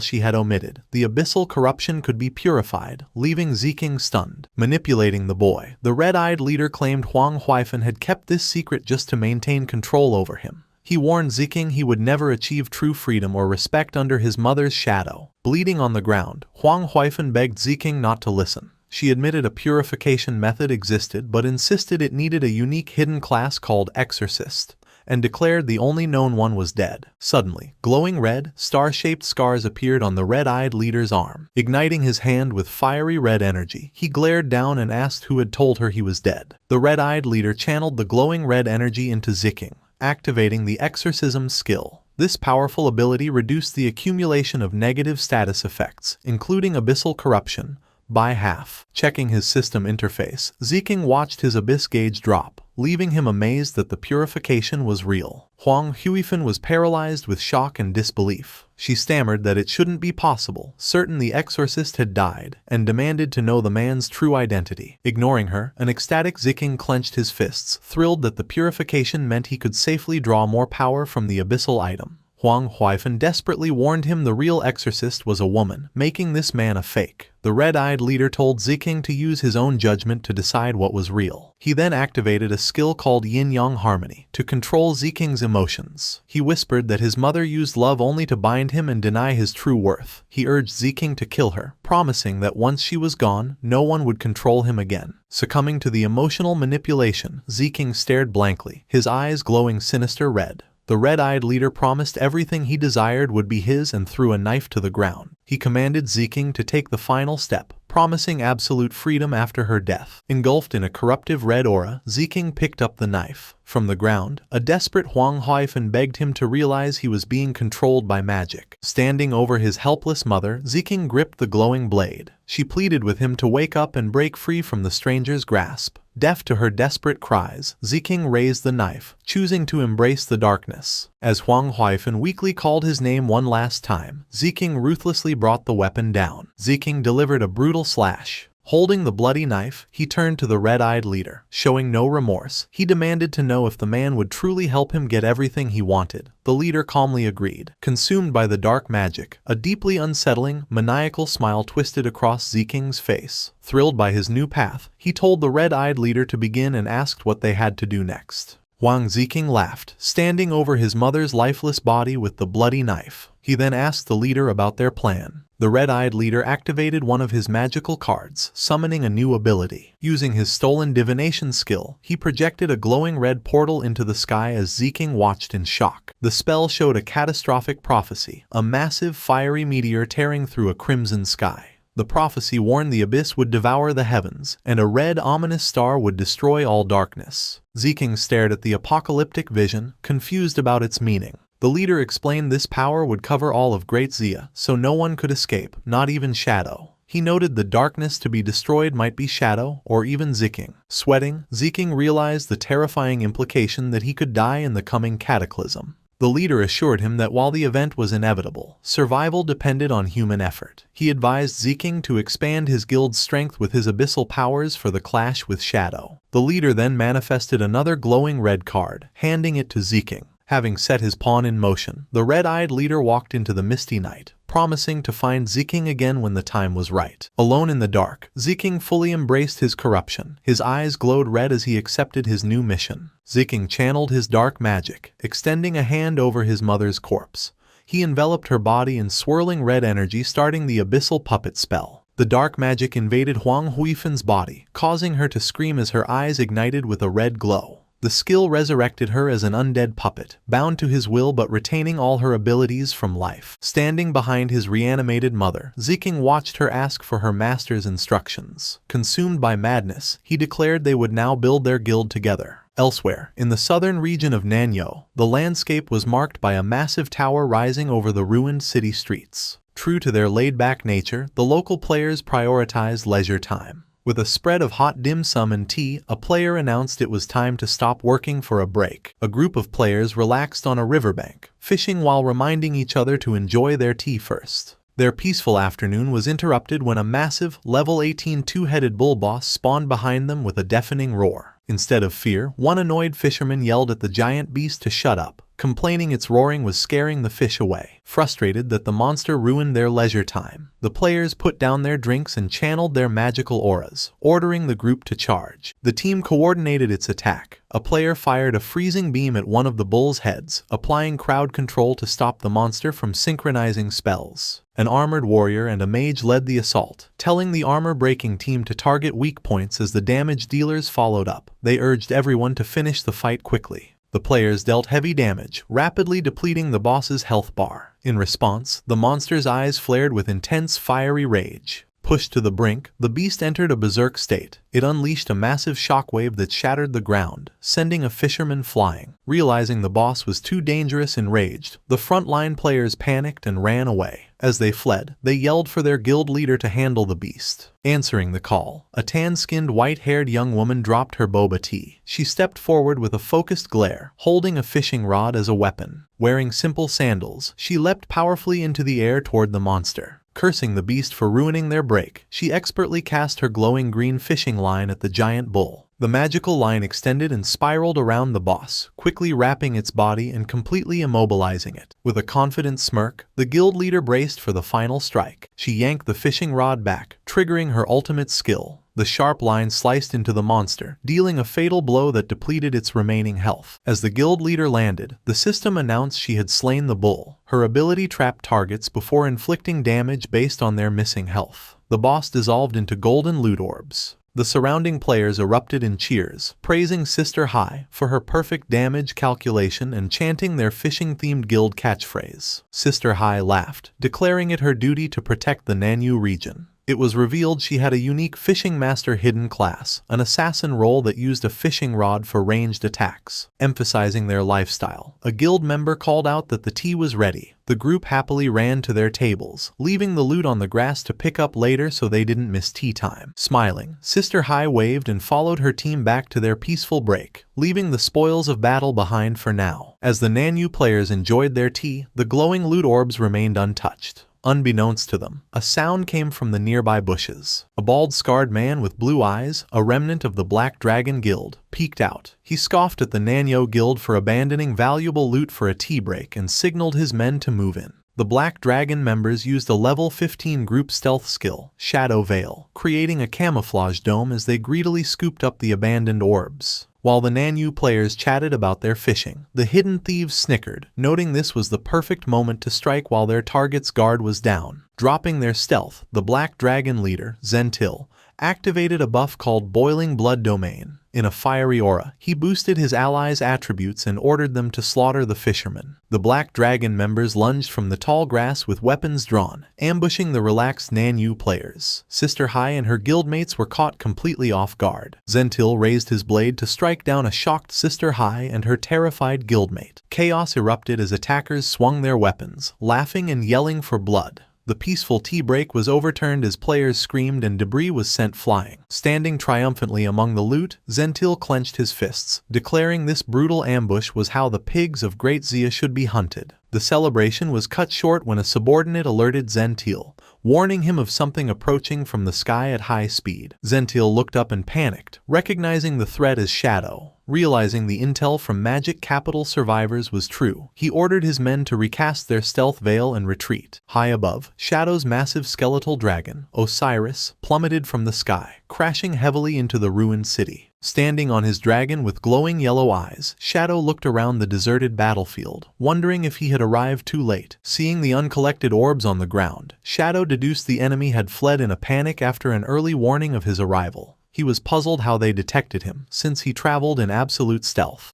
she had omitted. The abyssal corruption could be purified, leaving Ziking stunned. Manipulating the boy, the red-eyed leader claimed Huang Huifan had kept this secret just to maintain control over him. He warned Ziking he would never achieve true freedom or respect under his mother's shadow. Bleeding on the ground, Huang Huifan begged Ziking not to listen. She admitted a purification method existed but insisted it needed a unique hidden class called Exorcist, and declared the only known one was dead. Suddenly, glowing red, star-shaped scars appeared on the red-eyed leader's arm. Igniting his hand with fiery red energy, he glared down and asked who had told her he was dead. The red-eyed leader channeled the glowing red energy into Ziking, activating the exorcism skill. This powerful ability reduced the accumulation of negative status effects, including abyssal corruption, by half. Checking his system interface, Ziking watched his abyss gauge drop, leaving him amazed that the purification was real. Huang Huifan was paralyzed with shock and disbelief. She stammered that it shouldn't be possible, certain the exorcist had died, and demanded to know the man's true identity. Ignoring her, an ecstatic Ziking clenched his fists, thrilled that the purification meant he could safely draw more power from the abyssal item. Huang Huifan desperately warned him the real exorcist was a woman, making this man a fake. The red-eyed leader told Ziking to use his own judgment to decide what was real. He then activated a skill called Yin-Yang Harmony to control Ziking's emotions. He whispered that his mother used love only to bind him and deny his true worth. He urged Ziking to kill her, promising that once she was gone, no one would control him again. Succumbing to the emotional manipulation, Ziking stared blankly, his eyes glowing sinister red. The red-eyed leader promised everything he desired would be his and threw a knife to the ground. He commanded Ziking to take the final step, promising absolute freedom after her death. Engulfed in a corruptive red aura, Ziking picked up the knife. From the ground, a desperate Huang Huifan begged him to realize he was being controlled by magic. Standing over his helpless mother, Ziking gripped the glowing blade. She pleaded with him to wake up and break free from the stranger's grasp. Deaf to her desperate cries, Ziking raised the knife, choosing to embrace the darkness. As Huang Huifan weakly called his name one last time, Ziking ruthlessly brought the weapon down. Ziking delivered a brutal slash. Holding the bloody knife, he turned to the red-eyed leader. Showing no remorse, he demanded to know if the man would truly help him get everything he wanted. The leader calmly agreed. Consumed by the dark magic, a deeply unsettling, maniacal smile twisted across Ziking's face. Thrilled by his new path, he told the red-eyed leader to begin and asked what they had to do next. Wang Ziking laughed, standing over his mother's lifeless body with the bloody knife. He then asked the leader about their plan. The red-eyed leader activated one of his magical cards, summoning a new ability. Using his stolen divination skill, he projected a glowing red portal into the sky as Ziking watched in shock. The spell showed a catastrophic prophecy, a massive fiery meteor tearing through a crimson sky. The prophecy warned the abyss would devour the heavens, and a red ominous star would destroy all darkness. Ziking stared at the apocalyptic vision, confused about its meaning. The leader explained this power would cover all of Great Xia, so no one could escape, not even Shadow. He noted the darkness to be destroyed might be Shadow, or even Ziking. Sweating, Ziking realized the terrifying implication that he could die in the coming cataclysm. The leader assured him that while the event was inevitable, survival depended on human effort. He advised Ziking to expand his guild's strength with his abyssal powers for the clash with Shadow. The leader then manifested another glowing red card, handing it to Ziking. Having set his pawn in motion, the red-eyed leader walked into the misty night, promising to find Ziking again when the time was right. Alone in the dark, Ziking fully embraced his corruption. His eyes glowed red as he accepted his new mission. Ziking channeled his dark magic, extending a hand over his mother's corpse. He enveloped her body in swirling red energy, starting the abyssal puppet spell. The dark magic invaded Huang Huifan's body, causing her to scream as her eyes ignited with a red glow. The skill resurrected her as an undead puppet, bound to his will but retaining all her abilities from life. Standing behind his reanimated mother, Ziking watched her ask for her master's instructions. Consumed by madness, he declared they would now build their guild together. Elsewhere, in the southern region of Nanyo, the landscape was marked by a massive tower rising over the ruined city streets. True to their laid-back nature, the local players prioritized leisure time. With a spread of hot dim sum and tea, a player announced it was time to stop working for a break. A group of players relaxed on a riverbank, fishing while reminding each other to enjoy their tea first. Their peaceful afternoon was interrupted when a massive, level 18 two-headed bull boss spawned behind them with a deafening roar. Instead of fear, one annoyed fisherman yelled at the giant beast to shut up, complaining its roaring was scaring the fish away. Frustrated that the monster ruined their leisure time, the players put down their drinks and channeled their magical auras, ordering the group to charge. The team coordinated its attack. A player fired a freezing beam at one of the bull's heads, applying crowd control to stop the monster from synchronizing spells. An armored warrior and a mage led the assault, telling the armor-breaking team to target weak points as the damage dealers followed up. They urged everyone to finish the fight quickly. The players dealt heavy damage, rapidly depleting the boss's health bar. In response, the monster's eyes flared with intense fiery rage. Pushed to the brink, the beast entered a berserk state. It unleashed a massive shockwave that shattered the ground, sending a fisherman flying. Realizing the boss was too dangerous, enraged, the frontline players panicked and ran away. As they fled, they yelled for their guild leader to handle the beast. Answering the call, a tan-skinned, white-haired young woman dropped her boba tea. She stepped forward with a focused glare, holding a fishing rod as a weapon. Wearing simple sandals, she leapt powerfully into the air toward the monster. Cursing the beast for ruining their break, she expertly cast her glowing green fishing line at the giant bull. The magical line extended and spiraled around the boss, quickly wrapping its body and completely immobilizing it. With a confident smirk, the guild leader braced for the final strike. She yanked the fishing rod back, triggering her ultimate skill. The sharp line sliced into the monster, dealing a fatal blow that depleted its remaining health. As the guild leader landed, the system announced she had slain the bull. Her ability trapped targets before inflicting damage based on their missing health. The boss dissolved into golden loot orbs. The surrounding players erupted in cheers, praising Sister Hai for her perfect damage calculation and chanting their fishing-themed guild catchphrase. Sister Hai laughed, declaring it her duty to protect the Nanyu region. It was revealed she had a unique fishing master hidden class, an assassin role that used a fishing rod for ranged attacks, emphasizing their lifestyle. A guild member called out that the tea was ready. The group happily ran to their tables, leaving the loot on the grass to pick up later so they didn't miss tea time. Smiling, Sister Hai waved and followed her team back to their peaceful break, leaving the spoils of battle behind for now. As the Nanyu players enjoyed their tea, the glowing loot orbs remained untouched. Unbeknownst to them, a sound came from the nearby bushes. A bald, scarred man with blue eyes, a remnant of the Black Dragon Guild, peeked out. He scoffed at the Nanyo Guild for abandoning valuable loot for a tea break and signaled his men to move in. The Black Dragon members used a level 15 group stealth skill, Shadow Veil, creating a camouflage dome as they greedily scooped up the abandoned orbs. While the Nanyu players chatted about their fishing, the hidden thieves snickered, noting this was the perfect moment to strike while their target's guard was down. Dropping their stealth, the Black Dragon leader, Zentil, activated a buff called Boiling Blood Domain. In a fiery aura, he boosted his allies' attributes and ordered them to slaughter the fishermen. The Black Dragon members lunged from the tall grass with weapons drawn, ambushing the relaxed Nanyu players. Sister Hai and her guildmates were caught completely off guard. Zentil raised his blade to strike down a shocked Sister Hai and her terrified guildmate. Chaos erupted as attackers swung their weapons, laughing and yelling for blood. The peaceful tea break was overturned as players screamed and debris was sent flying. Standing triumphantly among the loot, Zentil clenched his fists, declaring this brutal ambush was how the pigs of Great Xia should be hunted. The celebration was cut short when a subordinate alerted Zentil, warning him of something approaching from the sky at high speed. Zentil looked up and panicked, recognizing the threat as Shadow. Realizing the intel from Magic Capital survivors was true, he ordered his men to recast their stealth veil and retreat. High above, Shadow's massive skeletal dragon, Osiris, plummeted from the sky, crashing heavily into the ruined city. Standing on his dragon with glowing yellow eyes, Shadow looked around the deserted battlefield, wondering if he had arrived too late. Seeing the uncollected orbs on the ground, Shadow deduced the enemy had fled in a panic after an early warning of his arrival. He was puzzled how they detected him, since he traveled in absolute stealth.